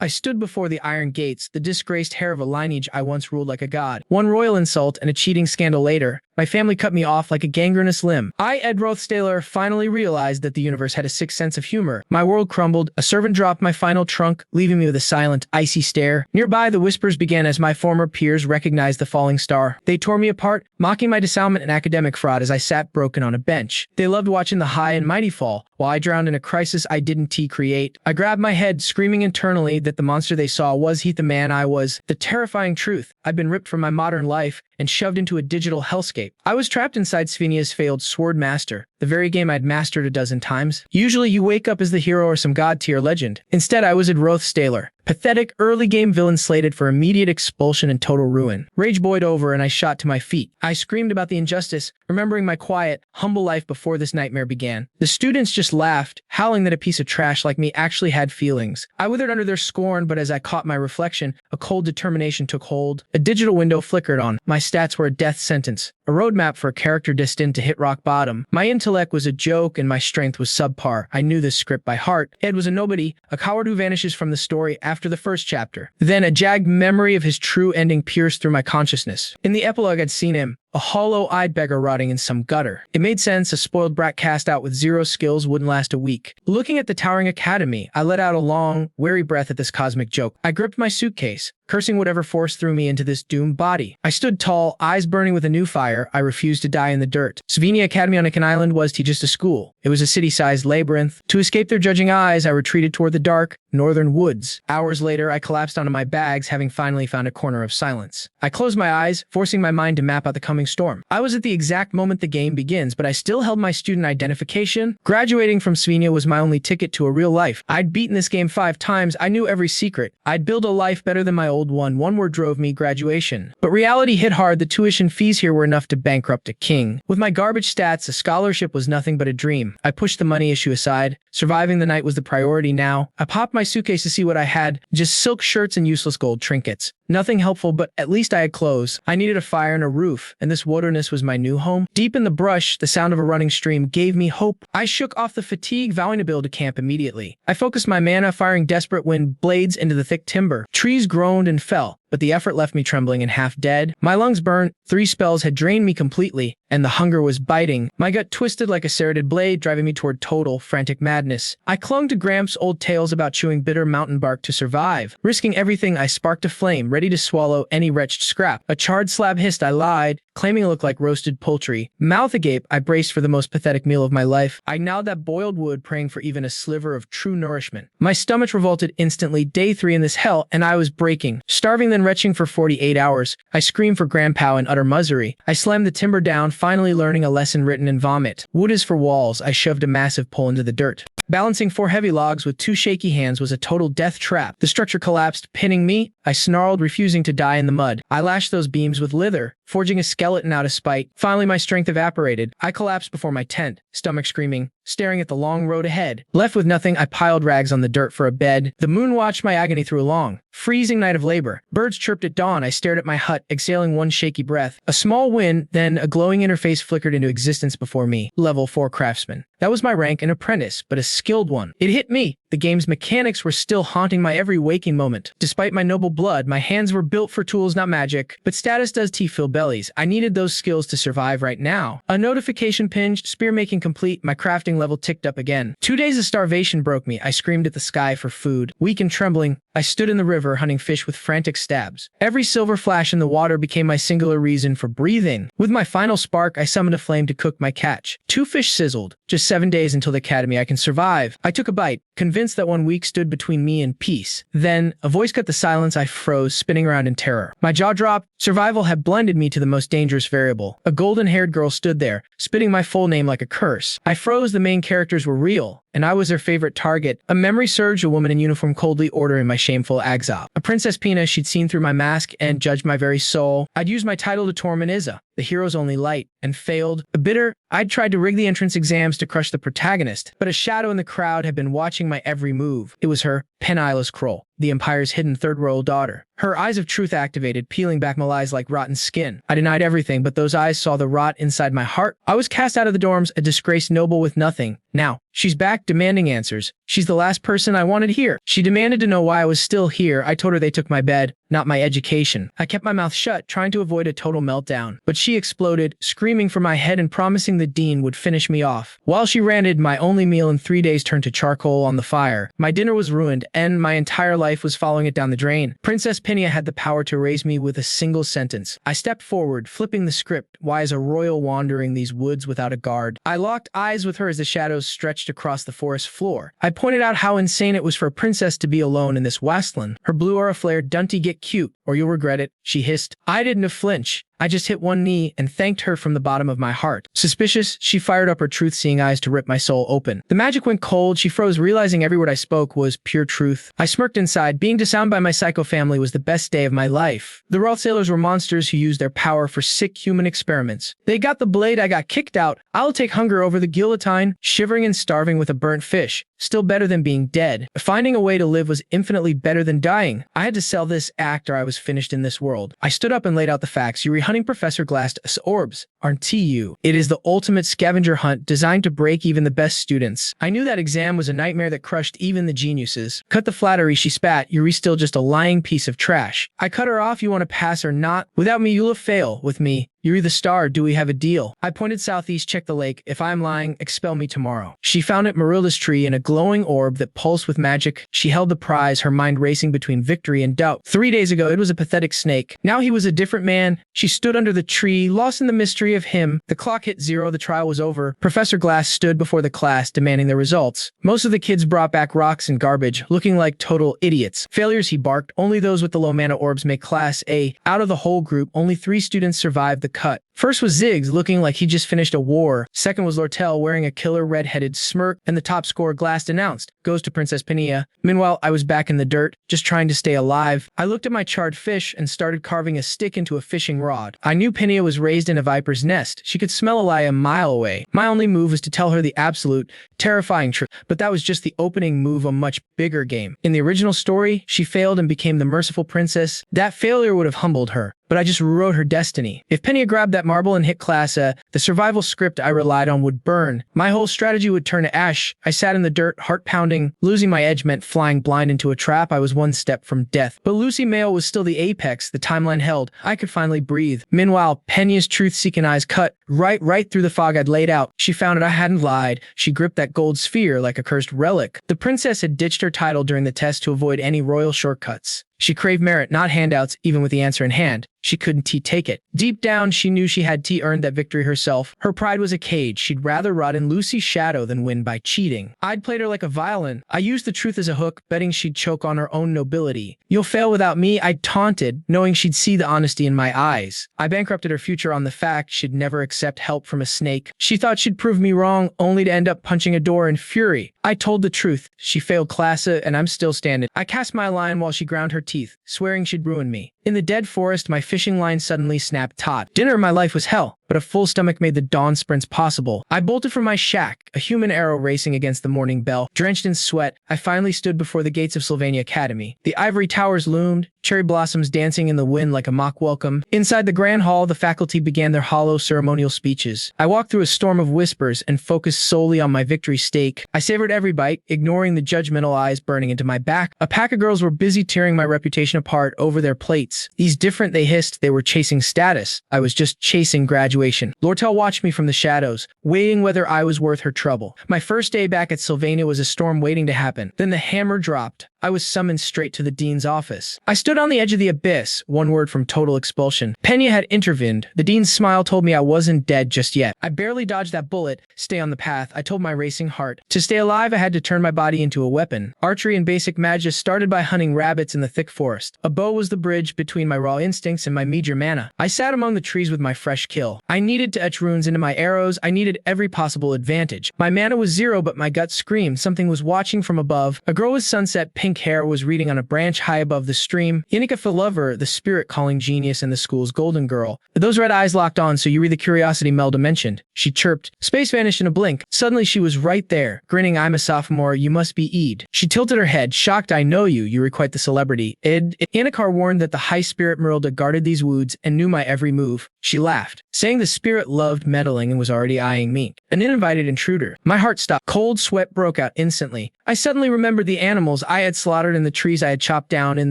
I stood before the iron gates, the disgraced heir of a lineage I once ruled like a god. One royal insult and a cheating scandal later, my family cut me off like a gangrenous limb. I, Ed Rothstaylor, finally realized that the universe had a sixth sense of humor. My world crumbled, a servant dropped my final trunk, leaving me with a silent, icy stare. Nearby, the whispers began as my former peers recognized the falling star. They tore me apart, mocking my dissownment and academic fraud as I sat broken on a bench. They loved watching the high and mighty fall, while I drowned in a crisis I didn't create. I grabbed my head, screaming internally that the monster they saw was he the man I was. The terrifying truth, I'd been ripped from my modern life and shoved into a digital hellscape. I was trapped inside Svenia's failed sword master, the very game I'd mastered a dozen times. Usually you wake up as the hero or some god-tier legend. Instead, I was Ed Rothstaylor, pathetic early-game villain slated for immediate expulsion and total ruin. Rage boiled over and I shot to my feet. I screamed about the injustice, remembering my quiet, humble life before this nightmare began. The students just laughed, howling that a piece of trash like me actually had feelings. I withered under their scorn, but as I caught my reflection, a cold determination took hold. A digital window flickered on. My stats were a death sentence, a roadmap for a character destined to hit rock bottom. My intellect was a joke and my strength was subpar. I knew this script by heart. Ed was a nobody, a coward who vanishes from the story after the first chapter. Then a jagged memory of his true ending pierced through my consciousness. In the epilogue, I'd seen him, a hollow-eyed beggar rotting in some gutter. It made sense, a spoiled brat cast out with zero skills wouldn't last a week. Looking at the towering academy, I let out a long, weary breath at this cosmic joke. I gripped my suitcase, cursing whatever force threw me into this doomed body. I stood tall, eyes burning with a new fire. I refused to die in the dirt. Svenia Academy on an island was just a school. It was a city-sized labyrinth. To escape their judging eyes, I retreated toward the dark, northern woods. Hours later, I collapsed onto my bags, having finally found a corner of silence. I closed my eyes, forcing my mind to map out the coming storm. I was at the exact moment the game begins, but I still held my student identification. Graduating from Svenia was my only ticket to a real life. I'd beaten this game 5 times. I knew every secret. I'd build a life better than my old one. One word drove me: graduation. But reality hit hard. The tuition fees here were enough to bankrupt a king. With my garbage stats, a scholarship was nothing but a dream. I pushed the money issue aside. Surviving the night was the priority now. I popped my suitcase to see what I had. Just silk shirts and useless gold trinkets. Nothing helpful, but at least I had clothes. I needed a fire and a roof, and this wilderness was my new home. Deep in the brush, the sound of a running stream gave me hope. I shook off the fatigue, vowing to build a camp immediately. I focused my mana, firing desperate wind blades into the thick timber. Trees groaned and fell, but the effort left me trembling and half dead. My lungs burned. 3 spells had drained me completely, and the hunger was biting. My gut twisted like a serrated blade, driving me toward total, frantic madness. I clung to Gramps' old tales about chewing bitter mountain bark to survive. Risking everything, I sparked a flame, ready to swallow any wretched scrap. A charred slab hissed. I lied, claiming it looked like roasted poultry. Mouth agape, I braced for the most pathetic meal of my life. I gnawed that boiled wood, praying for even a sliver of true nourishment. My stomach revolted instantly. Day 3 in this hell, and I was breaking. Starving, then retching for 48 hours. I screamed for grandpa in utter misery. I slammed the timber down, finally learning a lesson written in vomit. Wood is for walls. I shoved a massive pole into the dirt. Balancing 4 heavy logs with 2 shaky hands was a total death trap. The structure collapsed, pinning me. I snarled, refusing to die in the mud. I lashed those beams with leather, forging a skeleton out of spite. Finally, my strength evaporated. I collapsed before my tent, stomach screaming, staring at the long road ahead. Left with nothing, I piled rags on the dirt for a bed. The moon watched my agony through a long, freezing night of labor. Birds chirped at dawn. I stared at my hut, exhaling one shaky breath. A small wind, then a glowing interface flickered into existence before me. Level 4 craftsman. That was my rank, an apprentice, but a skilled one. It hit me. The game's mechanics were still haunting my every waking moment. Despite my noble blood, my hands were built for tools, not magic. But status does fill bellies. I needed those skills to survive right now. A notification pinged, spear making complete. My crafting level ticked up again. 2 days of starvation broke me. I screamed at the sky for food. Weak and trembling, I stood in the river hunting fish with frantic stabs. Every silver flash in the water became my singular reason for breathing. With my final spark, I summoned a flame to cook my catch. 2 fish sizzled. Just 7 days until the academy. I can survive. I took a bite, convinced that 1 week stood between me and peace. Then, a voice cut the silence. I froze, spinning around in terror. My jaw dropped. Survival had blended me to the most dangerous variable. A golden-haired girl stood there, spitting my full name like a curse. I froze. The main characters were real, and I was their favorite target. A memory surged, a woman in uniform coldly ordering my shameful exile. A Princess Pina, she'd seen through my mask and judged my very soul. I'd used my title to torment Izza, the hero's only light, and failed. A bitter, I'd tried to rig the entrance exams to crush the protagonist, but a shadow in the crowd had been watching my every move. It was her, Penniless Kroll, the Empire's hidden third royal daughter. Her eyes of truth activated, peeling back my lies like rotten skin. I denied everything, but those eyes saw the rot inside my heart. I was cast out of the dorms, a disgraced noble with nothing. Now, she's back, demanding answers. She's the last person I wanted here. She demanded to know why I was still here. I told her they took my bed, not my education. I kept my mouth shut, trying to avoid a total meltdown. But she exploded, screaming for my head and promising the dean would finish me off. While she ranted, my only meal in 3 days turned to charcoal on the fire. My dinner was ruined, and my entire life was following it down the drain. Princess Pinia had the power to raise me with a single sentence. I stepped forward, flipping the script. Why is a royal wandering these woods without a guard? I locked eyes with her as the shadows stretched across the forest floor. I pointed out how insane it was for a princess to be alone in this wasteland. Her blue aura flared. "Dunty, get cute, or you'll regret it," she hissed. I didn't flinch. I just hit one knee and thanked her from the bottom of my heart. Suspicious, she fired up her truth-seeing eyes to rip my soul open. The magic went cold. She froze, realizing every word I spoke was pure truth. I smirked inside. Being disowned by my psycho family was the best day of my life. The Rothstaylers were monsters who used their power for sick human experiments. They got the blade, I got kicked out. I'll take hunger over the guillotine, shivering and starving with a burnt fish. Still better than being dead. Finding a way to live was infinitely better than dying. I had to sell this act or I was finished in this world. I stood up and laid out the facts. You're hunting Professor Glassed orbs, aren't you? It is the ultimate scavenger hunt designed to break even the best students. I knew that exam was a nightmare that crushed even the geniuses. Cut the flattery, she spat. You're still just a lying piece of trash. I cut her off. You want to pass or not? Without me, you'll fail. With me, you're the star. Do we have a deal? I pointed southeast. Check the lake. If I'm lying, expel me tomorrow. She found it Marilda's tree in a glowing orb that pulsed with magic. She held the prize, her mind racing between victory and doubt. 3 days ago, it was a pathetic snake. Now he was a different man. She stood under the tree, lost in the mystery of him. The clock hit 0. The trial was over. Professor Glass stood before the class, demanding the results. Most of the kids brought back rocks and garbage, looking like total idiots. Failures, he barked. Only those with the low mana orbs make Class A. Out of the whole group, only 3 students survived the cut. First was Ziggs, looking like he just finished a war. Second was Lortel, wearing a killer red-headed smirk, and the top scorer, Glass, announced, goes to Princess Pinia. Meanwhile, I was back in the dirt, just trying to stay alive. I looked at my charred fish and started carving a stick into a fishing rod. I knew Pinia was raised in a viper's nest. She could smell a lie a mile away. My only move was to tell her the absolute, terrifying truth, but that was just the opening move of a much bigger game. In the original story, she failed and became the merciful princess. That failure would have humbled her, but I just rewrote her destiny. If Pinia grabbed that marble and hit Class A, the survival script I relied on would burn. My whole strategy would turn to ash. I sat in the dirt, heart pounding. Losing my edge meant flying blind into a trap. I was one step from death. But Lucy Mayo was still the apex the timeline held. I could finally breathe. Meanwhile, Penia's truth-seeking eyes cut right through the fog I'd laid out. She found it. I hadn't lied. She gripped that gold sphere like a cursed relic. The princess had ditched her title during the test to avoid any royal shortcuts. She craved merit, not handouts, even with the answer in hand. She couldn't take it. Deep down, she knew she had earned that victory herself. Her pride was a cage. She'd rather rot in Lucy's shadow than win by cheating. I'd played her like a violin. I used the truth as a hook, betting she'd choke on her own nobility. You'll fail without me, I taunted, knowing she'd see the honesty in my eyes. I bankrupted her future on the fact she'd never accept help from a snake. She thought she'd prove me wrong, only to end up punching a door in fury. I told the truth. She failed Class A, and I'm still standing. I cast my line while she ground her teeth, swearing she'd ruin me. In the dead forest, my fishing line suddenly snapped taut. Dinner in my life was hell, but a full stomach made the dawn sprints possible. I bolted from my shack, a human arrow racing against the morning bell. Drenched in sweat, I finally stood before the gates of Svenia Academy. The ivory towers loomed, cherry blossoms dancing in the wind like a mock welcome. Inside the grand hall, the faculty began their hollow ceremonial speeches. I walked through a storm of whispers and focused solely on my victory stake. I savored every bite, ignoring the judgmental eyes burning into my back. A pack of girls were busy tearing my reputation apart over their plates. These different, they hissed. They were chasing status. I was just chasing graduation. Lortel watched me from the shadows, weighing whether I was worth her trouble. My first day back at Svenia was a storm waiting to happen. Then the hammer dropped. I was summoned straight to the dean's office. I stood on the edge of the abyss, one word from total expulsion. Pinia had intervened. The dean's smile told me I wasn't dead just yet. I barely dodged that bullet. Stay on the path, I told my racing heart. To stay alive, I had to turn my body into a weapon. Archery and basic magic started by hunting rabbits in the thick forest. A bow was the bridge between my raw instincts and my meager mana. I sat among the trees with my fresh kill. I needed to etch runes into my arrows. I needed every possible advantage. My mana was 0, but my gut screamed. Something was watching from above. A girl with sunset pink hair was reading on a branch high above the stream. Inika Filover, the spirit-calling genius and the school's golden girl. Those red eyes locked on, so you read the curiosity Melda mentioned. She chirped. Space vanished in a blink. Suddenly she was right there, grinning. I'm a sophomore. You must be Ed. She tilted her head, shocked. I know you. You were quite the celebrity. Inikar warned that the high spirit Merilda guarded these woods and knew my every move. She laughed, saying the spirit loved meddling and was already eyeing me. An uninvited intruder. My heart stopped. Cold sweat broke out instantly. I suddenly remembered the animals I had slaughtered and the trees I had chopped down in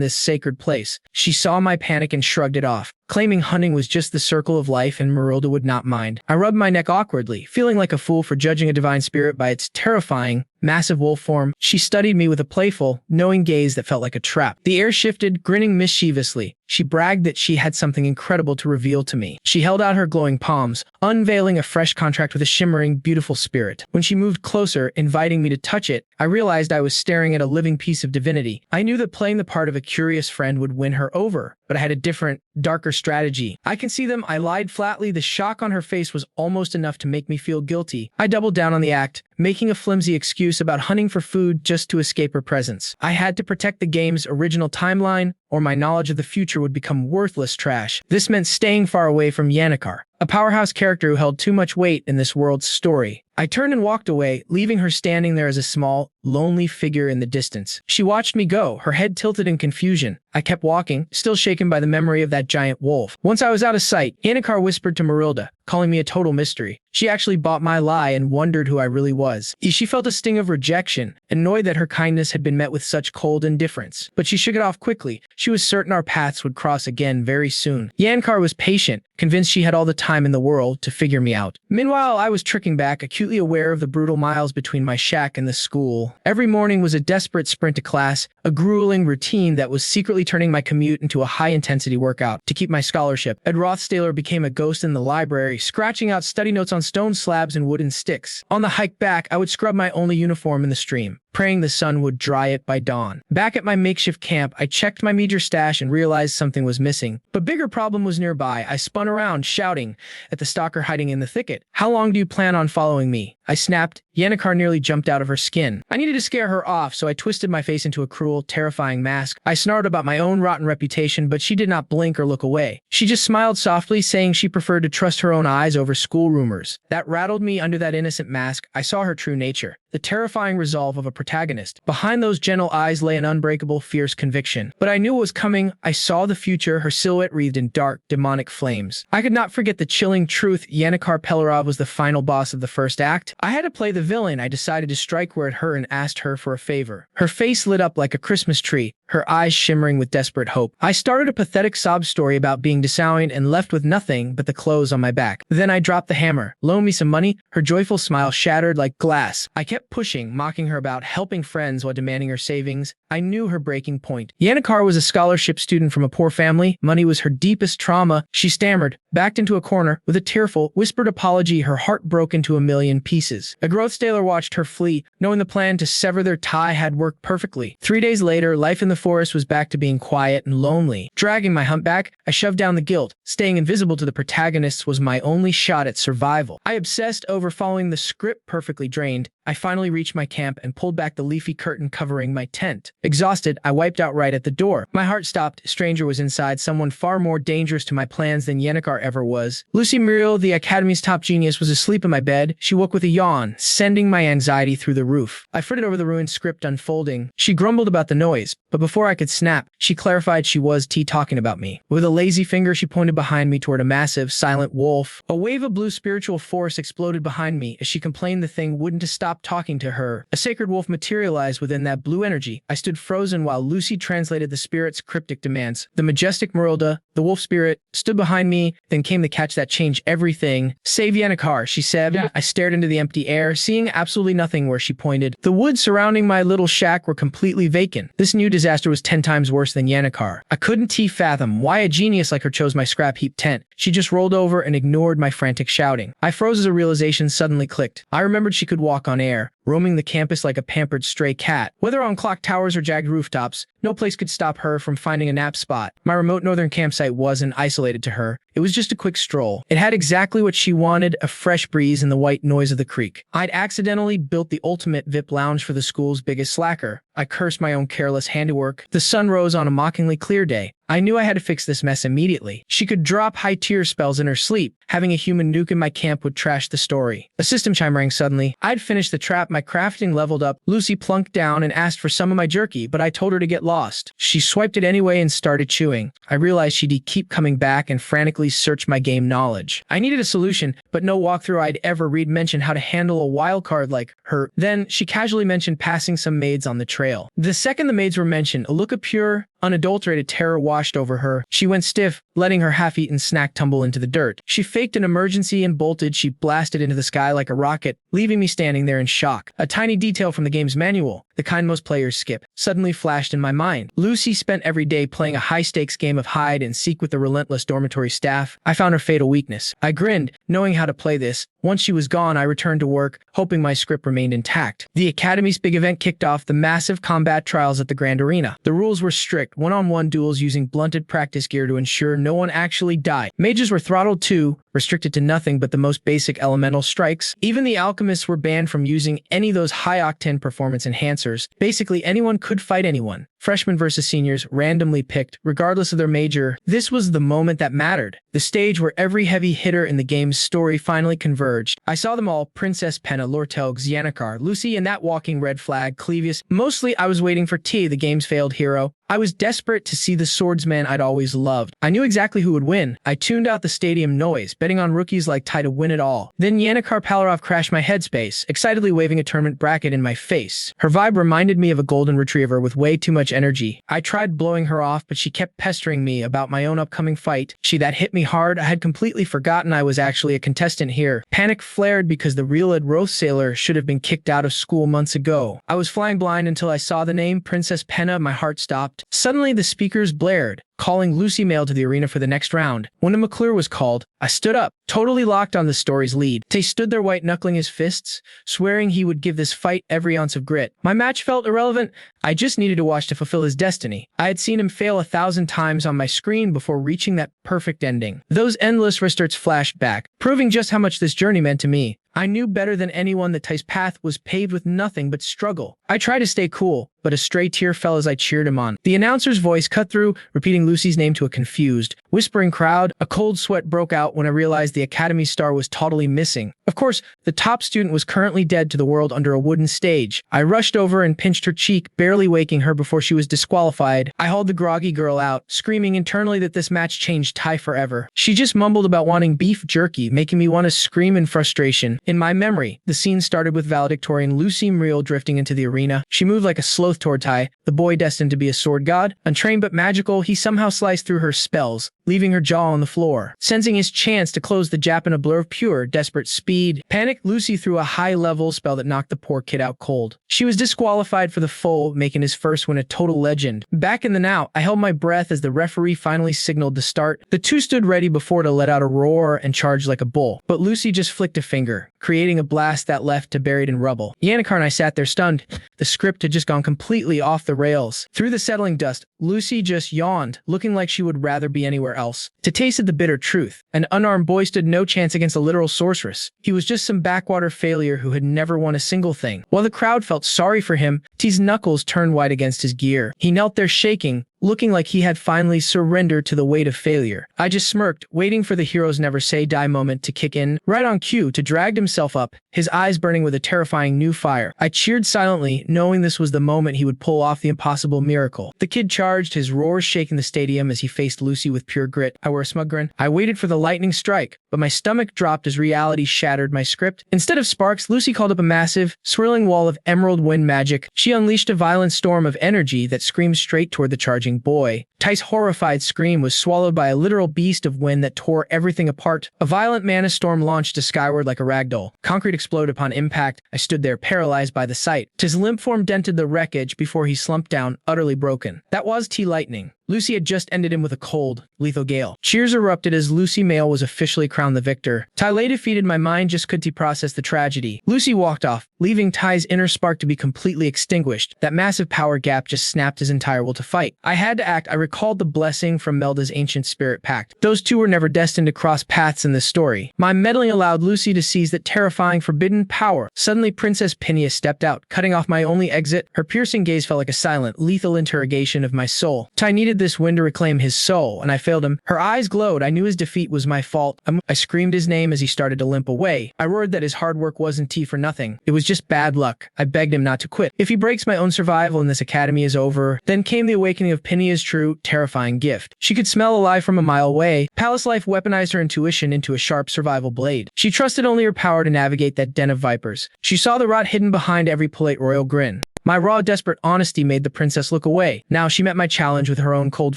this sacred place. She saw my panic and shrugged it off, claiming hunting was just the circle of life and Marilda would not mind. I rubbed my neck awkwardly, feeling like a fool for judging a divine spirit by its terrifying, massive wolf form. She studied me with a playful, knowing gaze that felt like a trap. The air shifted, grinning mischievously. She bragged that she had something incredible to reveal to me. She held out her glowing palms, unveiling a fresh contract with a shimmering, beautiful spirit. When she moved closer, inviting me to touch it, I realized I was staring at a living piece of divinity. I knew that playing the part of a curious friend would win her over, but I had a different, darker strategy. I can see them, I lied flatly. The shock on her face was almost enough to make me feel guilty. I doubled down on the act, making a flimsy excuse about hunting for food just to escape her presence. I had to protect the game's original timeline, or my knowledge of the future would become worthless trash. This meant staying far away from Yannikar, a powerhouse character who held too much weight in this world's story. I turned and walked away, leaving her standing there as a small, lonely figure in the distance. She watched me go, her head tilted in confusion. I kept walking, still shaken by the memory of that giant wolf. Once I was out of sight, Yannikar whispered to Marilda, calling me a total mystery. She actually bought my lie and wondered who I really was. She felt a sting of rejection, annoyed that her kindness had been met with such cold indifference. But she shook it off quickly. She was certain our paths would cross again very soon. Yannikar was patient, convinced she had all the time in the world to figure me out. Meanwhile, I was tricking back, acutely aware of the brutal miles between my shack and the school. Every morning was a desperate sprint to class, a grueling routine that was secretly turning my commute into a high-intensity workout to keep my scholarship. Ed Rothstaylor became a ghost in the library, scratching out study notes on stone slabs and wooden sticks. On the hike back, I would scrub my only uniform in the stream, praying the sun would dry it by dawn. Back at my makeshift camp, I checked my meager stash and realized something was missing. But bigger problem was nearby. I spun around, shouting at the stalker hiding in the thicket. "How long do you plan on following me?" I snapped. Yannikar nearly jumped out of her skin. I needed to scare her off, so I twisted my face into a cruel, terrifying mask. I snarled about my own rotten reputation, but she did not blink or look away. She just smiled softly, saying she preferred to trust her own eyes over school rumors. That rattled me. Under that innocent mask, I saw her true nature, the terrifying resolve of a protagonist. Behind those gentle eyes lay an unbreakable, fierce conviction. But I knew what was coming. I saw the future, her silhouette wreathed in dark, demonic flames. I could not forget the chilling truth. Yannikar Pelarov was the final boss of the first act. I had to play the villain. I decided to strike where it hurt and asked her for a favor. Her face lit up like a Christmas tree, her eyes shimmering with desperate hope. I started a pathetic sob story about being disowned and left with nothing but the clothes on my back. Then I dropped the hammer. "Loan me some money?" Her joyful smile shattered like glass. I kept pushing, mocking her about helping friends while demanding her savings. I knew her breaking point. Yannikar was a scholarship student from a poor family. Money was her deepest trauma. She stammered, backed into a corner. With a tearful, whispered apology, her heart broke into a million pieces. A Rothstaylor watched her flee, knowing the plan to sever their tie had worked perfectly. 3 days later, life in the forest was back to being quiet and lonely. Dragging my humpback, I shoved down the guilt. Staying invisible to the protagonists was my only shot at survival. I obsessed over following the script perfectly drained. I finally reached my camp and pulled back the leafy curtain covering my tent. Exhausted, I wiped out right at the door. My heart stopped. A stranger was inside, someone far more dangerous to my plans than Yannikar ever was. Lucy Muriel, the Academy's top genius, was asleep in my bed. She woke with a yawn, sending my anxiety through the roof. I fretted over the ruined script unfolding. She grumbled about the noise, but before I could snap, she clarified she was talking about me. With a lazy finger, she pointed behind me toward a massive, silent wolf. A wave of blue spiritual force exploded behind me as she complained the thing wouldn't stop talking to her. A sacred wolf materialized within that blue energy. I stood frozen while Lucy translated the spirit's cryptic demands. The majestic Marilda, the wolf spirit, stood behind me, then came the catch that changed everything. "Save Yannikar," she said. Yeah. I stared into the empty air, seeing absolutely nothing where she pointed. The woods surrounding my little shack were completely vacant. This new disaster was 10 times worse than Yannikar. I couldn't fathom why a genius like her chose my scrap heap tent. She just rolled over and ignored my frantic shouting. I froze as a realization suddenly clicked. I remembered she could walk on air, roaming the campus like a pampered stray cat. Whether on clock towers or jagged rooftops, no place could stop her from finding a nap spot. My remote northern campsite wasn't isolated to her. It was just a quick stroll. It had exactly what she wanted, a fresh breeze and the white noise of the creek. I'd accidentally built the ultimate VIP lounge for the school's biggest slacker. I cursed my own careless handiwork. The sun rose on a mockingly clear day. I knew I had to fix this mess immediately. She could drop high tear spells in her sleep. Having a human nuke in my camp would trash the story. A system chime rang suddenly. I'd finished the trap my crafting leveled up. Lucy plunked down and asked for some of my jerky, but I told her to get lost. She swiped it anyway and started chewing. I realized she'd keep coming back and frantically search my game knowledge. I needed a solution, but no walkthrough I'd ever read mentioned how to handle a wild card like her. Then she casually mentioned passing some maids on the trail. The second the maids were mentioned, a look of pure, unadulterated terror washed over her. She went stiff, letting her half-eaten snack tumble into the dirt. She faked an emergency and bolted. She blasted into the sky like a rocket, leaving me standing there in shock. A tiny detail from the game's manual, the kind most players skip, suddenly flashed in my mind. Lucy spent every day playing a high-stakes game of hide and seek with the relentless dormitory staff. I found her fatal weakness. I grinned, knowing how to play this. Once she was gone, I returned to work, hoping my script remained intact. The Academy's big event kicked off, the massive combat trials at the Grand Arena. The rules were strict, one-on-one duels using blunted practice gear to ensure no one actually died. Mages were throttled too, restricted to nothing but the most basic elemental strikes. Even the alchemists were banned from using any of those high-octane performance enhancers. Basically, anyone could fight anyone. Freshmen versus seniors, randomly picked, regardless of their major. This was the moment that mattered. The stage where every heavy hitter in the game's story finally converged. I saw them all: Princess Penna, Lortel, Xanakar, Lucy, and that walking red flag, Clevius. Mostly, I was waiting for T, the game's failed hero. I was desperate to see the swordsman I'd always loved. I knew exactly who would win. I tuned out the stadium noise, betting on rookies like Ty to win it all. Then Yannikar Palarov crashed my headspace, excitedly waving a tournament bracket in my face. Her vibe reminded me of a golden retriever with way too much energy. I tried blowing her off, but she kept pestering me about my own upcoming fight. That hit me hard. I had completely forgotten I was actually a contestant here. Panic flared because the real Ed Rothstaylor should have been kicked out of school months ago. I was flying blind until I saw the name Princess Penna. My heart stopped. Suddenly, the speakers blared, calling Lucy Mail to the arena for the next round. When the McClure was called, I stood up, totally locked on the story's lead. Tay stood there white-knuckling his fists, swearing he would give this fight every ounce of grit. My match felt irrelevant. I just needed to watch to fulfill his destiny. I had seen him fail 1,000 times on my screen before reaching that perfect ending. Those endless restarts flashed back, proving just how much this journey meant to me. I knew better than anyone that Ty's path was paved with nothing but struggle. I tried to stay cool, but a stray tear fell as I cheered him on. The announcer's voice cut through, repeating Lucy's name to a confused, whispering crowd. A cold sweat broke out when I realized the Academy star was totally missing. Of course, the top student was currently dead to the world under a wooden stage. I rushed over and pinched her cheek, barely waking her before she was disqualified. I hauled the groggy girl out, screaming internally that this match changed Ty forever. She just mumbled about wanting beef jerky, making me want to scream in frustration. In my memory, the scene started with valedictorian Lucy Muriel drifting into the arena. She moved like a sloth toward Ty, the boy destined to be a sword god. Untrained but magical, he somehow sliced through her spells, leaving her jaw on the floor. Sensing his chance to close the Jap in a blur of pure, desperate speed, panicked Lucy threw a high-level spell that knocked the poor kid out cold. She was disqualified for the foe, making his first win a total legend. Back in the now, I held my breath as the referee finally signaled to start. The two stood ready before to let out a roar and charge like a bull, but Lucy just flicked a finger, creating a blast that left to buried in rubble. Yannikar and I sat there stunned. The script had just gone completely off the rails. Through the settling dust, Lucy just yawned, looking like she would rather be anywhere else. To taste the bitter truth, an unarmed boy stood no chance against a literal sorceress. He was just some backwater failure who had never won a single thing. While the crowd felt sorry for him, T's knuckles turned white against his gear. He knelt there shaking, looking like he had finally surrendered to the weight of failure. I just smirked, waiting for the hero's never say die moment to kick in. Right on cue, T dragged himself up, his eyes burning with a terrifying new fire. I cheered silently, knowing this was the moment he would pull off the impossible miracle. The kid charged, his roars shaking the stadium as he faced Lucy with pure grit. I wore a smug grin. I waited for the lightning strike, but my stomach dropped as reality shattered my script. Instead of sparks, Lucy called up a massive, swirling wall of emerald wind magic. She unleashed a violent storm of energy that screamed straight toward the charging boy. Ty's horrified scream was swallowed by a literal beast of wind that tore everything apart. A violent mana storm launched to skyward like a ragdoll. Concrete exploded upon impact. I stood there paralyzed by the sight. T's limp form dented the wreckage before he slumped down, utterly broken. That was T lightning. Lucy had just ended him with a cold, lethal gale. Cheers erupted as Lucy Mail was officially crowned the victor. Ty lay defeated. My mind just couldn't process the tragedy. Lucy walked off, leaving Ty's inner spark to be completely extinguished. That massive power gap just snapped his entire will to fight. I had to act. I recalled the blessing from Melda's ancient spirit pact. Those two were never destined to cross paths in this story. My meddling allowed Lucy to seize that terrifying forbidden power. Suddenly, Princess Pinia stepped out, cutting off my only exit. Her piercing gaze felt like a silent, lethal interrogation of my soul. Ty needed needed this win to reclaim his soul, and I failed him. Her eyes glowed. I knew his defeat was my fault. I screamed his name as he started to limp away. I roared that his hard work wasn't tea for nothing. It was just bad luck. I begged him not to quit. If he breaks, my own survival in this academy is over. Then came the awakening of Pennia's true, terrifying gift. She could smell a lie from a mile away. Palace life weaponized her intuition into a sharp survival blade. She trusted only her power to navigate that den of vipers. She saw the rot hidden behind every polite royal grin. My raw, desperate honesty made the princess look away. Now she met my challenge with her own cold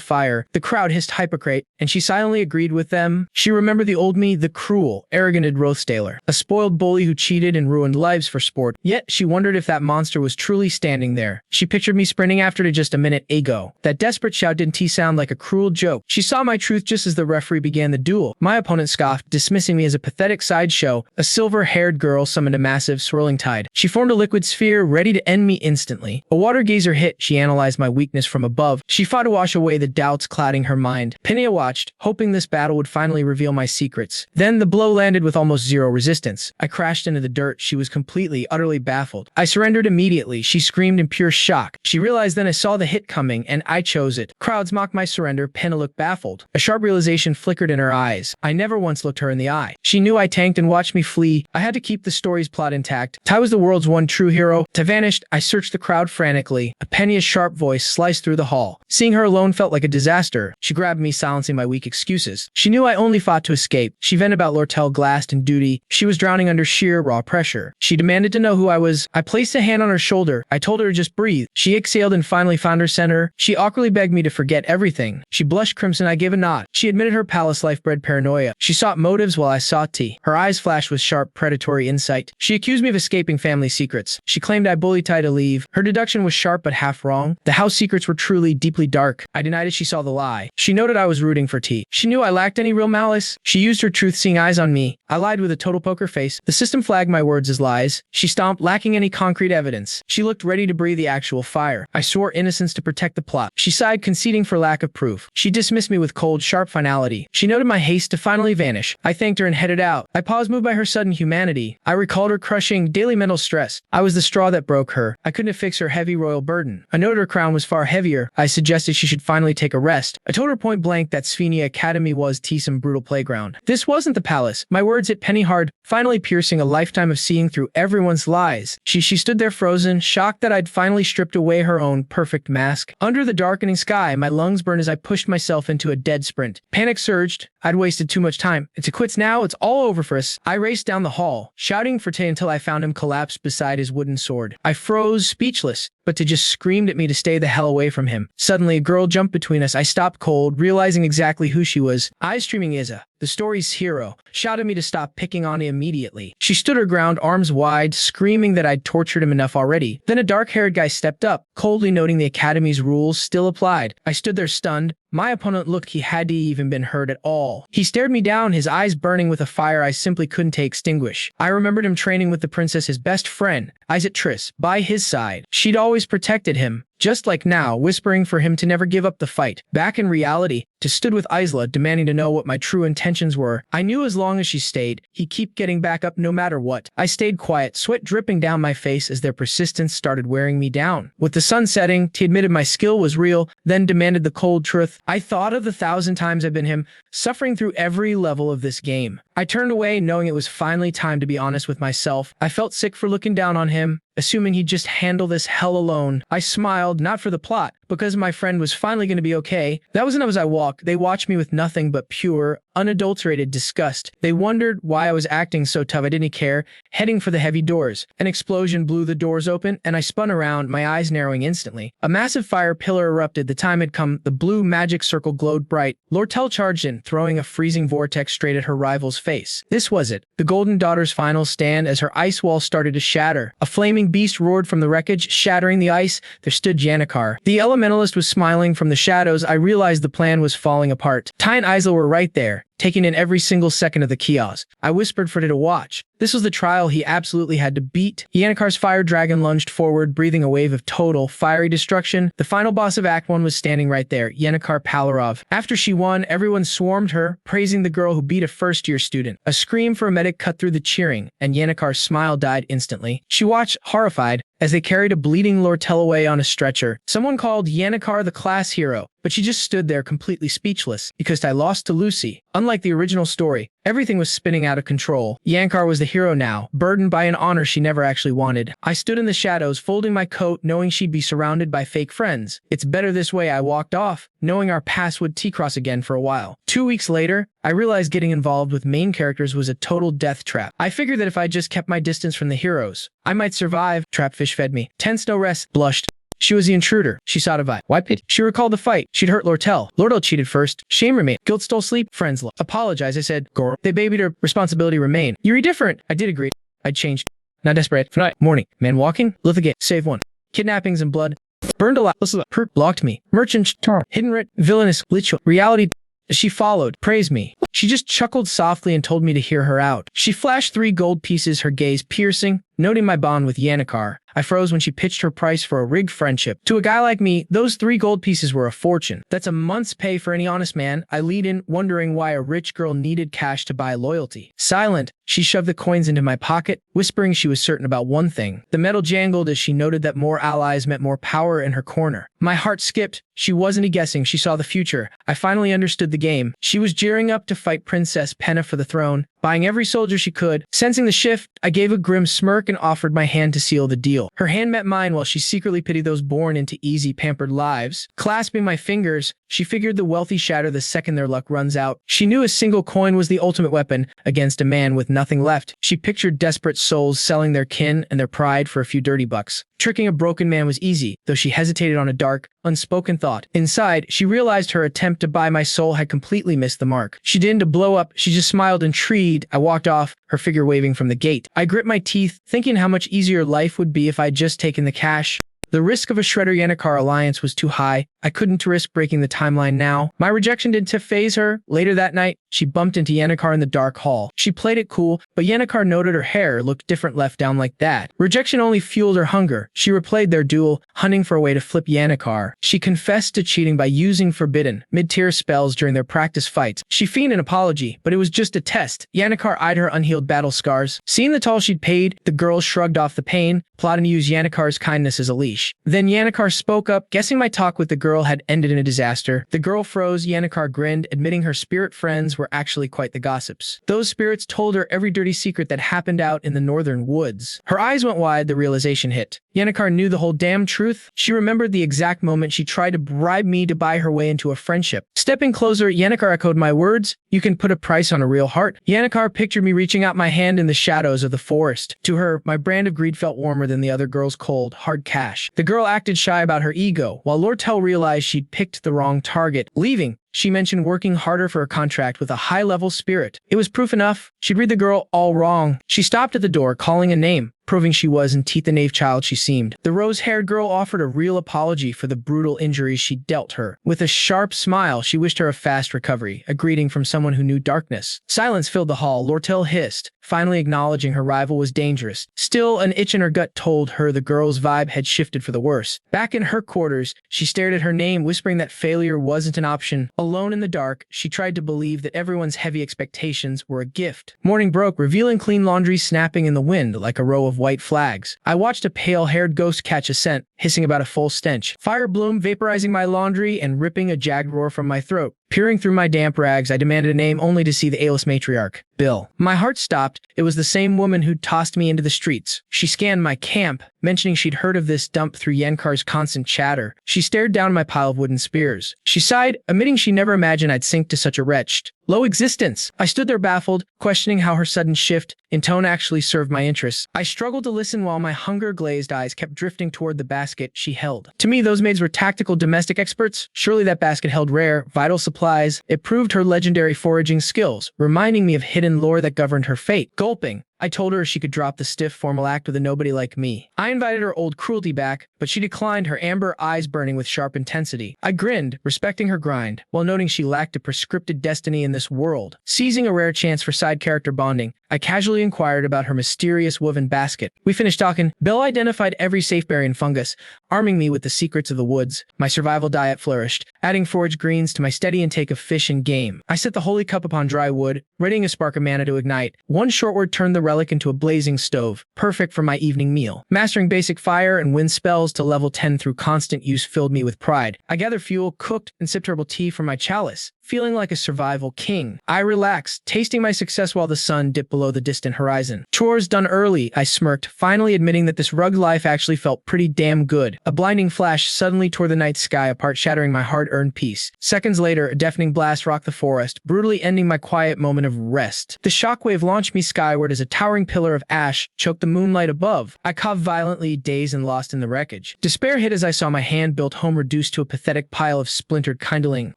fire. The crowd hissed hypocrite, and she silently agreed with them. She remembered the old me, the cruel, arrogant Rothstaylor, a spoiled bully who cheated and ruined lives for sport. Yet she wondered if that monster was truly standing there. She pictured me sprinting after to just a minute ago. That desperate shout didn't sound like a cruel joke. She saw my truth just as the referee began the duel. My opponent scoffed, dismissing me as a pathetic sideshow. A silver-haired girl summoned a massive, swirling tide. She formed a liquid sphere, ready to end me instantly. A water geyser hit. She analyzed my weakness from above. She fought to wash away the doubts clouding her mind. Pennia watched, hoping this battle would finally reveal my secrets. Then the blow landed with almost zero resistance. I crashed into the dirt. She was completely, utterly baffled. I surrendered immediately. She screamed in pure shock. She realized then I saw the hit coming, and I chose it. Crowds mocked my surrender. Pennia looked baffled. A sharp realization flickered in her eyes. I never once looked her in the eye. She knew I tanked and watched me flee. I had to keep the story's plot intact. Tai was the world's one true hero. Tai vanished. I searched the crowd frantically. A Pennia's sharp voice sliced through the hall. Seeing her alone felt like a disaster. She grabbed me, silencing my weak excuses. She knew I only fought to escape. She vented about Lortel glassed and duty. She was drowning under sheer, raw pressure. She demanded to know who I was. I placed a hand on her shoulder. I told her to just breathe. She exhaled and finally found her center. She awkwardly begged me to forget everything. She blushed crimson. I gave a nod. She admitted her palace life bred paranoia. She sought motives while I sought tea. Her eyes flashed with sharp, predatory insight. She accused me of escaping family secrets. She claimed I bullied Tai to leave. Her deduction was sharp but half wrong. The house secrets were truly, deeply dark. I denied it. She saw the lie. She noted I was rooting for tea. She knew I lacked any real malice. She used her truth-seeing eyes on me. I lied with a total poker face. The system flagged my words as lies. She stomped, lacking any concrete evidence. She looked ready to breathe the actual fire. I swore innocence to protect the plot. She sighed, conceding for lack of proof. She dismissed me with cold, sharp finality. She noted my haste to finally vanish. I thanked her and headed out. I paused, moved by her sudden humanity. I recalled her crushing, daily mental stress. I was the straw that broke her. I couldn't fix her heavy royal burden. I noted her crown was far heavier. I suggested she should finally take a rest. I told her point blank that Svenia Academy was some brutal playground. This wasn't the palace. My words hit Penny hard, finally piercing a lifetime of seeing through everyone's lies. She stood there frozen, shocked that I'd finally stripped away her own perfect mask. Under the darkening sky, my lungs burned as I pushed myself into a dead sprint. Panic surged. I'd wasted too much time. It's a quits now. It's all over for us. I raced down the hall, shouting for Tay until I found him collapsed beside his wooden sword. I froze, speechless, but Tay just screamed at me to stay the hell away from him. Suddenly, a girl jumped between us. I stopped cold, realizing exactly who she was. Eyes streaming Isa, the story's hero, shouted at me to stop picking on him immediately. She stood her ground, arms wide, screaming that I'd tortured him enough already. Then a dark-haired guy stepped up, coldly noting the Academy's rules still applied. I stood there stunned. My opponent looked he hadn't even been hurt at all. He stared me down, his eyes burning with a fire I simply couldn't extinguish. I remembered him training with the princess, his best friend, Isaac Triss, by his side. She'd always protected him, just like now, whispering for him to never give up the fight. Back in reality, Tay stood with Isla, demanding to know what my true intentions were. I knew as long as she stayed, he'd keep getting back up no matter what. I stayed quiet, sweat dripping down my face as their persistence started wearing me down. With the sun setting, Tay admitted my skill was real, then demanded the cold truth. I thought of the 1,000 times I've been him, suffering through every level of this game. I turned away, knowing it was finally time to be honest with myself. I felt sick for looking down on him, assuming he'd just handle this hell alone. I smiled, not for the plot, because my friend was finally going to be okay. That was enough. As I walked, they watched me with nothing but pure, unadulterated disgust. They wondered why I was acting so tough. I didn't care, heading for the heavy doors. An explosion blew the doors open, and I spun around, my eyes narrowing instantly. A massive fire pillar erupted. The time had come. The blue magic circle glowed bright. Lortel charged in, throwing a freezing vortex straight at her rival's face. This was it, the Golden Daughter's final stand as her ice wall started to shatter. A flaming beast roared from the wreckage, shattering the ice. There stood Janikar. The elementalist was smiling from the shadows. I realized the plan was falling apart. Tai and Isla were right there, taking in every single second of the chaos. I whispered for Tay to watch. This was the trial he absolutely had to beat. Yanikar's fire dragon lunged forward, breathing a wave of total, fiery destruction. The final boss of Act 1 was standing right there, Yanikar Palarov. After she won, everyone swarmed her, praising the girl who beat a first-year student. A scream for a medic cut through the cheering, and Yanikar's smile died instantly. She watched, horrified, as they carried a bleeding Lortel away on a stretcher. Someone called Yanikar the class hero, but she just stood there completely speechless because I lost to Lucy. Unlike the original story, everything was spinning out of control. Yankar was the hero now, burdened by an honor she never actually wanted. I stood in the shadows, folding my coat, knowing she'd be surrounded by fake friends. It's better this way, I walked off, knowing our paths would T-cross again for a while. 2 weeks later, I realized getting involved with main characters was a total death trap. I figured that if I just kept my distance from the heroes, I might survive. Trapfish fed me. Tense no rest. Blushed. She was the intruder. She sought advice. Why pity? She recalled the fight. She'd hurt Lortel. Lortel cheated first. Shame remained. Guilt stole sleep. Friends love. Apologize, I said. Gore. They babied her. Responsibility remained. You're different. I did agree. I'd changed. Not desperate. For night. Morning. Man walking. Lithogate. Save one. Kidnappings and blood. Burned alive. Hurt. Blocked me. Merchant. Tar. Hidden writ. Villainous. Ritual. Reality. She followed. Praised me. She just chuckled softly and told me to hear her out. She flashed 3 gold pieces, her gaze piercing, noting my bond with Yanikar. I froze when she pitched her price for a rigged friendship. To a guy like me, those 3 gold pieces were a fortune. That's a month's pay for any honest man. I lead in, wondering why a rich girl needed cash to buy loyalty. Silent, she shoved the coins into my pocket, whispering she was certain about one thing. The metal jangled as she noted that more allies meant more power in her corner. My heart skipped. She wasn't guessing. She saw the future. I finally understood the game. She was gearing up to fight Princess Penna for the throne, buying every soldier she could. Sensing the shift, I gave a grim smirk and offered my hand to seal the deal. Her hand met mine while she secretly pitied those born into easy, pampered lives. Clasping my fingers, she figured the wealthy shatter the second their luck runs out. She knew a single coin was the ultimate weapon against a man with nothing left. She pictured desperate souls selling their kin and their pride for a few dirty bucks. Tricking a broken man was easy, though she hesitated on a dark, unspoken thought. Inside, she realized her attempt to buy my soul had completely missed the mark. She didn't blow up, she just smiled intrigued. I walked off, her figure waving from the gate. I grit my teeth, thinking how much easier life would be if I'd just taken the cash. The risk of a Shredder-Yanikar alliance was too high. I couldn't risk breaking the timeline now. My rejection didn't faze her. Later that night, she bumped into Yanikar in the dark hall. She played it cool, but Yanikar noted her hair looked different left down like that. Rejection only fueled her hunger. She replayed their duel, hunting for a way to flip Yanikar. She confessed to cheating by using forbidden, mid-tier spells during their practice fights. She feigned an apology, but it was just a test. Yanikar eyed her unhealed battle scars. Seeing the toll she'd paid, the girl shrugged off the pain, plotting to use Yanikar's kindness as a leash. Then Yanikar spoke up, guessing my talk with the girl had ended in a disaster. The girl froze. Yanikar grinned, admitting her spirit friends were actually quite the gossips. Those spirits told her every dirty secret that happened out in the northern woods. Her eyes went wide, the realization hit. Yanikar knew the whole damn truth. She remembered the exact moment she tried to bribe me to buy her way into a friendship. Stepping closer, Yanikar echoed my words. You can put a price on a real heart. Yanikar pictured me reaching out my hand in the shadows of the forest. To her, my brand of greed felt warmer than the other girl's cold, hard cash. The girl acted shy about her ego, while Lortel realized she'd picked the wrong target. Leaving, she mentioned working harder for a contract with a high-level spirit. It was proof enough. She'd read the girl all wrong. She stopped at the door, calling a name, proving she was indeed the knave child she seemed. The rose-haired girl offered a real apology for the brutal injuries she dealt her. With a sharp smile, she wished her a fast recovery, a greeting from someone who knew darkness. Silence filled the hall. Lortel hissed, finally acknowledging her rival was dangerous. Still, an itch in her gut told her the girl's vibe had shifted for the worse. Back in her quarters, she stared at her name, whispering that failure wasn't an option. Alone in the dark, she tried to believe that everyone's heavy expectations were a gift. Morning broke, revealing clean laundry snapping in the wind like a row of white flags. I watched a pale-haired ghost catch a scent, hissing about a full stench. Fire bloomed, vaporizing my laundry and ripping a jagged roar from my throat. Peering through my damp rags, I demanded a name only to see the A-list matriarch, Bill. My heart stopped. It was the same woman who'd tossed me into the streets. She scanned my camp, mentioning she'd heard of this dump through Yenkar's constant chatter. She stared down my pile of wooden spears. She sighed, admitting she never imagined I'd sink to such a wretched, low existence. I stood there baffled, questioning how her sudden shift in tone actually served my interests. I struggled to listen while my hunger-glazed eyes kept drifting toward the basket she held. To me, those maids were tactical domestic experts. Surely that basket held rare, vital supplies. It proved her legendary foraging skills, reminding me of hidden lore that governed her fate. Gulping, I told her she could drop the stiff, formal act with a nobody like me. I invited her old cruelty back, but she declined, her amber eyes burning with sharp intensity. I grinned, respecting her grind, while noting she lacked a prescripted destiny in this world. Seizing a rare chance for side character bonding, I casually inquired about her mysterious woven basket. We finished talking. Bill identified every safe berry and fungus, arming me with the secrets of the woods. My survival diet flourished, adding foraged greens to my steady intake of fish and game. I set the holy cup upon dry wood, readying a spark of mana to ignite. One short word turned the relic into a blazing stove, perfect for my evening meal. Mastering basic fire and wind spells to level 10 through constant use filled me with pride. I gathered fuel, cooked, and sipped herbal tea from my chalice, feeling like a survival king. I relaxed, tasting my success while the sun dipped below the distant horizon. Chores done early, I smirked, finally admitting that this rugged life actually felt pretty damn good. A blinding flash suddenly tore the night sky apart, shattering my hard-earned peace. Seconds later, a deafening blast rocked the forest, brutally ending my quiet moment of rest. The shockwave launched me skyward as a towering pillar of ash choked the moonlight above. I coughed violently, dazed and lost in the wreckage. Despair hit as I saw my hand-built home reduced to a pathetic pile of splintered kindling.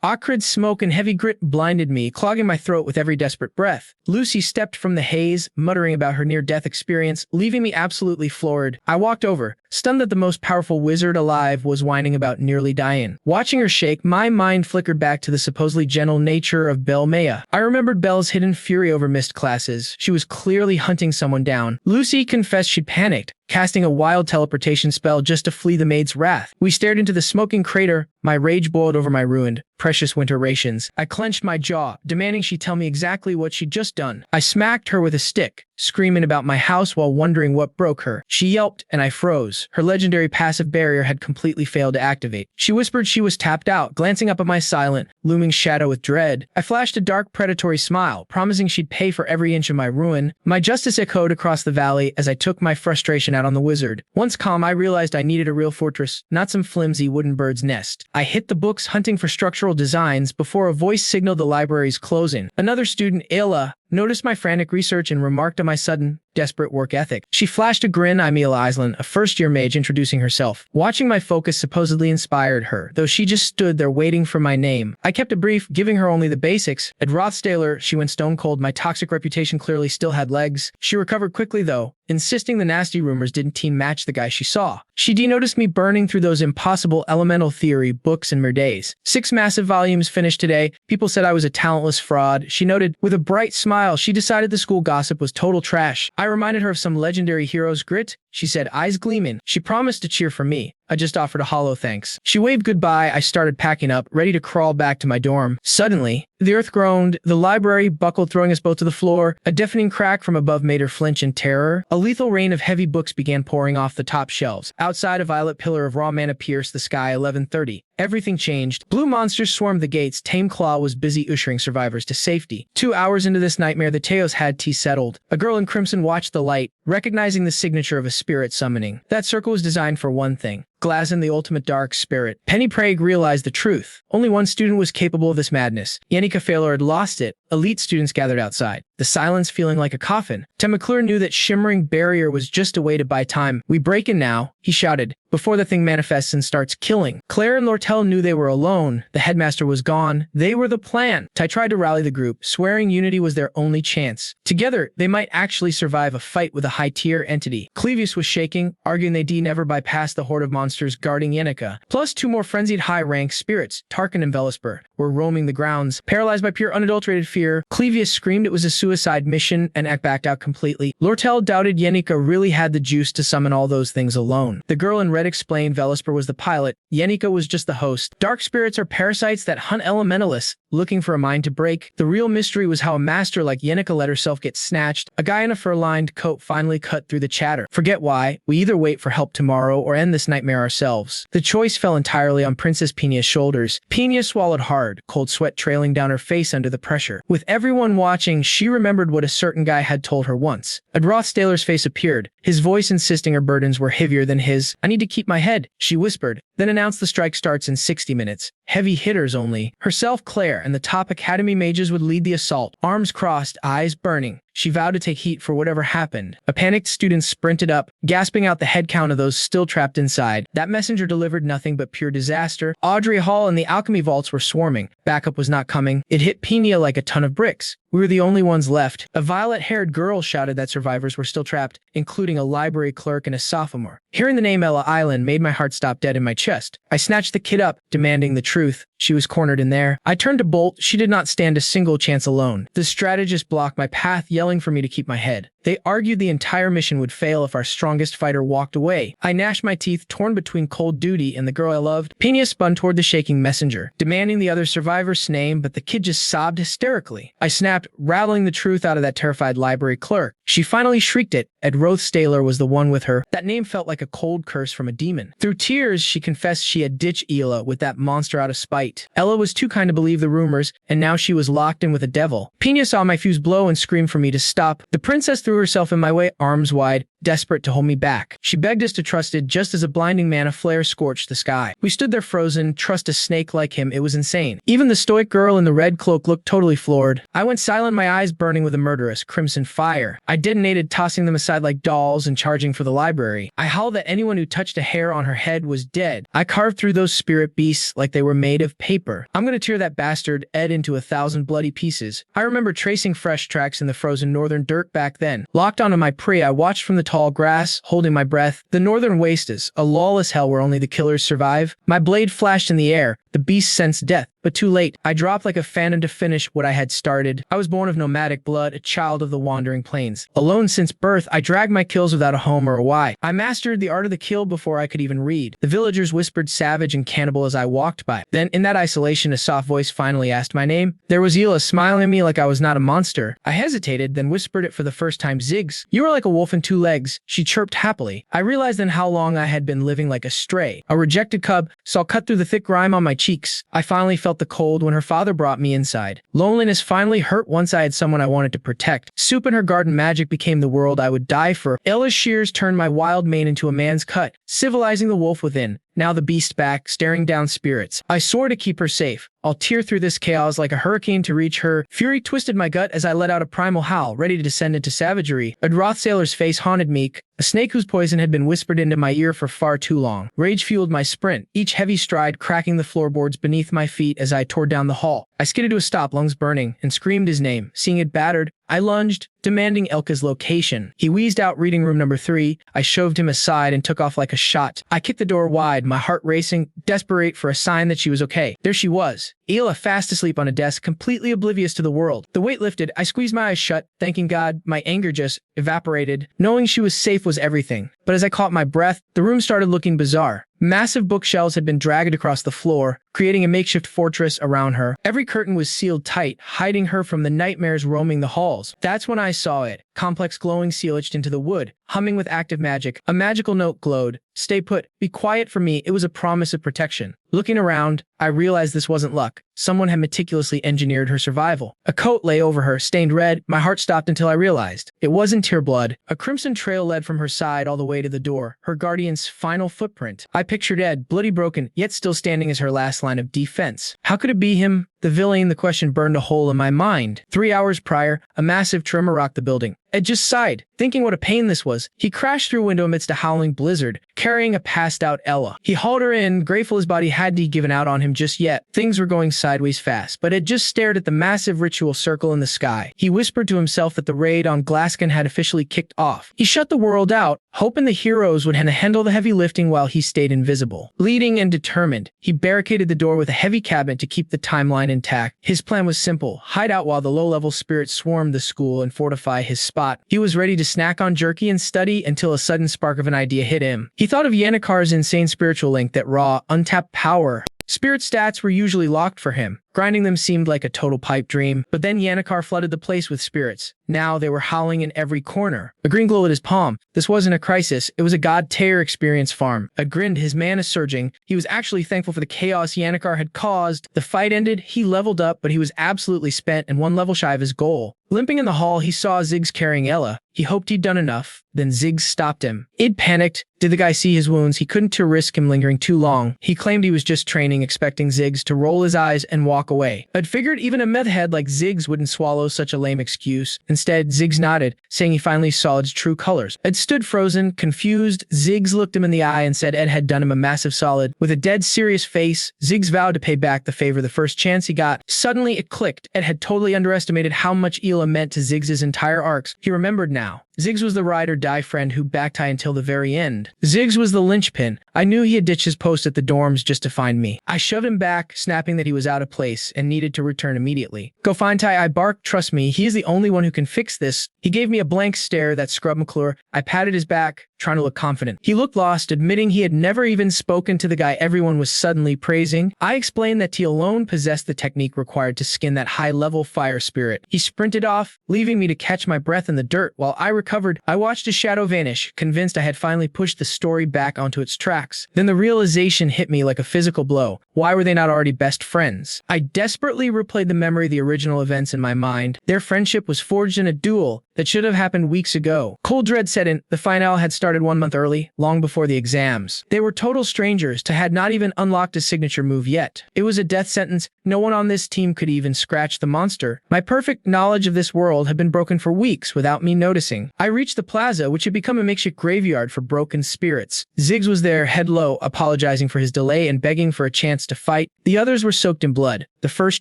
Acrid smoke and heavy grit blinded me, clogging my throat with every desperate breath. Lucy stepped from the haze, muttering about her near-death experience, leaving me absolutely floored. I walked over, stunned that the most powerful wizard alive was whining about nearly dying. Watching her shake, my mind flickered back to the supposedly gentle nature of Belle Maya. I remembered Belle's hidden fury over missed classes. She was clearly hunting someone down. Lucy confessed she'd panicked, casting a wild teleportation spell just to flee the maid's wrath. We stared into the smoking crater. My rage boiled over my ruined, precious winter rations. I clenched my jaw, demanding she tell me exactly what she'd just done. I smacked her with a stick, screaming about my house while wondering what broke her. She yelped, and I froze. Her legendary passive barrier had completely failed to activate. She whispered she was tapped out, glancing up at my silent, looming shadow with dread. I flashed a dark, predatory smile, promising she'd pay for every inch of my ruin. My justice echoed across the valley as I took my frustration out on the wizard. Once calm, I realized I needed a real fortress, not some flimsy wooden bird's nest. I hit the books, hunting for structural designs, before a voice signaled the library's closing. Another student, Ayla, noticed my frantic research and remarked on my sudden, desperate work ethic. She flashed a grin. I'm Ayla Island, a first-year mage, introducing herself. Watching my focus supposedly inspired her, though she just stood there waiting for my name. I kept it brief, giving her only the basics. At Rothstaylor, she went stone cold. My toxic reputation clearly still had legs. She recovered quickly, though, insisting the nasty rumors didn't match the guy she saw. She denoticed me burning through those impossible elemental theory books in mere days. 6 massive volumes finished today. People said I was a talentless fraud. She noted, with a bright smile, she decided the school gossip was total trash. I reminded her of some legendary hero's grit. She said, eyes gleaming. She promised to cheer for me. I just offered a hollow thanks. She waved goodbye. I started packing up, ready to crawl back to my dorm. Suddenly, the earth groaned. The library buckled, throwing us both to the floor. A deafening crack from above made her flinch in terror. A lethal rain of heavy books began pouring off the top shelves. Outside, a violet pillar of raw mana pierced the sky. 11:30. Everything changed. Blue monsters swarmed the gates. Tame Claw was busy ushering survivors to safety. 2 hours into this nightmare, the Teos had tea settled. A girl in crimson watched the light, recognizing the signature of a spirit summoning. That circle was designed for one thing: Glazen, the ultimate dark spirit. Penny Prague realized the truth. Only one student was capable of this madness. Yannicka Failor had lost it. Elite students gathered outside, the silence feeling like a coffin. Tim McClure knew that shimmering barrier was just a way to buy time. We break in now, he shouted, before the thing manifests and starts killing. Claire and Lortel knew they were alone. The headmaster was gone. They were the plan. Ty tried to rally the group, swearing unity was their only chance. Together, they might actually survive a fight with a high-tier entity. Clevius was shaking, arguing they'd never bypass the horde of monsters guarding Yannicka. Plus 2 more frenzied high-rank spirits, Tarkin and Velisper, were roaming the grounds. Paralyzed by pure unadulterated fear, Clevius screamed it was a suicide mission and backed out completely. Lortel doubted Yannicka really had the juice to summon all those things alone. The girl in red explained Velisper was the pilot, Yannicka was just the host. Dark spirits are parasites that hunt elementalists, looking for a mind to break. The real mystery was how a master like Yannicka let herself get snatched. A guy in a fur-lined coat finally cut through the chatter. Forget why. We either wait for help tomorrow or end this nightmare ourselves. The choice fell entirely on Princess Pinia's shoulders. Pinia swallowed hard, cold sweat trailing down her face under the pressure. With everyone watching, she remembered what a certain guy had told her once. A Rothstaylor's face appeared, his voice insisting her burdens were heavier than his. I need to keep my head, she whispered, then announced the strike starts in 60 minutes. Heavy hitters only. Herself, Claire, and the top academy mages would lead the assault. Arms crossed, eyes burning. She vowed to take heat for whatever happened. A panicked student sprinted up, gasping out the head count of those still trapped inside. That messenger delivered nothing but pure disaster. Audrey Hall and the alchemy vaults were swarming. Backup was not coming. It hit Pinia like a ton of bricks. We were the only ones left. A violet-haired girl shouted that survivors were still trapped, including a library clerk and a sophomore. Hearing the name Ella Island made my heart stop dead in my chest. I snatched the kid up, demanding the truth. She was cornered in there. I turned to bolt. She did not stand a single chance alone. The strategist blocked my path, yelling for me to keep my head. They argued the entire mission would fail if our strongest fighter walked away. I gnashed my teeth, torn between cold duty and the girl I loved. Pena spun toward the shaking messenger, demanding the other survivor's name, but the kid just sobbed hysterically. I snapped, rattling the truth out of that terrified library clerk. She finally shrieked it. Ed Rothstaylor was the one with her. That name felt like a cold curse from a demon. Through tears, she confessed she had ditched Ella with that monster out of spite. Ella was too kind to believe the rumors, and now she was locked in with a devil. Pena saw my fuse blow and screamed for me to stop. The princess threw herself in my way, arms wide, desperate to hold me back. She begged us to trust it just as a blinding mana flare scorched the sky. We stood there frozen. Trust a snake like him? It was insane. Even the stoic girl in the red cloak looked totally floored. I went silent, my eyes burning with a murderous crimson fire. I detonated, tossing them aside like dolls and charging for the library. I howled that anyone who touched a hair on her head was dead. I carved through those spirit beasts like they were made of paper. I'm gonna tear that bastard Ed into 1,000 bloody pieces. I remember tracing fresh tracks in the frozen northern dirt back then. Locked onto my prey, I watched from the tall grass, holding my breath. The northern waste is a lawless hell where only the killers survive. My blade flashed in the air. The beast sensed death, but too late. I dropped like a phantom to finish what I had started. I was born of nomadic blood, a child of the wandering plains. Alone since birth, I dragged my kills without a home or a why. I mastered the art of the kill before I could even read. The villagers whispered savage and cannibal as I walked by. Then, in that isolation, a soft voice finally asked my name. There was Ela smiling at me like I was not a monster. I hesitated, then whispered it for the first time. Ziggs, you are like a wolf in 2 legs. She chirped happily. I realized then how long I had been living like a stray. A rejected cub, saw cut through the thick grime on my cheeks. I finally felt the cold when her father brought me inside. Loneliness finally hurt once I had someone I wanted to protect. Soup and her garden magic became the world I would die for. Ella's shears turned my wild mane into a man's cut, civilizing the wolf within. Now the beast back, staring down spirits. I swore to keep her safe. I'll tear through this chaos like a hurricane to reach her. Fury twisted my gut as I let out a primal howl, ready to descend into savagery. A Rothstaylor's face haunted me, a snake whose poison had been whispered into my ear for far too long. Rage fueled my sprint, each heavy stride cracking the floorboards beneath my feet as I tore down the hall. I skidded to a stop, lungs burning, and screamed his name. Seeing it battered, I lunged, demanding Elka's location. He wheezed out reading room number 3. I shoved him aside and took off like a shot. I kicked the door wide, my heart racing, desperate for a sign that she was okay. There she was, Ela fast asleep on a desk, completely oblivious to the world. The weight lifted. I squeezed my eyes shut, thanking God. My anger just evaporated. Knowing she was safe was everything. But as I caught my breath, the room started looking bizarre. Massive bookshelves had been dragged across the floor, creating a makeshift fortress around her. Every curtain was sealed tight, hiding her from the nightmares roaming the halls. That's when I saw it. Complex glowing seal etched into the wood, humming with active magic. A magical note glowed. Stay put. Be quiet. For me, it was a promise of protection. Looking around, I realized this wasn't luck. Someone had meticulously engineered her survival. A coat lay over her, stained red. My heart stopped until I realized it wasn't tear blood. A crimson trail led from her side all the way to the door, her guardian's final footprint. I pictured Ed, bloody broken, yet still standing as her last line of defense. How could it be him? The villain, the question burned a hole in my mind. 3 hours prior, a massive tremor rocked the building. Ed just sighed, thinking what a pain this was. He crashed through a window amidst a howling blizzard, carrying a passed-out Ella. He hauled her in, grateful his body hadn't given out on him just yet. Things were going sideways fast, but Ed just stared at the massive ritual circle in the sky. He whispered to himself that the raid on Glasgow had officially kicked off. He shut the world out, hoping the heroes would handle the heavy lifting while he stayed invisible. Bleeding and determined, he barricaded the door with a heavy cabinet to keep the timeline intact. His plan was simple: hide out while the low-level spirits swarmed the school and fortify his spot. He was ready to snack on jerky and study until a sudden spark of an idea hit him. He thought of Yannikar's insane spiritual link, that raw, untapped power. Spirit stats were usually locked for him. Grinding them seemed like a total pipe dream, but then Yannikar flooded the place with spirits. Now they were howling in every corner. A green glow at his palm. This wasn't a crisis, it was a god-tier experience farm. A grinned, his mana surging. He was actually thankful for the chaos Yannikar had caused. The fight ended, he leveled up, but he was absolutely spent and 1 level shy of his goal. Limping in the hall, he saw Ziggs carrying Ella. He hoped he'd done enough. Then Ziggs stopped him. Id panicked. Did the guy see his wounds? He couldn't risk him lingering too long. He claimed he was just training, expecting Ziggs to roll his eyes and walk walk away. I'd figured even a meth head like Ziggs wouldn't swallow such a lame excuse. Instead, Ziggs nodded, saying he finally saw its true colors. Ed stood frozen, confused. Ziggs looked him in the eye and said Ed had done him a massive solid. With a dead serious face, Ziggs vowed to pay back the favor the first chance he got. Suddenly, it clicked. Ed had totally underestimated how much Ela meant to Ziggs' entire arcs. He remembered now. Ziggs was the ride-or-die friend who backed high until the very end. Ziggs was the linchpin. I knew he had ditched his post at the dorms just to find me. I shoved him back, snapping that he was out of place and needed to return immediately. Go find Ty, I barked. Trust me, he is the only one who can fix this. He gave me a blank stare, that scrub McClure. I patted his back, trying to look confident. He looked lost, admitting he had never even spoken to the guy everyone was suddenly praising. I explained that he alone possessed the technique required to skin that high-level fire spirit. He sprinted off, leaving me to catch my breath in the dirt. While I recovered, I watched his shadow vanish, convinced I had finally pushed the story back onto its tracks. Then the realization hit me like a physical blow. Why were they not already best friends? I desperately replayed the memory of the original events in my mind. Their friendship was forged in a duel that should have happened weeks ago. Cold dread set in. The finale had started 1 month early, long before the exams. They were total strangers. Ty had not even unlocked a signature move yet. It was a death sentence. No one on this team could even scratch the monster. My perfect knowledge of this world had been broken for weeks without me noticing. I reached the plaza, which had become a makeshift graveyard for broken spirits. Ziggs was there, head low, apologizing for his delay and begging for a chance to fight. The others were soaked in blood. The first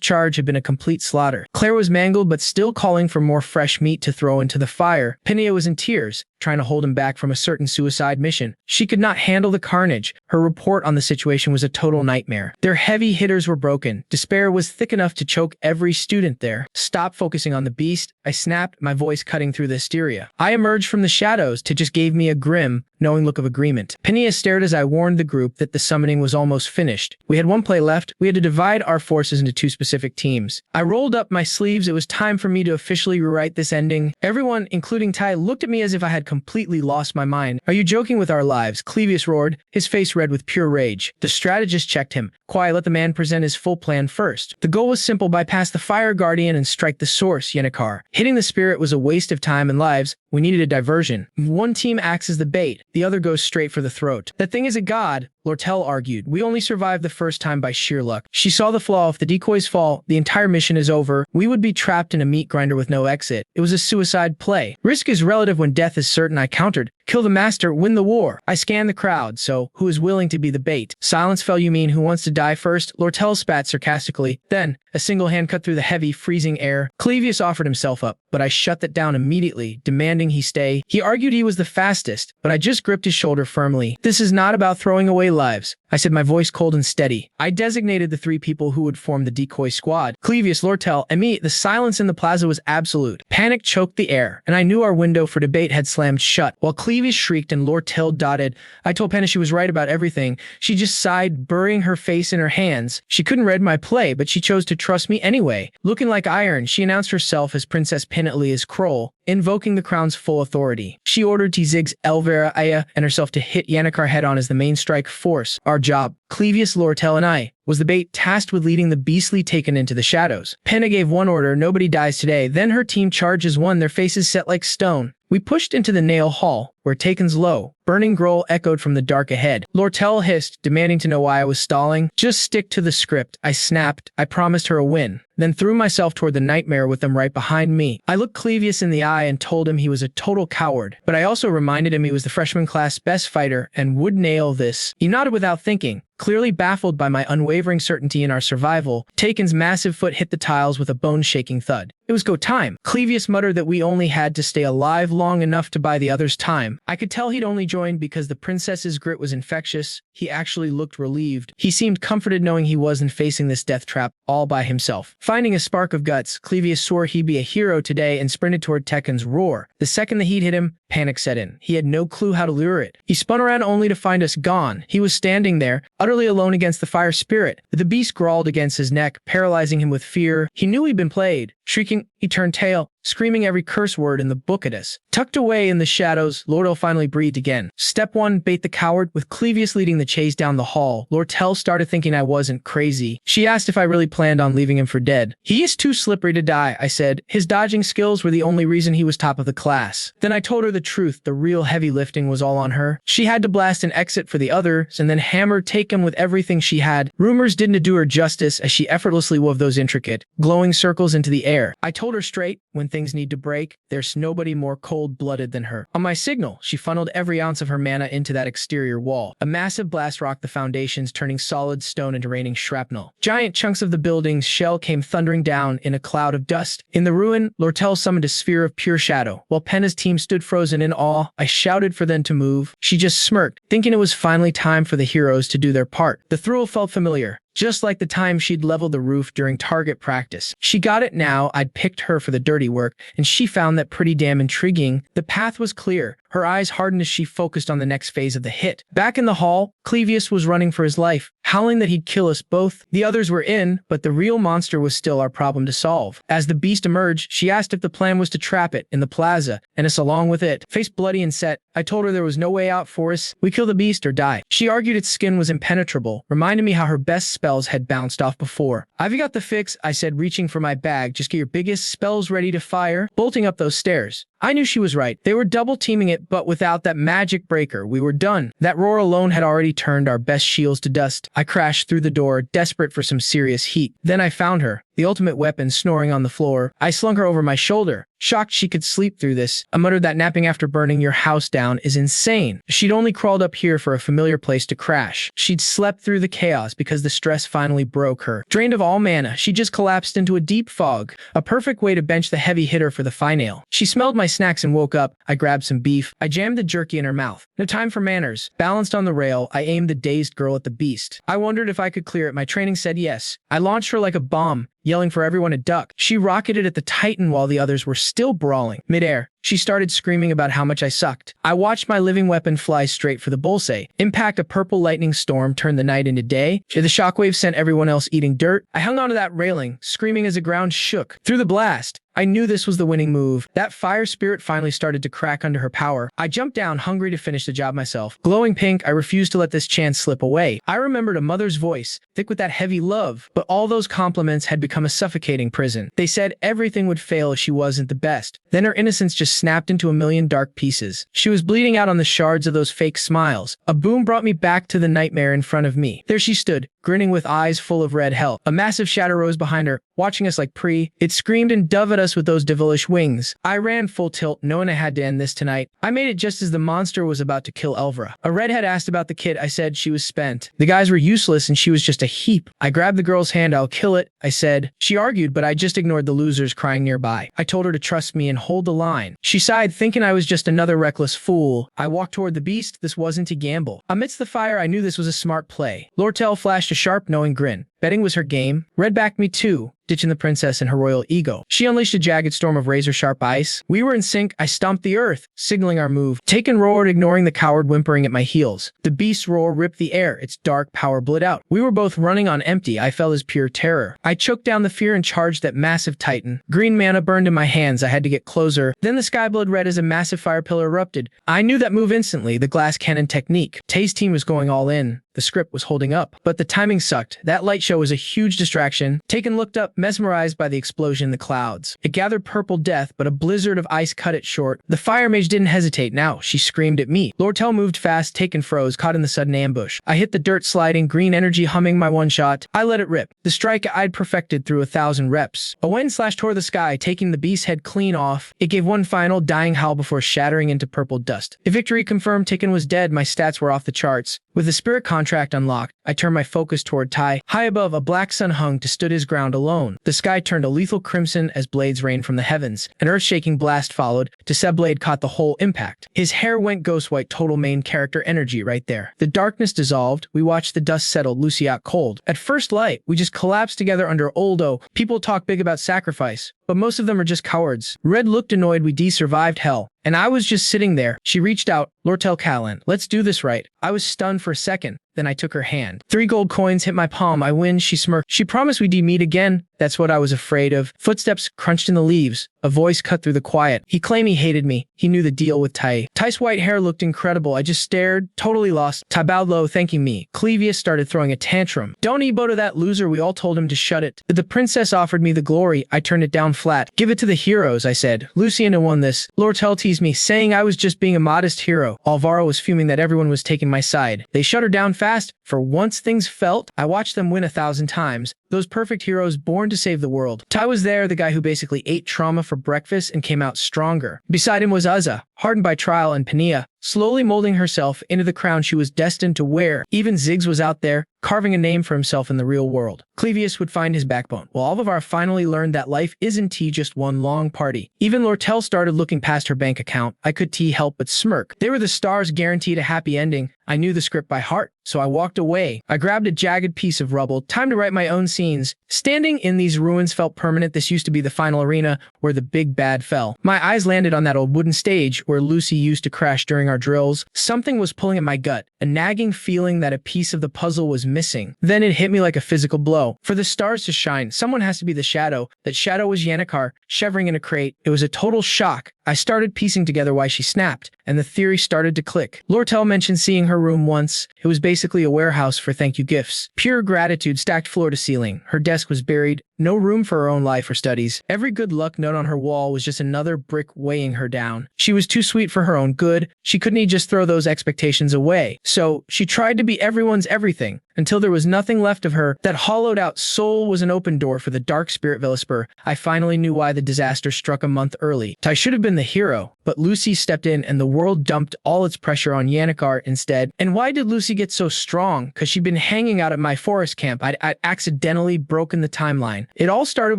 charge had been a complete slaughter. Claire was mangled but still calling for more fresh meat to throw into the fire. Pinea was in tears, trying to hold him back from a certain suicide mission. She could not handle the carnage. Her report on the situation was a total nightmare. Their heavy hitters were broken. Despair was thick enough to choke every student there. Stop focusing on the beast, I snapped, my voice cutting through the hysteria. I emerged from the shadows. Ty just gave me a grim, knowing look of agreement. Pinea stared as I warned the group that the summoning was almost finished. We had one play left. We had to divide our forces into 2 specific teams. I rolled up my sleeves. It was time for me to officially rewrite this ending. Everyone, including Ty, looked at me as if I had completely lost my mind. Are you joking with our lives? Clevius roared, his face red with pure rage. The strategist checked him. Quiet, let the man present his full plan first. The goal was simple: bypass the Fire Guardian and strike the source, Yennecar. Hitting the spirit was a waste of time and lives. We needed a diversion. One team acts as the bait, the other goes straight for the throat. That thing is a god, Lortel argued. We only survived the first time by sheer luck. She saw the flaw. If the decoys fall, the entire mission is over. We would be trapped in a meat grinder with no exit. It was a suicide play. Risk is relative when death is certain, I countered. Kill the master, win the war. I scanned the crowd, so who is willing to be the bait? Silence fell. You mean who wants to die first? Lortel spat sarcastically. Then, a single hand cut through the heavy, freezing air. Clevius offered himself up, but I shut that down immediately, demanding he stay. He argued he was the fastest, but I just gripped his shoulder firmly. This is not about throwing away lives, I said, my voice cold and steady. I designated the 3 people who would form the decoy squad. Clevius, Lortel, and me. The silence in the plaza was absolute. Panic choked the air, and I knew our window for debate had slammed shut. While Clevius shrieked and Lortel dotted, I told Penna she was right about everything. She just sighed, burying her face in her hands. She couldn't read my play, but she chose to trust me anyway. Looking like iron, she announced herself as Princess Pinatly as Kroll, invoking the crown's full authority. She ordered Ziggs, Elvira, Aya, and herself to hit Yennecar head-on as the main strike force. Our job, Clevius, Lortel, and I, was the bait tasked with leading the beastly taken into the shadows. Penna gave one order: nobody dies today. Then her team charges one, their faces set like stone. We pushed into the Nail Hall, where Taken's low, burning growl echoed from the dark ahead. Lortel hissed, demanding to know why I was stalling. Just stick to the script, I snapped. I promised her a win, then threw myself toward the nightmare with them right behind me. I looked Clevius in the eye and told him he was a total coward, but I also reminded him he was the freshman class best fighter and would nail this. He nodded without thinking, clearly baffled by my unwavering certainty in our survival. Taken's massive foot hit the tiles with a bone-shaking thud. It was go time. Clevius muttered that we only had to stay alive long enough to buy the others time. I could tell he'd only joined because the princess's grit was infectious. He actually looked relieved. He seemed comforted knowing he wasn't facing this death trap all by himself. Finding a spark of guts, Clevius swore he'd be a hero today and sprinted toward Tekken's roar. The second the heat hit him, panic set in. He had no clue how to lure it. He spun around only to find us gone. He was standing there, utterly alone against the fire spirit. The beast growled against his neck, paralyzing him with fear. He knew he'd been played. Shrieking, he turned tail, screaming every curse word in the book at us. Tucked away in the shadows, Lortel finally breathed again. Step 1, bait the coward. With Clevius leading the chase down the hall, Lortel started thinking I wasn't crazy. She asked if I really planned on leaving him for dead. He is too slippery to die, I said. His dodging skills were the only reason he was top of the class. Then I told her the truth, the real heavy lifting was all on her. She had to blast an exit for the others and then hammer Taken with everything she had. Rumors didn't do her justice as she effortlessly wove those intricate, glowing circles into the air. I told her straight, when things need to break, there's nobody more cold-blooded than her. On my signal, she funneled every ounce of her mana into that exterior wall. A massive blast rocked the foundations, turning solid stone into raining shrapnel. Giant chunks of the building's shell came thundering down in a cloud of dust. In the ruin, Lortel summoned a sphere of pure shadow. While Penna's team stood frozen in awe, I shouted for them to move. She just smirked, thinking it was finally time for the heroes to do their part. The thrill felt familiar, just like the time she'd leveled the roof during target practice. She got it now. I'd picked her for the dirty work, and she found that pretty damn intriguing. The path was clear. Her eyes hardened as she focused on the next phase of the hit. Back in the hall, Clevius was running for his life, howling that he'd kill us both. The others were in, but the real monster was still our problem to solve. As the beast emerged, she asked if the plan was to trap it in the plaza, and us along with it. Face bloody and set, I told her there was no way out for us. We kill the beast or die. She argued its skin was impenetrable, reminding me how her best spells had bounced off before. I've got the fix, I said, reaching for my bag. Just get your biggest spells ready to fire. Bolting up those stairs. I knew she was right. They were double-teaming it, but without that magic breaker, we were done. That roar alone had already turned our best shields to dust. I crashed through the door, desperate for some serious heat. Then I found her, the ultimate weapon, snoring on the floor. I slung her over my shoulder, shocked she could sleep through this. I muttered that napping after burning your house down is insane. She'd only crawled up here for a familiar place to crash. She'd slept through the chaos because the stress finally broke her. Drained of all mana, she just collapsed into a deep fog, a perfect way to bench the heavy hitter for the finale. She smelled my snacks and woke up. I grabbed some beef. I jammed the jerky in her mouth. No time for manners. Balanced on the rail, I aimed the dazed girl at the beast. I wondered if I could clear it. My training said yes. I launched her like a bomb, yelling for everyone to duck. She rocketed at the Titan while the others were still brawling. Midair, she started screaming about how much I sucked. I watched my living weapon fly straight for the bullseye. Impact, a purple lightning storm turned the night into day. The shockwave sent everyone else eating dirt. I hung onto that railing, screaming as the ground shook. Through the blast, I knew this was the winning move. That fire spirit finally started to crack under her power. I jumped down, hungry to finish the job myself. Glowing pink, I refused to let this chance slip away. I remembered a mother's voice, thick with that heavy love, but all those compliments had become a suffocating prison. They said everything would fail if she wasn't the best. Then her innocence just snapped into a million dark pieces. She was bleeding out on the shards of those fake smiles. A boom brought me back to the nightmare in front of me. There she stood, grinning with eyes full of red hell. A massive shadow rose behind her, watching us like prey. It screamed and dove at us with those devilish wings. I ran full tilt, knowing I had to end this tonight. I made it just as the monster was about to kill Elvra. A redhead asked about the kid. I said she was spent. The guys were useless and she was just a heap. I grabbed the girl's hand. I'll kill it, I said. She argued, but I just ignored the losers crying nearby. I told her to trust me and hold the line. She sighed, thinking I was just another reckless fool. I walked toward the beast. This wasn't a gamble. Amidst the fire, I knew this was a smart play. Lortel flashed a sharp, knowing grin. Betting was her game. Red backed me too, ditching the princess and her royal ego. She unleashed a jagged storm of razor-sharp ice. We were in sync. I stomped the earth, signaling our move. Taken roared, ignoring the coward whimpering at my heels. The beast's roar ripped the air, its dark power bled out. We were both running on empty. I felt as pure terror. I choked down the fear and charged that massive titan. Green mana burned in my hands. I had to get closer. Then the sky bled red as a massive fire pillar erupted. I knew that move instantly, the glass cannon technique. Tay's team was going all in. The script was holding up, but the timing sucked. That light show was a huge distraction. Taken looked up, mesmerized by the explosion in the clouds. It gathered purple death, but a blizzard of ice cut it short. The fire mage didn't hesitate now. She screamed at me. Lortel moved fast. Taken froze, caught in the sudden ambush. I hit the dirt sliding, green energy humming my one shot. I let it rip. The strike I'd perfected through 1,000 reps. A wind slash tore the sky, taking the beast's head clean off. It gave one final dying howl before shattering into purple dust. The victory confirmed. Taken was dead. My stats were off the charts. With the spirit contract unlocked, I turned my focus toward Ty. High above, a black sun hung to stood his ground alone. The sky turned a lethal crimson as blades rained from the heavens. An earth-shaking blast followed. Blade caught the whole impact. His hair went ghost white, total main character energy right there. The darkness dissolved. We watched the dust settle, Lucy out cold. At first light, we just collapsed together under Oldo. People talk big about sacrifice, but most of them are just cowards. Red looked annoyed. We survived hell. And I was just sitting there. She reached out. Lortel Callan, let's do this right. I was stunned for a second. Then I took her hand. 3 gold coins hit my palm. I win, she smirked. She promised we'd meet again. That's what I was afraid of. Footsteps crunched in the leaves. A voice cut through the quiet. He claimed he hated me. He knew the deal with Tai. Tai's white hair looked incredible. I just stared, totally lost. Tai bowed low, thanking me. Clevius started throwing a tantrum. Don't ebo to that loser. We all told him to shut it. The princess offered me the glory. I turned it down flat. Give it to the heroes, I said. Luciana won this. Lortel teased me, saying I was just being a modest hero. Alvaro was fuming that everyone was taking my side. They shut her down fast. For once things felt, I watched them win 1,000 times. Those perfect heroes born to save the world. Tai was there, the guy who basically ate trauma for breakfast and came out stronger. Beside him was Uzza, hardened by trial, and Pania, slowly molding herself into the crown she was destined to wear. Even Ziggs was out there, carving a name for himself in the real world. Clevius would find his backbone, while Alvar finally learned that life isn't just one long party. Even Lortel started looking past her bank account. I could help but smirk. They were the stars guaranteed a happy ending. I knew the script by heart, so I walked away. I grabbed a jagged piece of rubble. Time to write my own scenes. Standing in these ruins felt permanent. This used to be the final arena where the big bad fell. My eyes landed on that old wooden stage where Lucy used to crash during our drills. Something was pulling at my gut, a nagging feeling that a piece of the puzzle was missing. Then it hit me like a physical blow. For the stars to shine, someone has to be the shadow. That shadow was Yannickar, shivering in a crate. It was a total shock. I started piecing together why she snapped, and the theory started to click. Lortel mentioned seeing her room once. It was basically a warehouse for thank you gifts. Pure gratitude stacked floor to ceiling. Her desk was buried. No room for her own life or studies. Every good luck note on her wall was just another brick weighing her down. She was too sweet for her own good. She couldn't just throw those expectations away. So she tried to be everyone's everything, until there was nothing left of her. That hollowed out soul was an open door for the dark spirit Velisper. I finally knew why the disaster struck a month early. Tai should have been the hero, but Lucy stepped in and the world dumped all its pressure on Yannickar instead. And why did Lucy get so strong? Because she'd been hanging out at my forest camp. I'd accidentally broken the timeline. It all started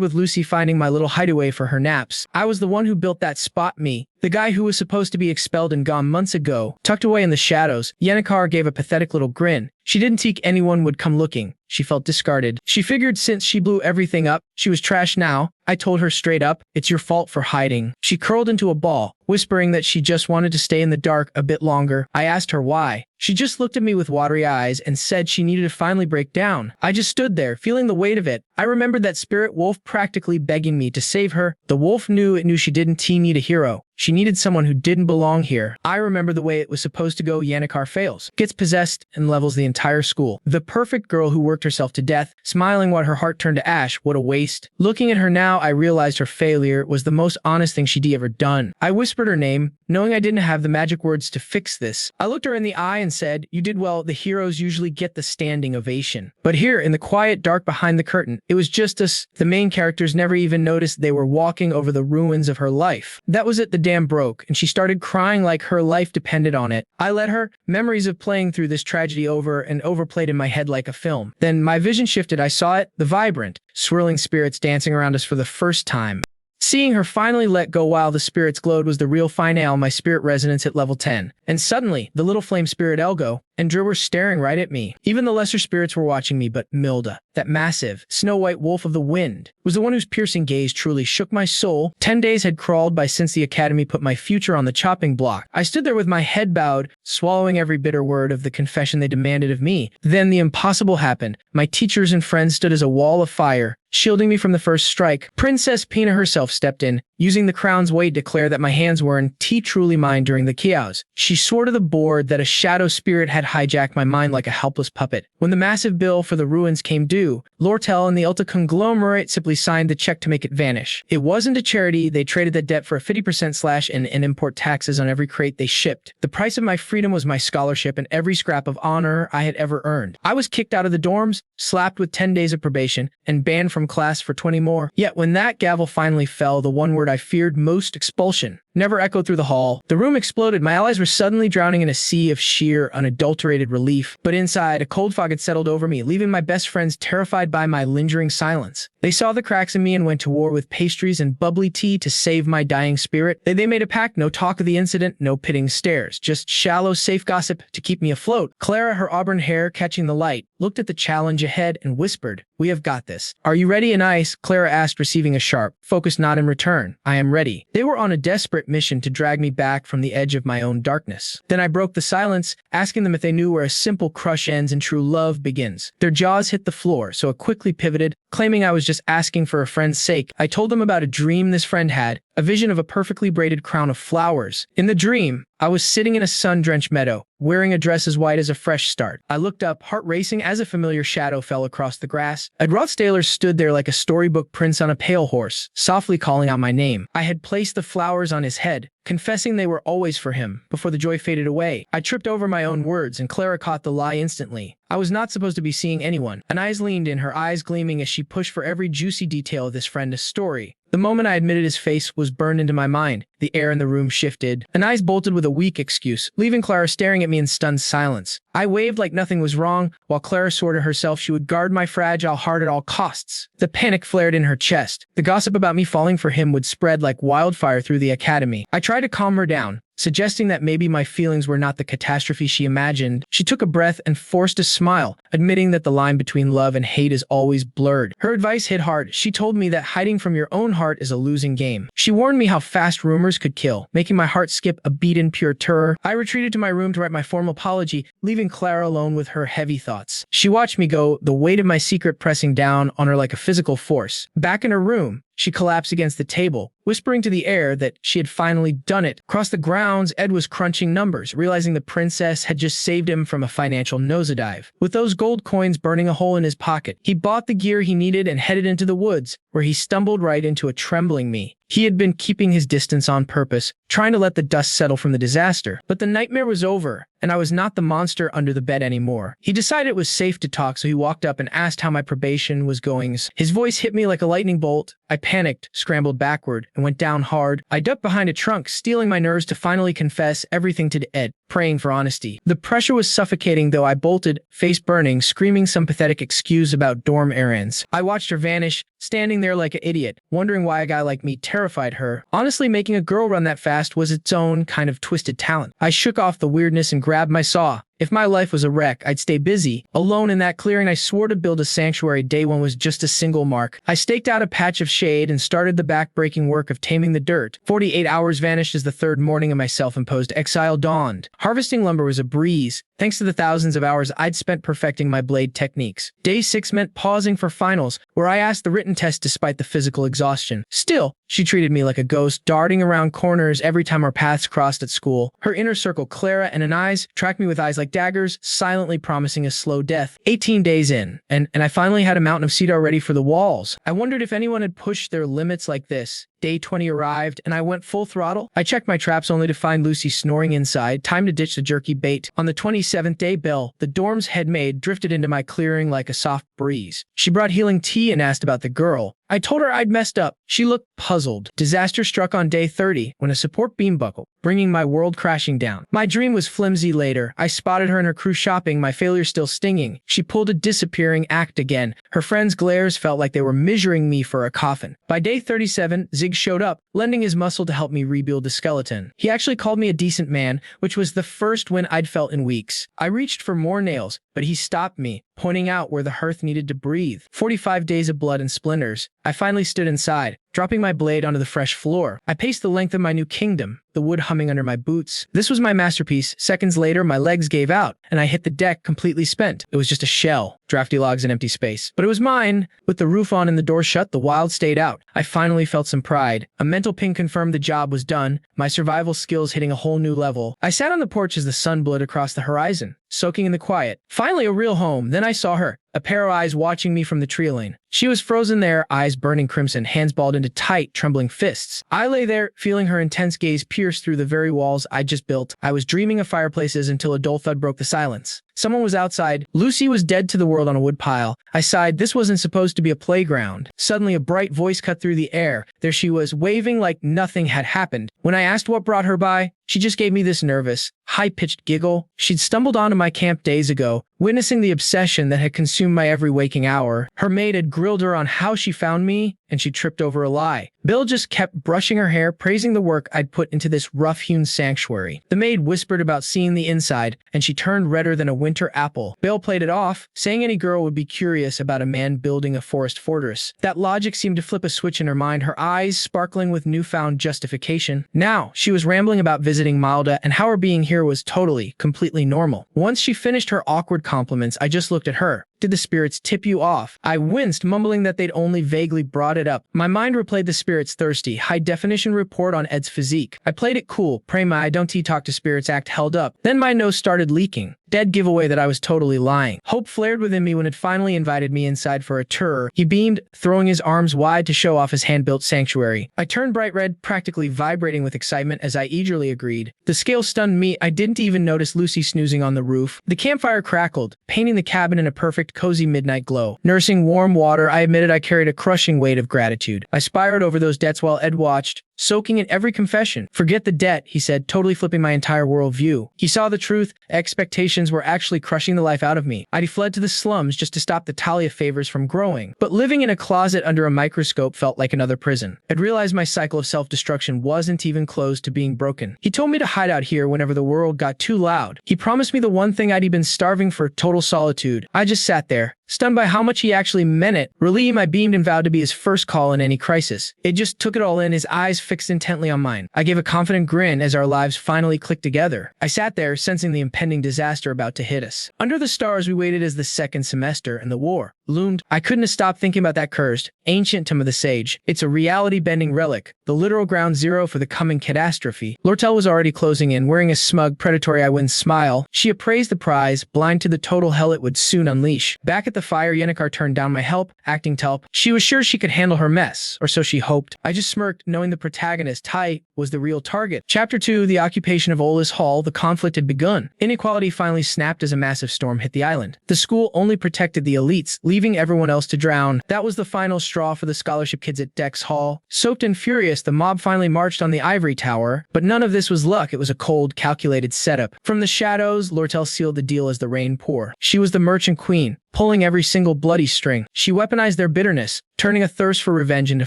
with Lucy finding my little hideaway for her naps. I was the one who built that spot, me. The guy who was supposed to be expelled and gone months ago, tucked away in the shadows. Yannickar gave a pathetic little grin. She didn't think anyone would come looking. She felt discarded. She figured since she blew everything up, she was trash now. I told her straight up, it's your fault for hiding. She curled into a ball, whispering that she just wanted to stay in the dark a bit longer. I asked her why. She just looked at me with watery eyes and said she needed to finally break down. I just stood there, feeling the weight of it. I remembered that spirit wolf practically begging me to save her. The wolf knew she didn't need a hero. She needed someone who didn't belong here. I remember the way it was supposed to go. Yannickar fails, gets possessed, and levels the entire school. The perfect girl who worked herself to death, smiling while her heart turned to ash. What a waste. Looking at her now, I realized her failure was the most honest thing she'd ever done. I whispered her name, knowing I didn't have the magic words to fix this. I looked her in the eye and said, you did well. The heroes usually get the standing ovation. But here, in the quiet dark behind the curtain, it was just us. The main characters never even noticed they were walking over the ruins of her life. That was it. The dam broke, and she started crying like her life depended on it. I let her. Memories of playing through this tragedy over and overplayed in my head like a film. Then my vision shifted. I saw it, the vibrant, swirling spirits dancing around us for the first time. Seeing her finally let go while the spirits glowed was the real finale. My spirit resonance hit level 10. And suddenly, the little flame spirit Elgo and Drew were staring right at me. Even the lesser spirits were watching me, but Milda, that massive, snow-white wolf of the wind, was the one whose piercing gaze truly shook my soul. 10 days had crawled by since the academy put my future on the chopping block. I stood there with my head bowed, swallowing every bitter word of the confession they demanded of me. Then the impossible happened. My teachers and friends stood as a wall of fire, shielding me from the first strike. Princess Pina herself stepped in, using the crown's weight to declare that my hands weren't truly mine during the chaos. She swore to the board that a shadow spirit had hijacked my mind like a helpless puppet. When the massive bill for the ruins came due, Lortel and the Ulta conglomerate simply signed the check to make it vanish. It wasn't a charity. They traded that debt for a 50% slash and import taxes on every crate they shipped. The price of my freedom was my scholarship and every scrap of honor I had ever earned. I was kicked out of the dorms, slapped with 10 days of probation, and banned from class for 20 more. Yet when that gavel finally fell, the one word I feared most, expulsion, never echoed through the hall. The room exploded. My allies were suddenly drowning in a sea of sheer, unadulterated relief. But inside, a cold fog had settled over me, leaving my best friends terrified by my lingering silence. They saw the cracks in me and went to war with pastries and bubbly tea to save my dying spirit. They made a pact, no talk of the incident, no pitying stares, just shallow, safe gossip to keep me afloat. Clara, her auburn hair catching the light, looked at the challenge ahead and whispered, "We have got this." "Are you ready?" And Clara asked, receiving a sharp, focused nod in return. "I am ready." They were on a desperate mission to drag me back from the edge of my own darkness. Then I broke the silence, asking them if they knew where a simple crush ends and true love begins. Their jaws hit the floor, so I quickly pivoted, claiming I was just asking for a friend's sake. I told them about a dream this friend had, a vision of a perfectly braided crown of flowers. In the dream, I was sitting in a sun-drenched meadow, wearing a dress as white as a fresh start. I looked up, heart racing as a familiar shadow fell across the grass. A Rothstaylor stood there like a storybook prince on a pale horse, softly calling out my name. I had placed the flowers on his head, confessing they were always for him, before the joy faded away. I tripped over my own words, and Clara caught the lie instantly. I was not supposed to be seeing anyone. Anais leaned in, her eyes gleaming as she pushed for every juicy detail of this friend's story. The moment I admitted his face was burned into my mind. The air in the room shifted. Anais bolted with a weak excuse, leaving Clara staring at me in stunned silence. I waved like nothing was wrong, while Clara swore to herself she would guard my fragile heart at all costs. The panic flared in her chest. The gossip about me falling for him would spread like wildfire through the academy. I tried to calm her down, suggesting that maybe my feelings were not the catastrophe she imagined. She took a breath and forced a smile, admitting that the line between love and hate is always blurred. Her advice hit hard. She told me that hiding from your own heart is a losing game. She warned me how fast rumors could kill, making my heart skip a beat in pure terror. I retreated to my room to write my formal apology, leaving Clara alone with her heavy thoughts. She watched me go, the weight of my secret pressing down on her like a physical force. Back in her room, she collapsed against the table, whispering to the air that she had finally done it. Across the grounds, Ed was crunching numbers, realizing the princess had just saved him from a financial nosedive. With those gold coins burning a hole in his pocket, he bought the gear he needed and headed into the woods, where he stumbled right into a trembling me. He had been keeping his distance on purpose, trying to let the dust settle from the disaster. But the nightmare was over, and I was not the monster under the bed anymore. He decided it was safe to talk, so he walked up and asked how my probation was going. His voice hit me like a lightning bolt. I panicked, scrambled backward, and went down hard. I ducked behind a trunk, steeling my nerves to finally confess everything to Ed, praying for honesty. The pressure was suffocating, though I bolted, face burning, screaming some pathetic excuse about dorm errands. I watched her vanish, standing there like an idiot, wondering why a guy like me terrified her. Honestly, making a girl run that fast was its own kind of twisted talent. I shook off the weirdness and grabbed my saw. If my life was a wreck, I'd stay busy. Alone in that clearing, I swore to build a sanctuary. Day one was just a single mark. I staked out a patch of shade and started the back-breaking work of taming the dirt. 48 hours vanished as the third morning of my self-imposed exile dawned. Harvesting lumber was a breeze, thanks to the thousands of hours I'd spent perfecting my blade techniques. Day 6 meant pausing for finals, where I asked the written test despite the physical exhaustion. Still, she treated me like a ghost, darting around corners every time our paths crossed at school. Her inner circle, Clara and Anais, tracked me with eyes like daggers, silently promising a slow death. 18 days in, and I finally had a mountain of cedar ready for the walls. I wondered if anyone had pushed their limits like this. Day 20 arrived, and I went full throttle. I checked my traps only to find Lucy snoring inside. Time to ditch the jerky bait. On the 27th day, Belle, the dorm's head maid, drifted into my clearing like a soft breeze. She brought healing tea and asked about the girl. I told her I'd messed up. She looked puzzled. Disaster struck on day 30 when a support beam buckled, bringing my world crashing down. My dream was flimsy later. I spotted her and her crew shopping, my failure still stinging. She pulled a disappearing act again. Her friends' glares felt like they were measuring me for a coffin. By day 37, Zig showed up, lending his muscle to help me rebuild the skeleton. He actually called me a decent man, which was the first win I'd felt in weeks. I reached for more nails, but he stopped me, pointing out where the hearth needed to breathe. 45 days of blood and splinters. I finally stood inside, dropping my blade onto the fresh floor. I paced the length of my new kingdom, the wood humming under my boots. This was my masterpiece. Seconds later, my legs gave out, and I hit the deck completely spent. It was just a shell, drafty logs and empty space. But it was mine. With the roof on and the door shut, the wild stayed out. I finally felt some pride. A mental ping confirmed the job was done, my survival skills hitting a whole new level. I sat on the porch as the sun bled across the horizon, soaking in the quiet. Finally a real home. Then I saw her, a pair of eyes watching me from the tree lane. She was frozen there, eyes burning crimson, hands balled into tight, trembling fists. I lay there, feeling her intense gaze pierce through the very walls I'd just built. I was dreaming of fireplaces until a dull thud broke the silence. Someone was outside. Lucy was dead to the world on a wood pile. I sighed. This wasn't supposed to be a playground. Suddenly, a bright voice cut through the air. There she was, waving like nothing had happened. When I asked what brought her by, she just gave me this nervous, high-pitched giggle. She'd stumbled onto my camp days ago, witnessing the obsession that had consumed my every waking hour. Her maid had grilled her on how she found me, and she tripped over a lie. Bill just kept brushing her hair, praising the work I'd put into this rough-hewn sanctuary. The maid whispered about seeing the inside, and she turned redder than a winter apple. Bale played it off, saying any girl would be curious about a man building a forest fortress. That logic seemed to flip a switch in her mind, her eyes sparkling with newfound justification. Now, she was rambling about visiting Malda and how her being here was totally, completely normal. Once she finished her awkward compliments, I just looked at her. Did the spirits tip you off? I winced, mumbling that they'd only vaguely brought it up. My mind replayed the spirits' thirsty, high-definition report on Ed's physique. I played it cool, pray my I don't talk to spirits act held up. Then my nose started leaking. Dead giveaway that I was totally lying. Hope flared within me when it finally invited me inside for a tour. He beamed, throwing his arms wide to show off his hand-built sanctuary. I turned bright red, practically vibrating with excitement as I eagerly agreed. The scale stunned me. I didn't even notice Lucy snoozing on the roof. The campfire crackled, painting the cabin in a perfect, cozy midnight glow. Nursing warm water, I admitted I carried a crushing weight of gratitude. I spiraled over those debts while Ed watched, soaking in every confession. Forget the debt, he said, totally flipping my entire worldview. He saw the truth. Expectations were actually crushing the life out of me. I'd fled to the slums just to stop the Talia favors from growing. But living in a closet under a microscope felt like another prison. I'd realized my cycle of self-destruction wasn't even close to being broken. He told me to hide out here whenever the world got too loud. He promised me the one thing I'd been starving for, total solitude. I just sat there, stunned by how much he actually meant it. Relieved, I beamed and vowed to be his first call in any crisis. It just took it all in, his eyes fixed intently on mine. I gave a confident grin as our lives finally clicked together. I sat there, sensing the impending disaster about to hit us. Under the stars, we waited as the second semester and the war loomed. I couldn't have stopped thinking about that cursed, ancient tomb of the sage. It's a reality-bending relic, the literal ground zero for the coming catastrophe. Lortel was already closing in, wearing a smug, predatory I-win smile. She appraised the prize, blind to the total hell it would soon unleash. Back at the fire, Yennecar turned down my help, acting telp. She was sure she could handle her mess, or so she hoped. I just smirked, knowing the protagonist, Tai, was the real target. Chapter 2, the occupation of Ola's Hall. The conflict had begun. Inequality finally snapped as a massive storm hit the island. The school only protected the elites, leaving everyone else to drown. That was the final straw for the scholarship kids at Dex Hall. Soaked and furious, the mob finally marched on the ivory tower. But none of this was luck. It was a cold, calculated setup. From the shadows, Lortel sealed the deal as the rain poured. She was the merchant queen, pulling every single bloody string. She weaponized their bitterness, turning a thirst for revenge into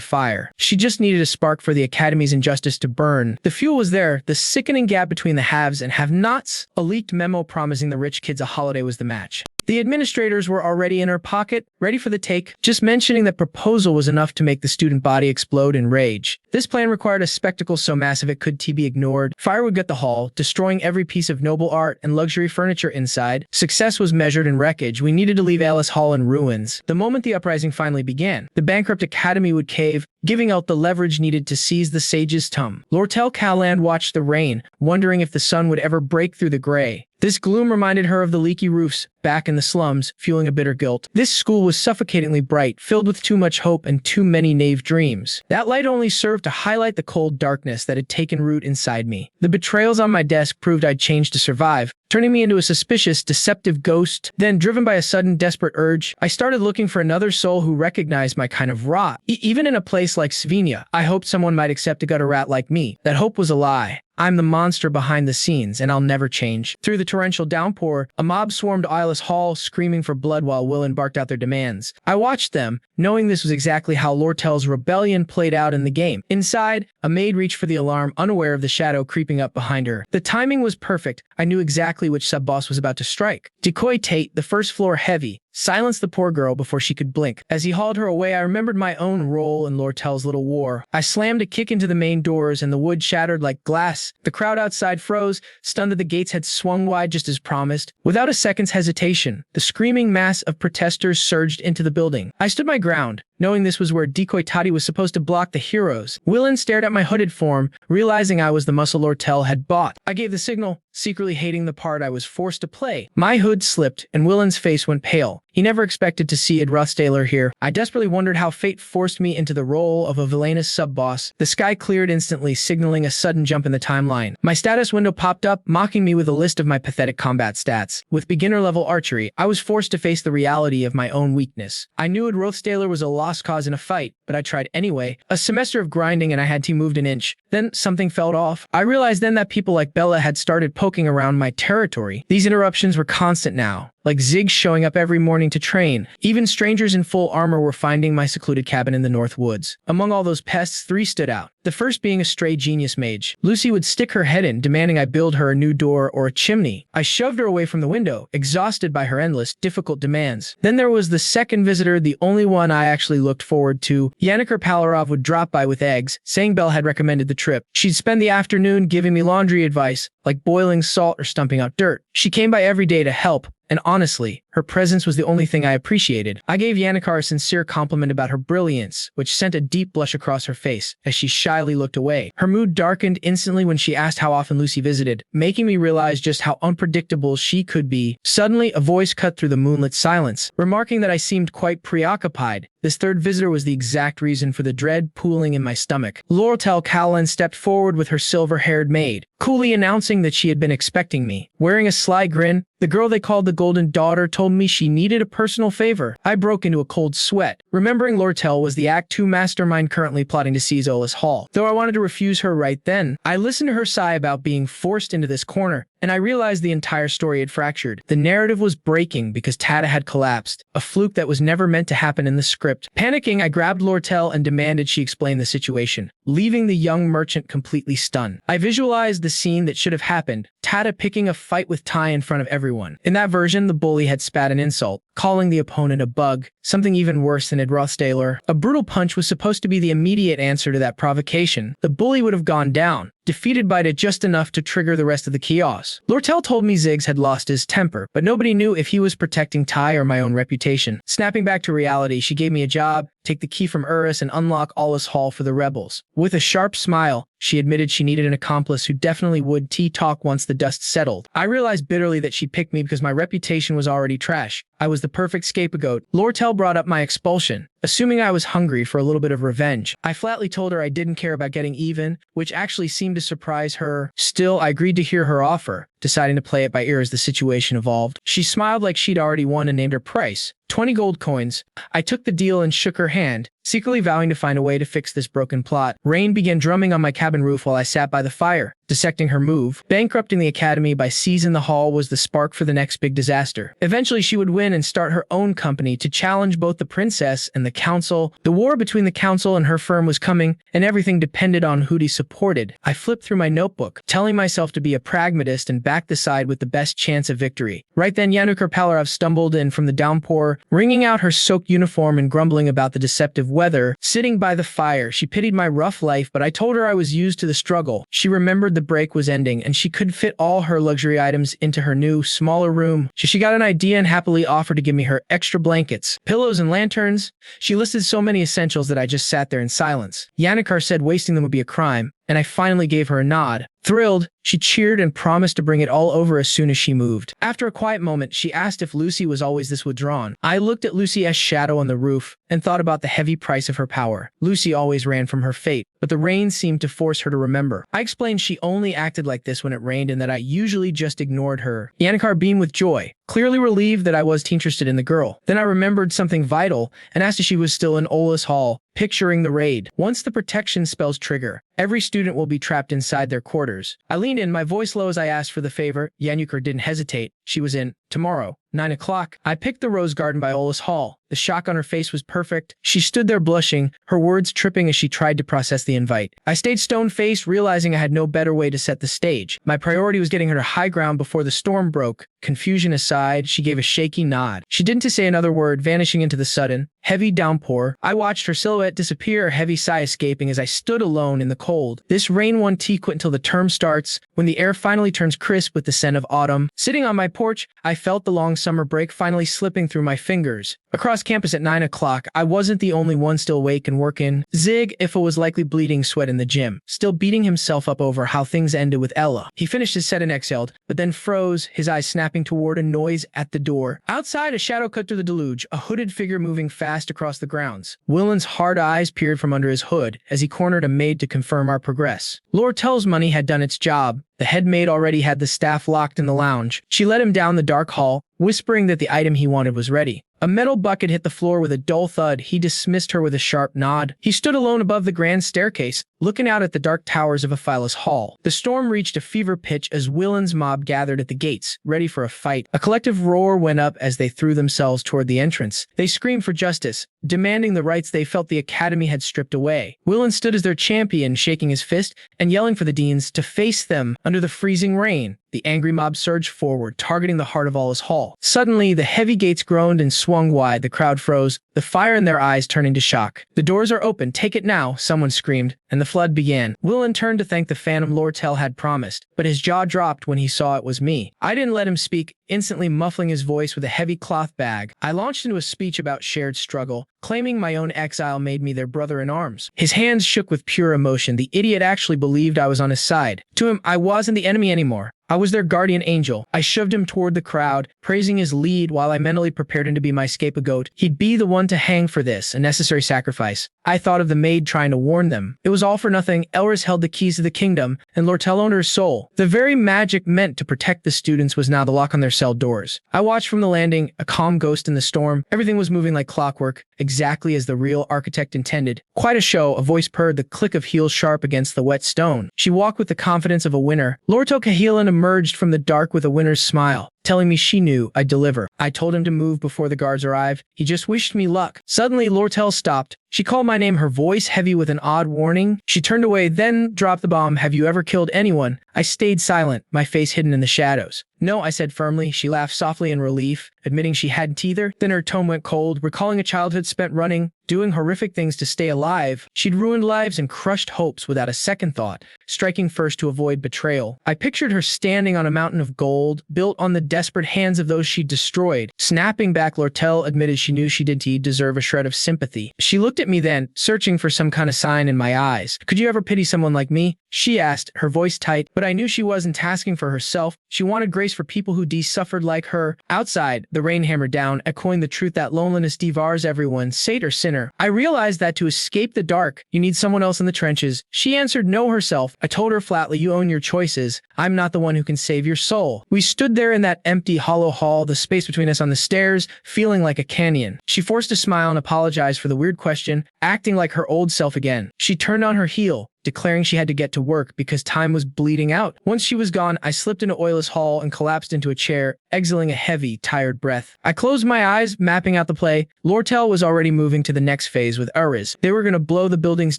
fire. She just needed a spark for the Academy's injustice to burn. The fuel was there, the sickening gap between the haves and have-nots. A leaked memo promising the rich kids a holiday was the match. The administrators were already in her pocket, ready for the take. Just mentioning that proposal was enough to make the student body explode in rage. This plan required a spectacle so massive it could be ignored. Fire would gut the hall, destroying every piece of noble art and luxury furniture inside. Success was measured in wreckage. We needed to leave Alice Hall in ruins. The moment the uprising finally began, the bankrupt Academy would cave, giving out the leverage needed to seize the sage's tomb. Lortel Calland watched the rain, wondering if the sun would ever break through the gray. This gloom reminded her of the leaky roofs back in the slums, fueling a bitter guilt. This school was suffocatingly bright, filled with too much hope and too many naive dreams. That light only served to highlight the cold darkness that had taken root inside me. The betrayals on my desk proved I'd changed to survive, turning me into a suspicious, deceptive ghost. Then, driven by a sudden, desperate urge, I started looking for another soul who recognized my kind of rot. Even in a place like Svenia, I hoped someone might accept a gutter rat like me. That hope was a lie. I'm the monster behind the scenes, and I'll never change. Through the torrential downpour, a mob swarmed Islas Hall, screaming for blood while Willen barked out their demands. I watched them, knowing this was exactly how Lortel's rebellion played out in the game. Inside, a maid reached for the alarm, unaware of the shadow creeping up behind her. The timing was perfect. I knew exactly which sub-boss was about to strike. Decoy Tate, the first floor heavy, silenced the poor girl before she could blink. As he hauled her away, I remembered my own role in Lortel's little war. I slammed a kick into the main doors, and the wood shattered like glass. The crowd outside froze, stunned that the gates had swung wide just as promised. Without a second's hesitation, the screaming mass of protesters surged into the building. I stood my ground, knowing this was where Decoy Tati was supposed to block the heroes. Willen stared at my hooded form, realizing I was the muscle Lortel had bought. I gave the signal, secretly hating the part I was forced to play. My hood slipped, and Willen's face went pale. He never expected to see Ed Rothstaylor here. I desperately wondered how fate forced me into the role of a villainous sub-boss. The sky cleared instantly, signaling a sudden jump in the timeline. My status window popped up, mocking me with a list of my pathetic combat stats. With beginner-level archery, I was forced to face the reality of my own weakness. I knew Ed Rothstaylor was a lost cause in a fight, but I tried anyway. A semester of grinding and I hadn't moved an inch. Then something fell off. I realized then that people like Bella had started poking around my territory. These interruptions were constant now. like Zig showing up every morning to train. Even strangers in full armor were finding my secluded cabin in the North Woods. Among all those pests, 3 stood out. The first being a stray genius mage. Lucy would stick her head in, demanding I build her a new door or a chimney. I shoved her away from the window, exhausted by her endless, difficult demands. Then there was the second visitor, the only one I actually looked forward to. Yanniker Palarov would drop by with eggs, saying Belle had recommended the trip. She'd spend the afternoon giving me laundry advice, like boiling salt or stumping out dirt. She came by every day to help, and honestly, her presence was the only thing I appreciated. I gave Yanniker a sincere compliment about her brilliance, which sent a deep blush across her face as she shyly looked away. Her mood darkened instantly when she asked how often Lucy visited, making me realize just how unpredictable she could be. Suddenly, a voice cut through the moonlit silence, remarking that I seemed quite preoccupied. This third visitor was the exact reason for the dread pooling in my stomach. Lortel Callan stepped forward with her silver-haired maid, coolly announcing that she had been expecting me. Wearing a sly grin, the girl they called the Golden Daughter told me she needed a personal favor. I broke into a cold sweat, remembering Lortel was the Act 2 mastermind currently plotting to seize Ola's Hall. Though I wanted to refuse her right then, I listened to her sigh about being forced into this corner, and I realized the entire story had fractured. The narrative was breaking because Tata had collapsed, a fluke that was never meant to happen in the script. Panicking, I grabbed Lortel and demanded she explain the situation, leaving the young merchant completely stunned. I visualized the scene that should have happened, Tata picking a fight with Ty in front of everyone. In that version, the bully had spat an insult, calling the opponent a bug, something even worse than Rothstaylor. A brutal punch was supposed to be the immediate answer to that provocation. The bully would have gone down, defeated by it just enough to trigger the rest of the chaos. Lortel told me Ziggs had lost his temper, but nobody knew if he was protecting Ty or my own reputation. Snapping back to reality, she gave me a job, take the key from Urus, and unlock Ola's Hall for the rebels. With a sharp smile, she admitted she needed an accomplice who definitely would tea-talk once the dust settled. I realized bitterly that she picked me because my reputation was already trash. I was the perfect scapegoat. Lortel brought up my expulsion, assuming I was hungry for a little bit of revenge. I flatly told her I didn't care about getting even, which actually seemed to surprise her. Still, I agreed to hear her offer, deciding to play it by ear as the situation evolved. She smiled like she'd already won and named her price, 20 gold coins. I took the deal and shook her hand, secretly vowing to find a way to fix this broken plot. Rain began drumming on my cabin roof while I sat by the fire, dissecting her move. Bankrupting the academy by seizing the hall was the spark for the next big disaster. Eventually, she would win and start her own company to challenge both the princess and the council. The war between the council and her firm was coming, and everything depended on who he supported. I flipped through my notebook, telling myself to be a pragmatist and back the side with the best chance of victory. Right then, Yanniker Palarov stumbled in from the downpour, wringing out her soaked uniform and grumbling about the deceptive weather. Sitting by the fire, she pitied my rough life, but I told her I was used to the struggle. She remembered the break was ending, and she could fit all her luxury items into her new, smaller room. She got an idea and happily offered to give me her extra blankets, pillows, and lanterns. She listed so many essentials that I just sat there in silence. Yanniker said wasting them would be a crime, and I finally gave her a nod. Thrilled, she cheered and promised to bring it all over as soon as she moved. After a quiet moment, she asked if Lucy was always this withdrawn. I looked at Lucy's shadow on the roof and thought about the heavy price of her power. Lucy always ran from her fate, but the rain seemed to force her to remember. I explained she only acted like this when it rained and that I usually just ignored her. Yanniker beamed with joy, clearly relieved that I was interested in the girl. Then I remembered something vital and asked if she was still in Ola's Hall, picturing the raid. Once the protection spells trigger, every student will be trapped inside their quarters. I leaned in, my voice low as I asked for the favor. Yanniker didn't hesitate. She was in. Tomorrow, 9 o'clock. I picked the rose garden by Ola's Hall. The shock on her face was perfect. She stood there blushing, her words tripping as she tried to process the invite. I stayed stone-faced, realizing I had no better way to set the stage. My priority was getting her to high ground before the storm broke. Confusion aside, she gave a shaky nod. She didn't say another word, vanishing into the sudden, heavy downpour. I watched her silhouette disappear, a heavy sigh escaping as I stood alone in the cold. This rain won't quit until the term starts, when the air finally turns crisp with the scent of autumn. Sitting on my porch, I felt the long summer break finally slipping through my fingers. Across campus at 9 o'clock, I wasn't the only one still awake and working. Zig, if it was likely bleeding sweat in the gym, still beating himself up over how things ended with Ella. He finished his set and exhaled, but then froze, his eyes snapping toward a noise at the door. Outside, a shadow cut through the deluge, a hooded figure moving fast across the grounds. Willen's hard eyes peered from under his hood as he cornered a maid to confirm our progress. Lortel's money had done its job. The head maid already had the staff locked in the lounge. She led him down the dark hall, whispering that the item he wanted was ready. A metal bucket hit the floor with a dull thud. He dismissed her with a sharp nod. He stood alone above the grand staircase, looking out at the dark towers of a fileless hall. The storm reached a fever pitch as Willen's mob gathered at the gates, ready for a fight. A collective roar went up as they threw themselves toward the entrance. They screamed for justice, demanding the rights they felt the Academy had stripped away. Willen stood as their champion, shaking his fist and yelling for the deans to face them under the freezing rain. The angry mob surged forward, targeting the heart of Alla's hall. Suddenly, the heavy gates groaned and swung wide. The crowd froze, the fire in their eyes turning to shock. "The doors are open. Take it now," someone screamed, and the flood began. Willen turned to thank the phantom Lortel had promised, but his jaw dropped when he saw it was me. I didn't let him speak, instantly muffling his voice with a heavy cloth bag. I launched into a speech about shared struggle, claiming my own exile made me their brother in arms. His hands shook with pure emotion. The idiot actually believed I was on his side. To him, I wasn't the enemy anymore. I was their guardian angel. I shoved him toward the crowd, praising his lead while I mentally prepared him to be my scapegoat. He'd be the one to hang for this, a necessary sacrifice. I thought of the maid trying to warn them. It was all for nothing. Elris held the keys to the kingdom, and Lortel owned her soul. The very magic meant to protect the students was now the lock on their cell doors. I watched from the landing, a calm ghost in the storm. Everything was moving like clockwork, exactly as the real architect intended. Quite a show. A voice purred, the click of heels sharp against the wet stone. She walked with the confidence of a winner. Lortel Cahilan emerged from the dark with a winner's smile, telling me she knew I'd deliver. I told him to move before the guards arrived. He just wished me luck. Suddenly, Lortel stopped. She called my name, her voice heavy with an odd warning. She turned away, then dropped the bomb. "Have you ever killed anyone?" I stayed silent, my face hidden in the shadows. "No," I said firmly. She laughed softly in relief, admitting she hadn't either. Then her tone went cold, recalling a childhood spent running, doing horrific things to stay alive. She'd ruined lives and crushed hopes without a second thought, striking first to avoid betrayal. I pictured her standing on a mountain of gold, built on the desperate hands of those she'd destroyed. Snapping back, Lortel admitted she knew she didn't deserve a shred of sympathy. She looked at me then, searching for some kind of sign in my eyes. "Could you ever pity someone like me?" she asked, her voice tight, but I knew she wasn't asking for herself. She wanted grace for people who suffered like her. Outside, the rain hammered down, echoing the truth that loneliness devours everyone, saint or sinner. I realized that to escape the dark, you need someone else in the trenches. She answered no herself. I told her flatly, "You own your choices. I'm not the one who can save your soul." We stood there in that empty, hollow hall, the space between us on the stairs, feeling like a canyon. She forced a smile and apologized for the weird question, acting like her old self again. She turned on her heel, declaring she had to get to work because time was bleeding out. Once she was gone, I slipped into Oil's hall and collapsed into a chair, exhaling a heavy, tired breath. I closed my eyes, mapping out the play. Lortel was already moving to the next phase with Uriz. They were going to blow the building's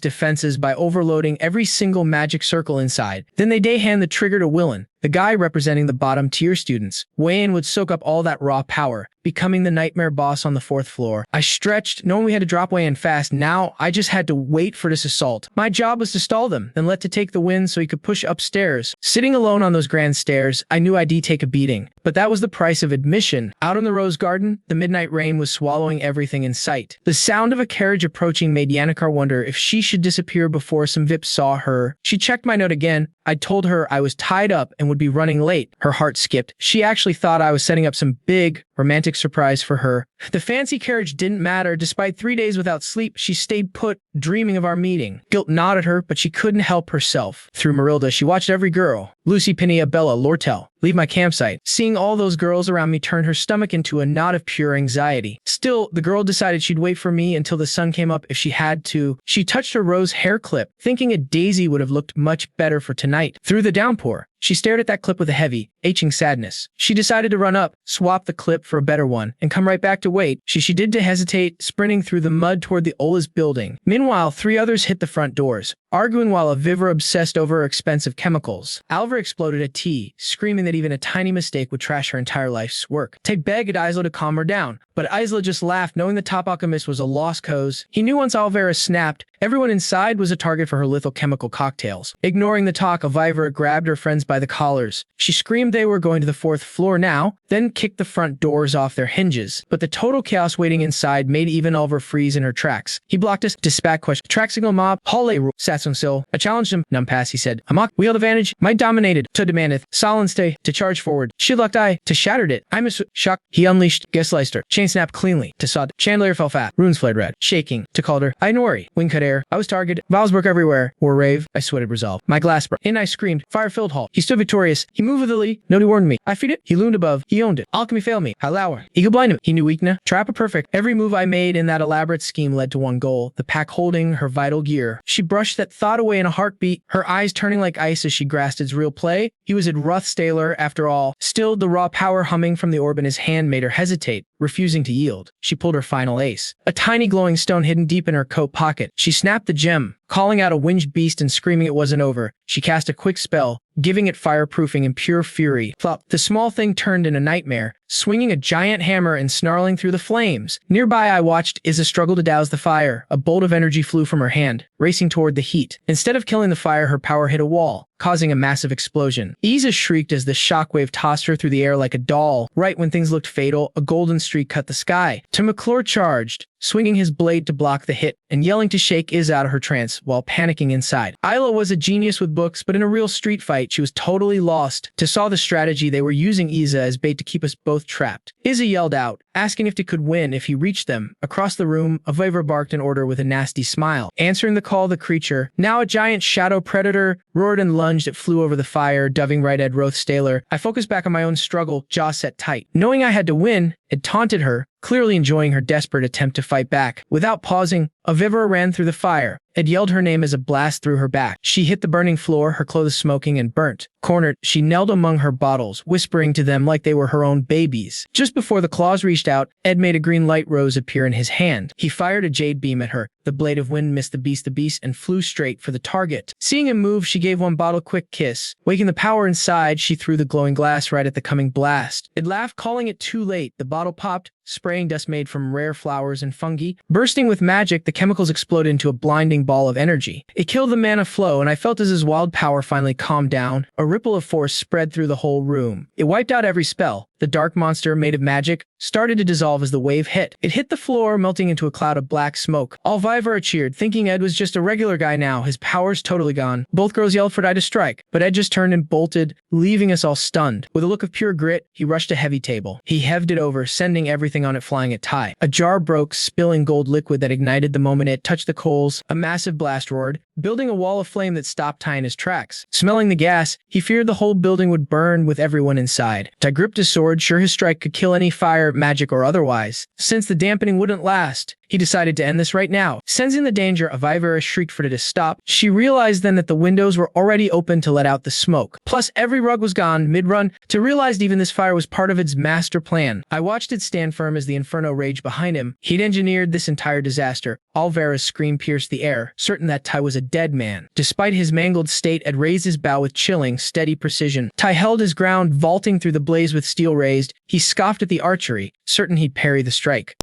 defenses by overloading every single magic circle inside. Then they'd hand the trigger to Willen, the guy representing the bottom-tier students. Wayne would soak up all that raw power, becoming the nightmare boss on the 4th floor. I stretched, knowing we had to drop Wayne fast. Now, I just had to wait for this assault. My job was to stall them, then let to take the win so he could push upstairs. Sitting alone on those grand stairs, I knew I'd take a beating. But that was the price of admission. Out in the rose garden, the midnight rain was swallowing everything in sight. The sound of a carriage approaching made Yannickar wonder if she should disappear before some Vips saw her. She checked my note again. I'd told her I was tied up and would be running late. Her heart skipped. She actually thought I was setting up some big, romantic surprise for her. The fancy carriage didn't matter. Despite 3 days without sleep, she stayed put, dreaming of our meeting. Guilt gnawed at her, but she couldn't help herself. Through Marilda, she watched every girl. Lucy, Pinea, Bella, Lortel. Leave my campsite. Seeing all those girls around me turned her stomach into a knot of pure anxiety. Still, the girl decided she'd wait for me until the sun came up if she had to. She touched her rose hair clip, thinking a daisy would have looked much better for tonight. Through the downpour, she stared at that clip with a heavy, aching sadness. She decided to run up, swap the clip for a better one, and come right back to wait. She did to hesitate, sprinting through the mud toward the Ola's building. Meanwhile, 3 others hit the front doors, arguing while Avivra obsessed over her expensive chemicals. Alva exploded at tea, screaming that even a tiny mistake would trash her entire life's work. Tay begged Isla to calm her down, but Isla just laughed, knowing the top alchemist was a lost cause. He knew once Alvera snapped, everyone inside was a target for her lethal chemical cocktails. Ignoring the talk, Avivra grabbed her friends by the collars. She screamed they were going to the 4th floor now, then kicked the front doors off their hinges. But the total chaos waiting inside made even Alva freeze in her tracks. He blocked us. Dispatch question. Track signal mob. Halle rule. Satsung Sil. I challenged him. Numpass, he said. Amok. Wield advantage. Might dominated. To demandeth. Solon stay. To charge forward. Shidlucked eye. To shattered it. I'm a shock. He unleashed. Gesleister. Chain chain snapped cleanly. To sod. Chandelier fell fast. Runes flared red. Shaking. To Calder. I didn't worry. Wind cut air. I was targeted. Vials broke everywhere. War rave. I sweated resolve. My glass broke. In I screamed. Fire filled hall. He stood victorious. He moved with the lee. Nobody warned me. I feed it. He loomed above. He owned it. Alchemy failed me. Hallower. Ego blinded me. He knew weakness. Trap of perfect. Every move I made in that elaborate scheme led to one goal. The pack holding her vital gear. She brushed that thought away in a heartbeat, her eyes turning like ice as she grasped its real play. He was a Rothstaylor after all. Still, the raw power humming from the orb in his hand made her hesitate, refusing to yield. She pulled her final ace. A tiny glowing stone hidden deep in her coat pocket. She snapped the gem, calling out a winged beast and screaming it wasn't over. She cast a quick spell, giving it fireproofing in pure fury. Flop. The small thing turned in a nightmare, swinging a giant hammer and snarling through the flames. Nearby, I watched Isa struggle to douse the fire. A bolt of energy flew from her hand, racing toward the heat. Instead of killing the fire, her power hit a wall, causing a massive explosion. Isa shrieked as the shockwave tossed her through the air like a doll. Right when things looked fatal, a golden streak cut the sky. McClure charged, swinging his blade to block the hit, and yelling to shake Isa out of her trance while panicking inside. Isla was a genius with books, but in a real street fight, she was totally lost. To saw the strategy, they were using Isa as bait to keep us both trapped. Isa yelled out, asking if he could win if he reached them. Across the room, a Viver barked an order with a nasty smile. Answering the call, the creature, now a giant shadow predator, roared and lunged. It flew over the fire, doving right at Rothstaylor. I focused back on my own struggle, jaw set tight. Knowing I had to win, it taunted her, clearly enjoying her desperate attempt to fight back. Without pausing, a Vivera ran through the fire. It yelled her name as a blast through her back. She hit the burning floor, her clothes smoking and burnt. Cornered, she knelt among her bottles, whispering to them like they were her own babies. Just before the claws reached out, Ed made a green light rose appear in his hand. He fired a jade beam at her. The blade of wind missed the beast and flew straight for the target. Seeing him move, she gave one bottle quick kiss. Waking the power inside, she threw the glowing glass right at the coming blast. It laughed, calling it too late. The bottle popped, spraying dust made from rare flowers and fungi. Bursting with magic, the chemicals exploded into a blinding ball of energy. It killed the mana flow, and I felt as his wild power finally calmed down. A ripple of force spread through the whole room. It wiped out every spell. The dark monster, made of magic, started to dissolve as the wave hit. It hit the floor, melting into a cloud of black smoke. All Vivera cheered, thinking Ed was just a regular guy now, his powers totally gone. Both girls yelled for Ed to strike, but Ed just turned and bolted, leaving us all stunned. With a look of pure grit, he rushed a heavy table. He heved it over, sending everything on it flying at Ty. A jar broke, spilling gold liquid that ignited the moment it touched the coals. A massive blast roared, building a wall of flame that stopped Ty in his tracks. Smelling the gas, he feared the whole building would burn with everyone inside. Ty gripped his sword, sure his strike could kill any fire, magic or otherwise. Since the dampening wouldn't last, he decided to end this right now. Sensing the danger, a Vivera shrieked for it to stop. She realized then that the windows were already open to let out the smoke. Plus, every rug was gone mid-run to realize even this fire was part of its master plan. I watched it stand firm as the inferno raged behind him. He'd engineered this entire disaster. Alvera's scream pierced the air, certain that Ty was a dead man. Despite his mangled state, Ed raised his bow with chilling, steady precision. Ty held his ground, vaulting through the blaze with steel raised. He scoffed at the archery, certain he'd parry the strike.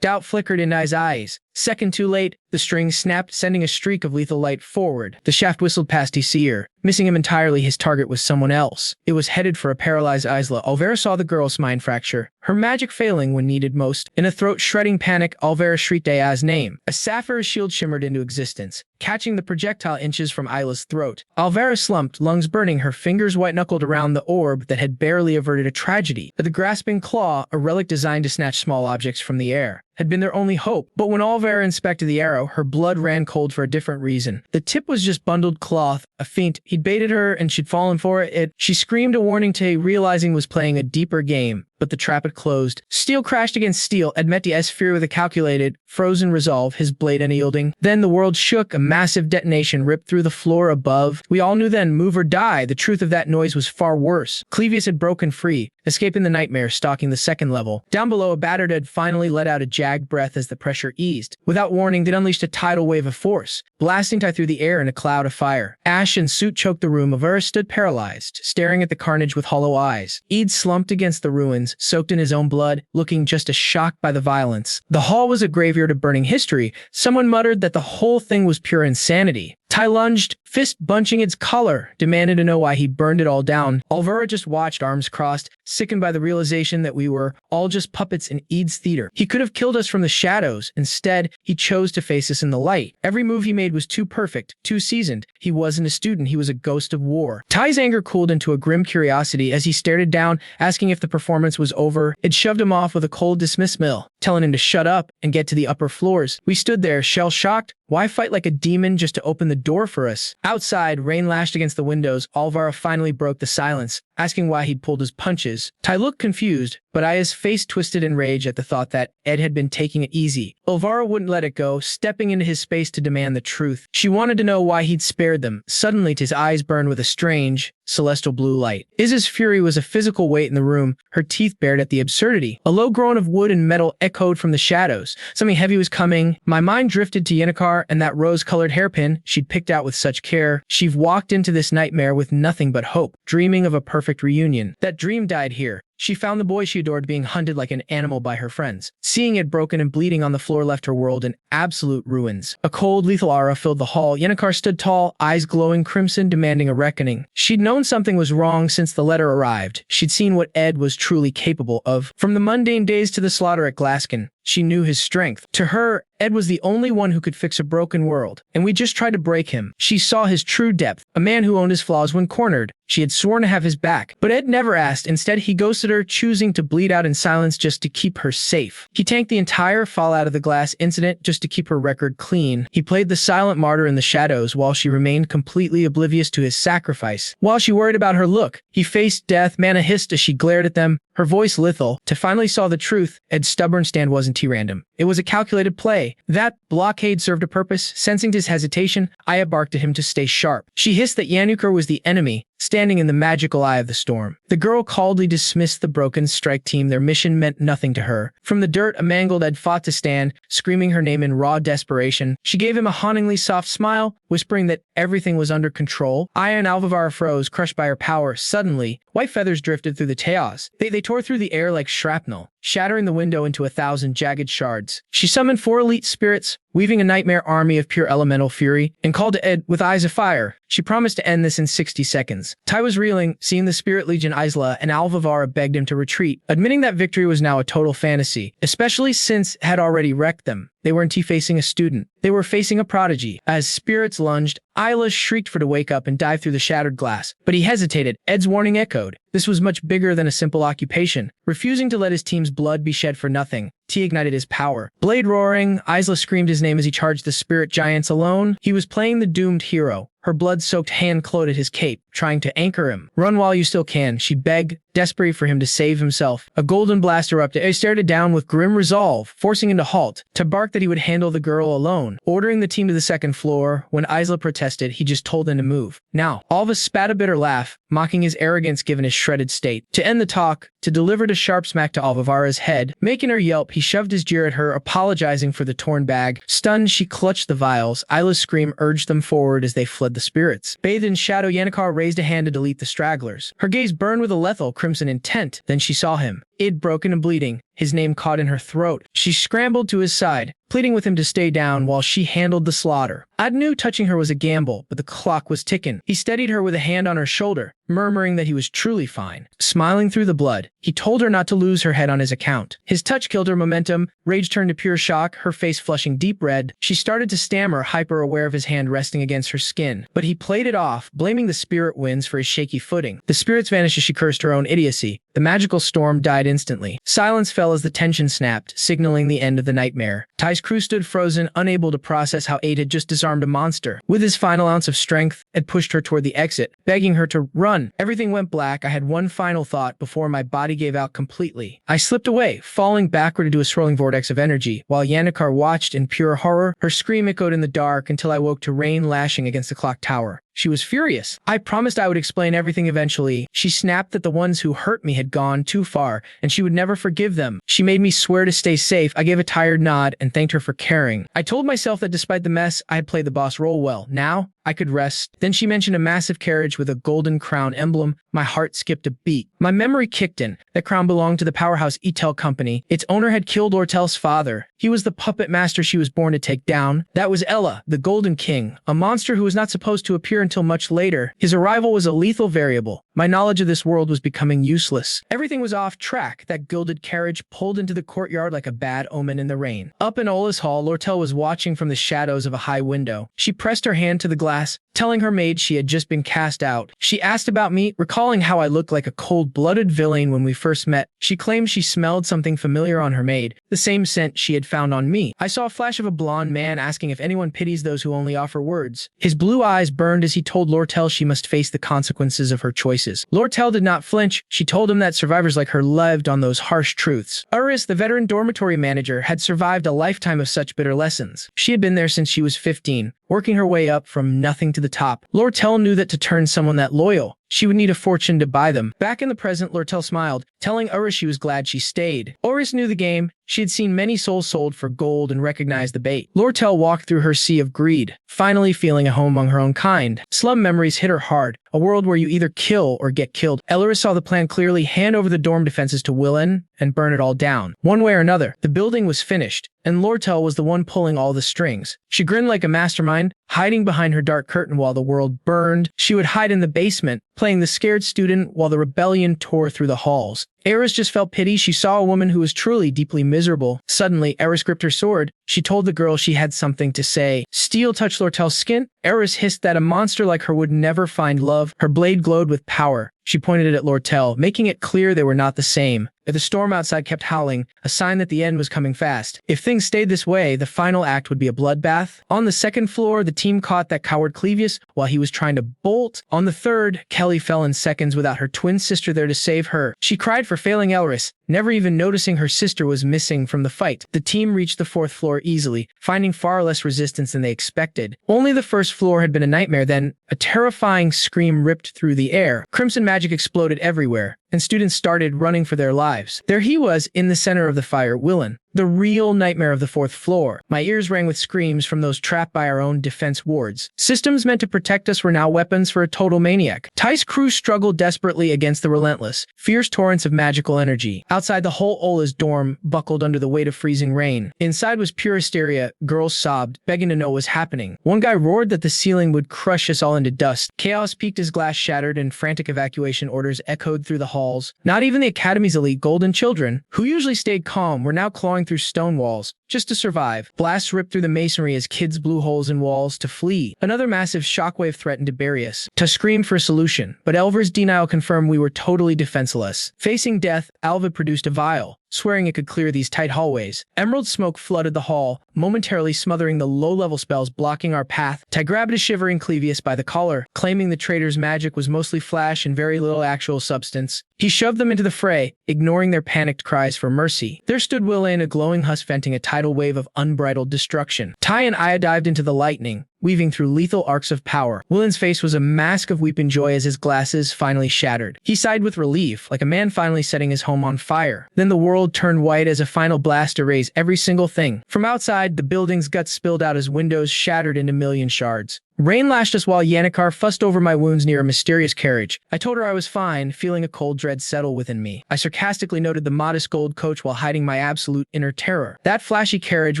Doubt flickered in his eyes. Second too late, the string snapped, sending a streak of lethal light forward. The shaft whistled past his ear. Missing him entirely, his target was someone else. It was headed for a paralyzed Isla. Alvera saw the girl's mind fracture, her magic failing when needed most. In a throat-shredding panic, Alvera shrieked Aya's name. A sapphire shield shimmered into existence, catching the projectile inches from Isla's throat. Alvera slumped, lungs burning, her fingers white-knuckled around the orb that had barely averted a tragedy. But the grasping claw, a relic designed to snatch small objects from the air, had been their only hope. But when Alvera inspected the arrow, her blood ran cold for a different reason. The tip was just bundled cloth, a feint. He'd baited her and she'd fallen for it. She screamed a warning to realizing was playing a deeper game. But the trap had closed. Steel crashed against steel, admetti S fear with a calculated, frozen resolve, his blade unyielding. Then the world shook, a massive detonation ripped through the floor above. We all knew then, move or die. The truth of that noise was far worse. Clevius had broken free, escaping the nightmare, stalking the second level. Down below, a battered Ed finally let out a jagged breath as the pressure eased. Without warning, it unleashed a tidal wave of force, blasting Ty through the air in a cloud of fire. Ash and soot choked the room. Avera stood paralyzed, staring at the carnage with hollow eyes. Eid slumped against the ruins, soaked in his own blood, looking just as shocked by the violence. The hall was a graveyard of burning history. Someone muttered that the whole thing was pure insanity. Tai lunged, fist bunching its collar, demanded to know why he burned it all down. Alvaro just watched, arms crossed, sickened by the realization that we were all just puppets in Ede's theater. He could have killed us from the shadows. Instead, he chose to face us in the light. Every move he made was too perfect, too seasoned. He wasn't a student, he was a ghost of war. Tai's anger cooled into a grim curiosity as he stared it down, asking if the performance was over. It shoved him off with a cold dismissal, telling him to shut up and get to the upper floors. We stood there, shell-shocked. Why fight like a demon just to open the door for us? Outside, rain lashed against the windows. Alvaro finally broke the silence, asking why he'd pulled his punches. Tai looked confused, but Aya's face twisted in rage at the thought that Ed had been taking it easy. Alvaro wouldn't let it go, stepping into his space to demand the truth. She wanted to know why he'd spared them. Suddenly, his eyes burned with a strange, celestial blue light. Iz's fury was a physical weight in the room, her teeth bared at the absurdity. A low groan of wood and metal echoed from the shadows. Something heavy was coming. My mind drifted to Yennecar and that rose-colored hairpin she'd picked out with such care. She'd walked into this nightmare with nothing but hope, dreaming of a perfect reunion. That dream died here. She found the boy she adored being hunted like an animal by her friends. Seeing it broken and bleeding on the floor left her world in absolute ruins. A cold, lethal aura filled the hall. Yennecar stood tall, eyes glowing crimson, demanding a reckoning. She'd known something was wrong since the letter arrived. She'd seen what Ed was truly capable of. From the mundane days to the slaughter at Glaskin, she knew his strength. To her, Ed was the only one who could fix a broken world, and we just tried to break him. She saw his true depth, a man who owned his flaws when cornered. She had sworn to have his back, but Ed never asked. Instead, he ghosted her, choosing to bleed out in silence just to keep her safe. He tanked the entire fall out of the glass incident just to keep her record clean. He played the silent martyr in the shadows while she remained completely oblivious to his sacrifice. While she worried about her look, he faced death. Mana hissed as she glared at them, her voice lethal. To finally saw the truth, Ed's stubborn stand wasn't random. It was a calculated play. That blockade served a purpose. Sensing his hesitation, Aya barked at him to stay sharp. She hissed that Yennecar was the enemy, standing in the magical eye of the storm. The girl coldly dismissed the broken strike team. Their mission meant nothing to her. From the dirt, a mangled Ed fought to stand, screaming her name in raw desperation. She gave him a hauntingly soft smile, whispering that everything was under control. Aya and Alvavara froze, crushed by her power. Suddenly, white feathers drifted through the chaos. They tore through the air like shrapnel, shattering the window into 1,000 jagged shards. She summoned 4 elite spirits, weaving a nightmare army of pure elemental fury, and called to Ed with eyes of fire. She promised to end this in 60 seconds. Tai was reeling, seeing the Spirit Legion Isla, and Alvavara begged him to retreat, admitting that victory was now a total fantasy, especially since it had already wrecked them. They weren't facing a student. They were facing a prodigy. As spirits lunged, Isla shrieked for to wake up and dive through the shattered glass. But he hesitated. Ed's warning echoed. This was much bigger than a simple occupation. Refusing to let his team's blood be shed for nothing, T ignited his power. Blade roaring, Isla screamed his name as he charged the spirit giants alone. He was playing the doomed hero. Her blood-soaked hand clawed at his cape, trying to anchor him. Run while you still can, she begged, desperate for him to save himself. A golden blast erupted. He stared it down with grim resolve, forcing him to halt, to bark that he would handle the girl alone. Ordering the team to the second floor, when Isla protested, he just told them to move. Now, Alva spat a bitter laugh, mocking his arrogance given his shredded state. To end the talk, to deliver a sharp smack to Alvavara's head, making her yelp, he shoved his jeer at her, apologizing for the torn bag. Stunned, she clutched the vials. Isla's scream urged them forward as they fled the spirits. Bathed in shadow, Yennecar raised a hand to delete the stragglers. Her gaze burned with a lethal, crimson intent. Then she saw him. Id broken and bleeding, his name caught in her throat. She scrambled to his side, pleading with him to stay down while she handled the slaughter. Id knew touching her was a gamble, but the clock was ticking. He steadied her with a hand on her shoulder, murmuring that he was truly fine. Smiling through the blood, he told her not to lose her head on his account. His touch killed her momentum, rage turned to pure shock, her face flushing deep red. She started to stammer, hyper-aware of his hand resting against her skin. But he played it off, blaming the spirit winds for his shaky footing. The spirits vanished as she cursed her own idiocy. The magical storm died instantly. Silence fell as the tension snapped, signaling the end of the nightmare. Tai's crew stood frozen, unable to process how Ade had just disarmed a monster. With his final ounce of strength, Ed pushed her toward the exit, begging her to run. Everything went black. I had one final thought before my body gave out completely. I slipped away, falling backward into a swirling vortex of energy, while Yennecar watched in pure horror. Her scream echoed in the dark until I woke to rain lashing against the clock tower. She was furious. I promised I would explain everything eventually. She snapped that the ones who hurt me had gone too far, and she would never forgive them. She made me swear to stay safe. I gave a tired nod and thanked her for caring. I told myself that despite the mess, I had played the boss role well. Now, I could rest. Then she mentioned a massive carriage with a golden crown emblem. My heart skipped a beat. My memory kicked in. That crown belonged to the powerhouse Etel Company. Its owner had killed Ortel's father. He was the puppet master she was born to take down. That was Ella, the Golden King, a monster who was not supposed to appear until much later. His arrival was a lethal variable. My knowledge of this world was becoming useless. Everything was off track. That gilded carriage pulled into the courtyard like a bad omen in the rain. Up in Ola's hall, Lortel was watching from the shadows of a high window. She pressed her hand to the glass, telling her maid she had just been cast out. She asked about me, recalling how I looked like a cold-blooded villain when we first met. She claimed she smelled something familiar on her maid, the same scent she had found on me. I saw a flash of a blonde man asking if anyone pities those who only offer words. His blue eyes burned as he told Lortel she must face the consequences of her choices. Lortel did not flinch. She told him that survivors like her lived on those harsh truths. Uris, the veteran dormitory manager, had survived a lifetime of such bitter lessons. She had been there since she was 15, working her way up from nothing to the top. Lortel knew that to turn someone that loyal, she would need a fortune to buy them. Back in the present, Lortel smiled, telling Uris she was glad she stayed. Uris knew the game. She had seen many souls sold for gold and recognized the bait. Lortel walked through her sea of greed, finally feeling a home among her own kind. Slum memories hit her hard, a world where you either kill or get killed. Uris saw the plan clearly: hand over the dorm defenses to Willen and burn it all down. One way or another, the building was finished, and Lortel was the one pulling all the strings. She grinned like a mastermind, hiding behind her dark curtain while the world burned. She would hide in the basement, playing the scared student while the rebellion tore through the halls. Eris just felt pity. She saw a woman who was truly deeply miserable. Suddenly, Eris gripped her sword. She told the girl she had something to say. Steel touched Lortel's skin. Eris hissed that a monster like her would never find love. Her blade glowed with power. She pointed it at Lortel, making it clear they were not the same. If the storm outside kept howling, a sign that the end was coming fast. If things stayed this way, the final act would be a bloodbath. On the second floor, the team caught that coward Clevius while he was trying to bolt. On the third, Kelly fell in seconds without her twin sister there to save her. She cried for failing Elris, never even noticing her sister was missing from the fight. The team reached the fourth floor easily, finding far less resistance than they expected. Only the first floor had been a nightmare. Then, a terrifying scream ripped through the air. Crimson magic exploded everywhere, and students started running for their lives. There he was, in the center of the fire, Willen, the real nightmare of the fourth floor. My ears rang with screams from those trapped by our own defense wards. Systems meant to protect us were now weapons for a total maniac. Ty's crew struggled desperately against the relentless, fierce torrents of magical energy. Outside, the whole Ola's dorm buckled under the weight of freezing rain. Inside was pure hysteria. Girls sobbed, begging to know what was happening. One guy roared that the ceiling would crush us all into dust. Chaos peaked as glass shattered and frantic evacuation orders echoed through the halls. Not even the Academy's elite golden children, who usually stayed calm, were now clawing through stone walls just to survive. Blasts ripped through the masonry as kids blew holes in walls to flee. Another massive shockwave threatened to bury us. To scream for a solution, but Elver's denial confirmed we were totally defenseless. Facing death, Alva produced a vial, swearing it could clear these tight hallways. Emerald smoke flooded the hall, momentarily smothering the low-level spells blocking our path. Ty grabbed a shivering Clevius by the collar, claiming the traitor's magic was mostly flash and very little actual substance. He shoved them into the fray, ignoring their panicked cries for mercy. There stood Willen, a glowing husk venting a tidal wave of unbridled destruction. Ty and Aya dived into the lightning, weaving through lethal arcs of power. Willen's face was a mask of weeping joy as his glasses finally shattered. He sighed with relief, like a man finally setting his home on fire. Then the world turned white as a final blast erased every single thing. From outside, the building's guts spilled out as windows shattered into million shards. Rain lashed us while Yannickar fussed over my wounds near a mysterious carriage. I told her I was fine, feeling a cold dread settle within me. I sarcastically noted the modest gold coach while hiding my absolute inner terror. That flashy carriage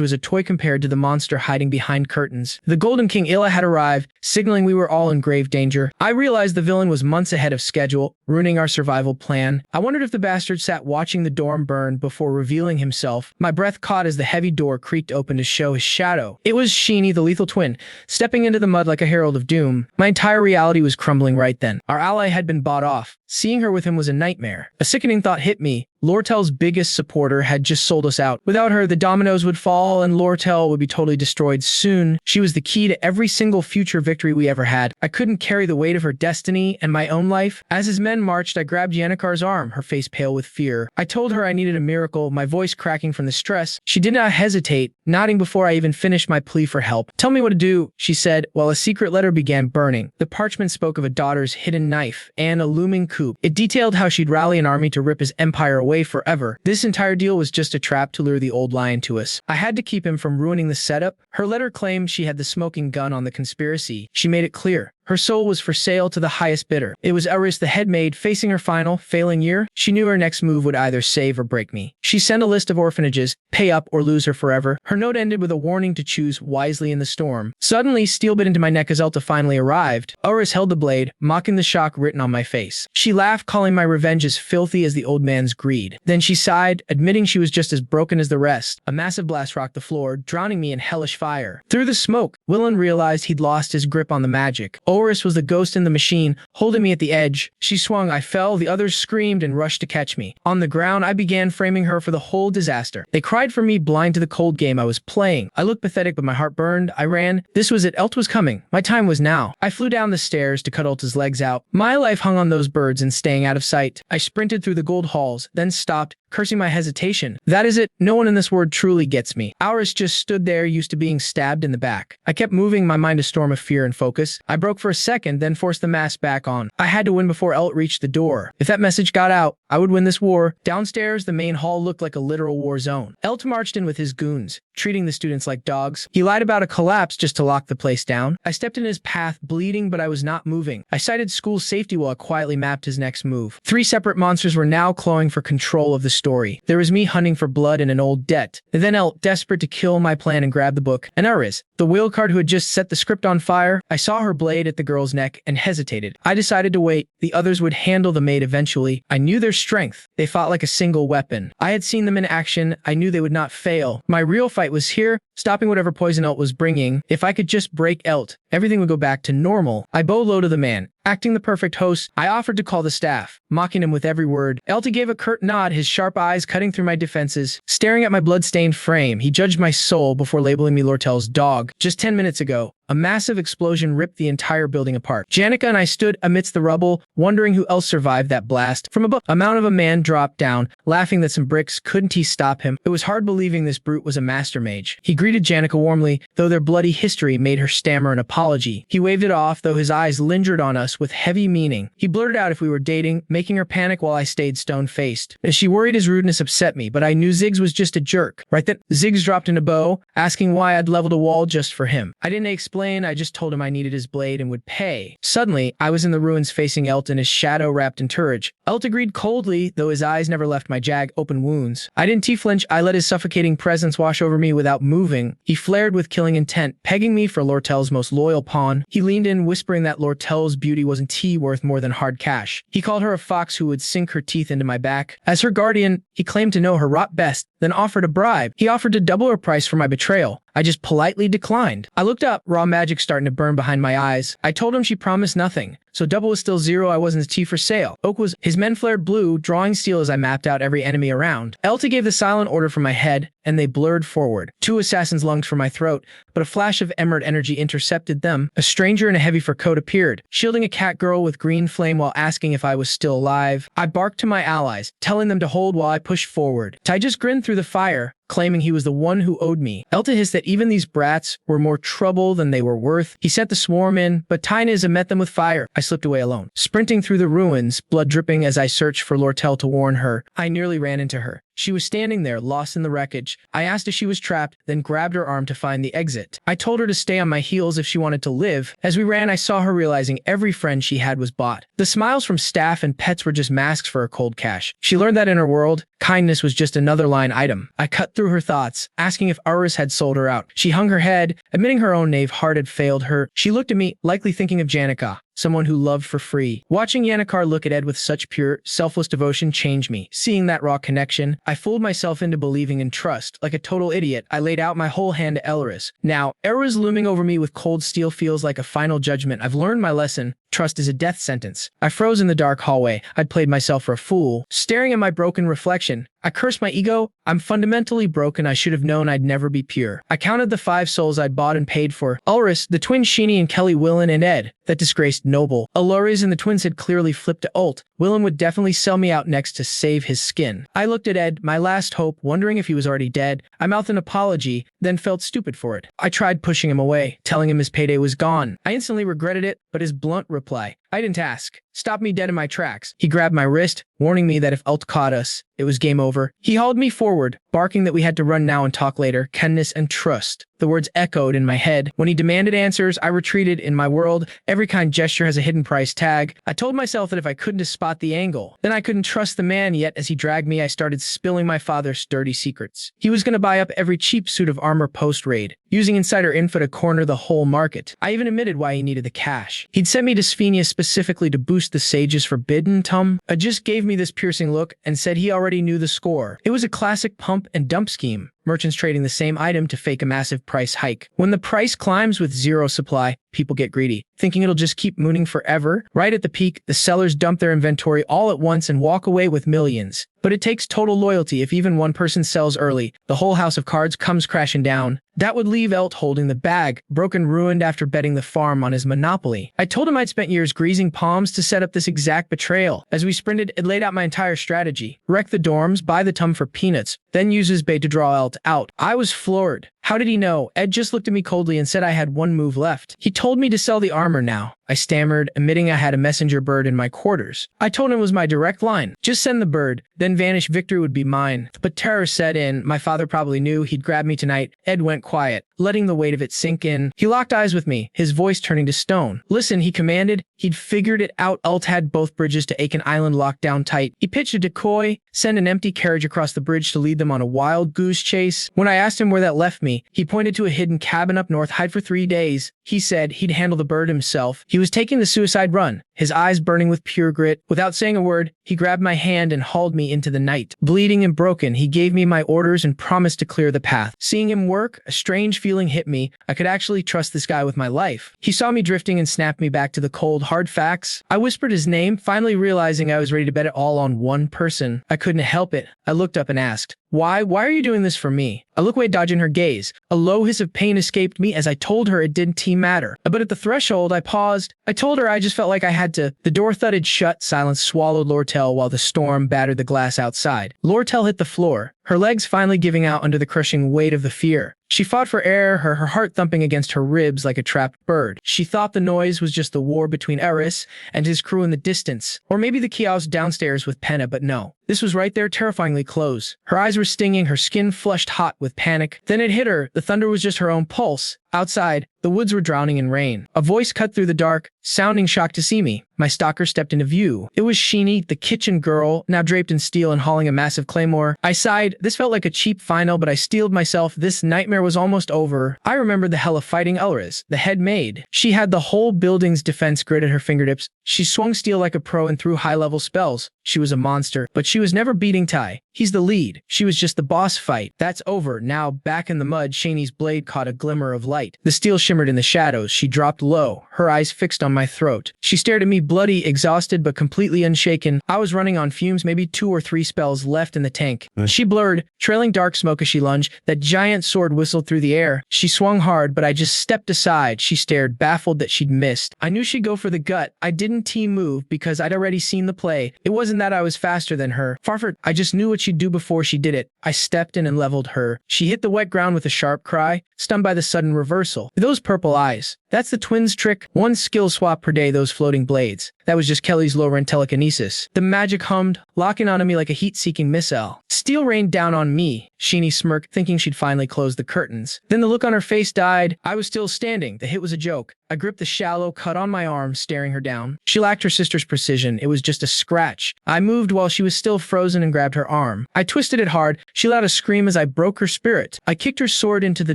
was a toy compared to the monster hiding behind curtains. The Golden King Illa had arrived, signaling we were all in grave danger. I realized the villain was months ahead of schedule, ruining our survival plan. I wondered if the bastard sat watching the dorm burn before revealing himself. My breath caught as the heavy door creaked open to show his shadow. It was Sheeny, the lethal twin, stepping into the mud like a herald of doom. My entire reality was crumbling right then. Our ally had been bought off. Seeing her with him was a nightmare. A sickening thought hit me. Lortel's biggest supporter had just sold us out. Without her, the dominoes would fall and Lortel would be totally destroyed soon. She was the key to every single future victory we ever had. I couldn't carry the weight of her destiny and my own life. As his men marched, I grabbed Yannickar's arm, her face pale with fear. I told her I needed a miracle, my voice cracking from the stress. She did not hesitate, nodding before I even finished my plea for help. "Tell me what to do," she said, while a secret letter began burning. The parchment spoke of a daughter's hidden knife and a looming coup. It detailed how she'd rally an army to rip his empire away. away forever. This entire deal was just a trap to lure the old lion to us. I had to keep him from ruining the setup. Her letter claimed she had the smoking gun on the conspiracy. She made it clear her soul was for sale to the highest bidder. It was Eris, the head maid, facing her final, failing year. She knew her next move would either save or break me. She sent a list of orphanages, pay up or lose her forever. Her note ended with a warning to choose wisely in the storm. Suddenly, steel bit into my neck as Elta finally arrived. Eris held the blade, mocking the shock written on my face. She laughed, calling my revenge as filthy as the old man's greed. Then she sighed, admitting she was just as broken as the rest. A massive blast rocked the floor, drowning me in hellish fire. Through the smoke, Willen realized he'd lost his grip on the magic. Oris was the ghost in the machine, holding me at the edge. She swung, I fell, the others screamed and rushed to catch me. On the ground, I began framing her for the whole disaster. They cried for me, blind to the cold game I was playing. I looked pathetic, but my heart burned. I ran. This was it. Elt was coming. My time was now. I flew down the stairs to cut Elta's legs out. My life hung on those birds and staying out of sight. I sprinted through the gold halls, then stopped, cursing my hesitation. That is it. No one in this world truly gets me. Auris just stood there, used to being stabbed in the back. I kept moving, my mind a storm of fear and focus. I broke for a second, then forced the mask back on. I had to win before Elt reached the door. If that message got out, I would win this war. Downstairs, the main hall looked like a literal war zone. Elt marched in with his goons, treating the students like dogs. He lied about a collapse just to lock the place down. I stepped in his path, bleeding, but I was not moving. I cited school safety while I quietly mapped his next move. 3 separate monsters were now clawing for control of the story. There was me hunting for blood and an old debt. And then Elt, desperate to kill my plan and grab the book. And Eris, the wheel card who had just set the script on fire. I saw her blade at the girl's neck and hesitated. I decided to wait. The others would handle the maid eventually. I knew their strength. They fought like a single weapon. I had seen them in action. I knew they would not fail. My real fight was here, stopping whatever poison Elt was bringing. If I could just break Elt, everything would go back to normal. I bowed low to the man. Acting the perfect host, I offered to call the staff, mocking him with every word. Elta gave a curt nod, his sharp eyes cutting through my defenses. Staring at my blood-stained frame, he judged my soul before labeling me Lortel's dog. Just 10 minutes ago, a massive explosion ripped the entire building apart. Janica and I stood amidst the rubble, wondering who else survived that blast. From above, a mount of a man dropped down, laughing that some bricks couldn't stop him. It was hard believing this brute was a master mage. He greeted Janica warmly, though their bloody history made her stammer an apology. He waved it off, though his eyes lingered on us with heavy meaning. He blurted out if we were dating, making her panic while I stayed stone-faced. As she worried, his rudeness upset me, but I knew Ziggs was just a jerk. Right then, Ziggs dropped in a bow, asking why I'd leveled a wall just for him. I didn't explain, I just told him I needed his blade and would pay. Suddenly, I was in the ruins facing Elt in his shadow wrapped in turret. Elt agreed coldly, though his eyes never left my open wounds. I didn't flinch, I let his suffocating presence wash over me without moving. He flared with killing intent, pegging me for Lortel's most loyal pawn. He leaned in, whispering that Lortel's beauty wasn't worth more than hard cash. He called her a fox who would sink her teeth into my back. As her guardian, he claimed to know her rot best, then offered a bribe. He offered to double her price for my betrayal. I just politely declined. I looked up, raw magic starting to burn behind my eyes. I told him she promised nothing. So double was still 0, I wasn't a T for sale. Oak was, his men flared blue, drawing steel as I mapped out every enemy around. Elta gave the silent order for my head, and they blurred forward. 2 assassins lunged for my throat, but a flash of emerald energy intercepted them. A stranger in a heavy fur coat appeared, shielding a cat girl with green flame while asking if I was still alive. I barked to my allies, telling them to hold while I pushed forward. Tai just grinned through the fire, claiming he was the one who owed me. Elta hissed that even these brats were more trouble than they were worth. He sent the swarm in, but Tyniza met them with fire. I slipped away alone. Sprinting through the ruins, blood dripping as I searched for Lortel to warn her, I nearly ran into her. She was standing there, lost in the wreckage. I asked if she was trapped, then grabbed her arm to find the exit. I told her to stay on my heels if she wanted to live. As we ran, I saw her realizing every friend she had was bought. The smiles from staff and pets were just masks for her cold cash. She learned that in her world, kindness was just another line item. I cut through her thoughts, asking if Aris had sold her out. She hung her head, admitting her own knave heart had failed her. She looked at me, likely thinking of Janica, someone who loved for free. Watching Yannikar look at Ed with such pure, selfless devotion changed me. Seeing that raw connection, I fooled myself into believing in trust. Like a total idiot, I laid out my whole hand to Elris. Now, Era's looming over me with cold steel feels like a final judgment. I've learned my lesson. Trust is a death sentence. I froze in the dark hallway. I'd played myself for a fool. Staring at my broken reflection, I cursed my ego. I'm fundamentally broken. I should have known I'd never be pure. I counted the 5 souls I'd bought and paid for. Ulris, the twin Sheeny and Kelly Willen and Ed, that disgraced Noble. Alores and the twins had clearly flipped to ult. Willen would definitely sell me out next to save his skin. I looked at Ed, my last hope, wondering if he was already dead. I mouthed an apology, then felt stupid for it. I tried pushing him away, telling him his payday was gone. I instantly regretted it, but his blunt reply, I didn't ask. Stopped me dead in my tracks. He grabbed my wrist, warning me that if Ult caught us, it was game over. He hauled me forward, barking that we had to run now and talk later, kindness and trust. The words echoed in my head. When he demanded answers, I retreated. In my world, every kind gesture has a hidden price tag. I told myself that if I couldn't spot the angle, then I couldn't trust the man, yet as he dragged me, I started spilling my father's dirty secrets. He was going to buy up every cheap suit of armor post-raid, using insider info to corner the whole market. I even admitted why he needed the cash. He'd sent me to Svenia specifically to boost the Sage's forbidden tum. Just gave me this piercing look and said he already knew the score. It was a classic pump and dump scheme. Merchants trading the same item to fake a massive price hike. When the price climbs with zero supply, people get greedy, thinking it'll just keep mooning forever. Right at the peak, the sellers dump their inventory all at once and walk away with millions. But it takes total loyalty. If even one person sells early, the whole house of cards comes crashing down. That would leave Elt holding the bag, broken, ruined after betting the farm on his monopoly. I told him I'd spent years greasing palms to set up this exact betrayal. As we sprinted, it laid out my entire strategy. Wreck the dorms, buy the tum for peanuts, then use his bait to draw Elt out. I was floored. How did he know? Ed just looked at me coldly and said I had one move left. He told me to sell the armor now. I stammered, admitting I had a messenger bird in my quarters. I told him it was my direct line. Just send the bird, then vanish, victory would be mine. But terror set in. My father probably knew he'd grab me tonight. Ed went quiet, letting the weight of it sink in. He locked eyes with me, his voice turning to stone. Listen, he commanded. He'd figured it out. Ult had both bridges to Aiken Island locked down tight. He pitched a decoy, sent an empty carriage across the bridge to lead them on a wild goose chase. When I asked him where that left me, he pointed to a hidden cabin up north, hide for 3 days. He said he'd handle the bird himself. He was taking the suicide run, his eyes burning with pure grit. Without saying a word, he grabbed my hand and hauled me into the night. Bleeding and broken, he gave me my orders and promised to clear the path. Seeing him work, a strange feeling hit me. I could actually trust this guy with my life. He saw me drifting and snapped me back to the cold, hard facts. I whispered his name, finally realizing I was ready to bet it all on one person. I couldn't help it. I looked up and asked, Why are you doing this for me? I looked away, dodging her gaze. A low hiss of pain escaped me as I told her it didn't matter. But at the threshold, I paused. I told her I just felt like I had to. The door thudded shut. Silence swallowed Lortel while the storm battered the glass outside. Lortel hit the floor, her legs finally giving out under the crushing weight of the fear. She fought for air, her heart thumping against her ribs like a trapped bird. She thought the noise was just the war between Eris and his crew in the distance, or maybe the kiosk downstairs with Penna, but no. This was right there, terrifyingly close. Her eyes were stinging, her skin flushed hot with panic. Then it hit her. The thunder was just her own pulse. Outside, the woods were drowning in rain. A voice cut through the dark, sounding shocked to see me. My stalker stepped into view. It was Sheeny, the kitchen girl, now draped in steel and hauling a massive claymore. I sighed. This felt like a cheap final, but I steeled myself. This nightmare was almost over. I remembered the hell of fighting Elriz, the head maid. She had the whole building's defense grid at her fingertips. She swung steel like a pro and threw high-level spells. She was a monster, but she was never beating Ty. He's the lead. She was just the boss fight. That's over. Now, back in the mud, Sheeny's blade caught a glimmer of light. The steel shimmered in the shadows. She dropped low, her eyes fixed on my throat. She stared at me, bloody, exhausted, but completely unshaken. I was running on fumes, maybe 2 or 3 spells left in the tank. She blurred, trailing dark smoke as she lunged. That giant sword whistled through the air. She swung hard, but I just stepped aside. She stared, baffled that she'd missed. I knew she'd go for the gut. I didn't T-move because I'd already seen the play. It wasn't that I was faster than her. Farford, I just knew what she'd do before she did it. I stepped in and leveled her. She hit the wet ground with a sharp cry, stunned by the sudden reversal. Those purple eyes. That's the twins' trick. 1 skill swap per day, those floating blades. That was just Kelly's lower telekinesis. The magic hummed, locking onto me like a heat-seeking missile. Steel rained down on me. Sheeny smirked, thinking she'd finally close the curtains. Then the look on her face died. I was still standing. The hit was a joke. I gripped the shallow cut on my arm, staring her down. She lacked her sister's precision. It was just a scratch. I moved while she was still frozen and grabbed her arm. I twisted it hard. She let out a scream as I broke her spirit. I kicked her sword into the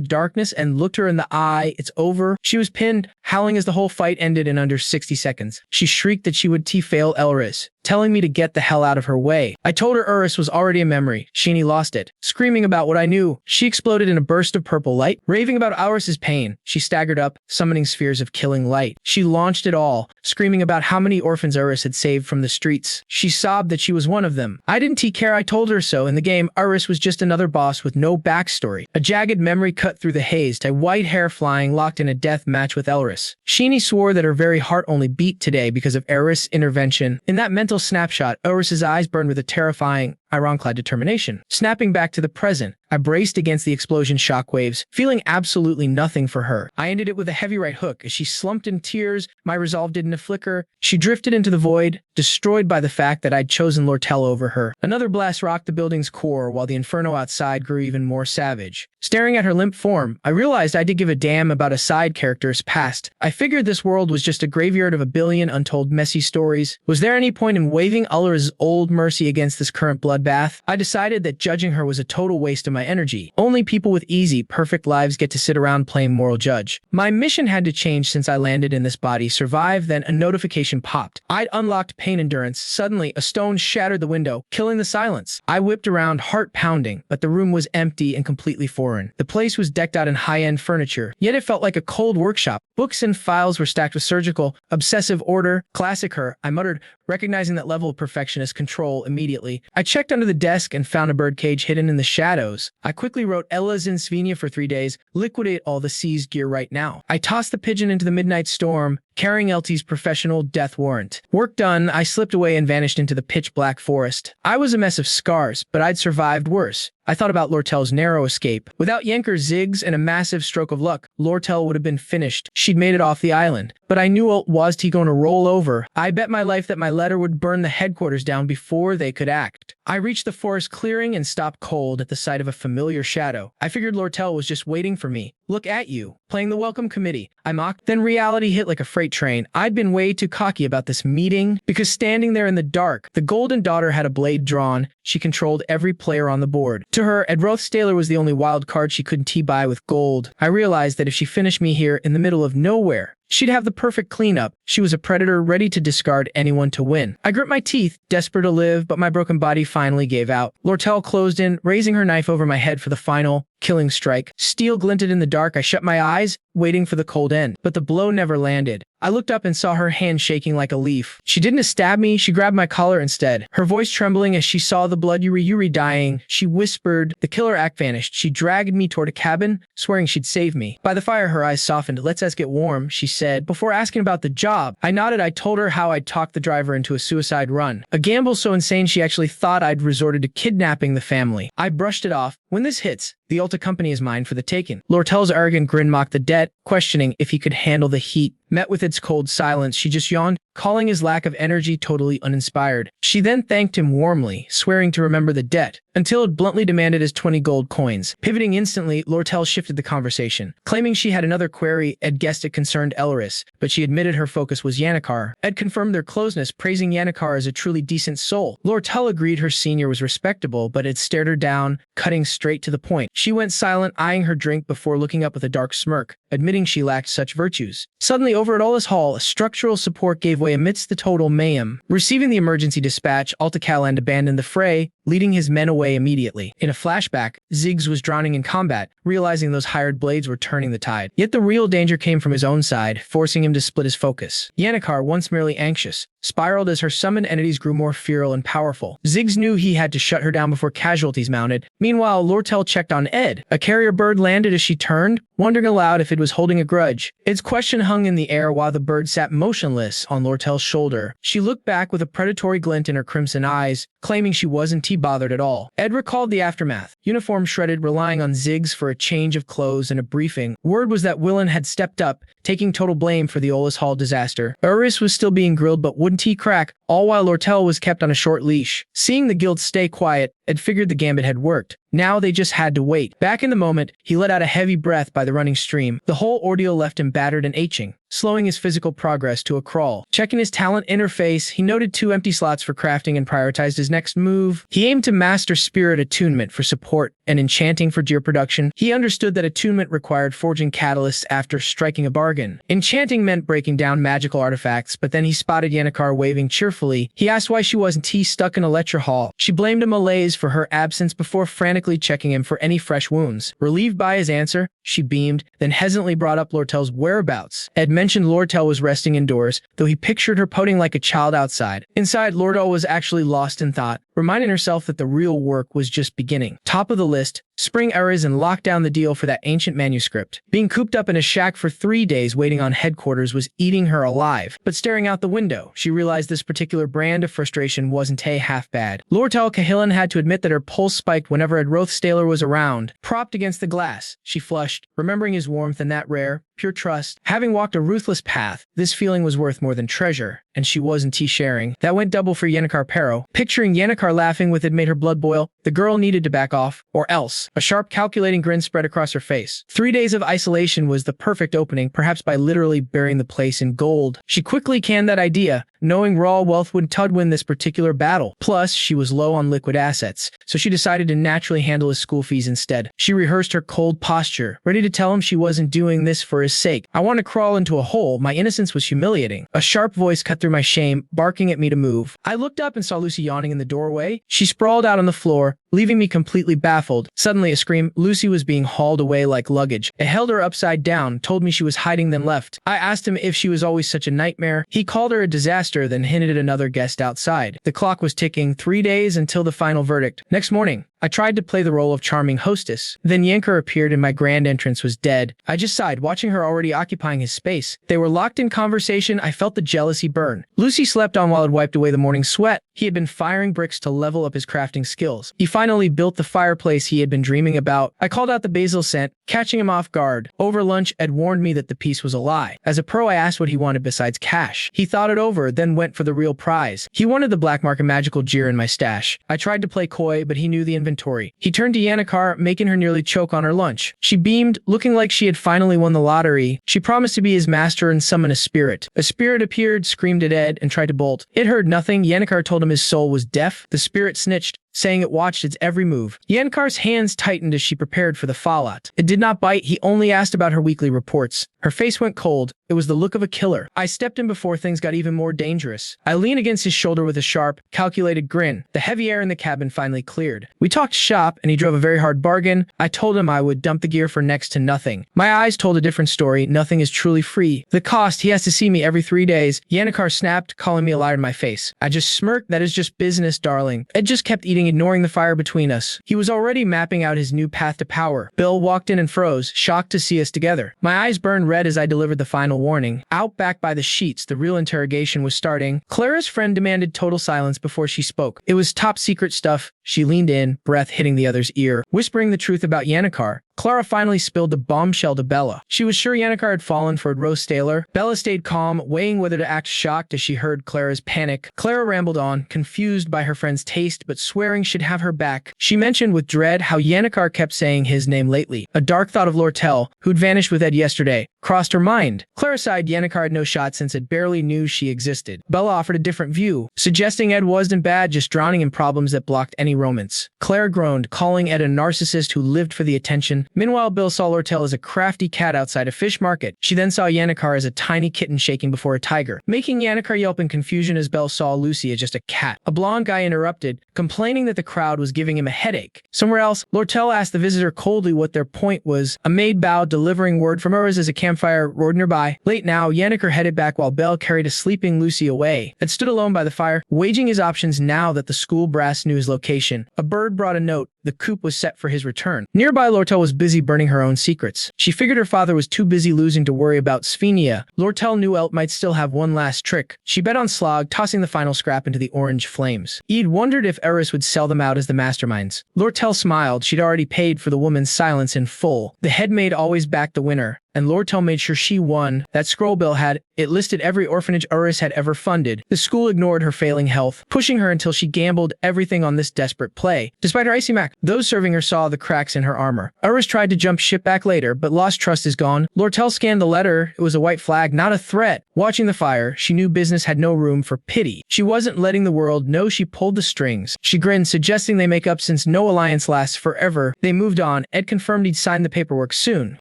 darkness and looked her in the eye. It's over. She was pinned, howling as the whole fight ended in under 60 seconds. She shrieked that she would T-fail Elris, telling me to get the hell out of her way. I told her Uris was already a memory. Sheeny lost it. Screaming about what I knew, she exploded in a burst of purple light, raving about Uris's pain. She staggered up, summoning spheres of killing light. She launched it all, screaming about how many orphans Uris had saved from the streets. She sobbed that she was one of them. I didn't care. I told her so. In the game, Uris was just another boss with no backstory. A jagged memory cut through the haze, her white hair flying, locked in a death match with Elris. Sheeny swore that her very heart only beat today because of Eris' intervention. In that mental snapshot, Uris's eyes burned with a terrifying, ironclad determination. Snapping back to the present, I braced against the explosion shockwaves, feeling absolutely nothing for her. I ended it with a heavy right hook. As she slumped in tears, my resolve didn't flicker. She drifted into the void, destroyed by the fact that I'd chosen Lortel over her. Another blast rocked the building's core, while the inferno outside grew even more savage. Staring at her limp form, I realized I did give a damn about a side character's past. I figured this world was just a graveyard of a billion untold messy stories. Was there any point in waving Ulra's old mercy against this current bloodbath? I decided that judging her was a total waste of my energy. Only people with easy, perfect lives get to sit around playing moral judge. My mission had to change since I landed in this body, survived, then a notification popped. I'd unlocked pain endurance. Suddenly, a stone shattered the window, killing the silence. I whipped around, heart pounding, but the room was empty and completely foreign. The place was decked out in high-end furniture, yet it felt like a cold workshop. Books and files were stacked with surgical, obsessive order. Classic her, I muttered, recognizing that level of perfection as control immediately. I checked under the desk and found a birdcage hidden in the shadows. I quickly wrote Ella's in Svenia for 3 days, liquidate all the seized gear right now. I tossed the pigeon into the midnight storm, carrying LT's professional death warrant. Work done, I slipped away and vanished into the pitch-black forest. I was a mess of scars, but I'd survived worse. I thought about Lortel's narrow escape. Without Yenker's zigs and a massive stroke of luck, Lortel would have been finished. She'd made it off the island. But I knew was he going to roll over. I bet my life that my letter would burn the headquarters down before they could act. I reached the forest clearing and stopped cold at the sight of a familiar shadow. I figured Lortel was just waiting for me. Look at you, playing the welcome committee. I mocked. Then reality hit like a freight train. I'd been way too cocky about this meeting, because standing there in the dark, the Golden Daughter had a blade drawn. She controlled every player on the board. To her, Rothstaylor was the only wild card she couldn't tee-buy with gold. I realized that if she finished me here in the middle of nowhere, she'd have the perfect cleanup. She was a predator ready to discard anyone to win. I gripped my teeth, desperate to live, but my broken body finally gave out. Lortel closed in, raising her knife over my head for the final, killing strike. Steel glinted in the dark. I shut my eyes, waiting for the cold end. But the blow never landed. I looked up and saw her hand shaking like a leaf. She didn't stab me, she grabbed my collar instead. Her voice trembling as she saw the blood Yuri dying. She whispered. The killer act vanished. She dragged me toward a cabin, swearing she'd save me. By the fire, her eyes softened. Let's us get warm, she said. Before asking about the job, I nodded. I told her how I'd talked the driver into a suicide run. A gamble so insane she actually thought I'd resorted to kidnapping the family. I brushed it off. When this hits, the Ulta company is mine for the taking. Lortel's arrogant grin mocked the debt, questioning if he could handle the heat. Met with its cold silence, she just yawned, calling his lack of energy totally uninspired. She then thanked him warmly, swearing to remember the debt, until it bluntly demanded his 20 gold coins. Pivoting instantly, Lortel shifted the conversation. Claiming she had another query, Ed guessed it concerned Elris, but she admitted her focus was Yannikar. Ed confirmed their closeness, praising Yannikar as a truly decent soul. Lortel agreed her senior was respectable, but Ed stared her down, cutting straight to the point. She went silent, eyeing her drink before looking up with a dark smirk, admitting she lacked such virtues. Suddenly, over at Ola's Hall, structural support gave way amidst the total mayhem. Receiving the emergency dispatch, Altakaland abandoned the fray, leading his men away immediately. In a flashback, Ziggs was drowning in combat, realizing those hired blades were turning the tide. Yet the real danger came from his own side, forcing him to split his focus. Yannikar, once merely anxious, spiraled as her summoned entities grew more feral and powerful. Ziggs knew he had to shut her down before casualties mounted. Meanwhile, Lortel checked on Ed. A carrier bird landed as she turned, wondering aloud if it was holding a grudge. Its question hung in the air while the bird sat motionless on Lortel's shoulder. She looked back with a predatory glint in her crimson eyes, claiming she wasn't bothered at all. Ed recalled the aftermath. Uniform shredded, relying on Ziggs for a change of clothes and a briefing. Word was that Willen had stepped up, taking total blame for the Ola's Hall disaster. Uris was still being grilled, but wouldn't he crack, all while Lortel was kept on a short leash. Seeing the guild stay quiet, Ed figured the gambit had worked. Now they just had to wait. Back in the moment, he let out a heavy breath by the running stream. The whole ordeal left him battered and aching, slowing his physical progress to a crawl. Checking his talent interface, he noted 2 empty slots for crafting and prioritized his next move. He aimed to master spirit attunement for support and enchanting for gear production. He understood that attunement required forging catalysts after striking a bargain. Enchanting meant breaking down magical artifacts, but then he spotted Yannikar waving cheerfully. He asked why she wasn't stuck in a lecture hall. She blamed a malaise for her absence before frantically checking him for any fresh wounds. Relieved by his answer, she beamed, then hesitantly brought up Lortel's whereabouts. Ed mentioned Lortel was resting indoors, though he pictured her pouting like a child outside. Inside, Lortel was actually lost in thought. reminding herself that the real work was just beginning. Top of the list, spring errors and lock down the deal for that ancient manuscript. Being cooped up in a shack for 3 days waiting on headquarters was eating her alive. But staring out the window, she realized this particular brand of frustration wasn't half bad. Lortel Cahillan had to admit that her pulse spiked whenever Ed Rothstaylor was around. Propped against the glass, she flushed, remembering his warmth and that rare, pure trust. Having walked a ruthless path, this feeling was worth more than treasure, and she wasn't sharing. That went double for Yennecar Pero. Picturing Yennecar laughing with it made her blood boil. The girl needed to back off, or else. A sharp, calculating grin spread across her face. 3 days of isolation was the perfect opening, perhaps by literally burying the place in gold. She quickly canned that idea, knowing raw wealth would win this particular battle. Plus, she was low on liquid assets, so she decided to naturally handle his school fees instead. She rehearsed her cold posture, ready to tell him she wasn't doing this for his sake. I want to crawl into a hole. My innocence was humiliating. A sharp voice cut through my shame, barking at me to move. I looked up and saw Lucy yawning in the doorway. She sprawled out on the floor, leaving me completely baffled. Suddenly a scream. Lucy was being hauled away like luggage. It held her upside down, told me she was hiding, then left. I asked him if she was always such a nightmare. He called her a disaster, then hinted at another guest outside. The clock was ticking, 3 days until the final verdict. Next morning, I tried to play the role of charming hostess. Then Yennecar appeared and my grand entrance was dead. I just sighed, watching her already occupying his space. They were locked in conversation. I felt the jealousy burn. Lucy slept on while it wiped away the morning sweat. He had been firing bricks to level up his crafting skills. He finally built the fireplace he had been dreaming about. I called out the basil scent, catching him off guard. Over lunch, Ed warned me that the piece was a lie. As a pro, I asked what he wanted besides cash. He thought it over, then went for the real prize. He wanted the black market magical gear in my stash. I tried to play coy, but he knew the inventory. He turned to Yennecar, making her nearly choke on her lunch. She beamed, looking like she had finally won the lottery. She promised to be his master and summon a spirit. A spirit appeared, screamed at Ed, and tried to bolt. It heard nothing. Yennecar told him his soul was deaf. The spirit snitched, saying it watched its every move. Yennecar's hands tightened as she prepared for the fallout. It did not bite. He only asked about her weekly reports. Her face went cold. It was the look of a killer. I stepped in before things got even more dangerous. I leaned against his shoulder with a sharp, calculated grin. The heavy air in the cabin finally cleared. We talked shop, and he drove a very hard bargain. I told him I would dump the gear for next to nothing. My eyes told a different story. Nothing is truly free. The cost, he has to see me every 3 days. Yennecar snapped, calling me a liar in my face. I just smirked. That is just business, darling. Ed just kept eating, ignoring the fire between us. He was already mapping out his new path to power. Bill walked in and froze, shocked to see us together. My eyes burned red as I delivered the final warning. Out back by the sheets, the real interrogation was starting. Clara's friend demanded total silence before she spoke. It was top secret stuff. She leaned in, breath hitting the other's ear, whispering the truth about Yennecar. Clara finally spilled the bombshell to Bella. She was sure Yennecar had fallen for Rothstaylor. Bella stayed calm, weighing whether to act shocked as she heard Clara's panic. Clara rambled on, confused by her friend's taste, but swearing she'd have her back. She mentioned with dread how Yennecar kept saying his name lately. A dark thought of Lortel, who'd vanished with Ed yesterday, crossed her mind. Clara sighed. Yennecar had no shot since Ed barely knew she existed. Bella offered a different view, suggesting Ed wasn't bad, just drowning in problems that blocked any romance. Claire groaned, calling Ed a narcissist who lived for the attention. Meanwhile, Bill saw Lortel as a crafty cat outside a fish market. She then saw Yennecar as a tiny kitten shaking before a tiger, making Yennecar yelp in confusion as Belle saw Lucy as just a cat. A blonde guy interrupted, complaining that the crowd was giving him a headache. Somewhere else, Lortel asked the visitor coldly what their point was. A maid bowed, delivering word from hers as a campfire roared nearby. Late now, Yennecar headed back while Belle carried a sleeping Lucy away. Ed stood alone by the fire, waging his options now that the school brass knew his location. A bird brought a note. The coop was set for his return. Nearby, Lortel was busy burning her own secrets. She figured her father was too busy losing to worry about Svenia. Lortel knew Elt might still have one last trick. She bet on Slog, tossing the final scrap into the orange flames. Ed wondered if Eris would sell them out as the masterminds. Lortel smiled. She'd already paid for the woman's silence in full. The head maid always backed the winner, and Lortel made sure she won. That scroll Bill had, it listed every orphanage Eris had ever funded. The school ignored her failing health, pushing her until she gambled everything on this desperate play. Despite her icy mac, those serving her saw the cracks in her armor. Eris tried to jump ship back later, but lost trust is gone. Lortel scanned the letter. It was a white flag, not a threat. Watching the fire, she knew business had no room for pity. She wasn't letting the world know she pulled the strings. She grinned, suggesting they make up since no alliance lasts forever. They moved on. Ed confirmed he'd sign the paperwork soon.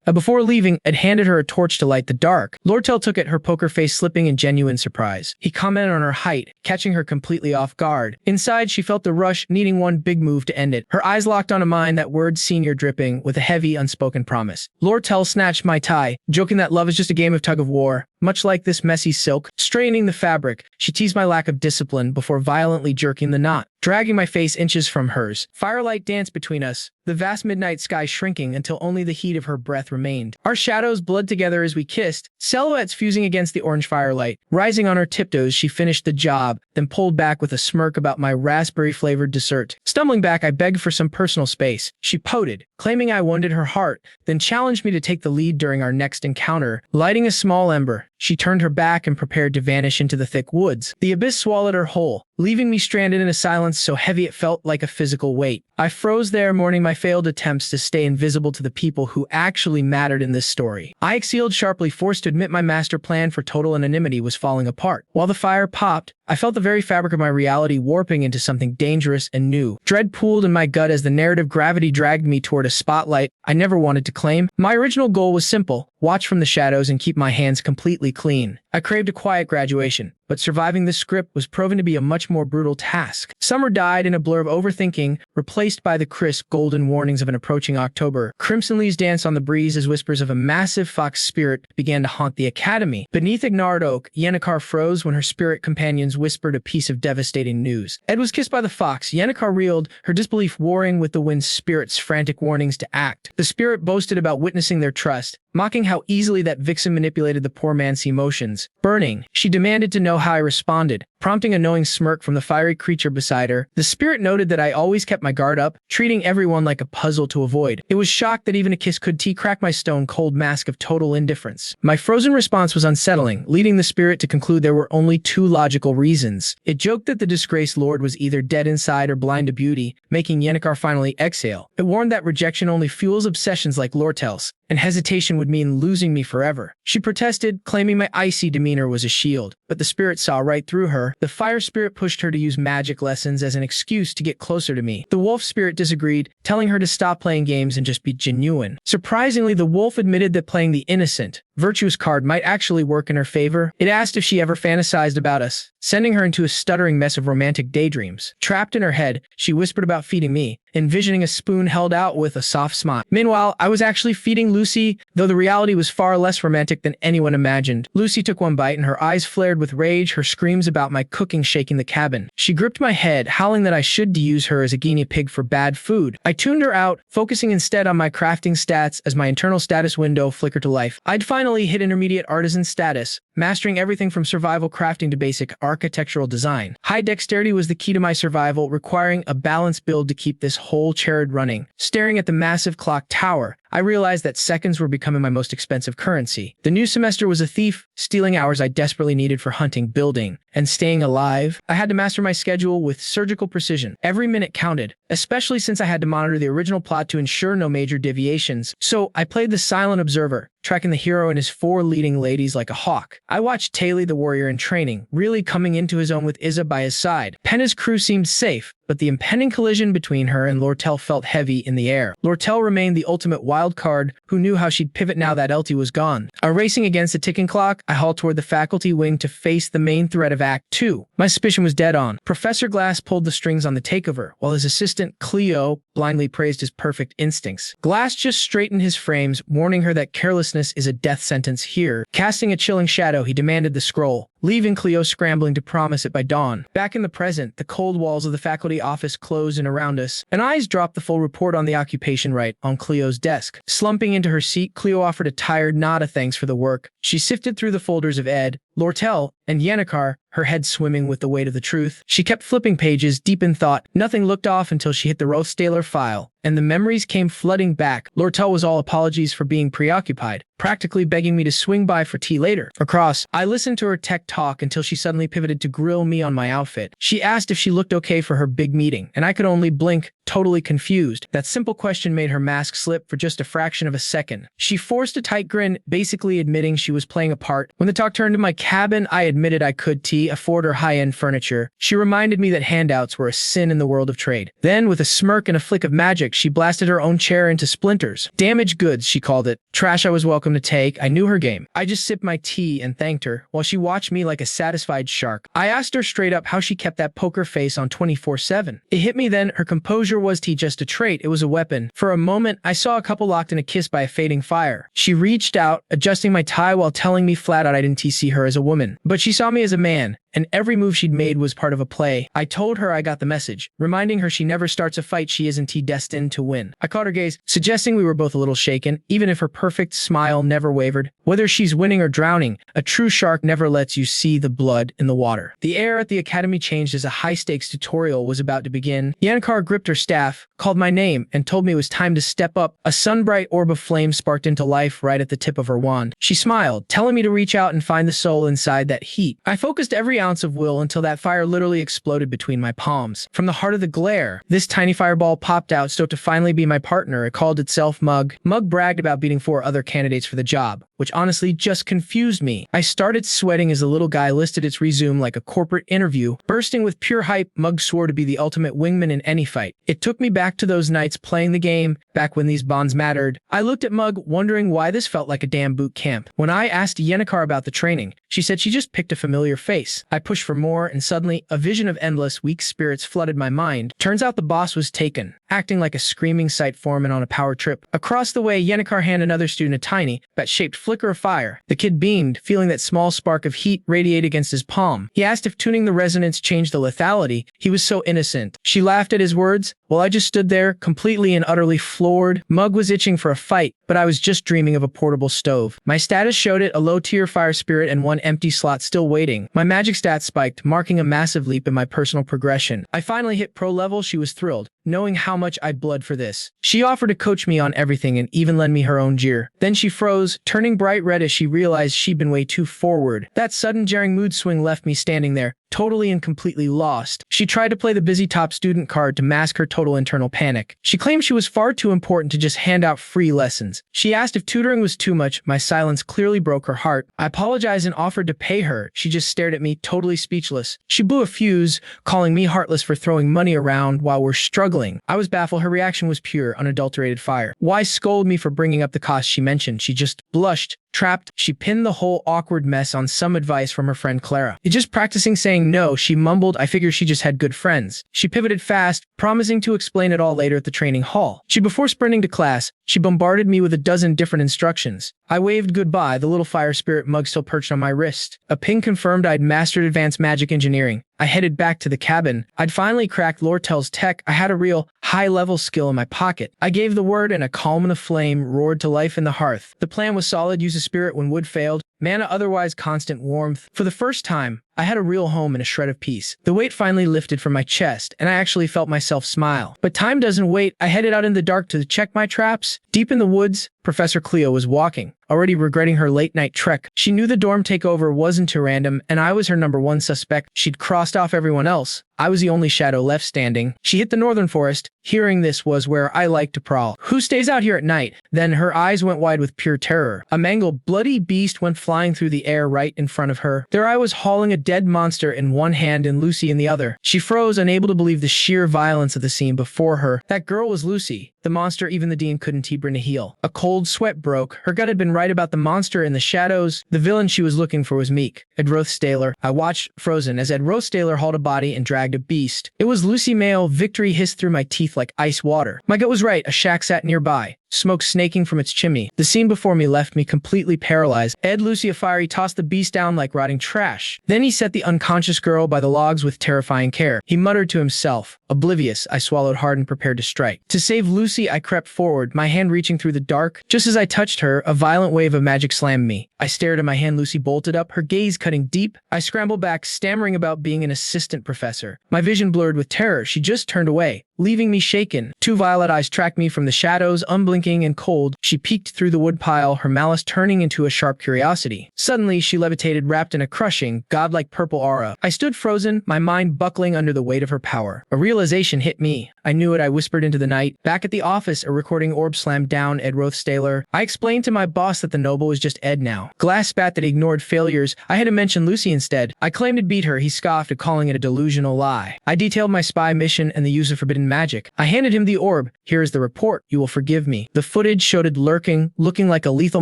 Before leaving, Ed handed her a torch to light the dark. Lortel took it, her poker face slipping in genuine surprise. He commented on her height, catching her completely off guard. Inside, she felt the rush, needing one big move to end it. Her eyes locked on a mine, that word senior dripping with a heavy, unspoken promise. Lortel snatched my tie, joking that love is just a game of tug of war. much like this messy silk. Straightening the fabric, she teased my lack of discipline before violently jerking the knot, dragging my face inches from hers. Firelight danced between us, the vast midnight sky shrinking until only the heat of her breath remained. Our shadows bled together as we kissed, silhouettes fusing against the orange firelight. Rising on her tiptoes, she finished the job, then pulled back with a smirk about my raspberry-flavored dessert. Stumbling back, I begged for some personal space. She pouted, claiming I wounded her heart, then challenged me to take the lead during our next encounter. Lighting a small ember, she turned her back and prepared to vanish into the thick woods. The abyss swallowed her whole, leaving me stranded in a silence so heavy it felt like a physical weight. I froze there, mourning my failed attempts to stay invisible to the people who actually mattered in this story. I exhaled sharply, forced to admit my master plan for total anonymity was falling apart. While the fire popped, I felt the very fabric of my reality warping into something dangerous and new. Dread pooled in my gut as the narrative gravity dragged me toward a spotlight I never wanted to claim. My original goal was simple: watch from the shadows and keep my hands completely clean. I craved a quiet graduation, but surviving the script was proven to be a much more brutal task. Summer died in a blur of overthinking, replaced by the crisp, golden warnings of an approaching October. Crimson leaves danced on the breeze as whispers of a massive fox spirit began to haunt the academy. Beneath ignored oak, Yennecar froze when her spirit companions whispered a piece of devastating news. Ed was kissed by the fox. Yennecar reeled, her disbelief warring with the wind's spirit's frantic warnings to act. The spirit boasted about witnessing their trust, mocking how easily that vixen manipulated the poor man's emotions. Burning, she demanded to know how I responded, prompting a knowing smirk from the fiery creature beside her. The spirit noted that I always kept my guard up, treating everyone like a puzzle to avoid. It was shocked that even a kiss could crack my stone-cold mask of total indifference. My frozen response was unsettling, leading the spirit to conclude there were only two logical reasons. It joked that the disgraced lord was either dead inside or blind to beauty, making Yennecar finally exhale. It warned that rejection only fuels obsessions like Lortel's, and hesitation would mean losing me forever. She protested, claiming my icy demeanor was a shield, but the spirit saw right through her. The fire spirit pushed her to use magic lessons as an excuse to get closer to me. The wolf spirit disagreed, telling her to stop playing games and just be genuine. Surprisingly, the wolf admitted that playing the innocent, virtuous card might actually work in her favor. It asked if she ever fantasized about us, sending her into a stuttering mess of romantic daydreams. Trapped in her head, she whispered about feeding me, envisioning a spoon held out with a soft smile. Meanwhile, I was actually feeding Lucy, though the reality was far less romantic than anyone imagined. Lucy took one bite and her eyes flared with rage, her screams about my cooking shaking the cabin. She gripped my head, howling that I should use her as a guinea pig for bad food. I tuned her out, focusing instead on my crafting stats as my internal status window flickered to life. I'd finally hit intermediate artisan status, mastering everything from survival crafting to basic architectural design. High dexterity was the key to my survival, requiring a balanced build to keep this whole chariot running. Staring at the massive clock tower, I realized that seconds were becoming my most expensive currency. The new semester was a thief, stealing hours I desperately needed for hunting, building, and staying alive. I had to master my schedule with surgical precision. Every minute counted, especially since I had to monitor the original plot to ensure no major deviations. So I played the silent observer, tracking the hero and his four leading ladies like a hawk. I watched Taylor the warrior in training, really coming into his own with Izza by his side. Penna's crew seemed safe, but the impending collision between her and Lortel felt heavy in the air. Lortel remained the ultimate wild card, who knew how she'd pivot now that Elty was gone. Racing against the ticking clock, I hauled toward the faculty wing to face the main threat of Act 2. My suspicion was dead on. Professor Glass pulled the strings on the takeover, while his assistant, Cleo, blindly praised his perfect instincts. Glass just straightened his frames, warning her that carelessness is a death sentence here. Casting a chilling shadow, he demanded the scroll, leaving Cleo scrambling to promise it by dawn. Back in the present, the cold walls of the faculty office closed in around us, and eyes dropped the full report on the occupation right on Cleo's desk. Slumping into her seat, Cleo offered a tired nod of thanks for the work. She sifted through the folders of Ed, Lortel, and Yennecar, her head swimming with the weight of the truth. She kept flipping pages, deep in thought. Nothing looked off until she hit the Rothstaylor file, and the memories came flooding back. Lortel was all apologies for being preoccupied, practically begging me to swing by for tea later. Across, I listened to her tech talk until she suddenly pivoted to grill me on my outfit. She asked if she looked okay for her big meeting, and I could only blink, totally confused. That simple question made her mask slip for just a fraction of a second. She forced a tight grin, basically admitting she was playing a part. When the talk turned to my cabin, I admitted I could afford her high-end furniture. She reminded me that handouts were a sin in the world of trade. Then, with a smirk and a flick of magic, she blasted her own chair into splinters. Damaged goods, she called it. Trash I was welcome to take. I knew her game. I just sipped my tea and thanked her, while she watched me like a satisfied shark. I asked her straight up how she kept that poker face on 24/7. It hit me then, her composure was just a trait, it was a weapon. For a moment, I saw a couple locked in a kiss by a fading fire. She reached out, adjusting my tie while telling me flat out I didn't see her as a woman. But she saw me as a man, and every move she'd made was part of a play. I told her I got the message, reminding her she never starts a fight she isn't destined to win. I caught her gaze, suggesting we were both a little shaken, even if her perfect smile never wavered. Whether she's winning or drowning, a true shark never lets you see the blood in the water. The air at the academy changed as a high-stakes tutorial was about to begin. Yanikar gripped her staff, called my name, and told me it was time to step up. A sun-bright orb of flame sparked into life right at the tip of her wand. She smiled, telling me to reach out and find the soul inside that heat. I focused every ounce of will until that fire literally exploded between my palms. From the heart of the glare, this tiny fireball popped out, stoked to finally be my partner. It called itself Mug. Mug bragged about beating 4 other candidates for the job, which honestly just confused me. I started sweating as the little guy listed its resume like a corporate interview. Bursting with pure hype, Mug swore to be the ultimate wingman in any fight. It took me back to those nights playing the game, back when these bonds mattered. I looked at Mug, wondering why this felt like a damn boot camp. When I asked Yenikar about the training, she said she just picked a familiar face. I pushed for more, and suddenly, a vision of endless, weak spirits flooded my mind. Turns out the boss was taken, acting like a screaming site foreman on a power trip. Across the way, Yenikar handed another student a tiny, bat-shaped flicker of fire. The kid beamed, feeling that small spark of heat radiate against his palm. He asked if tuning the resonance changed the lethality. He was so innocent. She laughed at his words, while I just stood there, completely and utterly floored. Mug was itching for a fight, but I was just dreaming of a portable stove. My status showed it, a low-tier fire spirit and 1 empty slot still waiting. My magic stats spiked, marking a massive leap in my personal progression. I finally hit pro level. She was thrilled, knowing how much I'd bled for this. She offered to coach me on everything and even lend me her own gear. Then she froze, turning bright red as she realized she'd been way too forward. That sudden jarring mood swing left me standing there, totally and completely lost. She tried to play the busy top student card to mask her total internal panic. She claimed she was far too important to just hand out free lessons. She asked if tutoring was too much. My silence clearly broke her heart. I apologized and offered to pay her. She just stared at me, totally speechless. She blew a fuse, calling me heartless for throwing money around while we're struggling. I was baffled. Her reaction was pure, unadulterated fire. Why scold me for bringing up the cost she mentioned? She just blushed. Trapped, she pinned the whole awkward mess on some advice from her friend Clara. You're just practicing saying no, she mumbled. I figured she just had good friends. She pivoted fast, promising to explain it all later at the training hall. Before sprinting to class, she bombarded me with a dozen different instructions. I waved goodbye, the little fire spirit Mug still perched on my wrist. A ping confirmed I'd mastered advanced magic engineering. I headed back to the cabin. I'd finally cracked Lortel's tech. I had a real, high-level skill in my pocket. I gave the word and a column of flame roared to life in the hearth. The plan was solid: use a spirit when wood failed, mana otherwise constant warmth. For the first time, I had a real home and a shred of peace. The weight finally lifted from my chest, and I actually felt myself smile. But time doesn't wait. I headed out in the dark to check my traps. Deep in the woods, Professor Cleo was walking, already regretting her late-night trek. She knew the dorm takeover wasn't too random, and I was her #1 suspect. She'd crossed off everyone else. I was the only shadow left standing. She hit the northern forest. Hearing this was where I like to prowl. Who stays out here at night? Then her eyes went wide with pure terror. A mangled, bloody beast went flying through the air right in front of her. There I was, hauling a dead monster in one hand and Lucy in the other. She froze, unable to believe the sheer violence of the scene before her. That girl was Lucy. The monster even the dean couldn't bring to heal. A cold sweat broke. Her gut had been right about the monster in the shadows. The villain she was looking for was Meek, Ed Rothstaylor. I watched, frozen, as Ed Rothstaylor hauled a body and dragged a beast. It was Lucy Mayo. Victory hissed through my teeth like ice water. My gut was right. A shack sat nearby, smoke snaking from its chimney. The scene before me left me completely paralyzed. Ed Lucia Fiery tossed the beast down like rotting trash. Then he set the unconscious girl by the logs with terrifying care. He muttered to himself. Oblivious, I swallowed hard and prepared to strike. To save Lucy, I crept forward, my hand reaching through the dark. Just as I touched her, a violent wave of magic slammed me. I stared at my hand. Lucy bolted up, her gaze cutting deep. I scrambled back, stammering about being an assistant professor. My vision blurred with terror. She just turned away, leaving me shaken. Two violet eyes tracked me from the shadows, unblinking unblinking and cold, she peeked through the woodpile, her malice turning into a sharp curiosity. Suddenly, she levitated, wrapped in a crushing, godlike purple aura. I stood frozen, my mind buckling under the weight of her power. A realization hit me. I knew it, I whispered into the night. Back at the office, a recording orb slammed down Ed Rothstaylor. I explained to my boss that the noble was just Ed now. Glass spat that ignored failures. I had to mention Lucy instead. I claimed to beat her. He scoffed at calling it a delusional lie. I detailed my spy mission and the use of forbidden magic. I handed him the orb. Here is the report. You will forgive me. The footage showed it lurking, looking like a lethal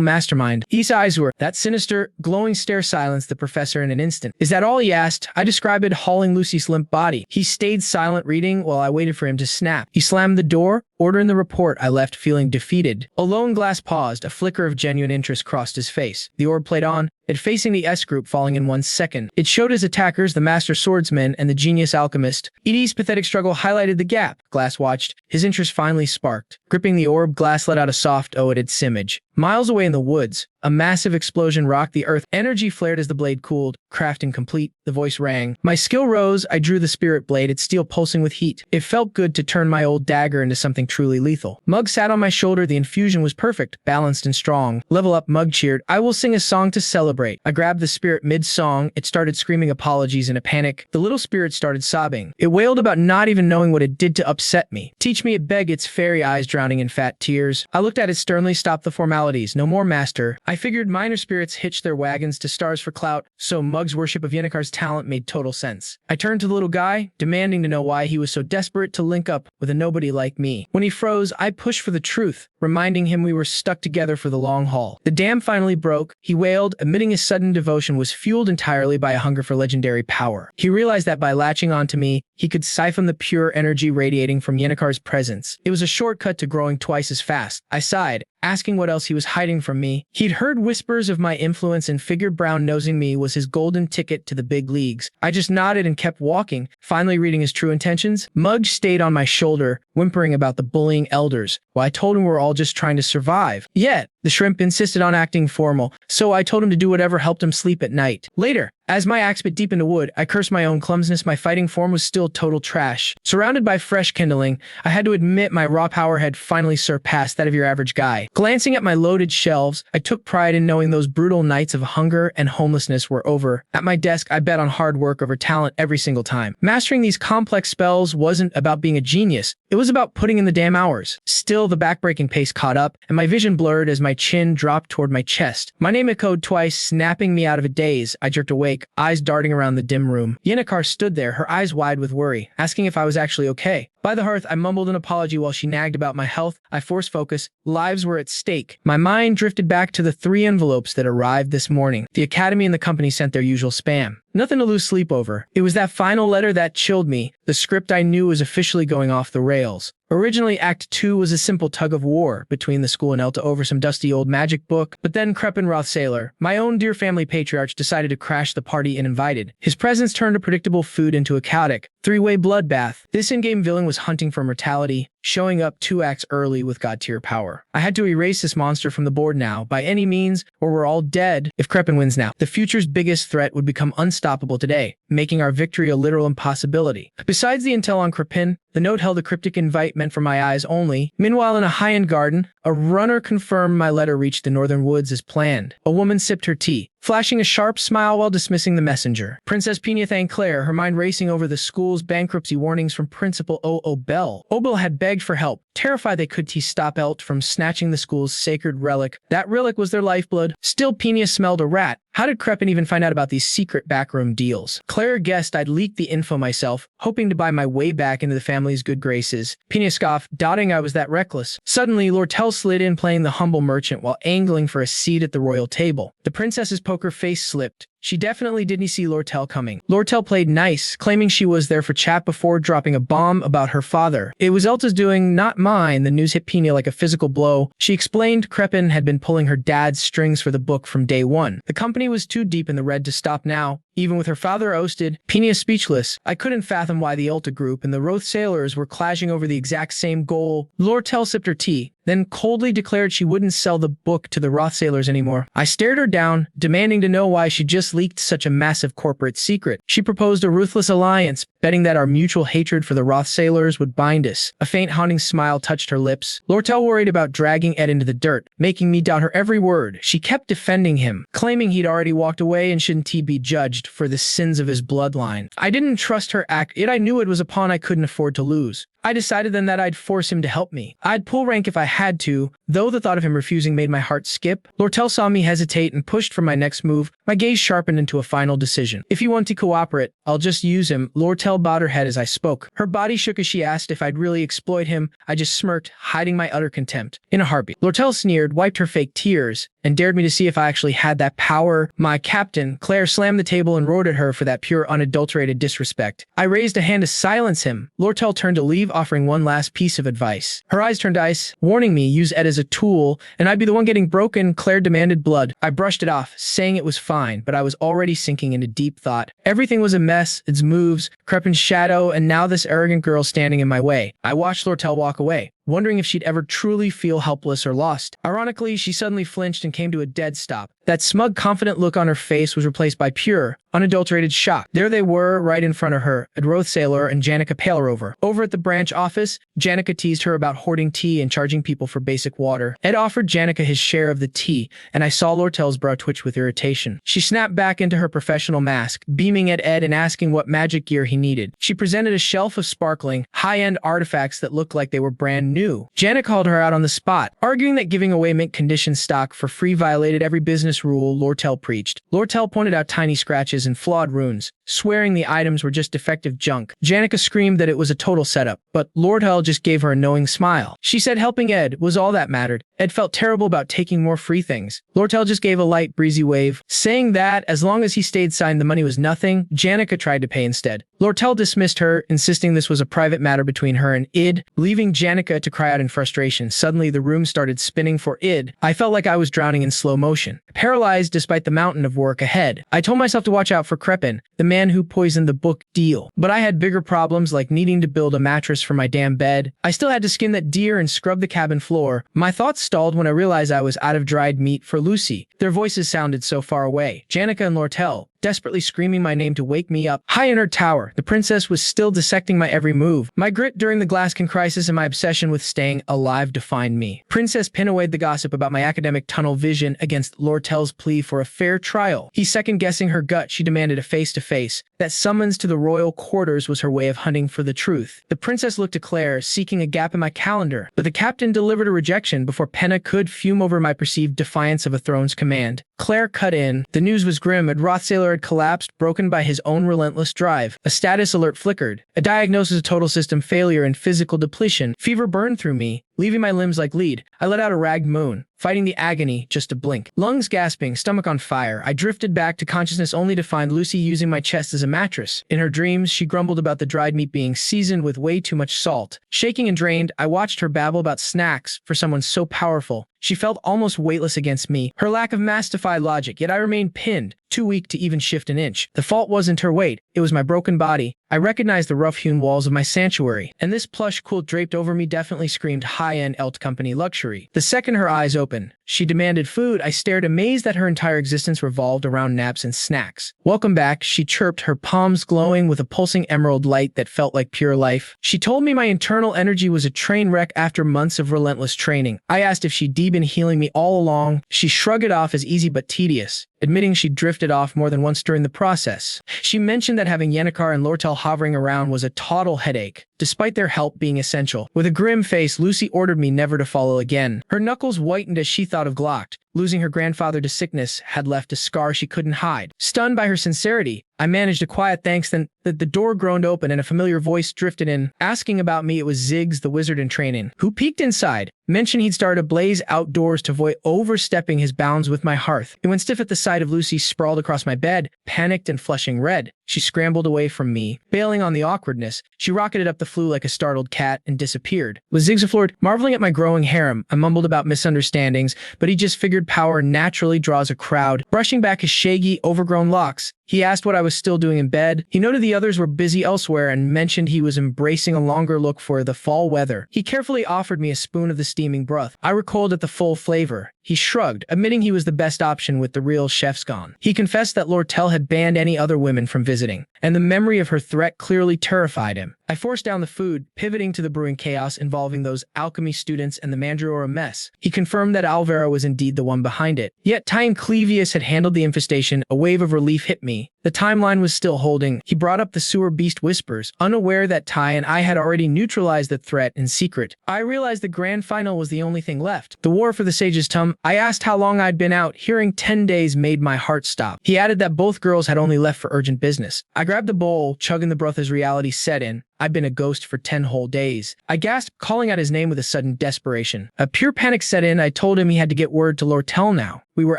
mastermind. His eyes were that sinister, glowing stare silenced the professor in an instant. Is that all? He asked. I described it, hauling Lucy's limp body. He stayed silent, reading while I waited for him to snap. He slammed the door, ordering the report. I left feeling defeated. Alone Glass paused. A flicker of genuine interest crossed his face. The orb played on, it facing the S group, falling in 1 second. It showed his attackers, the master swordsman and the genius alchemist. Edie's pathetic struggle highlighted the gap. Glass watched. His interest finally sparked. Gripping the orb, Glass let out a soft, oh-ed simage. Miles away in the woods, a massive explosion rocked the earth. Energy flared as the blade cooled. Crafting complete, the voice rang. My skill rose. I drew the spirit blade, its steel pulsing with heat. It felt good to turn my old dagger into something truly lethal. Mug sat on my shoulder. The infusion was perfect, balanced and strong. Level up, Mug cheered. I will sing a song to celebrate. I grabbed the spirit mid-song. It started screaming apologies in a panic. The little spirit started sobbing. It wailed about not even knowing what it did to upset me. Teach me, it begged, its fairy eyes drowning in fat tears. I looked at it sternly. Stop the formalities. No more, master. I figured minor spirits hitched their wagons to stars for clout, so Mug's worship of Yennekar's talent made total sense. I turned to the little guy, demanding to know why he was so desperate to link up with a nobody like me. When he froze, I pushed for the truth, reminding him we were stuck together for the long haul. The dam finally broke. He wailed, admitting his sudden devotion was fueled entirely by a hunger for legendary power. He realized that by latching onto me, he could siphon the pure energy radiating from Yennekar's presence. It was a shortcut to growing twice as fast. I sighed, asking what else he was hiding from me. He'd heard whispers of my influence and figured brown-nosing me was his golden ticket to the big leagues. I just nodded and kept walking, finally reading his true intentions. Mug stayed on my shoulder, whimpering about the bullying elders, while I told him we're all just trying to survive. Yet, the shrimp insisted on acting formal, so I told him to do whatever helped him sleep at night. Later, as my axe bit deep into wood, I cursed my own clumsiness. My fighting form was still total trash. Surrounded by fresh kindling, I had to admit my raw power had finally surpassed that of your average guy. Glancing at my loaded shelves, I took pride in knowing those brutal nights of hunger and homelessness were over. At my desk, I bet on hard work over talent every single time. Mastering these complex spells wasn't about being a genius. It was about putting in the damn hours. Still, the backbreaking pace caught up, and my vision blurred as my chin dropped toward my chest. My name echoed twice, snapping me out of a daze. I jerked awake, eyes darting around the dim room. Yennekar stood there, her eyes wide with worry, asking if I was actually okay. By the hearth, I mumbled an apology while she nagged about my health. I forced focus. Lives were at stake. My mind drifted back to the 3 envelopes that arrived this morning. The Academy and the company sent their usual spam. Nothing to lose sleep over. It was that final letter that chilled me. The script I knew was officially going off the rails. Originally, Act 2 was a simple tug-of-war between the school and Elta over some dusty old magic book, but then Crepin Rothstaylor, my own dear family patriarch, decided to crash the party uninvited. His presence turned a predictable food into a chaotic, 3-way bloodbath. This in-game villain was hunting for mortality, showing up 2 acts early with god-tier power. I had to erase this monster from the board now, by any means, or we're all dead. If Crepin wins now, the future's biggest threat would become unstoppable today, making our victory a literal impossibility. Besides the intel on Crepin, the note held a cryptic invite meant for my eyes only. Meanwhile, in a high-end garden, a runner confirmed my letter reached the northern woods as planned. A woman sipped her tea, flashing a sharp smile while dismissing the messenger. Princess Pina thanked Claire, her mind racing over the school's bankruptcy warnings from Principal Obel. Obel had begged for help, terrified they could stop Elt from snatching the school's sacred relic. That relic was their lifeblood. Still, Pina smelled a rat. How did Crepin even find out about these secret backroom deals? Claire guessed I'd leaked the info myself, hoping to buy my way back into the family's good graces. Pina scoffed, doubting I was that reckless. Suddenly, Lortel slid in, playing the humble merchant while angling for a seat at the royal table. The princess's poker face slipped. She definitely didn't see Lortel coming. Lortel played nice, claiming she was there for chat before dropping a bomb about her father. It was Elta's doing, not mine. The news hit Pina like a physical blow. She explained Crepin had been pulling her dad's strings for the book from day one. The company was too deep in the red to stop now. Even with her father ousted, Pina speechless. I couldn't fathom why the Elta group and the Rothstaylers were clashing over the exact same goal. Lortel sipped her tea, then coldly declared she wouldn't sell the book to the Rothstaylers anymore. I stared her down, demanding to know why she just just leaked such a massive corporate secret. She proposed a ruthless alliance, betting that our mutual hatred for the Rothstaylers would bind us. A faint haunting smile touched her lips. Lortel worried about dragging Ed into the dirt, making me doubt her every word. She kept defending him, claiming he'd already walked away and shouldn't he be judged for the sins of his bloodline. I didn't trust her act, yet I knew it was a pawn I couldn't afford to lose. I decided then that I'd force him to help me. I'd pull rank if I had to, though the thought of him refusing made my heart skip. Lortel saw me hesitate and pushed for my next move. My gaze sharpened into a final decision. If you want to cooperate, I'll just use him. Lortel bowed her head as I spoke. Her body shook as she asked if I'd really exploit him. I just smirked, hiding my utter contempt. In a heartbeat, Lortel sneered, wiped her fake tears, and dared me to see if I actually had that power. My captain, Claire, slammed the table and roared at her for that pure, unadulterated disrespect. I raised a hand to silence him. Lortel turned to leave, offering one last piece of advice. Her eyes turned ice, warning me use Ed as a tool, and I'd be the one getting broken. Claire demanded blood. I brushed it off, saying it was fine, but I was already sinking into deep thought. Everything was a mess, its moves, crept in shadow, and now this arrogant girl standing in my way. I watched Lortel walk away, wondering if she'd ever truly feel helpless or lost. Ironically, she suddenly flinched and came to a dead stop. That smug, confident look on her face was replaced by pure, unadulterated shock. There they were, right in front of her, Ed Rothstaylor and Janica Palerover. Over at the branch office, Janica teased her about hoarding tea and charging people for basic water. Ed offered Janica his share of the tea, and I saw Lortel's brow twitch with irritation. She snapped back into her professional mask, beaming at Ed and asking what magic gear he needed. She presented a shelf of sparkling, high-end artifacts that looked like they were brand new. Janica called her out on the spot, arguing that giving away mint-condition stock for free violated every business rule Lortel preached. Lortel pointed out tiny scratches and flawed runes, swearing the items were just defective junk. Janica screamed that it was a total setup, but Lortel just gave her a knowing smile. She said helping Ed was all that mattered. Ed felt terrible about taking more free things. Lortel just gave a light, breezy wave, saying that as long as he stayed signed, the money was nothing. Janica tried to pay instead. Lortel dismissed her, insisting this was a private matter between her and Id, leaving Janica to cry out in frustration. Suddenly, the room started spinning for Id. I felt like I was drowning in slow motion, paralyzed despite the mountain of work ahead. I told myself to watch out for Crepin, the man who poisoned the book deal. But I had bigger problems, like needing to build a mattress for my damn bed. I still had to skin that deer and scrub the cabin floor. My thoughts stalled when I realized I was out of dried meat for Lucy. Their voices sounded so far away. Janica and Lortel, desperately screaming my name to wake me up. High in her tower, the princess was still dissecting my every move. My grit during the Glaskin crisis and my obsession with staying alive defined me. Princess Pinawayed the gossip about my academic tunnel vision against Lortel's plea for a fair trial. He second-guessing her gut, she demanded a face-to-face. That summons to the royal quarters was her way of hunting for the truth. The princess looked to Claire, seeking a gap in my calendar, but the captain delivered a rejection before Penna could fume over my perceived defiance of a throne's command. Claire cut in. The news was grim. Ed Rothstaylor had collapsed, broken by his own relentless drive. A status alert flickered. A diagnosis of total system failure and physical depletion. Fever burned through me, leaving my limbs like lead. I let out a ragged moan, fighting the agony just to blink. Lungs gasping, stomach on fire, I drifted back to consciousness only to find Lucy using my chest as a mattress. In her dreams, she grumbled about the dried meat being seasoned with way too much salt. Shaking and drained, I watched her babble about snacks for someone so powerful. She felt almost weightless against me, her lack of mass defied logic, yet I remained pinned, too weak to even shift an inch. The fault wasn't her weight, it was my broken body. I recognized the rough-hewn walls of my sanctuary, and this plush quilt draped over me definitely screamed high-end Elt Company luxury. The second her eyes opened, she demanded food. I stared, amazed that her entire existence revolved around naps and snacks. Welcome back, she chirped, her palms glowing with a pulsing emerald light that felt like pure life. She told me my internal energy was a train wreck after months of relentless training. I asked if she'd been healing me all along. She shrugged it off as easy but tedious, admitting she'd drifted off more than once during the process. She mentioned that having Yennecar and Lortel hovering around was a total headache, despite their help being essential. With a grim face, Lucy ordered me never to follow again. Her knuckles whitened as she thought of Glocked. Losing her grandfather to sickness had left a scar she couldn't hide. Stunned by her sincerity, I managed a quiet thanks, then the door groaned open and a familiar voice drifted in, asking about me. It was Ziggs, the wizard in training, who peeked inside, mentioned he'd started a blaze outdoors to avoid overstepping his bounds with my hearth. It went stiff at the sight of Lucy sprawled across my bed, panicked and flushing red. she scrambled away from me. Bailing on the awkwardness, she rocketed up the flue like a startled cat and disappeared. With Zigzaflord marveling at my growing harem, I mumbled about misunderstandings, but he just figured power naturally draws a crowd. Brushing back his shaggy, overgrown locks, he asked what I was still doing in bed. He noted the others were busy elsewhere and mentioned he was embracing a longer look for the fall weather. He carefully offered me a spoon of the steaming broth. I recoiled at the full flavor. He shrugged, admitting he was the best option with the real chefs gone. He confessed that Lortel had banned any other women from visiting, and the memory of her threat clearly terrified him. I forced down the food, pivoting to the brewing chaos involving those alchemy students and the Mandragora mess. He confirmed that Alvaro was indeed the one behind it. Yet Ty and Clevius had handled the infestation. A wave of relief hit me. The timeline was still holding. He brought up the sewer beast whispers, unaware that Ty and I had already neutralized the threat in secret. I realized the grand final was the only thing left. The war for the Sage's Tum. I asked how long I'd been out. Hearing 10 days made my heart stop. He added that both girls had only left for urgent business. I grabbed the bowl, chugging the broth as reality set in. I've been a ghost for 10 whole days. I gasped, calling out his name with a sudden desperation. A pure panic set in. I told him he had to get word to Lortel now. We were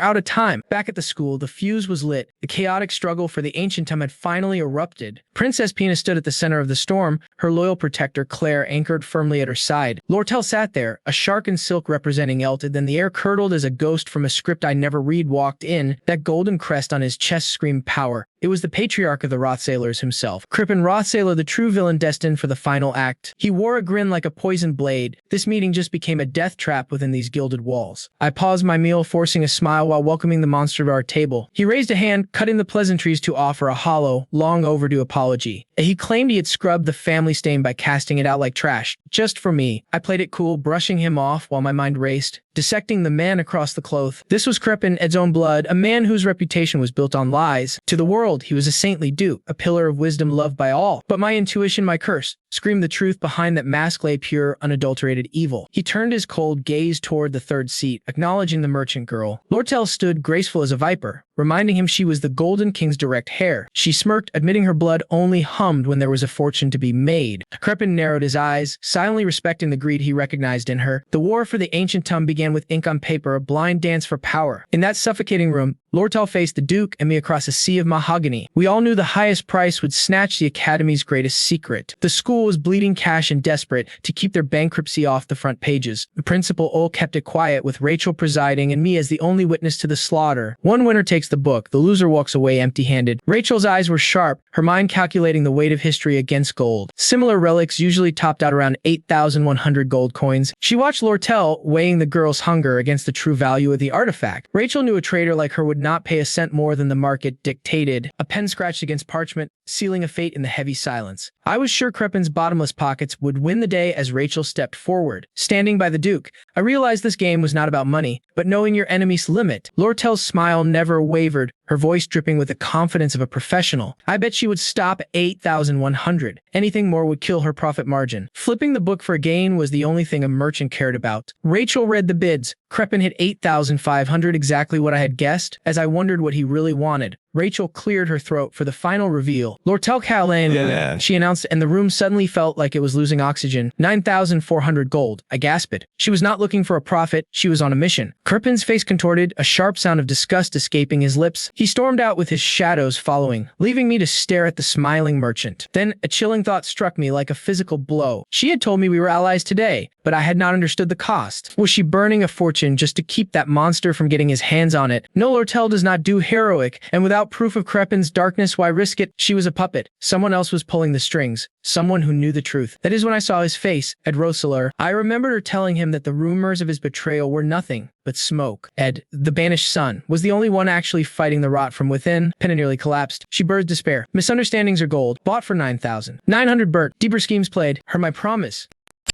out of time. Back at the school, the fuse was lit. The chaotic struggle for the ancient Tum had finally erupted. Princess Pina stood at the center of the storm, her loyal protector Claire anchored firmly at her side. Lortel sat there, a shark in silk representing Elted. Then the air curdled as a ghost from a script I never read walked in. That golden crest on his chest screamed power. It was the patriarch of the Rothstaylers himself, Crippen Rothstaylor, the true villain destined for the final act. He wore a grin like a poisoned blade. This meeting just became a death trap within these gilded walls. I paused my meal, forcing a smile while welcoming the monster to our table. He raised a hand, cutting the pleasantries to offer a hollow, long overdue apology. He claimed he had scrubbed the family stain by casting it out like trash, just for me. I played it cool, brushing him off while my mind raced, dissecting the man across the cloth. This was Crippen, Ed's own blood, a man whose reputation was built on lies. To the world, he was a saintly duke, a pillar of wisdom loved by all. But my intuition, my curse, screamed the truth behind that mask lay pure, unadulterated evil. He turned his cold gaze toward the third seat, acknowledging the merchant girl. Lortel stood graceful as a viper, reminding him she was the Golden King's direct heir. She smirked, admitting her blood only hummed when there was a fortune to be made. Crippen narrowed his eyes, silently respecting the greed he recognized in her. The war for the ancient Tum began with ink on paper, a blind dance for power. In that suffocating room, Lortel faced the Duke and me across a sea of mahogany. We all knew the highest price would snatch the Academy's greatest secret. The school was bleeding cash and desperate to keep their bankruptcy off the front pages. The principal Ole kept it quiet, with Rachel presiding and me as the only witness to the slaughter. One winner takes the book, the loser walks away empty-handed. Rachel's eyes were sharp, her mind calculating the weight of history against gold. Similar relics usually topped out around 8,100 gold coins. She watched Lortel weighing the girl's hunger against the true value of the artifact. Rachel knew a trader like her would not pay a cent more than the market dictated. A pen scratched against parchment, sealing a fate in the heavy silence. I was sure Creppen's bottomless pockets would win the day as Rachel stepped forward. Standing by the Duke, I realized this game was not about money, but knowing your enemy's limit. Lortel's smile never wavered, her voice dripping with the confidence of a professional. I bet she would stop at 8,100. Anything more would kill her profit margin. Flipping the book for a gain was the only thing a merchant cared about. Rachel read the bids. Crippen hit 8,500, exactly what I had guessed. As I wondered what he really wanted, Rachel cleared her throat for the final reveal. Lortel Callahan, she announced, and the room suddenly felt like it was losing oxygen. 9,400 gold. I gasped. She was not looking for a profit, she was on a mission. Crippen's face contorted, a sharp sound of disgust escaping his lips. He stormed out with his shadows following, leaving me to stare at the smiling merchant. Then a chilling thought struck me like a physical blow. She had told me we were allies today, but I had not understood the cost. Was she burning a fortune just to keep that monster from getting his hands on it? No, Lortel does not do heroic, and without proof of Creppen's darkness, why risk it? She was a puppet. Someone else was pulling the strings. Someone who knew the truth. That is when I saw his face, Ed Rothstaylor. I remembered her telling him that the rumors of his betrayal were nothing but smoke. Ed, the banished son, was the only one actually fighting the rot from within. Penna nearly collapsed. She birthed despair. Misunderstandings are gold. Bought for 9,000. 900 burnt. Deeper schemes played. Her my promise.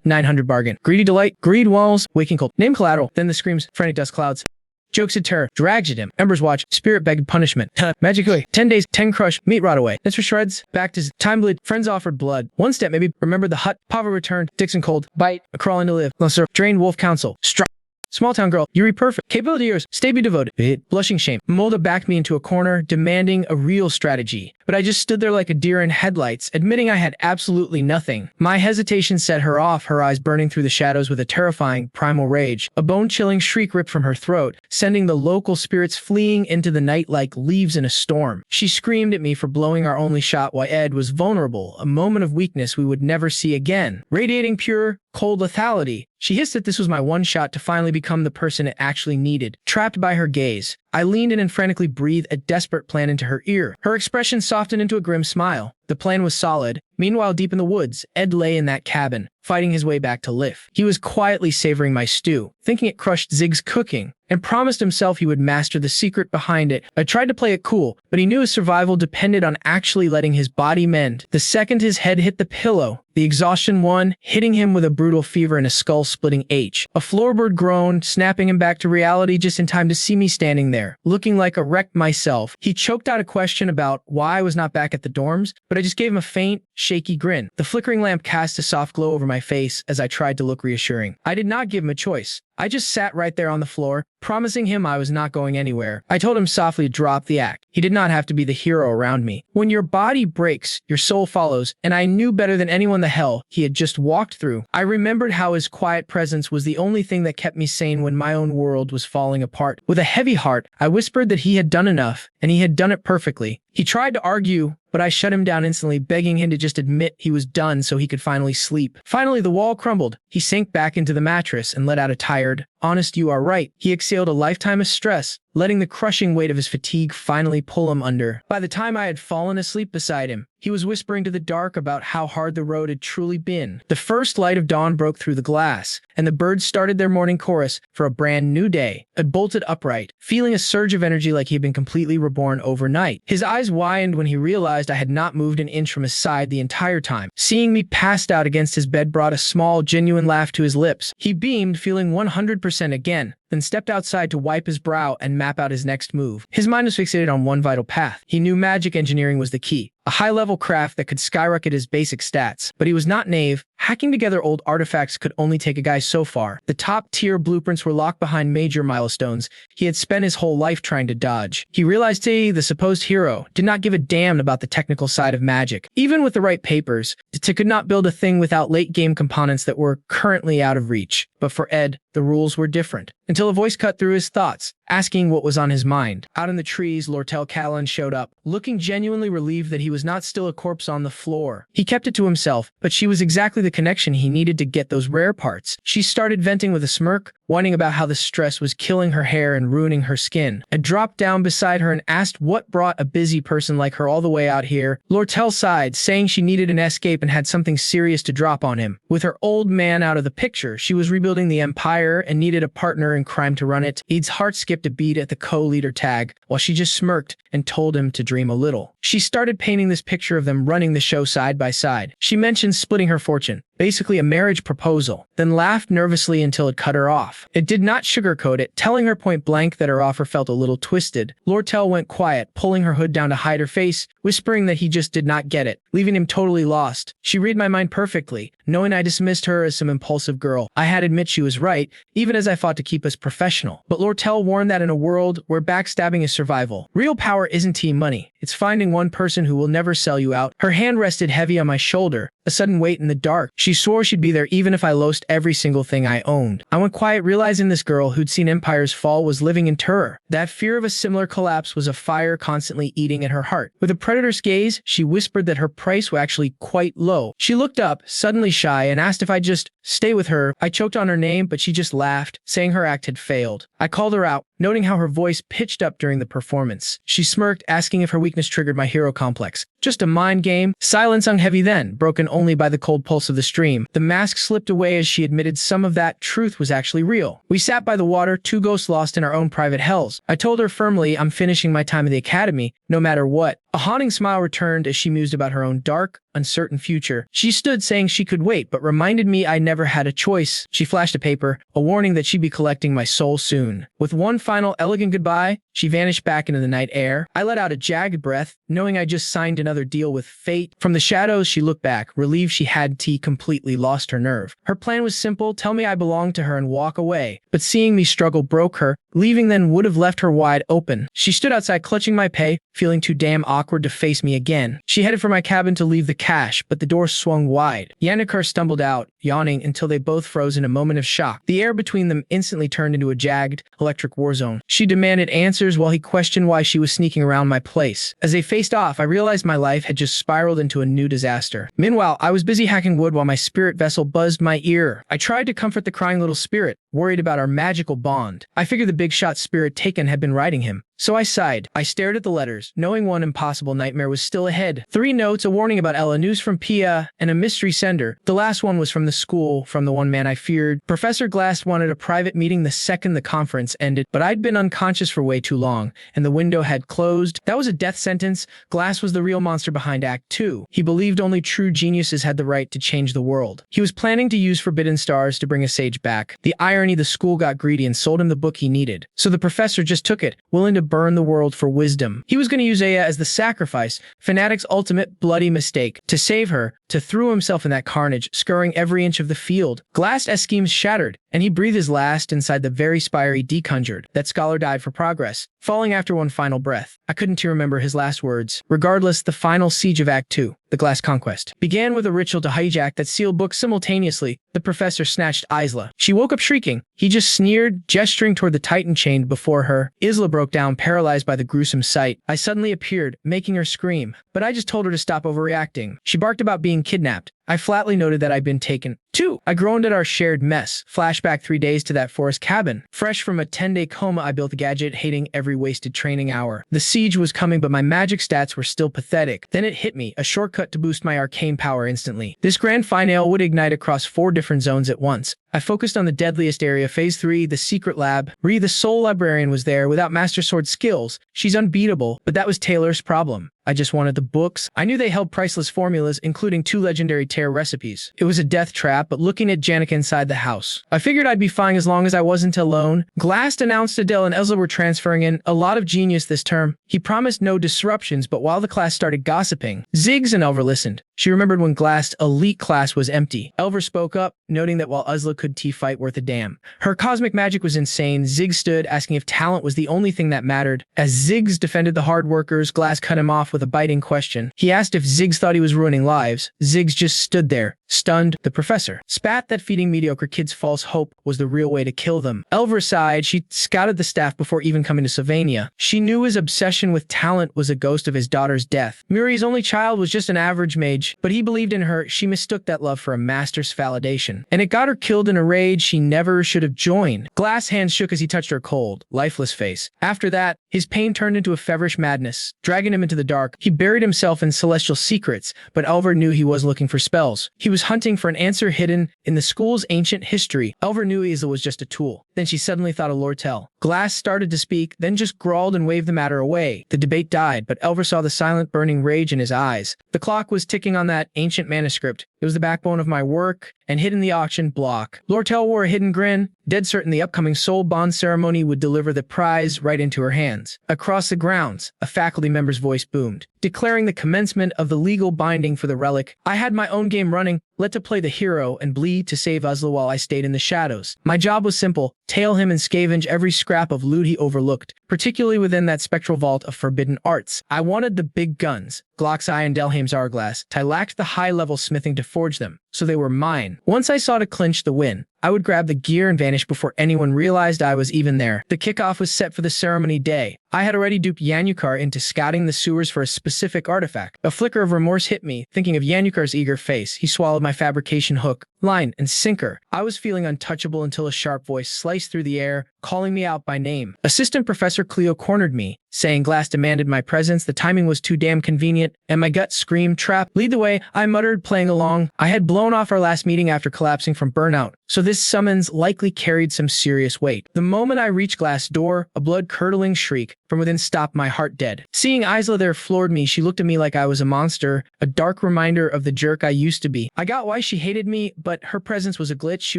900 bargain. Greedy delight. Greed walls. Waking cold. Name collateral. Then the screams. Frantic dust clouds. Jokes at terror, drags at him, embers watch, spirit begged punishment. Magic away, 10 days, 10 crush, meat rot away. That's for shreds, back to time bleed, friends offered blood. One step maybe, remember the hut, Pava returned, Dixon cold, bite, a crawling to live, lesser, drained wolf council, struck. Small town girl, Yuri perfect, capability yours, stay be devoted. Blushing shame, Molda backed me into a corner, demanding a real strategy. but I just stood there like a deer in headlights, admitting I had absolutely nothing. My hesitation set her off, her eyes burning through the shadows with a terrifying, primal rage. A bone-chilling shriek ripped from her throat, sending the local spirits fleeing into the night like leaves in a storm. She screamed at me for blowing our only shot while Ed was vulnerable, a moment of weakness we would never see again. Radiating pure, cold lethality, she hissed that this was my one shot to finally become the person it actually needed. Trapped by her gaze, I leaned in and frantically breathed a desperate plan into her ear. Her expression softened into a grim smile. The plan was solid. Meanwhile, deep in the woods, Ed lay in that cabin, fighting his way back to life. He was quietly savoring my stew, thinking it crushed Zig's cooking, and promised himself he would master the secret behind it. I tried to play it cool, but he knew his survival depended on actually letting his body mend. The second his head hit the pillow, the exhaustion won, hitting him with a brutal fever and a skull-splitting H. A floorboard groaned, snapping him back to reality just in time to see me standing there, looking like a wreck myself. He choked out a question about why I was not back at the dorms, but I just gave him a faint, shaky grin. The flickering lamp cast a soft glow over my face as I tried to look reassuring. I did not give him a choice. I just sat right there on the floor, promising him I was not going anywhere. I told him softly to drop the act. He did not have to be the hero around me. When your body breaks, your soul follows, and I knew better than anyone the hell he had just walked through. I remembered how his quiet presence was the only thing that kept me sane when my own world was falling apart. With a heavy heart, I whispered that he had done enough, and he had done it perfectly. He tried to argue, but I shut him down instantly, begging him to just admit he was done so he could finally sleep. Finally, the wall crumbled. He sank back into the mattress and let out a tired, honest "you are right." He exhaled a lifetime of stress, letting the crushing weight of his fatigue finally pull him under. By the time I had fallen asleep beside him, he was whispering to the dark about how hard the road had truly been. The first light of dawn broke through the glass, and the birds started their morning chorus for a brand new day. I bolted upright, feeling a surge of energy like he had been completely reborn overnight. His eyes widened when he realized I had not moved an inch from his side the entire time. Seeing me passed out against his bed brought a small, genuine laugh to his lips. He beamed, feeling 100% again, then stepped outside to wipe his brow and map out his next move. His mind was fixated on one vital path. He knew magic engineering was the key, a high-level craft that could skyrocket his basic stats. But he was not naive. Hacking together old artifacts could only take a guy so far. The top-tier blueprints were locked behind major milestones he had spent his whole life trying to dodge. He realized he, the supposed hero, did not give a damn about the technical side of magic. Even with the right papers, T could not build a thing without late-game components that were currently out of reach. But for Ed, the rules were different. Until a voice cut through his thoughts, asking what was on his mind. Out in the trees, Lortel Callan showed up, looking genuinely relieved that he was not still a corpse on the floor. He kept it to himself, but she was exactly the connection he needed to get those rare parts. She started venting with a smirk, whining about how the stress was killing her hair and ruining her skin. I dropped down beside her and asked what brought a busy person like her all the way out here. Lortel sighed, saying she needed an escape and had something serious to drop on him. With her old man out of the picture, she was rebuilding the empire and needed a partner in crime to run it. Ede's heart skipped a beat at the co-leader tag, while she just smirked and told him to dream a little. She started painting this picture of them running the show side by side. She mentioned splitting her fortune, basically a marriage proposal, then laughed nervously until it cut her off. It did not sugarcoat it, telling her point blank that her offer felt a little twisted. Lortel went quiet, pulling her hood down to hide her face, whispering that he just did not get it, leaving him totally lost. She read my mind perfectly, knowing I dismissed her as some impulsive girl. I had to admit she was right, even as I fought to keep us professional. But Lortel warned that in a world where backstabbing is survival, real power isn't team money. It's finding one person who will never sell you out. Her hand rested heavy on my shoulder, a sudden weight in the dark. She swore she'd be there even if I lost every single thing I owned. I went quiet, realizing this girl who'd seen empires fall was living in terror. That fear of a similar collapse was a fire constantly eating at her heart. With a predator's gaze, she whispered that her price was actually quite low. She looked up, suddenly shy, and asked if I'd just stay with her. I choked on her name, but she just laughed, saying her act had failed. I called her out, noting how her voice pitched up during the performance. She smirked, asking if her weakness triggered my hero complex. Just a mind game. Silence hung heavy then, broken only by the cold pulse of the stream. The mask slipped away as she admitted some of that truth was actually real. We sat by the water, two ghosts lost in our own private hells. I told her firmly I'm finishing my time at the academy, no matter what. A haunting smile returned as she mused about her own dark, uncertain future. She stood saying she could wait, but reminded me I never had a choice. She flashed a paper, a warning that she'd be collecting my soul soon. With one final elegant goodbye, she vanished back into the night air. I let out a jagged breath, knowing I just signed another deal with fate. From the shadows, she looked back, relieved she had completely lost her nerve. Her plan was simple, tell me I belonged to her and walk away. But seeing me struggle broke her. Leaving then would have left her wide open. She stood outside clutching my pay, feeling too damn awkward to face me again. She headed for my cabin to leave the cash, but the door swung wide. Yannikar stumbled out, yawning until they both froze in a moment of shock. The air between them instantly turned into a jagged, electric war zone. She demanded answers while he questioned why she was sneaking around my place. As they faced off, I realized my life had just spiraled into a new disaster. Meanwhile, I was busy hacking wood while my spirit vessel buzzed my ear. I tried to comfort the crying little spirit, worried about our magical bond. I figured the big shot spirit taken had been riding him. So I sighed. I stared at the letters, knowing one impossible nightmare was still ahead. 3 notes, a warning about Ella, news from Pia, and a mystery sender. The last one was from the school, from the one man I feared. Professor Glass wanted a private meeting the second the conference ended, but I'd been unconscious for way too long, and the window had closed. That was a death sentence. Glass was the real monster behind Act 2. He believed only true geniuses had the right to change the world. He was planning to use forbidden stars to bring a sage back. The irony, the school got greedy and sold him the book he needed. So the professor just took it, willing to burn the world for wisdom. He was going to use Aya as the sacrifice, Fanatic's ultimate bloody mistake. To save her, to throw himself in that carnage, scouring every inch of the field. Glass' schemes shattered, and he breathed his last inside the very spire he deconjured. That scholar died for progress, falling after one final breath. I couldn't remember his last words. Regardless, the final siege of Act 2, the Glass Conquest, began with a ritual to hijack that sealed book simultaneously. The professor snatched Isla. She woke up shrieking. He just sneered, gesturing toward the titan chained before her. Isla broke down, paralyzed by the gruesome sight. I suddenly appeared, making her scream, but I just told her to stop overreacting. She barked about being kidnapped. I flatly noted that I'd been taken. 2. I groaned at our shared mess. Flashback 3 days to that forest cabin. Fresh from a 10-day coma, I built the gadget, hating every wasted training hour. The siege was coming, but my magic stats were still pathetic. Then it hit me, a shortcut to boost my arcane power instantly. This grand finale would ignite across 4 different zones at once. I focused on the deadliest area, Phase 3, the secret lab. Ree, the sole librarian, was there without Master Sword skills. She's unbeatable, but that was Taylor's problem. I just wanted the books. I knew they held priceless formulas, including 2 legendary tear recipes. It was a death trap, but looking at Janica inside the house, I figured I'd be fine as long as I wasn't alone. Glass announced Adele and Ezra were transferring in, a lot of genius this term. He promised no disruptions, but while the class started gossiping, Ziggs and Elver listened. She remembered when Glass' elite class was empty. Elver spoke up, noting that while Uzla could T-fight worth a damn, her cosmic magic was insane. Ziggs stood, asking if talent was the only thing that mattered. As Ziggs defended the hard workers, Glass cut him off with a biting question. He asked if Ziggs thought he was ruining lives. Ziggs just stood there, stunned. The professor spat that feeding mediocre kids false hope was the real way to kill them. Elver sighed. She scouted the staff before even coming to Svenia. She knew his obsession with talent was a ghost of his daughter's death. Muri's only child was just an average mage, but he believed in her. She mistook that love for a master's validation, and it got her killed in a rage she never should have joined. Glass' hands shook as he touched her cold, lifeless face. After that, his pain turned into a feverish madness, dragging him into the dark. He buried himself in celestial secrets, but Elver knew he was looking for spells. He was hunting for an answer hidden in the school's ancient history. Elver knew Isla was just a tool. Then she suddenly thought of Lortel. Glass started to speak, then just growled and waved the matter away. The debate died, but Elver saw the silent burning rage in his eyes. The clock was ticking on that ancient manuscript. It was the backbone of my work, and hid in the auction block. Lortel wore a hidden grin, dead certain the upcoming soul bond ceremony would deliver the prize right into her hands. Across the grounds, a faculty member's voice boomed, declaring the commencement of the legal binding for the relic. I had my own game running, let to play the hero and bleed to save Uzla while I stayed in the shadows. My job was simple, tail him and scavenge every scrap of loot he overlooked, particularly within that spectral vault of forbidden arts. I wanted the big guns, Glock's Eye and Delheim's Hourglass. I lacked the high-level smithing to forge them, so they were mine. Once I saw to clinch the win, I would grab the gear and vanish before anyone realized I was even there. The kickoff was set for the ceremony day. I had already duped Yanukar into scouting the sewers for a specific artifact. A flicker of remorse hit me, thinking of Yanukar's eager face. He swallowed my fabrication hook, line, and sinker. I was feeling untouchable until a sharp voice sliced through the air, calling me out by name. Assistant Professor Cleo cornered me, saying Glass demanded my presence. The timing was too damn convenient, and my gut screamed, "Trap, lead the way," I muttered, playing along. I had blown off our last meeting after collapsing from burnout, so this summons likely carried some serious weight. The moment I reached Glass' door, a blood-curdling shriek from within stopped my heart dead. Seeing Isla there floored me. She looked at me like I was a monster, a dark reminder of the jerk I used to be. I got why she hated me, but her presence was a glitch. She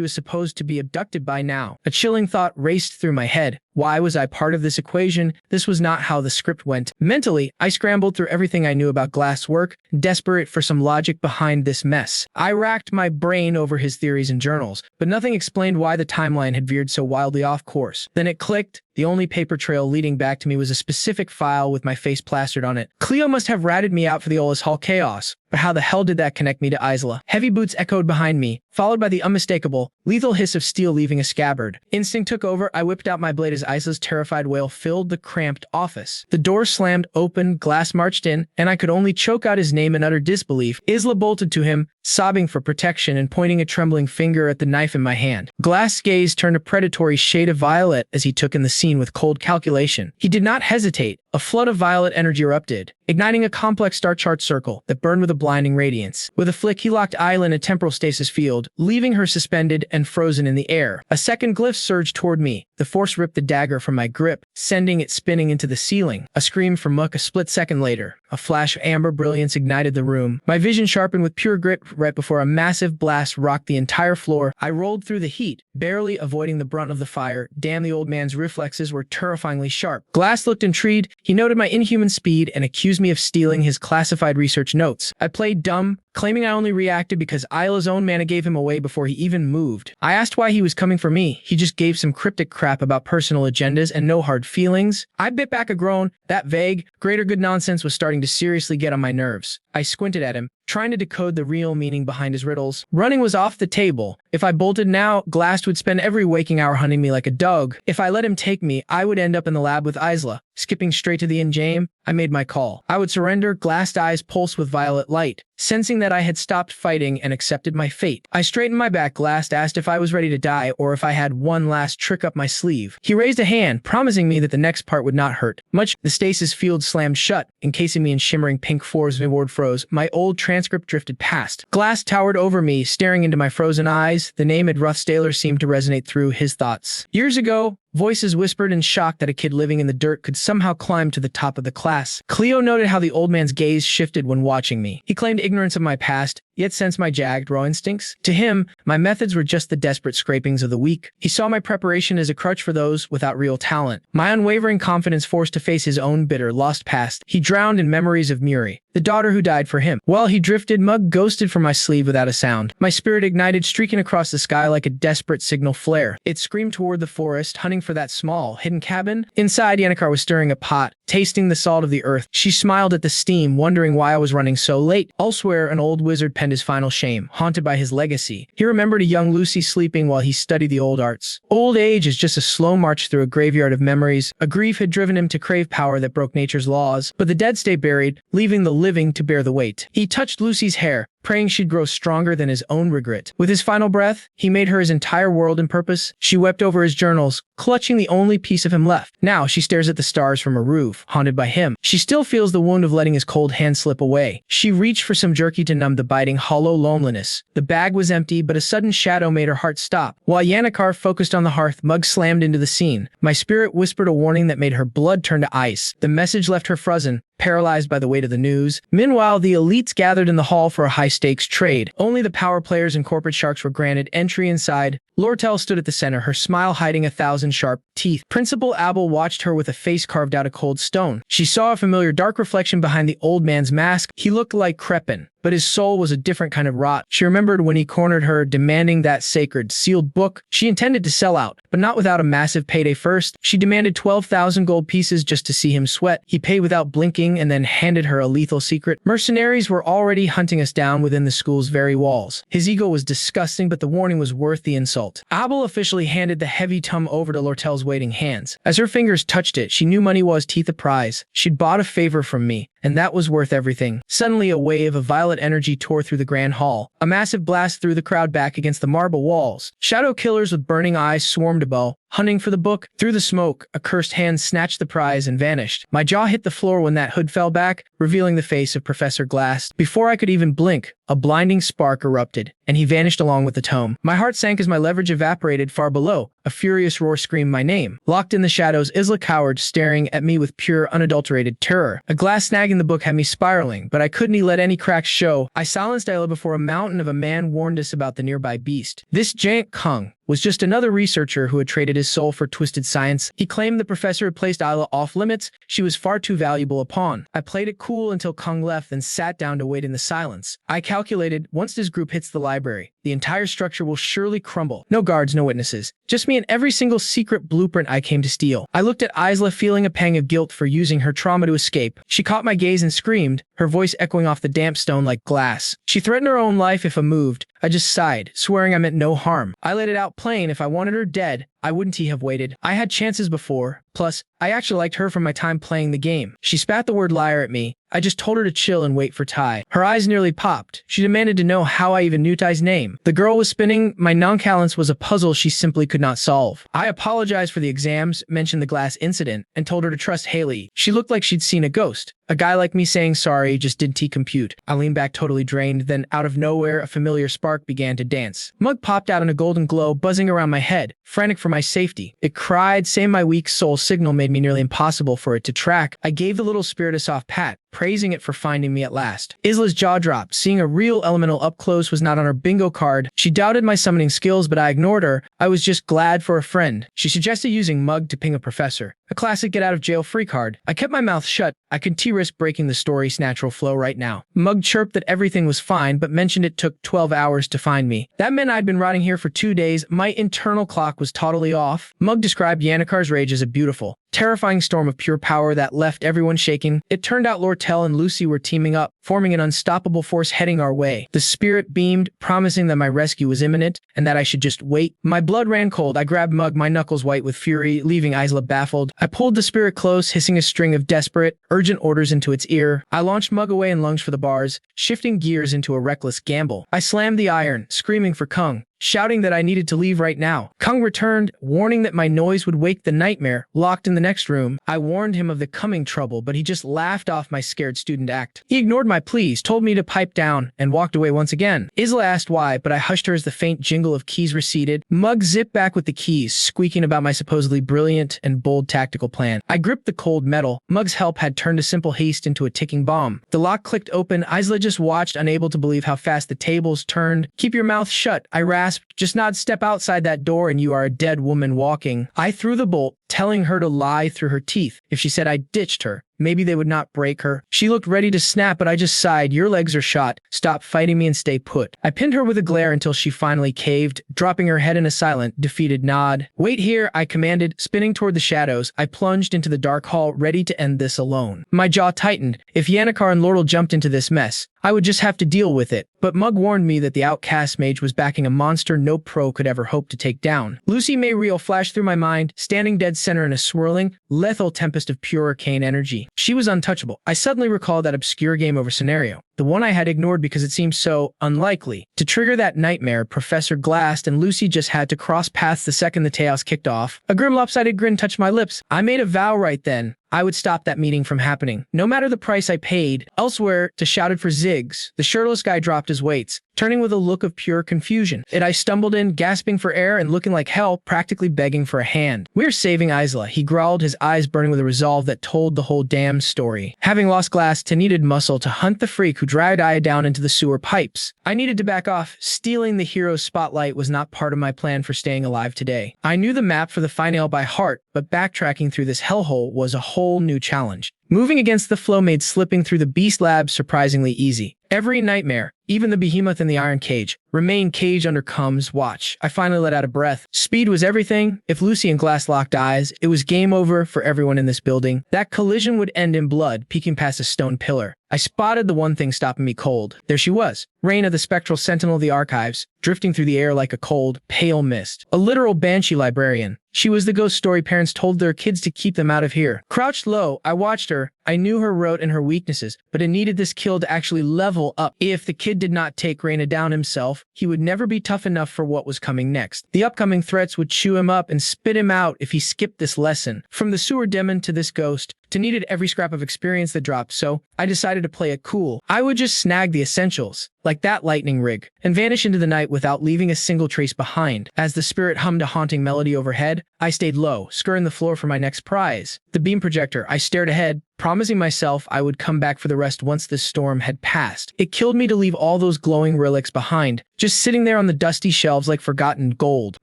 was supposed to be abducted by now. A chilling thought raced through my head. Why was I part of this equation? This was not how the script went. Mentally, I scrambled through everything I knew about Glass' work, desperate for some logic behind this mess. I racked my brain over his theories and journals, but nothing explained why the timeline had veered so wildly off course. Then it clicked. The only paper trail leading back to me was a specific file with my face plastered on it. Cleo must have ratted me out for the Ollis Hall chaos. But how the hell did that connect me to Isla? Heavy boots echoed behind me, followed by the unmistakable, lethal hiss of steel leaving a scabbard. Instinct took over. I whipped out my blade as Isla's terrified wail filled the cramped office. The door slammed open, Glass marched in, and I could only choke out his name in utter disbelief. Isla bolted to him, sobbing for protection and pointing a trembling finger at the knife in my hand. Glass' gaze turned a predatory shade of violet as he took in the scene with cold calculation. He did not hesitate. A flood of violet energy erupted, igniting a complex star chart circle that burned with a blinding radiance. With a flick, he locked Isla in a temporal stasis field, leaving her suspended and frozen in the air. A second glyph surged toward me. The force ripped the dagger from my grip, sending it spinning into the ceiling. A scream from Muck a split second later. A flash of amber brilliance ignited the room. My vision sharpened with pure grit right before a massive blast rocked the entire floor. I rolled through the heat, barely avoiding the brunt of the fire. Damn, the old man's reflexes were terrifyingly sharp. Glass looked intrigued. He noted my inhuman speed and accused me of stealing his classified research notes. I played dumb, claiming I only reacted because Isla's own mana gave him away before he even moved. I asked why he was coming for me. He just gave some cryptic crap about personal agendas and no hard feelings. I bit back a groan. That vague, greater good nonsense was starting to seriously get on my nerves. I squinted at him, trying to decode the real meaning behind his riddles. Running was off the table. If I bolted now, Glass would spend every waking hour hunting me like a dog. If I let him take me, I would end up in the lab with Isla. Skipping straight to the in-game, I made my call. I would surrender. Glassed eyes pulsed with violet light, sensing that I had stopped fighting and accepted my fate. I straightened my back. Glass asked if I was ready to die or if I had one last trick up my sleeve. He raised a hand, promising me that the next part would not hurt much. The stasis field slammed shut, encasing me in shimmering pink force. My ward froze. My old transcript drifted past. Glass towered over me, staring into my frozen eyes. The name Rothstaylor seemed to resonate through his thoughts. Years ago, voices whispered in shock that a kid living in the dirt could somehow climb to the top of the class. Cleo noted how the old man's gaze shifted when watching me. He claimed ignorance of my past, yet sensed my jagged, raw instincts. To him, my methods were just the desperate scrapings of the weak. He saw my preparation as a crutch for those without real talent. My unwavering confidence forced to face his own bitter, lost past. He drowned in memories of Muri, the daughter who died for him. While he drifted, Mug ghosted from my sleeve without a sound. My spirit ignited, streaking across the sky like a desperate signal flare. It screamed toward the forest, hunting for that small, hidden cabin. Inside, Yannikar was stirring a pot, tasting the salt of the earth. She smiled at the steam, wondering why I was running so late. Elsewhere, an old wizard penned his final shame, haunted by his legacy. He remembered a young Lucy sleeping while he studied the old arts. Old age is just a slow march through a graveyard of memories. A grief had driven him to crave power that broke nature's laws, but the dead stay buried, leaving the living to bear the weight. He touched Lucy's hair, praying she'd grow stronger than his own regret. With his final breath, he made her his entire world and purpose. She wept over his journals, clutching the only piece of him left. Now she stares at the stars from a roof, haunted by him. She still feels the wound of letting his cold hand slip away. She reached for some jerky to numb the biting, hollow loneliness. The bag was empty, but a sudden shadow made her heart stop. While Yannikar focused on the hearth, Mug slammed into the scene. My spirit whispered a warning that made her blood turn to ice. The message left her frozen, paralyzed by the weight of the news. Meanwhile, the elites gathered in the hall for a high-stakes trade. Only the power players and corporate sharks were granted entry inside. Lortel stood at the center, her smile hiding 1,000 sharp teeth. Principal Abel watched her with a face carved out of cold stone. She saw a familiar dark reflection behind the old man's mask. He looked like Crepin, but his soul was a different kind of rot. She remembered when he cornered her, demanding that sacred, sealed book. She intended to sell out, but not without a massive payday first. She demanded 12,000 gold pieces just to see him sweat. He paid without blinking and then handed her a lethal secret. Mercenaries were already hunting us down within the school's very walls. His ego was disgusting, but the warning was worth the insult. Abel officially handed the heavy tome over to Lortel's waiting hands. As her fingers touched it, she knew money was teeth a prize. She'd bought a favor from me, and that was worth everything. Suddenly, a wave of violet energy tore through the grand hall. A massive blast threw the crowd back against the marble walls. Shadow killers with burning eyes swarmed about, hunting for the book. Through the smoke, a cursed hand snatched the prize and vanished. My jaw hit the floor when that hood fell back, revealing the face of Professor Glass. Before I could even blink, a blinding spark erupted, and he vanished along with the tome. My heart sank as my leverage evaporated far below. A furious roar screamed my name. Locked in the shadows, Isla cowered, staring at me with pure, unadulterated terror. A glass snag in the book had me spiraling, but I couldn't let any cracks show. I silenced Isla before a mountain of a man warned us about the nearby beast. This giant Kung was just another researcher who had traded his soul for twisted science. He claimed the professor had placed Isla off limits. She was far too valuable a pawn. I played it cool until Kung left, then sat down to wait in the silence. I calculated calculated, once this group hits the library, the entire structure will surely crumble. No guards, no witnesses. Just me and every single secret blueprint I came to steal. I looked at Isla, feeling a pang of guilt for using her trauma to escape. She caught my gaze and screamed, her voice echoing off the damp stone like glass. She threatened her own life if I moved. I just sighed, swearing I meant no harm. I laid it out plain, if I wanted her dead, I wouldn't have waited. I had chances before. Plus, I actually liked her from my time playing the game. She spat the word liar at me. I just told her to chill and wait for Ty. Her eyes nearly popped. She demanded to know how I even knew Ty's name. The girl was spinning. My nonchalance was a puzzle she simply could not solve. I apologized for the exams, mentioned the glass incident, and told her to trust Haley. She looked like she'd seen a ghost. A guy like me saying sorry just didn't compute. I leaned back totally drained, then out of nowhere, a familiar spark began to dance. Mug popped out in a golden glow, buzzing around my head, frantic for my safety. It cried, saying my weak soul signal made me nearly impossible for it to track. I gave the little spirit a soft pat, praising it for finding me at last. Isla's jaw dropped. Seeing a real elemental up close was not on her bingo card. She doubted my summoning skills, but I ignored her. I was just glad for a friend. She suggested using Mug to ping a professor. A classic get-out-of-jail-free card. I kept my mouth shut. I couldn't risk breaking the story's natural flow right now. Mug chirped that everything was fine, but mentioned it took 12 hours to find me. That meant I'd been rotting here for 2 days. My internal clock was totally off. Mug described Yannikar's rage as a beautiful, terrifying storm of pure power that left everyone shaking. It turned out Lortel and Lucy were teaming up, forming an unstoppable force heading our way. The spirit beamed, promising that my rescue was imminent and that I should just wait. My blood ran cold. I grabbed Mug, my knuckles white with fury, leaving Isla baffled. I pulled the spirit close, hissing a string of desperate, urgent orders into its ear. I launched Mug away and lunged for the bars, shifting gears into a reckless gamble. I slammed the iron, screaming for Kung, shouting that I needed to leave right now. Kung returned, warning that my noise would wake the nightmare locked in the next room. I warned him of the coming trouble, but he just laughed off my scared student act. He ignored my pleas, told me to pipe down, and walked away once again. Isla asked why, but I hushed her as the faint jingle of keys receded. Mug zipped back with the keys, squeaking about my supposedly brilliant and bold tactical plan. I gripped the cold metal. Mug's help had turned a simple haste into a ticking bomb. The lock clicked open. Isla just watched, unable to believe how fast the tables turned. "Keep your mouth shut," I rasped. "Just not step outside that door and you are a dead woman walking." I threw the bolt, telling her to lie through her teeth. If she said I ditched her, maybe they would not break her. She looked ready to snap, but I just sighed. "Your legs are shot. Stop fighting me and stay put." I pinned her with a glare until she finally caved, dropping her head in a silent, defeated nod. "Wait here," I commanded. Spinning toward the shadows, I plunged into the dark hall, ready to end this alone. My jaw tightened. If Yannikar and Lordel jumped into this mess, I would just have to deal with it. But Mug warned me that the outcast mage was backing a monster no pro could ever hope to take down. Lucy Mayriel flashed through my mind, standing dead center in a swirling, lethal tempest of pure arcane energy. She was untouchable. I suddenly recalled that obscure game over scenario, the one I had ignored because it seemed so unlikely. To trigger that nightmare, Professor Glassed and Lucy just had to cross paths the second the chaos kicked off. A grim lopsided grin touched my lips. I made a vow right then. I would stop that meeting from happening, no matter the price I paid. Elsewhere, to shouted for Ziggs. The shirtless guy dropped his weights, turning with a look of pure confusion. I stumbled in, gasping for air and looking like hell, practically begging for a hand. "We're saving Isla," he growled, his eyes burning with a resolve that told the whole damn story. Having lost Glass to needed muscle to hunt the freak who dragged Aya down into the sewer pipes. I needed to back off. Stealing the hero's spotlight was not part of my plan for staying alive today. I knew the map for the finale by heart, but backtracking through this hellhole was a whole new challenge. Moving against the flow made slipping through the beast lab surprisingly easy. Every nightmare, even the behemoth in the iron cage, remained caged under Cum's watch. I finally let out a breath. Speed was everything. If Lucy and Glass locked eyes, it was game over for everyone in this building. That collision would end in blood, peeking past a stone pillar. I spotted the one thing stopping me cold. There she was, Raina, the spectral sentinel of the archives, drifting through the air like a cold, pale mist. A literal banshee librarian. She was the ghost story parents told their kids to keep them out of here. Crouched low, I watched her. I knew her rote and her weaknesses, but it needed this kill to actually level up. If the kid did not take Raina down himself, he would never be tough enough for what was coming next. The upcoming threats would chew him up and spit him out if he skipped this lesson. From the sewer demon to this ghost, to needed every scrap of experience that dropped, so I decided to play it cool. I would just snag the essentials, like that lightning rig, and vanish into the night without leaving a single trace behind. As the spirit hummed a haunting melody overhead, I stayed low, scouring the floor for my next prize. The beam projector. I stared ahead, promising myself I would come back for the rest once this storm had passed. It killed me to leave all those glowing relics behind, just sitting there on the dusty shelves like forgotten gold.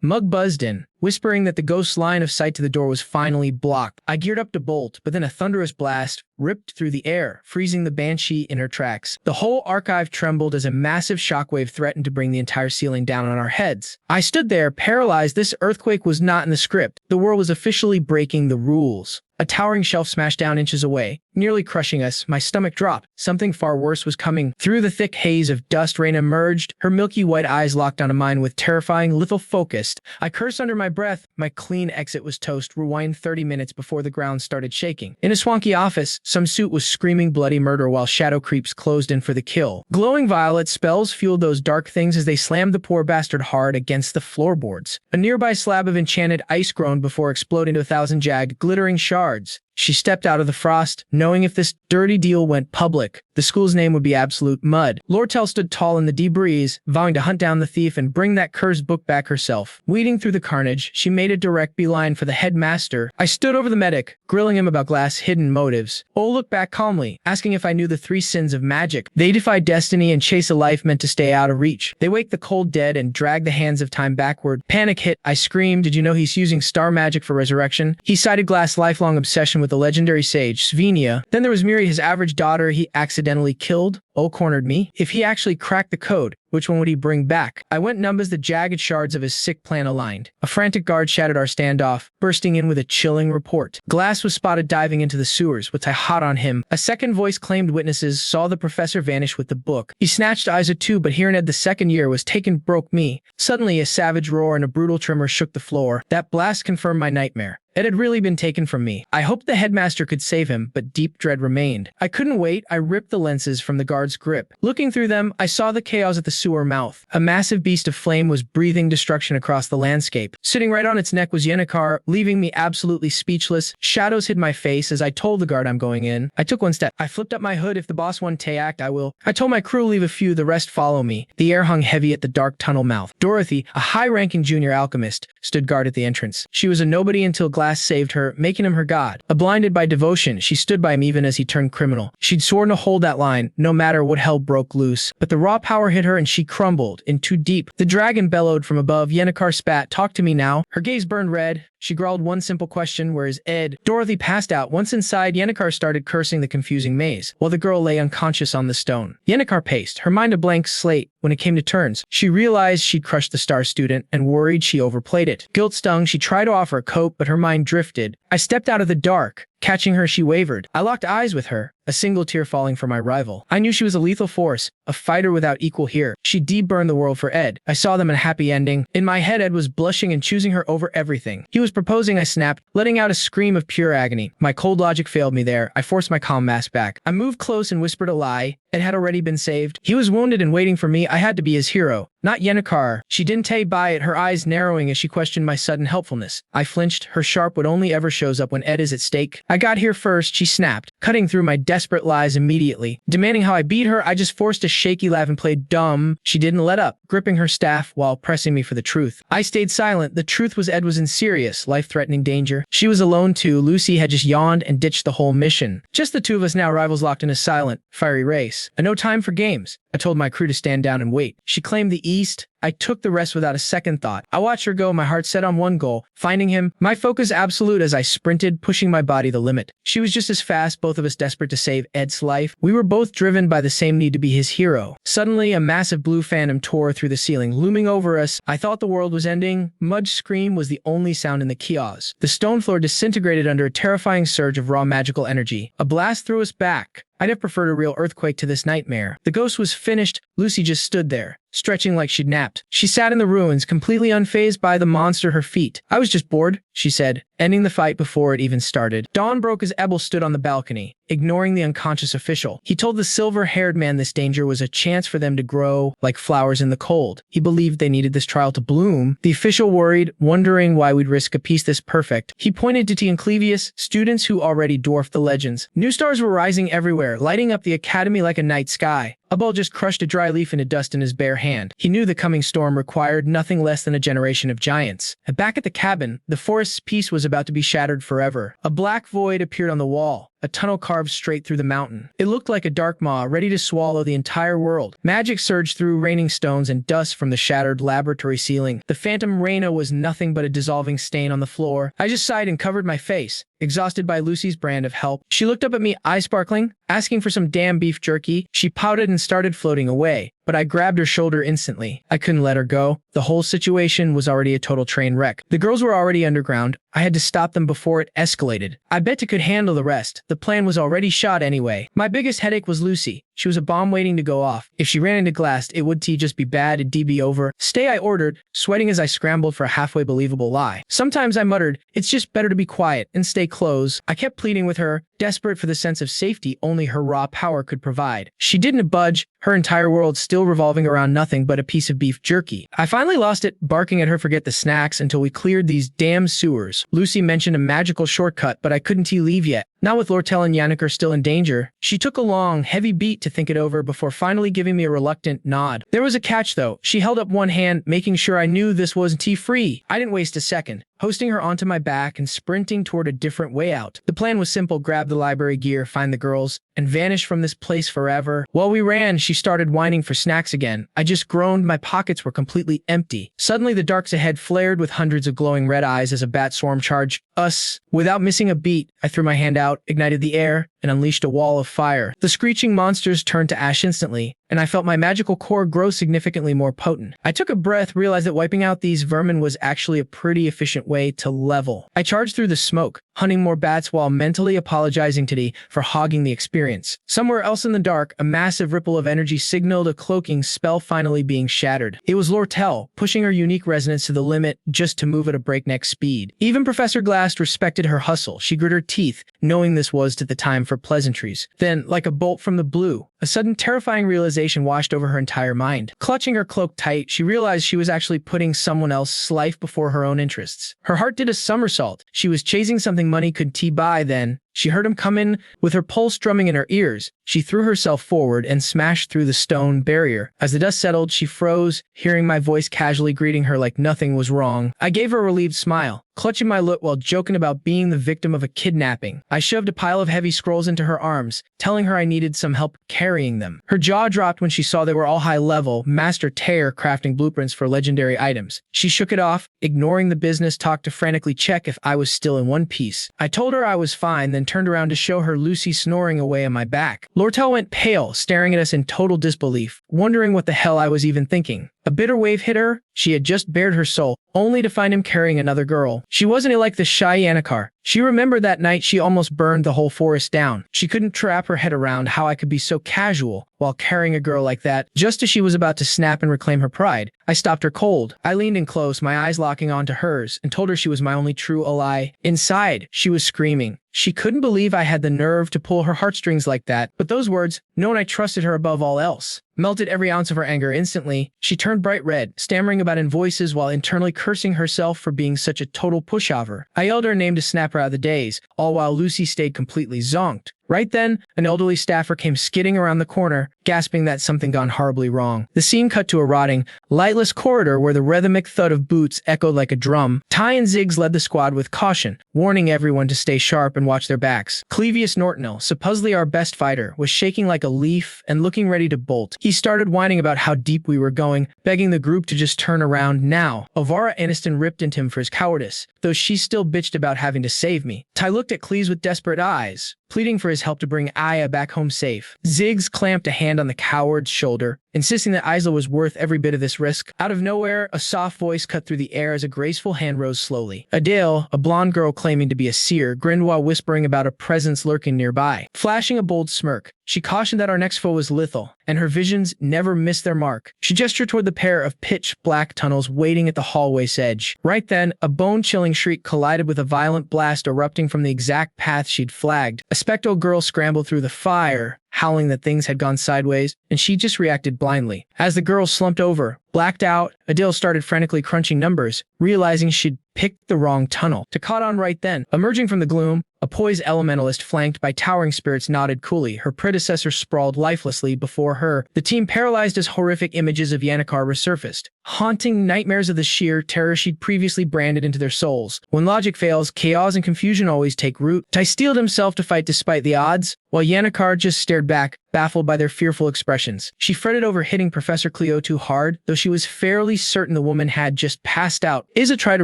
Mug buzzed in, whispering that the ghost's line of sight to the door was finally blocked. I geared up to bolt, but then a thunderous blast ripped through the air, freezing the banshee in her tracks. The whole archive trembled as a massive shockwave threatened to bring the entire ceiling down on our heads. I stood there, paralyzed. This earthquake was not in the script. The world was officially breaking the rules. A towering shelf smashed down inches away, nearly crushing us. My stomach dropped. Something far worse was coming. Through the thick haze of dust, Raina emerged, her milky white eyes locked onto mine with terrifying, lethal focus. I cursed under my breath. My clean exit was toast. Rewind 30 minutes before the ground started shaking. In a swanky office, some suit was screaming bloody murder while shadow creeps closed in for the kill. Glowing violet spells fueled those dark things as they slammed the poor bastard hard against the floorboards. A nearby slab of enchanted ice groaned before exploding to 1,000 jagged, glittering shards. She stepped out of the frost, knowing if this dirty deal went public, the school's name would be absolute mud. Lortel stood tall in the debris, vowing to hunt down the thief and bring that cursed book back herself. Weeding through the carnage, she made a direct beeline for the headmaster. I stood over the medic, grilling him about Glass' hidden motives. O looked back calmly, asking if I knew the 3 sins of magic. They defy destiny and chase a life meant to stay out of reach. They wake the cold dead and drag the hands of time backward. Panic hit. I screamed, "Did you know he's using star magic for resurrection?" He cited Glass' lifelong obsession with the legendary sage, Svenia. Then there was Miri, his average daughter he accidentally killed. O cornered me. If he actually cracked the code, which one would he bring back? I went numb as the jagged shards of his sick plan aligned. A frantic guard shattered our standoff, bursting in with a chilling report. Glass was spotted diving into the sewers, which I hot on him. A second voice claimed witnesses saw the professor vanish with the book. He snatched Isa too, but hearing Ed the second year was taken broke me. Suddenly a savage roar and a brutal tremor shook the floor. That blast confirmed my nightmare. It had really been taken from me. I hoped the headmaster could save him, but deep dread remained. I couldn't wait. I ripped the lenses from the guard's grip. Looking through them, I saw the chaos at the sewer mouth. A massive beast of flame was breathing destruction across the landscape. Sitting right on its neck was Yennecar, leaving me absolutely speechless. Shadows hid my face as I told the guard I'm going in. I took one step. I flipped up my hood. If the boss won't act, I will. I told my crew leave a few, the rest follow me. The air hung heavy at the dark tunnel mouth. Dorothy, a high-ranking junior alchemist, stood guard at the entrance. She was a nobody until Glass saved her, making him her god. Blinded by devotion, she stood by him even as he turned criminal. She'd sworn to hold that line, no matter what hell broke loose. But the raw power hit her and she crumbled in too deep. The dragon bellowed from above. Yennecar spat, "Talk to me now." Her gaze burned red. She growled one simple question, "Where is Ed?" Dorothy passed out. Once inside, Yennecar started cursing the confusing maze, while the girl lay unconscious on the stone. Yennecar paced, her mind a blank slate. When it came to turns, she realized she'd crushed the star student and worried she overplayed it. Guilt stung. She tried to offer a cope, but her mind drifted. I stepped out of the dark. Catching her, she wavered. I locked eyes with her, a single tear falling for my rival. I knew she was a lethal force, a fighter without equal here. She de-burned the world for Ed. I saw them in a happy ending. In my head, Ed was blushing and choosing her over everything. He was proposing. I snapped, letting out a scream of pure agony. My cold logic failed me there. I forced my calm mask back. I moved close and whispered a lie. Ed had already been saved. He was wounded and waiting for me. I had to be his hero, not Yennecar. She didn't take by it, her eyes narrowing as she questioned my sudden helpfulness. I flinched. Her sharp would only ever shows up when Ed is at stake. "I got here first," she snapped, cutting through my desperate lies immediately. Demanding how I beat her, I just forced a shaky laugh and played dumb. She didn't let up, gripping her staff while pressing me for the truth. I stayed silent. The truth was Ed was in serious, life-threatening danger. She was alone too. Lucy had just yawned and ditched the whole mission. Just the two of us now, rivals locked in a silent, fiery race. No time for games. I told my crew to stand down and wait. She claimed the east. I took the rest without a second thought. I watched her go, my heart set on one goal, finding him. My focus absolute as I sprinted, pushing my body the limit. She was just as fast, both of us desperate to save Ed's life. We were both driven by the same need to be his hero. Suddenly, a massive blue phantom tore through the ceiling, looming over us. I thought the world was ending. Mudge's scream was the only sound in the kiosk. The stone floor disintegrated under a terrifying surge of raw magical energy. A blast threw us back. I'd have preferred a real earthquake to this nightmare. The ghost was finished. Lucy just stood there, stretching like she'd napped. She sat in the ruins, completely unfazed by the monster at her feet. "I was just bored," she said, ending the fight before it even started. Dawn broke as Ebel stood on the balcony, ignoring the unconscious official. He told the silver-haired man this danger was a chance for them to grow like flowers in the cold. He believed they needed this trial to bloom. The official worried, wondering why we'd risk a piece this perfect. He pointed to T and Clevius, students who already dwarfed the legends. New stars were rising everywhere, lighting up the academy like a night sky. Abel just crushed a dry leaf into dust in his bare hand. He knew the coming storm required nothing less than a generation of giants. And back at the cabin, the forest's peace was about to be shattered forever. A black void appeared on the wall, a tunnel carved straight through the mountain. It looked like a dark maw ready to swallow the entire world. Magic surged through, raining stones and dust from the shattered laboratory ceiling. The phantom Reina was nothing but a dissolving stain on the floor. I just sighed and covered my face, exhausted by Lucy's brand of help. She looked up at me, eyes sparkling, asking for some damn beef jerky. She pouted and started floating away, but I grabbed her shoulder instantly. I couldn't let her go. The whole situation was already a total train wreck. The girls were already underground. I had to stop them before it escalated. I bet I could handle the rest. The plan was already shot anyway. My biggest headache was Lucy. She was a bomb waiting to go off. If she ran into glass, it would just be bad, it'd be over. Stay, I ordered, sweating as I scrambled for a halfway believable lie. Sometimes I muttered, it's just better to be quiet and stay close. I kept pleading with her, desperate for the sense of safety only her raw power could provide. She didn't budge, her entire world still revolving around nothing but a piece of beef jerky. I finally lost it, barking at her forget the snacks until we cleared these damn sewers. Lucy mentioned a magical shortcut, but I couldn't leave yet. Not with Lortel and Yannick still in danger. She took a long, heavy beat to think it over before finally giving me a reluctant nod. There was a catch though. She held up one hand, making sure I knew this wasn't tea-free. I didn't waste a second, hosting her onto my back and sprinting toward a different way out. The plan was simple: grab the library gear, find the girls, and vanish from this place forever. While we ran, she started whining for snacks again. I just groaned, my pockets were completely empty. Suddenly the darks ahead flared with hundreds of glowing red eyes as a bat swarm charged us. Without missing a beat, I threw my hand out, ignited the air, and unleashed a wall of fire. The screeching monsters turned to ash instantly, and I felt my magical core grow significantly more potent. I took a breath, realized that wiping out these vermin was actually a pretty efficient way to level. I charged through the smoke, hunting more bats while mentally apologizing to Dee for hogging the experience. Somewhere else in the dark, a massive ripple of energy signaled a cloaking spell finally being shattered. It was Lortel, pushing her unique resonance to the limit just to move at a breakneck speed. Even Professor Glass respected her hustle. She grit her teeth, knowing this was the time for pleasantries. Then, like a bolt from the blue, a sudden terrifying realization washed over her entire mind. Clutching her cloak tight, she realized she was actually putting someone else's life before her own interests. Her heart did a somersault. She was chasing something money could buy then. She heard him come in, with her pulse drumming in her ears. She threw herself forward and smashed through the stone barrier. As the dust settled, she froze, hearing my voice casually greeting her like nothing was wrong. I gave her a relieved smile, clutching my loot while joking about being the victim of a kidnapping. I shoved a pile of heavy scrolls into her arms, telling her I needed some help carrying them. Her jaw dropped when she saw they were all high-level, Master Tear crafting blueprints for legendary items. She shook it off, ignoring the business talk to frantically check if I was still in one piece. I told her I was fine, then turned around to show her Lucy snoring away on my back. Lortel went pale, staring at us in total disbelief, wondering what the hell I was even thinking. A bitter wave hit her. She had just bared her soul, only to find him carrying another girl. She wasn't like the shy Yannick. She remembered that night she almost burned the whole forest down. She couldn't wrap her head around how I could be so casual while carrying a girl like that. Just as she was about to snap and reclaim her pride, I stopped her cold. I leaned in close, my eyes locking onto hers, and told her she was my only true ally. Inside, she was screaming. She couldn't believe I had the nerve to pull her heartstrings like that, but those words, knowing I trusted her above all else, melted every ounce of her anger instantly. She turned bright red, stammering about in voices while internally cursing herself for being such a total pushover. I yelled her name to snap her out of the daze, all while Lucy stayed completely zonked. Right then, an elderly staffer came skidding around the corner, gasping that something gone horribly wrong. The scene cut to a rotting, lightless corridor where the rhythmic thud of boots echoed like a drum. Ty and Ziggs led the squad with caution, warning everyone to stay sharp and watch their backs. Clevius Nortonil, supposedly our best fighter, was shaking like a leaf and looking ready to bolt. He started whining about how deep we were going, begging the group to just turn around now. Ovara Aniston ripped into him for his cowardice, though she still bitched about having to save me. Ty looked at Cleves with desperate eyes, pleading for his help to bring Aya back home safe. Ziggs clamped a hand on the coward's shoulder, insisting that Isla was worth every bit of this risk. Out of nowhere, a soft voice cut through the air as a graceful hand rose slowly. Adele, a blonde girl claiming to be a seer, grinned while whispering about a presence lurking nearby. Flashing a bold smirk, she cautioned that our next foe was lethal, and her visions never missed their mark. She gestured toward the pair of pitch-black tunnels waiting at the hallway's edge. Right then, a bone-chilling shriek collided with a violent blast erupting from the exact path she'd flagged. A spectral girl scrambled through the fire, howling that things had gone sideways, and she just reacted blindly. As the girl slumped over, blacked out, Adele started frantically crunching numbers, realizing she'd picked the wrong tunnel. To caught on right then, emerging from the gloom, a poised elementalist flanked by towering spirits nodded coolly. Her predecessor sprawled lifelessly before her. The team paralyzed as horrific images of Yannick resurfaced, haunting nightmares of the sheer terror she'd previously branded into their souls. When logic fails, chaos and confusion always take root. Tai steeled himself to fight despite the odds, while Yannikar just stared back, baffled by their fearful expressions. She fretted over hitting Professor Cleo too hard, though she was fairly certain the woman had just passed out. Iza tried to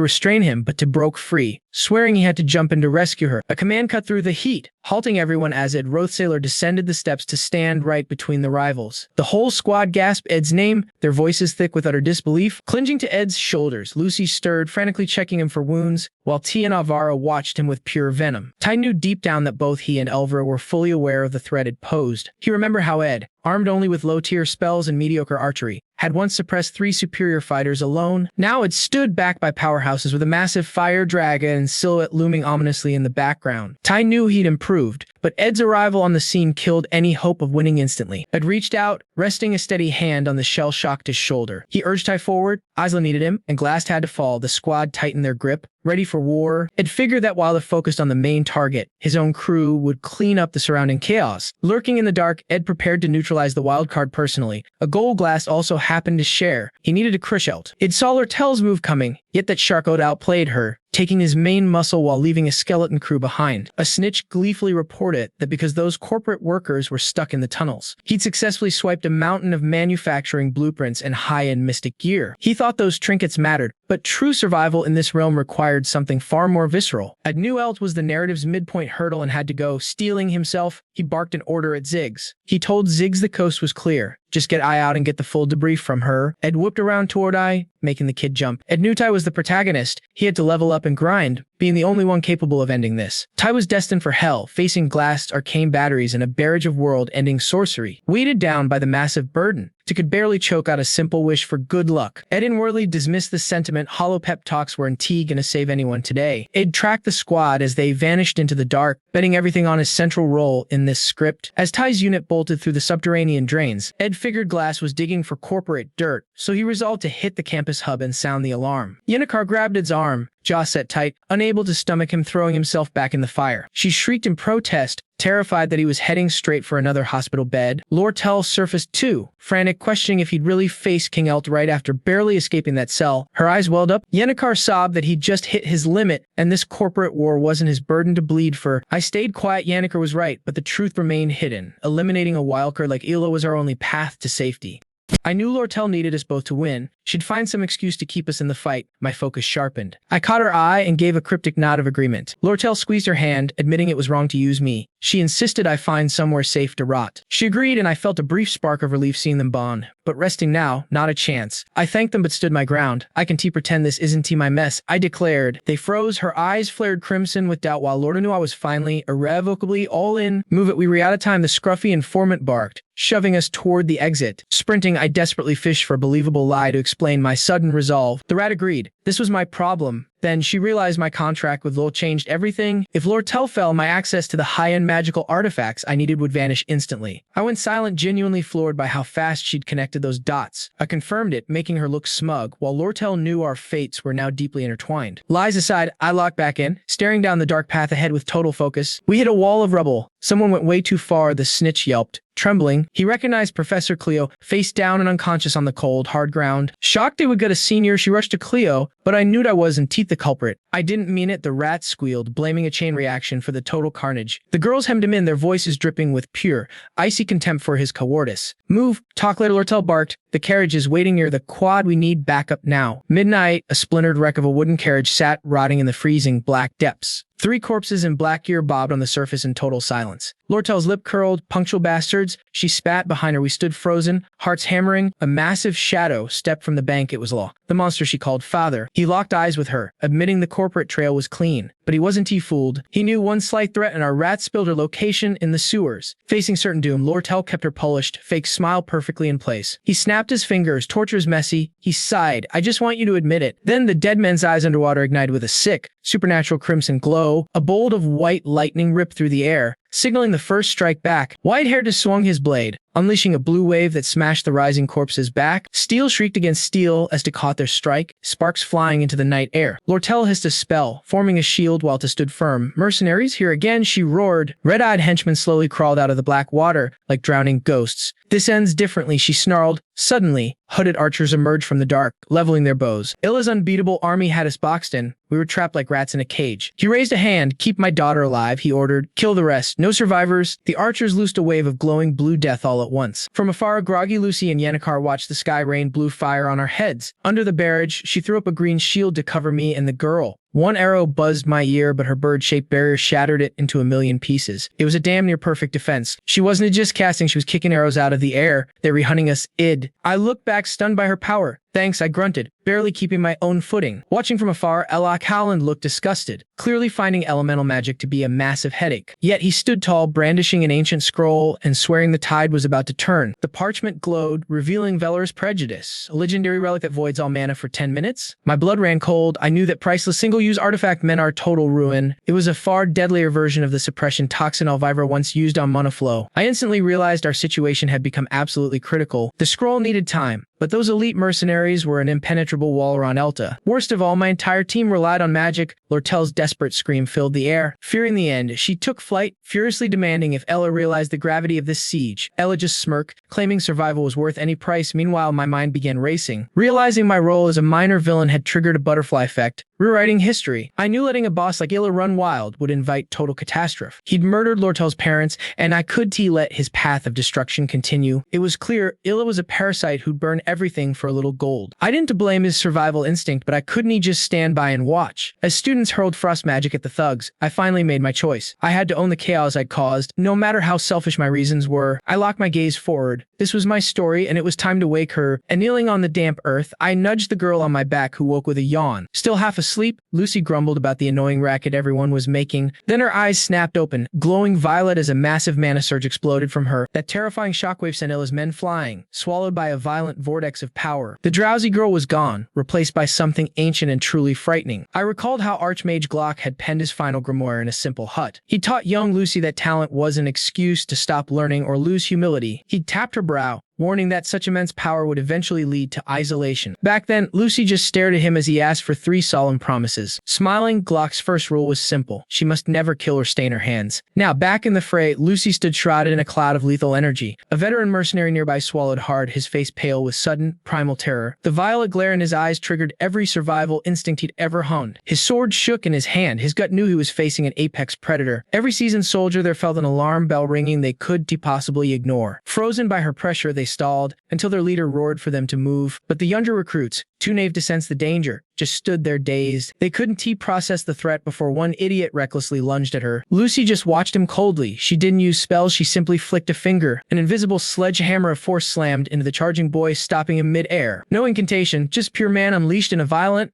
restrain him, but to broke free, swearing he had to jump in to rescue her. A command cut through the heat, halting everyone as Ed Rothstaylor descended the steps to stand right between the rivals. The whole squad gasped Ed's name, their voices thick with utter disbelief. Clinging to Ed's shoulders, Lucy stirred, frantically checking him for wounds, while Tia and Alvaro watched him with pure venom. Tai knew deep down that both he and Elvira were fully aware of the threat it posed. He remembered how Ed, armed only with low-tier spells and mediocre archery, had once suppressed 3 superior fighters alone. Now it stood backed by powerhouses with a massive fire dragon and silhouette looming ominously in the background. Tai knew he'd improved, but Ed's arrival on the scene killed any hope of winning instantly. Ed reached out, resting a steady hand on the shell-shocked his shoulder. He urged Tai forward, Isla needed him, and glass had to fall. The squad tightened their grip, ready for war. Ed figured that while they focused on the main target, his own crew would clean up the surrounding chaos. Lurking in the dark, Ed prepared to neutralize the wild card personally. A gold glass also happened to share. He needed a crush out. Ed saw Lortel's move coming, yet that Sharkode outplayed her, taking his main muscle while leaving a skeleton crew behind. A snitch gleefully reported that because those corporate workers were stuck in the tunnels, he'd successfully swiped a mountain of manufacturing blueprints and high-end mystic gear. He thought those trinkets mattered, but true survival in this realm required something far more visceral. Ed knew Elt was the narrative's midpoint hurdle and had to go. Stealing himself, he barked an order at Ziggs. He told Ziggs the coast was clear. Just get Ai out and get the full debrief from her. Ed whipped around toward Ai, making the kid jump. Ed knew Tai was the protagonist. He had to level up and grind, being the only one capable of ending this. Tai was destined for hell, facing glassed arcane batteries and a barrage of world-ending sorcery. Weighted down by the massive burden, Tai could barely choke out a simple wish for good luck. Ed inwardly dismissed the sentiment. Hollow pep talks weren't gonna save anyone today. Ed tracked the squad as they vanished into the dark, betting everything on his central role in this script. As Tai's unit bolted through the subterranean drains, Ed figured Glass was digging for corporate dirt, so he resolved to hit the campus hub and sound the alarm. Yannikar grabbed Ed's arm, jaw set tight, unable to stomach him throwing himself back in the fire. She shrieked in protest, terrified that he was heading straight for another hospital bed. Lortel surfaced too, frantic, questioning if he'd really face King Elt right after barely escaping that cell. Her eyes welled up. Yannikar sobbed that he'd just hit his limit, and this corporate war wasn't his burden to bleed for. I stayed quiet. Yannikar was right, but the truth remained hidden. Eliminating a wildcard like Ela was our only path to safety. I knew Lortel needed us both to win. She'd find some excuse to keep us in the fight. My focus sharpened. I caught her eye and gave a cryptic nod of agreement. Lortel squeezed her hand, admitting it was wrong to use me. She insisted I find somewhere safe to rot. She agreed, and I felt a brief spark of relief seeing them bond. But resting now, not a chance. I thanked them but stood my ground. I can pretend this isn't my mess, I declared. They froze, her eyes flared crimson with doubt while Lorda knew I was finally, irrevocably all in. Move it, we were out of time, the scruffy informant barked, shoving us toward the exit. Sprinting, I desperately fished for a believable lie to explain my sudden resolve. The rat agreed. This was my problem. Then she realized my contract with Lol changed everything. If Lortel fell, my access to the high-end magical artifacts I needed would vanish instantly. I went silent, genuinely floored by how fast she'd connected those dots. I confirmed it, making her look smug, while Lortel knew our fates were now deeply intertwined. Lies aside, I locked back in, staring down the dark path ahead with total focus. We hit a wall of rubble. Someone went way too far, the snitch yelped. Trembling, he recognized Professor Cleo, face down and unconscious on the cold, hard ground. Shocked they would get a senior, she rushed to Cleo, but I knew I was and teeth the culprit. I didn't mean it, the rat squealed, blaming a chain reaction for the total carnage. The girls hemmed him in, their voices dripping with pure, icy contempt for his cowardice. Move, talk later, Lortel barked. The carriage is waiting near the quad, we need backup now. Midnight, a splintered wreck of a wooden carriage sat rotting in the freezing black depths. 3 corpses in black gear bobbed on the surface in total silence. Lortel's lip curled. Punctual bastards. She spat behind her. We stood frozen, hearts hammering. A massive shadow stepped from the bank. It was Law, the monster she called father. He locked eyes with her, admitting the corporate trail was clean. But he wasn't fooled. He knew one slight threat, and our rat spilled her location in the sewers. Facing certain doom, Lortel kept her polished, fake smile perfectly in place. He snapped his fingers. Torture's messy. He sighed. I just want you to admit it. Then the dead man's eyes underwater ignited with a sick, supernatural crimson glow. A bolt of white lightning ripped through the air, signaling the first strike back. White-haired swung his blade, unleashing a blue wave that smashed the rising corpse's back. Steel shrieked against steel as to caught their strike, sparks flying into the night air. Lortel hissed a spell, forming a shield while to stood firm. Mercenaries, here again, she roared. Red-eyed henchmen slowly crawled out of the black water, like drowning ghosts, This ends differently, she snarled. Suddenly, hooded archers emerged from the dark, leveling their bows. Illa's unbeatable army had us boxed in. We were trapped like rats in a cage. He raised a hand. Keep my daughter alive, he ordered. Kill the rest. No survivors. The archers loosed a wave of glowing blue death all at once. From afar, groggy Lucy and Yennecar watched the sky rain blue fire on our heads. Under the barrage, she threw up a green shield to cover me and the girl. One arrow buzzed my ear, but her bird-shaped barrier shattered it into a million pieces. It was a damn near perfect defense. She wasn't just casting, she was kicking arrows out of the air. They were hunting us. I looked back, stunned by her power. Thanks, I grunted, barely keeping my own footing. Watching from afar, Ella Howland looked disgusted, clearly finding elemental magic to be a massive headache. Yet he stood tall, brandishing an ancient scroll and swearing the tide was about to turn. The parchment glowed, revealing Valor's Prejudice, a legendary relic that voids all mana for 10 minutes. My blood ran cold. I knew that priceless single-use artifact meant our total ruin. It was a far deadlier version of the suppression toxin Elvira once used on Monoflow. I instantly realized our situation had become absolutely critical. The scroll needed time, but those elite mercenaries were an impenetrable wall around Elta. Worst of all, my entire team relied on magic. Lortel's desperate scream filled the air. Fearing the end, she took flight, furiously demanding if Ella realized the gravity of this siege. Ella just smirked, claiming survival was worth any price. Meanwhile, my mind began racing. Realizing my role as a minor villain had triggered a butterfly effect, rewriting history. I knew letting a boss like Illa run wild would invite total catastrophe. He'd murdered Lortel's parents, and I couldn't let his path of destruction continue. It was clear Illa was a parasite who'd burn everything for a little gold. I didn't blame his survival instinct, but I couldn't just stand by and watch. As students hurled frost magic at the thugs, I finally made my choice. I had to own the chaos I'd caused, no matter how selfish my reasons were. I locked my gaze forward. This was my story, and it was time to wake her. And kneeling on the damp earth, I nudged the girl on my back, who woke with a yawn. Still half asleep, Lucy grumbled about the annoying racket everyone was making. Then her eyes snapped open, glowing violet as a massive mana surge exploded from her. That terrifying shockwave sent Illa's men flying, swallowed by a violent vortex of power. The drowsy girl was gone, replaced by something ancient and truly frightening. I recalled how Archmage Glock had penned his final grimoire in a simple hut. He taught young Lucy that talent was an excuse to stop learning or lose humility. He'd tapped her brow, warning that such immense power would eventually lead to isolation. Back then, Lucy just stared at him as he asked for 3 solemn promises. Smiling, Glock's first rule was simple. She must never kill or stain her hands. Now, back in the fray, Lucy stood shrouded in a cloud of lethal energy. A veteran mercenary nearby swallowed hard, his face pale with sudden, primal terror. The violet glare in his eyes triggered every survival instinct he'd ever honed. His sword shook in his hand. His gut knew he was facing an apex predator. Every seasoned soldier there felt an alarm bell ringing they couldn't possibly ignore. Frozen by her pressure, they stalled until their leader roared for them to move. But the younger recruits, too naive to sense the danger, just stood there dazed. They couldn't process the threat before one idiot recklessly lunged at her. Lucy just watched him coldly. She didn't use spells, she simply flicked a finger. An invisible sledgehammer of force slammed into the charging boy, stopping him mid-air. No incantation, just pure man unleashed in a violent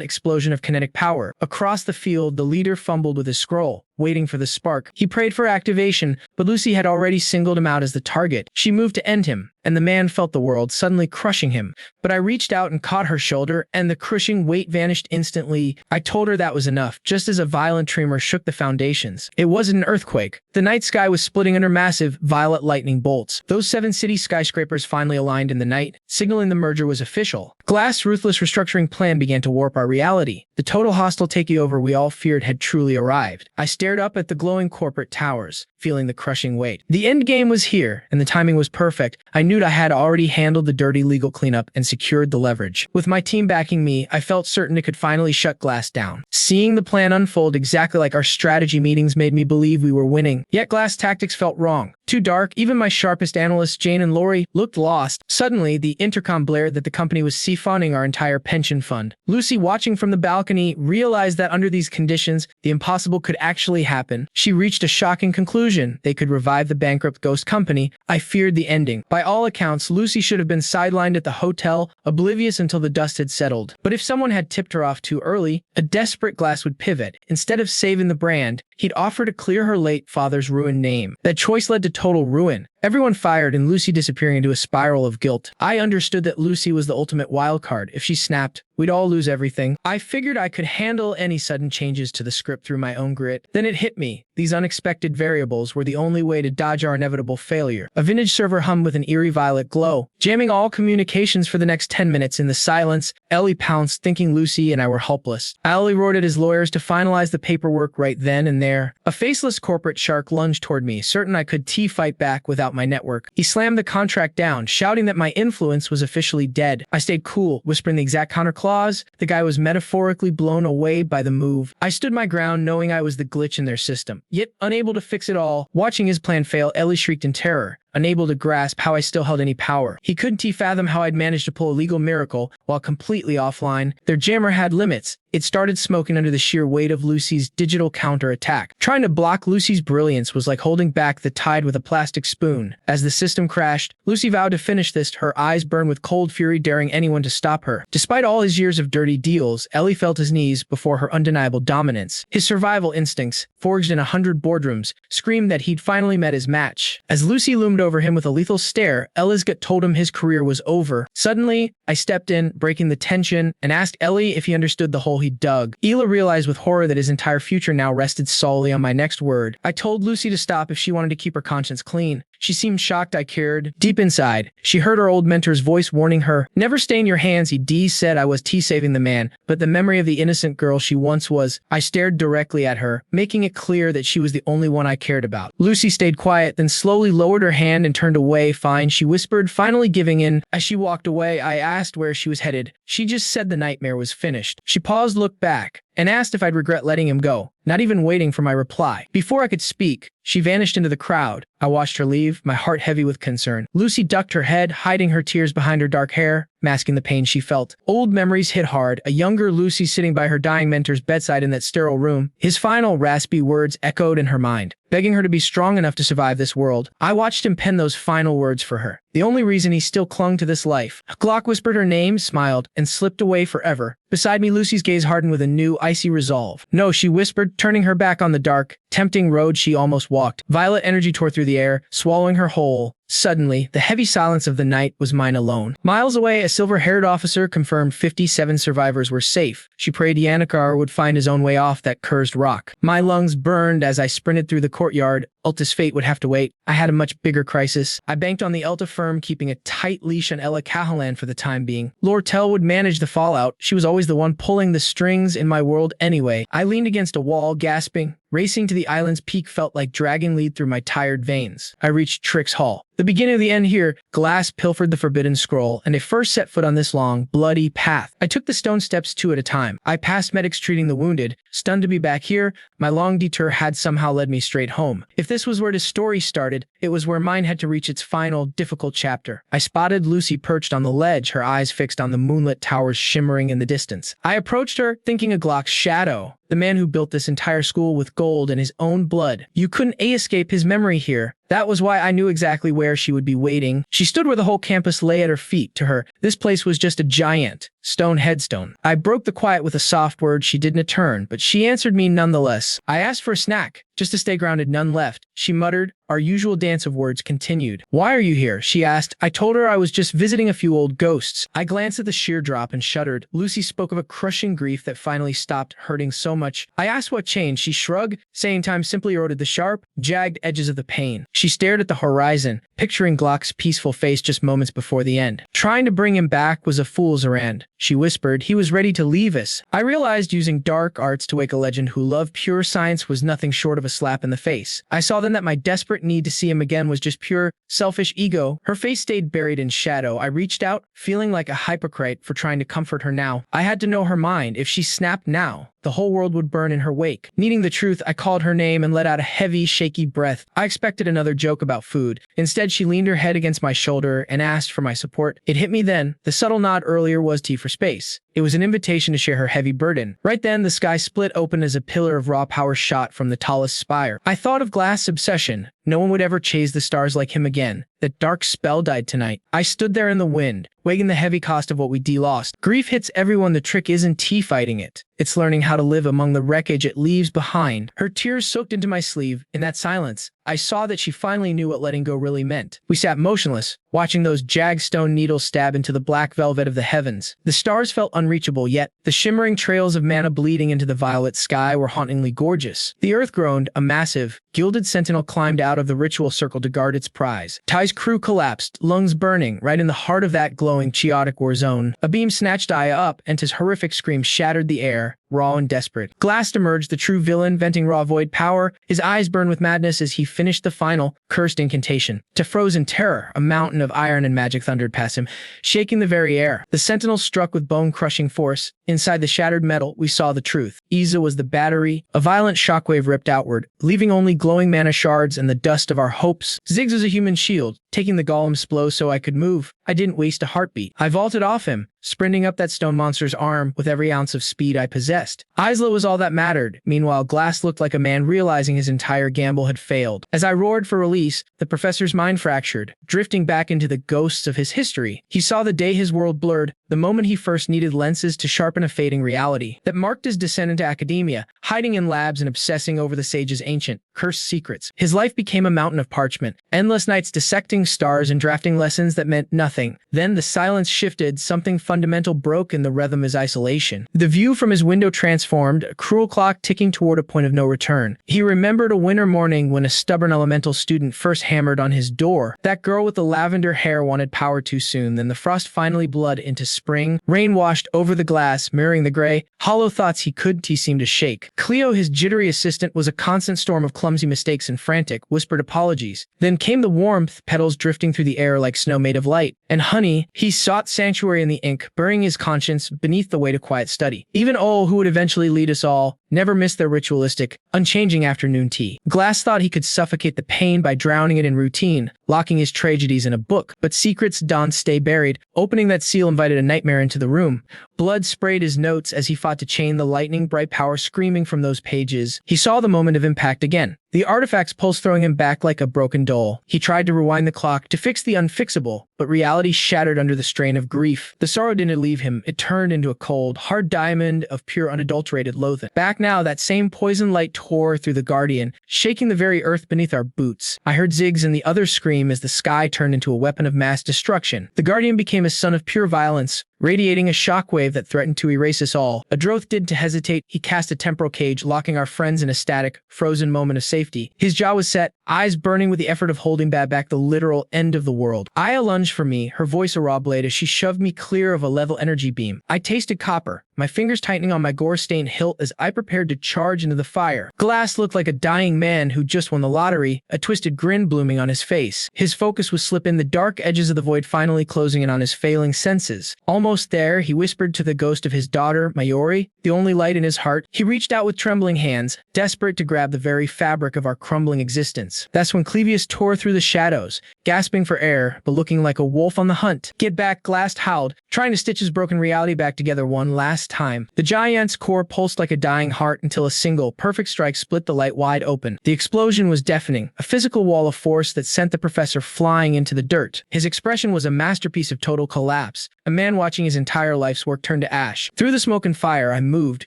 explosion of kinetic power. Across the field, the leader fumbled with his scroll, waiting for the spark. He prayed for activation, but Lucy had already singled him out as the target. She moved to end him, and the man felt the world suddenly crushing him. But I reached out and caught her shoulder, and the crushing weight vanished instantly. I told her that was enough, just as a violent tremor shook the foundations. It wasn't an earthquake. The night sky was splitting under massive, violet lightning bolts. Those 7 city skyscrapers finally aligned in the night, signaling the merger was official. Glass' ruthless restructuring plan began to warp our reality. The total hostile takeover we all feared had truly arrived. I stared up at the glowing corporate towers, feeling the crushing weight. The end game was here, and the timing was perfect. I knew I had already handled the dirty legal cleanup and secured the leverage. With my team backing me, I felt certain it could finally shut Glass down. Seeing the plan unfold exactly like our strategy meetings made me believe we were winning. Yet Glass' tactics felt wrong. Too dark, even my sharpest analysts, Jane and Lori, looked lost. Suddenly, the intercom blared that the company was siphonning our entire pension fund. Lucy, watching from the balcony, realized that under these conditions, the impossible could actually happen. She reached a shocking conclusion. They could revive the bankrupt ghost company. I feared the ending. By all accounts, Lucy should have been sidelined at the hotel, oblivious until the dust had settled. But if someone had tipped her off too early, a desperate Glass would pivot. Instead of saving the brand, he'd offer to clear her late father's ruined name. That choice led to total ruin. Everyone fired and Lucy disappearing into a spiral of guilt. I understood that Lucy was the ultimate wildcard. If she snapped, we'd all lose everything. I figured I could handle any sudden changes to the script through my own grit. Then it hit me. These unexpected variables were the only way to dodge our inevitable failure. A vintage server hummed with an eerie violet glow, jamming all communications for the next 10 minutes. In the silence, Ellie pounced, thinking Lucy and I were helpless. Ellie roared at his lawyers to finalize the paperwork right then and there. A faceless corporate shark lunged toward me, certain I could fight back without my network. He slammed the contract down, shouting that my influence was officially dead. I stayed cool, whispering the exact counter-clause. The guy was metaphorically blown away by the move. I stood my ground, knowing I was the glitch in their system. Yet, unable to fix it all, watching his plan fail, Ellie shrieked in terror, unable to grasp how I still held any power. He couldn't fathom how I'd managed to pull a legal miracle while completely offline. Their jammer had limits. It started smoking under the sheer weight of Lucy's digital counterattack. Trying to block Lucy's brilliance was like holding back the tide with a plastic spoon. As the system crashed, Lucy vowed to finish this, her eyes burned with cold fury, daring anyone to stop her. Despite all his years of dirty deals, Ellie felt his knees before her undeniable dominance. His survival instincts, forged in 100 boardrooms, screamed that he'd finally met his match. As Lucy loomed over him with a lethal stare, Ella's gut told him his career was over. Suddenly, I stepped in, breaking the tension, and asked Ellie if he understood the hole he dug. Ela realized with horror that his entire future now rested solely on my next word. I told Lucy to stop if she wanted to keep her conscience clean. She seemed shocked I cared. Deep inside, she heard her old mentor's voice warning her. Never stain your hands, he said. I was saving the man, but the memory of the innocent girl she once was. I stared directly at her, making it clear that she was the only one I cared about. Lucy stayed quiet, then slowly lowered her hand and turned away. Fine, she whispered, finally giving in. As she walked away, I asked where she was headed. She just said the nightmare was finished. She paused, looked back, and asked if I'd regret letting him go, not even waiting for my reply. Before I could speak, she vanished into the crowd. I watched her leave, my heart heavy with concern. Lucy ducked her head, hiding her tears behind her dark hair, masking the pain she felt. Old memories hit hard, a younger Lucy sitting by her dying mentor's bedside in that sterile room. His final raspy words echoed in her mind, begging her to be strong enough to survive this world. I watched him pen those final words for her, the only reason he still clung to this life. Glock whispered her name, smiled, and slipped away forever. Beside me, Lucy's gaze hardened with a new, icy resolve. No, she whispered, turning her back on the dark, tempting road she almost walked. Violet energy tore through the air, swallowing her whole. Suddenly, the heavy silence of the night was mine alone. Miles away, a silver-haired officer confirmed 57 survivors were safe. She prayed Yannickar would find his own way off that cursed rock. My lungs burned as I sprinted through the courtyard. Ulta's fate would have to wait. I had a much bigger crisis. I banked on the Ulta firm keeping a tight leash on Ella Cahalan for the time being. Lortel would manage the fallout. She was always the one pulling the strings in my world anyway. I leaned against a wall, gasping. Racing to the island's peak felt like dragging lead through my tired veins. I reached Trix Hall. The beginning of the end here. Glass pilfered the forbidden scroll, and I first set foot on this long, bloody path. I took the stone steps 2 at a time. I passed medics treating the wounded. Stunned to be back here, my long detour had somehow led me straight home. If this was where the story started, it was where mine had to reach its final, difficult chapter. I spotted Lucy perched on the ledge, her eyes fixed on the moonlit towers shimmering in the distance. I approached her, thinking of Glock's shadow, the man who built this entire school with gold and his own blood. You couldn't escape his memory here. That was why I knew exactly where she would be waiting. She stood where the whole campus lay at her feet. To her, this place was just a giant stone headstone. I broke the quiet with a soft word. She didn't turn, but she answered me nonetheless. I asked for a snack, just to stay grounded. None left. She muttered. Our usual dance of words continued. Why are you here? She asked. I told her I was just visiting a few old ghosts. I glanced at the sheer drop and shuddered. Lucy spoke of a crushing grief that finally stopped hurting so much. I asked what changed. She shrugged, saying time simply eroded the sharp, jagged edges of the pain. She stared at the horizon, picturing Glock's peaceful face just moments before the end. Trying to bring him back was a fool's errand. She whispered. He was ready to leave us. I realized using dark arts to wake a legend who loved pure science was nothing short of a slap in the face. I saw then that my desperate need to see him again was just pure, selfish ego. Her face stayed buried in shadow. I reached out, feeling like a hypocrite for trying to comfort her now. I had to know her mind. If she snapped now, the whole world would burn in her wake. Needing the truth, I called her name and let out a heavy, shaky breath. I expected another joke about food. Instead, she leaned her head against my shoulder and asked for my support. It hit me then. The subtle nod earlier was T for space. It was an invitation to share her heavy burden. Right then, the sky split open as a pillar of raw power shot from the tallest spire. I thought of Glass' obsession. No one would ever chase the stars like him again. That dark spell died tonight. I stood there in the wind, weighing the heavy cost of what we lost. Grief hits everyone. The trick isn't fighting it. It's learning how to live among the wreckage it leaves behind. Her tears soaked into my sleeve. In that silence, I saw that she finally knew what letting go really meant. We sat motionless, watching those jagged stone needles stab into the black velvet of the heavens. The stars felt unreachable, yet the shimmering trails of mana bleeding into the violet sky were hauntingly gorgeous. The earth groaned. A massive, gilded sentinel climbed out of the ritual circle to guard its prize. Ty's crew collapsed, lungs burning, right in the heart of that glowing, chaotic war zone. A beam snatched Aya up, and his horrific scream shattered the air. raw and desperate. Glass emerged, the true villain, venting raw void power. His eyes burned with madness as he finished the final, cursed incantation. To frozen terror, a mountain of iron and magic thundered past him, shaking the very air. The sentinel struck with bone-crushing force. Inside the shattered metal, we saw the truth. Isa was the battery. A violent shockwave ripped outward, leaving only glowing mana shards and the dust of our hopes. Ziggs was a human shield, taking the golem's blow so I could move. I didn't waste a heartbeat. I vaulted off him, sprinting up that stone monster's arm with every ounce of speed I possessed. Isla was all that mattered. Meanwhile, Glass looked like a man realizing his entire gamble had failed. As I roared for release, the professor's mind fractured, drifting back into the ghosts of his history. He saw the day his world blurred, the moment he first needed lenses to sharpen a fading reality that marked his descent into academia, hiding in labs and obsessing over the sage's ancient, cursed secrets. His life became a mountain of parchment, endless nights dissecting stars and drafting lessons that meant nothing. Then the silence shifted, something fundamental broke in the rhythm of his isolation. The view from his window transformed, a cruel clock ticking toward a point of no return. He remembered a winter morning when a stubborn elemental student first hammered on his door. That girl with the lavender hair wanted power too soon, then the frost finally bled into spring. Rain washed over the glass, mirroring the gray, hollow thoughts he seemed to shake. Cleo, his jittery assistant, was a constant storm of clumsy mistakes and frantic, whispered apologies. Then came the warmth, petals drifting through the air like snow made of light. And honey, he sought sanctuary in the ink, burying his conscience beneath the weight of quiet study. Even O, who would eventually lead us all, never missed their ritualistic, unchanging afternoon tea. Glass thought he could suffocate the pain by drowning it in routine, locking his tragedies in a book. But secrets don't stay buried. Opening that seal invited a nightmare into the room. Blood sprayed his notes as he fought to chain the lightning bright power screaming from those pages. He saw the moment of impact again. The artifact's pulse throwing him back like a broken doll. He tried to rewind the clock to fix the unfixable, but reality shattered under the strain of grief. The sorrow didn't leave him. It turned into a cold, hard diamond of pure unadulterated loathing. Back now, that same poison light tore through the Guardian, shaking the very earth beneath our boots. I heard Ziggs and the others scream as the sky turned into a weapon of mass destruction. The Guardian became a sun of pure violence, radiating a shockwave that threatened to erase us all. Adroth did to hesitate. He cast a temporal cage, locking our friends in a static, frozen moment of safety. His jaw was set, eyes burning with the effort of holding back the literal end of the world. Aya lunged for me, her voice a raw blade as she shoved me clear of a level energy beam. I tasted copper, my fingers tightening on my gore-stained hilt as I prepared to charge into the fire. Glass looked like a dying man who just won the lottery, a twisted grin blooming on his face. His focus was slipping, the dark edges of the void finally closing in on his failing senses. Almost there, he whispered to the ghost of his daughter, Mayuri, the only light in his heart. He reached out with trembling hands, desperate to grab the very fabric of our crumbling existence. That's when Clevius tore through the shadows, gasping for air, but looking like a wolf on the hunt. Get back, Glass howled, trying to stitch his broken reality back together one last time. The giant's core pulsed like a dying heart until a single, perfect strike split the light wide open. The explosion was deafening, a physical wall of force that sent the professor flying into the dirt. His expression was a masterpiece of total collapse, a man watching his entire life's work turn to ash. Through the smoke and fire, I moved,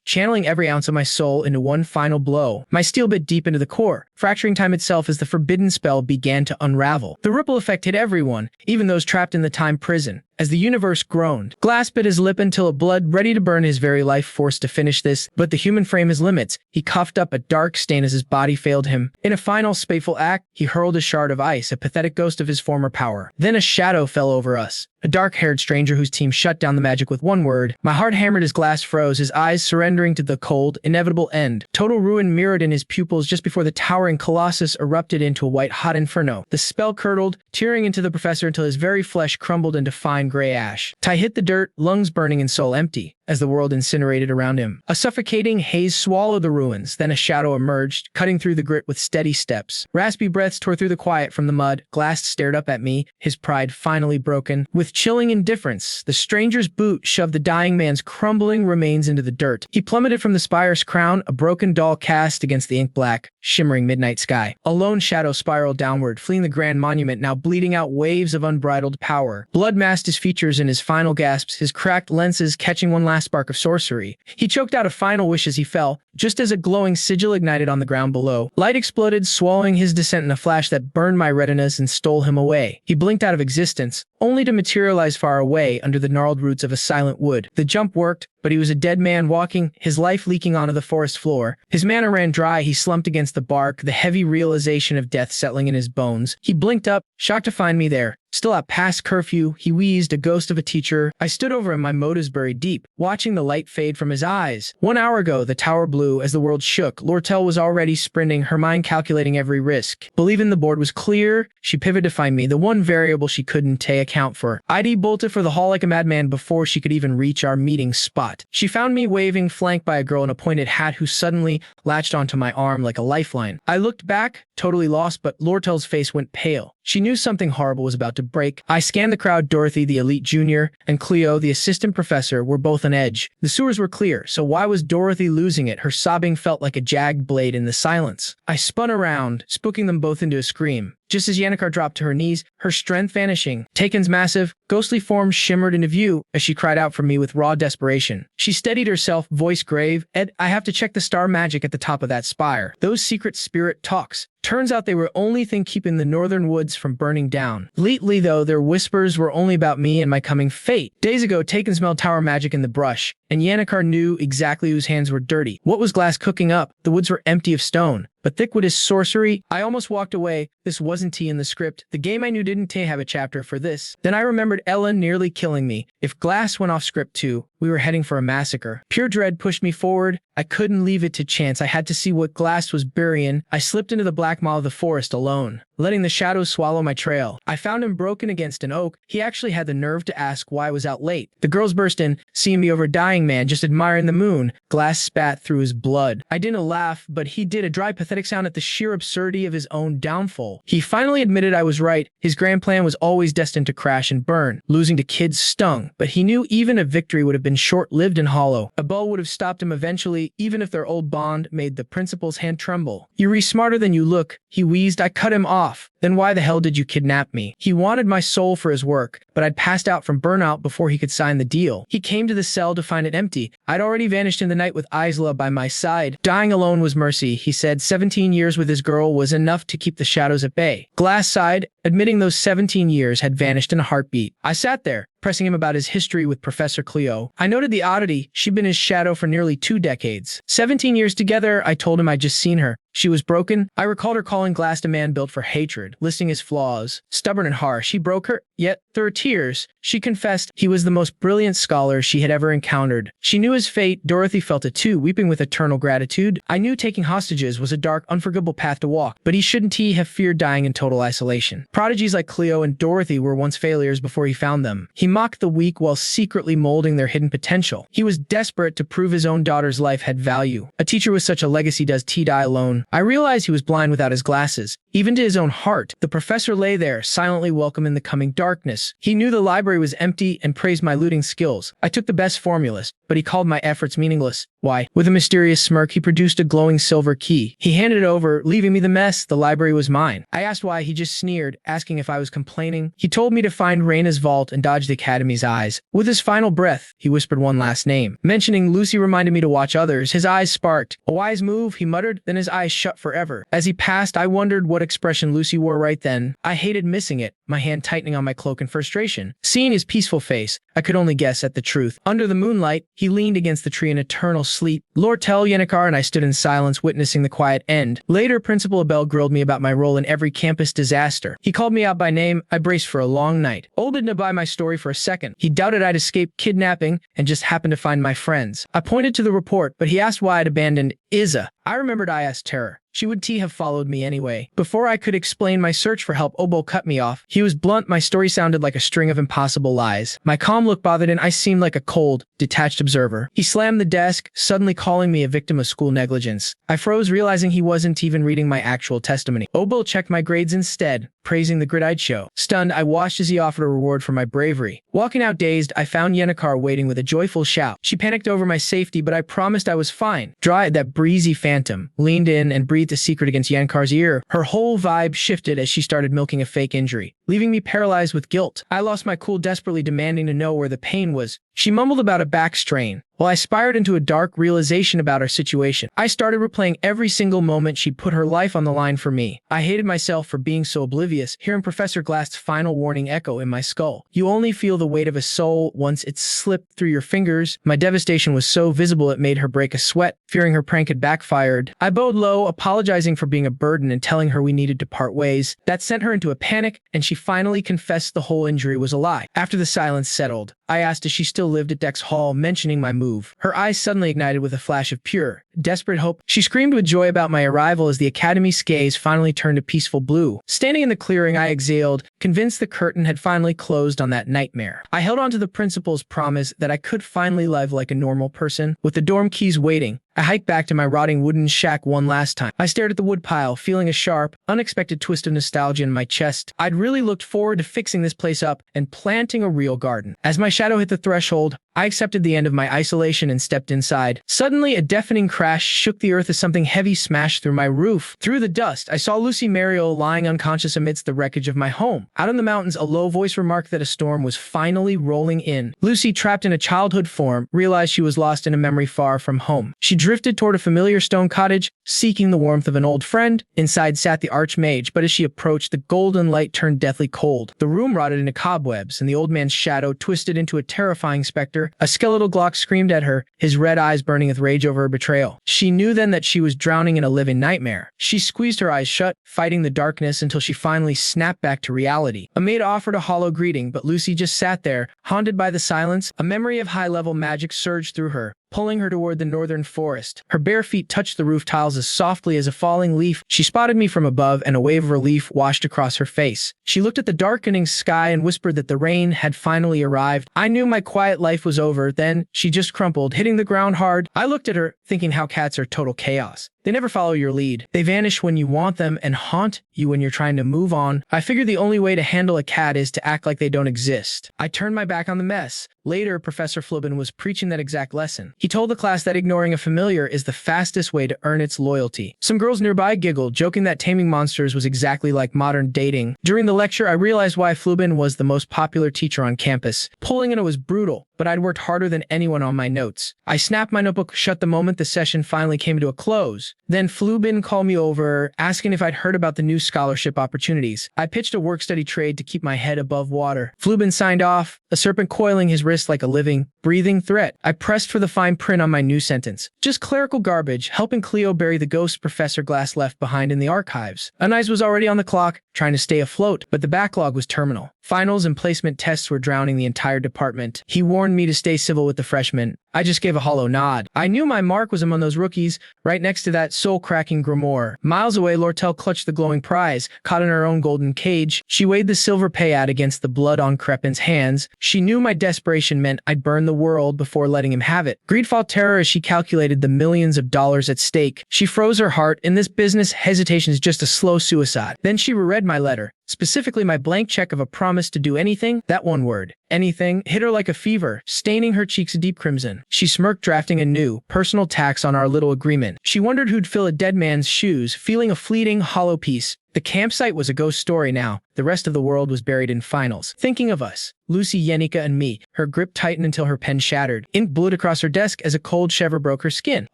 channeling every ounce of my soul into one final blow. My steel bit deep into the core, fracturing time itself as the forbidden spell began to unravel. The ripple effect hit everyone, even those trapped in the time prison. As the universe groaned, Glass bit his lip until a blood ready to burn his very life forced to finish this, but the human frame has limits. He coughed up a dark stain as his body failed him. In a final spiteful act, he hurled a shard of ice, a pathetic ghost of his former power. Then a shadow fell over us. A dark-haired stranger whose team shut down the magic with one word. My heart hammered as Glass froze, his eyes surrendering to the cold, inevitable end. Total ruin mirrored in his pupils just before the towering colossus erupted into a white-hot inferno. The spell curdled, tearing into the professor until his very flesh crumbled into fine gray ash. Ty hit the dirt, lungs burning and soul empty, as the world incinerated around him. A suffocating haze swallowed the ruins, then a shadow emerged, cutting through the grit with steady steps. Raspy breaths tore through the quiet from the mud. Glass stared up at me, his pride finally broken. With chilling indifference, the stranger's boot shoved the dying man's crumbling remains into the dirt. He plummeted from the spire's crown, a broken doll cast against the ink-black, shimmering midnight sky. A lone shadow spiraled downward, fleeing the grand monument, now bleeding out waves of unbridled power. Blood masked his features in his final gasps, his cracked lenses catching one last spark of sorcery. He choked out a final wish as he fell, Just as a glowing sigil ignited on the ground below, light exploded, swallowing his descent in a flash that burned my retinas and stole him away. He blinked out of existence, only to materialize far away under the gnarled roots of a silent wood. The jump worked, but he was a dead man walking, his life leaking onto the forest floor. His mana ran dry, he slumped against the bark, the heavy realization of death settling in his bones. He blinked up, shocked to find me there. Still at past curfew, he wheezed, a ghost of a teacher. I stood over him, my motives buried deep, watching the light fade from his eyes. 1 hour ago, the tower blew as the world shook. Lortel was already sprinting, her mind calculating every risk. Believing the board was clear, she pivoted to find me, the one variable she couldn't account for. ID bolted for the hall like a madman before she could even reach our meeting spot. She found me waving, flanked by a girl in a pointed hat who suddenly latched onto my arm like a lifeline. I looked back, totally lost, but Lortel's face went pale. She knew something horrible was about to break. I scanned the crowd. Dorothy, the elite junior, and Cleo, the assistant professor, were both on edge. The sewers were clear, so why was Dorothy losing it? Her sobbing felt like a jagged blade in the silence. I spun around, spooking them both into a scream. Just as Yannickar dropped to her knees, her strength vanishing, Taken's massive, ghostly form shimmered into view as she cried out for me with raw desperation. She steadied herself, voice grave. Ed, I have to check the star magic at the top of that spire. Those secret spirit talks. Turns out they were only thing keeping the northern woods from burning down. Lately, though, their whispers were only about me and my coming fate. Days ago, Taken smelled tower magic in the brush, and Yannickar knew exactly whose hands were dirty. What was Glass cooking up? The woods were empty of stone, but thick with his sorcery. I almost walked away. This wasn't tea in the script. The game I knew didn't have a chapter for this. Then I remembered Ellen nearly killing me. If Glass went off script too, we were heading for a massacre. Pure dread pushed me forward. I couldn't leave it to chance. I had to see what Glass was burying. I slipped into the black maw of the forest alone, letting the shadows swallow my trail. I found him broken against an oak. He actually had the nerve to ask why I was out late. The girls burst in, seeing me over a dying man, just admiring the moon. Glass spat through his blood. I didn't laugh, but he did, a dry, pathetic sound at the sheer absurdity of his own downfall. He finally admitted I was right. His grand plan was always destined to crash and burn. Losing to kids stung, but he knew even a victory would have been short-lived and hollow. A bell would have stopped him eventually, even if their old bond made the principal's hand tremble. You're smarter than you look, he wheezed. I cut him off. Then why the hell did you kidnap me? He wanted my soul for his work, but I'd passed out from burnout before he could sign the deal. He came to the cell to find it empty. I'd already vanished in the night with Isla by my side. Dying alone was mercy, he said. 17 years with his girl was enough to keep the shadows at bay. Glass sighed, admitting those 17 years had vanished in a heartbeat. I sat there, pressing him about his history with Professor Cleo. I noted the oddity. She'd been his shadow for nearly 2 decades. 17 years together, I told him I'd just seen her. She was broken. I recalled her calling Glass a man built for hatred, listing his flaws. Stubborn and harsh, he broke her. Yet, through her tears, she confessed he was the most brilliant scholar she had ever encountered. She knew his fate. Dorothy felt it too, weeping with eternal gratitude. I knew taking hostages was a dark, unforgivable path to walk, but he shouldn't have feared dying in total isolation. Prodigies like Cleo and Dorothy were once failures before he found them. He mocked the weak while secretly molding their hidden potential. He was desperate to prove his own daughter's life had value. A teacher with such a legacy does die alone. I realized he was blind without his glasses, even to his own heart. The professor lay there, silently welcoming the coming darkness. He knew the library was empty and praised my looting skills. I took the best formulist, but he called my efforts meaningless. Why? With a mysterious smirk, he produced a glowing silver key. He handed it over, leaving me the mess. The library was mine. I asked why. He just sneered, asking if I was complaining. He told me to find Raina's vault and dodge the Academy's eyes. With his final breath, he whispered one last name. Mentioning Lucy reminded me to watch others. His eyes sparked. A wise move, he muttered, then his eyes shut forever. As he passed, I wondered what expression Lucy wore right then. I hated missing it, my hand tightening on my cloak in frustration. Seeing his peaceful face, I could only guess at the truth. Under the moonlight, he leaned against the tree in eternal sleep. Lortel, Yannickar, and I stood in silence, witnessing the quiet end. Later, Principal Abel grilled me about my role in every campus disaster. He called me out by name. I braced for a long night. Old didn't buy my story for a second. He doubted I'd escaped kidnapping and just happened to find my friends. I pointed to the report, but he asked why I'd abandoned Isa. I remembered I asked terror. She would have followed me anyway. Before I could explain my search for help, Obo cut me off. He was blunt. My story sounded like a string of impossible lies. My calm look bothered and I seemed like a cold, detached observer. He slammed the desk, suddenly calling me a victim of school negligence. I froze, realizing he wasn't even reading my actual testimony. Obo checked my grades instead, praising the grit I'd show. Stunned, I watched as he offered a reward for my bravery. Walking out dazed, I found Yannickar waiting with a joyful shout. She panicked over my safety, but I promised I was fine. Dry, that breezy phantom leaned in and breathed a secret against Yannikar's ear. Her whole vibe shifted as she started milking a fake injury. leaving me paralyzed with guilt. I lost my cool, desperately demanding to know where the pain was. She mumbled about a back strain, while I spiraled into a dark realization about our situation. I started replaying every single moment she'd put her life on the line for me. I hated myself for being so oblivious, hearing Professor Glass's final warning echo in my skull. You only feel the weight of a soul once it's slipped through your fingers. My devastation was so visible it made her break a sweat, fearing her prank had backfired. I bowed low, apologizing for being a burden and telling her we needed to part ways. That sent her into a panic, and she finally confessed the whole injury was a lie. After the silence settled, I asked if she still lived at Dex Hall, mentioning my move. Her eyes suddenly ignited with a flash of pure, desperate hope. She screamed with joy about my arrival as the Academy's gaze finally turned a peaceful blue. Standing in the clearing, I exhaled, convinced the curtain had finally closed on that nightmare. I held on to the principal's promise that I could finally live like a normal person. With the dorm keys waiting, I hiked back to my rotting wooden shack one last time. I stared at the woodpile, feeling a sharp, unexpected twist of nostalgia in my chest. I'd really looked forward to fixing this place up and planting a real garden. As my shadow hit the threshold, I accepted the end of my isolation and stepped inside. Suddenly, a deafening crash shook the earth as something heavy smashed through my roof. Through the dust, I saw Lucy Mariel lying unconscious amidst the wreckage of my home. Out in the mountains, a low voice remarked that a storm was finally rolling in. Lucy, trapped in a childhood form, realized she was lost in a memory far from home. She drifted toward a familiar stone cottage, seeking the warmth of an old friend. Inside sat the archmage, but as she approached, the golden light turned deathly cold. The room rotted into cobwebs, and the old man's shadow twisted into a terrifying specter. A skeletal Glock screamed at her, his red eyes burning with rage over her betrayal. She knew then that she was drowning in a living nightmare. She squeezed her eyes shut, fighting the darkness until she finally snapped back to reality. A maid offered a hollow greeting, but Lucy just sat there, haunted by the silence. A memory of high-level magic surged through her, pulling her toward the northern forest. Her bare feet touched the roof tiles as softly as a falling leaf. She spotted me from above, and a wave of relief washed across her face. She looked at the darkening sky and whispered that the rain had finally arrived. I knew my quiet life was over. Then she just crumpled, hitting the ground hard. I looked at her, thinking how cats are total chaos. They never follow your lead. They vanish when you want them and haunt you when you're trying to move on. I figured the only way to handle a cat is to act like they don't exist. I turned my back on the mess. Later, Professor Flubbin was preaching that exact lesson. He told the class that ignoring a familiar is the fastest way to earn its loyalty. Some girls nearby giggled, joking that taming monsters was exactly like modern dating. During the lecture, I realized why Flubbin was the most popular teacher on campus. Pulling in it was brutal, but I'd worked harder than anyone on my notes. I snapped my notebook shut the moment the session finally came to a close. Then Flubbin called me over, asking if I'd heard about the new scholarship opportunities. I pitched a work-study trade to keep my head above water. Flubbin signed off, a serpent coiling his wrist like a living, breathing threat. I pressed for the fine print on my new sentence. Just clerical garbage, helping Cleo bury the ghost Professor Glass left behind in the archives. Anais was already on the clock, trying to stay afloat, but the backlog was terminal. Finals and placement tests were drowning the entire department. He warned me to stay civil with the freshmen. I just gave a hollow nod. I knew my mark was among those rookies, right next to that soul-cracking grimoire. Miles away, Lortel clutched the glowing prize, caught in her own golden cage. She weighed the silver payad against the blood on Crepin's hands. She knew my desperation meant I'd burn the world before letting him have it. Greed fought terror as she calculated the millions of dollars at stake. She froze her heart. In this business, hesitation is just a slow suicide. Then she reread my letter. Specifically my blank check of a promise to do anything, that one word, anything, hit her like a fever, staining her cheeks a deep crimson. She smirked, drafting a new, personal tax on our little agreement. She wondered who'd fill a dead man's shoes, feeling a fleeting, hollow peace. The campsite was a ghost story now. The rest of the world was buried in finals. Thinking of us, Lucy, Yenika, and me, her grip tightened until her pen shattered. Ink blew across her desk as a cold shiver broke her skin.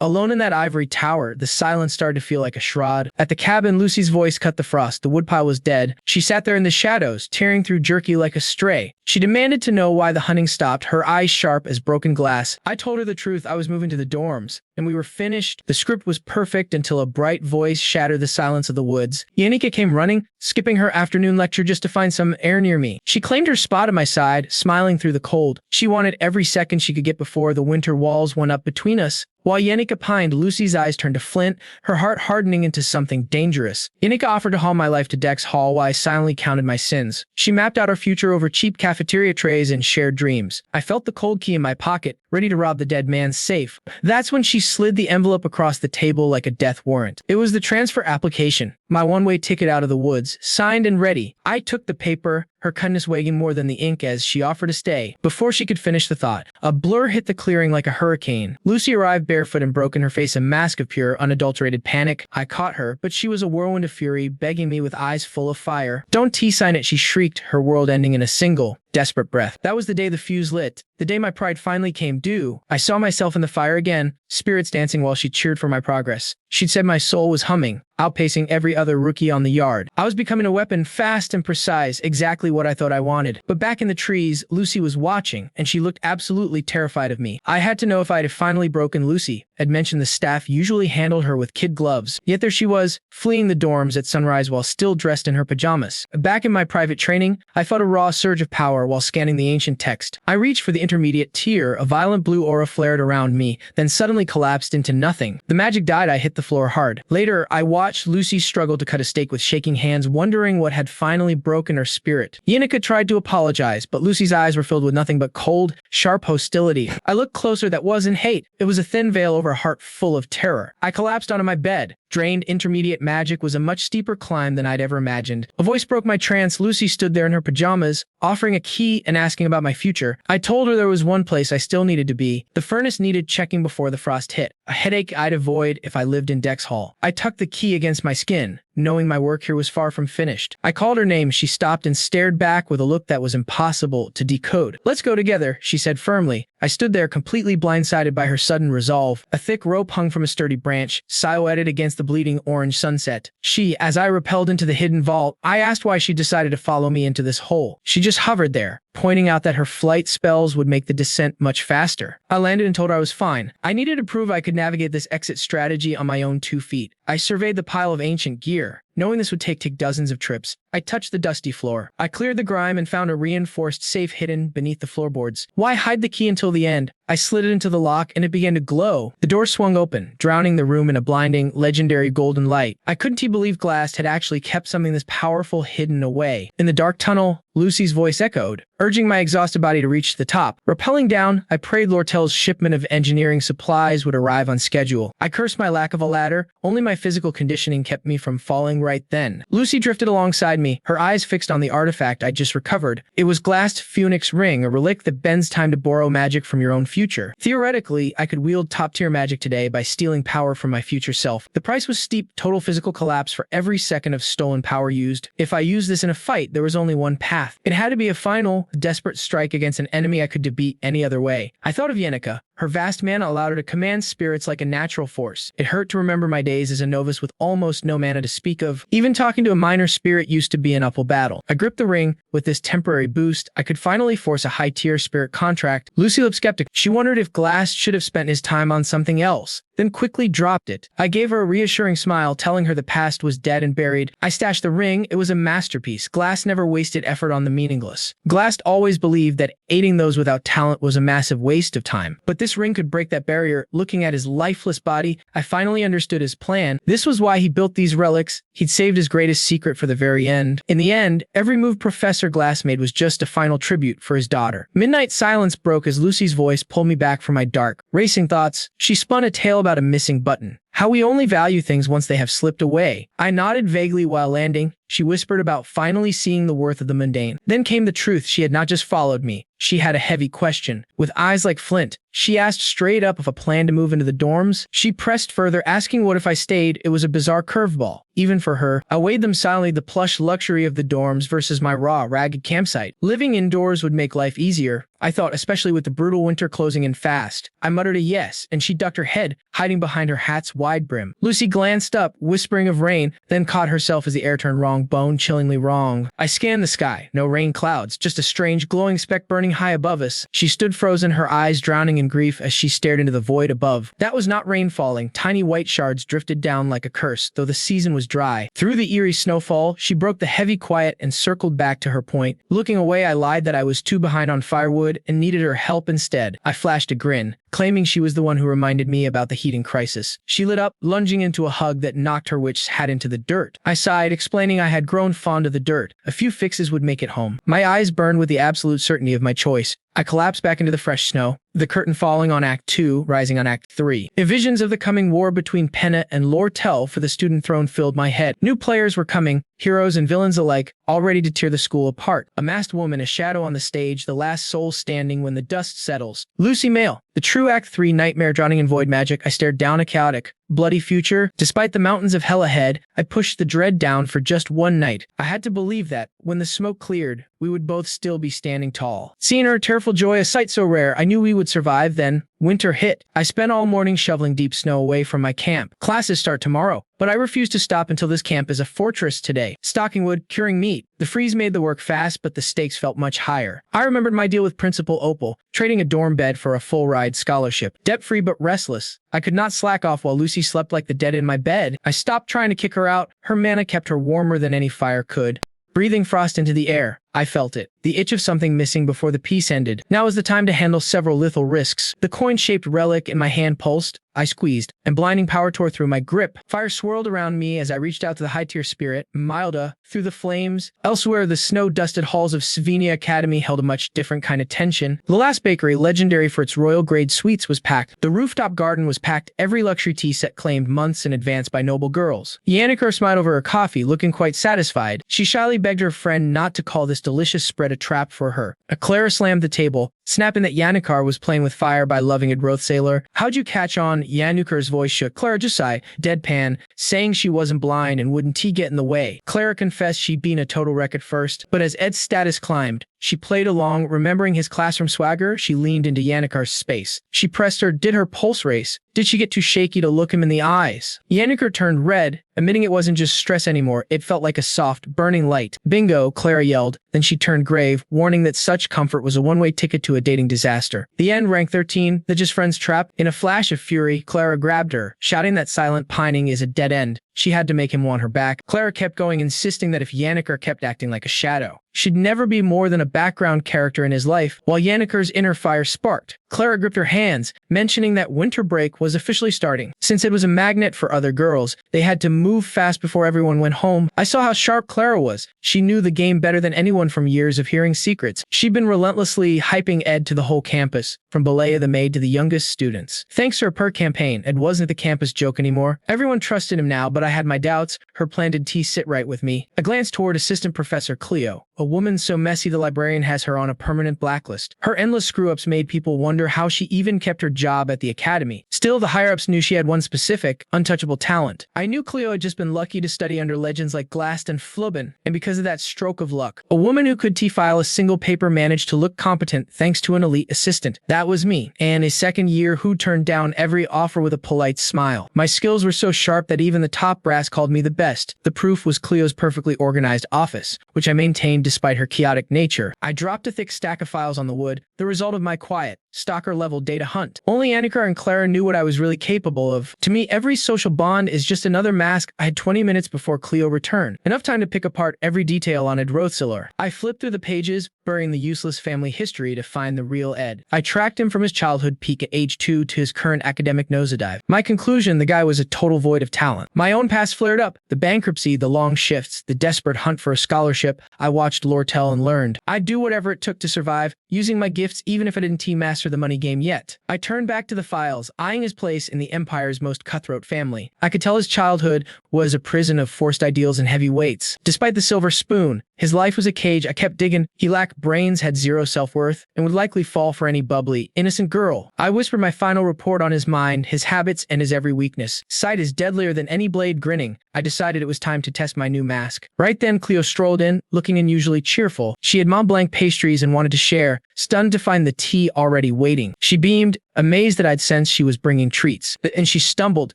Alone in that ivory tower, the silence started to feel like a shroud. At the cabin, Lucy's voice cut the frost. The woodpile was dead. She sat there in the shadows, tearing through jerky like a stray. She demanded to know why the hunting stopped, her eyes sharp as broken glass. I told her the truth. I was moving to the dorms, and we were finished. The script was perfect until a bright voice shattered the silence of the woods. Yenika came running, skipping her afternoon lecture just to find some air near me. She claimed her spot at my side, smiling through the cold. She wanted every second she could get before the winter walls went up between us. While Yenika pined, Lucy's eyes turned to flint, her heart hardening into something dangerous. Yenika offered to haul my life to Dex Hall while I silently counted my sins. She mapped out our future over cheap cafeteria trays and shared dreams. I felt the cold key in my pocket, ready to rob the dead man's safe. That's when she slid the envelope across the table like a death warrant. It was the transfer application, my one-way ticket out of the woods, signed and ready. I took the paper, her kindness weighing more than the ink as she offered to stay. Before she could finish the thought, a blur hit the clearing like a hurricane. Lucy arrived barefoot and broke in her face a mask of pure, unadulterated panic. I caught her, but she was a whirlwind of fury, begging me with eyes full of fire. "Don't T-sign it," she shrieked, her world ending in a single, desperate breath. That was the day the fuse lit. The day my pride finally came due. I saw myself in the fire again, spirits dancing while she cheered for my progress. She'd said my soul was humming, outpacing every other rookie on the yard. I was becoming a weapon, fast and precise, exactly what I thought I wanted. But back in the trees, Lucy was watching, and she looked absolutely terrified of me. I had to know if I had finally broken Lucy. I'd mentioned the staff usually handled her with kid gloves. Yet there she was, fleeing the dorms at sunrise while still dressed in her pajamas. Back in my private training, I felt a raw surge of power while scanning the ancient text. I reached for the intermediate tier, a violent blue aura flared around me, then suddenly collapsed into nothing. The magic died, I hit the floor hard. Later, I watched Lucy struggle to cut a steak with shaking hands, wondering what had finally broken her spirit. Yenica tried to apologize, but Lucy's eyes were filled with nothing but cold, sharp hostility. I looked closer, that wasn't hate. It was a thin veil over a heart full of terror. I collapsed onto my bed. Drained intermediate magic was a much steeper climb than I'd ever imagined. A voice broke my trance. Lucy stood there in her pajamas, offering a key and asking about my future. I told her there was one place I still needed to be. The furnace needed checking before the frost hit. A headache I'd avoid if I lived in Dex Hall. I tucked the key against my skin, knowing my work here was far from finished. I called her name. She stopped and stared back with a look that was impossible to decode. "Let's go together," she said firmly. I stood there completely blindsided by her sudden resolve. A thick rope hung from a sturdy branch, silhouetted against the bleeding orange sunset. As I repelled into the hidden vault, I asked why she decided to follow me into this hole. She just hovered there, pointing out that her flight spells would make the descent much faster. I landed and told her I was fine. I needed to prove I could navigate this exit strategy on my own 2 feet. I surveyed the pile of ancient gear. Knowing this would take dozens of trips, I touched the dusty floor. I cleared the grime and found a reinforced safe hidden beneath the floorboards. Why hide the key until the end? I slid it into the lock and it began to glow. The door swung open, drowning the room in a blinding, legendary golden light. I couldn't believe glass had actually kept something this powerful hidden away. In the dark tunnel, Lucy's voice echoed, urging my exhausted body to reach the top. Rappelling down, I prayed Lortel's shipment of engineering supplies would arrive on schedule. I cursed my lack of a ladder. Only my physical conditioning kept me from falling right then. Lucy drifted alongside me, her eyes fixed on the artifact I'd just recovered. It was glassed Phoenix Ring, a relic that bends time to borrow magic from your own future. Theoretically, I could wield top-tier magic today by stealing power from my future self. The price was steep, total physical collapse for every second of stolen power used. If I used this in a fight, there was only one path. It had to be a final, desperate strike against an enemy I could defeat any other way. I thought of Yenica. Her vast mana allowed her to command spirits like a natural force. It hurt to remember my days as a novice with almost no mana to speak of. Even talking to a minor spirit used to be an uphill battle. I gripped the ring. With this temporary boost, I could finally force a high-tier spirit contract. Lucy looked skeptical. She wondered if Glass should have spent his time on something else, then quickly dropped it. I gave her a reassuring smile, telling her the past was dead and buried. I stashed the ring. It was a masterpiece. Glass never wasted effort on the meaningless. Glass always believed that aiding those without talent was a massive waste of time. But this ring could break that barrier. Looking at his lifeless body, I finally understood his plan. This was why he built these relics. He'd saved his greatest secret for the very end. In the end, every move Professor Glass made was just a final tribute for his daughter. Midnight silence broke as Lucy's voice pulled me back from my dark, racing thoughts. She spun a tale about a missing button. How we only value things once they have slipped away. I nodded vaguely while landing. She whispered about finally seeing the worth of the mundane. Then came the truth. She had not just followed me. She had a heavy question. With eyes like flint, she asked straight up if a plan to move into the dorms. She pressed further, asking what if I stayed. It was a bizarre curveball, even for her. I weighed them silently, the plush luxury of the dorms versus my raw, ragged campsite. Living indoors would make life easier, I thought, especially with the brutal winter closing in fast. I muttered a yes, and she ducked her head, hiding behind her hat's wide brim. Lucy glanced up, whispering of rain, then caught herself as the air turned wrong, bone-chillingly wrong. I scanned the sky. No rain clouds, just a strange glowing speck burning high above us. She stood frozen, her eyes drowning in grief as she stared into the void above. That was not rain falling. Tiny white shards drifted down like a curse, though the season was dry. Through the eerie snowfall, she broke the heavy quiet and circled back to her point. Looking away, I lied that I was too behind on firewood and needed her help instead. I flashed a grin. claiming she was the one who reminded me about the heating crisis. She lit up, lunging into a hug that knocked her witch's hat into the dirt. I sighed, explaining I had grown fond of the dirt. A few fixes would make it home. My eyes burned with the absolute certainty of my choice. I collapsed back into the fresh snow, the curtain falling on Act 2, rising on Act 3. Visions of the coming war between Penna and Lortel for the student throne filled my head. New players were coming, heroes and villains alike, all ready to tear the school apart. A masked woman, a shadow on the stage, the last soul standing when the dust settles. Lucy Mail, the true Act 3 nightmare drowning in void magic. I stared down a chaotic, bloody future. Despite the mountains of hell ahead, I pushed the dread down for just one night. I had to believe that, when the smoke cleared, we would both still be standing tall. Seeing her tearful joy, a sight so rare, I knew we would survive. Then, winter hit. I spent all morning shoveling deep snow away from my camp. Classes start tomorrow, but I refuse to stop until this camp is a fortress today. Stocking wood, curing meat. The freeze made the work fast, but the stakes felt much higher. I remembered my deal with Principal Opal, trading a dorm bed for a full-ride scholarship. Debt-free but restless. I could not slack off while Lucy slept like the dead in my bed. I stopped trying to kick her out. Her mana kept her warmer than any fire could. Breathing frost into the air, I felt it. The itch of something missing before the piece ended. Now was the time to handle several lethal risks. The coin-shaped relic in my hand pulsed. I squeezed, and blinding power tore through my grip. Fire swirled around me as I reached out to the high-tier spirit, Milda, through the flames. Elsewhere, the snow-dusted halls of Svenia Academy held a much different kind of tension. The last bakery, legendary for its royal-grade sweets, was packed. The rooftop garden was packed. Every luxury tea set claimed months in advance by noble girls. Yanniker smiled over her coffee, looking quite satisfied. She shyly begged her friend not to call this delicious spread a trap for her. Clara slammed the table, snapping that Yanniker was playing with fire by loving it. Rothstaylor. How'd you catch on? Yanniker's voice shook. Clara just sighed, deadpan, saying she wasn't blind and wouldn't tea get in the way. Clara confessed she'd been a total wreck at first, but as Ed's status climbed, she played along. Remembering his classroom swagger, she leaned into Yanniker's space. She pressed her. Did her pulse race? Did she get too shaky to look him in the eyes? Yanniker turned red, admitting it wasn't just stress anymore. It felt like a soft, burning light. Bingo, Clara yelled. Then she turned grave, warning that such comfort was a one-way ticket to a dating disaster. The end, rank 13, the just friends trap. In a flash of fury, Clara grabbed her, shouting that silent pining is a dead end. She had to make him want her back. Clara kept going, insisting that if Yanniker kept acting like a shadow, she'd never be more than a background character in his life. While Yanniker's inner fire sparked, Clara gripped her hands, mentioning that winter break was officially starting. Since it was a magnet for other girls, they had to move fast before everyone went home. I saw how sharp Clara was. She knew the game better than anyone from years of hearing secrets. She'd been relentlessly hyping Ed to the whole campus, from Balea the maid to the youngest students. Thanks to her per campaign, Ed wasn't the campus joke anymore. Everyone trusted him now, but I had my doubts. Her planted tea sit right with me. I glanced toward Assistant Professor Cleo, a woman so messy the librarian has her on a permanent blacklist. Her endless screw-ups made people wonder how she even kept her job at the academy. Still, the higher-ups knew she had one specific, untouchable talent. I knew Cleo had just been lucky to study under legends like Glast and Flubben, and because of that stroke of luck, a woman who could T-file a single paper managed to look competent thanks to an elite assistant. That was me, and a second year who turned down every offer with a polite smile. My skills were so sharp that even the top brass called me the best. The proof was Cleo's perfectly organized office, which I maintained despite her chaotic nature. I dropped a thick stack of files on the wood, the result of my quiet, stalker-level data hunt. Only Yanniker and Clara knew what I was really capable of. To me, every social bond is just another mask. I had 20 minutes before Cleo returned, enough time to pick apart every detail on Ed Rothstaylor. I flipped through the pages, burying the useless family history to find the real Ed. I tracked him from his childhood peak at age 2 to his current academic nosedive. My conclusion, the guy was a total void of talent. My own past flared up. The bankruptcy, the long shifts, the desperate hunt for a scholarship. I watched Lortel and learned. I'd do whatever it took to survive, using my gifts even if I didn't master the money game yet. I turned back to the files, eyeing his place in the Empire's most cutthroat family. I could tell his childhood was a prison of forced ideals and heavy weights. Despite the silver spoon, his life was a cage. I kept digging. He lacked brains, had zero self-worth, and would likely fall for any bubbly, innocent girl. I whispered my final report on his mind, his habits, and his every weakness. Sight is deadlier than any blade. Grinning, I decided it was time to test my new mask. Right then, Cleo strolled in, looking unusually cheerful. She had Mont Blanc pastries and wanted to share, stunned to find the tea already waiting. She beamed, amazed that I'd sensed she was bringing treats. And she stumbled,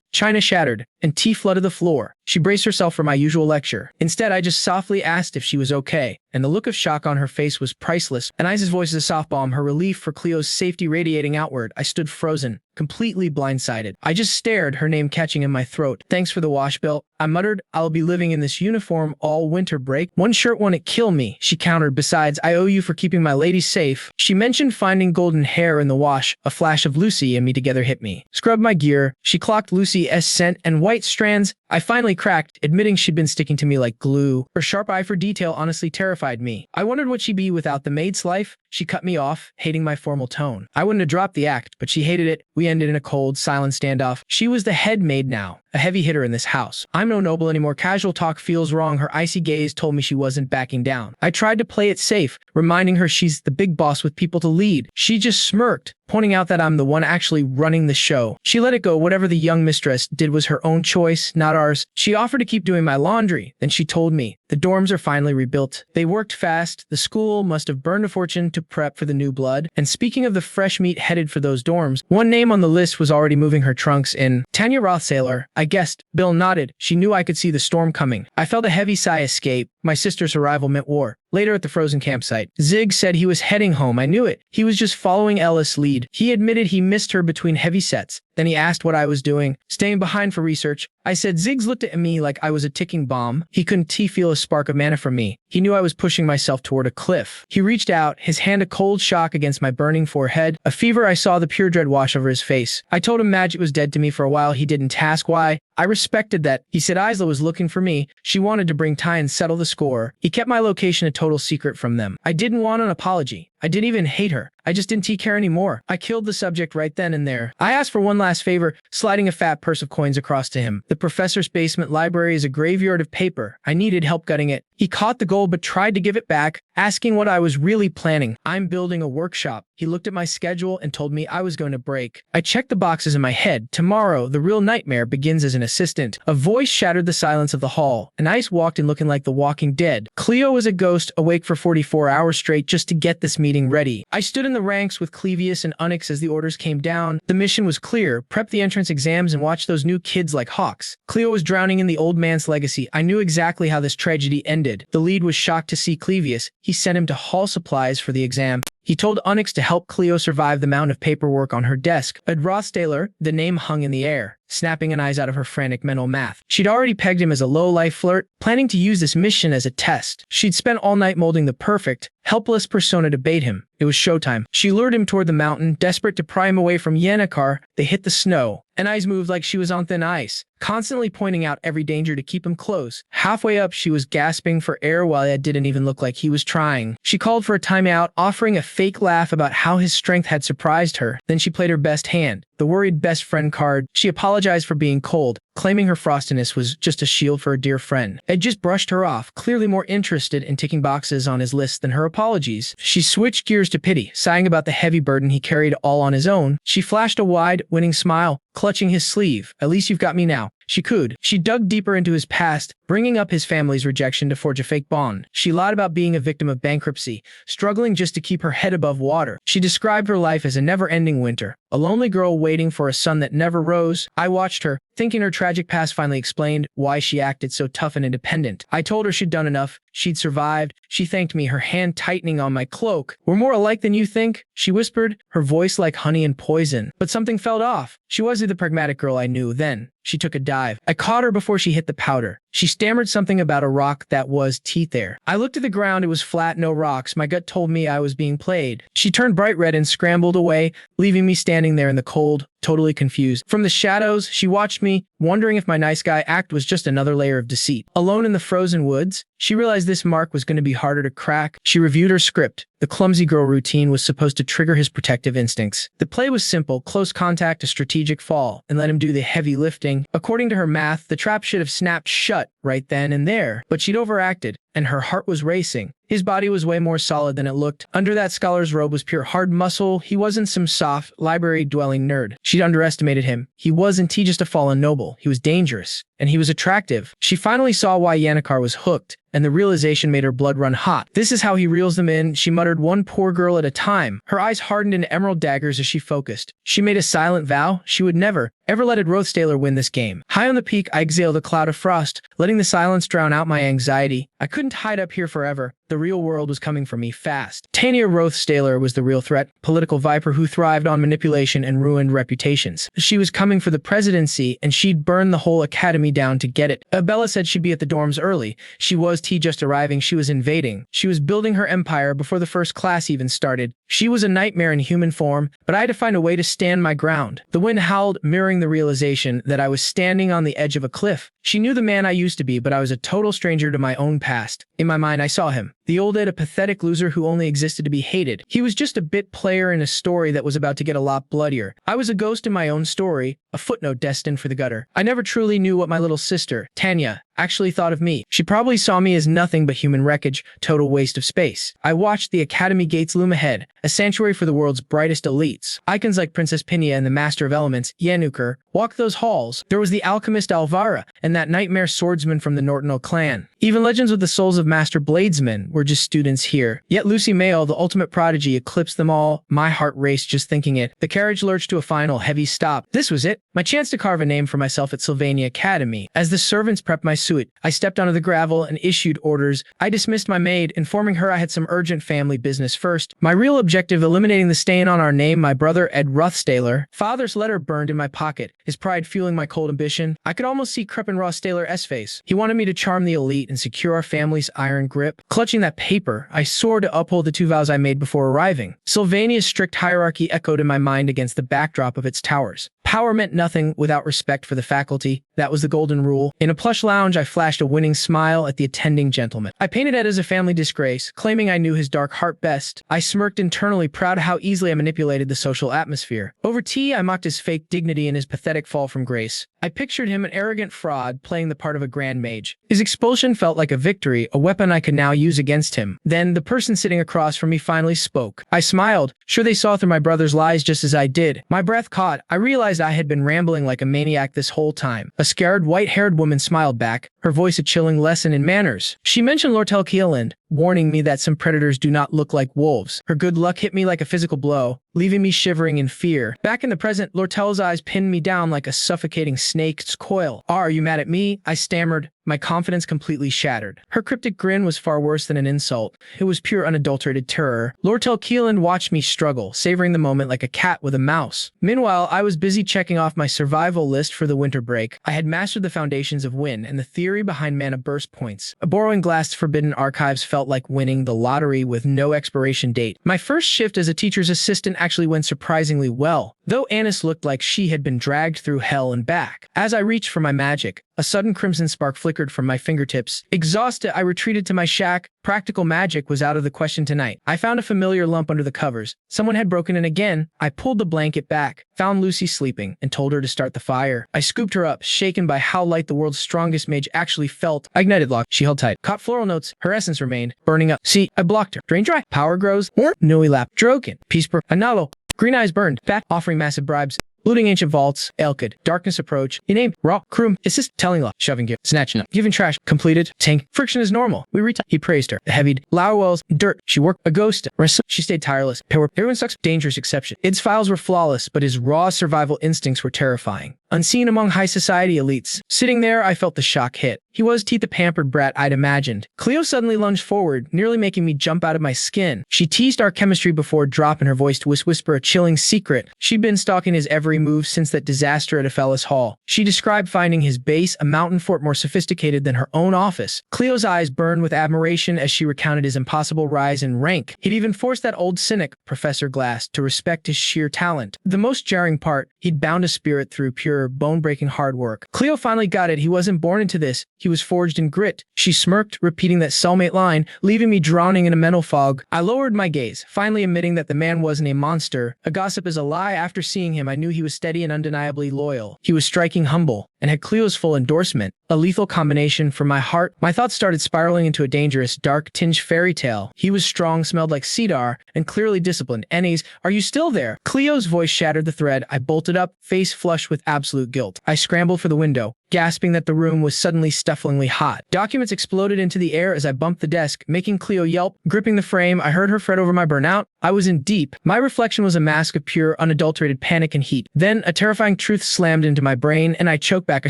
china shattered, and tea flooded the floor. She braced herself for my usual lecture. Instead, I just softly asked if she was okay. and the look of shock on her face was priceless. Anais' voice is a soft bomb, her relief for Cleo's safety radiating outward. I stood frozen, completely blindsided. I just stared, her name catching in my throat. Thanks for the wash bill, I muttered. I'll be living in this uniform all winter break. One shirt won't kill me, she countered. Besides, I owe you for keeping my lady safe. She mentioned finding golden hair in the wash. A flash of Lucy and me together hit me. Scrubbed my gear. She clocked Lucy's scent and white strands. I finally cracked, admitting she'd been sticking to me like glue. Her sharp eye for detail honestly terrified me. I wondered what she'd be without the maid's life. She cut me off, hating my formal tone. I wouldn't have dropped the act, but she hated it. We ended in a cold, silent standoff. She was the head maid now, a heavy hitter in this house. I'm no noble anymore. Casual talk feels wrong. Her icy gaze told me she wasn't backing down. I tried to play it safe, reminding her she's the big boss with people to lead. She just smirked, pointing out that I'm the one actually running the show. She let it go. Whatever the young mistress did was her own choice, not ours. She offered to keep doing my laundry. Then she told me, the dorms are finally rebuilt. They worked fast. The school must have burned a fortune to prep for the new blood. And speaking of the fresh meat headed for those dorms, one name on the list was already moving her trunks in. Tanya Rothstaylor, I guessed. Bill nodded. She knew I could see the storm coming. I felt a heavy sigh escape. My sister's arrival meant war. Later at the frozen campsite, Zig said he was heading home. I knew it. He was just following Ellis' lead. He admitted he missed her between heavy sets. Then he asked what I was doing, staying behind for research. I said Ziggs looked at me like I was a ticking bomb. He couldn't feel a spark of mana from me. He knew I was pushing myself toward a cliff. He reached out, his hand a cold shock against my burning forehead. A fever, I saw the pure dread wash over his face. I told him magic was dead to me for a while. He didn't ask why. I respected that. He said Isla was looking for me. She wanted to bring Ty and settle the score. He kept my location a total secret from them. I didn't want an apology. I didn't even hate her. I just didn't care anymore. I killed the subject right then and there. I asked for one last favor, sliding a fat purse of coins across to him. The professor's basement library is a graveyard of paper. I needed help gutting it. He caught the gold but tried to give it back, asking what I was really planning. I'm building a workshop. He looked at my schedule and told me I was going to break. I checked the boxes in my head. Tomorrow, the real nightmare begins as an assistant. A voice shattered the silence of the hall. An ice walked in looking like the Walking Dead. Cleo was a ghost, awake for 44 hours straight just to get this meeting ready. I stood in the ranks with Clevius and Onyx as the orders came down. The mission was clear: prep the entrance exams and watch those new kids like hawks. Cleo was drowning in the old man's legacy. I knew exactly how this tragedy ended. The lead was shocked to see Clevius. He sent him to haul supplies for the exam. He told Onyx to help Cleo survive the mound of paperwork on her desk. At Rothstaylor, the name hung in the air, snapping an eyes out of her frantic mental math. She'd already pegged him as a low-life flirt, planning to use this mission as a test. She'd spent all night molding the perfect, helpless persona to bait him. It was showtime. She lured him toward the mountain, desperate to pry him away from Yennecar. They hit the snow. Anais moved like she was on thin ice, constantly pointing out every danger to keep him close. Halfway up, she was gasping for air while it didn't even look like he was trying. She called for a timeout, offering a fake laugh about how his strength had surprised her. Then she played her best hand, the worried best friend card. She apologized for being cold, claiming her frostiness was just a shield for a dear friend. Ed just brushed her off, clearly more interested in ticking boxes on his list than her apologies. She switched gears to pity, sighing about the heavy burden he carried all on his own. She flashed a wide, winning smile, clutching his sleeve. At least you've got me now. She cooed. She dug deeper into his past, bringing up his family's rejection to forge a fake bond. She lied about being a victim of bankruptcy, struggling just to keep her head above water. She described her life as a never-ending winter, a lonely girl waiting for a sun that never rose. I watched her, thinking her tragic past finally explained why she acted so tough and independent. I told her she'd done enough. She'd survived. She thanked me, her hand tightening on my cloak. "We're more alike than you think," she whispered, her voice like honey and poison. But something felt off. She wasn't the pragmatic girl I knew then. She took a dive. I caught her before she hit the powder. She stammered something about a rock that was teeth there. I looked at the ground. It was flat, no rocks. My gut told me I was being played. She turned bright red and scrambled away, leaving me standing there in the cold, totally confused. From the shadows, she watched me, wondering if my nice guy act was just another layer of deceit. Alone in the frozen woods, she realized this mark was going to be harder to crack. She reviewed her script. The clumsy girl routine was supposed to trigger his protective instincts. The play was simple: close contact, a strategic fall, and let him do the heavy lifting. According to her math, the trap should have snapped shut right then and there, but she'd overacted, and her heart was racing. His body was way more solid than it looked. Under that scholar's robe was pure hard muscle. He wasn't some soft, library-dwelling nerd. She'd underestimated him. He wasn't just a fallen noble. He was dangerous, and he was attractive. She finally saw why Yennecar was hooked, and the realization made her blood run hot. This is how he reels them in, she muttered, one poor girl at a time. Her eyes hardened into emerald daggers as she focused. She made a silent vow she would never, ever let Rothstaylor win this game. High on the peak, I exhaled a cloud of frost, letting the silence drown out my anxiety. I couldn't hide up here forever. The real world was coming for me fast. Tanya Rothstaylor was the real threat, political viper who thrived on manipulation and ruined reputations. She was coming for the presidency, and she'd burn the whole academy down to get it. Bella said she'd be at the dorms early. She was just arriving. She was invading. She was building her empire before the first class even started. She was a nightmare in human form, but I had to find a way to stand my ground. The wind howled, mirroring the realization that I was standing on the edge of a cliff. She knew the man I used to be, but I was a total stranger to my own past. In my mind, I saw him. The old Ed, a pathetic loser who only existed to be hated. He was just a bit player in a story that was about to get a lot bloodier. I was a ghost in my own story, a footnote destined for the gutter. I never truly knew what my little sister, Tanya, actually thought of me. She probably saw me as nothing but human wreckage, total waste of space. I watched the academy gates loom ahead, a sanctuary for the world's brightest elites. Icons like Princess Pinia and the Master of Elements, Yenneker, walked those halls. There was the alchemist Alvara, and that nightmare swordsman from the Nortonal clan. Even legends with the souls of master bladesmen were just students here. Yet Lucy Mayo, the ultimate prodigy, eclipsed them all. My heart raced just thinking it. The carriage lurched to a final, heavy stop. This was it. My chance to carve a name for myself at Svenia Academy. As the servants prepped my suit, I stepped onto the gravel and issued orders. I dismissed my maid, informing her I had some urgent family business first. My real objective, eliminating the stain on our name, my brother Ed Rothstaylor. Father's letter burned in my pocket, his pride fueling my cold ambition. I could almost see Crepin Rothstaylor's face. He wanted me to charm the elite and secure our family's iron grip. Clutching that paper, I swore to uphold the 2 vows I made before arriving. Sylvania's strict hierarchy echoed in my mind against the backdrop of its towers. Power meant nothing without respect for the faculty. That was the golden rule. In a plush lounge, I flashed a winning smile at the attending gentleman. I painted Ed as a family disgrace, claiming I knew his dark heart best. I smirked internally, proud of how easily I manipulated the social atmosphere. Over tea, I mocked his fake dignity and his pathetic fall from grace. I pictured him an arrogant fraud, playing the part of a grand mage. His expulsion felt like a victory, a weapon I could now use against him. Then, the person sitting across from me finally spoke. I smiled, sure they saw through my brother's lies just as I did. My breath caught. I realized I had been rambling like a maniac this whole time. A scared, white-haired woman smiled back, her voice a chilling lesson in manners. She mentioned Lortel Kieland, warning me that some predators do not look like wolves. Her good luck hit me like a physical blow, leaving me shivering in fear. Back in the present, Lortel's eyes pinned me down like a suffocating snake's coil. Are you mad at me? I stammered, my confidence completely shattered. Her cryptic grin was far worse than an insult. It was pure unadulterated terror. Lortel Kieland watched me struggle, savoring the moment like a cat with a mouse. Meanwhile, I was busy checking off my survival list for the winter break. I had mastered the foundations of Win and the theory behind mana burst points. Borrowing Glass's forbidden archives felt like winning the lottery with no expiration date. My first shift as a teacher's assistant actually went surprisingly well, though Annis looked like she had been dragged through hell and back. As I reached for my magic, a sudden crimson spark flickered from my fingertips. Exhausted, I retreated to my shack. Practical magic was out of the question tonight. I found a familiar lump under the covers. Someone had broken in again. I pulled the blanket back, found Lucy sleeping, and told her to start the fire. I scooped her up, shaken by how light the world's strongest mage actually felt. I ignited lock. She held tight. Caught floral notes. Her essence remained, burning up. See, I blocked her. Drain dry. Power grows. More. Nui lap. Droken. Peace per. Analo. Green eyes burned. Back. Offering massive bribes. Looting ancient vaults, Elkid, darkness approach, you name, raw, Kroom, assist, telling law, shoving gear, snatching up, giving trash, completed, tank, friction is normal, we retire, he praised her, heavied, Lowerwells, dirt, she worked, a ghost, she stayed tireless, power, everyone sucks, dangerous exception. Id's files were flawless, but his raw survival instincts were terrifying. Unseen among high society elites. Sitting there, I felt the shock hit. He was the pampered brat I'd imagined. Cleo suddenly lunged forward, nearly making me jump out of my skin. She teased our chemistry before dropping her voice to whisper a chilling secret. She'd been stalking his every move since that disaster at Aphelis Hall. She described finding his base, a mountain fort more sophisticated than her own office. Cleo's eyes burned with admiration as she recounted his impossible rise in rank. He'd even forced that old cynic, Professor Glass, to respect his sheer talent. The most jarring part, he'd bound a spirit through pure, bone-breaking hard work. Cleo finally got it. He wasn't born into this. He was forged in grit. She smirked, repeating that cellmate line, leaving me drowning in a mental fog. I lowered my gaze, finally admitting that the man wasn't a monster. A gossip is a lie. After seeing him, I knew he was steady and undeniably loyal. He was striking humble, and had Cleo's full endorsement. A lethal combination for my heart. My thoughts started spiraling into a dangerous, dark-tinged fairy tale. He was strong, smelled like cedar, and clearly disciplined. Ennies, are you still there? Cleo's voice shattered the thread. I bolted up, face flushed with absolute guilt. I scrambled for the window, gasping that the room was suddenly stiflingly hot. Documents exploded into the air as I bumped the desk, making Cleo yelp. Gripping the frame, I heard her fret over my burnout. I was in deep. My reflection was a mask of pure, unadulterated panic and heat. Then, a terrifying truth slammed into my brain, and I choked back a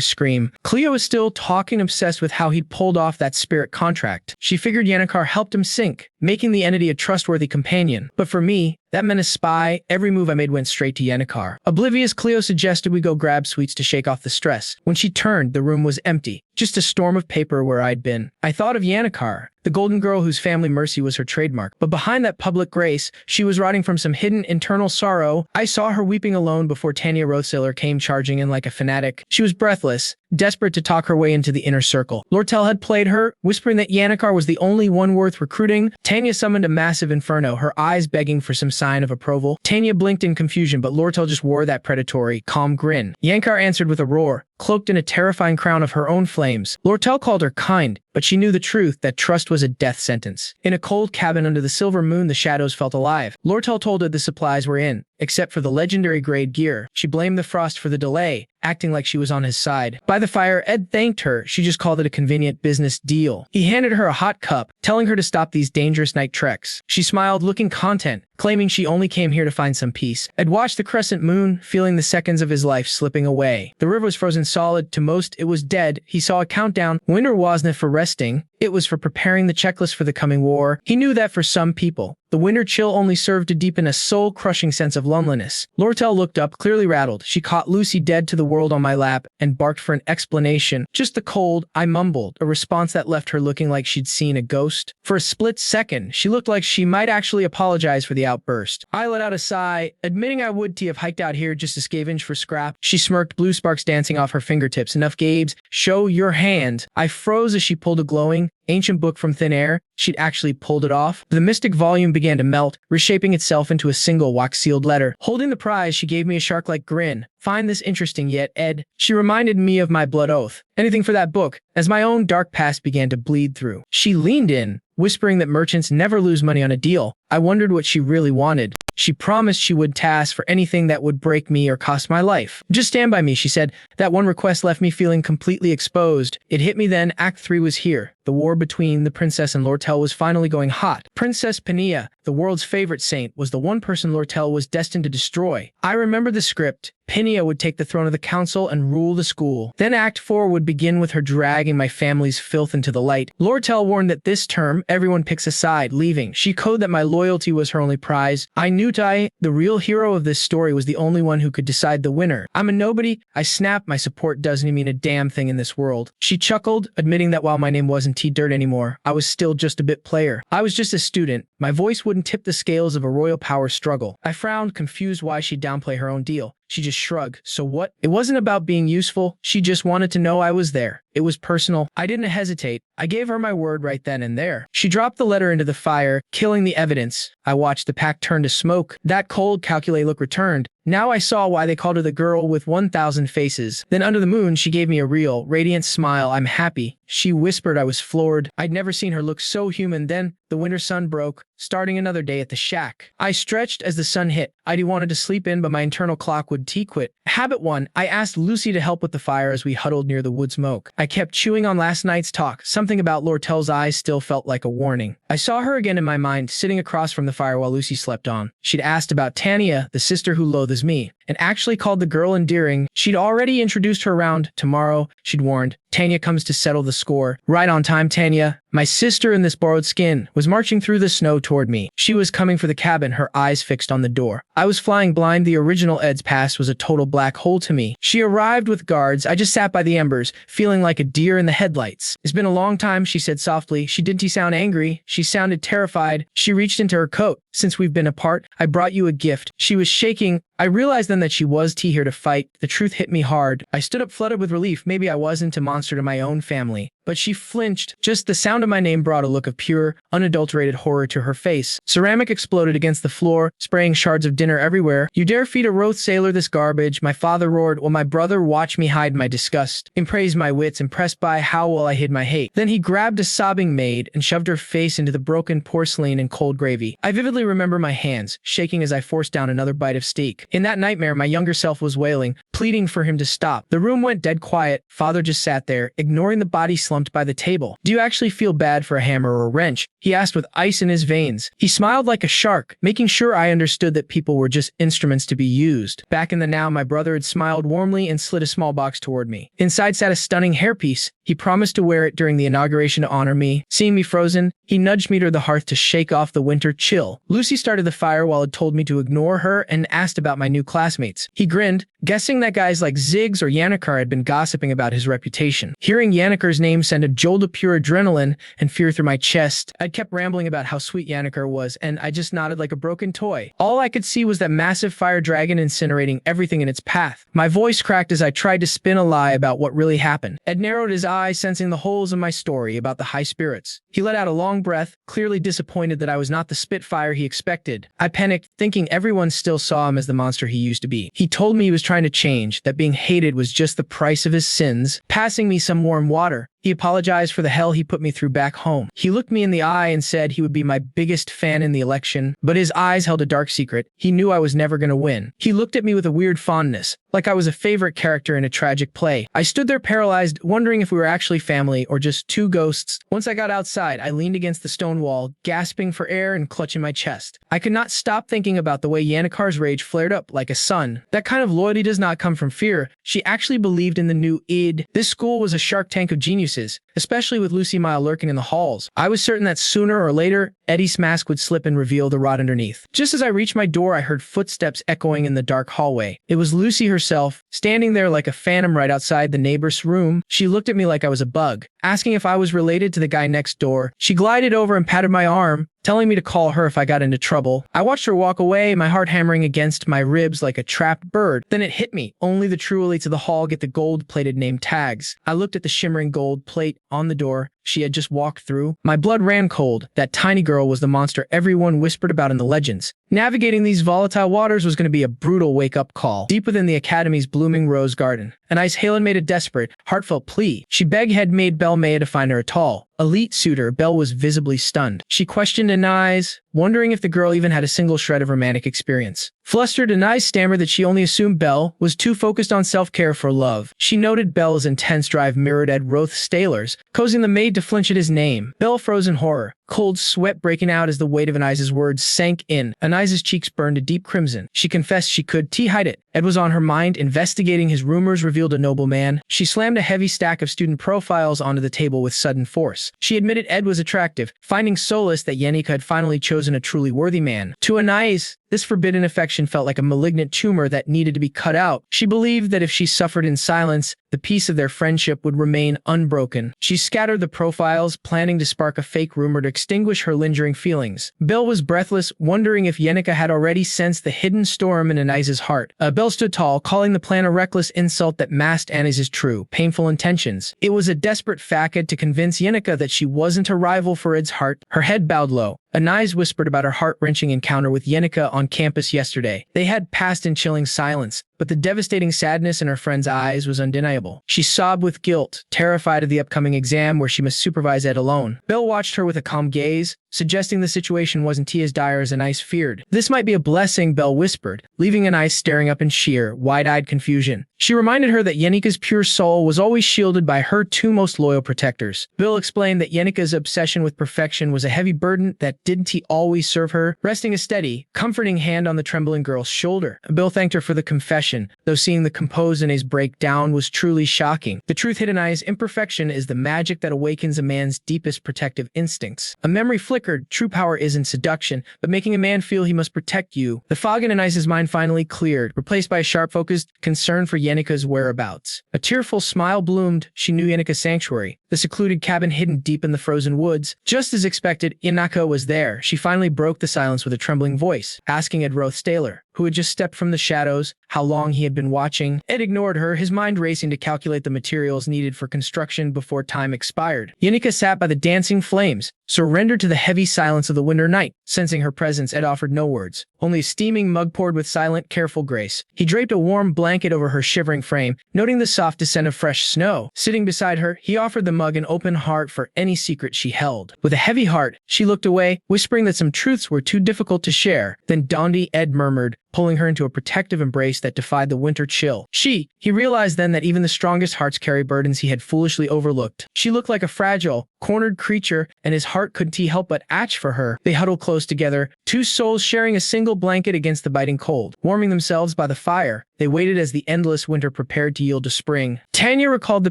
scream. Cleo was still talking, obsessed with how he'd pulled off that spirit contract. She figured Yannikar helped him sink, making the entity a trustworthy companion. But for me, that meant a spy. Every move I made went straight to Yannikar. Oblivious, Cleo suggested we go grab sweets to shake off the stress. When she turned, the room was empty. Just a storm of paper where I'd been. I thought of Yannikar, the golden girl whose family mercy was her trademark. But behind that public grace, she was rotting from some hidden internal sorrow. I saw her weeping alone before Tanya Rothstaylor came charging in like a fanatic. She was breathless, desperate to talk her way into the inner circle. Lortel had played her, whispering that Yannikar was the only one worth recruiting. Tanya summoned a massive inferno, her eyes begging for some sign of approval. Tanya blinked in confusion, but Lortel just wore that predatory, calm grin. Yankar answered with a roar, cloaked in a terrifying crown of her own flames. Lortel called her kind, but she knew the truth, that trust was a death sentence. In a cold cabin under the silver moon, the shadows felt alive. Lortel told her the supplies were in, except for the legendary grade gear. She blamed the frost for the delay, acting like she was on his side. By the fire, Ed thanked her. She just called it a convenient business deal. He handed her a hot cup, telling her to stop these dangerous night treks. She smiled, looking content, claiming she only came here to find some peace. Ed watched the crescent moon, feeling the seconds of his life slipping away. The river was frozen solid. To most, it was dead. He saw a countdown. Winter wasn't for resting. It was for preparing the checklist for the coming war. He knew that for some people, the winter chill only served to deepen a soul-crushing sense of loneliness. Lortel looked up, clearly rattled. She caught Lucy dead to the world on my lap and barked for an explanation. Just the cold, I mumbled, a response that left her looking like she'd seen a ghost. For a split second, she looked like she might actually apologize for the outburst. I let out a sigh, admitting I would have hiked out here just to scavenge for scrap. She smirked, blue sparks dancing off her fingertips. Enough, Gabes. Show your hand. I froze as she pulled a glowing, ancient book from thin air. She'd actually pulled it off. The mystic volume began to melt, reshaping itself into a single wax-sealed letter. Holding the prize, she gave me a shark-like grin. Find this interesting yet, Ed. She reminded me of my blood oath. Anything for that book, as my own dark past began to bleed through. She leaned in, whispering that merchants never lose money on a deal. I wondered what she really wanted. She promised she would task for anything that would break me or cost my life. Just stand by me, she said. That one request left me feeling completely exposed. It hit me then. Act 3 was here. The war between the princess and Lortel was finally going hot. Princess Penia, the world's favorite saint, was the one person Lortel was destined to destroy. I remember the script. Penia would take the throne of the council and rule the school. Then Act 4 would begin with her dragging my family's filth into the light. Lortel warned that this term, everyone picks a side, leaving. She coded that my loyalty was her only prize. I knew the real hero of this story, was the only one who could decide the winner. I'm a nobody. I snapped. My support doesn't mean a damn thing in this world. She chuckled, admitting that while my name wasn't T-Dirt anymore, I was still just a bit player. I was just a student. My voice wouldn't tip the scales of a royal power struggle. I frowned, confused why she'd downplay her own deal. She just shrugged. So what? It wasn't about being useful. She just wanted to know I was there. It was personal. I didn't hesitate. I gave her my word right then and there. She dropped the letter into the fire, killing the evidence. I watched the pack turn to smoke. That cold, calculated look returned. Now I saw why they called her the girl with 1,000 faces. Then under the moon, she gave me a real, radiant smile. I'm happy. She whispered. I was floored. I'd never seen her look so human. Then the winter sun broke, starting another day at the shack. I stretched as the sun hit. I wanted to sleep in, but my internal clock would quit. Habit 1. I asked Lucy to help with the fire as we huddled near the wood smoke. I kept chewing on last night's talk. Something about Lortel's eyes still felt like a warning. I saw her again in my mind, sitting across from the fire while Lucy slept on. She'd asked about Tanya, the sister who loathes me, and actually called the girl endearing. She'd already introduced her around. Tomorrow, she'd warned, Tanya comes to settle the score. Right on time, Tanya. My sister in this borrowed skin was marching through the snow toward me. She was coming for the cabin, her eyes fixed on the door. I was flying blind. The original Ed's past was a total black hole to me. She arrived with guards. I just sat by the embers, feeling like a deer in the headlights. It's been a long time, she said softly. She didn't sound angry. She sounded terrified. She reached into her coat. Since we've been apart, I brought you a gift. She was shaking. I realized then that she was here to fight. The truth hit me hard. I stood up, flooded with relief. Maybe I wasn't a monster to my own family, but she flinched. Just the sound of my name brought a look of pure, unadulterated horror to her face. Ceramic exploded against the floor, spraying shards of dinner everywhere. "You dare feed a Rothstaylor this garbage?" my father roared, while my brother watched me hide my disgust and praised my wits, impressed by how well I hid my hate. Then he grabbed a sobbing maid and shoved her face into the broken porcelain and cold gravy. I vividly remember my hands shaking as I forced down another bite of steak. In that nightmare, my younger self was wailing, pleading for him to stop. The room went dead quiet. Father just sat there, ignoring the body slumped by the table. "Do you actually feel bad for a hammer or a wrench?" he asked with ice in his veins. He smiled like a shark, making sure I understood that people were just instruments to be used. Back in the now, my brother had smiled warmly and slid a small box toward me. Inside sat a stunning hairpiece. He promised to wear it during the inauguration to honor me. Seeing me frozen, he nudged me to the hearth to shake off the winter chill. Lucy started the fire while it told me to ignore her and asked about my new classmates. He grinned, guessing that guys like Ziggs or Yannickar had been gossiping about his reputation. Hearing Yannickar's name sent a jolt of pure adrenaline and fear through my chest. I'd kept rambling about how sweet Yannickar was, and I just nodded like a broken toy. All I could see was that massive fire dragon incinerating everything in its path. My voice cracked as I tried to spin a lie about what really happened. Ed narrowed his eyes, sensing the holes in my story about the high spirits. He let out a long breath, clearly disappointed that I was not the spitfire he expected. I panicked, thinking everyone still saw him as the monster he used to be. He told me he was trying to change, that being hated was just the price of his sins. Passing me some warm water, he apologized for the hell he put me through back home. He looked me in the eye and said he would be my biggest fan in the election, but his eyes held a dark secret. He knew I was never gonna win. He looked at me with a weird fondness, like I was a favorite character in a tragic play. I stood there paralyzed, wondering if we were actually family or just two ghosts. Once I got outside, I leaned against the stone wall, gasping for air and clutching my chest. I could not stop thinking about the way Yannickar's rage flared up like a sun. That kind of loyalty does not come from fear. She actually believed in the new id. This school was a shark tank of geniuses, especially with Lucy Mile lurking in the halls. I was certain that sooner or later, Eddie's mask would slip and reveal the rot underneath. Just as I reached my door, I heard footsteps echoing in the dark hallway. It was Lucy herself, standing there like a phantom right outside the neighbor's room. She looked at me like I was a bug, asking if I was related to the guy next door. She glided over and patted my arm, telling me to call her if I got into trouble. I watched her walk away, my heart hammering against my ribs like a trapped bird. Then it hit me. Only the true elites of the hall get the gold-plated name tags. I looked at the shimmering gold plate on the door she had just walked through. My blood ran cold. That tiny girl was the monster everyone whispered about in the legends. Navigating these volatile waters was going to be a brutal wake-up call. Deep within the Academy's blooming rose garden, Anais Halen made a desperate, heartfelt plea. She begged headmaid Belle Maya to find her a tall, elite suitor. Belle was visibly stunned. She questioned Anais, wondering if the girl even had a single shred of romantic experience. Flustered, Anais stammered that she only assumed Belle was too focused on self-care for love. She noted Belle's intense drive mirrored Ed Rothstaylor's, causing the maid to flinch at his name. Belle froze in horror, cold sweat breaking out as the weight of Anais's words sank in. Anais's cheeks burned a deep crimson. She confessed she could hide it. Ed was on her mind. Investigating his rumors revealed a noble man. She slammed a heavy stack of student profiles onto the table with sudden force. She admitted Ed was attractive, finding solace that Yannick had finally chosen a truly worthy man. To Anais, this forbidden affection felt like a malignant tumor that needed to be cut out. She believed that if she suffered in silence, the peace of their friendship would remain unbroken. She scattered the profiles, planning to spark a fake rumor to extinguish her lingering feelings. Belle was breathless, wondering if Yannicka had already sensed the hidden storm in Anais's heart. Belle stood tall, calling the plan a reckless insult that masked Anais's true, painful intentions. It was a desperate facade to convince Yannicka that she wasn't a rival for Ed's heart. Her head bowed low. Anais whispered about her heart-wrenching encounter with Yannicka on campus yesterday. They had passed in chilling silence, but the devastating sadness in her friend's eyes was undeniable. She sobbed with guilt, terrified of the upcoming exam where she must supervise Ed alone. Belle watched her with a calm gaze, suggesting the situation wasn't as dire as Anais feared. This might be a blessing, Belle whispered, leaving Anais staring up in sheer, wide-eyed confusion. She reminded her that Yannicka's pure soul was always shielded by her two most loyal protectors. Belle explained that Yannicka's obsession with perfection was a heavy burden that didn't he always serve her, resting a steady, comforting hand on the trembling girl's shoulder. Belle thanked her for the confession, though seeing the composed Anais break down was truly shocking. The truth hid in Anais' imperfection is the magic that awakens a man's deepest protective instincts. A memory flickered. True power isn't seduction, but making a man feel he must protect you. The fog in Anais' mind finally cleared, replaced by a sharp-focused concern for Yannicka's whereabouts. A tearful smile bloomed. She knew Yannicka's sanctuary, the secluded cabin hidden deep in the frozen woods. Just as expected, Inaka was there. She finally broke the silence with a trembling voice, asking Ed Rothstaylor, who had just stepped from the shadows, how long he had been watching. Ed ignored her, his mind racing to calculate the materials needed for construction before time expired. Yunika sat by the dancing flames, surrendered to the heavy silence of the winter night. Sensing her presence, Ed offered no words, only a steaming mug poured with silent, careful grace. He draped a warm blanket over her shivering frame, noting the soft descent of fresh snow. Sitting beside her, he offered the mug an open heart for any secret she held. With a heavy heart, she looked away, whispering that some truths were too difficult to share. Then Dondi, Ed murmured, pulling her into a protective embrace that defied the winter chill. He realized then that even the strongest hearts carry burdens he had foolishly overlooked. She looked like a fragile, cornered creature, and his heart couldn't help but atch for her. They huddled close together, two souls sharing a single blanket against the biting cold. Warming themselves by the fire, they waited as the endless winter prepared to yield to spring. Tanya recalled the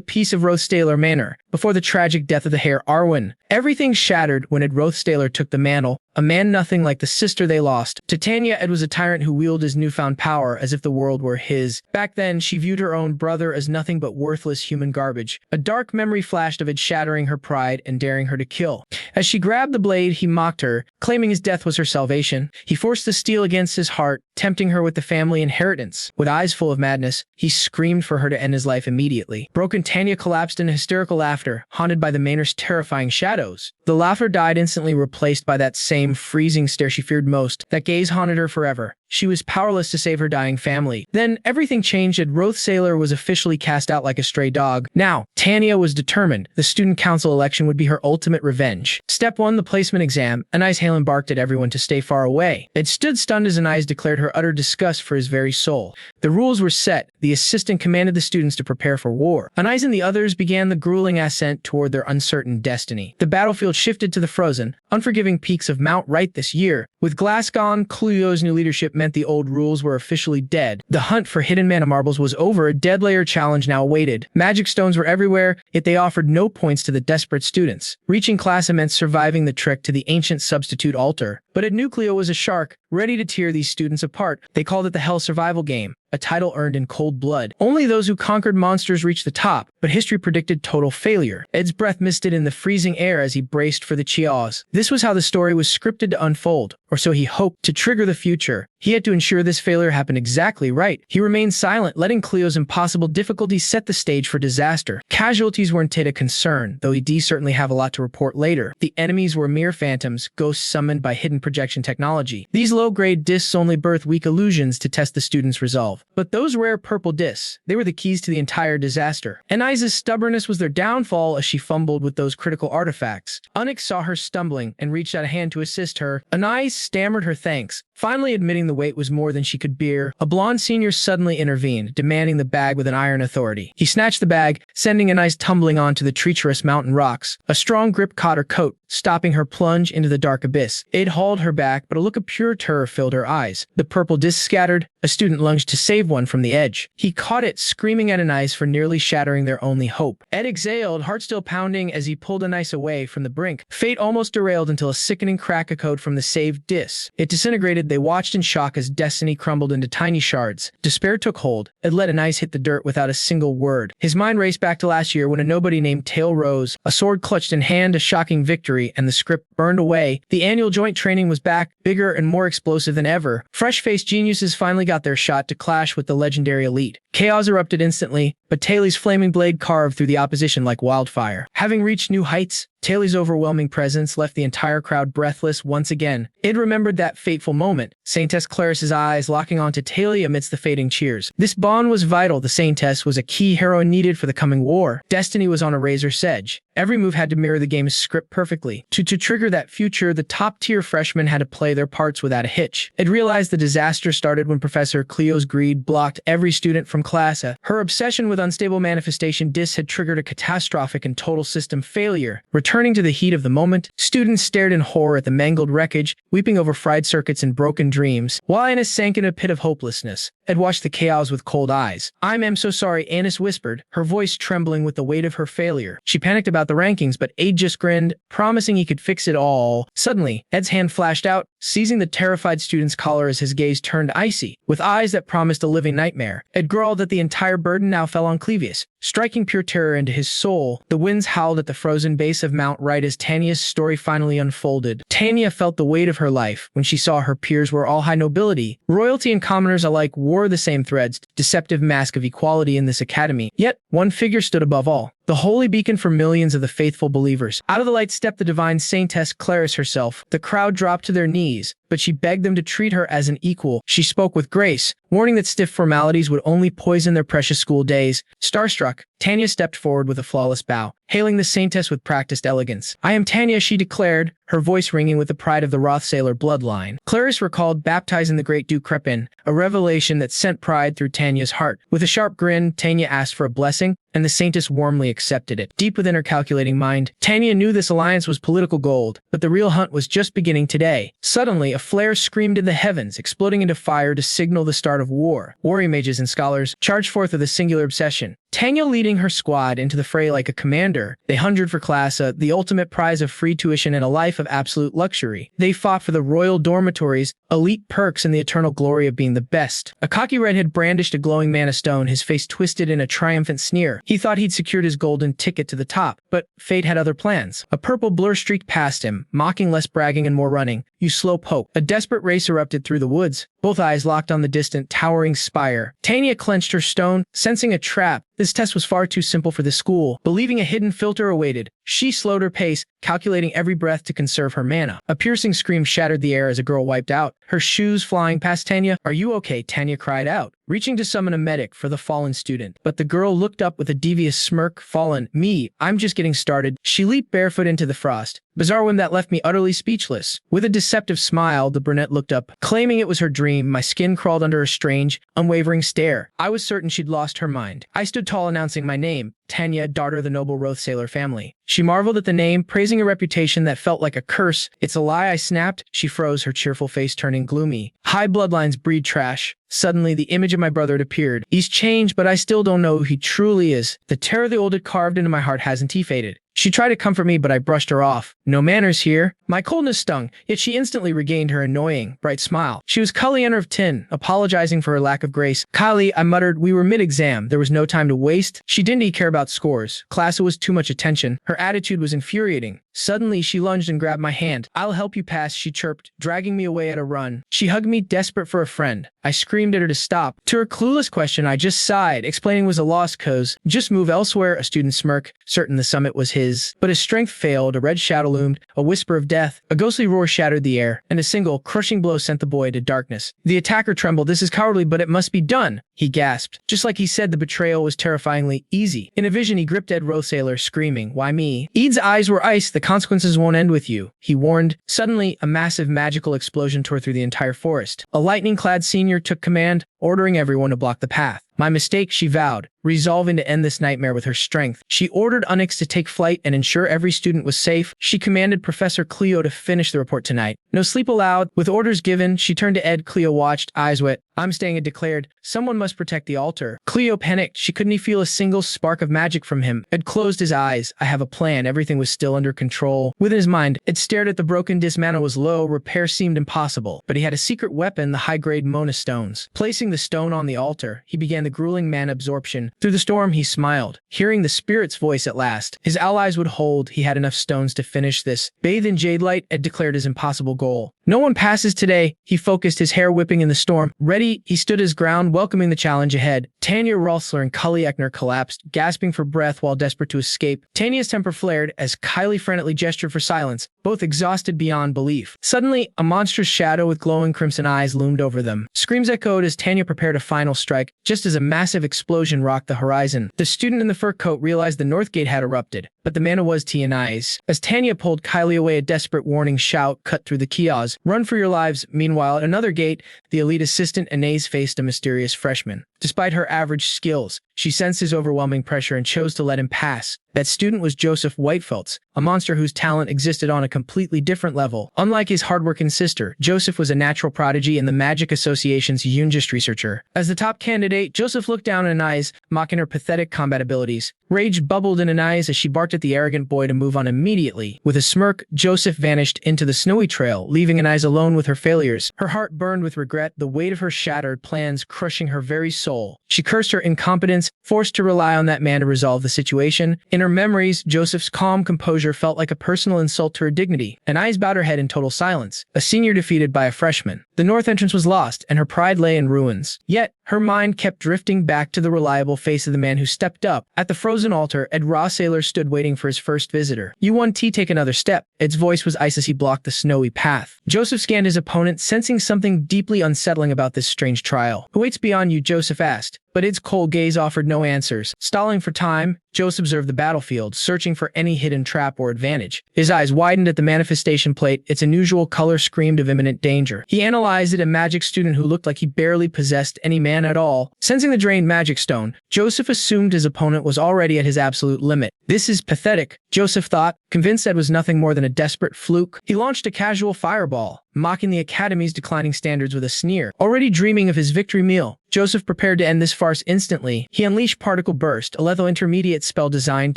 peace of Rothstaylor Manor, before the tragic death of the Herr Arwen. Everything shattered when Ed Rothstaylor took the mantle, a man nothing like the sister they lost. To Tanya, Ed was a tyrant who wielded his newfound power as if the world were his. Back then, she viewed her own brother as nothing but worthless human garbage. A dark memory flashed of Ed shattering her pride and daring her to kill. As she grabbed the blade, he mocked her, claiming his death was her salvation. He forced the steel against his heart, tempting her with the family inheritance. With eyes full of madness, he screamed for her to end his life immediately. Broken, Tanya collapsed in hysterical laughter, haunted by the manor's terrifying shadows. The laughter died, instantly replaced by that same freezing stare she feared most. That gaze haunted her forever. She was powerless to save her dying family. Then everything changed. Ed Rothstaylor was officially cast out like a stray dog. Now, Tanya was determined. The student council election would be her ultimate revenge. Step 1, the placement exam. Anais Halen barked at everyone to stay far away. Ed stood stunned as Anais declared her utter disgust for his very soul. The rules were set. The assistant commanded the students to prepare for war. Anais and the others began the grueling ascent toward their uncertain destiny. The battlefield shifted to the frozen, unforgiving peaks of Mount Wright this year. With Glass gone, Cluyo's new leadership meant the old rules were officially dead. The hunt for hidden mana marbles was over. A dead layer challenge now awaited. Magic stones were everywhere, yet they offered no points to the desperate students. Reaching class meant surviving the trek to the ancient substitute altar. But Ed Nucleo was a shark, ready to tear these students apart. They called it the Hell Survival Game, a title earned in cold blood. Only those who conquered monsters reached the top, but history predicted total failure. Ed's breath misted in the freezing air as he braced for the Chiaos. This was how the story was scripted to unfold, or so he hoped. To trigger the future, he had to ensure this failure happened exactly right. He remained silent, letting Cleo's impossible difficulties set the stage for disaster. Casualties weren't a concern, though he did certainly have a lot to report later. The enemies were mere phantoms, ghosts summoned by hidden projection technology. These low-grade discs only birth weak illusions to test the student's resolve. But those rare purple discs, they were the keys to the entire disaster. Anais' stubbornness was their downfall as she fumbled with those critical artifacts. Onyx saw her stumbling and reached out a hand to assist her. Anais stammered her thanks, finally admitting the weight was more than she could bear. A blonde senior suddenly intervened, demanding the bag with an iron authority. He snatched the bag, sending Anais tumbling onto the treacherous mountain rocks. A strong grip caught her coat, stopping her plunge into the dark abyss. It hauled her back, but a look of pure terror filled her eyes. The purple disc scattered. A student lunged to save one from the edge. He caught it, screaming at Anais for nearly shattering their only hope. Ed exhaled, heart still pounding as he pulled Anais away from the brink. Fate almost derailed until a sickening crack echoed from the saved disc. It disintegrated. They watched in shock as destiny crumbled into tiny shards. Despair took hold. Ed let Anais hit the dirt without a single word. His mind raced back to last year when a nobody named Tail rose, a sword clutched in hand, a shocking victory, and the script burned away. The annual joint training was back, bigger and more explosive than ever. Fresh-faced geniuses finally got their shot to clash with the legendary elite. Chaos erupted instantly, but Taylor's flaming blade carved through the opposition like wildfire. Having reached new heights, Taylor's overwhelming presence left the entire crowd breathless once again. Id remembered that fateful moment, Saintess Claris's eyes locking onto Taylor amidst the fading cheers. This bond was vital. The Saintess was a key heroine needed for the coming war. Destiny was on a razor's edge. Every move had to mirror the game's script perfectly. To trigger that future, the top-tier freshmen had to play their parts without a hitch. Id realized the disaster started when Professor Cleo's greed blocked every student from class. Her obsession with unstable manifestation discs had triggered a catastrophic and total system failure. Returning to the heat of the moment, students stared in horror at the mangled wreckage, weeping over fried circuits and broken dreams. While Annis sank in a pit of hopelessness, Ed watched the chaos with cold eyes. I'm so sorry, Annis whispered, her voice trembling with the weight of her failure. She panicked about the rankings, but Ed just grinned, promising he could fix it all. Suddenly, Ed's hand flashed out, seizing the terrified student's collar as his gaze turned icy. With eyes that promised a living nightmare, Ed growled that the entire burden now fell on Clevius. striking pure terror into his soul. The winds howled at the frozen base of Mount right as Tanya's story finally unfolded. Tanya felt the weight of her life when she saw her peers were all high nobility. Royalty and commoners alike wore the same threads, deceptive mask of equality in this academy. Yet, one figure stood above all. The holy beacon for millions of the faithful believers. Out of the light stepped the divine saintess Clarice herself. The crowd dropped to their knees, but she begged them to treat her as an equal. She spoke with grace, warning that stiff formalities would only poison their precious school days. Starstruck, Tanya stepped forward with a flawless bow, hailing the saintess with practiced elegance. "I am Tanya," she declared, her voice ringing with the pride of the Rothstaylor bloodline. Clarice recalled baptizing the great Duke Crepin, a revelation that sent pride through Tanya's heart. With a sharp grin, Tanya asked for a blessing, and the saintess warmly accepted it. Deep within her calculating mind, Tanya knew this alliance was political gold, but the real hunt was just beginning today. Suddenly, a flare screamed in the heavens, exploding into fire to signal the start of war. Warrior mages and scholars charged forth with a singular obsession. Tanya leading her squad into the fray like a commander. They hungered for class, the ultimate prize of free tuition and a life of absolute luxury. They fought for the royal dormitories, elite perks, and the eternal glory of being the best. A cocky redhead brandished a glowing mana stone, his face twisted in a triumphant sneer. He thought he'd secured his golden ticket to the top, but fate had other plans. A purple blur streaked past him, mocking less bragging and more running. "You slow poke." A desperate race erupted through the woods, both eyes locked on the distant, towering spire. Tanya clenched her stone, sensing a trap. This test was far too simple for the school. Believing a hidden filter awaited, she slowed her pace, calculating every breath to conserve her mana. A piercing scream shattered the air as a girl wiped out, her shoes flying past Tanya. "Are you okay?" Tanya cried out, reaching to summon a medic for the fallen student. But the girl looked up with a devious smirk. "Fallen? Me? I'm just getting started." She leaped barefoot into the frost. Bizarre whim that left me utterly speechless. With a deceptive smile, the brunette looked up, claiming it was her dream. My skin crawled under her strange, unwavering stare. I was certain she'd lost her mind. I stood tall, announcing my name, Tanya, daughter of the noble Rothstaylor family. She marveled at the name, praising a reputation that felt like a curse. "It's a lie," I snapped. She froze, her cheerful face turning gloomy. "High bloodlines breed trash." Suddenly, the image of my brother had appeared. He's changed, but I still don't know who he truly is. The terror the old had carved into my heart hasn't faded. She tried to comfort me, but I brushed her off. "No manners here." My coldness stung, yet she instantly regained her annoying, bright smile. She was Cullianer of Tin, apologizing for her lack of grace. "Kylie," I muttered, "we were mid-exam. There was no time to waste." She didn't care about scores. Class was too much attention. Her attitude was infuriating. Suddenly, she lunged and grabbed my hand. "I'll help you pass," she chirped, dragging me away at a run. She hugged me, desperate for a friend. I screamed at her to stop. To her clueless question, I just sighed, explaining was a lost cause. "Just move elsewhere," a student smirked, certain the summit was his. But his strength failed, a red shadow loomed, a whisper of death. A ghostly roar shattered the air, and a single, crushing blow sent the boy into darkness. The attacker trembled. "This is cowardly, but it must be done," he gasped. Just like he said, the betrayal was terrifyingly easy. In a vision, he gripped Ed Rothstaylor, screaming, "Why me?" Ed's eyes were ice. "The consequences won't end with you," he warned. Suddenly, a massive magical explosion tore through the entire forest. A lightning-clad senior took command, ordering everyone to block the path. "My mistake," she vowed, resolving to end this nightmare with her strength. She ordered Onyx to take flight and ensure every student was safe. She commanded Professor Cleo to finish the report tonight. No sleep allowed. With orders given, she turned to Ed. Cleo watched, eyes wet. "I'm staying," Ed declared. "Someone must protect the altar." Cleo panicked. She couldn't feel a single spark of magic from him. Ed closed his eyes. "I have a plan." Everything was still under control. Within his mind, Ed stared at the broken disc. Mana was low. Repair seemed impossible. But he had a secret weapon, the high-grade Mona stones. Placing the stone on the altar, he began the grueling mana absorption. Through the storm, he smiled, hearing the spirit's voice at last. His allies would hold. He had enough stones to finish this. Bathed in jade light, Ed declared his impossible goal. "No one passes today." He focused, his hair whipping in the storm. Ready, he stood his ground, welcoming the challenge ahead. Tanya, Rothstaylor, and Cully Eckner collapsed, gasping for breath while desperate to escape. Tanya's temper flared as Kylie frantically gestured for silence, both exhausted beyond belief. Suddenly, a monstrous shadow with glowing crimson eyes loomed over them. Screams echoed as Tanya prepared a final strike, just as a massive explosion rocked the horizon. The student in the fur coat realized the north gate had erupted, but the mana was Tianai's. As Tanya pulled Kylie away, a desperate warning shout cut through the kiosk. "Run for your lives." Meanwhile, at another gate, the elite assistant Anais faced a mysterious freshman. Despite her average skills, she sensed his overwhelming pressure and chose to let him pass. That student was Joseph Whitefeltz, a monster whose talent existed on a completely different level. Unlike his hardworking sister, Joseph was a natural prodigy and the Magic Association's Ungist researcher. As the top candidate, Joseph looked down at Anais, mocking her pathetic combat abilities. Rage bubbled in Anais as she barked at the arrogant boy to move on immediately. With a smirk, Joseph vanished into the snowy trail, leaving Anais alone with her failures. Her heart burned with regret, the weight of her shattered plans crushing her very soul. soul. She cursed her incompetence, forced to rely on that man to resolve the situation. In her memories, Joseph's calm composure felt like a personal insult to her dignity. Anais bowed her head in total silence, a senior defeated by a freshman. The north entrance was lost, and her pride lay in ruins. Yet, her mind kept drifting back to the reliable face of the man who stepped up. At the frozen altar, Ed Rothstaylor stood waiting for his first visitor. "You want to take another step." Ed's voice was ice as he blocked the snowy path. Joseph scanned his opponent, sensing something deeply unsettling about this strange trial. "Who waits beyond you?" Joseph asked. But Ed's cold gaze offered no answers. Stalling for time, Joseph observed the battlefield, searching for any hidden trap or advantage. His eyes widened at the manifestation plate. Its unusual color screamed of imminent danger. He analyzed it, a magic student who looked like he barely possessed any man at all. Sensing the drained magic stone, Joseph assumed his opponent was already at his absolute limit. "This is pathetic," Joseph thought, convinced Ed was nothing more than a desperate fluke. He launched a casual fireball, mocking the Academy's declining standards with a sneer. Already dreaming of his victory meal, Joseph prepared to end this farce instantly. He unleashed Particle Burst, a lethal intermediate spell designed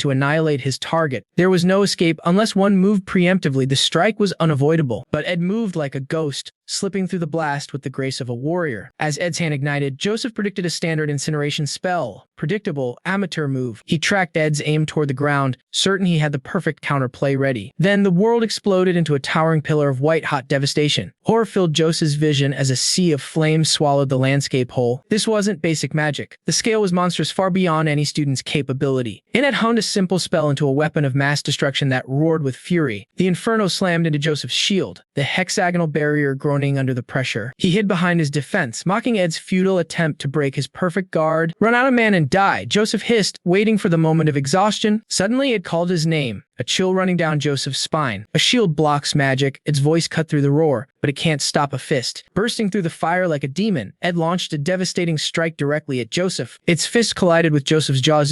to annihilate his target. There was no escape unless one moved preemptively. The strike was unavoidable, but Ed moved like a ghost, slipping through the blast with the grace of a warrior. As Ed's hand ignited, Joseph predicted a standard incineration spell. Predictable, amateur move. He tracked Ed's aim toward the ground, certain he had the perfect counterplay ready. Then the world exploded into a towering pillar of white-hot devastation. Horror filled Joseph's vision as a sea of flames swallowed the landscape whole. This wasn't basic magic. The scale was monstrous, far beyond any student's capability. It had honed a simple spell into a weapon of mass destruction that roared with fury. The inferno slammed into Joseph's shield, the hexagonal barrier groaning under the pressure. He hid behind his defense, mocking Ed's futile attempt to break his perfect guard. "Run out of man and die," Joseph hissed, waiting for the moment of exhaustion. Suddenly, it called his name. A chill running down Joseph's spine. "A shield blocks magic." Its voice cut through the roar, but it can't stop a fist. Bursting through the fire like a demon, Ed launched a devastating strike directly at Joseph. Its fist collided with Joseph's jaw.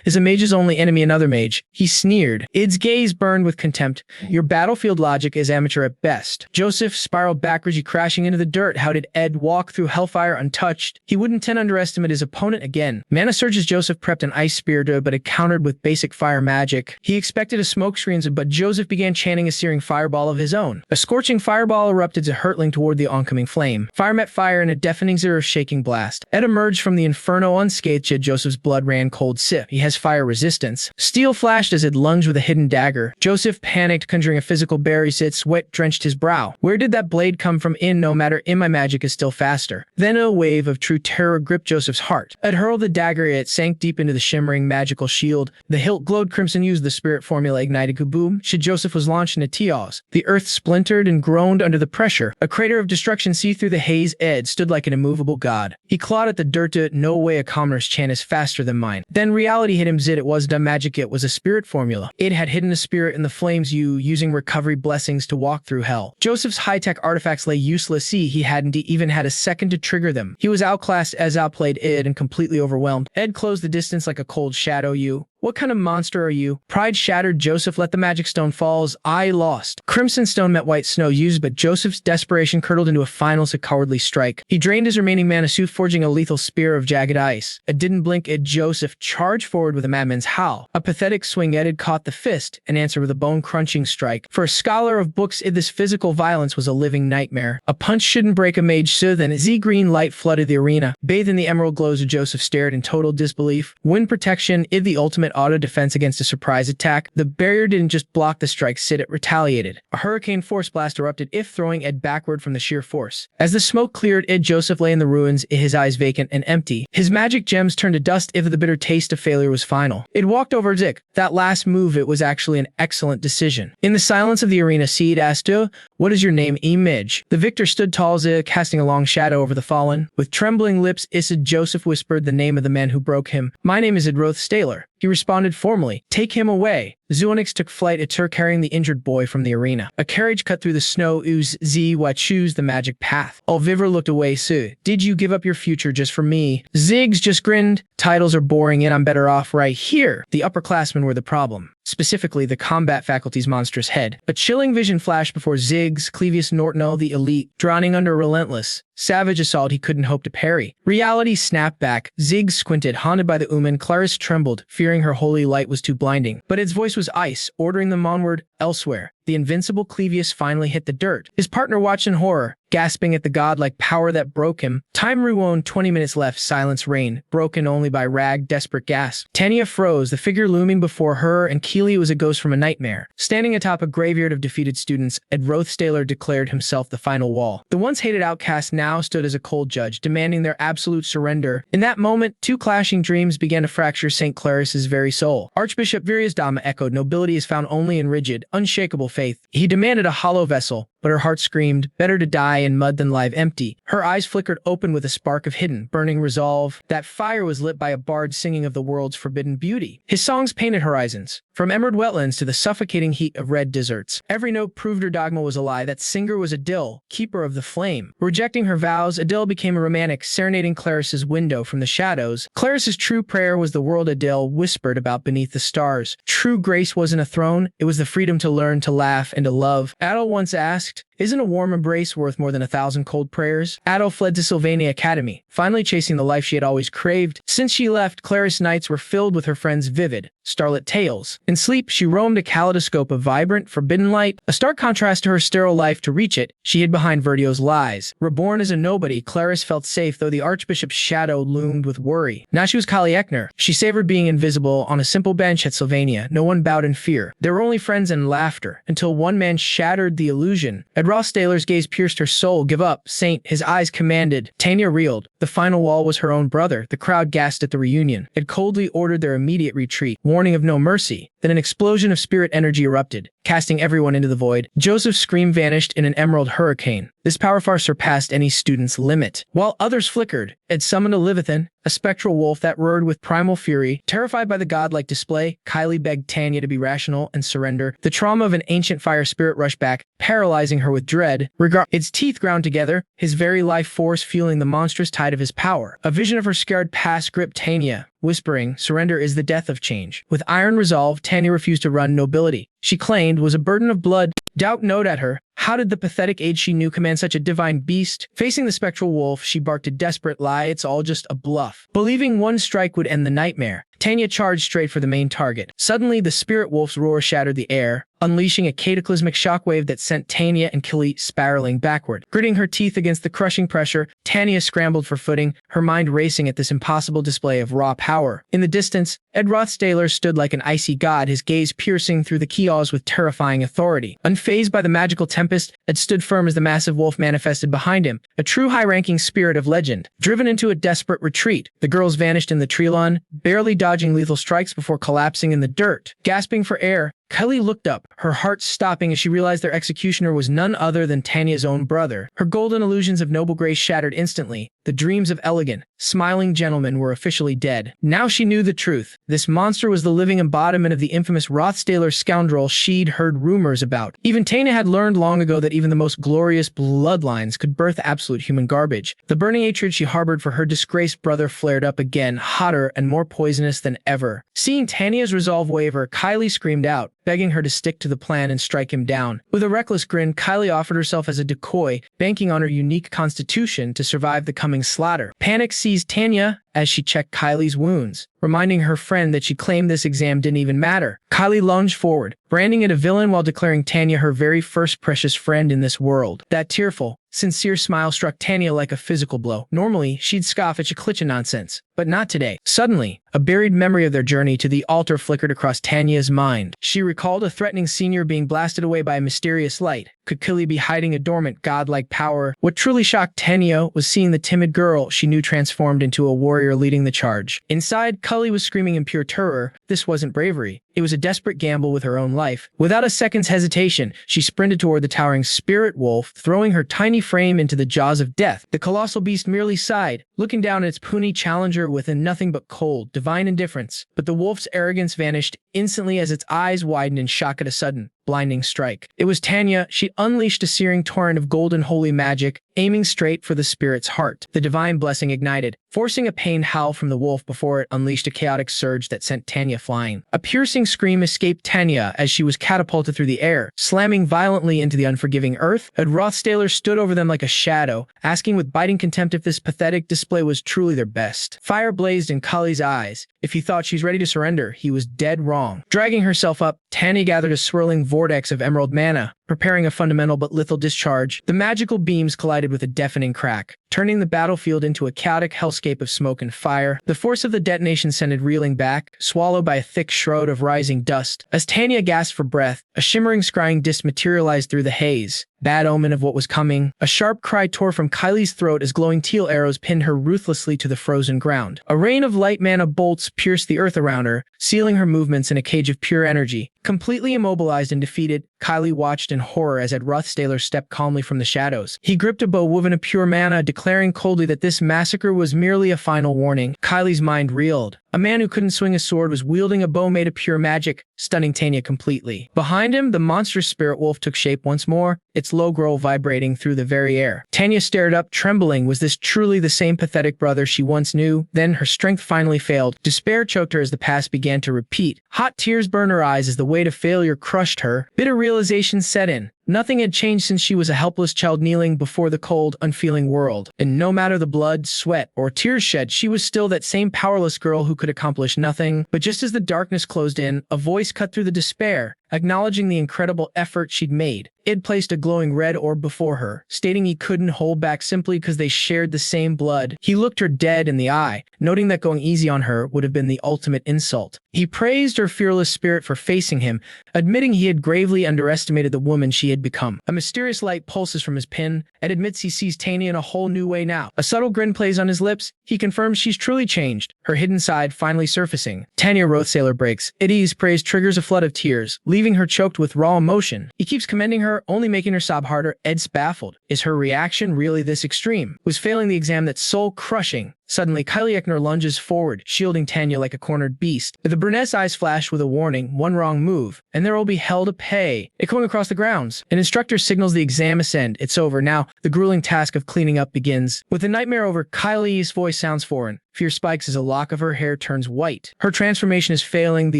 "Is a mage's only enemy another mage?" He sneered. Ed's gaze burned with contempt. "Your battlefield logic is amateur at best." Joseph spiraled backwards, crashing into the dirt. How did Ed walk through hellfire untouched? He wouldn't underestimate his opponent again. Mana surges. Joseph prepped an ice spear, but it countered with basic fire magic. He expected a smoke screens, but Joseph began chanting a searing fireball of his own. A scorching fireball erupted, hurtling toward the oncoming flame. Fire met fire in a deafening shaking blast. Ed emerged from the inferno unscathed. Joseph's blood ran cold. He has fire resistance. Steel flashed as Ed lunged with a hidden dagger. Joseph panicked, conjuring a physical barrier. Sweat drenched his brow. Where did that blade come from? No matter, my magic is still faster. Then a wave of true terror gripped Joseph's heart. Ed hurled the dagger. It sank deep into the shimmering magical shield. The hilt glowed crimson. Used the spirit formula ignited. Kaboom! Joseph was launched into chaos. The earth splintered and groaned under the pressure. A crater of destruction see through the haze. Ed stood like an immovable god. He clawed at the dirt. "No way, a commoner's chant is faster than mine." Then reality hit him. It was dumb magic. It was a spirit formula. It had hidden a spirit in the flames, using recovery blessings to walk through hell. Joseph's high-tech artifacts lay useless. He hadn't even had a second to trigger them. He was outclassed as outplayed Ed and completely overwhelmed. Ed closed the distance like a cold shadow. "What kind of monster are you?" Pride shattered. Joseph let the magic stone fall. "I lost." Crimson stone met white snow used, but Joseph's desperation curdled into a final cowardly strike. He drained his remaining mana suit, forging a lethal spear of jagged ice. It didn't blink. Joseph charged forward with a madman's howl. A pathetic swing. Ed caught the fist and answered with a bone-crunching strike. For a scholar of books, this physical violence was a living nightmare. A punch shouldn't break a mage. Then green light flooded the arena. Bathed in the emerald glows, Joseph stared in total disbelief. Wind protection. The ultimate auto defense against a surprise attack. The barrier didn't just block the strike, it retaliated. A hurricane force blast erupted, throwing Ed backward from the sheer force. As the smoke cleared, Joseph lay in the ruins, his eyes vacant and empty. His magic gems turned to dust. The bitter taste of failure was final. It walked over Zik. That last move, it was actually an excellent decision. In the silence of the arena, Seed asked, "What is your name, Midge?" The victor stood tall, casting a long shadow over the fallen. With trembling lips, Joseph whispered the name of the man who broke him. "My name is Rothstaylor." He responded formally. "Take him away." Zoonix took flight, carrying the injured boy from the arena. A carriage cut through the snow. Choose the magic path. Olviver looked away. "Did you give up your future just for me?" Ziggs just grinned. "Titles are boring and I'm better off right here." The upperclassmen were the problem. Specifically, the combat faculty's monstrous head. A chilling vision flashed before Ziggs, Clevius Nortno, the elite, drowning under a relentless, savage assault he couldn't hope to parry. Reality snapped back. Ziggs squinted, haunted by the Ooman. Clarice trembled, fearing her holy light was too blinding. But its voice was ice, ordering them onward, elsewhere. The the invincible Clevius finally hit the dirt. His partner watched in horror, gasping at the godlike power that broke him. Time rewound, 20 minutes left, silence reigned, broken only by ragged, desperate gasps. Tanya froze, the figure looming before her, and Keely was a ghost from a nightmare. Standing atop a graveyard of defeated students, Ed Rothstaylor declared himself the final wall. The once hated outcast now stood as a cold judge, demanding their absolute surrender. In that moment, two clashing dreams began to fracture St. Claris's very soul. Archbishop Virius Dama echoed, "Nobility is found only in rigid, unshakable faith." He demanded a hollow vessel, but her heart screamed, "Better to die in mud than live empty." Her eyes flickered open with a spark of hidden, burning resolve. That fire was lit by a bard singing of the world's forbidden beauty. His songs painted horizons, from emerald wetlands to the suffocating heat of red deserts. Every note proved her dogma was a lie. That singer was Adil, keeper of the flame. Rejecting her vows, Adil became a romantic, serenading Claris's window from the shadows. Claris's true prayer was the world Adil whispered about beneath the stars. True grace wasn't a throne, it was the freedom to learn, to laugh, and to love. Adil once asked, "Isn't a warm embrace worth more than 1,000 cold prayers?" Adil fled to Svenia Academy, finally chasing the life she had always craved. Since she left, Claris' nights were filled with her friends' vivid, starlit tales. In sleep, she roamed a kaleidoscope of vibrant, forbidden light, a stark contrast to her sterile life. To reach it, she hid behind Verdio's lies. Reborn as a nobody, Claris felt safe, though the Archbishop's shadow loomed with worry. Now she was Kali Ekner. She savored being invisible on a simple bench at Svenia. No one bowed in fear. There were only friends and laughter, until one man shattered the illusion. Ed Rothstaylor's gaze pierced her soul. "Give up, Saint," his eyes commanded. Tanya reeled. The final wall was her own brother. The crowd gasped at the reunion. Ed coldly ordered their immediate retreat, warning of no mercy. Then an explosion of spirit energy erupted, casting everyone into the void. Joseph's scream vanished in an emerald hurricane. This power far surpassed any student's limit. While others flickered, Ed summoned a Levithan, a spectral wolf that roared with primal fury. Terrified by the godlike display, Kylie begged Tanya to be rational and surrender. The trauma of an ancient fire spirit rushed back, paralyzing her with dread. Its teeth ground together, his very life force fueling the monstrous tide of his power. A vision of her scarred past gripped Tanya, whispering, "Surrender is the death of change." With iron resolve, Tanya refused to run. Nobility, she claimed, was a burden of blood. Doubt gnawed at her. How did the pathetic age she knew command such a divine beast? Facing the spectral wolf, she barked a desperate lie. "It's all just a bluff." Believing one strike would end the nightmare, Tanya charged straight for the main target. Suddenly, the spirit wolf's roar shattered the air, unleashing a cataclysmic shockwave that sent Tanya and Kili spiraling backward. Gritting her teeth against the crushing pressure, Tanya scrambled for footing, her mind racing at this impossible display of raw power. In the distance, Ed Rothstaylor stood like an icy god, his gaze piercing through the chaos with terrifying authority. Unfazed by the magical tempest, Ed stood firm as the massive wolf manifested behind him, a true high-ranking spirit of legend. Driven into a desperate retreat, the girls vanished in the tree lawn, barely dodging lethal strikes before collapsing in the dirt. Gasping for air, Kelly looked up, her heart stopping as she realized their executioner was none other than Tanya's own brother. Her golden illusions of noble grace shattered instantly. The dreams of elegant, smiling gentlemen were officially dead. Now she knew the truth. This monster was the living embodiment of the infamous Rothstaylor scoundrel she'd heard rumors about. Even Tanya had learned long ago that even the most glorious bloodlines could birth absolute human garbage. The burning hatred she harbored for her disgraced brother flared up again, hotter and more poisonous than ever. Seeing Tanya's resolve waver, Kylie screamed out, begging her to stick to the plan and strike him down. With a reckless grin, Kylie offered herself as a decoy, banking on her unique constitution to survive the coming slaughter. Panic seized Tanya as she checked Kylie's wounds, reminding her friend that she claimed this exam didn't even matter. Kylie lunged forward, branding it a villain while declaring Tanya her very first precious friend in this world. That tearful, sincere smile struck Tanya like a physical blow. Normally, she'd scoff at Chiklicha nonsense, but not today. Suddenly, a buried memory of their journey to the altar flickered across Tanya's mind. She recalled a threatening senior being blasted away by a mysterious light. Could Kili be hiding a dormant, godlike power? What truly shocked Tanya was seeing the timid girl she knew transformed into a warrior leading the charge. Inside, Kili was screaming in pure terror. This wasn't bravery. It was a desperate gamble with her own life. Without a second's hesitation, she sprinted toward the towering spirit wolf, throwing her tiny frame into the jaws of death. The colossal beast merely sighed, looking down at its puny challenger with nothing but cold, divine indifference. But the wolf's arrogance vanished instantly as its eyes widened in shock at a sudden, blinding strike. It was Tanya. She unleashed a searing torrent of golden holy magic, aiming straight for the spirit's heart. The divine blessing ignited, forcing a pained howl from the wolf before it unleashed a chaotic surge that sent Tanya flying. A piercing scream escaped Tanya as she was catapulted through the air, slamming violently into the unforgiving earth. Ed Rothstaylor stood over them like a shadow, asking with biting contempt if this pathetic display was truly their best. Fire blazed in Kali's eyes. If he thought she's ready to surrender, he was dead wrong. Dragging herself up, Tanya gathered a swirling vortex of emerald mana, preparing a fundamental but lethal discharge. The magical beams collided with a deafening crack, turning the battlefield into a chaotic hellscape of smoke and fire. The force of the detonation sent it reeling back, swallowed by a thick shroud of rising dust. As Tanya gasped for breath, a shimmering scrying disc materialized through the haze. Bad omen of what was coming. A sharp cry tore from Kylie's throat as glowing teal arrows pinned her ruthlessly to the frozen ground. A rain of light mana bolts pierced the earth around her, sealing her movements in a cage of pure energy. Completely immobilized and defeated, Kylie watched in horror as Ed Rothstaylor stepped calmly from the shadows. He gripped a bow woven of pure mana, declaring coldly that this massacre was merely a final warning. Kylie's mind reeled. A man who couldn't swing a sword was wielding a bow made of pure magic, stunning Tanya completely. Behind him, the monstrous spirit wolf took shape once more, its low growl vibrating through the very air. Tanya stared up, trembling. Was this truly the same pathetic brother she once knew? Then her strength finally failed. Despair choked her as the past began to repeat. Hot tears burned her eyes as the weight of failure crushed her. Bitter realization set in. Nothing had changed since she was a helpless child kneeling before the cold, unfeeling world. And no matter the blood, sweat, or tears shed, she was still that same powerless girl who could accomplish nothing. But just as the darkness closed in, a voice cut through the despair, acknowledging the incredible effort she'd made. Id placed a glowing red orb before her, stating he couldn't hold back simply because they shared the same blood. He looked her dead in the eye, noting that going easy on her would have been the ultimate insult. He praised her fearless spirit for facing him, admitting he had gravely underestimated the woman she had become. A mysterious light pulses from his pin, and admits he sees Tanya in a whole new way now. A subtle grin plays on his lips. He confirms she's truly changed, her hidden side finally surfacing. Tanya Rothstaylor breaks. Iddy's praise triggers a flood of tears, leaving her choked with raw emotion. He keeps commending her, only making her sob harder. Ed's baffled. Is her reaction really this extreme? Was failing the exam that soul-crushing? Suddenly, Kylie Eckner lunges forward, shielding Tanya like a cornered beast. The brunette's eyes flash with a warning, one wrong move, and there will be hell to pay. Echoing across the grounds, an instructor signals the exam is end. It's over. Now, the grueling task of cleaning up begins. With the nightmare over, Kylie's voice sounds foreign. Fear spikes as a lock of her hair turns white. Her transformation is failing, the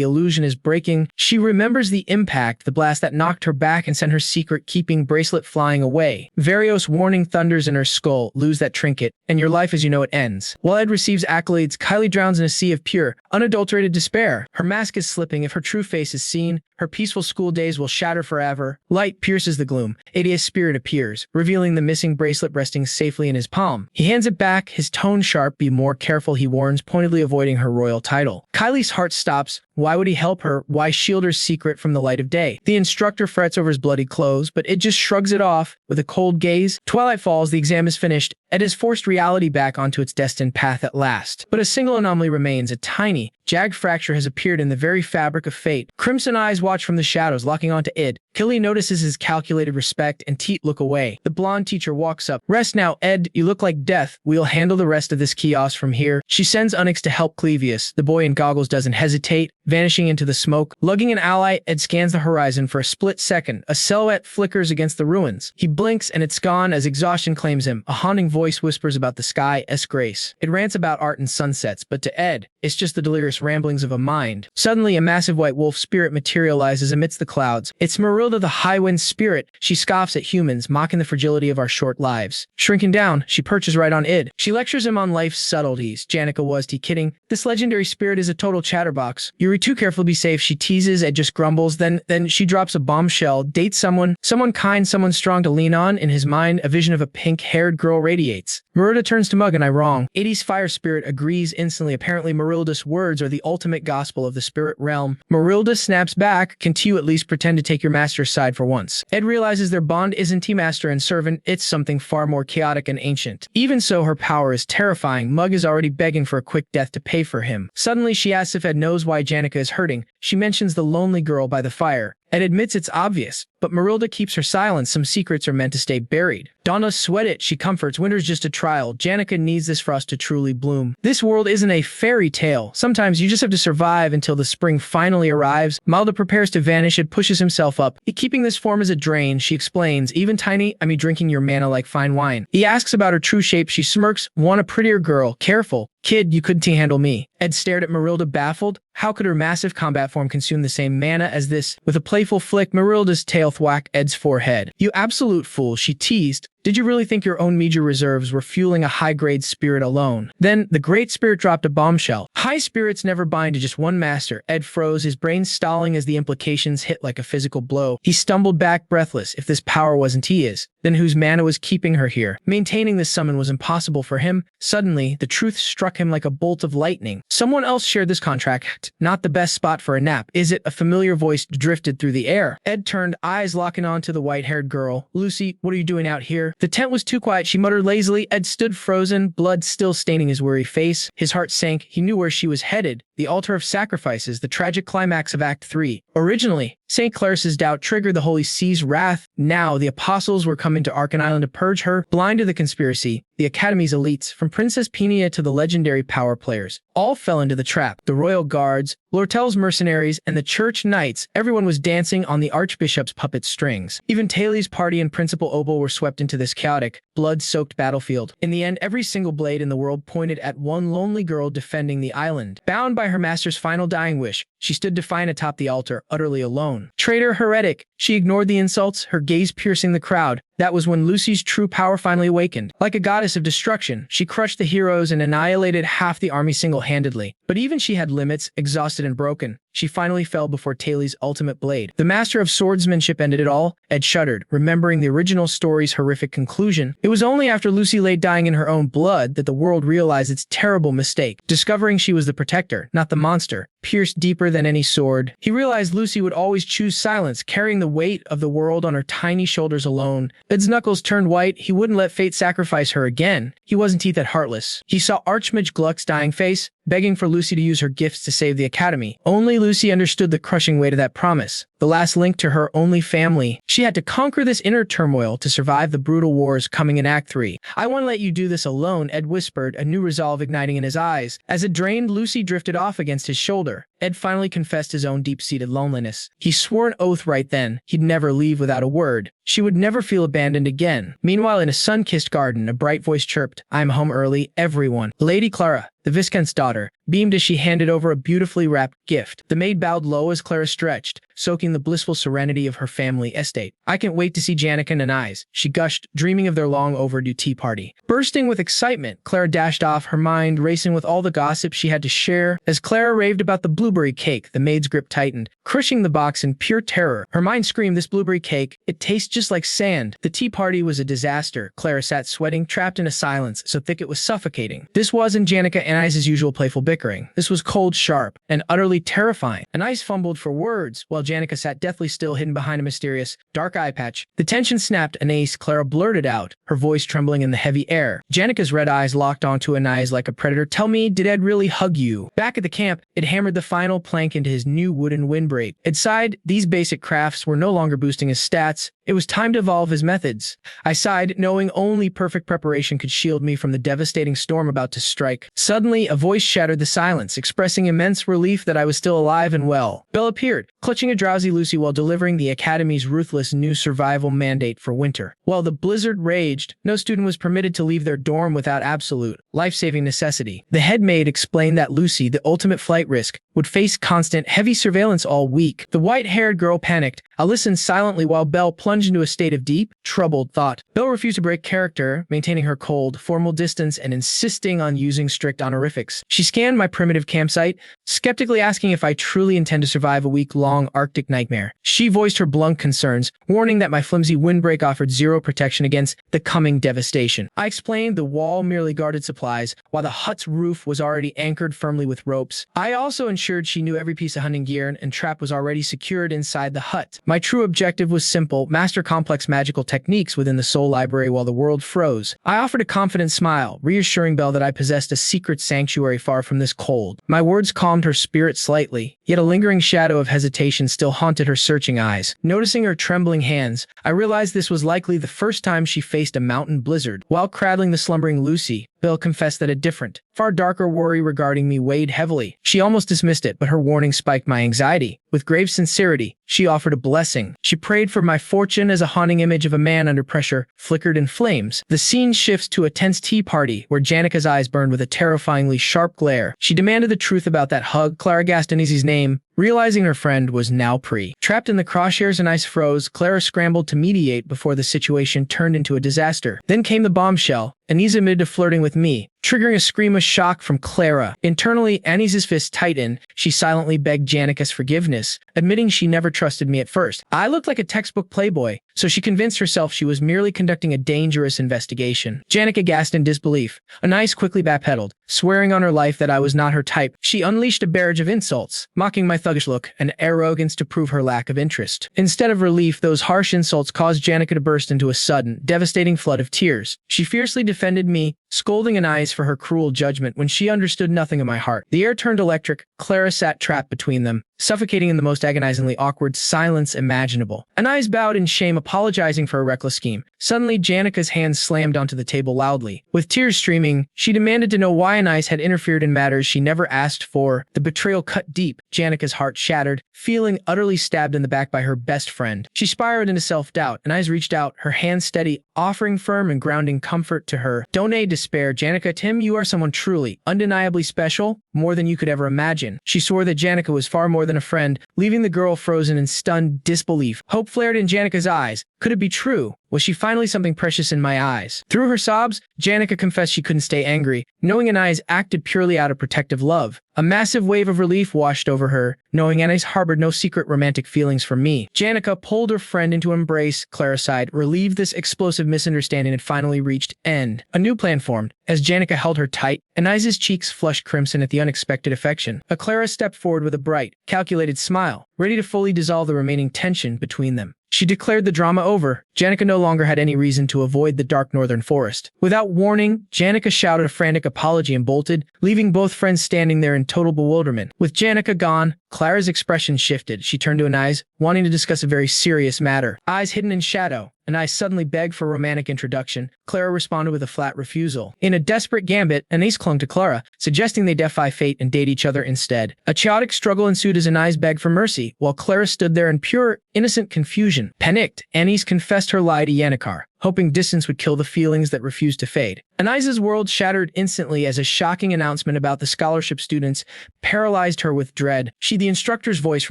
illusion is breaking. She remembers the impact, the blast that knocked her back and sent her secret-keeping bracelet flying away. Various warning thunders in her skull. Lose that trinket, and your life as you know it ends. While Ed receives accolades, Kylie drowns in a sea of pure, unadulterated despair. Her mask is slipping. If her true face is seen, her peaceful school days will shatter forever. Light pierces the gloom. Idia's spirit appears, revealing the missing bracelet resting safely in his palm. He hands it back, his tone sharp. Be more careful, he warns, pointedly avoiding her royal title. Kylie's heart stops. Why would he help her? Why shield her secret from the light of day? The instructor frets over his bloody clothes, but Ed just shrugs it off with a cold gaze. Twilight falls, the exam is finished. Ed has forced reality back onto its destined path at last. But a single anomaly remains. A tiny, jagged fracture has appeared in the very fabric of fate. Crimson eyes watch from the shadows, locking onto Ed. Killy notices his calculated respect, and Teet look away. The blonde teacher walks up. Rest now, Ed. You look like death. We'll handle the rest of this chaos from here. She sends Onyx to help Clevius. The boy in goggles doesn't hesitate, vanishing into the smoke. Lugging an ally, Ed scans the horizon for a split second. A silhouette flickers against the ruins. He blinks, and it's gone as exhaustion claims him. A haunting voice whispers about the sky's grace. It rants about art and sunsets, but to Ed, it's just the delirious ramblings of a mind. Suddenly, a massive white wolf spirit materializes amidst the clouds. It's Marilda, the high wind spirit. She scoffs at humans, mocking the fragility of our short lives. Shrinking down, she perches right on Id. She lectures him on life's subtleties. Janica was kidding. This legendary spirit is a total chatterbox. You're too careful to be safe, she teases. Ed just grumbles. Then she drops a bombshell. Date someone kind, someone strong to lean on. In his mind, a vision of a pink-haired girl radiates. Marilda turns to Mug, and I wrong. 80's fire spirit agrees instantly. Apparently, Marilda's words are the ultimate gospel of the spirit realm. Marilda snaps back. Can't you at least pretend to take your master's side for once? Ed realizes their bond isn't team master and servant. It's something far more chaotic and ancient. Even so, her power is terrifying. Mug is already begging for a quick death to pay for him. Suddenly, she asks if Ed knows why Janica is hurting. She mentions the lonely girl by the fire. Ed admits it's obvious, but Marilda keeps her silence. Some secrets are meant to stay buried. Donna sweat it, she comforts. Winter's just a trial. Janica needs this for us to truly bloom. This world isn't a fairy tale. Sometimes you just have to survive until the spring finally arrives. Malda prepares to vanish. Ed pushes himself up. Keeping this form as a drain, she explains. Even tiny, I mean drinking your mana like fine wine. He asks about her true shape. She smirks. Want a prettier girl. Careful. Kid, you couldn't handle me. Ed stared at Marilda, baffled. How could her massive combat form consume the same mana as this? With a playful flick, Marilda's tail thwacked Ed's forehead. You absolute fool, she teased. Did you really think your own meager reserves were fueling a high-grade spirit alone? Then, the Great Spirit dropped a bombshell. High spirits never bind to just one master. Ed froze, his brain stalling as the implications hit like a physical blow. He stumbled back, breathless. If this power wasn't his, then whose mana was keeping her here? Maintaining this summon was impossible for him. Suddenly, the truth struck him like a bolt of lightning. Someone else shared this contract. Not the best spot for a nap. Is it? A familiar voice drifted through the air. Ed turned, eyes locking on to the white-haired girl. Lucy, what are you doing out here? The tent was too quiet, she muttered lazily. Ed stood frozen, blood still staining his weary face. His heart sank. He knew where she was headed. The altar of sacrifices, the tragic climax of Act 3. Originally, St. Claris's doubt triggered the Holy See's wrath. Now, the apostles were coming to Arkan Island to purge her. Blind to the conspiracy, the Academy's elites, from Princess Peenia to the legendary power players, all fell into the trap. The royal guards, Lortel's mercenaries, and the church knights, everyone was dancing on the archbishop's puppet strings. Even Taylor's party and Principal Opal were swept into this chaotic, blood-soaked battlefield. In the end, every single blade in the world pointed at one lonely girl defending the island. Bound by her master's final dying wish, she stood defiant atop the altar, utterly alone. Traitor, heretic! She ignored the insults, her gaze piercing the crowd. That was when Lucy's true power finally awakened. Like a goddess of destruction, she crushed the heroes and annihilated half the army single-handedly. But even she had limits, exhausted and broken. She finally fell before Taylor's ultimate blade. The master of swordsmanship ended it all. Ed shuddered, remembering the original story's horrific conclusion. It was only after Lucy lay dying in her own blood that the world realized its terrible mistake. Discovering she was the protector, not the monster, pierced deeper than any sword. He realized Lucy would always choose silence, carrying the weight of the world on her tiny shoulders alone. Ed's knuckles turned white. He wouldn't let fate sacrifice her again. He wasn't that heartless. He saw Archmage Gluck's dying face, begging for Lucy to use her gifts to save the Academy. Only Lucy understood the crushing weight of that promise. The last link to her only family. She had to conquer this inner turmoil to survive the brutal wars coming in Act 3. I won't let you do this alone, Ed whispered, a new resolve igniting in his eyes. As it drained, Lucy drifted off against his shoulder. Ed finally confessed his own deep-seated loneliness. He swore an oath right then. He'd never leave without a word. She would never feel abandoned again. Meanwhile, in a sun-kissed garden, a bright voice chirped, "I'm home early, everyone." Lady Clara, the Viscount's daughter, beamed as she handed over a beautifully wrapped gift. The maid bowed low as Clara stretched, soaking the blissful serenity of her family estate. "I can't wait to see Janica and Eyes," she gushed, dreaming of their long-overdue tea party. Bursting with excitement, Clara dashed off, her mind racing with all the gossip she had to share. As Clara raved about the blueberry cake, the maid's grip tightened, crushing the box in pure terror. Her mind screamed, "This blueberry cake, it tastes just like sand." The tea party was a disaster. Clara sat sweating, trapped in a silence so thick it was suffocating. This wasn't Janica and Eyes' usual playful bickering. This was cold, sharp, and utterly terrifying. Eyes fumbled for words, while Janica sat deathly still, hidden behind a mysterious, dark eye patch. The tension snapped. Anais, Clara blurted out, her voice trembling in the heavy air. Janica's red eyes locked onto Anais like a predator. "Tell me, did Ed really hug you?" Back at the camp, Ed hammered the final plank into his new wooden windbreak. Ed sighed. These basic crafts were no longer boosting his stats. It was time to evolve his methods. I sighed, knowing only perfect preparation could shield me from the devastating storm about to strike. Suddenly, a voice shattered the silence, expressing immense relief that I was still alive and well. Belle appeared, clutching a drowsy Lucy while delivering the Academy's ruthless new survival mandate for winter. While the blizzard raged, no student was permitted to leave their dorm without absolute, life-saving necessity. The head maid explained that Lucy, the ultimate flight risk, would face constant, heavy surveillance all week. The white-haired girl panicked. I listened silently while Belle plunged into a state of deep, troubled thought. Belle refused to break character, maintaining her cold, formal distance and insisting on using strict honorifics. She scanned my primitive campsite, skeptically asking if I truly intend to survive a week-long Arctic nightmare. She voiced her blunt concerns, warning that my flimsy windbreak offered zero protection against the coming devastation. I explained the wall merely guarded supplies, while the hut's roof was already anchored firmly with ropes. I also ensured she knew every piece of hunting gear and trap was already secured inside the hut. My true objective was simple: master complex magical techniques within the soul library while the world froze. I offered a confident smile, reassuring Belle that I possessed a secret sanctuary far from this cold. My words calmed her spirit slightly, yet a lingering shadow of hesitation still haunted her searching eyes. Noticing her trembling hands, I realized this was likely the first time she faced a mountain blizzard. While cradling the slumbering Lucy, Belle confessed that a different, far darker worry regarding me weighed heavily. She almost dismissed it, but her warning spiked my anxiety. With grave sincerity, she offered a blessing. She prayed for my fortune as a haunting image of a man under pressure flickered in flames. The scene shifts to a tense tea party where Janica's eyes burned with a terrifyingly sharp glare. She demanded the truth about that hug. Clara gasped Anisi's name, Realizing her friend was now trapped in the crosshairs and ice froze, Clara scrambled to mediate before the situation turned into a disaster. Then came the bombshell. Annie's admitted to flirting with me, triggering a scream of shock from Clara. Internally, Annie's fists tightened. She silently begged Janica's forgiveness, admitting she never trusted me at first. I looked like a textbook playboy, so she convinced herself she was merely conducting a dangerous investigation. Janica gasped in disbelief. Anais quickly backpedaled, swearing on her life that I was not her type. She unleashed a barrage of insults, mocking my thuggish look and arrogance to prove her lack of interest. Instead of relief, those harsh insults caused Janica to burst into a sudden, devastating flood of tears. She fiercely defended me, scolding Anais for her cruel judgment when she understood nothing of my heart. The air turned electric. Clara sat trapped between them, suffocating in the most agonizingly awkward silence imaginable. Anais bowed in shame, apologizing for her reckless scheme. Suddenly, Janica's hands slammed onto the table loudly. With tears streaming, she demanded to know why Anais had interfered in matters she never asked for. The betrayal cut deep. Janica's heart shattered, feeling utterly stabbed in the back by her best friend. She spiraled into self-doubt. Anais reached out, her hands steady, offering firm and grounding comfort to her. Don't aid despair, Janica. Tim, you are someone truly, undeniably special, more than you could ever imagine. She swore that Janica was far more than a friend, leaving the girl frozen in stunned disbelief. Hope flared in Janica's eyes. Could it be true? Was she finally something precious in my eyes? Through her sobs, Janica confessed she couldn't stay angry, knowing Anais acted purely out of protective love. A massive wave of relief washed over her, knowing Anais harbored no secret romantic feelings for me. Janica pulled her friend into an embrace. Clara sighed, relieved this explosive misunderstanding had finally reached end. A new plan formed. As Janica held her tight, Anais's cheeks flushed crimson at the unexpected affection. Clara stepped forward with a bright, calculated smile, ready to fully dissolve the remaining tension between them. She declared the drama over. Janica no longer had any reason to avoid the dark northern forest. Without warning, Janica shouted a frantic apology and bolted, leaving both friends standing there in total bewilderment. With Janica gone, Clara's expression shifted. She turned to Anais, wanting to discuss a very serious matter. Eyes hidden in shadow, Anais suddenly begged for a romantic introduction. Clara responded with a flat refusal. In a desperate gambit, Anais clung to Clara, suggesting they defy fate and date each other instead. A chaotic struggle ensued as Anais begged for mercy, while Clara stood there in pure, innocent confusion. Panicked, Anais confessed her lie to Janica, hoping distance would kill the feelings that refused to fade. Anais's world shattered instantly as a shocking announcement about the scholarship students paralyzed her with dread. The instructor's voice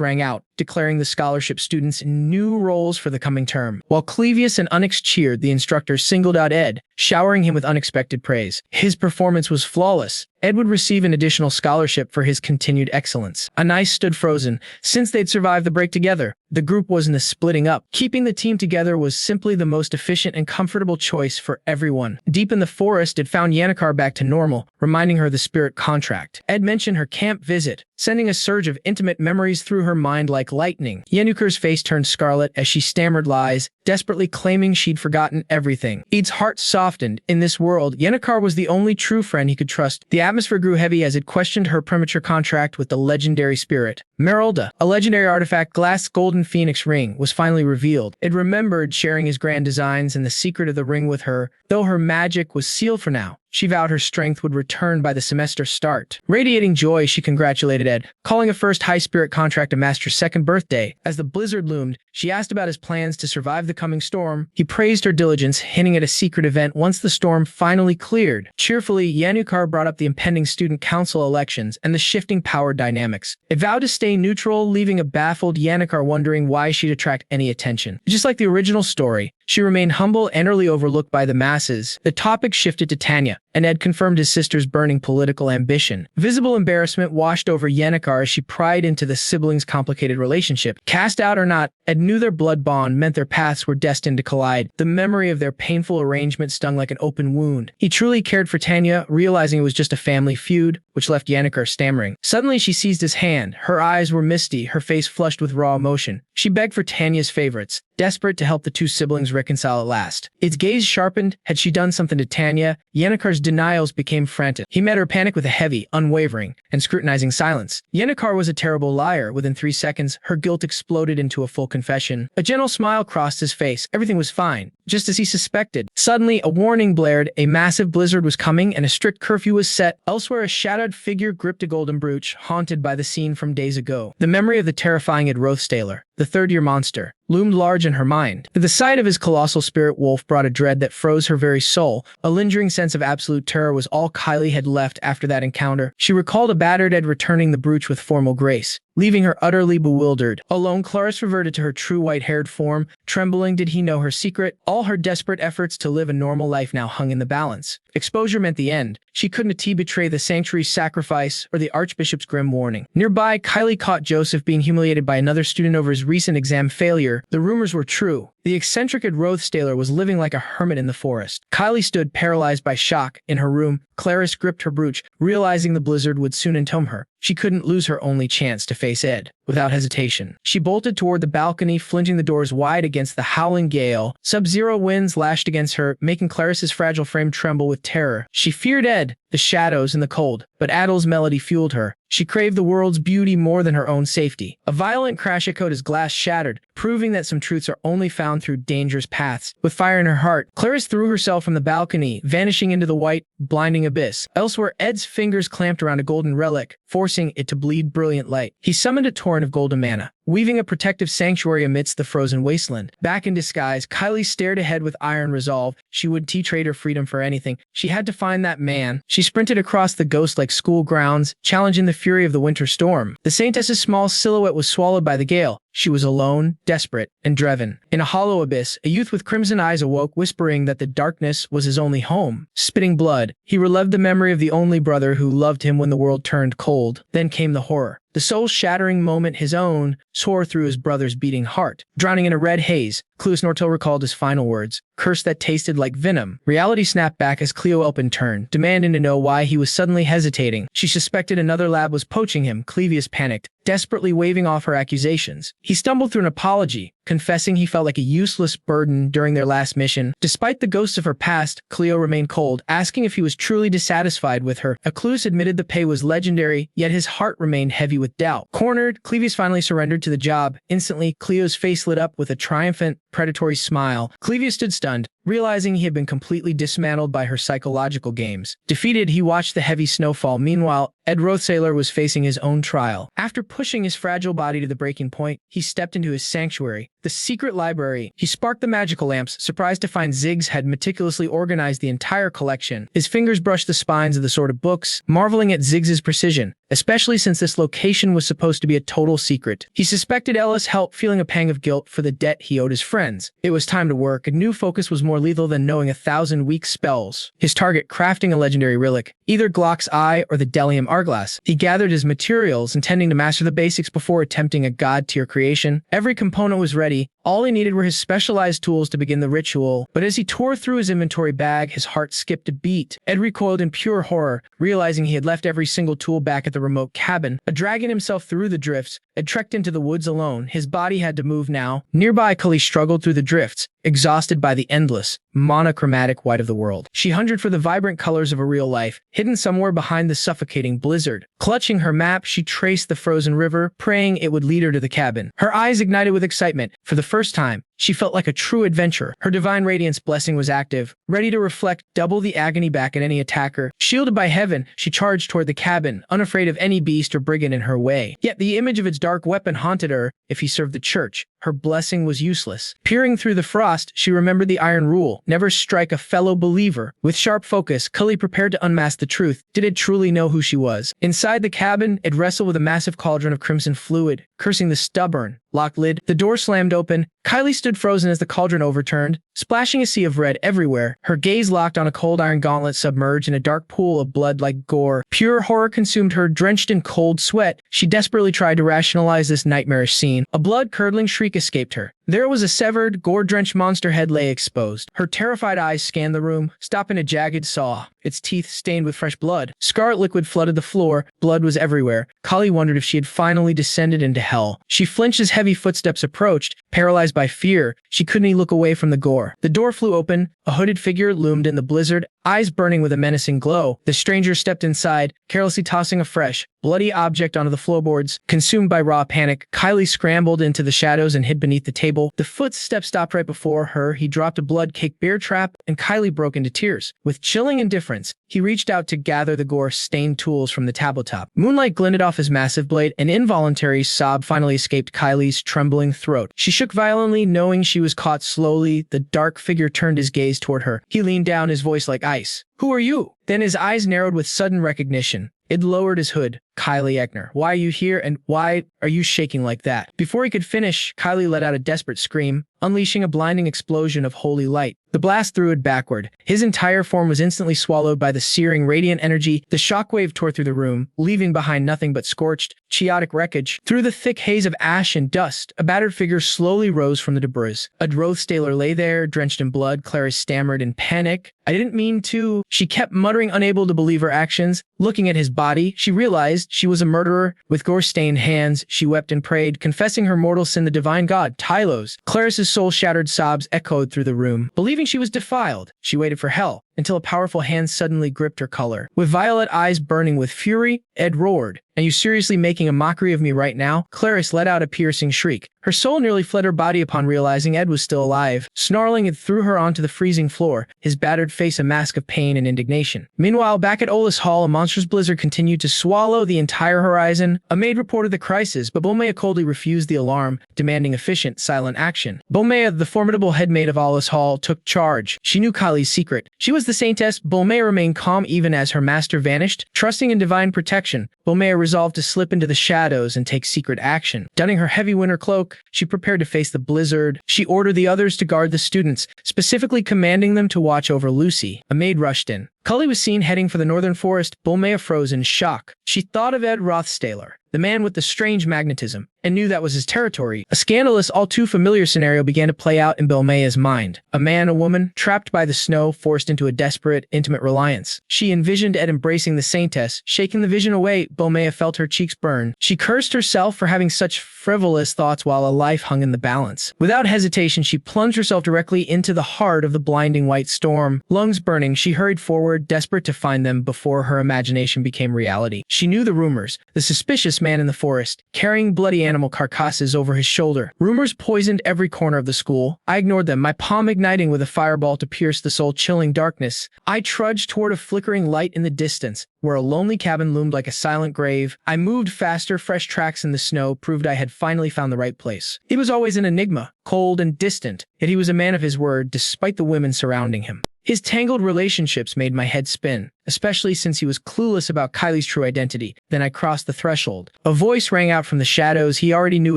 rang out, declaring the scholarship students new roles for the coming term. While Clevius and Onyx cheered, the instructor singled out Ed, showering him with unexpected praise. His performance was flawless. Ed would receive an additional scholarship for his continued excellence. Anais stood frozen. Since they'd survived the break together, the group wasn't splitting up. Keeping the team together was simply the most efficient and comfortable choice for everyone. Deep in the forest, it found Janica back to normal, reminding her of the spirit contract. Ed mentioned her camp visit, sending a surge of intimate memories through her mind like lightning. Janica's face turned scarlet as she stammered lies, desperately claiming she'd forgotten everything. Ed's heart softened. In this world, Janica was the only true friend he could trust. The atmosphere grew heavy as it questioned her premature contract with the legendary spirit. Merylda, a legendary artifact, glass golden phoenix ring, was finally revealed. Ed remembered sharing his grand designs and the secret of the ring with her, though her magic was sealed for now. She vowed her strength would return by the semester start. Radiating joy, she congratulated Ed, calling a first high spirit contract a master's second birthday. As the blizzard loomed, she asked about his plans to survive the coming storm. He praised her diligence, hinting at a secret event once the storm finally cleared. Cheerfully, Janica brought up the impending student council elections and the shifting power dynamics. It vowed to stay neutral, leaving a baffled Janica wondering why she'd attract any attention. Just like the original story, she remained humble and utterly overlooked by the masses. The topic shifted to Tanya, and Ed confirmed his sister's burning political ambition. Visible embarrassment washed over Janica as she pried into the siblings' complicated relationship. Cast out or not, Ed knew their blood bond meant their paths were destined to collide. The memory of their painful arrangement stung like an open wound. He truly cared for Tanya, realizing it was just a family feud, which left Janica stammering. Suddenly, she seized his hand. Her eyes were misty, her face flushed with raw emotion. She begged for Tanya's favorites, desperate to help the two siblings reconcile at last. Its gaze sharpened. Had she done something to Tanya? Janica's denials became frantic. He met her panic with a heavy, unwavering, and scrutinizing silence. Janica was a terrible liar. Within 3 seconds, her guilt exploded into a full confession. A gentle smile crossed his face. Everything was fine, just as he suspected. Suddenly, a warning blared. A massive blizzard was coming, and a strict curfew was set. Elsewhere, a shadowed figure gripped a golden brooch, haunted by the scene from days ago. The memory of the terrifying Ed Rothstaylor, the third-year monster, loomed large in her mind. The sight of his colossal spirit wolf brought a dread that froze her very soul. A lingering sense of absolute terror was all Kylie had left after that encounter. She recalled a battered Ed returning the brooch with formal grace, leaving her utterly bewildered. Alone, Clarice reverted to her true white-haired form. Trembling, did he know her secret? All her desperate efforts to live a normal life now hung in the balance. Exposure meant the end. She couldn't betray the sanctuary's sacrifice or the Archbishop's grim warning. Nearby, Kylie caught Joseph being humiliated by another student over his recent exam failure. The rumors were true. The eccentric Rothstaylor was living like a hermit in the forest. Kylie stood paralyzed by shock. In her room, Clarice gripped her brooch, realizing the blizzard would soon entomb her. She couldn't lose her only chance to face Ed. Without hesitation, she bolted toward the balcony, flinging the doors wide against the howling gale. Sub-zero winds lashed against her, making Clarice's fragile frame tremble with terror. She feared Ed, the shadows, and the cold, but Adel's melody fueled her. She craved the world's beauty more than her own safety. A violent crash echoed as glass shattered, proving that some truths are only found through dangerous paths. With fire in her heart, Clarice threw herself from the balcony, vanishing into the white, blinding abyss. Elsewhere, Ed's fingers clamped around a golden relic, forcing it to bleed brilliant light. He summoned a torrent of golden mana, weaving a protective sanctuary amidst the frozen wasteland. Back in disguise, Kylie stared ahead with iron resolve. She would trade her freedom for anything. She had to find that man. She sprinted across the ghost-like school grounds, challenging the fury of the winter storm. The Saintess's small silhouette was swallowed by the gale. She was alone, desperate, and driven. In a hollow abyss, a youth with crimson eyes awoke, whispering that the darkness was his only home. Spitting blood, he relived the memory of the only brother who loved him when the world turned cold. Then came the horror. The soul-shattering moment his own soared through his brother's beating heart. Drowning in a red haze, Cluus Nortel recalled his final words, "Curse that tasted like venom." Reality snapped back as Cleo Elpin turned, demanding to know why he was suddenly hesitating. She suspected another lab was poaching him. Clevius panicked, desperately waving off her accusations. He stumbled through an apology, confessing he felt like a useless burden during their last mission. Despite the ghosts of her past, Cleo remained cold, asking if he was truly dissatisfied with her. Cluus admitted the pay was legendary, yet his heart remained heavy with doubt. Cornered, Clevius finally surrendered to the job. Instantly, Cleo's face lit up with a triumphant, predatory smile. Clevius stood stunned, realizing he had been completely dismantled by her psychological games. Defeated, he watched the heavy snowfall. Meanwhile, Ed Rothstaylor was facing his own trial. After pushing his fragile body to the breaking point, he stepped into his sanctuary, the secret library. He sparked the magical lamps, surprised to find Ziggs had meticulously organized the entire collection. His fingers brushed the spines of the sorted books, marveling at Ziggs's precision, especially since this location was supposed to be a total secret. He suspected Ellis helped, feeling a pang of guilt for the debt he owed his friends. It was time to work. A new focus was more lethal than knowing 1,000 weak spells. His target, crafting a legendary relic, either Glock's Eye or the Delium Hourglass. He gathered his materials, intending to master the basics before attempting a god-tier creation. Every component was ready. All he needed were his specialized tools to begin the ritual. But as he tore through his inventory bag, his heart skipped a beat. Ed recoiled in pure horror, realizing he had left every single tool back at the remote cabin. Dragging himself through the drifts, Ed trekked into the woods alone. His body had to move now. Nearby, Cully struggled through the drifts, exhausted by the endless, monochromatic white of the world. She hungered for the vibrant colors of a real life, hidden somewhere behind the suffocating blizzard. Clutching her map, she traced the frozen river, praying it would lead her to the cabin. Her eyes ignited with excitement. For the first time, she felt like a true adventurer. Her divine radiance blessing was active, ready to reflect double the agony back at any attacker. Shielded by heaven, she charged toward the cabin, unafraid of any beast or brigand in her way. Yet the image of its dark weapon haunted her. If he served the church, her blessing was useless. Peering through the frost, she remembered the iron rule: never strike a fellow believer. With sharp focus, Cully prepared to unmask the truth. Did Ed truly know who she was? Inside the cabin, Ed wrestled with a massive cauldron of crimson fluid, cursing the stubborn, locked lid. The door slammed open. Kylie stood frozen as the cauldron overturned, splashing a sea of red everywhere. Her gaze locked on a cold iron gauntlet submerged in a dark pool of blood like gore. Pure horror consumed her. Drenched in cold sweat, she desperately tried to rationalize this nightmarish scene. A blood-curdling shriek escaped her. There was a severed, gore-drenched monster head lay exposed. Her terrified eyes scanned the room, stopping a jagged saw, its teeth stained with fresh blood. Scarlet liquid flooded the floor. Blood was everywhere. Kali wondered if she had finally descended into hell. She flinched as heavy footsteps approached. Paralyzed by fear, she couldn't look away from the gore. The door flew open, A hooded figure loomed in the blizzard, eyes burning with a menacing glow. The stranger stepped inside, carelessly tossing a fresh, bloody object onto the floorboards. Consumed by raw panic, Kylie scrambled into the shadows and hid beneath the table. The footsteps stopped right before her. He dropped a blood-caked bear trap, and Kylie broke into tears. With chilling indifference, he reached out to gather the gore-stained tools from the tabletop. Moonlight glinted off his massive blade. An involuntary sob finally escaped Kylie's trembling throat. She shook violently, knowing she was caught. Slowly, the dark figure turned his gaze toward her. He leaned down, his voice like ice. "Who are you?" Then his eyes narrowed with sudden recognition. Ed lowered his hood. "Kylie Eckner, why are you here and why are you shaking like that?" Before he could finish, Kylie let out a desperate scream, unleashing a blinding explosion of holy light. The blast threw Ed backward. His entire form was instantly swallowed by the searing radiant energy. The shockwave tore through the room, leaving behind nothing but scorched, chaotic wreckage. Through the thick haze of ash and dust, a battered figure slowly rose from the debris. A Rothstaylor lay there, drenched in blood. Clarice stammered in panic. "I didn't mean to." She kept muttering, unable to believe her actions. Looking at his body, she realized she was a murderer. With gore-stained hands, she wept and prayed, confessing her mortal sin, the divine god, Tylos. Clarice's soul-shattered sobs echoed through the room. Believing she was defiled, she waited for hell, until a powerful hand suddenly gripped her collar. With violet eyes burning with fury, Ed roared, "Are you seriously making a mockery of me right now?" Clarice let out a piercing shriek. Her soul nearly fled her body upon realizing Ed was still alive. Snarling, it threw her onto the freezing floor, his battered face a mask of pain and indignation. Meanwhile, back at Ollis Hall, a monstrous blizzard continued to swallow the entire horizon. A maid reported the crisis, but Bomea coldly refused the alarm, demanding efficient, silent action. Bomea, the formidable headmaid of Ollis Hall, took charge. She knew Kylie's secret. She was the saintess. Bomea remained calm even as her master vanished. Trusting in divine protection, Bomea resolved to slip into the shadows and take secret action. Donning her heavy winter cloak, she prepared to face the blizzard. She ordered the others to guard the students, specifically commanding them to watch over Lucy. A maid rushed in. Cully was seen heading for the northern forest. Bomea froze in shock. She thought of Ed Rothstaylor, the man with the strange magnetism, and knew that was his territory. A scandalous, all too familiar scenario began to play out in Bomea's mind. A man, a woman, trapped by the snow, forced into a desperate, intimate reliance. She envisioned Ed embracing the saintess. Shaking the vision away, Bomea felt her cheeks burn. She cursed herself for having such frivolous thoughts while a life hung in the balance. Without hesitation, she plunged herself directly into the heart of the blinding white storm. Lungs burning, she hurried forward, desperate to find them before her imagination became reality. She knew the rumors. The suspicious man in the forest, carrying bloody animal carcasses over his shoulder. Rumors poisoned every corner of the school. I ignored them, my palm igniting with a fireball to pierce the soul-chilling darkness. I trudged toward a flickering light in the distance, where a lonely cabin loomed like a silent grave. I moved faster. Fresh tracks in the snow proved I had finally found the right place. He was always an enigma, cold and distant, yet he was a man of his word despite the women surrounding him. His tangled relationships made my head spin, especially since he was clueless about Kylie's true identity. Then I crossed the threshold. A voice rang out from the shadows. He already knew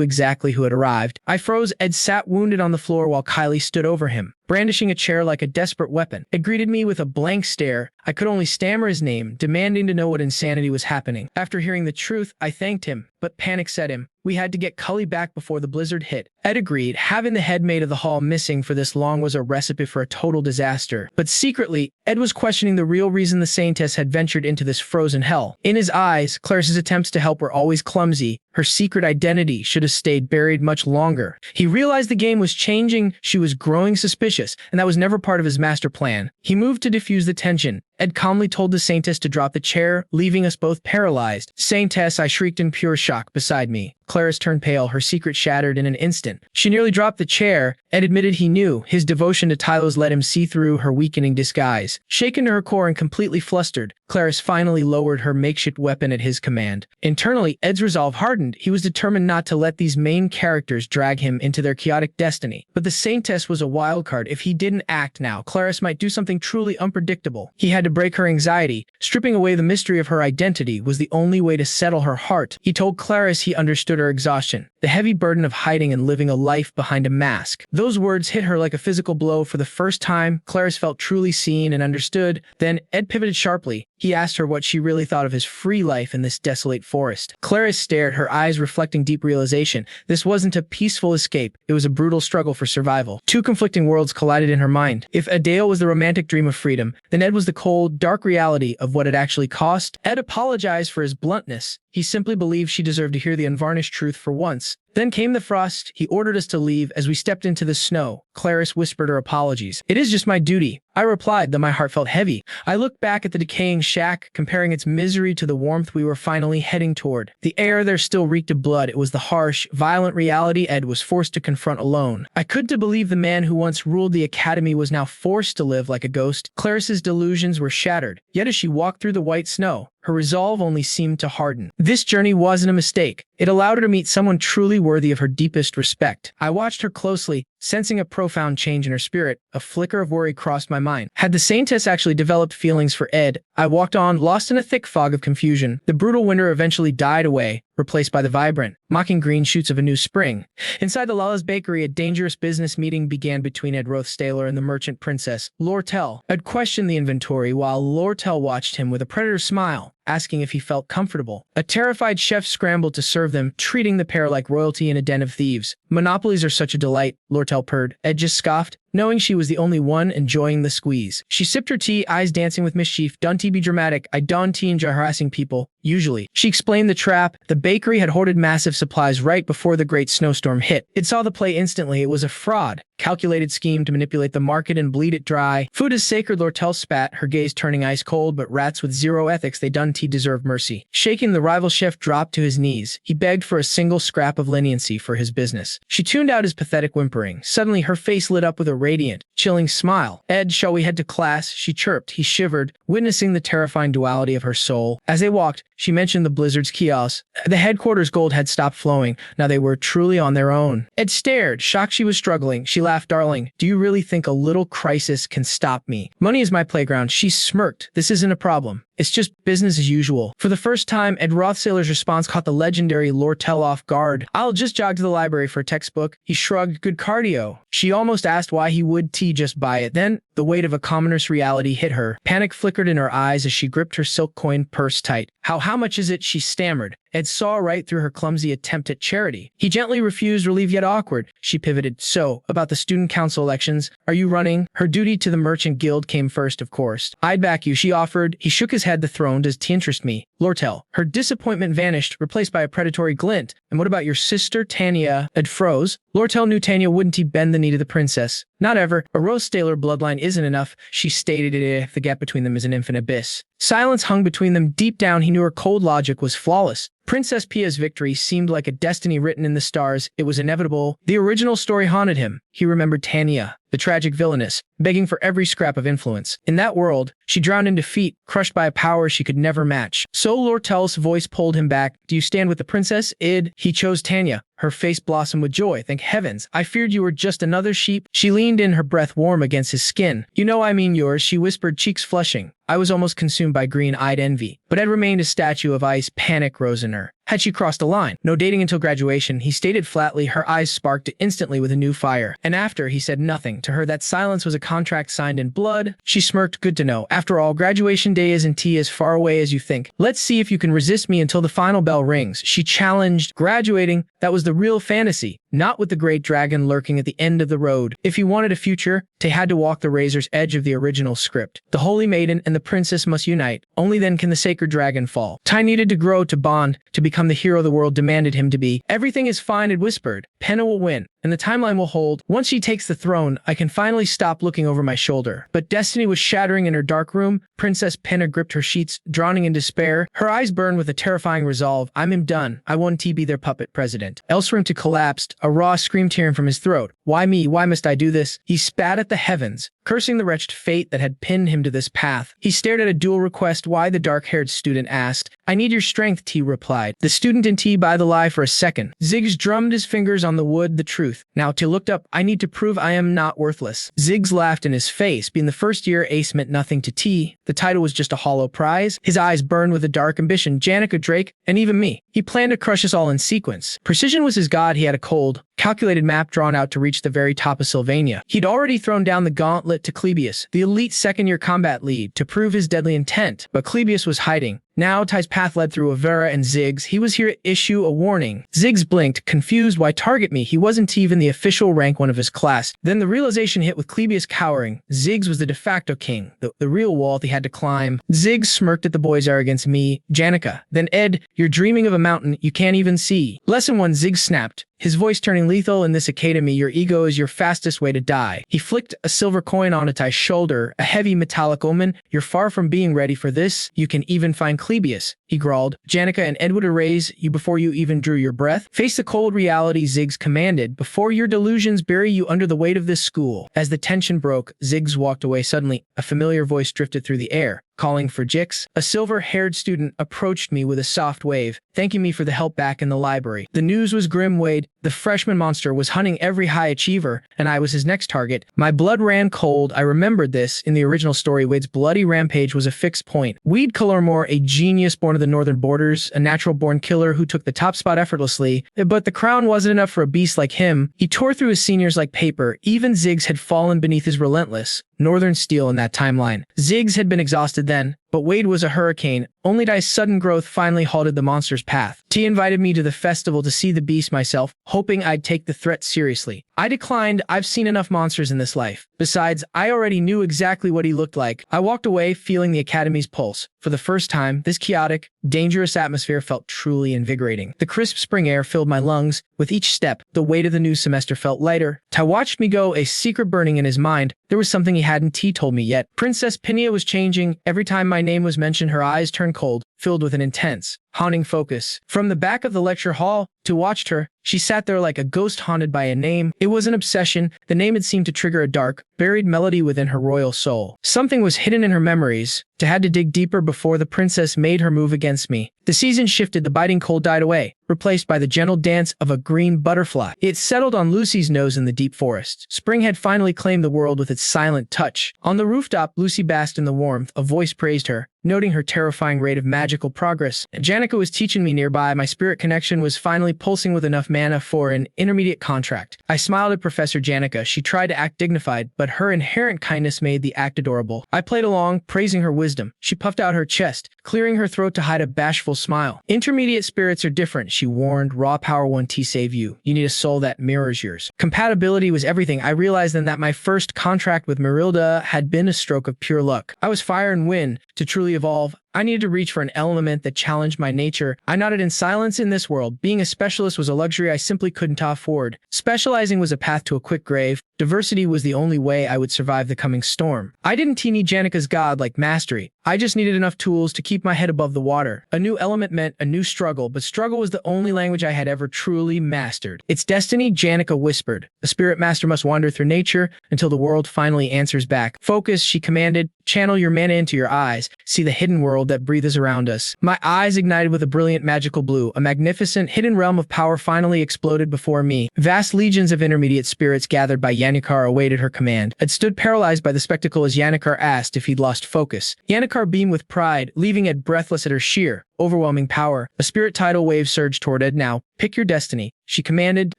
exactly who had arrived. I froze. Ed sat wounded on the floor while Kylie stood over him, brandishing a chair like a desperate weapon. Ed greeted me with a blank stare. I could only stammer his name, demanding to know what insanity was happening. After hearing the truth, I thanked him, but panic set him. We had to get Cully back before the blizzard hit. Ed agreed. Having the headmaid of the hall missing for this long was a recipe for a total disaster. But secretly, Ed was questioning the real reason the saintess had ventured into this frozen hell. In his eyes, Clarice's attempts to help were always clumsy. Her secret identity should have stayed buried much longer. He realized the game was changing. She was growing suspicious, and that was never part of his master plan. He moved to defuse the tension. Ed calmly told the saintess to drop the chair, leaving us both paralyzed. "Saintess," I shrieked in pure shock beside me. Clarice turned pale, her secret shattered in an instant. She nearly dropped the chair. Ed admitted he knew. His devotion to Tylos let him see through her weakening disguise. Shaken to her core and completely flustered, Clarice finally lowered her makeshift weapon at his command. Internally, Ed's resolve hardened. He was determined not to let these main characters drag him into their chaotic destiny. But the saintess was a wild card. If he didn't act now, Clarice might do something truly unpredictable. He had to break her anxiety. Stripping away the mystery of her identity was the only way to settle her heart. He told Clarice he understood her exhaustion, the heavy burden of hiding and living a life behind a mask. Those words hit her like a physical blow. For the first time, Clarice felt truly seen and understood. Then Ed pivoted sharply. He asked her what she really thought of his free life in this desolate forest. Clarice stared, her eyes reflecting deep realization. This wasn't a peaceful escape. It was a brutal struggle for survival. Two conflicting worlds collided in her mind. If Adele was the romantic dream of freedom, then Ed was the cold, dark reality of what it actually cost. Ed apologized for his bluntness. He simply believed she deserved to hear the unvarnished truth for once. Then came the frost. He ordered us to leave. As we stepped into the snow, Clarice whispered her apologies. "It is just my duty," I replied, though my heart felt heavy. I looked back at the decaying shack, comparing its misery to the warmth we were finally heading toward. The air there still reeked of blood. It was the harsh, violent reality Ed was forced to confront alone. I couldn't believe the man who once ruled the academy was now forced to live like a ghost. Clarice's delusions were shattered, yet as she walked through the white snow, her resolve only seemed to harden. This journey wasn't a mistake. It allowed her to meet someone truly worthy of her deepest respect. I watched her closely, sensing a profound change in her spirit. A flicker of worry crossed my mind. Had the saintess actually developed feelings for Ed? I walked on, lost in a thick fog of confusion. The brutal winter eventually died away, replaced by the vibrant, mocking green shoots of a new spring. Inside the Lala's bakery, a dangerous business meeting began between Ed Rothstaylor and the merchant princess, Lortel. Ed questioned the inventory while Lortel watched him with a predator's smile, asking if he felt comfortable. A terrified chef scrambled to serve them, treating the pair like royalty in a den of thieves. "Monopolies are such a delight," Lortel purred. Ed just scoffed, knowing she was the only one enjoying the squeeze. She sipped her tea, eyes dancing with mischief. "Don't be dramatic. I don't enjoy harassing people, usually." She explained the trap. The bakery had hoarded massive supplies right before the great snowstorm hit. It saw the play instantly. It was a fraud, calculated scheme to manipulate the market and bleed it dry. "Food is sacred," Lortel spat, her gaze turning ice cold, "but rats with zero ethics, they don't deserve mercy." Shaking, the rival chef dropped to his knees. He begged for a single scrap of leniency for his business. She tuned out his pathetic whimpering. Suddenly, her face lit up with a radiant, chilling smile. "Ed, shall we head to class?" she chirped. He shivered, witnessing the terrifying duality of her soul. As they walked, she mentioned the Blizzard's chaos. The headquarters gold had stopped flowing. Now they were truly on their own. Ed stared, shocked she was struggling. She laughed, "Darling, do you really think a little crisis can stop me? Money is my playground." She smirked. "This isn't a problem. It's just business as usual." For the first time, Ed Rothsaylor's response caught the legendary Lortel off guard. "I'll just jog to the library for a textbook." He shrugged. "Good cardio." She almost asked why he would just buy it. Then, the weight of a commoner's reality hit her. Panic flickered in her eyes as she gripped her silk-coined purse tight. How much is it?" she stammered. Ed saw right through her clumsy attempt at charity. He gently refused, relieved yet awkward. She pivoted. "So, about the student council elections, are you running?" Her duty to the merchant guild came first, of course. "I'd back you," she offered. He shook his head. "The throne does interest me." Lortel. Her disappointment vanished, replaced by a predatory glint. "And what about your sister, Tanya?" Ed froze. Lortel knew Tanya wouldn't bend the knee to the princess. "Not ever. A Rothstaylor bloodline isn't enough," she stated, "if the gap between them is an infinite abyss." Silence hung between them. Deep down, he knew her cold logic was flawless. Princess Pia's victory seemed like a destiny written in the stars. It was inevitable. The original story haunted him. He remembered Tanya, the tragic villainess, begging for every scrap of influence. In that world, she drowned in defeat, crushed by a power she could never match. So Lortel's voice pulled him back. "Do you stand with the princess, Id?" He chose Tanya. Her face blossomed with joy. "Thank heavens. I feared you were just another sheep." She leaned in, her breath warm against his skin. "You know I mean yours," she whispered, cheeks flushing. I was almost consumed by green-eyed envy. But Ed remained a statue of ice. Panic rose in her. Had she crossed a line? "No dating until graduation," he stated flatly. Her eyes sparked instantly with a new fire. And after, he said nothing. To her, that silence was a contract signed in blood. She smirked. "Good to know. After all, graduation day isn't as far away as you think. Let's see if you can resist me until the final bell rings." She challenged. Graduating, that was the real fantasy. Not with the great dragon lurking at the end of the road. If he wanted a future, they had to walk the razor's edge of the original script. The holy maiden and the princess must unite. Only then can the sacred dragon fall. Ty needed to grow, to bond, to become the hero the world demanded him to be. "Everything is fine," it whispered. "Penna will win, and the timeline will hold. Once she takes the throne, I can finally stop looking over my shoulder." But destiny was shattering in her dark room. Princess Penna gripped her sheets, drowning in despair. Her eyes burned with a terrifying resolve. "I'm done. I won't be their puppet president." Elsewhere collapsed. A raw scream tearing from his throat. "Why me? Why must I do this?" He spat at the heavens, cursing the wretched fate that had pinned him to this path. He stared at a dual request. "Why?" the dark-haired student asked. "I need your strength," T replied. The student didn't buy the lie for a second. Ziggs drummed his fingers on the wood. "The truth." Now T looked up. "I need to prove I am not worthless." Ziggs laughed in his face. Being the first-year ace meant nothing to T. The title was just a hollow prize. His eyes burned with a dark ambition. "Janica, Drake, and even me. He planned to crush us all in sequence. Precision was his god. He had a cold, calculated map drawn out to reach the very top of Svenia. He'd already thrown down the gauntlet to Clebius, the elite second-year combat lead, to prove his deadly intent. But Clebius was hiding. Now Ty's path led through Avera and Ziggs. He was here to issue a warning. Ziggs blinked, confused. Why target me? He wasn't even the official rank one of his class. Then the realization hit with Clebius cowering. Ziggs was the de facto king, the real wall he had to climb. Ziggs smirked at the boy's arrogance. "Me, Janica." Then Ed, "You're dreaming of a mountain you can't even see." Lesson 1, Ziggs snapped. his voice turning lethal. In this academy, your ego is your fastest way to die. He flicked a silver coin on Atai's shoulder, a heavy metallic omen. You're far from being ready for this. You can even find Clebius, he growled. Janica and Ed would erase you before you even drew your breath. Face the cold reality, Ziggs commanded, before your delusions bury you under the weight of this school. As the tension broke, Ziggs walked away. Suddenly, a familiar voice drifted through the air, calling for Jix. A silver-haired student approached me with a soft wave, thanking me for the help back in the library. The news was grim. Wade, the freshman monster, was hunting every high achiever, and I was his next target. My blood ran cold. I remembered this. In the original story, Wade's bloody rampage was a fixed point. Weed Colormore, a genius born of the northern borders, a natural-born killer who took the top spot effortlessly, but the crown wasn't enough for a beast like him. He tore through his seniors like paper. Even Ziggs had fallen beneath his relentless northern steel in that timeline. Ziggs had been exhausted then, but Wade was a hurricane. Only Dai's sudden growth finally halted the monster's path. T invited me to the festival to see the beast myself, hoping I'd take the threat seriously. I declined. I've seen enough monsters in this life. Besides, I already knew exactly what he looked like. I walked away feeling the Academy's pulse. For the first time, this chaotic, dangerous atmosphere felt truly invigorating. The crisp spring air filled my lungs. With each step, the weight of the new semester felt lighter. Tai watched me go, a secret burning in his mind. There was something he hadn't told me yet. Princess Pinia was changing. Every time my name was mentioned, her eyes turned cold, filled with an intense, haunting focus. From the back of the lecture hall, to watched her, she sat there like a ghost haunted by a name. It was an obsession. The name had seemed to trigger a dark, buried melody within her royal soul. Something was hidden in her memories. I had to dig deeper before the princess made her move against me. The season shifted. The biting cold died away, replaced by the gentle dance of a green butterfly. It settled on Lucy's nose in the deep forest. Spring had finally claimed the world with its silent touch. On the rooftop, Lucy basked in the warmth. A voice praised her, noting her terrifying rate of magical progress. Janica was teaching me nearby. My spirit connection was finally pulsing with enough mana for an intermediate contract. I smiled at Professor Janica. She tried to act dignified, but her inherent kindness made the act adorable. I played along, praising her wisdom. She puffed out her chest, clearing her throat to hide a bashful smile. Intermediate spirits are different, she warned. Raw power won't save you. You need a soul that mirrors yours. Compatibility was everything. I realized then that my first contract with Marilda had been a stroke of pure luck. I was fire and wind. To truly evolve, I needed to reach for an element that challenged my nature. I nodded in silence. In this world, being a specialist was a luxury I simply couldn't afford. Specializing was a path to a quick grave. Diversity was the only way I would survive the coming storm. I didn't need Janica's god-like mastery. I just needed enough tools to keep my head above the water. A new element meant a new struggle, but struggle was the only language I had ever truly mastered. It's destiny, Janica whispered. A spirit master must wander through nature until the world finally answers back. Focus, she commanded. Channel your mana into your eyes. See the hidden world that breathes around us. My eyes ignited with a brilliant magical blue. A magnificent, hidden realm of power finally exploded before me. Vast legions of intermediate spirits gathered by Yannikar awaited her command. I'd stood paralyzed by the spectacle as Yannikar asked if he'd lost focus. Yannikar beamed with pride, leaving Ed breathless at her sheer, overwhelming power. A spirit tidal wave surged toward Ed. Now, pick your destiny, she commanded.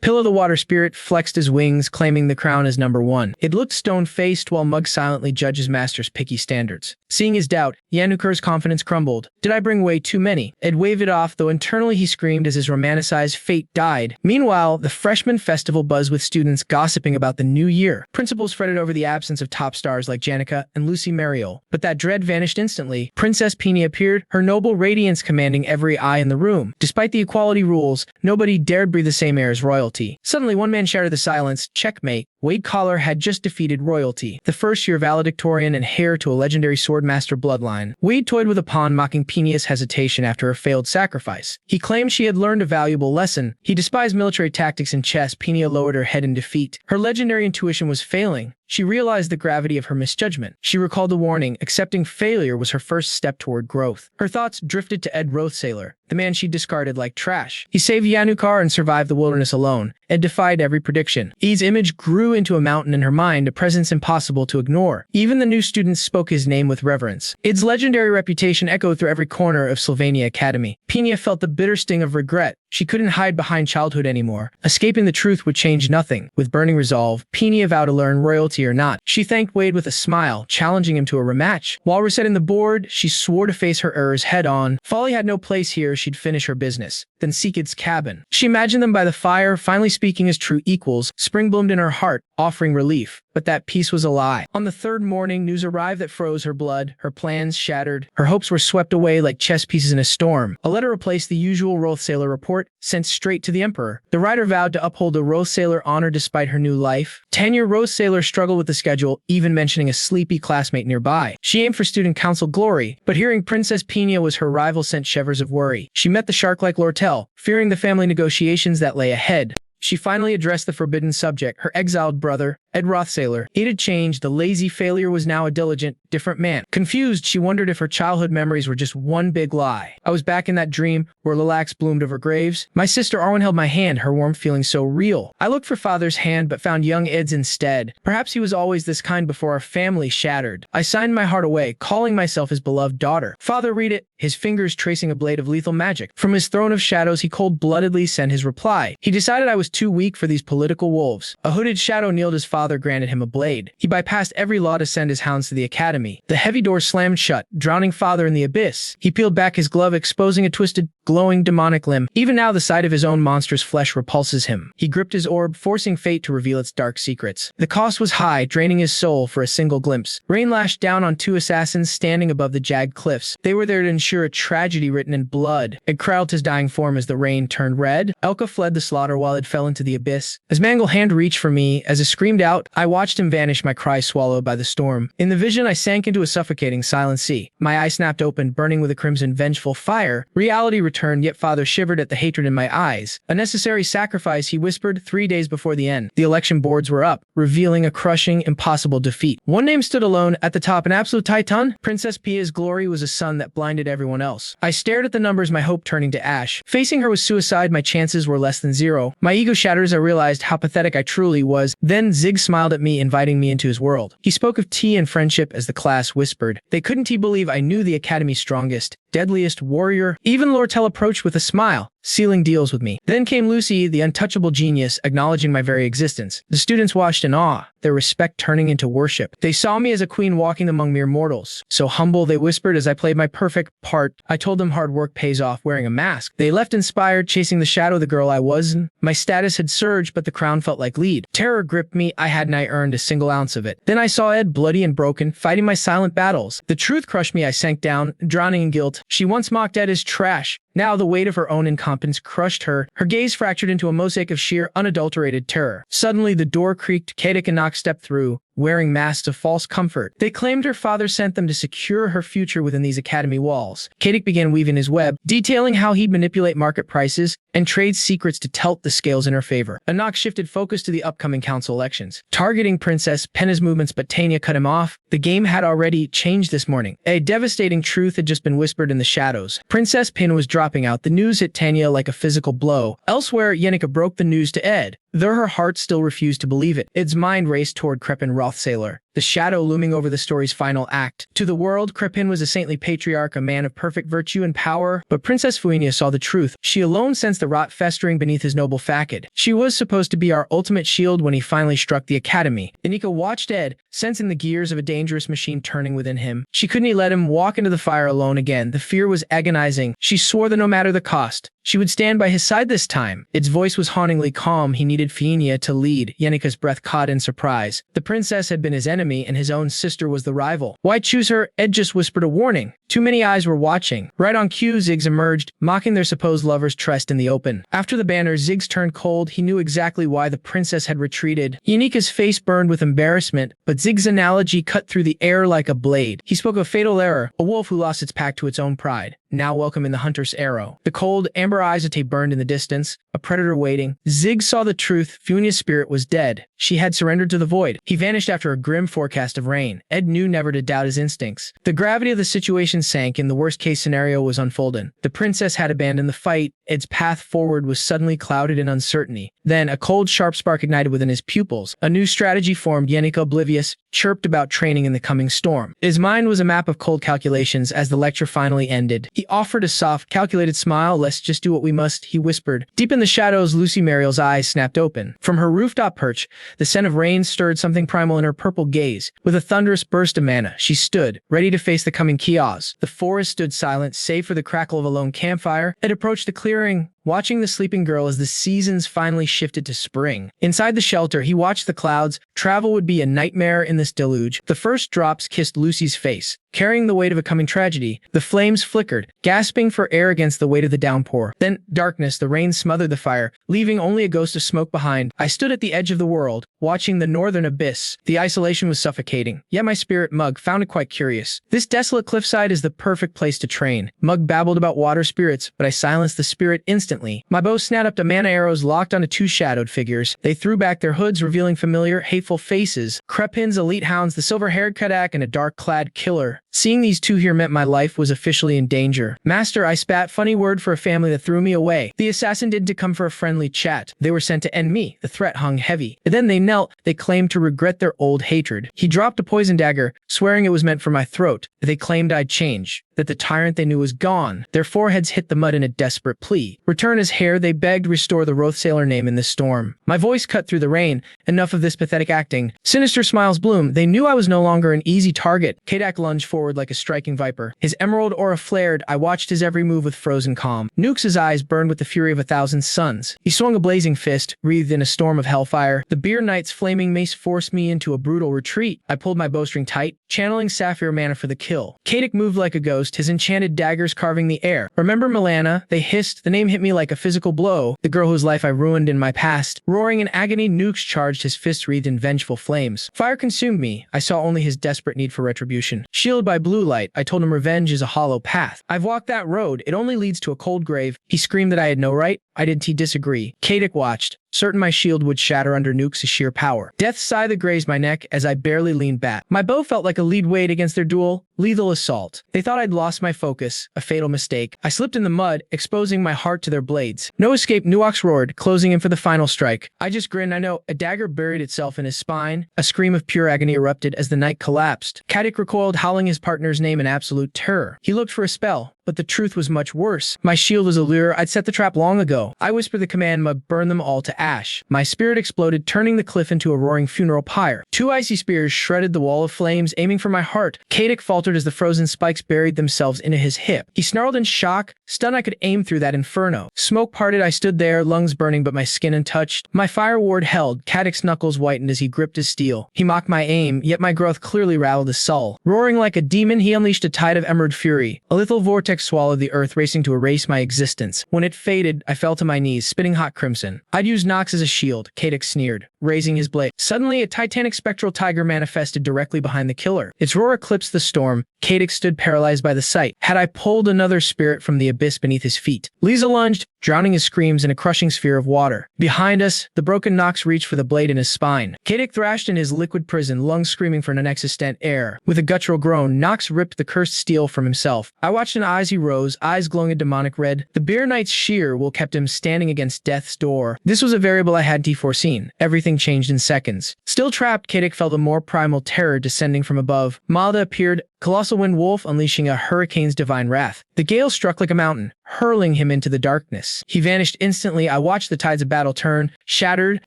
Pillow the water spirit flexed his wings, claiming the crown as number one. It looked stone-faced while Mug silently judged his master's picky standards. Seeing his doubt, Yanukar's confidence crumbled. Did I bring way too many? Ed waved it off, though internally he screamed as his romanticized fate died. Meanwhile, the freshman festival buzzed with students gossiping about the new year. Principals fretted over the absence of top stars like Janica and Lucy Mariol. But that dread vanished instantly. Princess Peony appeared, her noble radiance commanding every eye in the room. Despite the equality rules, nobody dared breathe the same air as royalty. Suddenly, one man shattered the silence. Checkmate. Wade Collar had just defeated royalty, the first-year valedictorian and heir to a legendary swordmaster bloodline. Wade toyed with a pawn, mocking Penia's hesitation after her failed sacrifice. He claimed she had learned a valuable lesson. He despised military tactics in chess. Penia lowered her head in defeat. Her legendary intuition was failing. She realized the gravity of her misjudgment. She recalled the warning. Accepting failure was her first step toward growth. Her thoughts drifted to Ed Rothstaylor, the man she discarded like trash. He saved Yanukar and survived the wilderness alone. Ed defied every prediction. E's image grew into a mountain in her mind, a presence impossible to ignore. Even the new students spoke his name with reverence. Ed's legendary reputation echoed through every corner of Svenia Academy. Penia felt the bitter sting of regret. She couldn't hide behind childhood anymore. Escaping the truth would change nothing. With burning resolve, Penia vowed to learn royalty or not. She thanked Wade with a smile, challenging him to a rematch. While resetting the board, she swore to face her errors head-on. Folly had no place here. She'd finish her business, then seek its cabin. She imagined them by the fire, finally speaking as true equals. Spring bloomed in her heart, offering relief. But that peace was a lie. On the third morning, news arrived that froze her blood, her plans shattered, her hopes were swept away like chess pieces in a storm. A letter replaced the usual Rothstaylor report, sent straight to the Emperor. The writer vowed to uphold the Rothstaylor honor despite her new life. 10-year Rothstaylor struggled with the schedule, even mentioning a sleepy classmate nearby. She aimed for student council glory, but hearing Princess Pina was her rival sent shivers of worry. She met the shark-like Lortel, fearing the family negotiations that lay ahead. She finally addressed the forbidden subject, her exiled brother, Ed Rothstaylor. It had changed. The lazy failure was now a diligent, different man. Confused, she wondered if her childhood memories were just one big lie. I was back in that dream where lilacs bloomed over graves. My sister Arwen held my hand, her warmth feeling so real. I looked for father's hand, but found young Ed's instead. Perhaps he was always this kind before our family shattered. I signed my heart away, calling myself his beloved daughter. Father, read it, his fingers tracing a blade of lethal magic. From his throne of shadows, he cold-bloodedly sent his reply. He decided I was too weak for these political wolves. A hooded shadow kneeled his father granted him a blade. He bypassed every law to send his hounds to the academy. The heavy door slammed shut, drowning father in the abyss. He peeled back his glove, exposing a twisted, glowing demonic limb. Even now, the sight of his own monstrous flesh repulses him. He gripped his orb, forcing fate to reveal its dark secrets. The cost was high, draining his soul for a single glimpse. Rain lashed down on two assassins standing above the jagged cliffs. They were there to ensure a tragedy written in blood. Ed crouched his dying form as the rain turned red. Elka fled the slaughter while Ed fell into the abyss. As Mangle hand reached for me, as I screamed out, I watched him vanish, my cry swallowed by the storm. In the vision, I sank into a suffocating silent sea. My eyes snapped open, burning with a crimson vengeful fire. Reality returned, yet father shivered at the hatred in my eyes. A necessary sacrifice, he whispered 3 days before the end. The election boards were up, revealing a crushing, impossible defeat. One name stood alone at the top, an absolute titan. Princess Pia's glory was a sun that blinded everyone else. I stared at the numbers, my hope turning to ash. Facing her was suicide, my chances were less than zero. My ego shattered as I realized how pathetic I truly was. Then Zig smiled at me, inviting me into his world. He spoke of tea and friendship as the class whispered. They couldn't believe I knew the Academy's strongest, deadliest warrior. Even Lortel approached with a smile, sealing deals with me. Then came Lucy, the untouchable genius, acknowledging my very existence. The students watched in awe, their respect turning into worship. They saw me as a queen walking among mere mortals. So humble, they whispered as I played my perfect part. I told them hard work pays off wearing a mask. They left inspired, chasing the shadow of the girl I was. My status had surged, but the crown felt like lead. Terror gripped me, I hadn't earned a single ounce of it. Then I saw Ed, bloody and broken, fighting my silent battles. The truth crushed me, I sank down, drowning in guilt. She once mocked Ed as trash. Now the weight of her own incompetence crushed her. Her gaze fractured into a mosaic of sheer, unadulterated terror. Suddenly the door creaked. Kadik and Nox stepped through, wearing masks of false comfort. They claimed her father sent them to secure her future within these academy walls. Kadik began weaving his web, detailing how he'd manipulate market prices and trade secrets to tilt the scales in her favor. Anok shifted focus to the upcoming council elections, targeting Princess Penna's movements, but Tanya cut him off. The game had already changed this morning. A devastating truth had just been whispered in the shadows. Princess Penna was dropping out. The news hit Tanya like a physical blow. Elsewhere, Yenica broke the news to Ed, though her heart still refused to believe it. Ed's mind raced toward Crepin Rothstaylor, the shadow looming over the story's final act. To the world, Crepin was a saintly patriarch, a man of perfect virtue and power, but Princess Svenia saw the truth. She alone sensed the rot festering beneath his noble facade. She was supposed to be our ultimate shield when he finally struck the academy. Yenica watched Ed, sensing the gears of a dangerous machine turning within him. She couldn't let him walk into the fire alone again. The fear was agonizing. She swore that no matter the cost, she would stand by his side this time. Its voice was hauntingly calm. He needed Fienia to lead. Yenica's breath caught in surprise. The princess had been his enemy, and his own sister was the rival. Why choose her? Ed just whispered a warning. Too many eyes were watching. Right on cue, Ziggs emerged, mocking their supposed lovers tryst in the open. After the banner, Ziggs turned cold. He knew exactly why the princess had retreated. Yenica's face burned with embarrassment, but Ziggs' analogy cut through the air like a blade. He spoke of fatal error, a wolf who lost its pack to its own pride, now welcome in the hunter's arrow. The cold, amber eyes of Tay burned in the distance, a predator waiting. Ziggs saw the truth. Funia's spirit was dead. She had surrendered to the void. He vanished after a grim forecast of rain. Ed knew never to doubt his instincts. The gravity of the situation sank, and the worst-case scenario was unfolding. The princess had abandoned the fight. Ed's path forward was suddenly clouded in uncertainty. Then, a cold, sharp spark ignited within his pupils. A new strategy formed. Yenica, oblivious, chirped about training in the coming storm. His mind was a map of cold calculations as the lecture finally ended. He offered a soft, calculated smile. Let's just do what we must, he whispered. Deep in the shadows, Lucy Mariel's eyes snapped open. From her rooftop perch, the scent of rain stirred something primal in her purple gaze. With a thunderous burst of mana, she stood, ready to face the coming chaos. The forest stood silent, save for the crackle of a lone campfire. Ed approached the clearing, watching the sleeping girl as the seasons finally shifted to spring. Inside the shelter, he watched the clouds. Travel would be a nightmare in this deluge. The first drops kissed Lucy's face, carrying the weight of a coming tragedy. The flames flickered, gasping for air against the weight of the downpour. Then, darkness, the rain smothered the fire, leaving only a ghost of smoke behind. I stood at the edge of the world, watching the northern abyss. The isolation was suffocating, yet my spirit Mug found it quite curious. This desolate cliffside is the perfect place to train. Mug babbled about water spirits, but I silenced the spirit instantly. My bow snapped up mana arrows locked onto two shadowed figures. They threw back their hoods, revealing familiar, hateful faces. Krepin's elite hounds, the silver-haired Kadak, and a dark-clad killer. Seeing these two here meant my life was officially in danger. Master, I spat, funny word for a family that threw me away. The assassin didn't come for a friendly chat. They were sent to end me. The threat hung heavy. And then they knelt. They claimed to regret their old hatred. He dropped a poison dagger, swearing it was meant for my throat. They claimed I'd change, that the tyrant they knew was gone. Their foreheads hit the mud in a desperate plea. Return his hair, they begged, restore the Rothstaylor name in this storm. My voice cut through the rain. Enough of this pathetic acting. Sinister smiles bloomed. They knew I was no longer an easy target. Kadak lunged forward like a striking viper. His emerald aura flared. I watched his every move with frozen calm. Nukes' eyes burned with the fury of 1,000 suns. He swung a blazing fist, wreathed in a storm of hellfire. The Beer Knight's flaming mace forced me into a brutal retreat. I pulled my bowstring tight, channeling sapphire mana for the kill. Kadak moved like a ghost, his enchanted daggers carving the air. Remember Milana? They hissed. The name hit me like a physical blow. The girl whose life I ruined in my past. Roaring in agony, Nukes charged, his fist wreathed in vengeful flames. Fire consumed me. I saw only his desperate need for retribution. Shielded by blue light, I told him revenge is a hollow path. I've walked that road. It only leads to a cold grave. He screamed that I had no right. I didn't disagree. Kadak watched, certain my shield would shatter under Nukes' sheer power. Death's sigh that grazed my neck as I barely leaned back. My bow felt like a lead weight against their dual, lethal assault. They thought I'd lost my focus, a fatal mistake. I slipped in the mud, exposing my heart to their blades. No escape, Nuox roared, closing in for the final strike. I just grinned. I know. A dagger buried itself in his spine. A scream of pure agony erupted as the knight collapsed. Kadak recoiled, howling his partner's name in absolute terror. He looked for a spell, but the truth was much worse. My shield was a lure. I'd set the trap long ago. I whispered the command, Mug, burn them all to ash. My spirit exploded, turning the cliff into a roaring funeral pyre. Two icy spears shredded the wall of flames, aiming for my heart. Kadak faltered as the frozen spikes buried themselves into his hip. He snarled in shock. Stunned, I could aim through that inferno. Smoke parted, I stood there, lungs burning but my skin untouched. My fire ward held. Kadak's knuckles whitened as he gripped his steel. He mocked my aim, yet my growth clearly rattled his soul. Roaring like a demon, he unleashed a tide of emerald fury. A lethal vortex swallowed the earth, racing to erase my existence. When it faded, I fell to my knees, spitting hot crimson. I'd use Nox as a shield, Kadak sneered, raising his blade. Suddenly, a titanic spectral tiger manifested directly behind the killer. Its roar eclipsed the storm. Kadak stood paralyzed by the sight. Had I pulled another spirit from the abyss beneath his feet? Lisa lunged, drowning his screams in a crushing sphere of water. Behind us, the broken Nox reached for the blade in his spine. Kadak thrashed in his liquid prison, lungs screaming for non-existent air. With a guttural groan, Nox ripped the cursed steel from himself. I watched in eyes he rose, eyes glowing a demonic red. The Beer Knight's sheer will kept him standing against death's door. This was a variable I hadn't foreseen. Everything changed in seconds. Still trapped, Kadak felt a more primal terror descending from above. Malda appeared, colossal wind wolf unleashing a hurricane's divine wrath. The gale struck like a mountain, hurling him into the darkness. He vanished instantly. I watched the tides of battle turn. Shattered,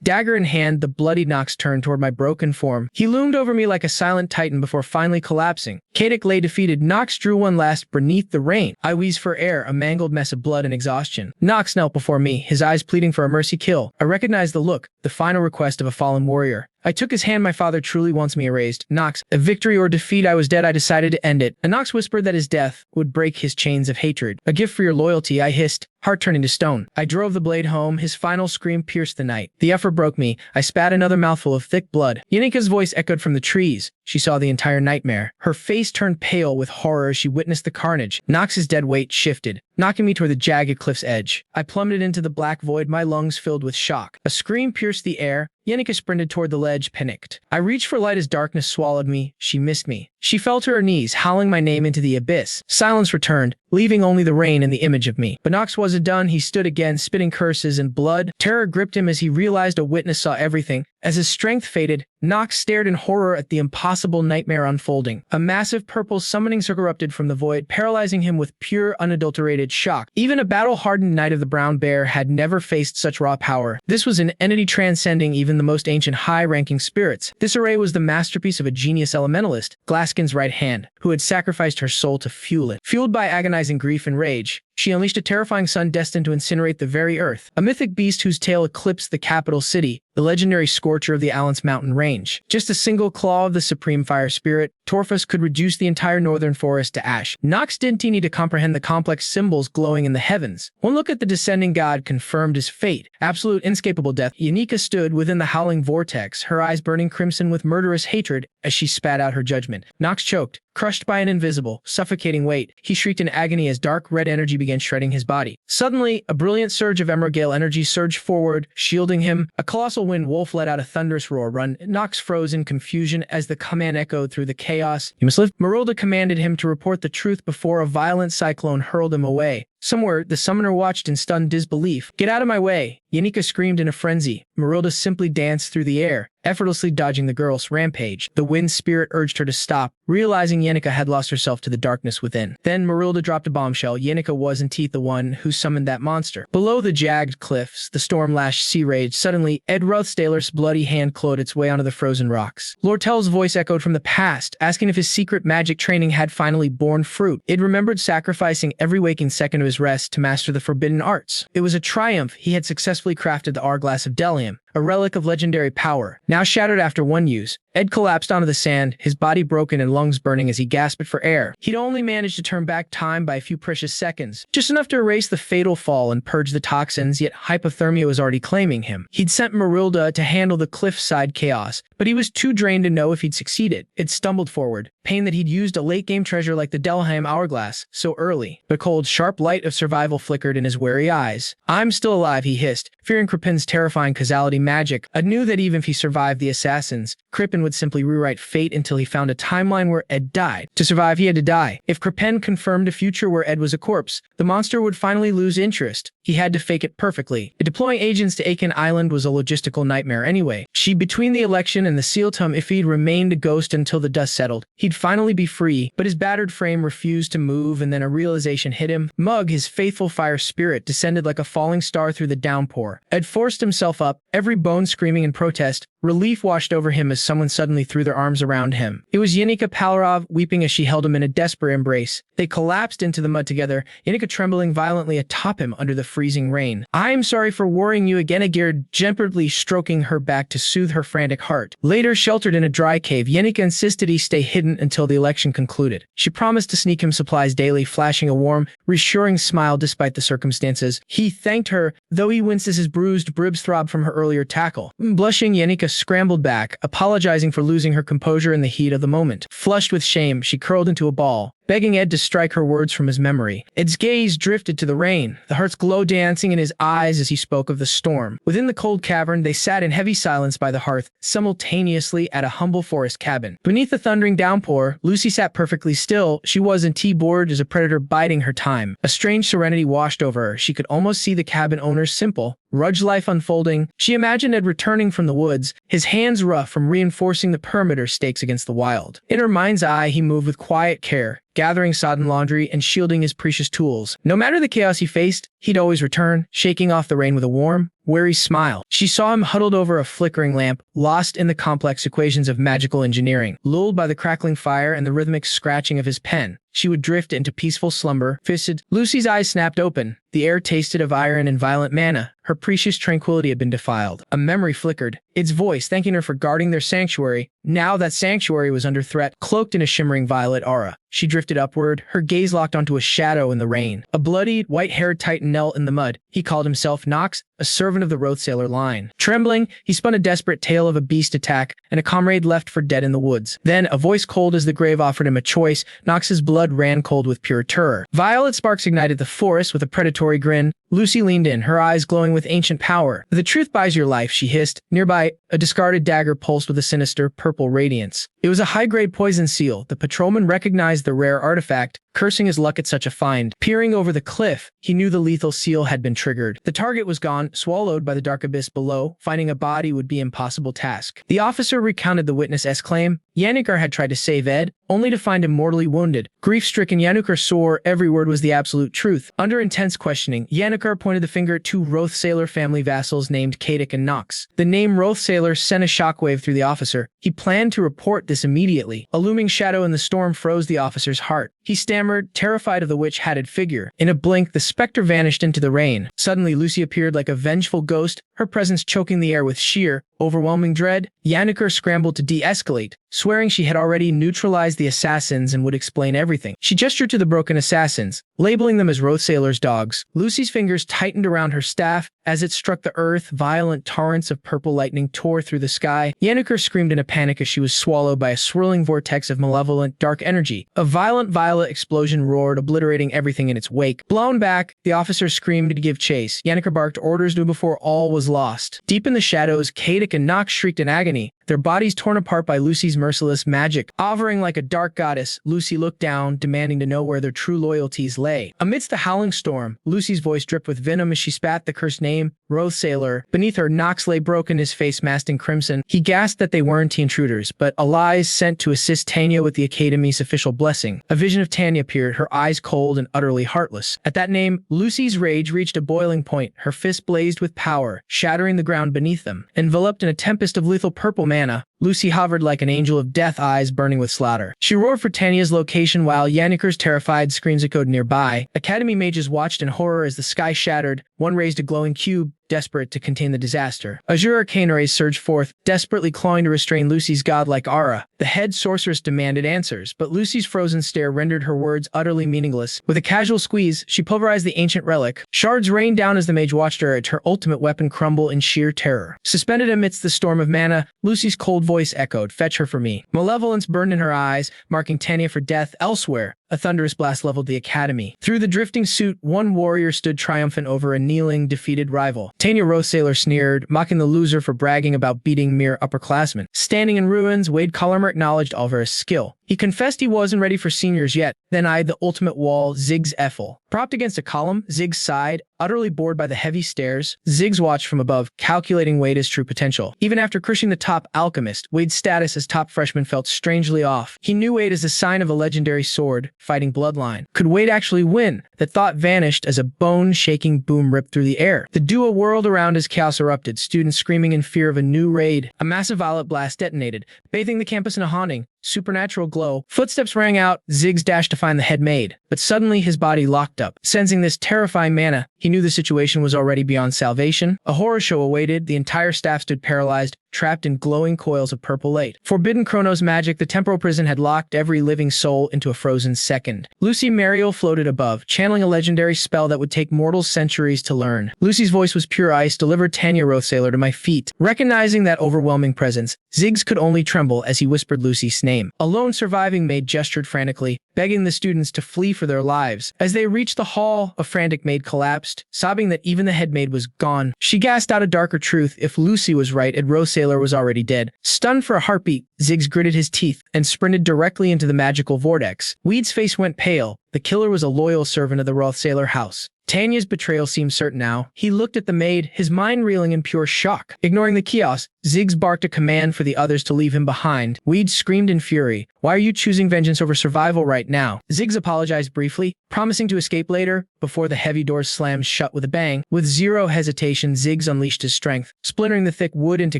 dagger in hand, the bloody Nox turned toward my broken form. He loomed over me like a silent titan before finally collapsing. Kadak lay defeated. Nox drew one last beneath the rain. I wheezed for air, a mangled mess of blood and exhaustion. Nox knelt before me, his eyes pleading for a mercy kill. I recognized the look, the final request of a fallen warrior. I took his hand. My father truly wants me erased. Nox, a victory or defeat, I was dead. I decided to end it. And Nox whispered that his death would break his chains of hatred. A gift for your loyalty, I hissed, heart turning to stone. I drove the blade home. His final scream pierced the night. The effort broke me. I spat another mouthful of thick blood. Yenika's voice echoed from the trees. She saw the entire nightmare. Her face turned pale with horror as she witnessed the carnage. Nox's dead weight shifted, knocking me toward the jagged cliff's edge. I plummeted into the black void, my lungs filled with shock. A scream pierced the air. Yenika sprinted toward the ledge, panicked. I reached for light as darkness swallowed me. She missed me. She fell to her knees, howling my name into the abyss. Silence returned, leaving only the rain and the image of me. But Nox wasn't done. He stood again, spitting curses and blood. Terror gripped him as he realized a witness saw everything. As his strength faded, Nox stared in horror at the impossible nightmare unfolding. A massive purple summoning circle erupted from the void, paralyzing him with pure, unadulterated shock. Even a battle-hardened Knight of the Brown Bear had never faced such raw power. This was an entity transcending even the most ancient high-ranking spirits. This array was the masterpiece of a genius elementalist, Glaskin's right hand, who had sacrificed her soul to fuel it. Fueled by agonizing grief and rage, she unleashed a terrifying sun destined to incinerate the very earth. A mythic beast whose tail eclipsed the capital city, the legendary scorcher of the Alans mountain range. Just a single claw of the supreme fire spirit, Torfus, could reduce the entire northern forest to ash. Nox didn't need to comprehend the complex symbols glowing in the heavens. One look at the descending god confirmed his fate. Absolute inescapable death. Yanika stood within the howling vortex, her eyes burning crimson with murderous hatred as she spat out her judgment. Nox choked, crushed by an invisible, suffocating weight. He shrieked in agony as dark red energy began shredding his body. Suddenly, a brilliant surge of emerald gale energy surged forward, shielding him. A colossal wind wolf let out a thunderous roar. Run! Nox froze in confusion as the command echoed through the chaos. You must live. Marilda commanded him to report the truth before a violent cyclone hurled him away. Somewhere, the summoner watched in stunned disbelief. Get out of my way! Yanika screamed in a frenzy. Marilda simply danced through the air, effortlessly dodging the girl's rampage. The wind spirit urged her to stop, realizing Yanika had lost herself to the darkness within. Then Marilda dropped a bombshell. Yanika was indeed the one who summoned that monster. Below the jagged cliffs, the storm-lashed sea raged. Suddenly, Ed Rothstaylor's bloody hand clawed its way onto the frozen rocks. Lord Tell's voice echoed from the past, asking if his secret magic training had finally borne fruit. Ed remembered sacrificing every waking second of his rest to master the forbidden arts. It was a triumph. He had successfully crafted the hourglass of Delium, a relic of legendary power. Now shattered after one use, Ed collapsed onto the sand, his body broken and lungs burning as he gasped for air. He'd only managed to turn back time by a few precious seconds, just enough to erase the fatal fall and purge the toxins, yet hypothermia was already claiming him. He'd sent Marilda to handle the cliffside chaos, but he was too drained to know if he'd succeeded. Ed stumbled forward, pain that he'd used a late-game treasure like the Delheim hourglass so early. The cold, sharp light of survival flickered in his wary eyes. I'm still alive, he hissed, fearing Kripin's terrifying causality magic. Ed knew that even if he survived the assassins, Kripin would simply rewrite fate until he found a timeline where Ed died. To survive, he had to die. If Kripin confirmed a future where Ed was a corpse, the monster would finally lose interest. He had to fake it perfectly. Deploying agents to Aken Island was a logistical nightmare anyway. Between the election and the seal tome, if he'd remained a ghost until the dust settled, he'd finally be free, but his battered frame refused to move, and then a realization hit him. Mug, his faithful fire spirit, descended like a falling star through the downpour. Ed forced himself up, every bone screaming in protest. Relief washed over him as someone suddenly threw their arms around him. It was Yanika Palarov, weeping as she held him in a desperate embrace. They collapsed into the mud together, Yanika trembling violently atop him under the freezing rain. I'm sorry for worrying you again, Agir, gently stroking her back to soothe her frantic heart. Later, sheltered in a dry cave, Yanika insisted he stay hidden until the election concluded. She promised to sneak him supplies daily, flashing a warm, reassuring smile despite the circumstances. He thanked her, though he winced as his bruised ribs throbbed from her earlier tackle. Blushing, Yanika scrambled back, apologizing for losing her composure in the heat of the moment. Flushed with shame, she curled into a ball, begging Ed to strike her words from his memory. Ed's gaze drifted to the rain, the heart's glow dancing in his eyes as he spoke of the storm. Within the cold cavern, they sat in heavy silence by the hearth, simultaneously at a humble forest cabin. Beneath the thundering downpour, Lucy sat perfectly still. She wasn't bored as a predator biding her time. A strange serenity washed over her. She could almost see the cabin owner's simple, Rudge life unfolding. She imagined Ed returning from the woods, his hands rough from reinforcing the perimeter stakes against the wild. In her mind's eye, he moved with quiet care, gathering sodden laundry and shielding his precious tools. No matter the chaos he faced, he'd always return, shaking off the rain with a warm, wary smile. She saw him huddled over a flickering lamp, lost in the complex equations of magical engineering. Lulled by the crackling fire and the rhythmic scratching of his pen, she would drift into peaceful slumber. Fisted. Lucy's eyes snapped open. The air tasted of iron and violent mana. Her precious tranquility had been defiled. A memory flickered, its voice thanking her for guarding their sanctuary. Now that sanctuary was under threat, cloaked in a shimmering violet aura. She drifted upward, her gaze locked onto a shadow in the rain. A bloodied, white-haired titan knelt in the mud. He called himself Nox, a servant of the Rothstaylor line. Trembling, he spun a desperate tale of a beast attack and a comrade left for dead in the woods. Then, a voice cold as the grave offered him a choice. Nox's blood ran cold with pure terror. Violet sparks ignited the forest with a predatory grin. Lucy leaned in, her eyes glowing with ancient power. The truth buys your life, she hissed. Nearby, a discarded dagger pulsed with a sinister, purple radiance. It was a high-grade poison seal. The patrolman recognized the rare artifact, cursing his luck at such a find. Peering over the cliff, he knew the lethal seal had been triggered. The target was gone, swallowed by the dark abyss below. Finding a body would be an impossible task. The officer recounted the witness's claim. Yannickar had tried to save Ed, only to find him mortally wounded. Grief-stricken, Yanukar swore every word was the absolute truth. Under intense questioning, Yanukar pointed the finger at two Rothstaylor family vassals named Kadik and Knox. The name Rothstaylor sent a shockwave through the officer. He planned to report this immediately. A looming shadow in the storm froze the officer's heart. He stammered, terrified of the witch-hatted figure. In a blink, the specter vanished into the rain. Suddenly, Lucy appeared like a vengeful ghost, her presence choking the air with sheer, overwhelming dread. Yanukar scrambled to de-escalate, swearing she had already neutralized the assassins and would explain everything. She gestured to the broken assassins, labeling them as Rothstaylor's dogs. Lucy's fingers tightened around her staff. As it struck the earth, violent torrents of purple lightning tore through the sky. Yanukar screamed in a panic as she was swallowed by a swirling vortex of malevolent, dark energy. A violent violet explosion roared, obliterating everything in its wake. Blown back, the officer screamed to give chase. Yanukar barked orders before all was lost. Deep in the shadows, Kadik and Knox shrieked in agony, their bodies torn apart by Lucy's merciless magic. Hovering like a dark goddess, Lucy looked down, demanding to know where their true loyalties lay. Amidst the howling storm, Lucy's voice dripped with venom as she spat the cursed name, Rothstaylor. Beneath her, Knox lay broken, his face masked in crimson. He gasped that they weren't the intruders, but allies sent to assist Tanya with the Academy's official blessing. A vision of Tanya appeared, her eyes cold and utterly heartless. At that name, Lucy's rage reached a boiling point. Her fist blazed with power, shattering the ground beneath them. Enveloped in a tempest of lethal purple mana, Lucy hovered like an angel of death, eyes burning with slaughter. She roared for Tanya's location while Yanukar's terrified screams echoed nearby. Academy mages watched in horror as the sky shattered. One raised a glowing cube, desperate to contain the disaster. Azure arcane rays surged forth, desperately clawing to restrain Lucy's godlike aura. The head sorceress demanded answers, but Lucy's frozen stare rendered her words utterly meaningless. With a casual squeeze, she pulverized the ancient relic. Shards rained down as the mage watched her ultimate weapon crumble in sheer terror. Suspended amidst the storm of mana, Lucy's cold voice echoed, "Fetch her for me." Malevolence burned in her eyes, marking Tanya for death. Elsewhere, a thunderous blast leveled the academy. Through the drifting suit, one warrior stood triumphant over a kneeling, defeated rival. Tanya Rothstaylor sneered, mocking the loser for bragging about beating mere upperclassmen. Standing in ruins, Wade Collimer acknowledged Alvarez's skill. He confessed he wasn't ready for seniors yet, then eyed the ultimate wall, Ziggs Ethel. Propped against a column, Ziggs sighed, utterly bored by the heavy stairs. Ziggs watched from above, calculating Wade's true potential. Even after crushing the top alchemist, Wade's status as top freshman felt strangely off. He knew Wade as a sign of a legendary sword, fighting bloodline. Could Wade actually win? That thought vanished as a bone-shaking boom ripped through the air. The duo whirled around as chaos erupted, students screaming in fear of a new raid. A massive violet blast detonated, bathing the campus in a haunting, supernatural glow. Footsteps rang out. Ziggs dashed to find the head maid, but suddenly his body locked up. Sensing this terrifying mana, he knew the situation was already beyond salvation. A horror show awaited. The entire staff stood paralyzed, trapped in glowing coils of purple light. Forbidden Chronos magic, the temporal prison had locked every living soul into a frozen second. Lucy Mariel floated above, channeling a legendary spell that would take mortals centuries to learn. Lucy's voice was pure ice, delivered Tanya Rothstaylor to my feet. Recognizing that overwhelming presence, Ziggs could only tremble as he whispered Lucy's name. A lone surviving maid gestured frantically, begging the students to flee for their lives. As they reached the hall, a frantic maid collapsed, sobbing that even the head maid was gone. She gasped out a darker truth. If Lucy was right, Ed Rothstaylor was already dead. Stunned for a heartbeat, Ziggs gritted his teeth and sprinted directly into the magical vortex. Weed's face went pale. The killer was a loyal servant of the Rothstaylor house. Tanya's betrayal seemed certain now. He looked at the maid, his mind reeling in pure shock. Ignoring the chaos, Ziggs barked a command for the others to leave him behind. Weed screamed in fury. "Why are you choosing vengeance over survival right now?" Ziggs apologized briefly, promising to escape later, before the heavy doors slammed shut with a bang. With zero hesitation, Ziggs unleashed his strength, splintering the thick wood into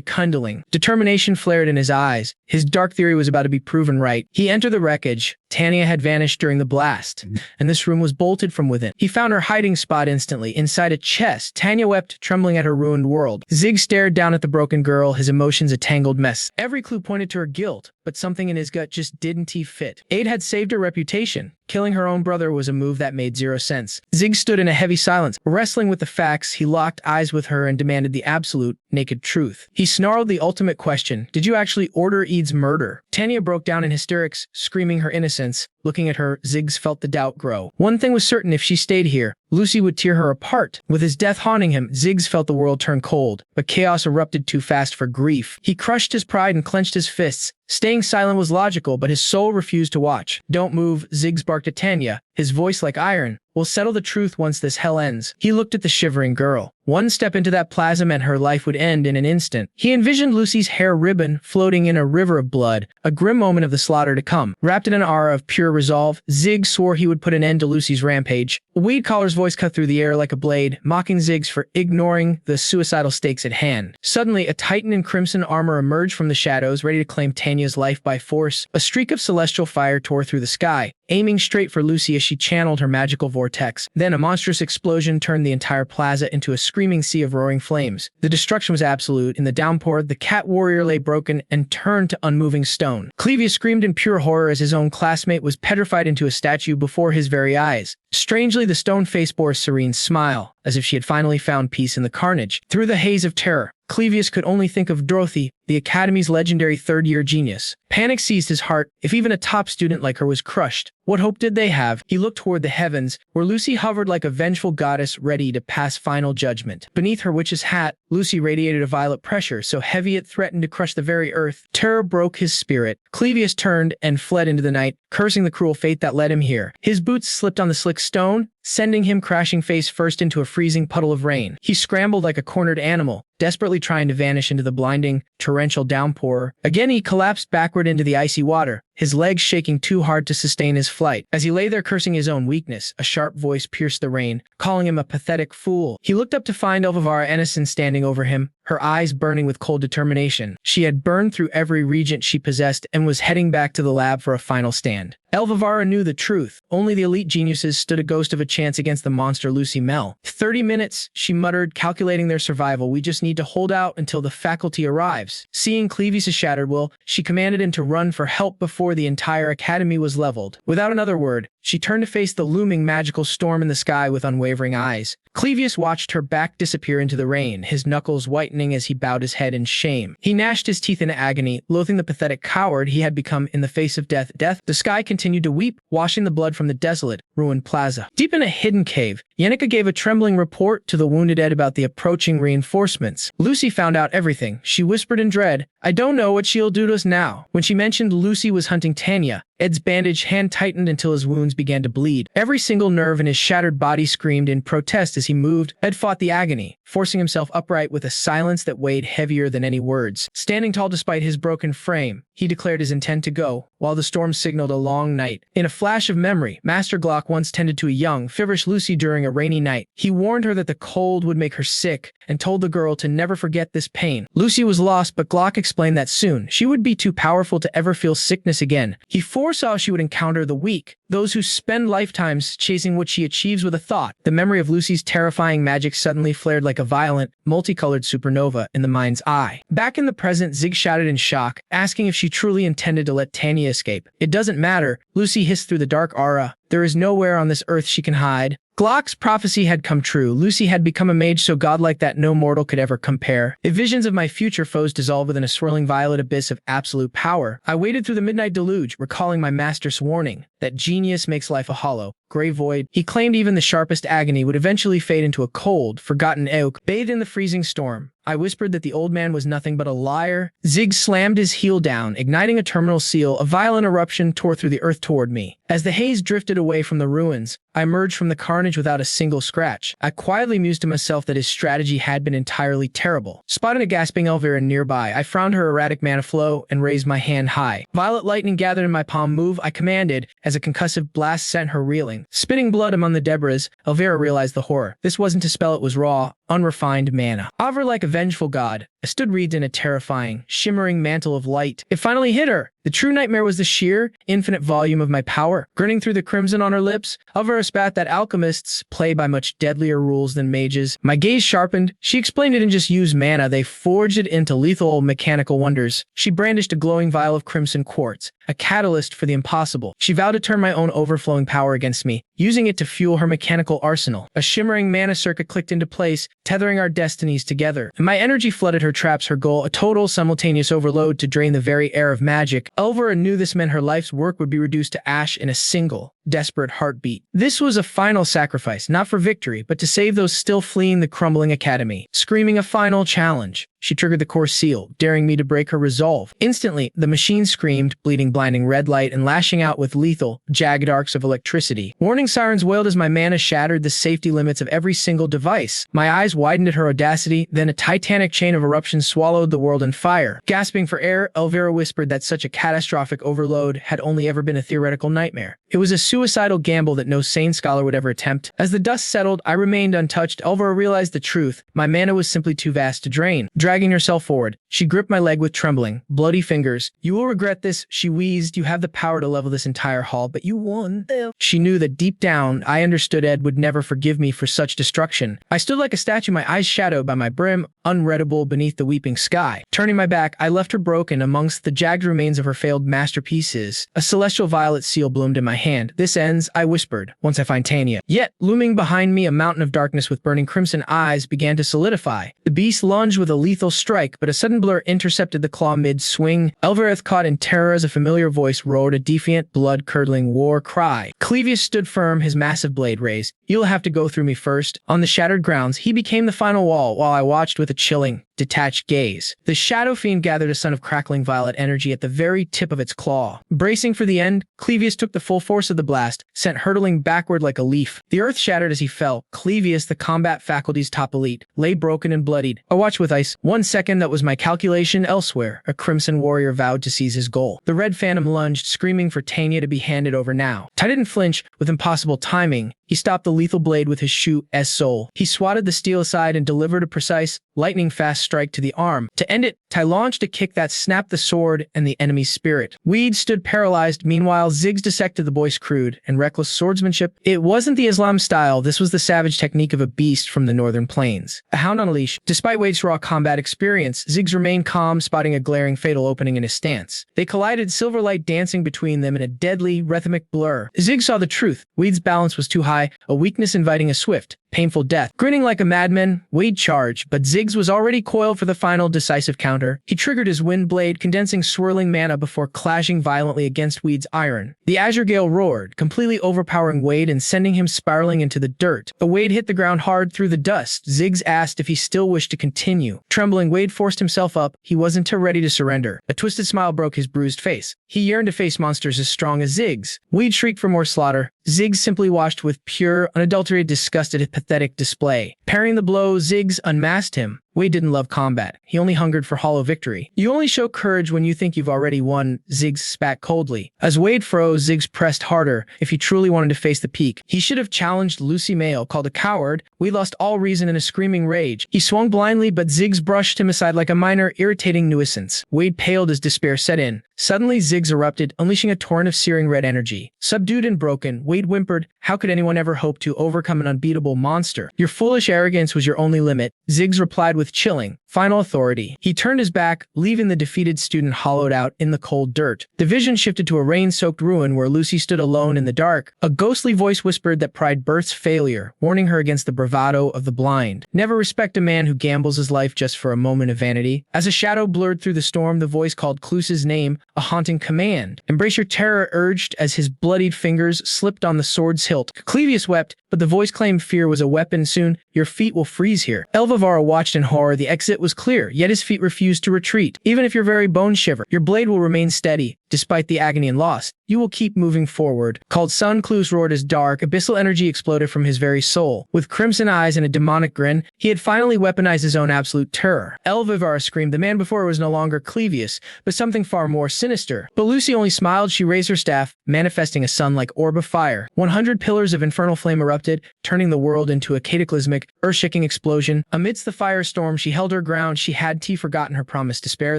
kindling. Determination flared in his eyes. His dark theory was about to be proven right. He entered the wreckage. Tanya had vanished during the blast, and this room was bolted from within. He found her hiding spot instantly, inside a chest. Tanya wept, trembling at her ruined world. Ziggs stared down at the broken girl, his emotions a tangled mess. Every clue pointed to her guilt, but something in his gut just didn't fit. Aid had saved her reputation. Killing her own brother was a move that made zero sense. Ziggs stood in a heavy silence, wrestling with the facts. He locked eyes with her and demanded the absolute, naked truth. He snarled the ultimate question: "Did you actually order Eid's murder?" Tanya broke down in hysterics, screaming her innocence. Looking at her, Ziggs felt the doubt grow. One thing was certain: if she stayed here, Lucy would tear her apart. With his death haunting him, Ziggs felt the world turn cold, but chaos erupted too fast for grief. He crushed his pride and clenched his fists. Staying silent was logical, but his soul refused to watch. "Don't move," Ziggs barked at Tanya, his voice like iron. "We'll settle the truth once this hell ends." He looked at the shivering girl. One step into that plaza meant her life would end in an instant. He envisioned Lucy's hair ribbon floating in a river of blood, a grim moment of the slaughter to come. Wrapped in an aura of pure resolve, Ziggs swore he would put an end to Lucy's rampage. A weed caller's voice cut through the air like a blade, mocking Ziggs for ignoring the suicidal stakes at hand. Suddenly, a titan in crimson armor emerged from the shadows, ready to claim Tanya's life by force. A streak of celestial fire tore through the sky, aiming straight for Lucy as she channeled her magical vortex. Then a monstrous explosion turned the entire plaza into a screaming sea of roaring flames. The destruction was absolute. In the downpour, the cat warrior lay broken and turned to unmoving stone. Clevius screamed in pure horror as his own classmate was petrified into a statue before his very eyes. Strangely, the stone face bore a serene smile, as if she had finally found peace in the carnage. Through the haze of terror, Clevius could only think of Dorothy, the Academy's legendary third-year genius. Panic seized his heart. If even a top student like her was crushed, what hope did they have? He looked toward the heavens, where Lucy hovered like a vengeful goddess ready to pass final judgment. Beneath her witch's hat, Lucy radiated a violet pressure so heavy it threatened to crush the very earth. Terror broke his spirit. Clevius turned and fled into the night, cursing the cruel fate that led him here. His boots slipped on the slick stone, sending him crashing face first into a freezing puddle of rain. He scrambled like a cornered animal, desperately trying to vanish into the blinding, torrential downpour. Again he collapsed backward into the icy water, his legs shaking too hard to sustain his flight. As he lay there cursing his own weakness, a sharp voice pierced the rain, calling him a pathetic fool. He looked up to find Elvivara Ennison standing over him, her eyes burning with cold determination. She had burned through every regent she possessed and was heading back to the lab for a final stand. Elvivara knew the truth. Only the elite geniuses stood a ghost of a chance against the monster Lucy Mel. 30 minutes, she muttered, calculating their survival. "We just need to hold out until the faculty arrives." Seeing Clevius' shattered will, she commanded him to run for help before the entire academy was leveled. Without another word, she turned to face the looming magical storm in the sky with unwavering eyes. Clevius watched her back disappear into the rain, his knuckles whitening as he bowed his head in shame. He gnashed his teeth in agony, loathing the pathetic coward he had become in the face of death. The sky continued to weep, washing the blood from the desolate, ruined plaza. Deep in a hidden cave, Yenneca gave a trembling report to the wounded Ed about the approaching reinforcements. Lucy found out everything. She whispered in dread, "I don't know what she'll do to us now." When she mentioned Lucy was hunting Tanya, Ed's bandaged hand tightened until his wounds began to bleed. Every single nerve in his shattered body screamed in protest as he moved. Ed fought the agony, forcing himself upright with a silence that weighed heavier than any words. Standing tall despite his broken frame, he declared his intent to go, while the storm signaled a long night. In a flash of memory, Master Glock once tended to a young, feverish Lucy during a rainy night. He warned her that the cold would make her sick, and told the girl to never forget this pain. Lucy was lost, but Glock explained that soon she would be too powerful to ever feel sickness again. He foresaw she would encounter the weak, those who spend lifetimes chasing what she achieves with a thought. The memory of Lucy's terrifying magic suddenly flared like a violent, multicolored supernova in the mind's eye. Back in the present, Zig shouted in shock, asking if she truly intended to let Tanya escape. "It doesn't matter," Lucy hissed through the dark aura. "There is nowhere on this earth she can hide." Glock's prophecy had come true. Lucy had become a mage so godlike that no mortal could ever compare. If visions of my future foes dissolve within a swirling violet abyss of absolute power, I waded through the midnight deluge, recalling my master's warning that genius makes life a hollow, gray void. He claimed even the sharpest agony would eventually fade into a cold, forgotten oak, bathed in the freezing storm. I whispered that the old man was nothing but a liar. Zig slammed his heel down, igniting a terminal seal. A violent eruption tore through the earth toward me. As the haze drifted away from the ruins, I emerged from the carnage without a single scratch. I quietly mused to myself that his strategy had been entirely terrible. Spotting a gasping Elvira nearby, I frowned her erratic mana flow and raised my hand high. Violet lightning gathered in my palm. "Move," I commanded, as a concussive blast sent her reeling. Spitting blood among the debris, Elvira realized the horror. This wasn't a spell, it was raw, unrefined mana. Hover like a vengeful god, I stood wreathed in a terrifying, shimmering mantle of light. It finally hit her! The true nightmare was the sheer, infinite volume of my power. Grinning through the crimson on her lips, Elvira spat that alchemists play by much deadlier rules than mages. My gaze sharpened. She explained it didn't just use mana, they forged it into lethal mechanical wonders. She brandished a glowing vial of crimson quartz, a catalyst for the impossible. She vowed to turn my own overflowing power against me, using it to fuel her mechanical arsenal. A shimmering mana circuit clicked into place, tethering our destinies together. And my energy flooded her traps, her goal, a total simultaneous overload to drain the very air of magic. Elvira knew this meant her life's work would be reduced to ash in a single, desperate heartbeat. This was a final sacrifice, not for victory, but to save those still fleeing the crumbling academy. Screaming a final challenge, she triggered the core seal, daring me to break her resolve. Instantly, the machine screamed, bleeding blinding red light and lashing out with lethal, jagged arcs of electricity. Warning sirens wailed as my mana shattered the safety limits of every single device. My eyes widened at her audacity, then a titanic chain of eruptions swallowed the world in fire. Gasping for air, Elvira whispered that such a catastrophic overload had only ever been a theoretical nightmare. It was a suicidal gamble that no sane scholar would ever attempt. As the dust settled, I remained untouched. Elvira realized the truth. My mana was simply too vast to drain. Dragging herself forward, she gripped my leg with trembling, bloody fingers. "You will regret this," she wheezed. "You have the power to level this entire hall, but you won." She knew that deep down, I understood Ed would never forgive me for such destruction. I stood like a statue, my eyes shadowed by my brim, unreadable beneath the weeping sky. Turning my back, I left her broken amongst the jagged remains of her failed masterpieces. A celestial violet seal bloomed in my hand. "This ends," I whispered, "once I find Tanya." Yet, looming behind me, a mountain of darkness with burning crimson eyes began to solidify. The beast lunged with a lethal strike, but a sudden blur intercepted the claw mid-swing. Elvira, caught in terror as a familiar voice roared a defiant, blood-curdling war cry. Clevius stood firm, his massive blade raised. "You'll have to go through me first." On the shattered grounds, he became the final wall, while I watched with a chilling, detached gaze. The Shadow Fiend gathered a sun of crackling violet energy at the very tip of its claw. Bracing for the end, Clevius took the full force of the blast, sent hurtling backward like a leaf. The earth shattered as he fell. Clevius, the combat faculty's top elite, lay broken and bloodied. I watched with ice. 1 second, that was my calculation. Elsewhere, a crimson warrior vowed to seize his goal. The red phantom lunged, screaming for Tanya to be handed over now. I didn't flinch. With impossible timing, he stopped the lethal blade with his shoe as soul. He swatted the steel aside and delivered a precise, lightning-fast strike to the arm. To end it, Ty launched a kick that snapped the sword and the enemy's spirit. Weed stood paralyzed. Meanwhile, Ziggs dissected the boy's crude and reckless swordsmanship. It wasn't the Islam style. This was the savage technique of a beast from the northern plains. A hound on a leash. Despite Wade's raw combat experience, Ziggs remained calm, spotting a glaring fatal opening in his stance. They collided, silver light dancing between them in a deadly, rhythmic blur. Ziggs saw the truth. Wade's balance was too high, a weakness inviting a swift, painful death. Grinning like a madman, Wade charged, but Ziggs was already coiled for the final decisive counter. He triggered his wind blade, condensing swirling mana before clashing violently against Wade's iron. The Azure Gale roared, completely overpowering Wade and sending him spiraling into the dirt. But Wade hit the ground hard through the dust. Ziggs asked if he still wished to continue. Trembling, Wade forced himself up. He wasn't ready to surrender. A twisted smile broke his bruised face. He yearned to face monsters as strong as Ziggs. Wade shrieked for more slaughter. Ziggs simply watched with pure, unadulterated disgust at his pathetic display. Parrying the blow, Ziggs unmasked him. Wade didn't love combat. He only hungered for hollow victory. "You only show courage when you think you've already won," Ziggs spat coldly. As Wade froze, Ziggs pressed harder. If he truly wanted to face the peak, he should have challenged Lucy Mayo. Called a coward, Wade lost all reason in a screaming rage. He swung blindly, but Ziggs brushed him aside like a minor, irritating nuisance. Wade paled as despair set in. Suddenly, Ziggs erupted, unleashing a torrent of searing red energy. Subdued and broken, Wade whimpered, "How could anyone ever hope to overcome an unbeatable monster? Your foolish arrogance was your only limit." Ziggs replied with chilling, final authority. He turned his back, leaving the defeated student hollowed out in the cold dirt. The vision shifted to a rain-soaked ruin where Lucy stood alone in the dark. A ghostly voice whispered that pride births failure, warning her against the bravado of the blind. Never respect a man who gambles his life just for a moment of vanity. As a shadow blurred through the storm, the voice called Cluse's name, a haunting command. Embrace your terror, urged as his bloodied fingers slipped on the sword's hilt. Clevius wept, but the voice claimed fear was a weapon. Soon, your feet will freeze here. Elvivara watched in horror. The exit was clear, yet his feet refused to retreat. Even if your very bones shiver, your blade will remain steady. Despite the agony and loss, you will keep moving forward. Called Sun, Cluse roared as dark, abyssal energy exploded from his very soul. With crimson eyes and a demonic grin, he had finally weaponized his own absolute terror. Elvivara screamed. The man before her was no longer Clevius, but something far more sinister. But Lucy only smiled. She raised her staff, manifesting a sun-like orb of fire. 100 pillars of infernal flame erupted, turning the world into a cataclysmic, earth-shaking explosion. Amidst the firestorm, she held her ground. She had forgotten her promise to spare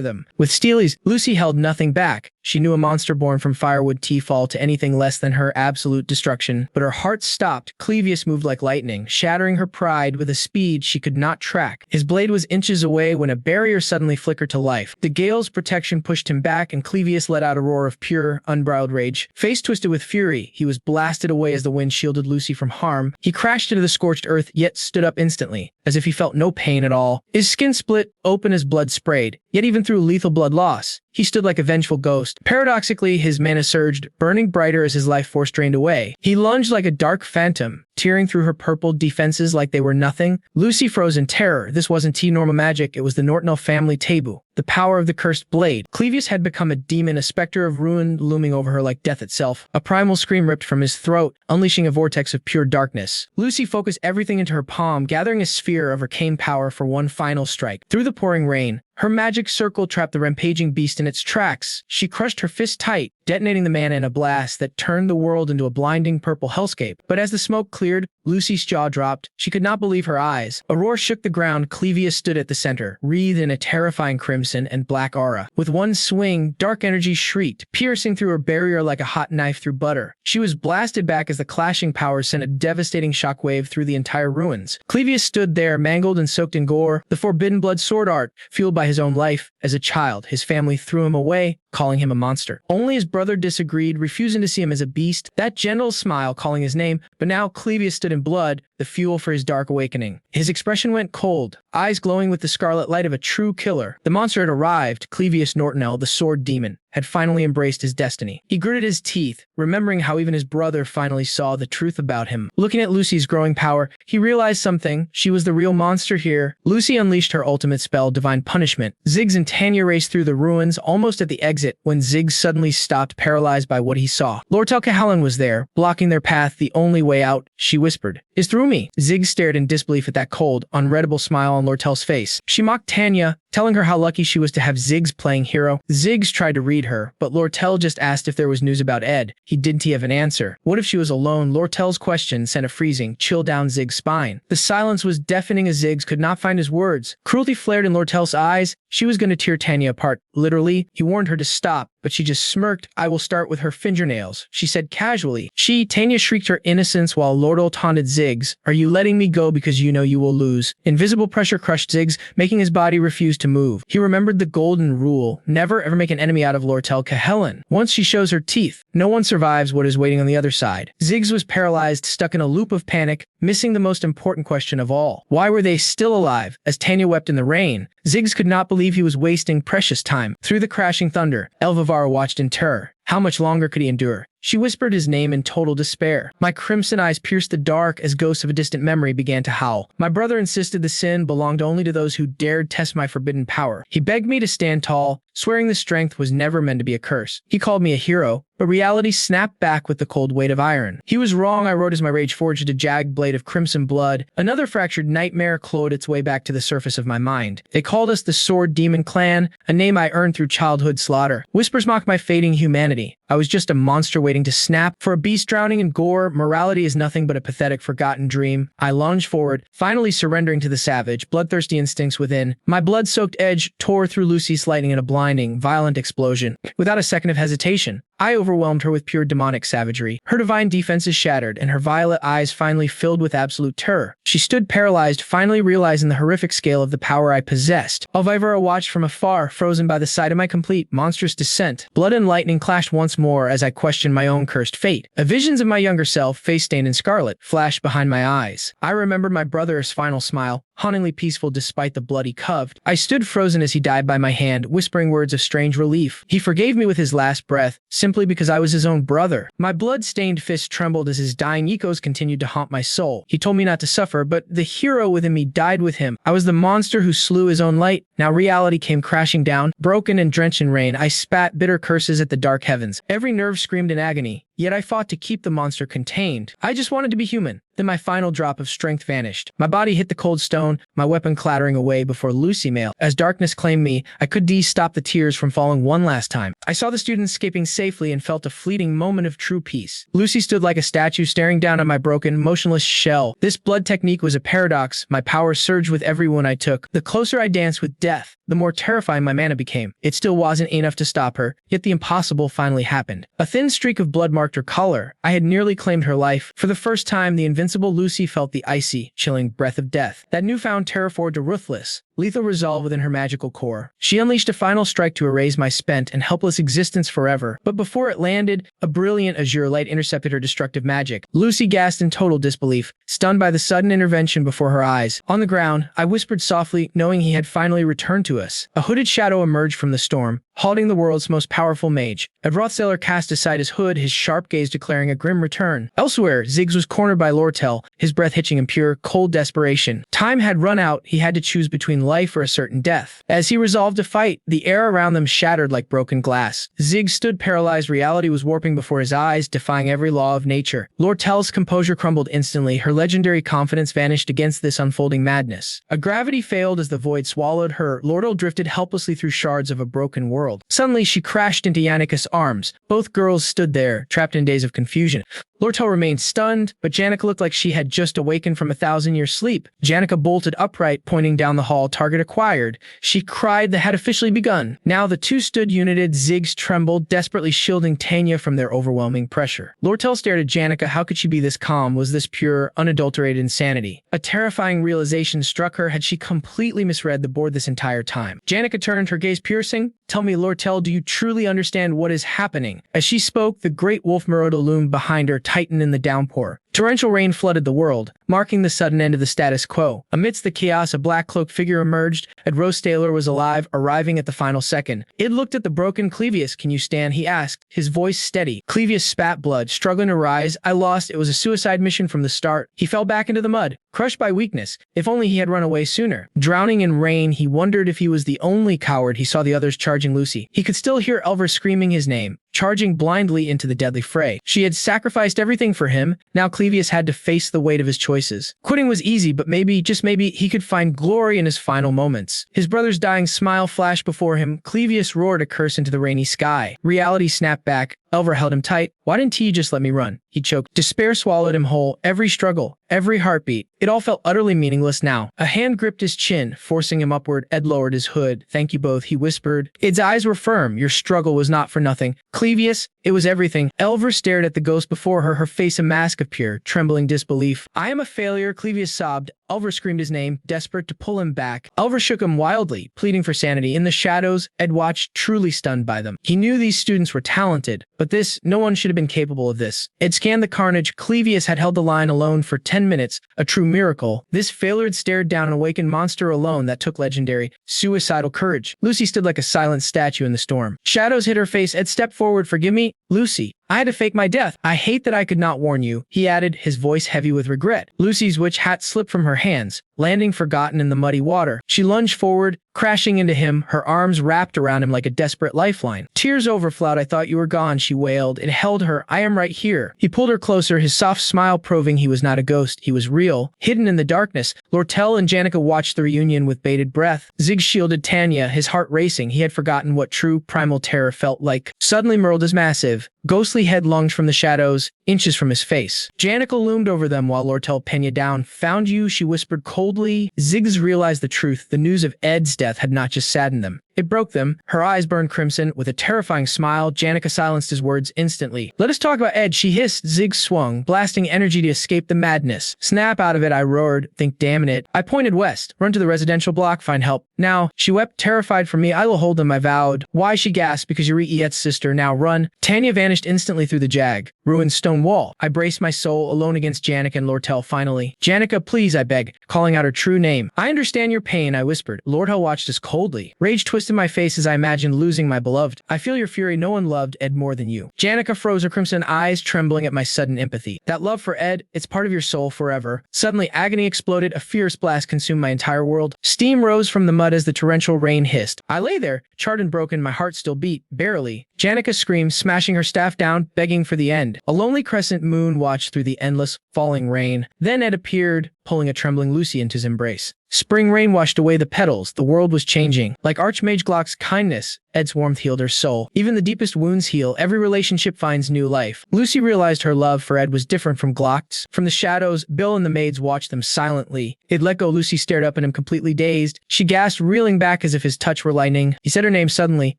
them. With Steely's, Lucy held nothing back. She knew a monster born from firewood tea fall to anything less than her absolute destruction, but her heart stopped. Clevius moved like lightning, shattering her pride with a speed she could not track. His blade was inches away when a barrier suddenly flickered to life. The gale's protection pushed him back, and Clevius let out a roar of pure, unbridled rage. Face twisted with fury, he was blasted away as the wind shielded Lucy from harm. He crashed into the scorched earth, yet stood up instantly, as if he felt no pain at all. His skin split open as blood sprayed, yet even through lethal blood loss, he stood like a vengeful ghost. Paradoxically, his mana surged, burning brighter as his life force drained away. He lunged like a dark phantom, tearing through her purple defenses like they were nothing. Lucy froze in terror. This wasn't T-normal magic, it was the Nortonel family taboo. The power of the cursed blade. Clevius had become a demon, a specter of ruin looming over her like death itself. A primal scream ripped from his throat, unleashing a vortex of pure darkness. Lucy focused everything into her palm, gathering a sphere of arcane power for one final strike. Through the pouring rain, her magic circle trapped the rampaging beast in its tracks. She crushed her fist tight, detonating the mana in a blast that turned the world into a blinding purple hellscape. But as the smoke cleared, Lucy's jaw dropped. She could not believe her eyes. A roar shook the ground. Clevius stood at the center, wreathed in a terrifying crimson and black aura. With one swing, dark energy shrieked, piercing through her barrier like a hot knife through butter. She was blasted back as the clashing powers sent a devastating shockwave through the entire ruins. Clevius stood there, mangled and soaked in gore, the forbidden blood sword art, fueled by his own life. As a child, his family threw him away, calling him a monster. Only his brother disagreed, refusing to see him as a beast. That gentle smile calling his name, but now Clevius stood in blood, the fuel for his dark awakening. His expression went cold, eyes glowing with the scarlet light of a true killer. The monster had arrived. Clevius Nortonel, the sword demon, had finally embraced his destiny. He gritted his teeth, remembering how even his brother finally saw the truth about him. Looking at Lucy's growing power, he realized something. She was the real monster here. Lucy unleashed her ultimate spell, Divine Punishment. Ziggs and Tanya raced through the ruins, almost at the exit, when Ziggs suddenly stopped, paralyzed by what he saw. Lortel Cahalan was there, blocking their path. The only way out, she whispered, is through me. Ziggs stared in disbelief at that cold, unreadable smile on Lortel's face. She mocked Tanya, telling her how lucky she was to have Ziggs playing hero. Ziggs tried to read her, but Lortel just asked if there was news about Ed. He didn't have an answer. What if she was alone? Lortel's question sent a freezing chill down Ziggs' spine. The silence was deafening as Ziggs could not find his words. Cruelty flared in Lortel's eyes. She was going to tear Tanya apart. Literally, he warned her to stop, but she just smirked. I will start with her fingernails, she said casually. Tanya shrieked her innocence while Lordel taunted Ziggs. Are you letting me go because you know you will lose? Invisible pressure crushed Ziggs, making his body refuse to move. He remembered the golden rule, never ever make an enemy out of Lortel Cahalan. Once she shows her teeth, no one survives what is waiting on the other side. Ziggs was paralyzed, stuck in a loop of panic, missing the most important question of all. Why were they still alive? As Tanya wept in the rain, Ziggs could not believe he was wasting precious time. Through the crashing thunder, Elvivara watched in terror. How much longer could he endure? She whispered his name in total despair. My crimson eyes pierced the dark as ghosts of a distant memory began to howl. My brother insisted the sin belonged only to those who dared test my forbidden power. He begged me to stand tall, swearing the strength was never meant to be a curse. He called me a hero, but reality snapped back with the cold weight of iron. He was wrong, I wrote as my rage forged a jagged blade of crimson blood. Another fractured nightmare clawed its way back to the surface of my mind. They called us the Sword Demon Clan, a name I earned through childhood slaughter. Whispers mocked my fading humanity. I was just a monster waiting to snap. For a beast drowning in gore, morality is nothing but a pathetic, forgotten dream. I lunged forward, finally surrendering to the savage, bloodthirsty instincts within. My blood-soaked edge tore through Lucy's lightning in a blinding, violent explosion. Without a second of hesitation, I overwhelmed her with pure demonic savagery. Her divine defenses shattered, and her violet eyes finally filled with absolute terror. She stood paralyzed, finally realizing the horrific scale of the power I possessed. Elvivara watched from afar, frozen by the sight of my complete, monstrous descent. Blood and lightning clashed once more as I questioned my own cursed fate. A visions of my younger self, face-stained in scarlet, flashed behind my eyes. I remembered my brother's final smile, hauntingly peaceful despite the blood he coved. I stood frozen as he died by my hand, whispering words of strange relief. He forgave me with his last breath, simply because I was his own brother. My blood-stained fist trembled as his dying echoes continued to haunt my soul. He told me not to suffer, but the hero within me died with him. I was the monster who slew his own light. Now reality came crashing down. Broken and drenched in rain, I spat bitter curses at the dark heavens. Every nerve screamed in agony. Yet I fought to keep the monster contained. I just wanted to be human. Then my final drop of strength vanished. My body hit the cold stone, my weapon clattering away before Lucy mailed. As darkness claimed me, I could stop the tears from falling one last time. I saw the students escaping safely and felt a fleeting moment of true peace. Lucy stood like a statue, staring down at my broken, motionless shell. This blood technique was a paradox. My power surged with every one I took. The closer I danced with death, the more terrifying my mana became. It still wasn't enough to stop her, yet the impossible finally happened. A thin streak of blood marked her collar. I had nearly claimed her life. For the first time, the invincible Lucy felt the icy, chilling breath of death. That newfound terror forged a ruthless, lethal resolve within her magical core. She unleashed a final strike to erase my spent and helpless existence forever, but before it landed, a brilliant azure light intercepted her destructive magic. Lucy gasped in total disbelief, stunned by the sudden intervention before her eyes. On the ground, I whispered softly, knowing he had finally returned to us. A hooded shadow emerged from the storm, halting the world's most powerful mage. Rothstaylor cast aside his hood, his sharp gaze declaring a grim return. Elsewhere, Ziggs was cornered by Lortel, his breath hitching in pure, cold desperation. Time had run out, he had to choose between life or a certain death. As he resolved to fight, the air around them shattered like broken glass. Ziggs stood paralyzed, reality was warping before his eyes, defying every law of nature. Lortel's composure crumbled instantly, her legendary confidence vanished against this unfolding madness. A gravity failed as the void swallowed her. Lortel drifted helplessly through shards of a broken world. Suddenly, she crashed into Yannika's arms. Both girls stood there, trapped in days of confusion. Lortel remained stunned, but Jannika looked like she had just awakened from a 1,000-year sleep. Jannika bolted upright, pointing down the hall, target acquired. She cried, the had officially begun. Now the two stood united, Ziggs trembled, desperately shielding Tanya from their overwhelming pressure. Lortel stared at Jannika. How could she be this calm? Was this pure, unadulterated insanity? A terrifying realization struck her. Had she completely misread the board this entire time? Jannika turned, her gaze piercing. Tell me, Lortel, do you truly understand what is happening? As she spoke, the great wolf Maroda loomed behind her, tightened in the downpour. Torrential rain flooded the world, marking the sudden end of the status quo. Amidst the chaos, a black-cloaked figure emerged. Rothstaylor was alive, arriving at the final second. It looked at the broken Clevius. Can you stand? He asked, his voice steady. Clevius spat blood, struggling to rise. I lost. It was a suicide mission from the start. He fell back into the mud, crushed by weakness. If only he had run away sooner. Drowning in rain, he wondered if he was the only coward. He saw the others charging Lucy. He could still hear Elver screaming his name, charging blindly into the deadly fray. She had sacrificed everything for him. Now Clevius had to face the weight of his choices. Quitting was easy, but maybe, just maybe, he could find glory in his final moments. His brother's dying smile flashed before him. Clevius roared a curse into the rainy sky. Reality snapped back. Elver held him tight. Why didn't he just let me run? He choked. Despair swallowed him whole. Every struggle, every heartbeat. It all felt utterly meaningless now. A hand gripped his chin, forcing him upward. Ed lowered his hood. Thank you both, he whispered. Ed's eyes were firm. Your struggle was not for nothing. Clevius, it was everything. Elver stared at the ghost before her, her face a mask of pure, trembling disbelief. I am a failure, Clevius sobbed. Elver screamed his name, desperate to pull him back. Elver shook him wildly, pleading for sanity. In the shadows, Ed watched, truly stunned by them. He knew these students were talented, but no one should have been capable of this. Ed scanned the carnage. Clevius had held the line alone for 10 minutes, a true miracle. This failure had stared down an awakened monster alone that took legendary, suicidal courage. Lucy stood like a silent statue in the storm. Shadows hid her face. Ed stepped forward. Forgive me, Lucy. I had to fake my death. I hate that I could not warn you, he added, his voice heavy with regret. Lucy's witch hat slipped from her hands, landing forgotten in the muddy water. She lunged forward, crashing into him, her arms wrapped around him like a desperate lifeline. Tears overflowed. I thought you were gone, she wailed. It held her. I am right here. He pulled her closer, his soft smile proving he was not a ghost. He was real, hidden in the darkness. Lortel and Jannika watched the reunion with bated breath. Ziggs shielded Tanya, his heart racing. He had forgotten what true primal terror felt like. Suddenly Merle's massive, ghostly head lunged from the shadows, inches from his face. Jannika loomed over them while Lortel pinned you down. Found you, she whispered coldly. Ziggs realized the truth. The news of Ed's death had not just saddened them. It broke them. Her eyes burned crimson. With a terrifying smile, Jannika silenced his words instantly. Let us talk about Ed, she hissed. Ziggs swung, blasting energy to escape the madness. Snap out of it, I roared. Think damn it. I pointed west. Run to the residential block, find help. Now, she wept, terrified for me. I will hold them, I vowed. Why, she gasped, because you're Ed's sister. Now run. Tanya vanished instantly through the jag. Ruined stone wall. I braced my soul, alone against Jannika and Lortel finally. Jannika, please, I begged, calling out her true name. I understand your pain, I whispered. Lortel watched us coldly. Rage twisted my face as I imagined losing my beloved. I feel your fury. No one loved Ed more than you. Jannika froze, her crimson eyes trembling at my sudden empathy. That love for Ed, it's part of your soul forever. Suddenly, agony exploded. A fierce blast consumed my entire world. Steam rose from the mud as the torrential rain hissed. I lay there, charred and broken. My heart still beat, barely. Jannika screamed, smashing her staff down, begging for the end. A lonely crescent moon watched through the endless, falling rain. Then Ed appeared, pulling a trembling Lucy into his embrace. Spring rain washed away the petals. The world was changing. Like Archmage Glock's kindness, Ed's warmth healed her soul. Even the deepest wounds heal. Every relationship finds new life. Lucy realized her love for Ed was different from Glock's. From the shadows, Bill and the maids watched them silently. Ed let go. Lucy stared up at him completely dazed. She gasped, reeling back as if his touch were lightning. He said her name suddenly.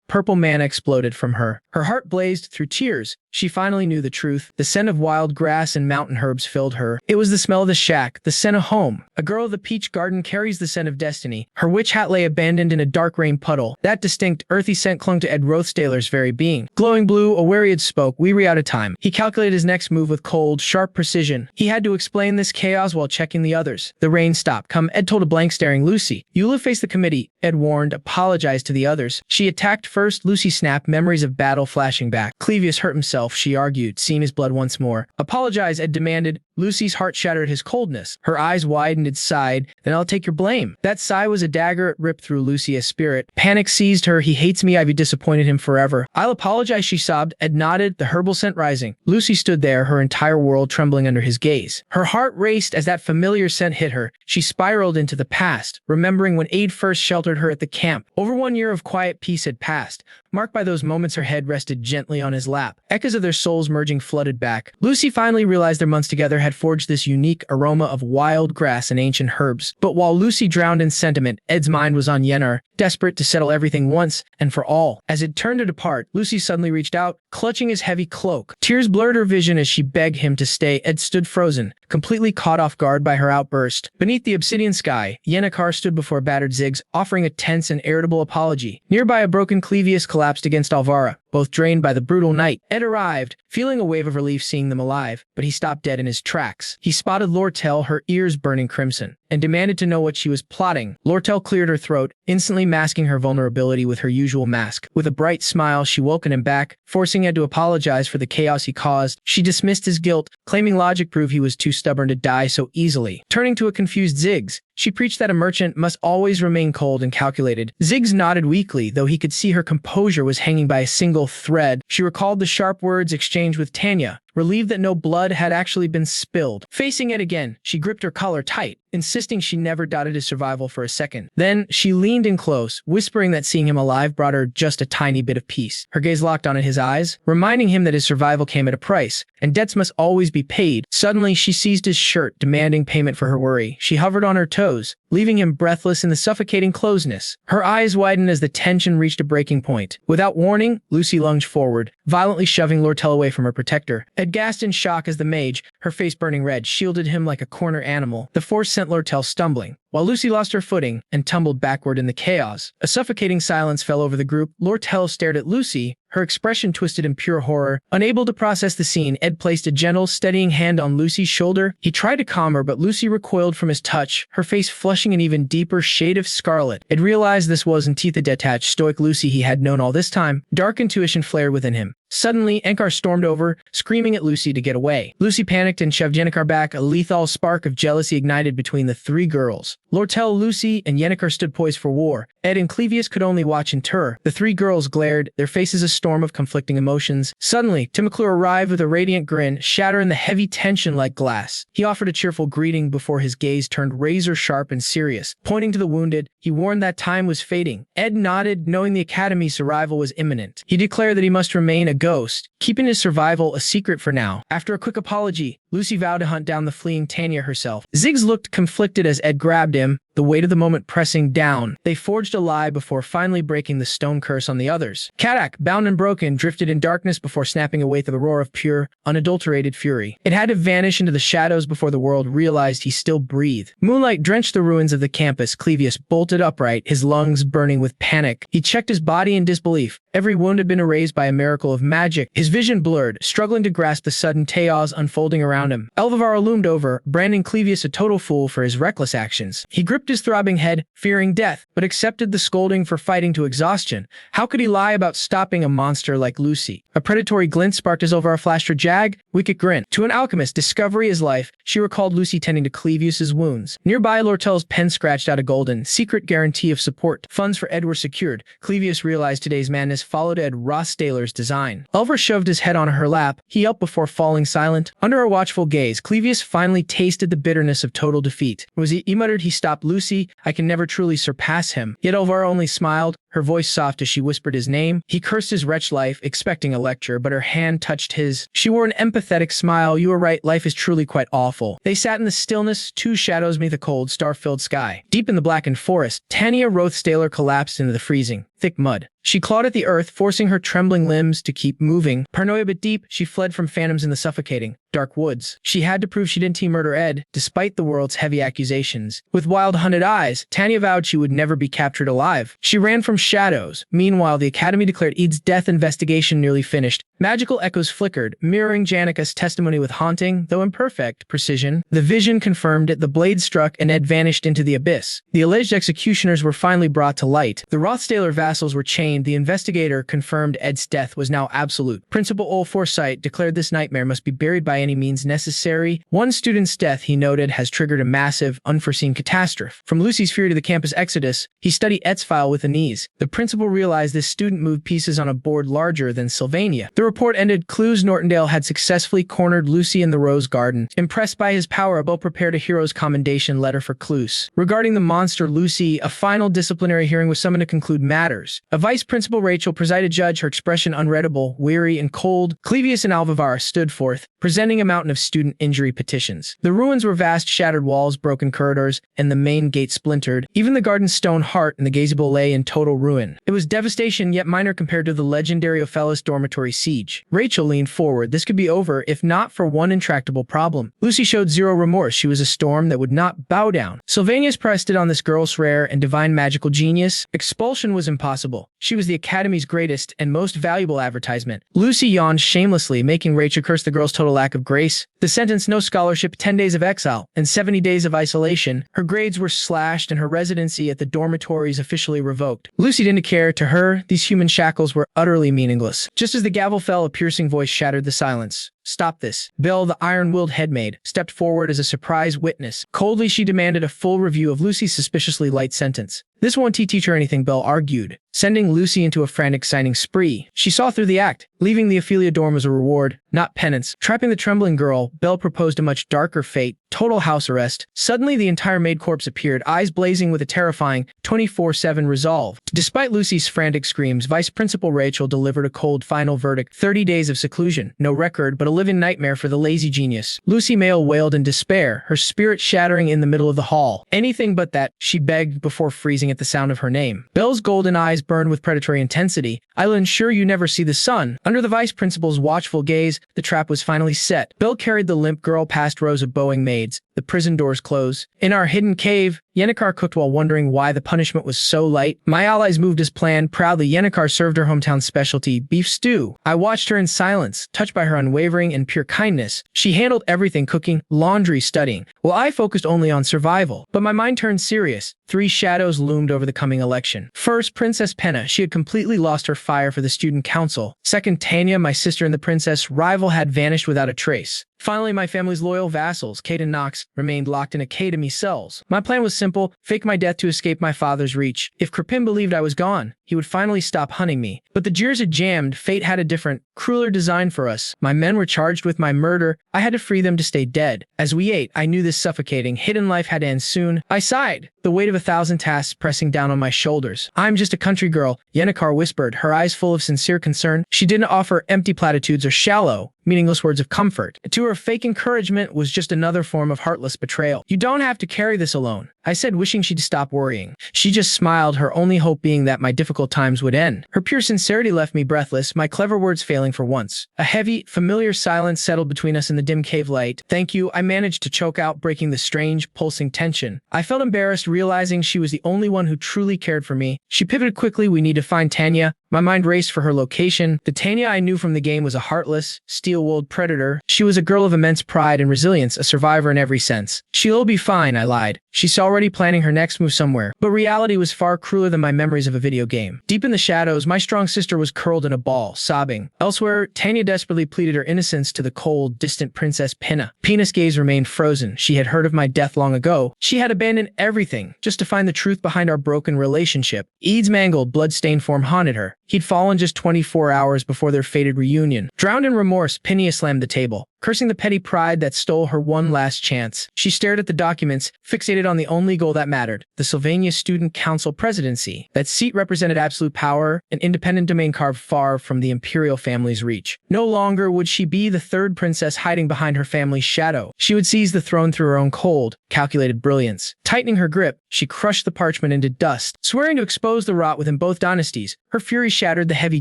Purple mana exploded from her. Her heart blazed through tears. She finally knew the truth. The scent of wild grass and mountain herbs filled her. It was the smell of the shack, the scent of home. A girl of the peach garden carries the scent of destiny. Her witch hat lay abandoned in a dark rain puddle. That distinct, earthy scent clung to Ed Rothstaylor's very being. Glowing blue, a Wariad spoke. We were out of time. He calculated his next move with cold, sharp precision. He had to explain this chaos while checking the others. The rain stopped. Come, Ed told a blank staring Lucy. Eula faced the committee. Ed warned, apologized to the others. She attacked first. Lucy snapped, memories of battle flashing back. Clevius hurt himself, she argued, seeing his blood once more. Apologize, Ed demanded. Lucy's heart shattered his coldness. Her eyes widened, Ed sighed. Then I'll take your blame. That sigh was a dagger. It ripped through Lucy's spirit. Panic seized her. He hates me. I've disappointed him forever. I'll apologize, she sobbed. Ed nodded, the herbal scent rising. Lucy stood there, her entire world trembling under his gaze. Her heart raced as that familiar scent hit her. She spiraled into the past, remembering when Ade first sheltered her at the camp. Over 1 year of quiet peace had passed. Marked by those moments her head rested gently on his lap. Echoes of their souls merging flooded back. Lucy finally realized their months together had forged this unique aroma of wild grass and ancient herbs. But while Lucy drowned in sentiment, Ed's mind was on Yennefer, desperate to settle everything once and for all. As it turned to depart, Lucy suddenly reached out, clutching his heavy cloak. Tears blurred her vision as she begged him to stay. Ed stood frozen, completely caught off guard by her outburst. Beneath the obsidian sky, Yennefer stood before battered Ziggs, offering a tense and irritable apology. Nearby, a broken Clevius collapsed against Alvara, both drained by the brutal night. Ed arrived, feeling a wave of relief seeing them alive, but he stopped dead in his tracks. He spotted Lortel, her ears burning crimson, and demanded to know what she was plotting. Lortel cleared her throat, instantly masking her vulnerability with her usual mask. With a bright smile, she welcomed him back, forcing Ed to apologize for the chaos he caused. She dismissed his guilt, claiming logic proved he was too stubborn to die so easily. Turning to a confused Ziggs, she preached that a merchant must always remain cold and calculated. Ziggs nodded weakly, though he could see her composure was hanging by a single thread. She recalled the sharp words exchanged with Tanya, relieved that no blood had actually been spilled. Facing Ed again, she gripped her collar tight, insisting she never doubted his survival for a second. Then, she leaned in close, whispering that seeing him alive brought her just a tiny bit of peace. Her gaze locked on his eyes, reminding him that his survival came at a price, and debts must always be paid. Suddenly, she seized his shirt, demanding payment for her worry. She hovered on her toes, leaving him breathless in the suffocating closeness. Her eyes widened as the tension reached a breaking point. Without warning, Lucy lunged forward, violently shoving Lortel away from her protector. Ed gasped in shock as the mage, her face burning red, shielded him like a corner animal. The force sent Lortel stumbling, while Lucy lost her footing and tumbled backward in the chaos. A suffocating silence fell over the group. Lortel stared at Lucy, her expression twisted in pure horror. Unable to process the scene, Ed placed a gentle, steadying hand on Lucy's shoulder. He tried to calm her, but Lucy recoiled from his touch, her face flushing an even deeper shade of scarlet. Ed realized this wasn't the detached, stoic Lucy he had known all this time. Dark intuition flared within him. Suddenly, Enkar stormed over, screaming at Lucy to get away. Lucy panicked and shoved Yennefer back. A lethal spark of jealousy ignited between the three girls. Lortel, Lucy, and Yennefer stood poised for war. Ed and Clevius could only watch in terror. The three girls glared, their faces a storm of conflicting emotions. Suddenly, Timoclure arrived with a radiant grin, shattering the heavy tension like glass. He offered a cheerful greeting before his gaze turned razor-sharp and serious. Pointing to the wounded, he warned that time was fading. Ed nodded, knowing the Academy's survival was imminent. He declared that he must remain a ghost, keeping his survival a secret for now. After a quick apology, Lucy vowed to hunt down the fleeing Tanya herself. Ziggs looked conflicted as Ed grabbed him, the weight of the moment pressing down. They forged a lie before finally breaking the stone curse on the others. Kadak, bound and broken, drifted in darkness before snapping away to the roar of pure, unadulterated fury. It had to vanish into the shadows before the world realized he still breathed. Moonlight drenched the ruins of the campus. Clevius bolted upright, his lungs burning with panic. He checked his body in disbelief. Every wound had been erased by a miracle of magic. His vision blurred, struggling to grasp the sudden chaos unfolding around him. Elvivara loomed over, branding Clevius a total fool for his reckless actions. He gripped his throbbing head, fearing death, but accepted the scolding for fighting to exhaustion. How could he lie about stopping a monster like Lucy? A predatory glint sparked as Elvivara flashed her jag, wicked grin. To an alchemist, discovery is life. She recalled Lucy tending to Clevius's wounds. Nearby, Lortel's pen scratched out a golden, secret guarantee of support. Funds for Ed were secured. Clevius realized today's madness followed Ed Rothstaylor's design. Elvira shoved his head on her lap. He yelped before falling silent. Under her watchful gaze, Clevius finally tasted the bitterness of total defeat. He muttered he stopped Lucy Lucy, I can never truly surpass him. Yet Elvira only smiled, her voice soft as she whispered his name. He cursed his wretched life, expecting a lecture, but her hand touched his. She wore an empathetic smile. You are right, life is truly quite awful. They sat in the stillness, two shadows beneath a cold, star-filled sky. Deep in the blackened forest, Tanya Rothstaylor collapsed into the freezing, thick mud. She clawed at the earth, forcing her trembling limbs to keep moving. Paranoia but deep, she fled from phantoms in the suffocating, dark woods. She had to prove she didn't murder Ed, despite the world's heavy accusations. With wild, hunted eyes, Tanya vowed she would never be captured alive. She ran from shadows. Meanwhile, the Academy declared Ed's death investigation nearly finished. Magical echoes flickered, mirroring Janika's testimony with haunting, though imperfect, precision. The vision confirmed it. The blade struck, and Ed vanished into the abyss. The alleged executioners were finally brought to light. The Rothstaylor vassals were chained. The investigator confirmed Ed's death was now absolute. Principal Ol Forsyth declared this nightmare must be buried by any means necessary. One student's death, he noted, has triggered a massive, unforeseen catastrophe. From Lucy's fury to the campus exodus, he studied Ed's file with unease. The principal realized this student moved pieces on a board larger than Svenia. The report ended clues. Nortondale had successfully cornered Lucy in the Rose Garden. Impressed by his power, Bell prepared a hero's commendation letter for Cluse. Regarding the monster Lucy, a final disciplinary hearing was summoned to conclude matters. A vice principal, Rachel, presided judge, her expression unreadable, weary, and cold. Clevius and Alvivara stood forth, presenting a mountain of student injury petitions. The ruins were vast, shattered walls, broken corridors, and the main gate splintered. Even the garden's stone heart and the gazebo lay in total ruin. It was devastation, yet minor compared to the legendary Ophelis dormitory siege. Rachel leaned forward. This could be over, if not for one intractable problem. Lucy showed zero remorse. She was a storm that would not bow down. Sylvania's pressed it on this girl's rare and divine magical genius. Expulsion was impossible. She was the Academy's greatest and most valuable advertisement. Lucy yawned shamelessly, making Rachel curse the girl's total lack of grace. The sentence: no scholarship, 10 days of exile, and 70 days of isolation. Her grades were slashed and her residency at the dormitories officially revoked. Lucy didn't care. To her, these human shackles were utterly meaningless. Just as the gavel fell, a piercing voice shattered the silence. Stop this. Bell, the iron-willed headmaid, stepped forward as a surprise witness. Coldly, she demanded a full review of Lucy's suspiciously light sentence. This won't teach her anything, Bell argued, sending Lucy into a frantic signing spree. She saw through the act. Leaving the Ophelia dorm was a reward, not penance. Trapping the trembling girl, Bell proposed a much darker fate: total house arrest. Suddenly, the entire maid corps appeared, eyes blazing with a terrifying 24/7 resolve. Despite Lucy's frantic screams, Vice Principal Rachel delivered a cold final verdict: 30 days of seclusion. No record, but a living nightmare for the lazy genius. Lucy Mayle wailed in despair, her spirit shattering in the middle of the hall. Anything but that, she begged before freezing at the sound of her name. Bell's golden eyes burned with predatory intensity. I'll ensure you never see the sun. Under the vice principal's watchful gaze, the trap was finally set. Bell carried the limp girl past rows of bowing maids. The prison doors closed. In our hidden cave, Yennecar cooked while wondering why the punishment was so light. My allies moved as planned. Proudly, Yennecar served her hometown specialty, beef stew. I watched her in silence, touched by her unwavering and pure kindness. She handled everything: cooking, laundry, studying, while I focused only on survival. But my mind turned serious. 3 shadows loomed over the coming election. First, Princess Penna. She had completely lost her fire for the student council. Second, Tanya, my sister and the princess rival, had vanished without a trace. Finally, my family's loyal vassals, Kate and Knox, remained locked in Academy cells. My plan was simple: fake my death to escape my father's reach. If Kripin believed I was gone, he would finally stop hunting me. But the jeers had jammed. Fate had a different, crueler design for us. My men were charged with my murder. I had to free them to stay dead. As we ate, I knew this suffocating, hidden life had to end soon. I sighed, the weight of 1,000 tasks pressing down on my shoulders. I'm just a country girl, Yennecar whispered, her eyes full of sincere concern. She didn't offer empty platitudes or shallow, meaningless words of comfort. To her, fake encouragement was just another form of heartless betrayal. You don't have to carry this alone, I said, wishing she'd stop worrying. She just smiled, her only hope being that my difficult times would end. Her pure sincerity left me breathless, my clever words failing for once. A heavy, familiar silence settled between us in the dim cave light. Thank you, I managed to choke out, breaking the strange, pulsing tension. I felt embarrassed, realizing she was the only one who truly cared for me. She pivoted quickly. We need to find Tanya. My mind raced for her location. The Tanya I knew from the game was a heartless, steel-willed predator. She was a girl of immense pride and resilience, a survivor in every sense. She'll be fine, I lied. She's already planning her next move somewhere. But reality was far crueler than my memories of a video game. Deep in the shadows, my strong sister was curled in a ball, sobbing. Elsewhere, Tanya desperately pleaded her innocence to the cold, distant Princess Penna. Pena's gaze remained frozen. She had heard of my death long ago. She had abandoned everything just to find the truth behind our broken relationship. Ede's mangled, blood-stained form haunted her. He'd fallen just 24 hours before their fated reunion. Drowned in remorse, Penna slammed the table. cursing the petty pride that stole her one last chance. She stared at the documents, fixated on the only goal that mattered, the Svenia Student Council presidency. That seat represented absolute power, an independent domain carved far from the imperial family's reach. No longer would she be the third princess hiding behind her family's shadow. She would seize the throne through her own cold, calculated brilliance. Tightening her grip, she crushed the parchment into dust, swearing to expose the rot within both dynasties. Her fury shattered the heavy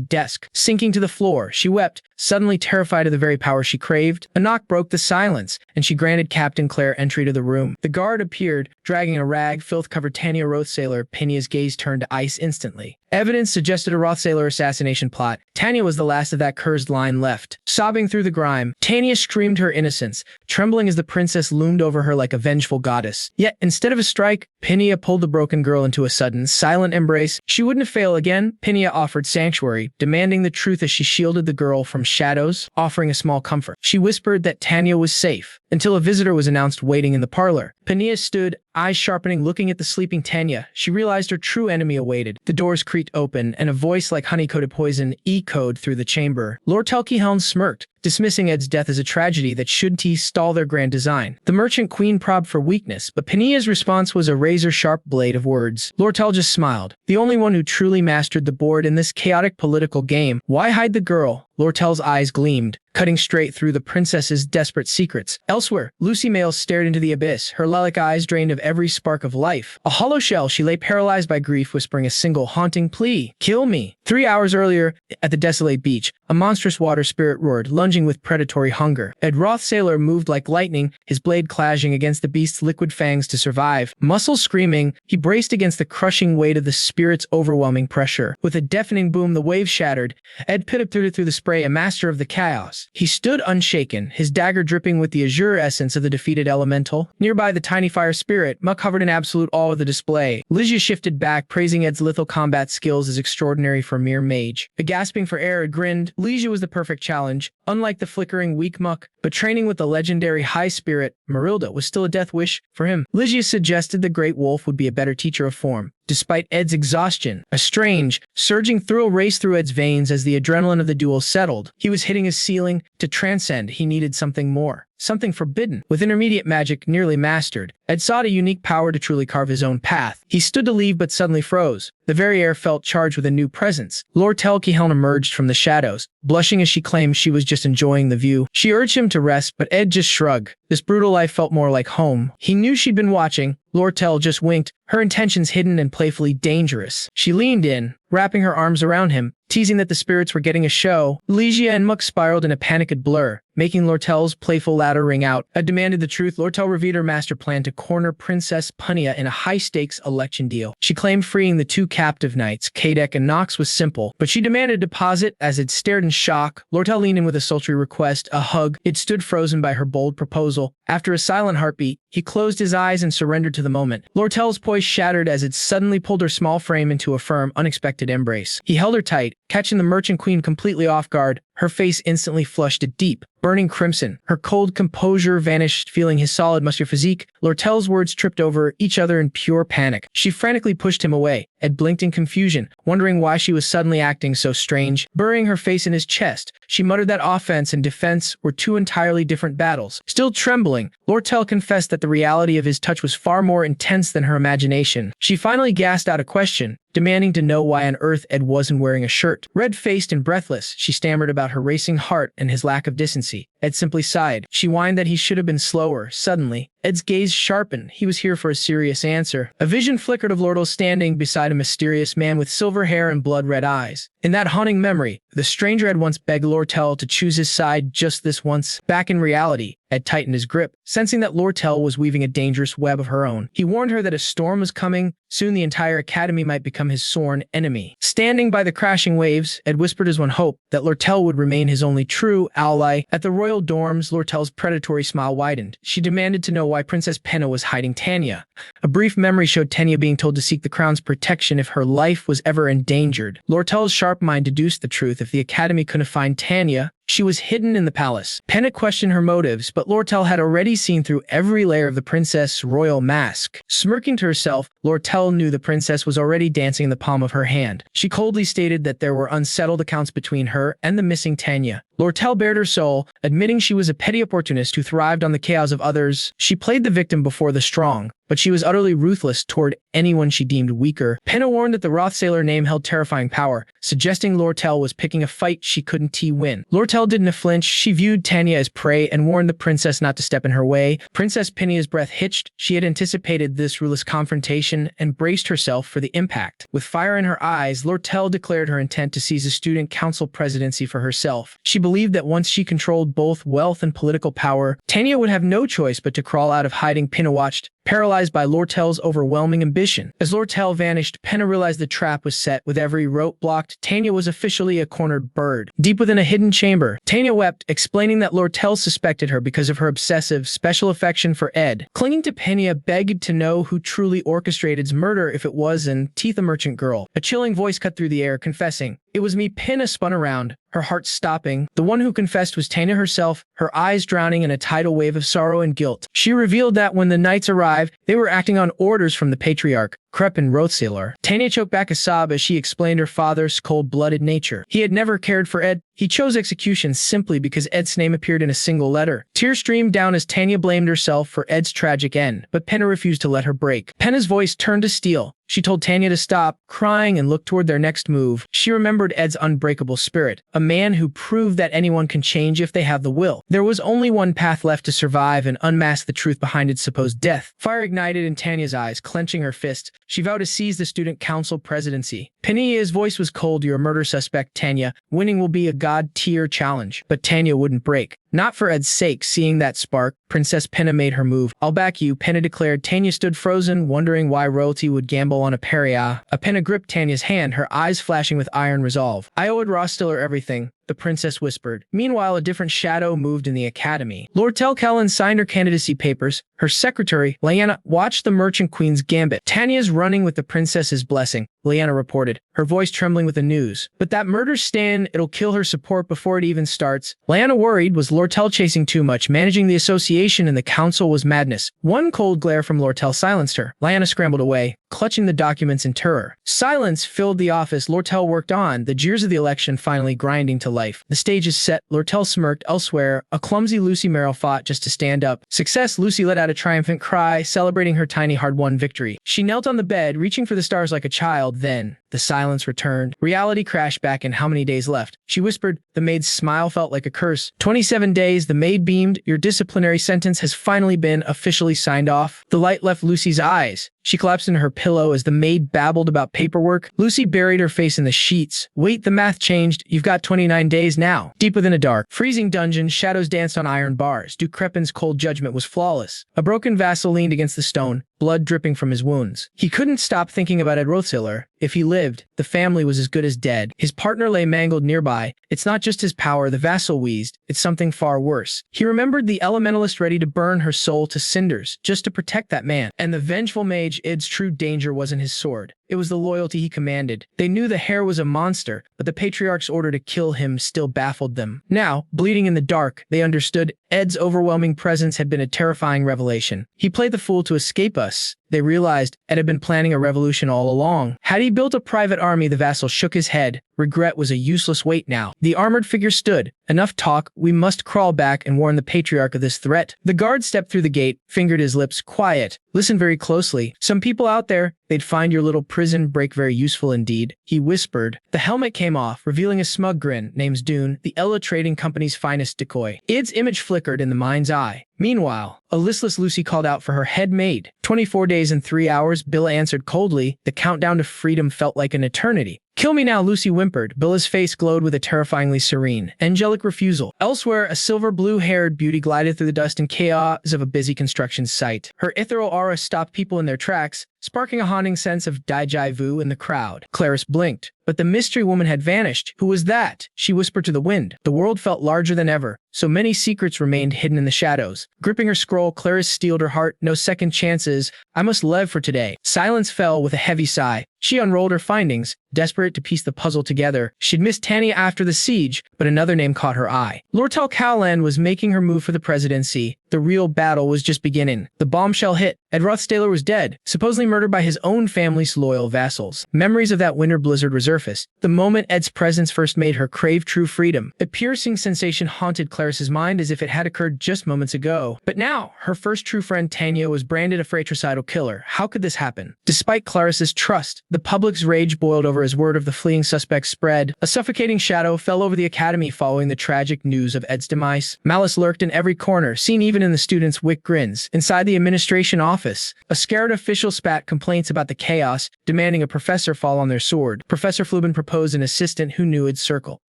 desk. Sinking to the floor, she wept, suddenly terrified of the very power she craved. A knock broke the silence, and she granted Captain Claire entry to the room. The guard appeared, dragging a rag, filth-covered Tanya Rothstaylor. Penya's gaze turned to ice instantly. Evidence suggested a Rothstaylor assassination plot. Tanya was the last of that cursed line left. Sobbing through the grime, Tanya screamed her innocence, trembling as the princess loomed over her like a vengeful goddess. Yet, instead of a strike, Penia pulled the broken girl into a sudden, silent embrace. She wouldn't fail again. Penia offered sanctuary, demanding the truth as she shielded the girl from shadows, offering a small comfort. She whispered that Tanya was safe, until a visitor was announced waiting in the parlor. Penia stood, eyes sharpening, looking at the sleeping Tanya. She realized her true enemy awaited. The doors creaked open, and a voice like honey-coated poison echoed through the chamber. Lord Telkehelm smirked, dismissing Ed's death as a tragedy that shouldn't stall their grand design. The merchant queen probed for weakness, but Penia's response was a razor-sharp blade of words. Lord Tel just smiled, the only one who truly mastered the board in this chaotic political game. Why hide the girl? Lord Tel's eyes gleamed, cutting straight through the princess's desperate secrets. Elsewhere, Lucy Males stared into the abyss, her lilac eyes drained of every spark of life. A hollow shell, she lay paralyzed by grief, whispering a single haunting plea. Kill me. 3 hours earlier, at the desolate beach, a monstrous water spirit roared, lunging with predatory hunger. Ed Rothstaylor moved like lightning, his blade clashing against the beast's liquid fangs to survive. Muscles screaming, he braced against the crushing weight of the spirit's overwhelming pressure. With a deafening boom, the wave shattered. Ed pitted through the spray, a master of the chaos. He stood unshaken, his dagger dripping with the azure essence of the defeated elemental. Nearby, the tiny fire spirit, Muck hovered in absolute awe of the display. Lygia shifted back, praising Ed's lethal combat skills as extraordinary for a mere mage. But gasping for air, Ed grinned. Lygia was the perfect challenge. Unlike the flickering weak Muck, but training with the legendary high spirit, Marilda was still a death wish for him. Lygia suggested the great wolf would be a better teacher of form. Despite Ed's exhaustion, a strange, surging thrill raced through Ed's veins as the adrenaline of the duel settled. He was hitting his ceiling. To transcend, he needed something more. Something forbidden. With intermediate magic nearly mastered, Ed sought a unique power to truly carve his own path. He stood to leave but suddenly froze. The very air felt charged with a new presence. Lord Telkehelm emerged from the shadows, blushing as she claimed she was just enjoying the view. She urged him to rest, but Ed just shrugged. This brutal life felt more like home. He knew she'd been watching. Lord Tel just winked, her intentions hidden and playfully dangerous. She leaned in, wrapping her arms around him, teasing that the spirits were getting a show. Lygia and Muck spiraled in a panicked blur, making Lord Tel's playful ladder ring out. Ed demanded the truth. Lord Tel revealed her master plan to corner Princess Punia in a high-stakes election deal. She claimed freeing the two captive knights, Kadek and Nox, was simple, but she demanded a deposit. As Ed stared in shock, Lord Tel leaned in with a sultry request, a hug. Ed stood frozen by her bold proposal. After a silent heartbeat, he closed his eyes and surrendered to the moment. Lord Tel's poise shattered as it suddenly pulled her small frame into a firm, unexpected embrace. He held her tight, catching the merchant queen completely off guard. Her face instantly flushed a deep, burning crimson. Her cold composure vanished, feeling his solid, muscular physique. Lord Tel's words tripped over each other in pure panic. She frantically pushed him away. Ed blinked in confusion, wondering why she was suddenly acting so strange. Burying her face in his chest, she muttered that offense and defense were two entirely different battles. Still trembling, Lord Tel confessed that the reality of his touch was far more intense than her imagination. She finally gasped out a question, demanding to know why on earth Ed wasn't wearing a shirt. Red-faced and breathless, she stammered about her racing heart and his lack of decency. Ed simply sighed. She whined that he should have been slower. Suddenly, Ed's gaze sharpened. He was here for a serious answer. A vision flickered of Lord Tel standing beside a mysterious man with silver hair and blood-red eyes. In that haunting memory, the stranger had once begged Lord Tel to choose his side just this once. Back in reality, Ed tightened his grip, sensing that Lord Tel was weaving a dangerous web of her own. He warned her that a storm was coming. Soon the entire academy might become his sworn enemy. Standing by the crashing waves, Ed whispered his one hope, that Lord Tel would remain his only true ally. At the royal dorms, Lord Tel's predatory smile widened. She demanded to know why Princess Penna was hiding Tanya. A brief memory showed Tanya being told to seek the crown's protection if her life was ever endangered. Lord Tel's sharp mind deduced the truth. If the academy couldn't find Tanya, She was hidden in the palace. Penna questioned her motives, but Lortel had already seen through every layer of the princess' royal mask. Smirking to herself, Lortel knew the princess was already dancing in the palm of her hand. She coldly stated that there were unsettled accounts between her and the missing Tanya. Lortel bared her soul, admitting she was a petty opportunist who thrived on the chaos of others. She played the victim before the strong, but she was utterly ruthless toward anyone she deemed weaker. Penna warned that the Rothstaylor name held terrifying power, suggesting Lortel was picking a fight she couldn't win. Lortel didn't flinch. She viewed Tanya as prey and warned the princess not to step in her way. Princess Pennia's breath hitched. She had anticipated this ruthless confrontation and braced herself for the impact. With fire in her eyes, Lortel declared her intent to seize the student council presidency for herself. She believed that once she controlled both wealth and political power, Tanya would have no choice but to crawl out of hiding. Penna watched, paralyzed by Lortel's overwhelming ambition. As Lortel vanished, Penna realized the trap was set. With every rope blocked, Tanya was officially a cornered bird. Deep within a hidden chamber, Tanya wept, explaining that Lortel suspected her because of her obsessive, special affection for Ed. Clinging to Penna, begged to know who truly orchestrated his murder if it wasn't the merchant girl. A chilling voice cut through the air, confessing, "It was me." Penna spun around, her heart stopping. The one who confessed was Tanya herself, her eyes drowning in a tidal wave of sorrow and guilt. She revealed that when the knights arrived, they were acting on orders from the patriarch, Rothstaylor. Tanya choked back a sob as she explained her father's cold-blooded nature. He had never cared for Ed. He chose execution simply because Ed's name appeared in a single letter. Tears streamed down as Tanya blamed herself for Ed's tragic end, but Penna refused to let her break. Penna's voice turned to steel. She told Tanya to stop crying and look toward their next move. She remembered Ed's unbreakable spirit, a man who proved that anyone can change if they have the will. There was only one path left to survive and unmask the truth behind Ed's supposed death. Fire ignited in Tanya's eyes, clenching her fist. She vowed to seize the student council presidency. Penna's voice was cold. "You're a murder suspect, Tanya. Winning will be a god-tier challenge." But Tanya wouldn't break. Not for Ed's sake. Seeing that spark, Princess Penna made her move. "I'll back you," Penna declared. Tanya stood frozen, wondering why royalty would gamble on a pariah. Penna gripped Tanya's hand, her eyes flashing with iron resolve. "I owe Rothstaylor everything," the princess whispered. Meanwhile, a different shadow moved in the academy. Lortel Callan signed her candidacy papers. Her secretary, Lyanna, watched the merchant queen's gambit. "Tanya's running with the princess's blessing," Lyanna reported, her voice trembling with the news. "But that murder stand, it'll kill her support before it even starts." Lyanna worried. Was Lortel chasing too much? Managing the association and the council was madness. One cold glare from Lortel silenced her. Lyanna scrambled away, clutching the documents in terror. Silence filled the office. Lortel worked on, the jeers of the election finally grinding to life. The stage is set. Lortel smirked. Elsewhere, a clumsy Lucy Merrill fought just to stand up. Success. Lucy let out a triumphant cry, celebrating her tiny hard-won victory. She knelt on the bed, reaching for the stars like a child. Then, the silence returned. Reality crashed back in. "How many days left?" she whispered. The maid's smile felt like a curse. 27 days, the maid beamed. "Your disciplinary sentence has finally been officially signed off." The light left Lucy's eyes. She collapsed into her pillow as the maid babbled about paperwork. Lucy buried her face in the sheets. "Wait, the math changed. You've got 29 days now." Deep within a dark, freezing dungeon, shadows danced on iron bars. Duke Crepin's cold judgment was flawless. A broken vassal leaned against the stone, blood dripping from his wounds. He couldn't stop thinking about Ed Rothstaylor. If he lived, the family was as good as dead. His partner lay mangled nearby. It's not just his power, the vassal wheezed. It's something far worse. He remembered the elementalist ready to burn her soul to cinders, just to protect that man. And the vengeful mage, Ed's true danger wasn't his sword. It was the loyalty he commanded. They knew the Hare was a monster, but the Patriarch's order to kill him still baffled them. Now, bleeding in the dark, they understood Ed's overwhelming presence had been a terrifying revelation. He played the fool to escape us. They realized Ed had been planning a revolution all along. Had he built a private army? The vassal shook his head. Regret was a useless weight now. The armored figure stood. "Enough talk. We must crawl back and warn the Patriarch of this threat." The guard stepped through the gate, fingered his lips. "Quiet. Listen very closely. Some people out there, they'd find your little prison break very useful indeed," he whispered. The helmet came off, revealing a smug grin. "Name's Dune, the Ella Trading Company's finest decoy." Ed's image flickered in the mind's eye. Meanwhile, a listless Lucy called out for her head maid. 24 days and 3 hours, Billa answered coldly. The countdown to freedom felt like an eternity. "Kill me now," Lucy whimpered. Billa's face glowed with a terrifyingly serene, angelic refusal. Elsewhere, a silver blue-haired beauty glided through the dust and chaos of a busy construction site. Her ethereal aura stopped people in their tracks, sparking a haunting sense of déjà vu in the crowd. Clarice blinked, but the mystery woman had vanished. Who was that? She whispered to the wind. The world felt larger than ever. So many secrets remained hidden in the shadows. Gripping her scroll, Clarice steeled her heart. No second chances. I must live for today. Silence fell with a heavy sigh. She unrolled her findings, desperate to piece the puzzle together. She'd missed Tanya after the siege, but another name caught her eye. Lortel Cowland was making her move for the presidency. The real battle was just beginning. The bombshell hit. Ed Rothstaylor was dead, supposedly murdered by his own family's loyal vassals. Memories of that winter blizzard resurfaced. The moment Ed's presence first made her crave true freedom. A piercing sensation haunted Clarice's mind as if it had occurred just moments ago. But now, her first true friend Tanya was branded a fratricidal killer. How could this happen? Despite Clarice's trust, the public's rage boiled over as word of the fleeing suspect spread. A suffocating shadow fell over the academy following the tragic news of Ed's demise. Malice lurked in every corner, seen even in the students' wick grins. Inside the administration office, a scared official spat complaints about the chaos, demanding a professor fall on their sword. Professor Flubin proposed an assistant who knew Ed's circle.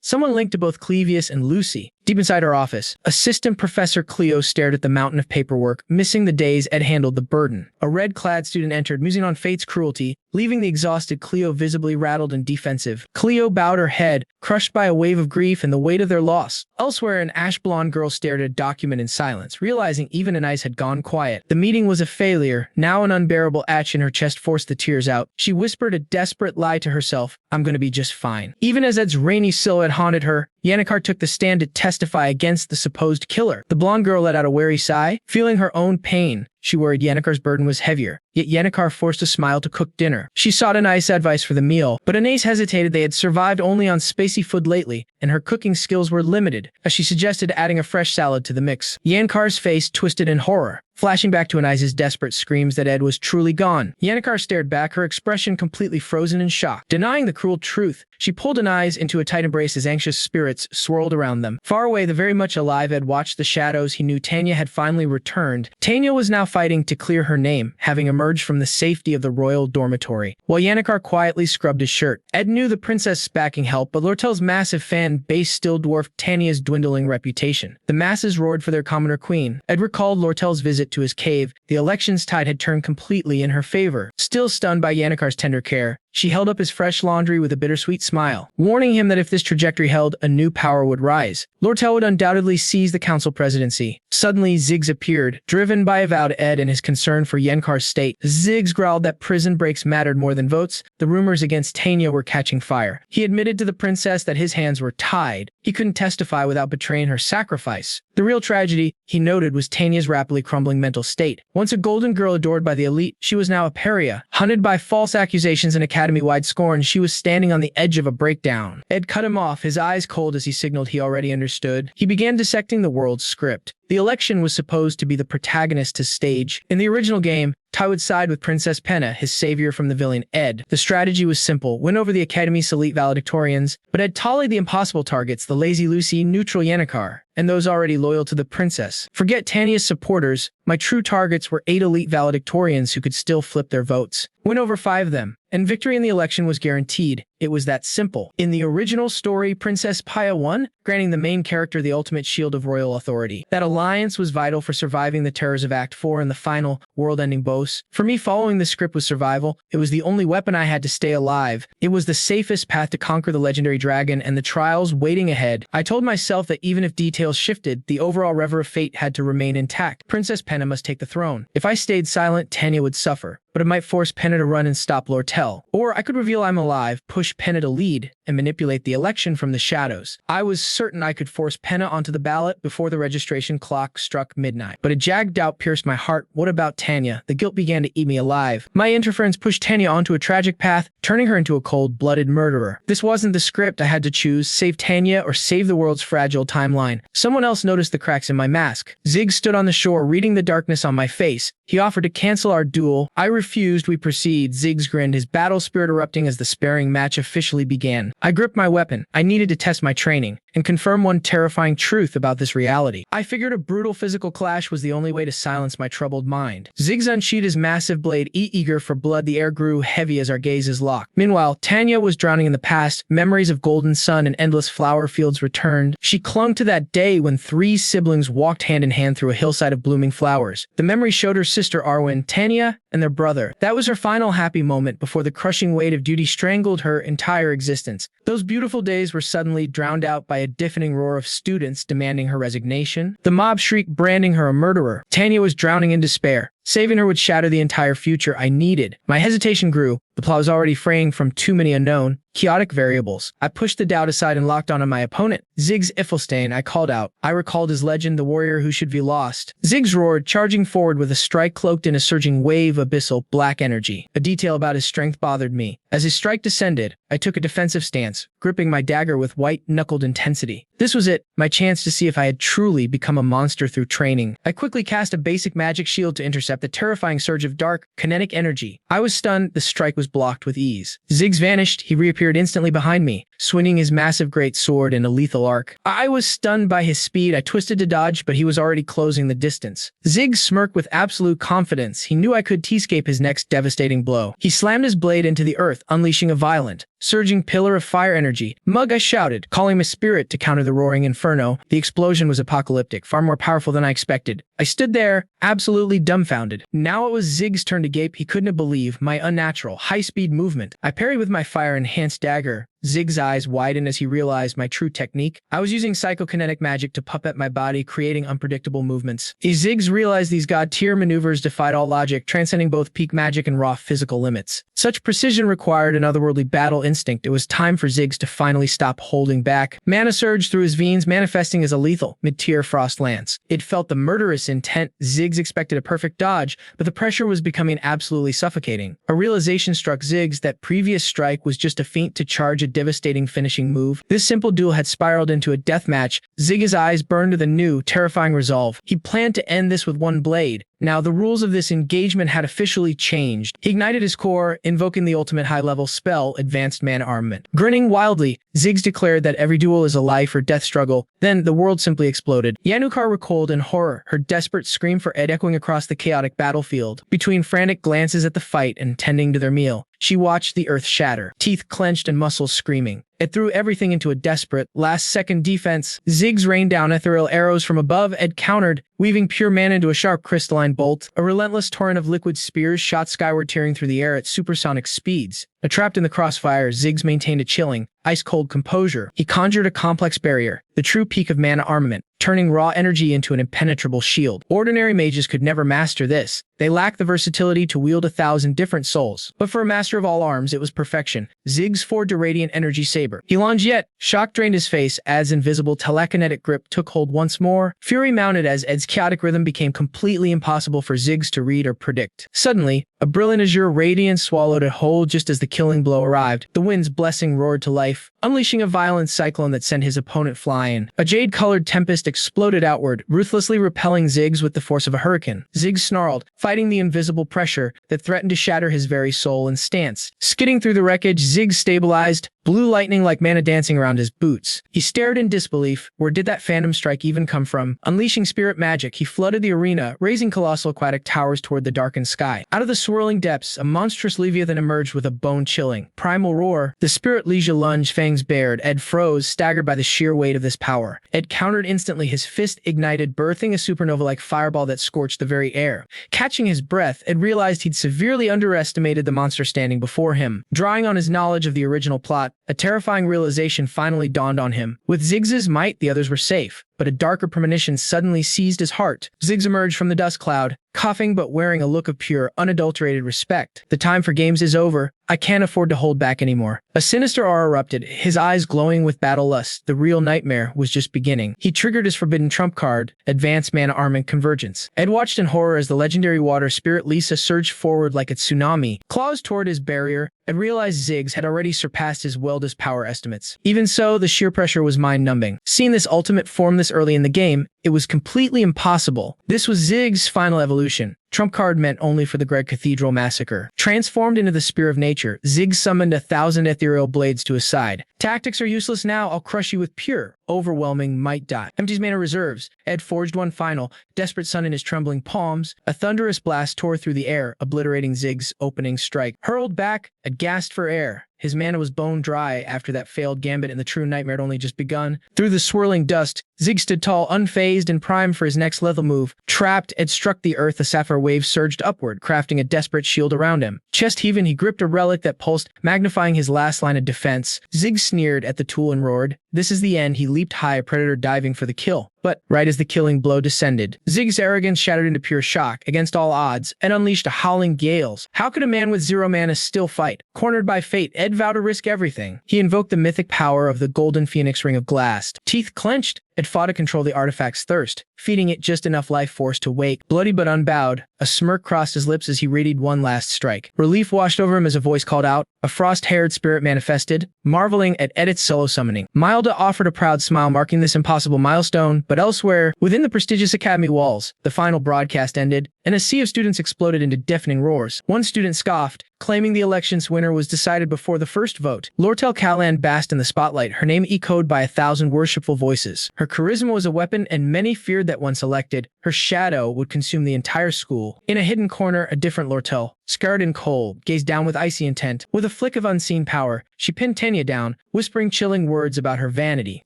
Someone linked to both Clevius and Lucy. Deep inside her office, Assistant Professor Cleo stared at the mountain of paperwork, missing the days Ed handled the burden. A red-clad student entered, musing on fate's cruelty, leaving the exhausted Cleo visibly rattled and defensive. Cleo bowed her head, crushed by a wave of grief and the weight of their loss. Elsewhere, an ash-blonde girl stared at a document in silence, realizing even an ice had gone quiet. The meeting was a failure. Now an unbearable ache in her chest forced the tears out. She whispered a desperate lie to herself, I'm gonna be just fine. Even as Ed's rainy silhouette haunted her, Yannickar took the stand to testify against the supposed killer. The blonde girl let out a weary sigh, feeling her own pain. She worried Yannickar's burden was heavier, yet Yannickar forced a smile to cook dinner. She sought Anais' advice for the meal, but Anais hesitated. They had survived only on spicy food lately, and her cooking skills were limited, as she suggested adding a fresh salad to the mix. Yannickar's face twisted in horror, flashing back to Anais' desperate screams that Ed was truly gone. Yannickar stared back, her expression completely frozen in shock. Denying the cruel truth, she pulled Anais into a tight embrace as anxious spirits swirled around them. Far away, the very much alive Ed watched the shadows. He knew Tanya had finally returned. Tanya was now fighting to clear her name, having emerged from the safety of the royal dormitory. While Yannickar quietly scrubbed his shirt, Ed knew the princess backing help, but Lortel's massive fan base still dwarfed Tanya's dwindling reputation. The masses roared for their commoner queen. Ed recalled Lortel's visit to his cave. The election's tide had turned completely in her favor. Still stunned by Yannickar's tender care, she held up his fresh laundry with a bittersweet smile, warning him that if this trajectory held, a new power would rise. Lortel would undoubtedly seize the council presidency. Suddenly, Ziggs appeared, driven by avowed Ed and his concern for Yenkar's state. Ziggs growled that prison breaks mattered more than votes. The rumors against Tanya were catching fire. He admitted to the princess that his hands were tied. He couldn't testify without betraying her sacrifice. The real tragedy, he noted, was Tanya's rapidly crumbling mental state. Once a golden girl adored by the elite, she was now a pariah. Hunted by false accusations and academy-wide scorn, she was standing on the edge of a breakdown. Ed cut him off, his eyes cold as he signaled he already understood. He began dissecting the world's script. The election was supposed to be the protagonist's stage. In the original game, Ty would side with Princess Penna, his savior from the villain Ed. The strategy was simple: win over the Academy's elite valedictorians, but Ed tallied the impossible targets: the lazy Lucy, neutral Yannickar, and those already loyal to the princess. Forget Tanya's supporters. My true targets were 8 elite valedictorians who could still flip their votes. Win over 5 of them, and victory in the election was guaranteed. It was that simple. In the original story, Princess Paya won, granting the main character the ultimate shield of royal authority. That alliance was vital for surviving the terrors of Act 4 and the final, world-ending boss. For me, following the script was survival. It was the only weapon I had to stay alive. It was the safest path to conquer the legendary dragon and the trials waiting ahead. I told myself that even if details shifted, the overall river of fate had to remain intact. Princess Penna must take the throne. If I stayed silent, Tanya would suffer, but it might force Penna to run and stop Lortel. Or I could reveal I'm alive, push Penna to lead, and manipulate the election from the shadows. I was certain I could force Penna onto the ballot before the registration clock struck midnight. But a jagged doubt pierced my heart. What about Tanya? The guilt began to eat me alive. My interference pushed Tanya onto a tragic path, turning her into a cold-blooded murderer. This wasn't the script. I had to choose: save Tanya or save the world's fragile timeline. Someone else noticed the cracks in my mask. Ziggs stood on the shore, reading the darkness on my face. He offered to cancel our duel. I refused. We proceed. Ziggs grinned, his battle spirit erupting as the sparring match officially began. I gripped my weapon. I needed to test my training. and confirm one terrifying truth about this reality. I figured a brutal physical clash was the only way to silence my troubled mind. Ziggs unsheathed his massive blade, eager for blood. The air grew heavy as our gazes locked. Meanwhile, Tanya was drowning in the past. Memories of golden sun and endless flower fields returned. She clung to that day when 3 siblings walked hand in hand through a hillside of blooming flowers. The memory showed her sister Arwen, Tanya, and their brother. That was her final happy moment before the crushing weight of duty strangled her entire existence. Those beautiful days were suddenly drowned out by a deafening roar of students demanding her resignation. The mob shrieked, branding her a murderer. Tanya was drowning in despair. Saving her would shatter the entire future I needed. My hesitation grew. The plot was already fraying from too many unknown, chaotic variables. I pushed the doubt aside and locked on my opponent. Ziggs Iffelstein, I called out. I recalled his legend, the warrior who should be lost. Ziggs roared, charging forward with a strike cloaked in a surging wave of abyssal black energy. A detail about his strength bothered me. As his strike descended, I took a defensive stance, gripping my dagger with white-knuckled intensity. This was it, my chance to see if I had truly become a monster through training. I quickly cast a basic magic shield to intercept the terrifying surge of dark, kinetic energy. I was stunned, the strike was blocked with ease. Ziggs vanished, he reappeared instantly behind me, swinging his massive great sword in a lethal arc. I was stunned by his speed. I twisted to dodge, but he was already closing the distance. Ziggs smirked with absolute confidence. He knew I could T-scape his next devastating blow. He slammed his blade into the earth, unleashing a violent, surging pillar of fire energy. Mug, I shouted, calling my spirit to counter the roaring inferno. The explosion was apocalyptic, far more powerful than I expected. I stood there, absolutely dumbfounded. Now it was Ziggs' turn to gape. He couldn't believe my unnatural, high-speed movement. I parried with my fire-enhanced dagger. Ziggs' eyes widened as he realized my true technique. I was using psychokinetic magic to puppet my body, creating unpredictable movements. Ziggs realized these god-tier maneuvers defied all logic, transcending both peak magic and raw physical limits. Such precision required an otherworldly battle instinct. It was time for Ziggs to finally stop holding back. Mana surged through his veins, manifesting as a lethal, mid-tier frost lance. It felt the murderous intent. Ziggs expected a perfect dodge, but the pressure was becoming absolutely suffocating. A realization struck Ziggs that previous strike was just a feint to charge a devastating finishing move. This simple duel had spiraled into a death match. Ziggs' eyes burned with a new, terrifying resolve. He planned to end this with one blade. Now, the rules of this engagement had officially changed. He ignited his core, invoking the ultimate high-level spell, Advanced Mana Armament. Grinning wildly, Ziggs declared that every duel is a life or death struggle. Then, the world simply exploded. Yanukar recoiled in horror, her desperate scream for Ed echoing across the chaotic battlefield. Between frantic glances at the fight and tending to their meal, she watched the earth shatter, teeth clenched and muscles screaming. It threw everything into a desperate, last-second defense. Ziggs rained down ethereal arrows from above. Ed countered, weaving pure mana into a sharp crystalline bolt. A relentless torrent of liquid spears shot skyward, tearing through the air at supersonic speeds. Trapped in the crossfire, Ziggs maintained a chilling, ice-cold composure. He conjured a complex barrier, the true peak of mana armament, turning raw energy into an impenetrable shield. Ordinary mages could never master this. They lacked the versatility to wield 1,000 different souls. But for a master of all arms, it was perfection. Ziggs forged a radiant energy saber. He lunged yet. Shock drained his face as invisible telekinetic grip took hold once more. Fury mounted as Ed's chaotic rhythm became completely impossible for Ziggs to read or predict. Suddenly, a brilliant azure radiance swallowed it whole just as the killing blow arrived. The wind's blessing roared to life, unleashing a violent cyclone that sent his opponent flying. A jade-colored tempest exploded outward, ruthlessly repelling Ziggs with the force of a hurricane. Ziggs snarled, fighting the invisible pressure that threatened to shatter his very soul and stance. Skidding through the wreckage, Ziggs stabilized, blue lightning like mana dancing around his boots. He stared in disbelief. Where did that phantom strike even come from? Unleashing spirit magic, he flooded the arena, raising colossal aquatic towers toward the darkened sky. Out of the swirling depths, a monstrous leviathan emerged with a bone-chilling, primal roar. The spirit Legia lunged, fangs bared. Ed froze, staggered by the sheer weight of this power. Ed countered instantly, his fist ignited, birthing a supernova-like fireball that scorched the very air. Catching his breath, Ed realized he'd severely underestimated the monster standing before him. Drawing on his knowledge of the original plot, a terrifying realization finally dawned on him. With Ziggs' might, the others were safe. But a darker premonition suddenly seized his heart. Ziggs emerged from the dust cloud, coughing but wearing a look of pure, unadulterated respect. The time for games is over. I can't afford to hold back anymore. A sinister aura erupted, his eyes glowing with battle lust. The real nightmare was just beginning. He triggered his forbidden trump card, Advanced Mana Armament Convergence. Ed watched in horror as the legendary water spirit Lisa surged forward like a tsunami, claws toward his barrier, and realized Ziggs had already surpassed his wildest power estimates. Even so, the sheer pressure was mind-numbing. Seeing this ultimate form this early in the game, it was completely impossible. This was Ziggs' final evolution. Trump card meant only for the Greg Cathedral massacre. Transformed into the Spear of Nature, Ziggs summoned 1,000 ethereal blades to his side. Tactics are useless now, I'll crush you with pure, overwhelming might die. Empties mana reserves. Ed forged one final, desperate sun in his trembling palms. A thunderous blast tore through the air, obliterating Zig's opening strike. Hurled back, aghast for air. His mana was bone dry after that failed gambit, and the true nightmare had only just begun. Through the swirling dust, Zig stood tall, unfazed and primed for his next lethal move. Trapped, Ed struck the earth. A sapphire wave surged upward, crafting a desperate shield around him. Chest heaving, he gripped a relic that pulsed, magnifying his last line of defense. Zig sneered at the tool and roared. This is the end. He leaped high, a predator diving for the kill. But right as the killing blow descended, Zig's arrogance shattered into pure shock. Against all odds, Ed unleashed a howling gales. How could a man with 0 mana still fight? Cornered by fate, Ed vowed to risk everything. He invoked the mythic power of the Golden Phoenix Ring of Glass. Teeth clenched, Ed fought to control the artifact's thirst, feeding it just enough life force to wake. Bloody but unbowed, a smirk crossed his lips as he readied one last strike. Relief washed over him as a voice called out. A frost-haired spirit manifested, marveling at Edith's solo summoning. Milda offered a proud smile, marking this impossible milestone, but elsewhere, within the prestigious academy walls, the final broadcast ended, and a sea of students exploded into deafening roars. One student scoffed, claiming the election's winner was decided before the first vote. Lortel Callan basked in the spotlight, her name echoed by 1,000 worshipful voices. Her charisma was a weapon, and many feared that once elected, her shadow would consume the entire school. In a hidden corner, a different Lortel, scarred and cold, gazed down with icy intent. With a flick of unseen power, she pinned Tanya down, whispering chilling words about her vanity.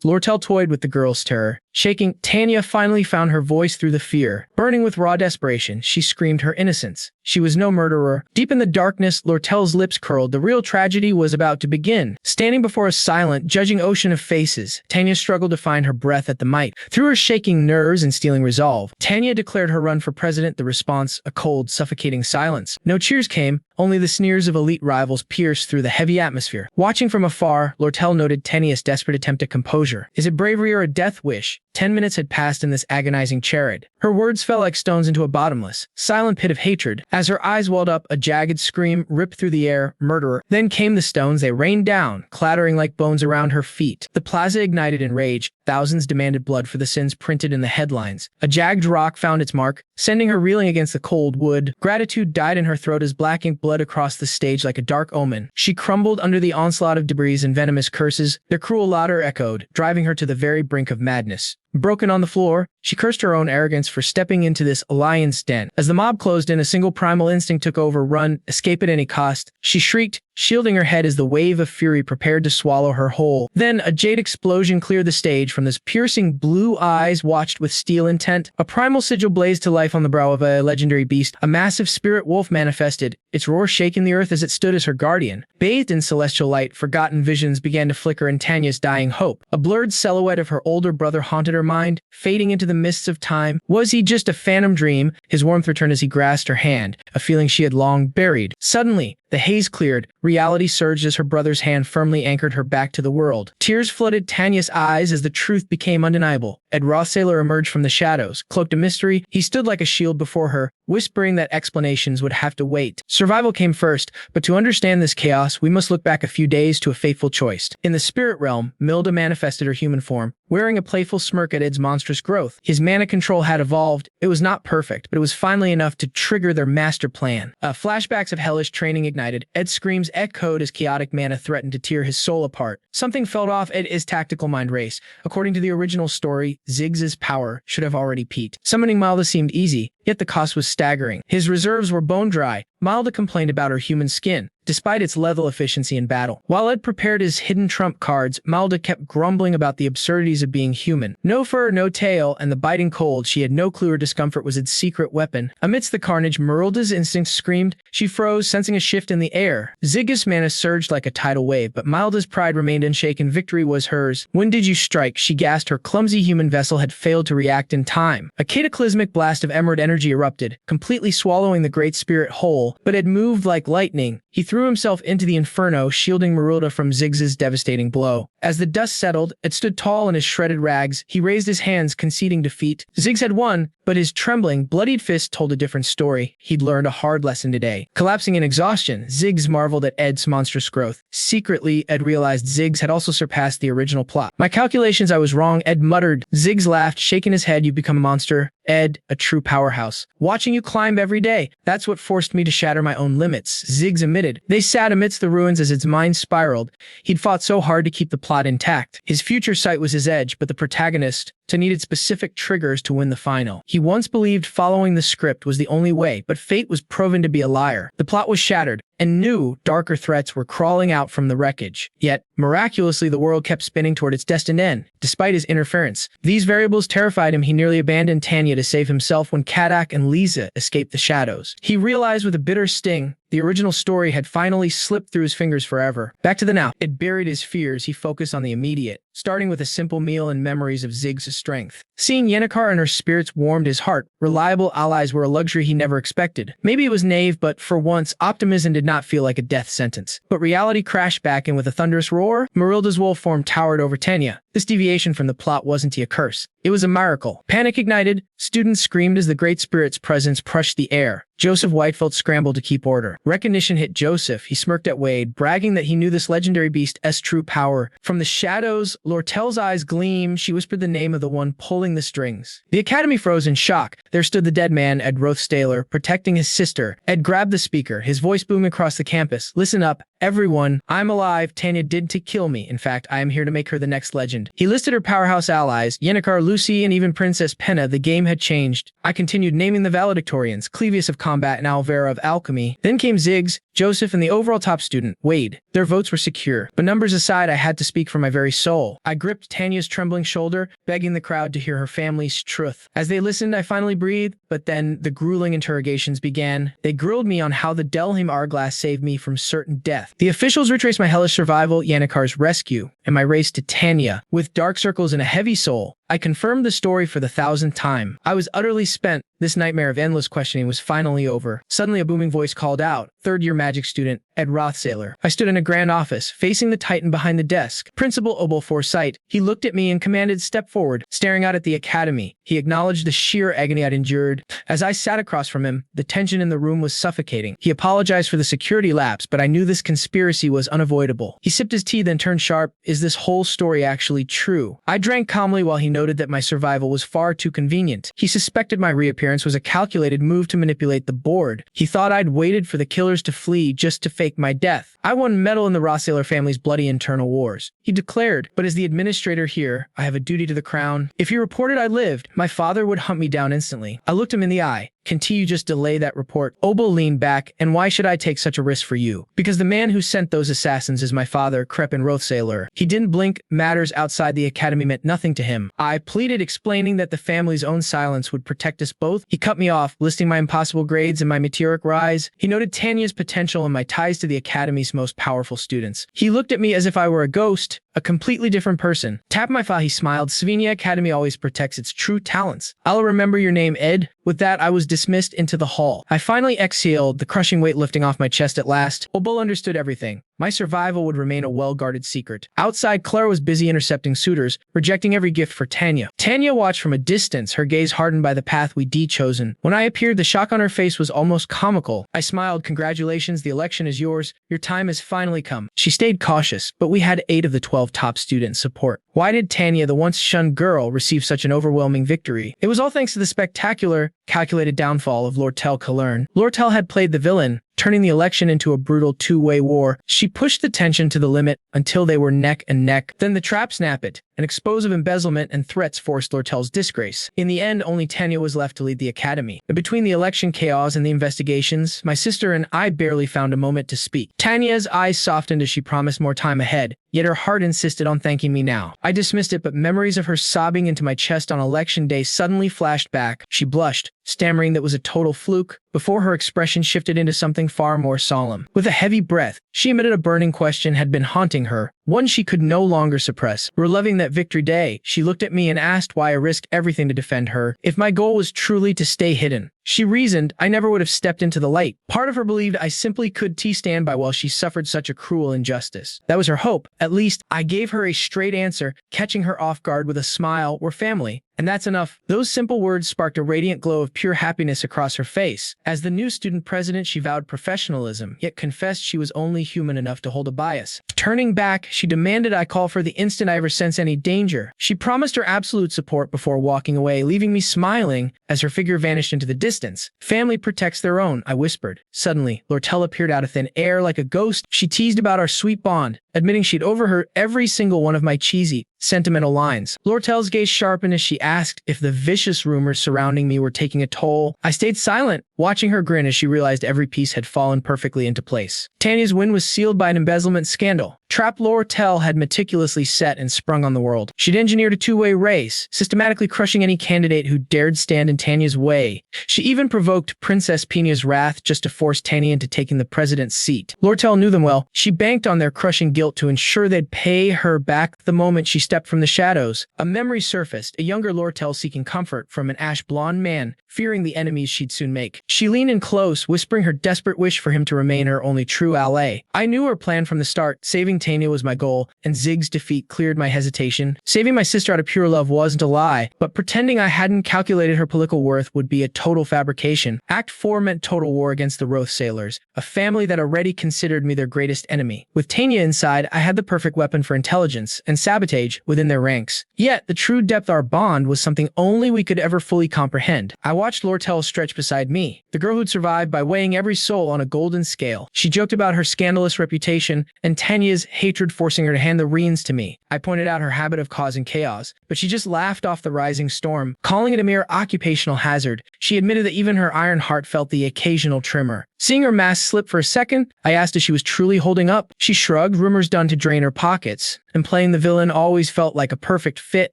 Lortel toyed with the girl's terror. Shaking, Tanya finally found her voice through the fear. Burning with raw desperation, she screamed her innocence. She was no murderer. Deep in the darkness, Lortel's lips curled. The real tragedy was about to begin. Standing before a silent, judging ocean of faces, Tanya struggled to find her breath at the might. Through her shaking nerves and stealing resolve, Tanya declared her run for president. The response, a cold, suffocating silence. No cheers came, only the sneers of elite rivals pierced through the heavy atmosphere. Watching from afar, Lortel noted Tanya's desperate attempt at composure. Is it bravery or a death wish? 10 minutes had passed in this agonizing charade. Her words fell like stones into a bottomless, silent pit of hatred. As her eyes welled up, a jagged scream ripped through the air, murderer. Then came the stones. They rained down, clattering like bones around her feet. The plaza ignited in rage. Thousands demanded blood for the sins printed in the headlines. A jagged rock found its mark, sending her reeling against the cold wood. Gratitude died in her throat as black ink bled across the stage like a dark omen. She crumbled under the onslaught of debris and venomous curses. Their cruel laughter echoed, driving her to the very brink of madness. Broken on the floor, she cursed her own arrogance for stepping into this lion's den. As the mob closed in, a single primal instinct took over. Run, escape at any cost. She shrieked, shielding her head as the wave of fury prepared to swallow her whole. Then a jade explosion cleared the stage. From this piercing blue eyes watched with steel intent. A primal sigil blazed to life on the brow of a legendary beast. A massive spirit wolf manifested, its roar shaking the earth as it stood as her guardian. Bathed in celestial light, forgotten visions began to flicker in Tanya's dying hope. A blurred silhouette of her older brother haunted her mind, fading into the mists of time. Was he just a phantom dream? His warmth returned as he grasped her hand, a feeling she had long buried. Suddenly, the haze cleared. Reality surged as her brother's hand firmly anchored her back to the world. Tears flooded Tanya's eyes as the truth became undeniable. Ed Rothstaylor emerged from the shadows. Cloaked in mystery, he stood like a shield before her, whispering that explanations would have to wait. Survival came first, but to understand this chaos, we must look back a few days to a fateful choice. In the spirit realm, Milda manifested her human form, wearing a playful smirk at Ed's monstrous growth. His mana control had evolved. It was not perfect, but it was finally enough to trigger their master plan. Flashbacks of hellish training ignited. Ed's screams echoed as chaotic mana threatened to tear his soul apart. Something felt off Ed's tactical mind race. According to the original story, Ziggs' power should have already peaked. Summoning Milda seemed easy, yet the cost was staggering. His reserves were bone dry. Milda complained about her human skin, despite its lethal efficiency in battle. While Ed prepared his hidden trump cards, Milda kept grumbling about the absurdities of being human. No fur, no tail, and the biting cold. She had no clue her discomfort was Ed's secret weapon. Amidst the carnage, Merylda's instincts screamed. She froze, sensing a shift in the air. Ziggus' mana surged like a tidal wave, but Milda's pride remained unshaken. Victory was hers. When did you strike? She gasped. Her clumsy human vessel had failed to react in time. A cataclysmic blast of emerald energy erupted, completely swallowing the great spirit whole, but Ed moved like lightning. He threw himself into the inferno, shielding Merylda from Ziggs' devastating blow. As the dust settled, Ed stood tall in his shredded rags. He raised his hands, conceding defeat. Ziggs had won, but his trembling, bloodied fist told a different story. He'd learned a hard lesson today. Collapsing in exhaustion, Ziggs marveled at Ed's monstrous growth. Secretly, Ed realized Ziggs had also surpassed the original plot. My calculations, I was wrong, Ed muttered. Ziggs laughed, shaking his head. You become a monster. Ed, a true powerhouse. Watching you climb every day. That's what forced me to shatter my own limits. Ziggs emitted committed. They sat amidst the ruins as his mind spiraled. He'd fought so hard to keep the plot intact. His future sight was his edge, but the protagonist needed specific triggers to win the final. He once believed following the script was the only way, but fate was proven to be a liar. The plot was shattered, and new, darker threats were crawling out from the wreckage. Yet, miraculously, the world kept spinning toward its destined end, despite his interference. These variables terrified him. He nearly abandoned Tanya to save himself when Kadak and Lisa escaped the shadows. He realized with a bitter sting, the original story had finally slipped through his fingers forever. Back to the now. It buried his fears. He focused on the immediate, starting with a simple meal and memories of Zig's strength. Seeing Yennecar and her spirits warmed his heart. Reliable allies were a luxury he never expected. Maybe it was naive, but for once, optimism did not feel like a death sentence. But reality crashed back in with a thunderous roar. Marilda's wolf form towered over Tanya. This deviation from the plot wasn't a curse. It was a miracle. Panic ignited. Students screamed as the Great Spirit's presence crushed the air. Joseph Whitefeld scrambled to keep order. Recognition hit Joseph. He smirked at Wade, bragging that he knew this legendary beast's true power. From the shadows, Lortel's eyes gleamed. She whispered the name of the one pulling the strings. The Academy froze in shock. There stood the dead man, Ed Rothstaylor, protecting his sister. Ed grabbed the speaker, his voice booming across the campus. Listen up, everyone. I'm alive. Tanya did to kill me. In fact, I am here to make her the next legend. He listed her powerhouse allies, Yennecar, Lucy, and even Princess Penna. The game had changed. I continued naming the valedictorians, Clevius of combat and Alvera of alchemy. Then came Ziggs, Joseph, and the overall top student, Wade. Their votes were secure. But numbers aside, I had to speak from my very soul. I gripped Tanya's trembling shoulder, begging the crowd to hear her family's truth. As they listened, I finally breathed, but then the grueling interrogations began. They grilled me on how the Delheim Hourglass saved me from certain death. The officials retraced my hellish survival, Yennecar's rescue, and my race to Tanya. With dark circles and a heavy soul, I confirmed the story for the 1,000th time. I was utterly spent. This nightmare of endless questioning was finally over. Suddenly a booming voice called out, third-year magic student, Ed Rothstaylor. I stood in a grand office, facing the Titan behind the desk. Principal Obel Forsyth. He looked at me and commanded, step forward. Staring out at the academy, he acknowledged the sheer agony I'd endured. As I sat across from him, the tension in the room was suffocating. He apologized for the security lapse, but I knew this conspiracy was unavoidable. He sipped his tea, then turned sharp. Is this whole story actually true? I drank calmly while he noted that my survival was far too convenient. He suspected my reappearance was a calculated move to manipulate the board. He thought I'd waited for the killers to flee just to fake my death. I won medal in the Rothstaylor family's bloody internal wars, he declared, but as the administrator here, I have a duty to the crown. If he reported I lived, my father would hunt me down instantly. I looked him in the eye. Can't you just delay that report? Obel leaned back. And why should I take such a risk for you? Because the man who sent those assassins is my father, Crepin Rothstaylor. He didn't blink. Matters outside the academy meant nothing to him. I pleaded, explaining that the family's own silence would protect us both. He cut me off, listing my impossible grades and my meteoric rise. He noted Tanya's potential and my ties to the academy's most powerful students. He looked at me as if I were a ghost, a completely different person. Tapped my file, he smiled. Svenia Academy always protects its true talents. I'll remember your name, Ed. With that, I was dismissed into the hall. I finally exhaled, the crushing weight lifting off my chest at last. Obel understood everything. My survival would remain a well-guarded secret. Outside, Clara was busy intercepting suitors, rejecting every gift for Tanya. Tanya watched from a distance, her gaze hardened by the path we'd chosen. When I appeared, the shock on her face was almost comical. I smiled. Congratulations, the election is yours. Your time has finally come. She stayed cautious, but we had 8 of the 12 top students support. Why did Tanya, the once shunned girl, receive such an overwhelming victory? It was all thanks to the spectacular, calculated downfall of Lortel Kalern. Lortel had played the villain, turning the election into a brutal two-way war. She pushed the tension to the limit until they were neck and neck. Then the trap snapped. An expose of embezzlement and threats forced Lortel's disgrace. In the end, only Tanya was left to lead the academy. And between the election chaos and the investigations, my sister and I barely found a moment to speak. Tanya's eyes softened as she promised more time ahead, yet her heart insisted on thanking me now. I dismissed it, but memories of her sobbing into my chest on election day suddenly flashed back. She blushed, stammering that was a total fluke, before her expression shifted into something far more solemn. With a heavy breath, she admitted a burning question had been haunting her, one she could no longer suppress. Reliving that victory day, she looked at me and asked why I risked everything to defend her. If my goal was truly to stay hidden, she reasoned, I never would have stepped into the light. Part of her believed I simply could stand by while she suffered such a cruel injustice. That was her hope. At least, I gave her a straight answer, catching her off guard with a smile. We're family. And that's enough. Those simple words sparked a radiant glow of pure happiness across her face. As the new student president, she vowed professionalism, yet confessed she was only human enough to hold a bias. Turning back, she demanded I call for the instant I ever sense any danger. She promised her absolute support before walking away, leaving me smiling as her figure vanished into the distance. distance. Family protects their own, I whispered. Suddenly, Lortel appeared out of thin air like a ghost. She teased about our sweet bond, admitting she'd overheard every single one of my cheesy, sentimental lines. Lortel's gaze sharpened as she asked if the vicious rumors surrounding me were taking a toll. I stayed silent, watching her grin as she realized every piece had fallen perfectly into place. Tanya's win was sealed by an embezzlement scandal. Trap Lortel had meticulously set and sprung on the world. She'd engineered a two-way race, systematically crushing any candidate who dared stand in Tanya's way. She even provoked Princess Pina's wrath just to force Tanya into taking the president's seat. Lortel knew them well. She banked on their crushing guilt to ensure they'd pay her back the moment she stepped from the shadows. A memory surfaced, a younger Lortel seeking comfort from an ash-blonde man, fearing the enemies she'd soon make. She leaned in close, whispering her desperate wish for him to remain her only true ally. I knew her plan from the start. Saving Tanya was my goal, and Zig's defeat cleared my hesitation. Saving my sister out of pure love wasn't a lie, but pretending I hadn't calculated her political worth would be a total fabrication. Act 4 meant total war against the Rothstaylers, a family that already considered me their greatest enemy. With Tanya inside, I had the perfect weapon for intelligence and sabotage within their ranks. Yet, the true depth of our bond was something only we could ever fully comprehend. I watched Lortel stretch beside me, the girl who'd survived by weighing every soul on a golden scale. She joked about her scandalous reputation and Tanya's hatred forcing her to hand the reins to me. I pointed out her habit of causing chaos, but she just laughed off the rising storm, calling it a mere occupational hazard. She admitted that even her iron heart felt the occasional tremor. Seeing her mask slip for a second, I asked if she was truly holding up. She shrugged, rumors done to drain her pockets, and playing the villain always felt like a perfect fit.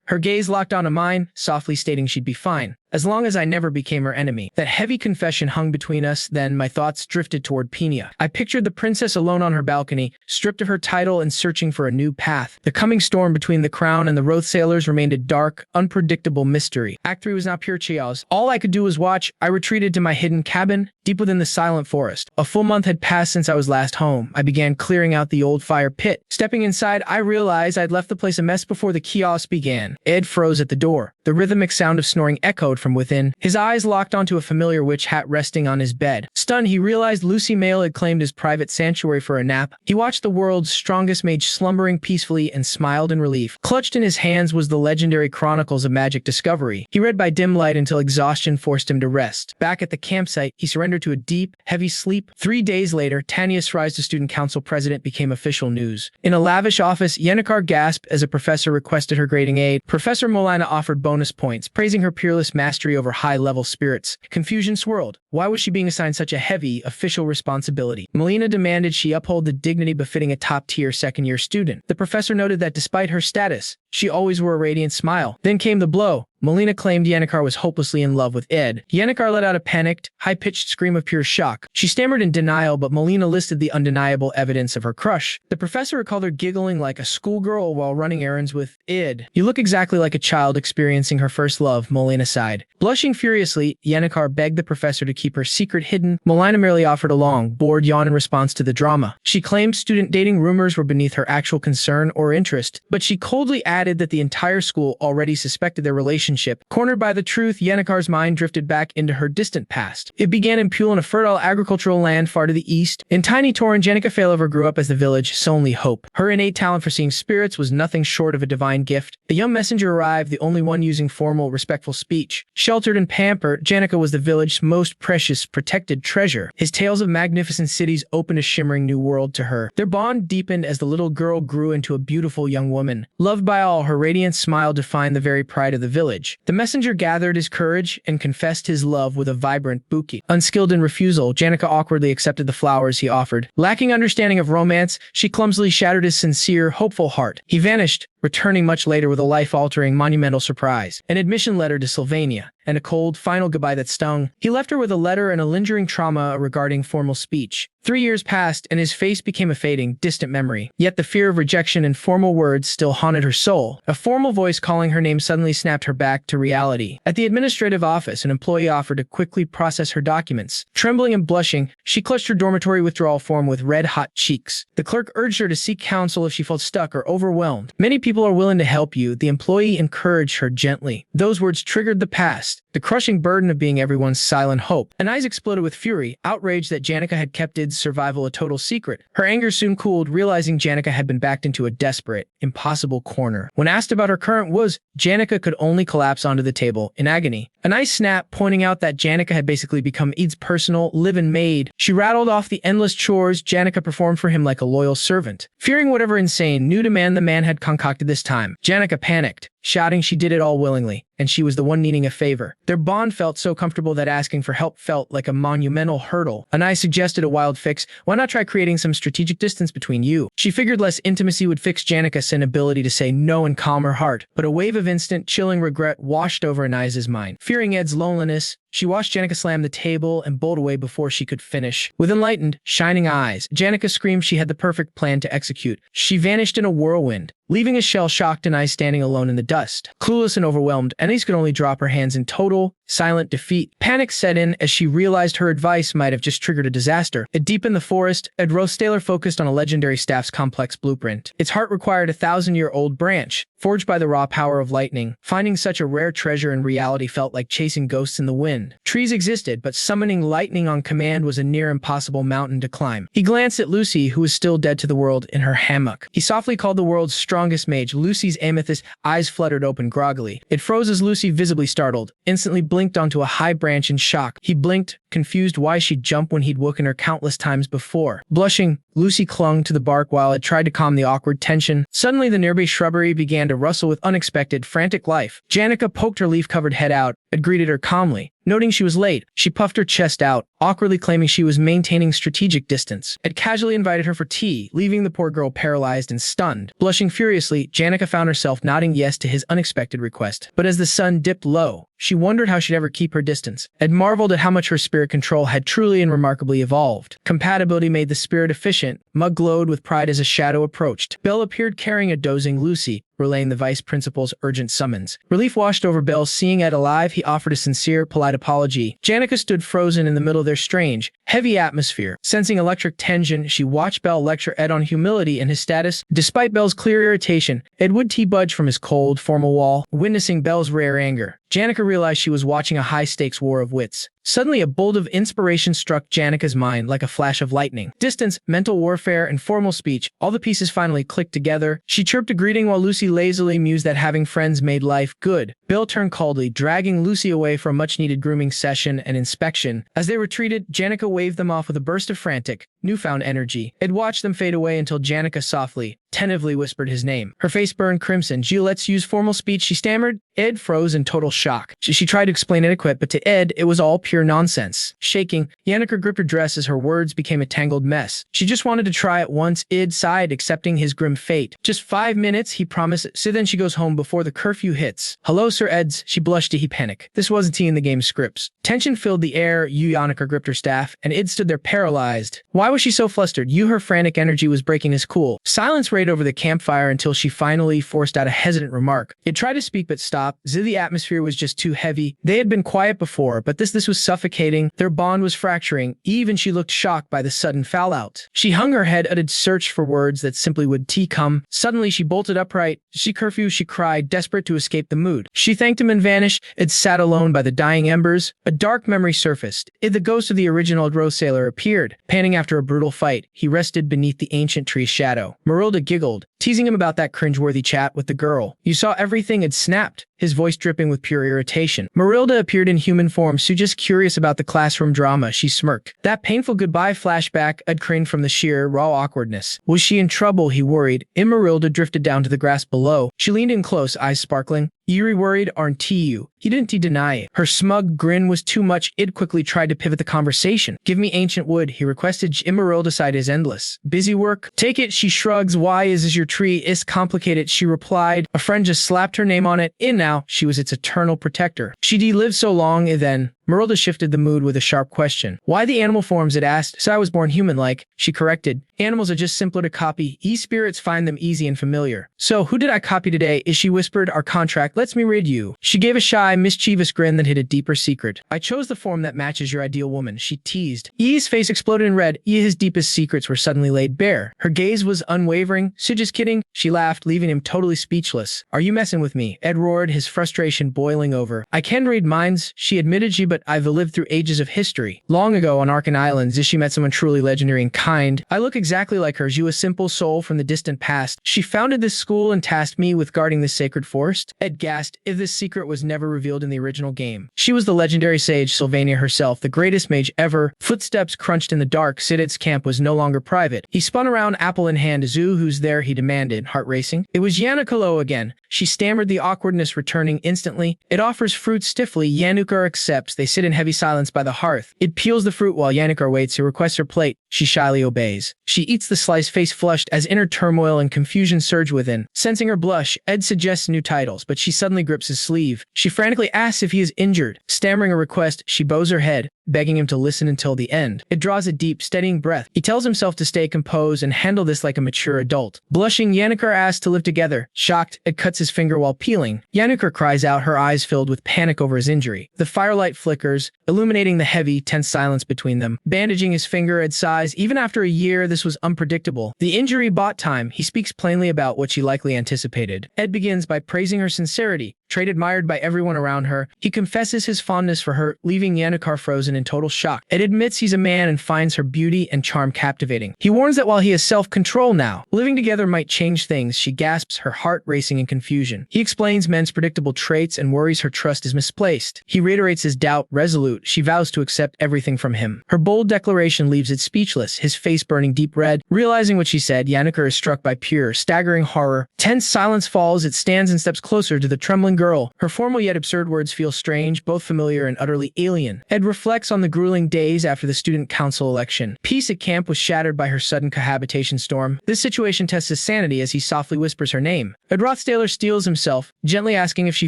Her gaze locked onto mine, softly stating she'd be fine, as long as I never became her enemy. That heavy confession hung between us, then my thoughts drifted toward Pina. I pictured the princess alone on her balcony, stripped of her title and searching for a new path. The coming storm between the crown and the Rothstaylers remained a dark, unpredictable mystery. Act 3 was now pure chaos. All I could do was watch. I retreated to my hidden cabin, deep within the silent forest. A full month had passed since I was last home. I began clearing out the old fire pit. Stepping inside, I realized I'd left the place a mess before the chaos began. Ed froze at the door. The rhythmic sound of snoring echoed from within. His eyes locked onto a familiar witch hat resting on his bed. Stunned, he realized Lucy Mail had claimed his private sanctuary for a nap. He watched the world's strongest mage slumbering peacefully and smiled in relief. Clutched in his hands was the legendary Chronicles of Magic Discovery. He read by dim light until exhaustion forced him to rest. Back at the campsite, he surrendered to a deep, heavy sleep. 3 days later, Tanya's rise to student council president became official news. In a lavish office, Yennecar gasped as a professor requested her grading aid. Professor Molina offered bonus points, praising her peerless mastery over high-level spirits. Confusion swirled. Why was she being assigned such a heavy, official responsibility? Molina demanded she uphold the dignity befitting a top-tier second-year student. The professor noted that despite her status, she always wore a radiant smile. Then came the blow. Molina claimed Yennecar was hopelessly in love with Ed. Yennecar let out a panicked, high-pitched scream of pure shock. She stammered in denial, but Molina listed the undeniable evidence of her crush. The professor recalled her giggling like a schoolgirl while running errands with Ed. You look exactly like a child experiencing her first love, Molina sighed. Blushing furiously, Yennecar begged the professor to keep her secret hidden. Molina merely offered a long, bored yawn in response to the drama. She claimed student dating rumors were beneath her actual concern or interest, but she coldly added that the entire school already suspected their relationship. Cornered by the truth, Yennecar's mind drifted back into her distant past. It began in Pule, in a fertile agricultural land far to the east. In tiny Torren, Jenica Failover grew up as the village's only hope. Her innate talent for seeing spirits was nothing short of a divine gift. A young messenger arrived, the only one using formal, respectful speech. Sheltered and pampered, Jenica was the village's most precious, protected treasure. His tales of magnificent cities opened a shimmering new world to her. Their bond deepened as the little girl grew into a beautiful young woman. Loved by all, her radiant smile defined the very pride of the village. The messenger gathered his courage and confessed his love with a vibrant bouquet. Unskilled in refusal, Jenica awkwardly accepted the flowers he offered. Lacking understanding of romance, she clumsily shattered his sincere, hopeful heart. He vanished, returning much later with a life-altering, monumental surprise. An admission letter to Svenia, and a cold, final goodbye that stung. He left her with a letter and a lingering trauma regarding formal speech. 3 years passed, and his face became a fading, distant memory. Yet the fear of rejection and formal words still haunted her soul. A formal voice calling her name suddenly snapped her back to reality. At the administrative office, an employee offered to quickly process her documents. Trembling and blushing, she clutched her dormitory withdrawal form with red-hot cheeks. The clerk urged her to seek counsel if she felt stuck or overwhelmed. Many people are willing to help you, the employee encouraged her gently. Those words triggered the past, the crushing burden of being everyone's silent hope. Her eyes exploded with fury, outraged that Jenica had kept Id's survival a total secret. Her anger soon cooled, realizing Jenica had been backed into a desperate, impossible corner. When asked about her current woes, Jenica could only collapse onto the table in agony. A nice snap pointing out that Janica had basically become Ed's personal live-in maid. She rattled off the endless chores Janica performed for him like a loyal servant. Fearing whatever insane new demand the man had concocted this time, Janica panicked, shouting she did it all willingly, and she was the one needing a favor. Their bond felt so comfortable that asking for help felt like a monumental hurdle. Anai suggested a wild fix. Why not try creating some strategic distance between you? She figured less intimacy would fix Janica's inability to say no and calm her heart, but a wave of instant, chilling regret washed over Anai's mind. Fearing Ed's loneliness, she watched Janica slam the table and bolt away before she could finish. With enlightened, shining eyes, Janica screamed she had the perfect plan to execute. She vanished in a whirlwind, leaving a shell-shocked Anais standing alone in the dust. Clueless and overwhelmed, Anais could only drop her hands in total, silent defeat. Panic set in as she realized her advice might have just triggered a disaster. Deep in the forest, Rothstaylor focused on a legendary staff's complex blueprint. Its heart required a 1,000-year-old branch, forged by the raw power of lightning. Finding such a rare treasure in reality felt like chasing ghosts in the wind. Trees existed, but summoning lightning on command was a near-impossible mountain to climb. He glanced at Lucy, who was still dead to the world, in her hammock. He softly called the world's strongest mage. Lucy's amethyst eyes fluttered open groggily. It froze as Lucy, visibly startled, instantly blinked onto a high branch in shock. He blinked, confused why she'd jump when he'd woken her countless times before. Blushing, Lucy clung to the bark while it tried to calm the awkward tension. Suddenly, the nearby shrubbery began to rustle with unexpected, frantic life. Janica poked her leaf-covered head out and greeted her calmly. Noting she was late, she puffed her chest out, awkwardly claiming she was maintaining strategic distance. Ed casually invited her for tea, leaving the poor girl paralyzed and stunned. Blushing furiously, Janica found herself nodding yes to his unexpected request. But as the sun dipped low, she wondered how she'd ever keep her distance. Ed marveled at how much her spirit control had truly and remarkably evolved. Compatibility made the spirit efficient. Mug glowed with pride as a shadow approached. Belle appeared carrying a dozing Lucy, relaying the vice principal's urgent summons. Relief washed over Belle. Seeing Ed alive, he offered a sincere, polite apology. Janica stood frozen in the middle of their strange, heavy atmosphere. Sensing electric tension, she watched Belle lecture Ed on humility and his status. Despite Belle's clear irritation, Ed would budge from his cold, formal wall. Witnessing Belle's rare anger, Janica realized she was watching a high-stakes war of wits. Suddenly, a bolt of inspiration struck Janica's mind like a flash of lightning. Distance, mental warfare, and formal speech, all the pieces finally clicked together. She chirped a greeting while Lucy lazily mused that having friends made life good. Bill turned coldly, dragging Lucy away for a much-needed grooming session and inspection. As they retreated, Janica waved them off with a burst of frantic, newfound energy. Ed watched them fade away until Janica softly, tentatively whispered his name. Her face burned crimson. "Gee, let's use formal speech," she stammered. Ed froze in total shock. She tried to explain etiquette, but to Ed, it was all pure nonsense. Shaking, Janica gripped her dress as her words became a tangled mess. She just wanted to try it once. Ed sighed, accepting his grim fate. "Just 5 minutes," he promised, "so then she goes home before the curfew hits." "Hello, Sir Eds," she blushed to panic. This wasn't he in the game's scripts. Tension filled the air. Janica gripped her staff, and Ed stood there paralyzed. Why was she so flustered? Her frantic energy was breaking his cool. Silence reigned over the campfire until she finally forced out a hesitant remark. Ed tried to speak but stopped. The atmosphere was just too heavy. They had been quiet before, but this was suffocating. Their bond was fracturing. Even she looked shocked by the sudden fallout. She hung her head, searched for words that simply would come. Suddenly, she bolted upright. "She curfew," she cried, desperate to escape the mood. She thanked him and vanished. Ed sat alone by the dying embers. A dark memory surfaced. The ghost of the original Rothstaylor appeared. Panting after a brutal fight, he rested beneath the ancient tree's shadow. Marilda giggled, teasing him about that cringeworthy chat with the girl. "You saw everything?" Ed snapped, his voice dripping with pure irritation. Marilda appeared in human form, so just curious about the classroom drama. She smirked. That painful goodbye flashback, Ed crined from the sheer, raw awkwardness. Was she in trouble, he worried. Marilda drifted down to the grass below. She leaned in close, eyes sparkling. "Eerie worried, aren't you?" He didn't deny it. Her smug grin was too much. Id quickly tried to pivot the conversation. "Give me ancient wood," he requested. Marilda's side is endless. "Busy work?" "Take it," she shrugs. "Why is your tree is complicated," she replied. A friend just slapped her name on it. Now, she was its eternal protector. She lived so long, then. Marilda shifted the mood with a sharp question. "Why the animal forms?" it asked. "So I was born human-like," she corrected. "Animals are just simpler to copy. E-spirits find them easy and familiar." "So, who did I copy today?" She whispered. "Our contract lets me read you." She gave a shy, mischievous grin that hid a deeper secret. "I chose the form that matches your ideal woman," she teased. E's face exploded in red. His deepest secrets were suddenly laid bare. Her gaze was unwavering. "So just kidding?" She laughed, leaving him totally speechless. "Are you messing with me?" Ed roared, his frustration boiling over. "I can read minds," she admitted, but but I've lived through ages of history. Long ago on Arkan Islands, she met someone truly legendary and kind. I look exactly like her, you a simple soul from the distant past. She founded this school and tasked me with guarding this sacred forest. Ed gasped, if this secret was never revealed in the original game. She was the legendary sage Svenia herself, the greatest mage ever. Footsteps crunched in the dark. Sid's camp was no longer private. He spun around, apple in hand. Zoo, who's there? He demanded, heart racing. It was Yannicolo again. She stammered, the awkwardness returning instantly. It offers fruit stiffly. Yanukar accepts. They sit in heavy silence by the hearth. It peels the fruit while Yanukar waits. He requests her plate. She shyly obeys. She eats the slice, face flushed as inner turmoil and confusion surge within. Sensing her blush, Ed suggests new titles, but she suddenly grips his sleeve. She frantically asks if he is injured. Stammering a request, she bows her head, begging him to listen until the end. It draws a deep, steadying breath. He tells himself to stay composed and handle this like a mature adult. Blushing, Yanukar asks to live together. Shocked, Ed cuts his finger while peeling. Yanukar cries out, her eyes filled with panic over his injury. The firelight flickers, illuminating the heavy, tense silence between them. Bandaging his finger, Ed sighs. Even after a year, this was unpredictable. The injury bought time. He speaks plainly about what she likely anticipated. Ed begins by praising her sincerity, trait admired by everyone around her. He confesses his fondness for her, leaving Yanukar frozen in total shock. Ed admits he's a man and finds her beauty and charm captivating. He warns that while he has self-control now, living together might change things. She gasps, her heart racing in confusion. He explains men's predictable traits and worries her trust is misplaced. He reiterates his doubt, resolute. She vows to accept everything from him. Her bold declaration leaves it speechless, his face burning deep red. Realizing what she said, Yanukar is struck by pure, staggering horror. Tense silence falls. It stands and steps closer to the trembling girl. Her formal yet absurd words feel strange, both familiar and utterly alien. Ed reflects on the grueling days after the student council election. Peace at camp was shattered by her sudden cohabitation storm. This situation tests his sanity as he softly whispers her name. Ed Rothstaylor steels himself, gently asking if she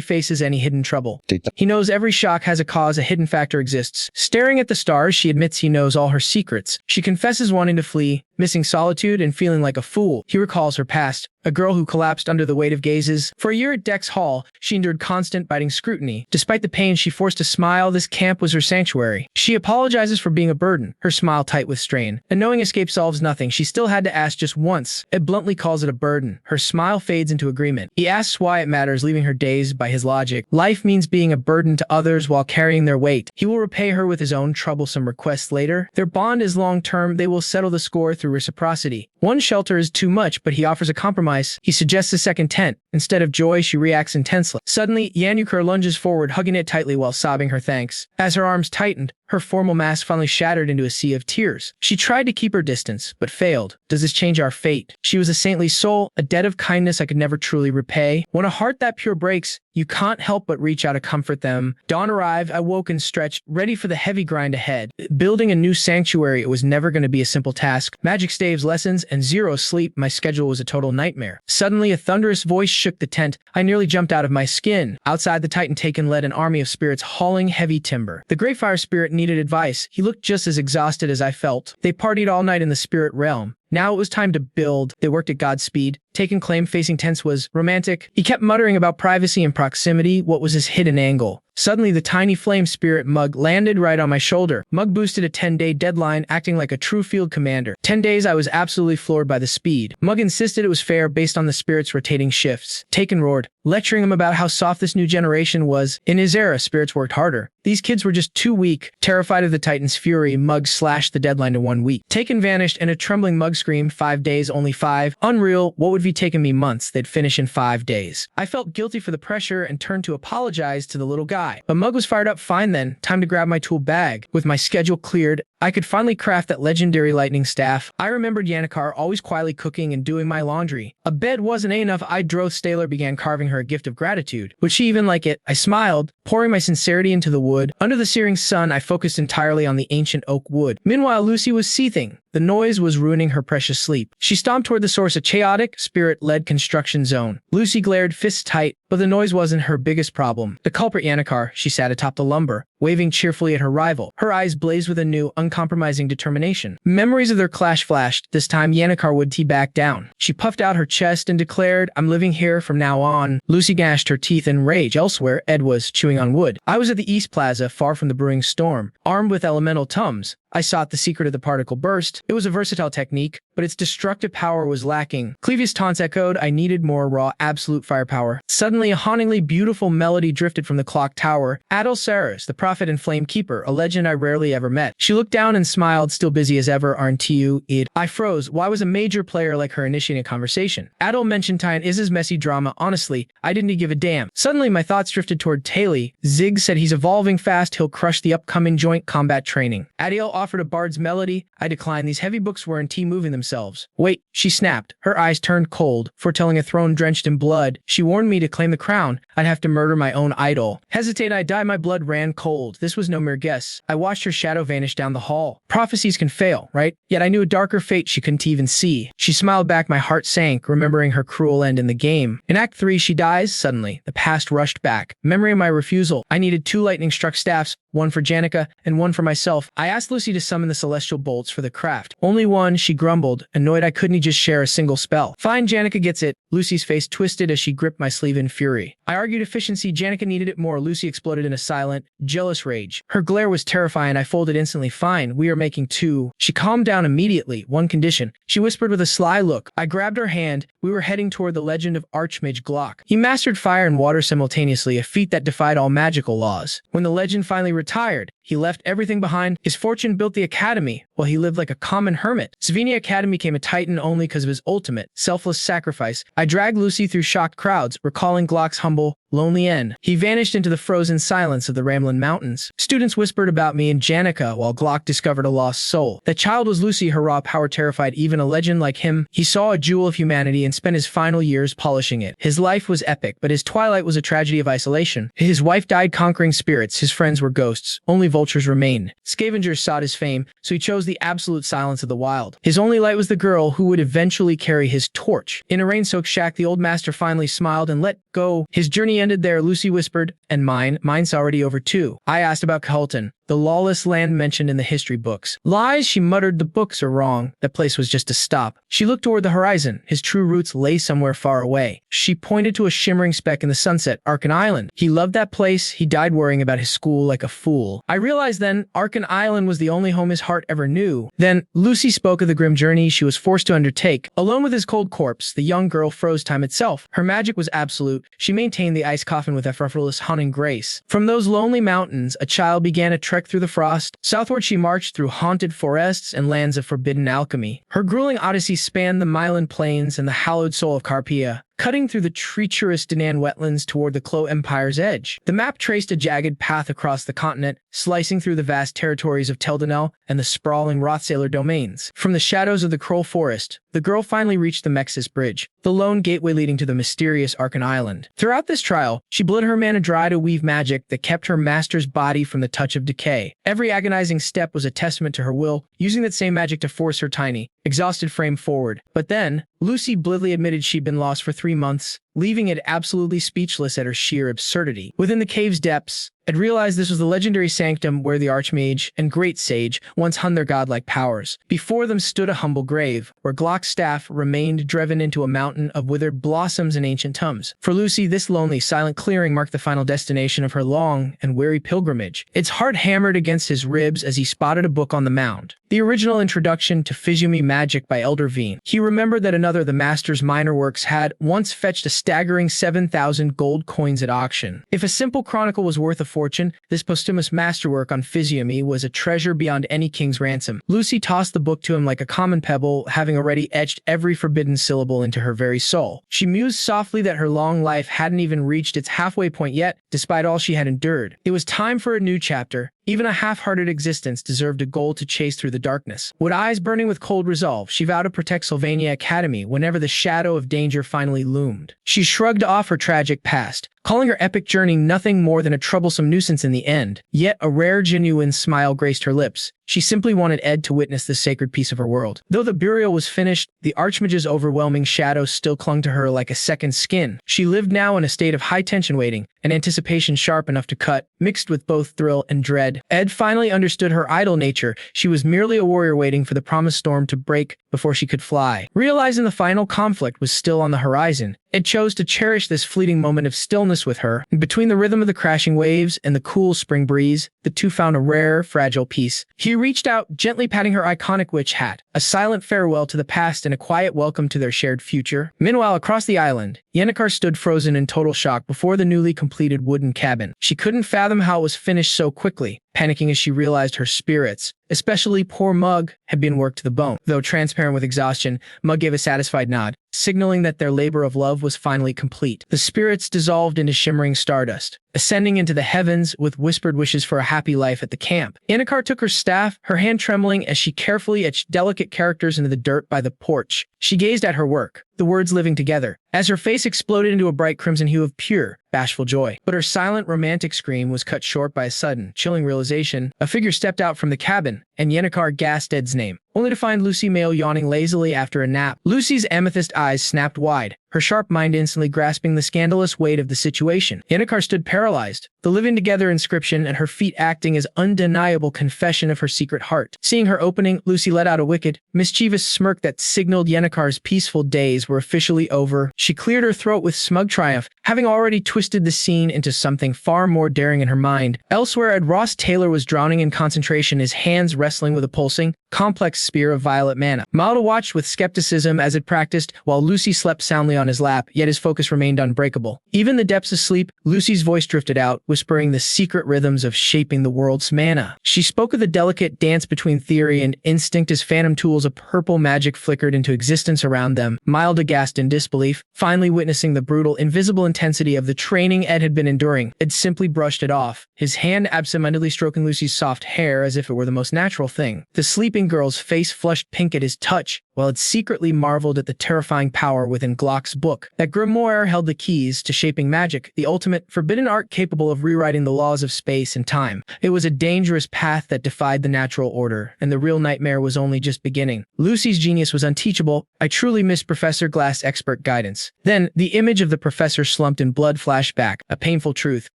faces any hidden trouble. He knows every shock has a cause, a hidden factor exists. Staring at the stars, she admits he knows all her secrets. She confesses wanting to flee, missing solitude and feeling like a fool. He recalls her past, a girl who collapsed under the weight of gazes. For a year at Dex Hall, she endured constant, biting scrutiny. Despite the pain, she forced a smile. This camp was her sanctuary. She apologizes for being a burden, her smile tight with strain. And knowing escape solves nothing, she still had to ask just once. Ed bluntly calls it a burden. Her smile fades into agreement. He asks why it matters, leaving her dazed by his logic. Life means being a burden to others while carrying their weight. He will repay her with his own troublesome requests later. Their bond is long-term. They will settle the score through reciprocity. One shelter is too much, but he offers a compromise. He suggests a second tent. Instead of joy, she reacts intensely. Suddenly, Yanukar lunges forward, hugging it tightly while sobbing her thanks. As her arms tightened, her formal mask finally shattered into a sea of tears. She tried to keep her distance, but failed. Does this change our fate? She was a saintly soul, a debt of kindness I could never truly repay. When a heart that pure breaks, you can't help but reach out to comfort them. Dawn arrived. I woke and stretched, ready for the heavy grind ahead. Building a new sanctuary, it was never going to be a simple task. Magic staves, lessons, and zero sleep. My schedule was a total nightmare. Suddenly, a thunderous voice shook the tent. I nearly jumped out of my skin. Outside, the Titan Taken led an army of spirits hauling heavy timber. The Great Fire Spirit needed advice. He looked just as exhausted as I felt. They partied all night in the spirit realm. Now it was time to build. They worked at God's speed. Taken claim facing tents was romantic. He kept muttering about privacy and proximity. What was his hidden angle? Suddenly, the tiny flame spirit Mug landed right on my shoulder. Mug boosted a 10-day deadline, acting like a true field commander. 10 days, I was absolutely floored by the speed. Mug insisted it was fair based on the spirit's rotating shifts. Taken roared, lecturing him about how soft this new generation was. In his era, spirits worked harder. These kids were just too weak. Terrified of the Titan's fury, Mug slashed the deadline to 1 week. Taken vanished, and a trembling Mug screamed, 5 days, only 5. Unreal, what would have taken me months, they'd finish in 5 days. I felt guilty for the pressure and turned to apologize to the little guy. But Mug was fired up. Fine then, time to grab my tool bag. With my schedule cleared, I could finally craft that legendary lightning staff. I remembered Yanukar always quietly cooking and doing my laundry. A bed wasn't enough. Rothstaylor began carving her a gift of gratitude. Would she even like it? I smiled, pouring my sincerity into the wood. Under the searing sun, I focused entirely on the ancient oak wood. Meanwhile, Lucy was seething. The noise was ruining her precious sleep. She stomped toward the source, a chaotic, spirit-led construction zone. Lucy glared, fists tight, but the noise wasn't her biggest problem. The culprit, Yanukar. She sat atop the lumber, waving cheerfully at her rival. Her eyes blazed with a new, uncompromising determination. Memories of their clash flashed. This time, Yanukar would back down. She puffed out her chest and declared, I'm living here from now on. Lucy gnashed her teeth in rage. Elsewhere, Ed was chewing on wood. I was at the East Plaza, far from the brewing storm, armed with elemental tums. I sought the secret of the particle burst. It was a versatile technique, but its destructive power was lacking. Clevious taunts echoed. I needed more raw, absolute firepower. Suddenly, a hauntingly beautiful melody drifted from the clock tower. Adel Saris, the prophet and flame keeper, a legend I rarely ever met. She looked down and smiled, still busy as ever. Aren't you? I froze. Why was a major player like her initiating a conversation? Adel mentioned Ty and Iz's messy drama. Honestly, I didn't give a damn. Suddenly, my thoughts drifted toward Taylor. Zig said he's evolving fast. He'll crush the upcoming joint combat training. Adiel offered a bard's melody. I declined. These heavy books weren't moving themselves. Wait, she snapped. Her eyes turned cold, foretelling a throne drenched in blood. She warned me to claim the crown. I'd have to murder my own idol. Hesitate, I die. My blood ran cold. This was no mere guess. I watched her shadow vanish down the hall. Prophecies can fail, right? Yet I knew a darker fate she couldn't even see. She smiled back. My heart sank, remembering her cruel end in the game. In Act 3, she dies. Suddenly, the past rushed back. Memory of my refusal. I needed 2 lightning-struck staffs, one for Janica and one for myself. I asked Lucy to summon the celestial bolts for the craft. Only one, she grumbled, annoyed I couldn't just share a single spell. Fine, Janica gets it. Lucy's face twisted as she gripped my sleeve in fury. I argued efficiency. Janica needed it more. Lucy exploded in a silent, jealous rage. Her glare was terrifying. I folded instantly. Fine, we are making 2. She calmed down immediately. One condition, she whispered with a sly look. I grabbed her hand. We were heading toward the legend of Archmage Glock. He mastered fire and water simultaneously, a feat that defied all magical laws. When the legend finally retired, he left everything behind. His fortune built the academy, while he lived like a common hermit. Svenia Academy became a titan only because of his ultimate, selfless sacrifice. I dragged Lucy through shocked crowds, recalling Glock's humble, lonely end. He vanished into the frozen silence of the Ramblin' Mountains. Students whispered about me and Janica, while Glock discovered a lost soul. That child was Lucy. Her raw power terrified even a legend like him. He saw a jewel of humanity and spent his final years polishing it. His life was epic, but his twilight was a tragedy of isolation. His wife died conquering spirits. His friends were ghosts. Only vultures remained. Scavengers sought his fame, so he chose the absolute silence of the wild. His only light was the girl who would eventually carry his torch. In a rain-soaked shack, the old master finally smiled and let go. His journey ended there, Lucy whispered, and mine's already over too. I asked about Calton, the lawless land mentioned in the history books. Lies, she muttered. The books are wrong. That place was just a stop. She looked toward the horizon. His true roots lay somewhere far away. She pointed to a shimmering speck in the sunset, Arkan Island. He loved that place. He died worrying about his school like a fool. I realized then Arkan Island was the only home his heart ever knew. Then Lucy spoke of the grim journey she was forced to undertake. Alone with his cold corpse, the young girl froze time itself. Her magic was absolute. She maintained the ice coffin with effortless haunting grace. From those lonely mountains, a child began a trek through the frost. Southward she marched through haunted forests and lands of forbidden alchemy. Her grueling odyssey spanned the Mylan Plains and the hallowed soul of Carpia, cutting through the treacherous Danan wetlands toward the Clo Empire's edge. The map traced a jagged path across the continent, slicing through the vast territories of Teldanel and the sprawling Rothstaylor domains. From the shadows of the Kroll Forest, the girl finally reached the Mexis Bridge, the lone gateway leading to the mysterious Arkan Island. Throughout this trial, she bled her mana dry to weave magic that kept her master's body from the touch of decay. Every agonizing step was a testament to her will, using that same magic to force her tiny, exhausted frame forward. But then, Lucy blithely admitted she'd been lost for 3 months, leaving it absolutely speechless at her sheer absurdity. Within the cave's depths, I'd realized this was the legendary sanctum where the Archmage and Great Sage once hung their godlike powers. Before them stood a humble grave, where Glock's staff remained driven into a mountain of withered blossoms and ancient tombs. For Lucy, this lonely, silent clearing marked the final destination of her long and weary pilgrimage. Its heart hammered against his ribs as he spotted a book on the mound. The original introduction to Physiognomy Magic by Elder Veen. He remembered that another of the master's minor works had once fetched a staggering 7,000 gold coins at auction. If a simple chronicle was worth a fortune, this posthumous masterwork on physiognomy was a treasure beyond any king's ransom. Lucy tossed the book to him like a common pebble, having already etched every forbidden syllable into her very soul. She mused softly that her long life hadn't even reached its halfway point yet, despite all she had endured. It was time for a new chapter. Even a half-hearted existence deserved a goal to chase through the darkness. With eyes burning with cold resolve, she vowed to protect Svenia Academy whenever the shadow of danger finally loomed. She shrugged off her tragic past, calling her epic journey nothing more than a troublesome nuisance in the end. Yet a rare, genuine smile graced her lips. She simply wanted Ed to witness this sacred piece of her world. Though the burial was finished, the Archmage's overwhelming shadow still clung to her like a second skin. She lived now in a state of high-tension waiting, an anticipation sharp enough to cut, mixed with both thrill and dread. Ed finally understood her idle nature. She was merely a warrior waiting for the promised storm to break before she could fly. Realizing the final conflict was still on the horizon, Ed chose to cherish this fleeting moment of stillness stillness with her. And between the rhythm of the crashing waves and the cool spring breeze, the two found a rare, fragile peace. He reached out, gently patting her iconic witch hat, a silent farewell to the past and a quiet welcome to their shared future. Meanwhile, across the island, Yennecar stood frozen in total shock before the newly completed wooden cabin. She couldn't fathom how it was finished so quickly, panicking as she realized her spirits, especially poor Mug, had been worked to the bone. Though transparent with exhaustion, Mug gave a satisfied nod, signaling that their labor of love was finally complete. The spirits dissolved into shimmering stardust, ascending into the heavens with whispered wishes for a happy life at the camp. Yennecar took her staff, her hand trembling as she carefully etched delicate characters into the dirt by the porch. She gazed at her work, the words living together, as her face exploded into a bright crimson hue of pure, bashful joy. But her silent, romantic scream was cut short by a sudden, chilling realization. A figure stepped out from the cabin, and Yennecar gasped Ed's name, only to find Lucy Mayle yawning lazily after a nap. Lucy's amethyst eyes snapped wide, her sharp mind instantly grasping the scandalous weight of the situation. Yennecar stood paralyzed, the living together inscription at her feet acting as undeniable confession of her secret heart. Seeing her opening, Lucy let out a wicked, mischievous smirk that signaled Yennecar's peaceful days were officially over. She cleared her throat with smug triumph, having already twisted the scene into something far more daring in her mind. Elsewhere, Ed Rothstaylor was drowning in concentration, his hands wrestling with a pulsing, complex spear of violet mana. Malda watched with skepticism as it practiced, while Lucy slept soundly on his lap, yet his focus remained unbreakable. Even in the depths of sleep, Lucy's voice drifted out, whispering the secret rhythms of shaping the world's mana. She spoke of the delicate dance between theory and instinct as phantom tools of purple magic flickered into existence around them. Malda gasped in disbelief, finally witnessing the brutal, invisible intensity of the training Ed had been enduring. Ed simply brushed it off, his hand absentmindedly stroking Lucy's soft hair as if it were the most natural thing. The sleeping girl's face flushed pink at his touch, while it secretly marveled at the terrifying power within Glock's book. That grimoire held the keys to shaping magic, the ultimate, forbidden art capable of rewriting the laws of space and time. It was a dangerous path that defied the natural order, and the real nightmare was only just beginning. Lucy's genius was unteachable. I truly missed Professor Glass' expert guidance. Then, the image of the professor slumped in blood flashed back, a painful truth.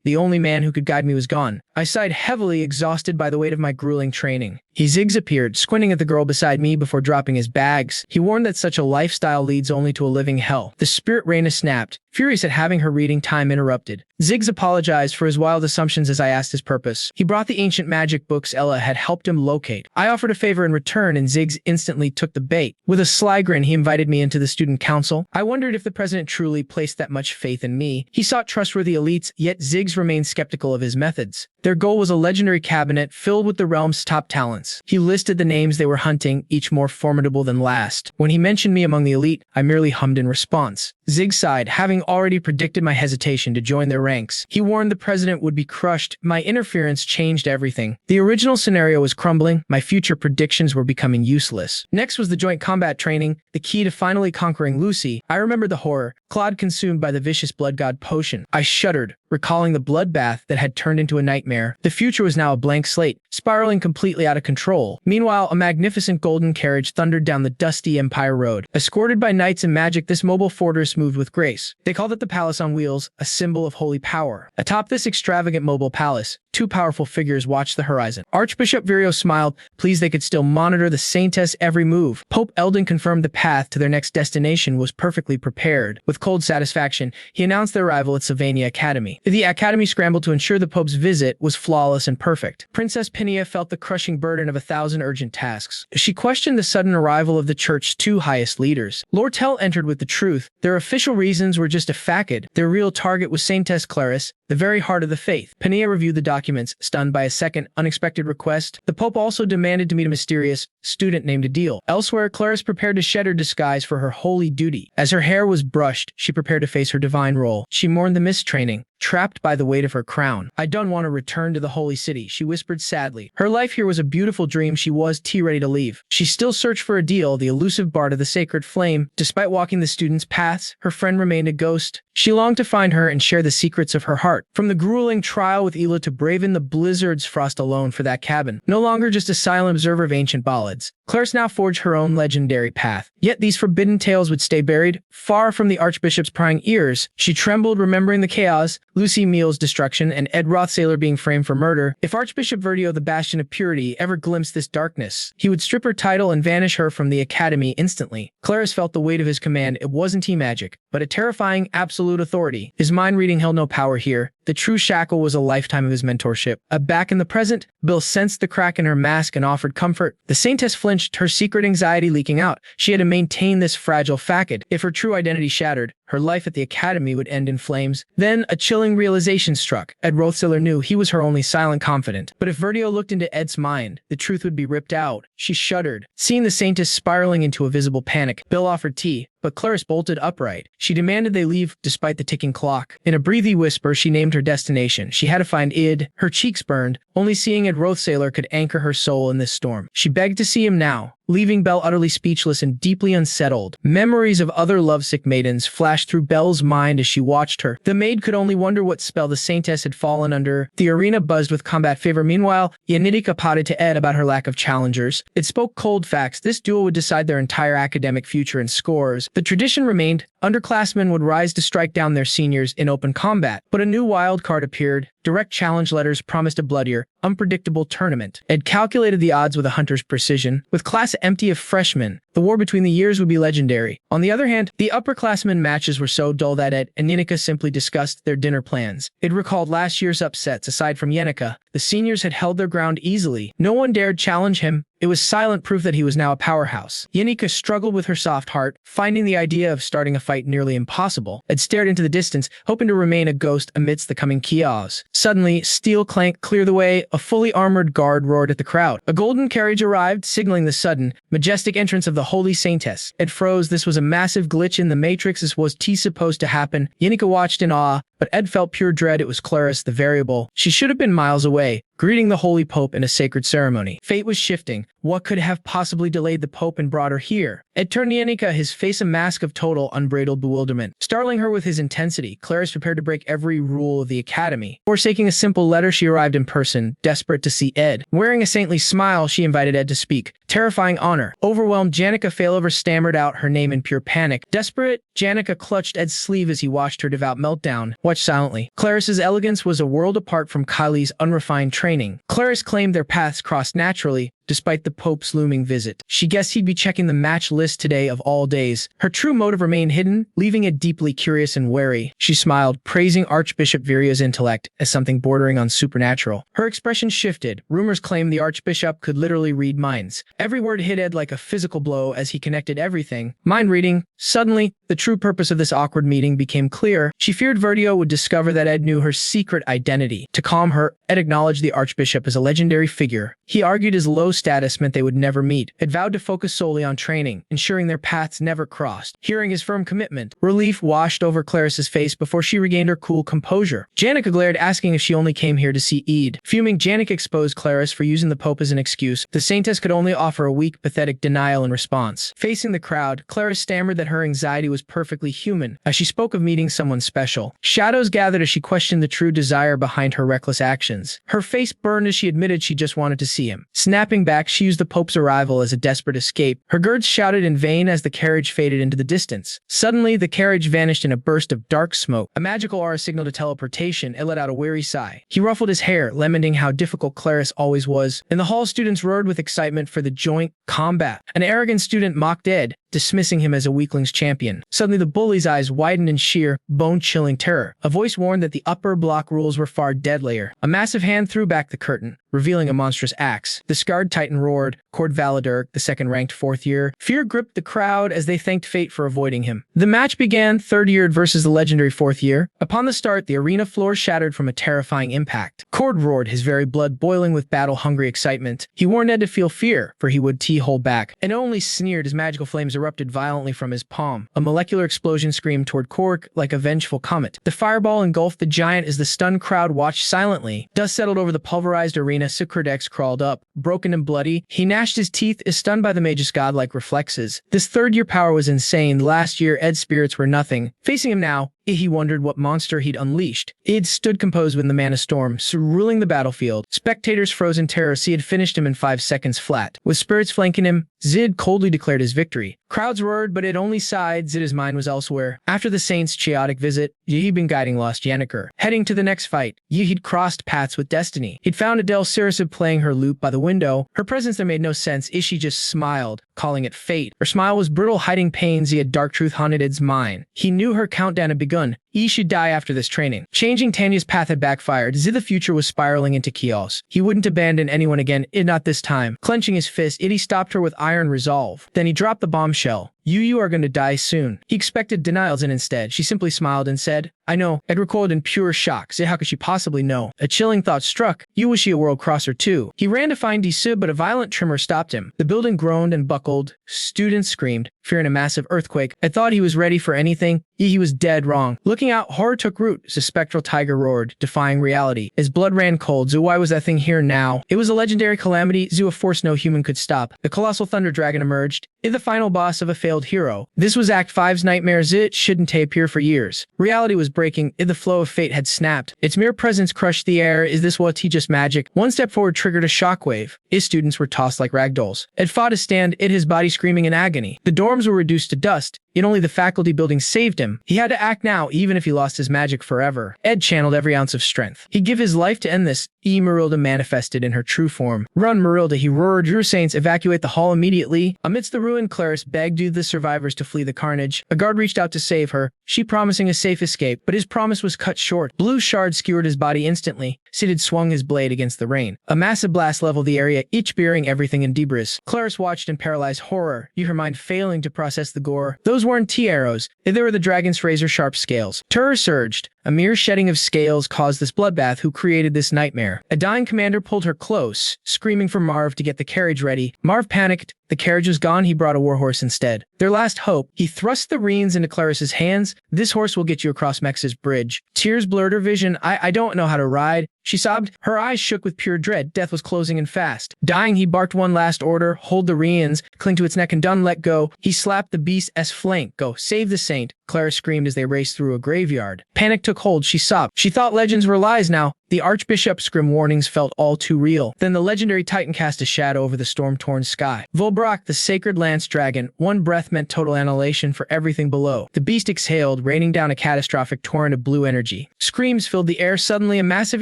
The only man who could guide me was gone. I sighed heavily, exhausted by the weight of my grueling training. Ziggs appeared, squinting at the girl beside me before dropping his bags. He warned that such a lifestyle leads only to a living hell. The spirit Reyna snapped, furious at having her reading time interrupted. Ziggs apologized for his wild assumptions as I asked his purpose. He brought the ancient magic books Ella had helped him locate. I offered a favor in return, and Ziggs instantly took the bait. With a sly grin, he invited me into the student council. I wondered if the president truly placed that much faith in me. He sought trustworthy elites, yet Ziggs remained skeptical of his methods. Their goal was a legendary cabinet filled with the realm's top talents. He listed the names they were hunting, each more formidable than last. When he mentioned me among the elite, I merely hummed in response. Ziggs sighed, having already predicted my hesitation to join their ranks. He warned the president would be crushed. My interference changed everything. The original scenario was crumbling. My future predictions were becoming useless. Next was the joint combat training, the key to finally conquering Lucy. I remembered the horror, Claude consumed by the vicious blood god potion. I shuddered, recalling the bloodbath that had turned into a nightmare. The future was now a blank slate, spiraling completely out of control. Meanwhile, a magnificent golden carriage thundered down the dusty Empire Road. Escorted by knights and magic, this mobile fortress moved with grace. They called it the Palace on Wheels, a symbol of holy power. Atop this extravagant mobile palace, two powerful figures watched the horizon. Archbishop Virio smiled, pleased they could still monitor the saintess' every move. Pope Eldon confirmed the path to their next destination was perfectly prepared. With cold satisfaction, he announced their arrival at Svenia Academy. The Academy scrambled to ensure the Pope's visit was flawless and perfect. Princess Pinia felt the crushing burden of 1,000 urgent tasks. She questioned the sudden arrival of the church's two highest leaders. Lord Tell entered with the truth. Their official reasons were just a facade. Their real target was Saintess Clarice, the very heart of the faith. Pinia reviewed the documents, stunned by a second, unexpected request. The Pope also demanded to meet a mysterious student named Adil. Elsewhere, Clarice prepared to shed her disguise for her holy duty. As her hair was brushed, she prepared to face her divine role. She mourned the missed training, trapped by the weight of her crown. I don't want to return to the holy city, she whispered sadly. Her life here was a beautiful dream. She was ready to leave. She still searched for Adil, the elusive bard of the sacred flame. Despite walking the students' paths, her friend remained a ghost. She longed to find her and share the secrets of her heart. From the grueling trial with Ela to braving the blizzard's frost alone for that cabin. No longer just a silent observer of ancient ballads, Clarice now forged her own legendary path. Yet these forbidden tales would stay buried, far from the Archbishop's prying ears. She trembled, remembering the chaos, Lucy Meale's destruction, and Ed Rothstaylor being framed for murder. If Archbishop Verdio, the bastion of purity, ever glimpsed this darkness, he would strip her title and vanish her from the Academy instantly. Clarice felt the weight of his command. It wasn't magic, but a terrifying, absolute authority. His mind reading held no power here. The true shackle was a lifetime of his mentorship. Back in the present, Bill sensed the crack in her mask and offered comfort. The saintess flinched, her secret anxiety leaking out. She had to maintain this fragile facade. If her true identity shattered, her life at the academy would end in flames. Then a chilling realization struck. Ed Rothstaylor knew he was her only silent confidant. But if Verdio looked into Ed's mind, the truth would be ripped out. She shuddered, seeing the saintess spiraling into a visible panic. Bill offered tea, but Clarice bolted upright. She demanded they leave despite the ticking clock. In a breathy whisper, she named her destination. She had to find Id. Her cheeks burned. Only seeing Ed Rothstaylor could anchor her soul in this storm. She begged to see him now, leaving Belle utterly speechless and deeply unsettled. Memories of other lovesick maidens flashed through Belle's mind as she watched her. The maid could only wonder what spell the saintess had fallen under. The arena buzzed with combat fever. Meanwhile, Yannitka potted to Ed about her lack of challengers. It spoke cold facts. This duel would decide their entire academic future in scores. The tradition remained. Underclassmen would rise to strike down their seniors in open combat. But a new wild card appeared. Direct challenge letters promised a bloodier, unpredictable tournament. Ed calculated the odds with a hunter's precision. With class empty of freshmen, the war between the years would be legendary. On the other hand, the upperclassmen matches were so dull that Ed and Yannitka simply discussed their dinner plans. It recalled last year's upsets. Aside from Yannitka, the seniors had held their ground easily. No one dared challenge him. It was silent proof that he was now a powerhouse. Yannitka struggled with her soft heart, finding the idea of starting a fight nearly impossible. Ed stared into the distance, hoping to remain a ghost amidst the coming chaos. Suddenly, steel clanked, clear the way. A fully armored guard roared at the crowd. A golden carriage arrived, signaling the sudden, majestic entrance of the holy saintess. Ed froze. This was a massive glitch in the matrix. This was supposed to happen. Yannitka watched in awe, but Ed felt pure dread. It was Clarice, the variable. She should have been miles away, greeting the Holy Pope in a sacred ceremony. Fate was shifting. What could have possibly delayed the Pope and brought her here? Ed turned to Yannitka, his face a mask of total, unbridled bewilderment. Startling her with his intensity, Clarice prepared to break every rule of the academy. Forsaking a simple letter, she arrived in person, desperate to see Ed. Wearing a saintly smile, she invited Ed to speak. Terrifying honor. Overwhelmed, Yannitka failover stammered out her name in pure panic. Desperate, Yannitka clutched Ed's sleeve as he watched her devout meltdown. Watched silently. Clarice's elegance was a world apart from Kylie's unrefined training. Clarice claimed their paths crossed naturally, despite the Pope's looming visit. She guessed he'd be checking the match list today of all days. Her true motive remained hidden, leaving Ed deeply curious and wary. She smiled, praising Archbishop Viria's intellect as something bordering on supernatural. Her expression shifted. Rumors claimed the Archbishop could literally read minds. Every word hit Ed like a physical blow as he connected everything. Mind reading. Suddenly, the true purpose of this awkward meeting became clear. She feared Verdio would discover that Ed knew her secret identity. To calm her, Ed acknowledged the Archbishop as a legendary figure. He argued his low status meant they would never meet. Ed vowed to focus solely on training, ensuring their paths never crossed. Hearing his firm commitment, relief washed over Clarice's face before she regained her cool composure. Yannitka glared, asking if she only came here to see Ed. Fuming, Yannitka exposed Clarice for using the Pope as an excuse. The saintess could only offer a weak, pathetic denial in response. Facing the crowd, Clarice stammered that her anxiety was perfectly human, as she spoke of meeting someone special. Shadows gathered as she questioned the true desire behind her reckless actions. Her face burned as she admitted she just wanted to see him. Snapping back, she used the Pope's arrival as a desperate escape. Her guards shouted in vain as the carriage faded into the distance. Suddenly, the carriage vanished in a burst of dark smoke. A magical aura signaled a teleportation. Ed let out a weary sigh. He ruffled his hair, lamenting how difficult Clarice always was. In the hall, students roared with excitement for the joint combat. An arrogant student mocked Ed, dismissing him as a weakling's champion. Suddenly, the bully's eyes widened in sheer, bone-chilling terror. A voice warned that the upper block rules were far deadlier. A massive hand threw back the curtain, revealing a monstrous axe. The scarred titan roared. Cord Valadur, the second-ranked fourth year. Fear gripped the crowd as they thanked fate for avoiding him. The match began, third year versus the legendary fourth year. Upon the start, the arena floor shattered from a terrifying impact. Cord roared, his very blood boiling with battle-hungry excitement. He warned Ed to feel fear, for he would hold back, and only sneered as magical flames erupted violently from his palm. A molecular explosion screamed toward Cork like a vengeful comet. The fireball engulfed the giant as the stunned crowd watched silently. Dust settled over the pulverized arena. Socrates crawled up, broken and bloody. He gnashed his teeth, as stunned by the mage's godlike reflexes. This third-year power was insane. Last year, Ed's spirits were nothing. Facing him now, He wondered what monster he'd unleashed. Id stood composed when the mana storm, ruling the battlefield. Spectators froze in terror as he had finished him in 5 seconds flat. With spirits flanking him, Zid coldly declared his victory. Crowds roared, but Id only sighed. Zid's mind was elsewhere. After the Saints' chaotic visit, he'd been guiding lost Yanniker. Heading to the next fight, he'd crossed paths with destiny. He'd found Adele Sirasib playing her lute by the window. Her presence there made no sense. She just smiled, calling it fate. Her smile was brittle, hiding pains. A dark truth haunted Id's mind. He knew her countdown had begun. He should die after this training. Changing Tanya's path had backfired. Zid the future was spiraling into chaos. He wouldn't abandon anyone again, not this time. Clenching his fist, he stopped her with iron resolve. Then he dropped the bombshell. You are going to die soon. He expected denials, and instead, she simply smiled and said, I know. Ed recoiled in pure shock. How could she possibly know? A chilling thought struck. Was she a world crosser too? He ran to find Disib, but a violent tremor stopped him. The building groaned and buckled. Students screamed, fearing a massive earthquake. I thought he was ready for anything. He was dead wrong. Looking out, horror took root. A spectral tiger roared, defying reality. His blood ran cold. Why was that thing here now? It was a legendary calamity. A force no human could stop. The colossal thunder dragon emerged. The final boss of a failed hero. This was Act 5's nightmares. It shouldn't appear for years. Reality was breaking. The flow of fate had snapped. Its mere presence crushed the air. Is this what just magic? One step forward triggered a shockwave. His students were tossed like ragdolls. Ed fought to stand. His body screaming in agony. The dorms were reduced to dust. Only the faculty building saved him. He had to act now, even if he lost his magic forever. Ed channeled every ounce of strength. He'd give his life to end this. Marilda manifested in her true form. Run, Marilda, he roared. Your Saints, evacuate the hall immediately. Amidst the ruin, Clarice begged the survivors to flee the carnage. A guard reached out to save her, she promising a safe escape, but his promise was cut short. Blue shards skewered his body instantly. Sid had swung his blade against the rain. A massive blast leveled the area, each burying everything in debris. Clarice watched in paralyzed horror, her mind failing to process the gore. Those weren't T-arrows. They were the dragon's razor-sharp scales. Terror surged. A mere shedding of scales caused this bloodbath. Who created this nightmare? A dying commander pulled her close, screaming for Marv to get the carriage ready. Marv panicked. The carriage was gone. He brought a warhorse instead. Their last hope. He thrust the reins into Clarice's hands. This horse will get you across Mex's bridge. Tears blurred her vision. I don't know how to ride. She sobbed. Her eyes shook with pure dread. Death was closing in fast. Dying, he barked one last order. Hold the reins. Cling to its neck and done let go. He slapped the beast's flank. Go, save the saint. Clarice screamed as they raced through a graveyard. Panic took hold. She sobbed. She thought legends were lies now. The Archbishop's grim warnings felt all too real. Then the legendary Titan cast a shadow over the storm-torn sky. Volbrock, the sacred lance dragon, one breath meant total annihilation for everything below. The beast exhaled, raining down a catastrophic torrent of blue energy. Screams filled the air. Suddenly, a massive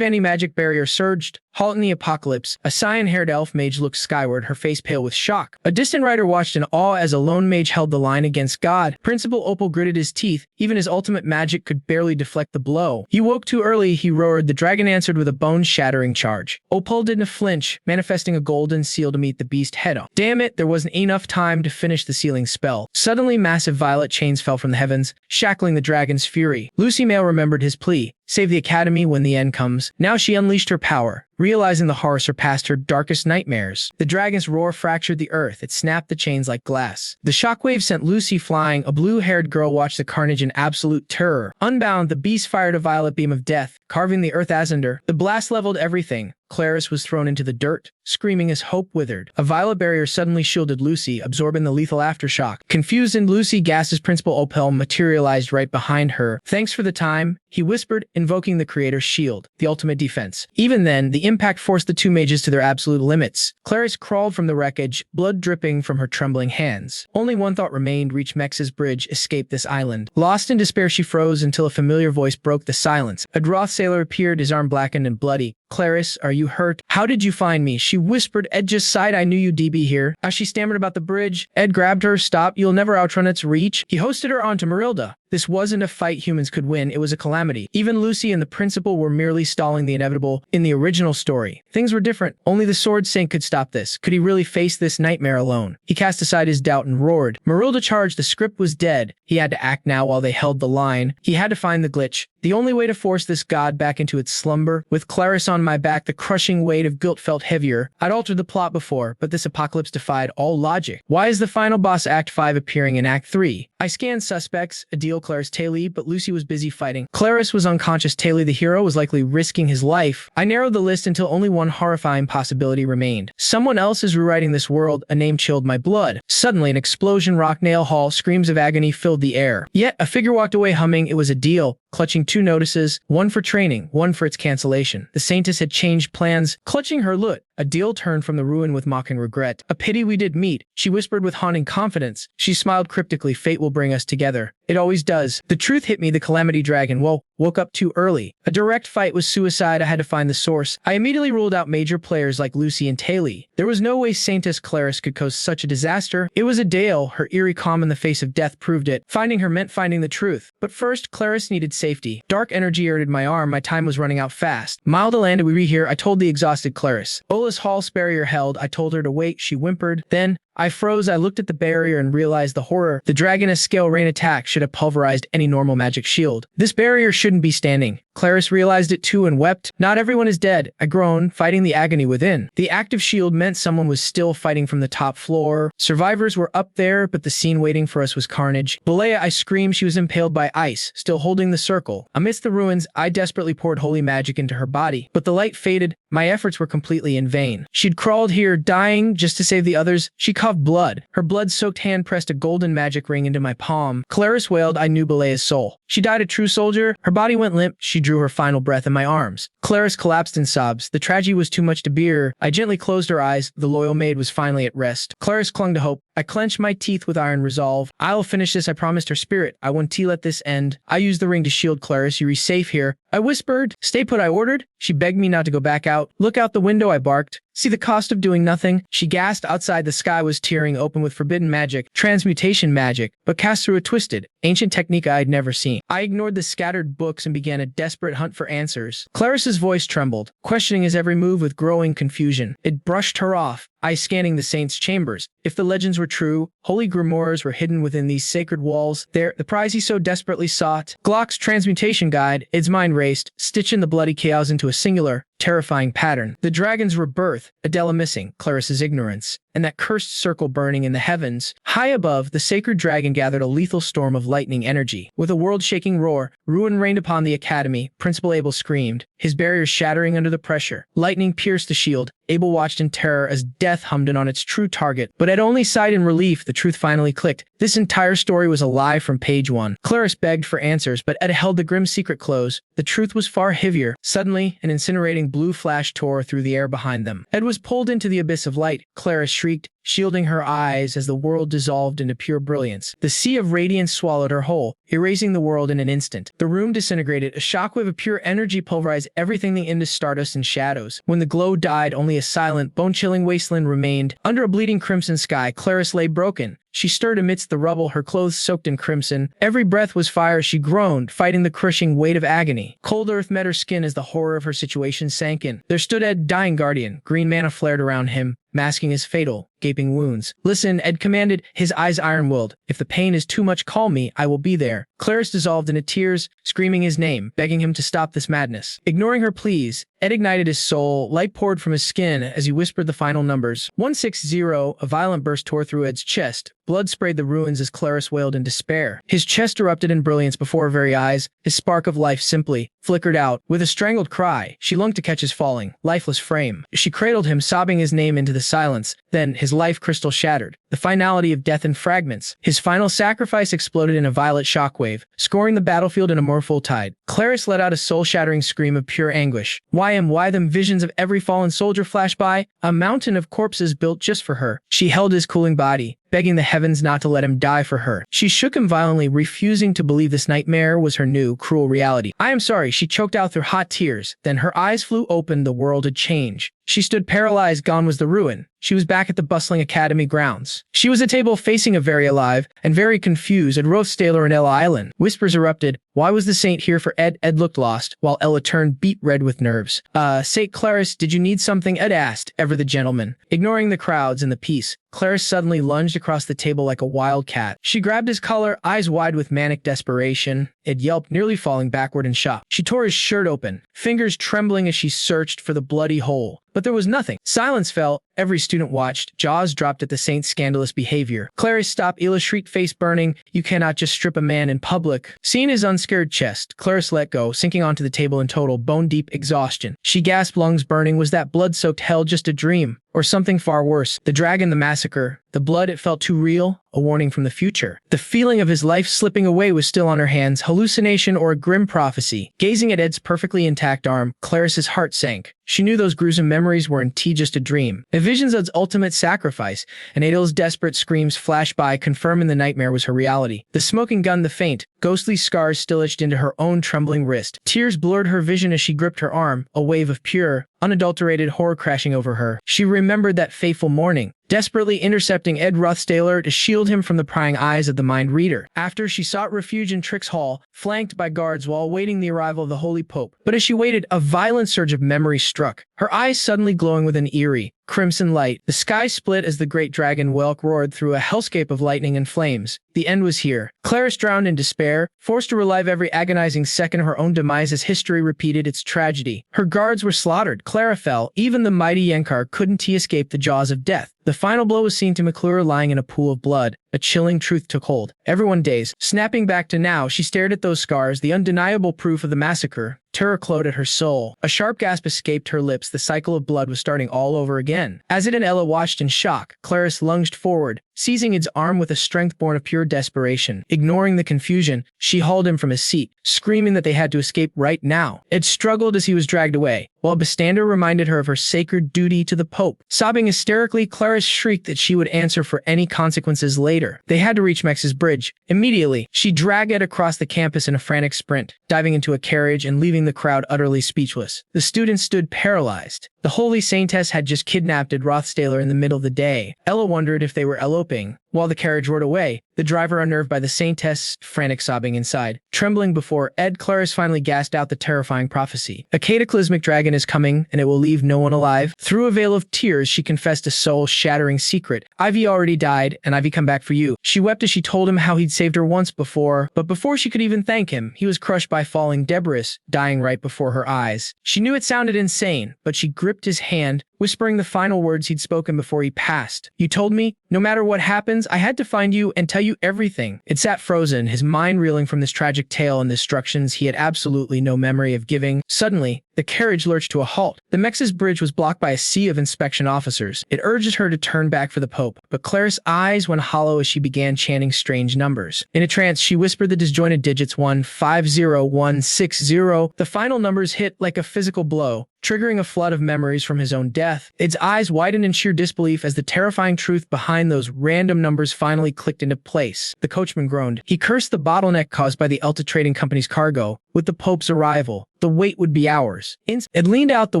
anti-magic barrier surged, halting the apocalypse. A cyan-haired elf mage looked skyward, her face pale with shock. A distant rider watched in awe as a lone mage held the line against God. Principal Opal gritted his teeth. Even his ultimate magic could barely deflect the blow. You woke too early, he roared. The dragon answered with a bone-shattering charge. Opal didn't flinch, manifesting a golden seal to meet the beast head-on. Damn it, there wasn't enough time to finish the sealing spell. Suddenly, massive violet chains fell from the heavens, shackling the dragon's fury. Lucy Mail remembered his plea. Save the Academy when the end comes. Now she unleashed her power, realizing the horror surpassed her darkest nightmares. The dragon's roar fractured the earth. It snapped the chains like glass. The shockwave sent Lucy flying. A blue-haired girl watched the carnage in absolute terror. Unbound, the beast fired a violet beam of death, carving the earth asunder. The blast leveled everything. Clarice was thrown into the dirt, screaming as hope withered. A violet barrier suddenly shielded Lucy, absorbing the lethal aftershock. Confused and Lucy gasped as Principal Opal materialized right behind her. Thanks for the time, he whispered, invoking the Creator's shield, the ultimate defense. Even then, the impact forced the two mages to their absolute limits. Clarice crawled from the wreckage, blood dripping from her trembling hands. Only one thought remained: reach Mex's bridge, escape this island. Lost in despair, she froze until a familiar voice broke the silence. A Rothstaylor appeared, his arm blackened and bloody. Clarice, are you hurt? How did you find me? She whispered. Ed just sighed. I knew you'd be here. As she stammered about the bridge, Ed grabbed her. Stop, you'll never outrun its reach. He hoisted her onto Marilda. This wasn't a fight humans could win, it was a calamity. Even Lucy and the principal were merely stalling the inevitable. In the original story, things were different. Only the Sword Saint could stop this. Could he really face this nightmare alone? He cast aside his doubt and roared. Marilda charged. The script was dead. He had to act now while they held the line. He had to find the glitch. The only way to force this god back into its slumber. With Clarice on my back, the crushing weight of guilt felt heavier. I'd altered the plot before, but this apocalypse defied all logic. Why is the final boss Act 5 appearing in Act 3? I scanned suspects. A deal kill Clarice Taylor, but Lucy was busy fighting. Clarice was unconscious. Taylor, the hero, was likely risking his life. I narrowed the list until only one horrifying possibility remained. Someone else is rewriting this world. A name chilled my blood. Suddenly, an explosion rocked Nail Hall. Screams of agony filled the air. Yet, a figure walked away humming. It was a deal, clutching two notices, one for training, one for its cancellation. The Saintess had changed plans, clutching her loot. A deal turned from the ruin with mocking regret. A pity we did meet, she whispered with haunting confidence. She smiled cryptically. Fate will bring us together. It always does. The truth hit me. The Calamity Dragon, woke up too early. A direct fight was suicide. I had to find the source. I immediately ruled out major players like Lucy and Taylor. There was no way Saintess Clarice could cause such a disaster. It was a Dale. Her eerie calm in the face of death proved it. Finding her meant finding the truth. But first, Clarice needed safety. Dark energy irritated my arm. My time was running out fast. Mile to land, we here, I told the exhausted Clarice. Ola's Hall's barrier held. I told her to wait. She whimpered. Then, I froze. I looked at the barrier and realized the horror. The Dragoness scale rain attack should have pulverized any normal magic shield. This barrier shouldn't be standing. Clarice realized it too and wept. Not everyone is dead. I groaned, fighting the agony within. The active shield meant someone was still fighting from the top floor. Survivors were up there, but the scene waiting for us was carnage. Balea, I screamed. She was impaled by ice, still holding the circle. Amidst the ruins, I desperately poured holy magic into her body, but the light faded. My efforts were completely in vain. She'd crawled here, dying, just to save the others. She coughed blood. Her blood-soaked hand pressed a golden magic ring into my palm. Clarice wailed. I knew Balea's soul. She died a true soldier. Her body went limp. She drew her final breath in my arms. Clarice collapsed in sobs. The tragedy was too much to bear. I gently closed her eyes. The loyal maid was finally at rest. Clarice clung to hope. I clenched my teeth with iron resolve. I'll finish this, I promised her spirit. I won't let this end. I used the ring to shield Clarice. You're safe here. I whispered. Stay put, I ordered. She begged me not to go back out. Look out the window, I barked. See the cost of doing nothing? She gasped. Outside, the sky was tearing open with forbidden magic, transmutation magic, but cast through a twisted, ancient technique I'd never seen. I ignored the scattered books and began a desperate hunt for answers. Clarice's voice trembled, questioning his every move with growing confusion. It brushed her off. I scanning the saints' chambers. If the legends were true, holy grimoires were hidden within these sacred walls. There, the prize he so desperately sought. Glock's transmutation guide. Its mind raced, stitching the bloody chaos into a singular, terrifying pattern. The dragon's rebirth, Adela missing, Clarice's ignorance, and that cursed circle burning in the heavens. High above, the sacred dragon gathered a lethal storm of lightning energy. With a world-shaking roar, ruin reigned upon the academy. Principal Abel screamed, his barriers shattering under the pressure. Lightning pierced the shield. Abel watched in terror as death hummed in on its true target, but had only sighed in relief. The truth finally clicked. This entire story was a lie from page 1. Clarice begged for answers, but Ed held the grim secret close. The truth was far heavier. Suddenly, an incinerating blue flash tore through the air behind them. Ed was pulled into the abyss of light. Clarice shrieked, shielding her eyes as the world dissolved into pure brilliance. The sea of radiance swallowed her whole, erasing the world in an instant. The room disintegrated. A shockwave of pure energy pulverized everything into stardust and shadows. When the glow died, only a silent, bone-chilling wasteland remained. Under a bleeding crimson sky, Clarice lay broken. She stirred amidst the rubble, her clothes soaked in crimson. Every breath was fire. She groaned, fighting the crushing weight of agony. Cold earth met her skin as the horror of her situation sank in. There stood Ed, dying guardian. Green mana flared around him, masking his fatal, gaping wounds. Listen, Ed commanded, his eyes iron-willed. If the pain is too much, call me. I will be there. Clarice dissolved into tears, screaming his name, begging him to stop this madness. Ignoring her pleas, Ed ignited his soul. Light poured from his skin as he whispered the final numbers. 160. A violent burst tore through Ed's chest. Blood sprayed the ruins as Clarice wailed in despair. His chest erupted in brilliance before her very eyes. His spark of life simply flickered out. With a strangled cry, she lunged to catch his falling, lifeless frame. She cradled him, sobbing his name into the silence. Then, his life crystal shattered. The finality of death in fragments. His final sacrifice exploded in a violet shockwave, scoring the battlefield in a mournful tide. Clarice let out a soul-shattering scream of pure anguish. Why them visions of every fallen soldier flashed by, a mountain of corpses built just for her. She held his cooling body, begging the heavens not to let him die for her. She shook him violently, refusing to believe this nightmare was her new, cruel reality. I am sorry, she choked out through hot tears. Then her eyes flew open. The world had changed. She stood paralyzed. Gone was the ruin. She was back at the bustling academy grounds. She was at a table facing a very alive and very confused at Rothstaylor and Ella Island. Whispers erupted. Why was the saint here for Ed? Ed looked lost, while Ella turned beet red with nerves. Saint Clarice, did you need something? Ed asked, ever the gentleman. Ignoring the crowds and the peace, Clarice suddenly lunged across the table like a wild cat. She grabbed his collar, eyes wide with manic desperation. Ed yelped, nearly falling backward in shock. She tore his shirt open, fingers trembling as she searched for the bloody hole. But there was nothing. Silence fell. Every student watched, jaws dropped at the saint's scandalous behavior. Clarice, stop! Ela shrieked, face burning. You cannot just strip a man in public. Seeing his unscared chest, Clarice let go, sinking onto the table in total, bone-deep exhaustion. She gasped, lungs burning. Was that blood-soaked hell just a dream? Or something far worse? The dragon, the massacre, the blood, it felt too real, a warning from the future. The feeling of his life slipping away was still on her hands, hallucination or a grim prophecy. Gazing at Ed's perfectly intact arm, Clarice's heart sank. She knew those gruesome memories were indeed just a dream. A vision of Ed's ultimate sacrifice, and Adel's desperate screams flashed by, confirming the nightmare was her reality. The smoking gun, the faint, ghostly scars still etched into her own trembling wrist. Tears blurred her vision as she gripped her arm, a wave of pure, unadulterated horror crashing over her. She remembered that fateful morning, desperately intercepting Ed Rothstaylor to shield him from the prying eyes of the mind reader. After, she sought refuge in Trix Hall, flanked by guards while awaiting the arrival of the Holy Pope. But as she waited, a violent surge of memory struck, her eyes suddenly glowing with an eerie, crimson light. The sky split as the great dragon whelk roared through a hellscape of lightning and flames. The end was here. Clarice, drowned in despair, forced to relive every agonizing second of her own demise as history repeated its tragedy. Her guards were slaughtered. Clara fell. Even the mighty Yenkar couldn't escape the jaws of death. The final blow was seen to McClure lying in a pool of blood. A chilling truth took hold. Everyone dazed. Snapping back to now, she stared at those scars, the undeniable proof of the massacre. Terror clouded her soul. A sharp gasp escaped her lips. The cycle of blood was starting all over again. As Ed and Ella watched in shock, Clarice lunged forward, seizing Ed's arm with a strength born of pure desperation. Ignoring the confusion, she hauled him from his seat, screaming that they had to escape right now. Ed struggled as he was dragged away, while a bystander reminded her of her sacred duty to the Pope. Sobbing hysterically, Clarice shrieked that she would answer for any consequences later. They had to reach Mex's bridge. Immediately, she dragged Ed across the campus in a frantic sprint, diving into a carriage and leaving the crowd utterly speechless. The students stood paralyzed. The holy saintess had just kidnapped Ed Rothstaylor in the middle of the day. Ella wondered if they were eloping. While the carriage roared away, the driver, unnerved by the saintess, frantic sobbing inside. Trembling before Ed, Clarice finally gasped out the terrifying prophecy. A cataclysmic dragon is coming, and it will leave no one alive. Through a veil of tears, she confessed a soul-shattering secret. Ivy already died, and Ivy come back for you. She wept as she told him how he'd saved her once before, but before she could even thank him, he was crushed by falling debris, dying right before her eyes. She knew it sounded insane, but she gripped his hand, whispering the final words he'd spoken before he passed. You told me, no matter what happens, I had to find you and tell you everything. Ed sat frozen, his mind reeling from this tragic tale and the instructions he had absolutely no memory of giving. Suddenly, the carriage lurched to a halt. The Mex's bridge was blocked by a sea of inspection officers. It urged her to turn back for the Pope, but Clarice's eyes went hollow as she began chanting strange numbers. In a trance, she whispered the disjointed digits 150160. The final numbers hit like a physical blow, triggering a flood of memories from his own death. Ed's eyes widened in sheer disbelief as the terrifying truth behind those random numbers finally clicked into place. The coachman groaned. He cursed the bottleneck caused by the Elta Trading Company's cargo. With the Pope's arrival, the wait would be ours. Ed leaned out the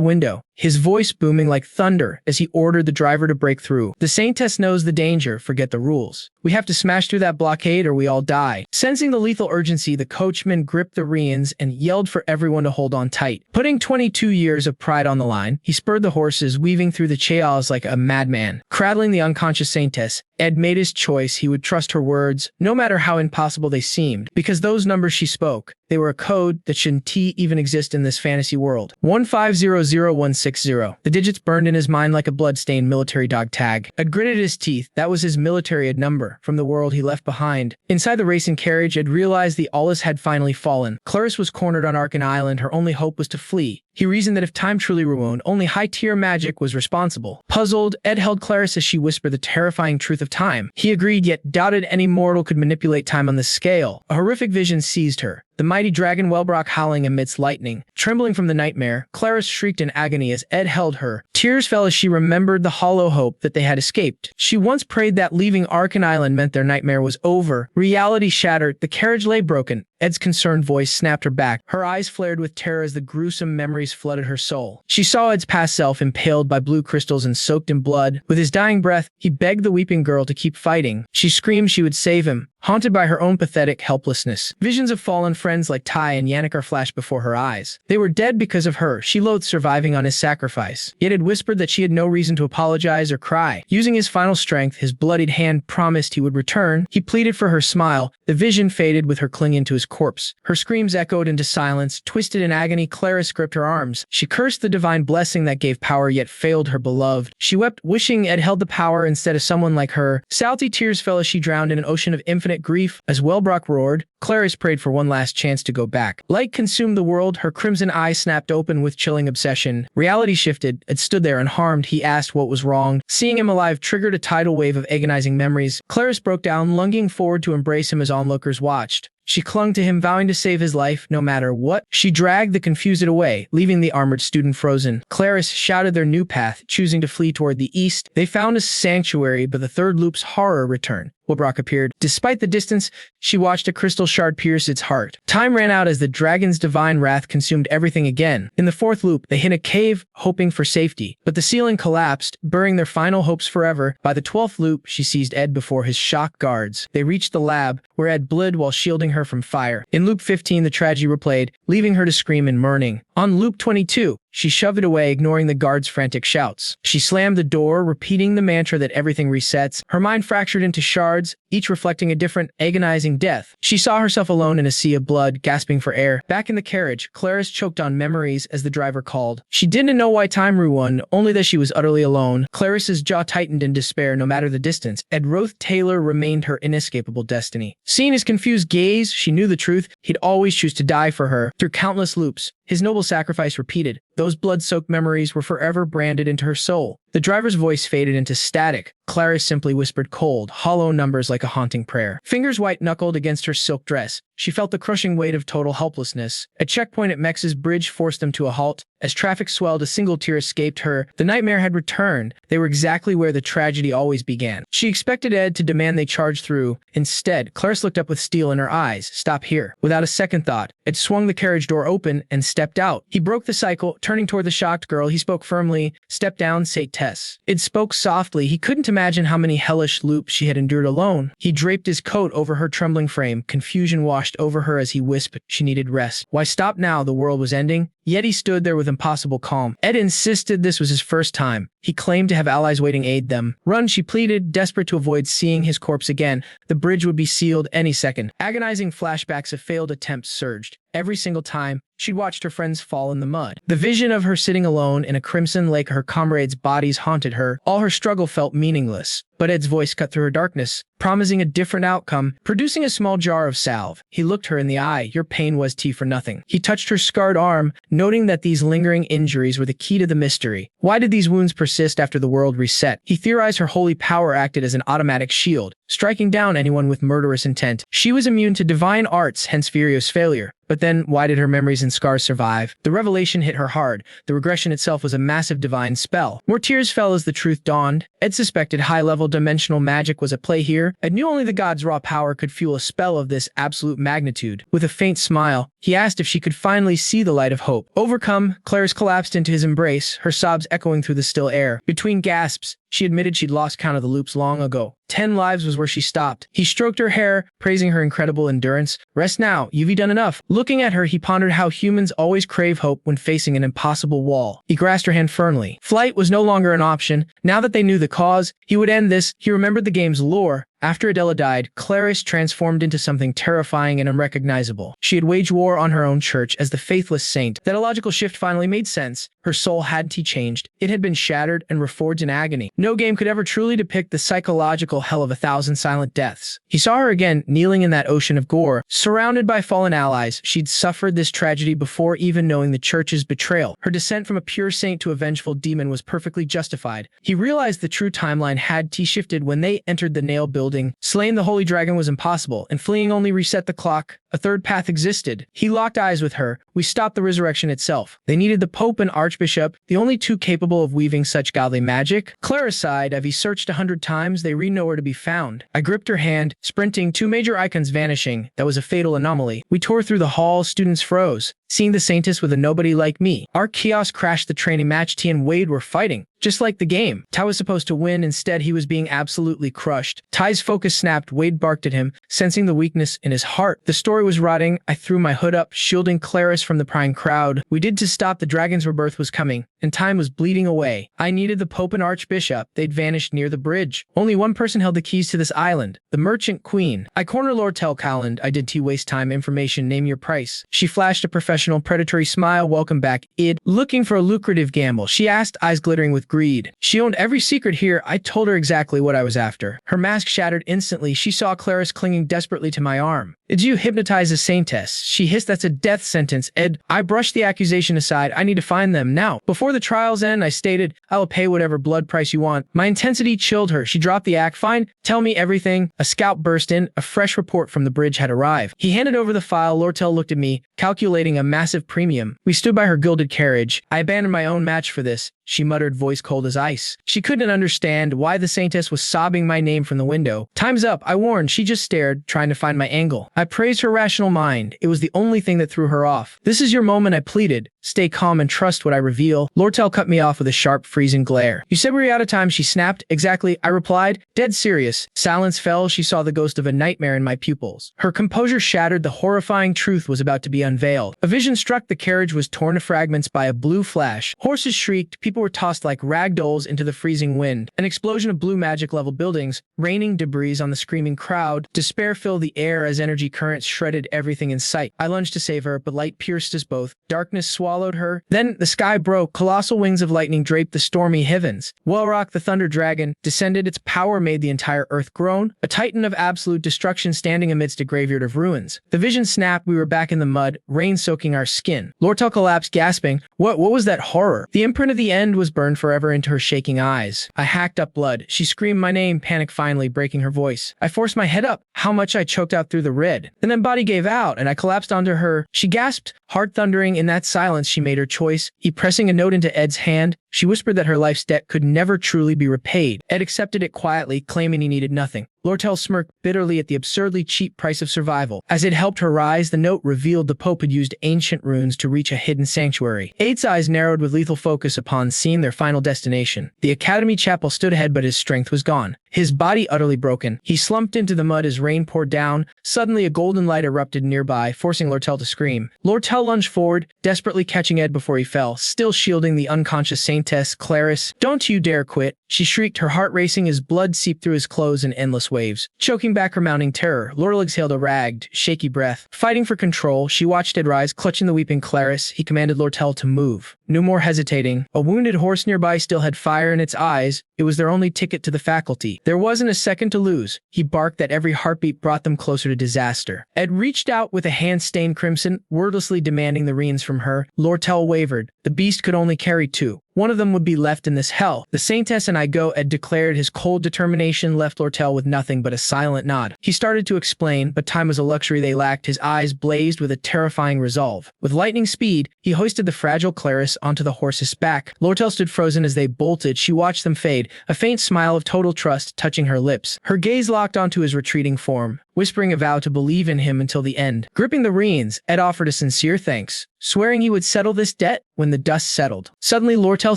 window, his voice booming like thunder as he ordered the driver to break through. The saintess knows the danger, forget the rules. We have to smash through that blockade or we all die. Sensing the lethal urgency, the coachman gripped the reins and yelled for everyone to hold on tight. Putting 22 years of pride on the line, he spurred the horses, weaving through the chaos like a madman. Cradling the unconscious saintess, Ed made his choice. He would trust her words, no matter how impossible they seemed, because those numbers she spoke, they were a code that shouldn't even exist in this fantasy world. 1500160. The digits burned in his mind like a blood-stained military dog tag. Ed gritted his teeth. That was his military Ed number from the world he left behind. Inside the racing carriage, Ed realized the Aulus had finally fallen. Clarice was cornered on Arkan Island. Her only hope was to flee. He reasoned that if time truly ruined, only high-tier magic was responsible. Puzzled, Ed held Clarice as she whispered the terrifying truth of time. He agreed, yet doubted any mortal could manipulate time on this scale. A horrific vision seized her. The mighty dragon Wellbrock howling amidst lightning. Trembling from the nightmare, Clarice shrieked in agony as Ed held her. Tears fell as she remembered the hollow hope that they had escaped. She once prayed that leaving Arkan Island meant their nightmare was over. Reality shattered. The carriage lay broken. Ed's concerned voice snapped her back. Her eyes flared with terror as the gruesome memories flooded her soul. She saw Ed's past self impaled by blue crystals and soaked in blood. With his dying breath, he begged the weeping girl to keep fighting. She screamed she would save him, haunted by her own pathetic helplessness. Visions of fallen friends like Ty and Yannick flashed before her eyes. They were dead because of her. She loathed surviving on his sacrifice, yet had whispered that she had no reason to apologize or cry. Using his final strength, his bloodied hand promised he would return. He pleaded for her smile. The vision faded with her clinging to his corpse. Her screams echoed into silence. Twisted in agony, Clarice gripped her arms. She cursed the divine blessing that gave power yet failed her beloved. She wept, wishing Ed held the power instead of someone like her. Salty tears fell as she drowned in an ocean of infinite grief. As Wellbrock roared, Clarice prayed for one last chance to go back. Light consumed the world. Her crimson eye snapped open with chilling obsession. Reality shifted. Ed stood there unharmed. He asked what was wrong. Seeing him alive triggered a tidal wave of agonizing memories. Clarice broke down, lunging forward to embrace him as onlookers watched. She clung to him, vowing to save his life no matter what. She dragged the confused away, leaving the armored student frozen. Clarice shouted their new path, choosing to flee toward the east. They found a sanctuary, but the third loop's horror returned. Wellbrock appeared. Despite the distance, she watched a crystal shard pierce its heart. Time ran out as the dragon's divine wrath consumed everything again. In the fourth loop, they hit a cave, hoping for safety, but the ceiling collapsed, burying their final hopes forever. By the 12th loop, she seized Ed before his shocked guards. They reached the lab, where Ed bled while shielding her from fire. In loop 15, the tragedy replayed, leaving her to scream in mourning. On loop 22, she shoved it away, ignoring the guards' frantic shouts. She slammed the door, repeating the mantra that everything resets. Her mind fractured into shards, each reflecting a different, agonizing death. She saw herself alone in a sea of blood, gasping for air. Back in the carriage, Clarice choked on memories as the driver called. She didn't know why time ruined, only that she was utterly alone. Clarice's jaw tightened in despair no matter the distance. Ed Rothstaylor remained her inescapable destiny. Seeing his confused gaze, she knew the truth. He'd always choose to die for her. Through countless loops, his noble sacrifice repeated. Those blood-soaked memories were forever branded into her soul. The driver's voice faded into static. Clarice simply whispered cold, hollow numbers like a haunting prayer. Fingers white-knuckled against her silk dress. She felt the crushing weight of total helplessness. A checkpoint at Mex's bridge forced them to a halt. As traffic swelled, a single tear escaped her. The nightmare had returned. They were exactly where the tragedy always began. She expected Ed to demand they charge through. Instead, Clarice looked up with steel in her eyes. Stop here. Without a second thought, Ed swung the carriage door open and stepped out. He broke the cycle. Turning toward the shocked girl, he spoke firmly. Step down, say Tess. Ed spoke softly. He couldn't imagine how many hellish loops she had endured alone. He draped his coat over her trembling frame. Confusion washed over her as he whispered she needed rest. Why stop now? The world was ending. Yet he stood there with impossible calm. Ed insisted this was his first time. He claimed to have allies waiting to aid them. Run, she pleaded, desperate to avoid seeing his corpse again. The bridge would be sealed any second. Agonizing flashbacks of failed attempts surged. Every single time, she'd watched her friends fall in the mud. The vision of her sitting alone in a crimson lake, her comrades' bodies haunted her. All her struggle felt meaningless. But Ed's voice cut through her darkness, promising a different outcome. Producing a small jar of salve, he looked her in the eye. Your pain was tea for nothing. He touched her scarred arm, noting that these lingering injuries were the key to the mystery. Why did these wounds persist after the world reset? He theorized her holy power acted as an automatic shield, striking down anyone with murderous intent. She was immune to divine arts, hence Furio's failure. But then, why did her memories and scars survive? The revelation hit her hard. The regression itself was a massive divine spell. More tears fell as the truth dawned. Ed suspected high-level dimensional magic was at play here. Ed knew only the gods' raw power could fuel a spell of this absolute magnitude. With a faint smile, he asked if she could finally see the light of hope. Overcome, Clarice collapsed into his embrace, her sobs echoing through the still air. Between gasps, she admitted she'd lost count of the loops long ago. 10 lives was where she stopped. He stroked her hair, praising her incredible endurance. Rest now, you've done enough. Looking at her, he pondered how humans always crave hope when facing an impossible wall. He grasped her hand firmly. Flight was no longer an option. Now that they knew the cause, he would end this. He remembered the game's lore. After Adela died, Clarice transformed into something terrifying and unrecognizable. She had waged war on her own church as the faithless saint. That illogical shift finally made sense. Her soul hadn't changed. It had been shattered and reforged in agony. No game could ever truly depict the psychological hell of 1,000 silent deaths. He saw her again, kneeling in that ocean of gore. Surrounded by fallen allies, she'd suffered this tragedy before even knowing the church's betrayal. Her descent from a pure saint to a vengeful demon was perfectly justified. He realized the true timeline had shifted when they entered the nail building. Slaying the holy dragon was impossible, and fleeing only reset the clock. A third path existed. He locked eyes with her. We stopped the resurrection itself. They needed the Pope and Archbishop, the only two capable of weaving such godly magic. Clara sighed. As he searched 100 times, they read nowhere to be found. I gripped her hand, sprinting, 2 major icons vanishing. That was a fatal anomaly. We tore through the hall, students froze. seeing the Saintess with a nobody like me. Our chaos crashed the training match. T and Wade were fighting. Just like the game, Ty was supposed to win. Instead, he was being absolutely crushed. Ty's focus snapped. Wade barked at him, sensing the weakness in his heart. The story was rotting. I threw my hood up, shielding Clarice from the prying crowd. We did to stop the dragon's rebirth was coming, and time was bleeding away. I needed the Pope and Archbishop. They'd vanished near the bridge. Only one person held the keys to this island, the Merchant Queen. I cornered Lortel Calland. I did T waste time. Information, name your price. She flashed a professional, predatory smile. Welcome back, id. Looking for a lucrative gamble, she asked, eyes glittering with greed. She owned every secret here. I told her exactly what I was after. Her mask shattered instantly. She saw Clarice clinging desperately to my arm. Did you hypnotize the Saintess? She hissed. That's a death sentence, Ed. I brushed the accusation aside. I need to find them now. Before the trial's end, I stated, I will pay whatever blood price you want. My intensity chilled her. She dropped the act. Fine, tell me everything. A scout burst in. A fresh report from the bridge had arrived. He handed over the file. Lortel looked at me, calculating a massive premium. We stood by her gilded carriage. I abandoned my own match for this, she muttered, voice cold as ice. She couldn't understand why the Saintess was sobbing my name from the window. Time's up, I warned. She just stared, trying to find my angle. I praised her rational mind. It was the only thing that threw her off. This is your moment, I pleaded. Stay calm and trust what I reveal. Lortel cut me off with a sharp, freezing glare. You said we were out of time, she snapped. Exactly, I replied, dead serious. Silence fell. She saw the ghost of a nightmare in my pupils. Her composure shattered. The horrifying truth was about to be unveiled. A vision struck. The carriage was torn to fragments by a blue flash. Horses shrieked. People were tossed like rag dolls into the freezing wind. An explosion of blue magic-level buildings, raining debris on the screaming crowd. Despair filled the air as energy currents shredded everything in sight. I lunged to save her, but light pierced us both. Darkness swallowed her. Then the sky broke. Colossal wings of lightning draped the stormy heavens. Wellrock, the thunder dragon, descended. Its power made the entire earth groan. A titan of absolute destruction standing amidst a graveyard of ruins. The vision snapped. We were back in the mud, rain soaking our skin. Lortel collapsed, gasping. What was that horror? The imprint of the end was burned forever into her shaking eyes. I hacked up blood. She screamed my name, panic finally breaking her voice. I forced my head up. How much I choked out through the red. And then body gave out, and I collapsed onto her. She gasped, heart thundering. In that silence, she made her choice. He pressing a note into Ed's hand. She whispered that her life's debt could never truly be repaid. Ed accepted it quietly, claiming he needed nothing. Lortel smirked bitterly at the absurdly cheap price of survival. As it helped her rise, the note revealed the Pope had used ancient runes to reach a hidden sanctuary. Ed's eyes narrowed with lethal focus upon seeing their final destination. The Academy chapel stood ahead, but his strength was gone. His body utterly broken. He slumped into the mud as rain poured down. Suddenly, a golden light erupted nearby, forcing Lortel to scream. Lortel lunged forward, desperately catching Ed before he fell, still shielding the unconscious Saintess. Clarice, don't you dare quit, she shrieked, her heart racing as blood seeped through his clothes in endless waves. Choking back her mounting terror, Laurel exhaled a ragged, shaky breath. Fighting for control, she watched Ed rise, clutching the weeping Clarice. He commanded Lortel to move. No more hesitating. A wounded horse nearby still had fire in its eyes. It was their only ticket to the faculty. There wasn't a second to lose. He barked that every heartbeat brought them closer to disaster. Ed reached out with a hand stained crimson, wordlessly demanding the reins from her. Lortel wavered. The beast could only carry two. One of them would be left in this hell. The Saintess and I go, Ed declared. His cold determination left Lortel with nothing but a silent nod. He started to explain, but time was a luxury they lacked. His eyes blazed with a terrifying resolve. With lightning speed, he hoisted the fragile Clarice onto the horse's back. Lortel stood frozen as they bolted. She watched them fade, a faint smile of total trust touching her lips. Her gaze locked onto his retreating form, whispering a vow to believe in him until the end. Gripping the reins, Ed offered a sincere thanks, swearing he would settle this debt when the dust settled. Suddenly, Lortel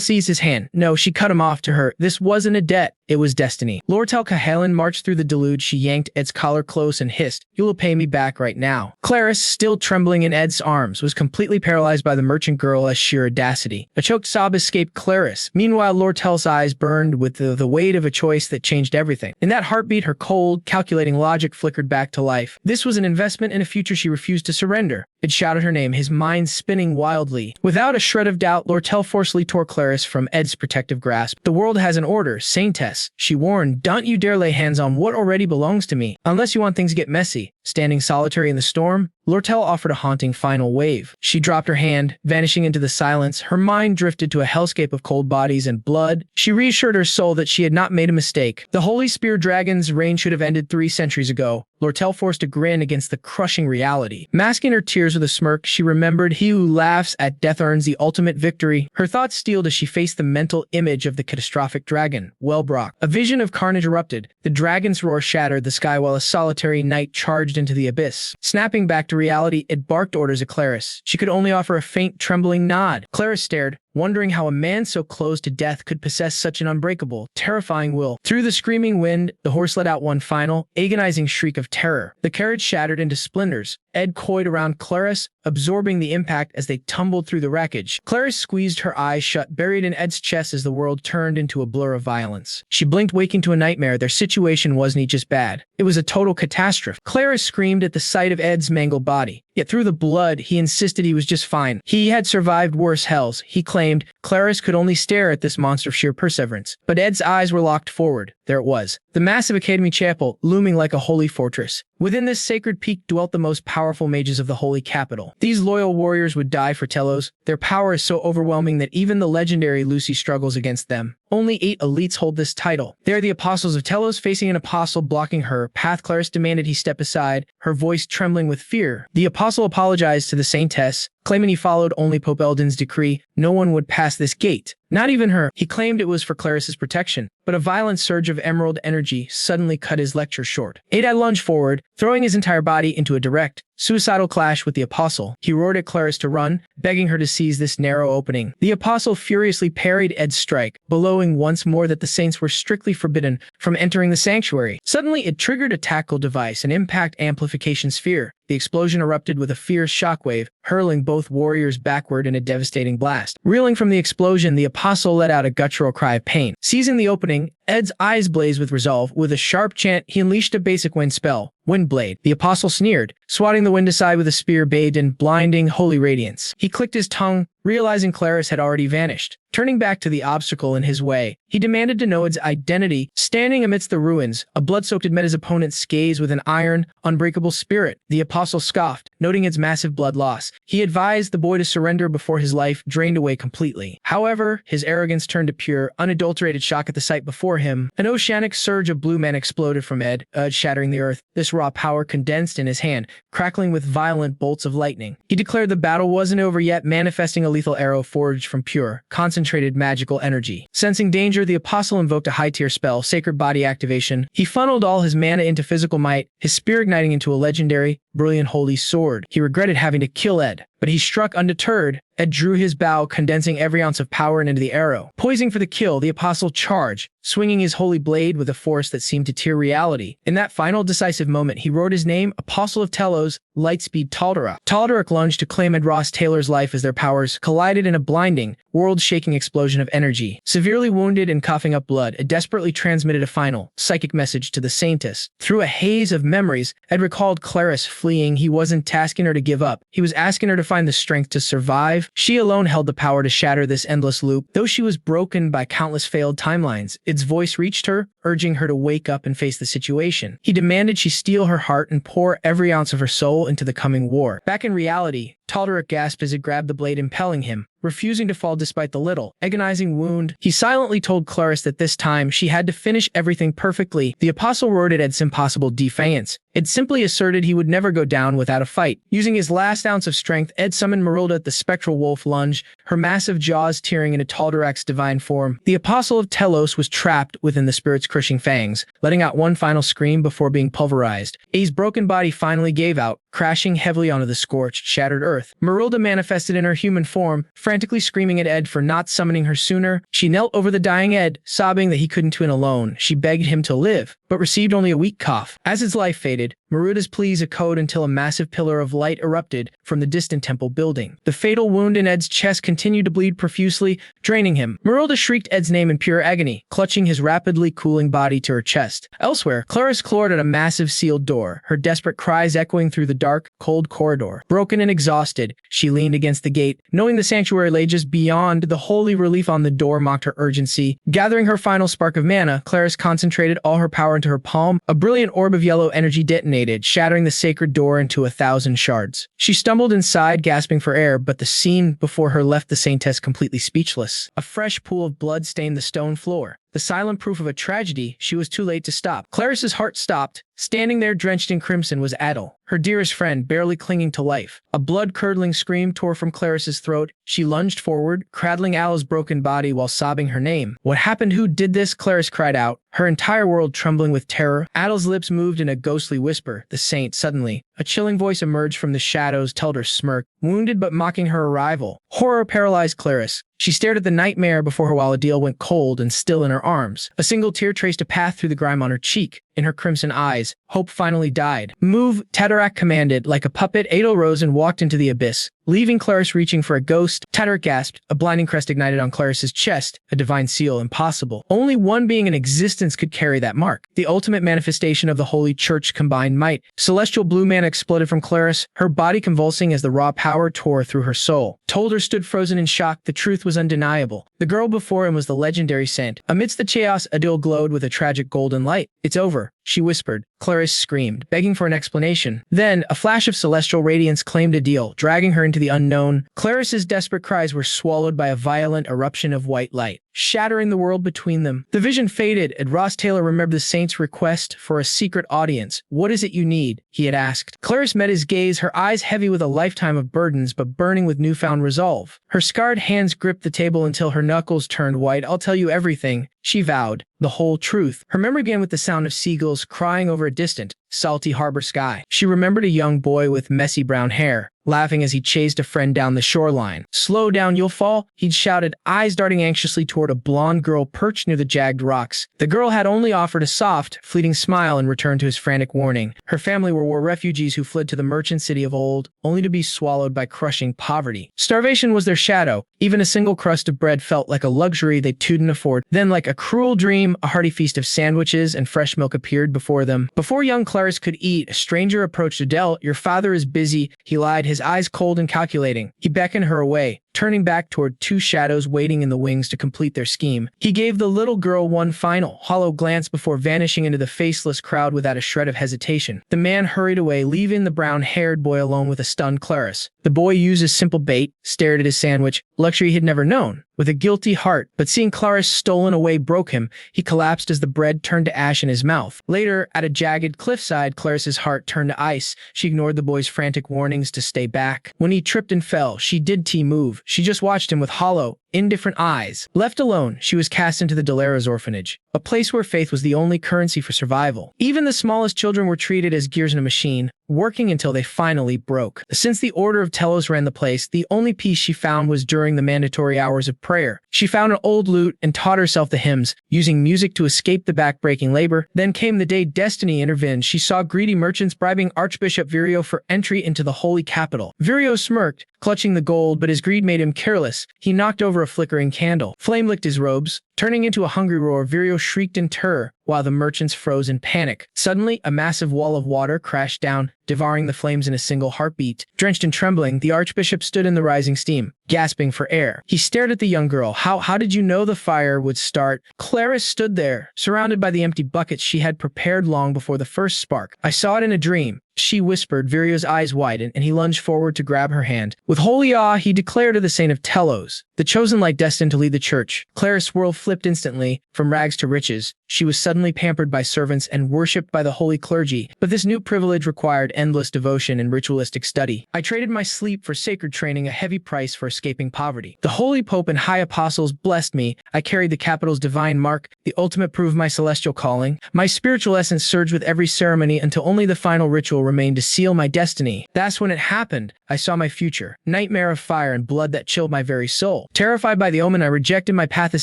seized his hand. No, she cut him off to her. This wasn't a debt. It was destiny. Lortel Cahalan marched through the deluge. She yanked Ed's collar close and hissed, "You will pay me back right now." Clarice, still trembling in Ed's arms, was completely paralyzed by the merchant girl as sheer audacity. A choked sob escaped Clarice. Meanwhile, Lortel's eyes burned with the weight of a choice that changed everything. In that heartbeat, her cold, calculating logic flickered back to life. This was an investment in a future she refused to surrender. Ed shouted her name, his mind spinning wildly. Without a shred of doubt, Lortel forcefully tore Clarice from Ed's protective grasp. "The world has an order, Saintess," she warned. "Don't you dare lay hands on what already belongs to me, unless you want things to get messy." Standing solitary in the storm, Lortel offered a haunting final wave. She dropped her hand, vanishing into the silence. Her mind drifted to a hellscape of cold bodies and blood. She reassured her soul that she had not made a mistake. The Holy Spear Dragon's reign should have ended 3 centuries ago. Lortel forced a grin against the crushing reality. Masking her tears with a smirk, she remembered, "He who laughs at death earns the ultimate victory." Her thoughts steeled as she faced the mental image of the catastrophic dragon, Wellbrock. A vision of carnage erupted. The dragon's roar shattered the sky while a solitary knight charged into the abyss. Snapping back to to reality, it barked orders at Clarice. She could only offer a faint, trembling nod. Clarice stared, wondering how a man so close to death could possess such an unbreakable, terrifying will. Through the screaming wind, the horse let out one final, agonizing shriek of terror. The carriage shattered into splinters. Ed coiled around Clarice, absorbing the impact as they tumbled through the wreckage. Clarice squeezed her eyes shut, buried in Ed's chest as the world turned into a blur of violence. She blinked, waking to a nightmare. Their situation wasn't just bad. It was a total catastrophe. Clarice screamed at the sight of Ed's mangled body. Yet through the blood, he insisted he was just fine. He had survived worse hells, he claimed. Clarice could only stare at this monster of sheer perseverance. But Ed's eyes were locked forward. There it was. The massive Academy chapel, looming like a holy fortress. Within this sacred peak dwelt the most powerful mages of the holy capital. These loyal warriors would die for Telos. Their power is so overwhelming that even the legendary Lucy struggles against them. Only 8 elites hold this title. They are the apostles of Telos, facing an apostle blocking her path. Clarice demanded he step aside, her voice trembling with fear. The apostle apologized to the saintess, claiming he followed only Pope Eldon's decree. No one would pass this gate. Not even her. He claimed it was for Clarice's protection. But a violent surge of emerald energy suddenly cut his lecture short. Adad lunged forward, throwing his entire body into a direct, suicidal clash with the apostle. He roared at Clarice to run, begging her to seize this narrow opening. The apostle furiously parried Ed's strike, bellowing once more that the saints were strictly forbidden from entering the sanctuary. Suddenly, it triggered a tactile device, an impact amplification sphere. The explosion erupted with a fierce shockwave, hurling both warriors backward in a devastating blast. Reeling from the explosion, the apostle let out a guttural cry of pain. Seizing the opening, Ed's eyes blazed with resolve. With a sharp chant, he unleashed a basic wind spell, Windblade. The apostle sneered, swatting the wind aside with a spear bathed in blinding, holy radiance. He clicked his tongue, realizing Clarice had already vanished. Turning back to the obstacle in his way, he demanded to know its identity. Standing amidst the ruins, a blood-soaked met his opponent's gaze with an iron, unbreakable spirit. The apostle scoffed, noting its massive blood loss. He advised the boy to surrender before his life drained away completely. However, his arrogance turned to pure, unadulterated shock at the sight before him. An oceanic surge of blue man exploded from Ed, shattering the earth. This raw power condensed in his hand, crackling with violent bolts of lightning. He declared the battle wasn't over yet, manifesting a lethal arrow forged from pure, concentrated magical energy. Sensing danger, the apostle invoked a high-tier spell, Sacred Body Activation. He funneled all his mana into physical might, his spear igniting into a legendary, brilliant holy sword. He regretted having to kill Ed, but he struck undeterred. Ed drew his bow, condensing every ounce of power into the arrow. Poising for the kill, the apostle charged, swinging his holy blade with a force that seemed to tear reality. In that final decisive moment, he wrote his name, Apostle of Telos, Lightspeed Tal'Darak. Tal'Darak lunged to claim Ed Rothstaylor's life as their powers collided in a blinding, world-shaking explosion of energy. Severely wounded and coughing up blood, Ed desperately transmitted a final, psychic message to the saintess. Through a haze of memories, Ed recalled Clarice fleeing. He wasn't tasking her to give up. He was asking her to find the strength to survive. She alone held the power to shatter this endless loop. Though she was broken by countless failed timelines, Ed's voice reached her, urging her to wake up and face the situation. He demanded she steel her heart and pour every ounce of her soul into the coming war. Back in reality, Tal'Darak gasped as it grabbed the blade, impelling him, refusing to fall despite the little, agonizing wound. He silently told Clarice that this time she had to finish everything perfectly. The apostle roared at Ed's impossible defiance. Ed simply asserted he would never go down without a fight. Using his last ounce of strength, Ed summoned Merilda at the spectral wolf lunge, her massive jaws tearing into Tal'Darak's divine form. The apostle of Telos was trapped within the spirit's crushing fangs, letting out one final scream before being pulverized. A's broken body finally gave out, crashing heavily onto the scorched, shattered earth. Merilda manifested in her human form, frantically screaming at Ed for not summoning her sooner. She knelt over the dying Ed, sobbing that he couldn't twin alone. She begged him to live, but received only a weak cough. As his life faded, Merilda's pleas echoed until a massive pillar of light erupted from the distant temple building. The fatal wound in Ed's chest continued to bleed profusely, draining him. Merilda shrieked Ed's name in pure agony, clutching his rapidly cooling body to her chest. Elsewhere, Clarice clawed at a massive sealed door, her desperate cries echoing through the dark, cold corridor. Broken and exhausted, she leaned against the gate, knowing the sanctuary lay just beyond. The holy relief on the door mocked her urgency. Gathering her final spark of mana, Clarice concentrated all her power into her palm. A brilliant orb of yellow energy detonated, shattering the sacred door into 1,000 shards. She stumbled inside, gasping for air, but the scene before her left the saintess completely speechless. A fresh pool of blood stained the stone floor. the silent proof of a tragedy she was too late to stop. Clarice's heart stopped. Standing there drenched in crimson was Adele, her dearest friend, barely clinging to life. A blood-curdling scream tore from Clarice's throat. She lunged forward, cradling Adele's broken body while sobbing her name. "What happened? Who did this?" Clarice cried out, her entire world trembling with terror. Adele's lips moved in a ghostly whisper. "The saint." Suddenly, a chilling voice emerged from the shadows, told her smirk, wounded but mocking her arrival. Horror paralyzed Clarice. She stared at the nightmare before her while Adele went cold and still in her arms. A single tear traced a path through the grime on her cheek. In her crimson eyes, hope finally died. "Move," Tatarak commanded. Like a puppet, Adele rose and walked into the abyss, leaving Clarice reaching for a ghost. Tatarak gasped. A blinding crest ignited on Clarice's chest, a divine seal. Impossible. Only one being in existence could carry that mark. The ultimate manifestation of the Holy Church combined might. Celestial blue mana exploded from Clarice, her body convulsing as the raw power tore through her soul. Tolder stood frozen in shock. The truth was undeniable. The girl before him was the legendary saint. Amidst the chaos, Adele glowed with a tragic golden light. "It's over," she whispered. Clarice screamed, begging for an explanation. Then, a flash of celestial radiance claimed Adele, dragging her into the unknown. Clarice's desperate cries were swallowed by a violent eruption of white light, shattering the world between them. The vision faded, and Rothstaylor remembered the saint's request for a secret audience. "What is it you need?" he had asked. Clarice met his gaze, her eyes heavy with a lifetime of burdens but burning with newfound resolve. Her scarred hands gripped the table until her knuckles turned white. "I'll tell you everything," she vowed. "The whole truth." Her memory began with the sound of seagulls crying over a distant, salty harbor sky. She remembered a young boy with messy brown hair, laughing as he chased a friend down the shoreline. "Slow down, you'll fall," he'd shouted, eyes darting anxiously toward a blonde girl perched near the jagged rocks. The girl had only offered a soft, fleeting smile in return to his frantic warning. Her family were war refugees who fled to the merchant city of old, only to be swallowed by crushing poverty. Starvation was their shadow. Even a single crust of bread felt like a luxury they couldn't afford. Then, like a cruel dream, a hearty feast of sandwiches and fresh milk appeared before them. Before young Clarice could eat, a stranger approached Adele. "Your father is busy," he lied, his eyes cold and calculating. He beckoned her away, turning back toward two shadows waiting in the wings to complete their scheme. He gave the little girl one final, hollow glance before vanishing into the faceless crowd without a shred of hesitation. The man hurried away, leaving the brown-haired boy alone with a stunned Clarice. The boy used his simple bait, stared at his sandwich, luxury he'd never known, with a guilty heart, but seeing Clarice stolen away broke him. He collapsed as the bread turned to ash in his mouth. Later, at a jagged cliffside, Clarice's heart turned to ice. She ignored the boy's frantic warnings to stay back. When he tripped and fell, she did move. She just watched him with hollow, indifferent eyes. Left alone, she was cast into the Dolera's orphanage, a place where faith was the only currency for survival. Even the smallest children were treated as gears in a machine, working until they finally broke. Since the Order of Telos ran the place, the only peace she found was during the mandatory hours of prayer. She found an old lute and taught herself the hymns, using music to escape the back-breaking labor. Then came the day destiny intervened. She saw greedy merchants bribing Archbishop Virio for entry into the holy capital. Virio smirked, clutching the gold, but his greed made him careless. He knocked over a flickering candle. Flame licked his robes. Turning into a hungry roar, Virio shrieked in terror, while the merchants froze in panic. Suddenly, a massive wall of water crashed down, devouring the flames in a single heartbeat. Drenched and trembling, the archbishop stood in the rising steam, gasping for air. He stared at the young girl. How did you know the fire would start?" Clarice stood there, surrounded by the empty buckets she had prepared long before the first spark. "I saw it in a dream," she whispered. Virio's eyes widened, and he lunged forward to grab her hand. With holy awe, he declared her the saint of Telos, the chosen light destined to lead the church. Clarice's world flipped instantly, from rags to riches. She was suddenly pampered by servants and worshipped by the holy clergy. But this new privilege required endless devotion and ritualistic study. "I traded my sleep for sacred training, a heavy price for escaping poverty. The holy pope and high apostles blessed me. I carried the capital's divine mark, the ultimate proof of my celestial calling. My spiritual essence surged with every ceremony until only the final ritual remained to seal my destiny. That's when it happened. I saw my future. Nightmare of fire and blood that chilled my very soul. Terrified by the omen, I rejected my path as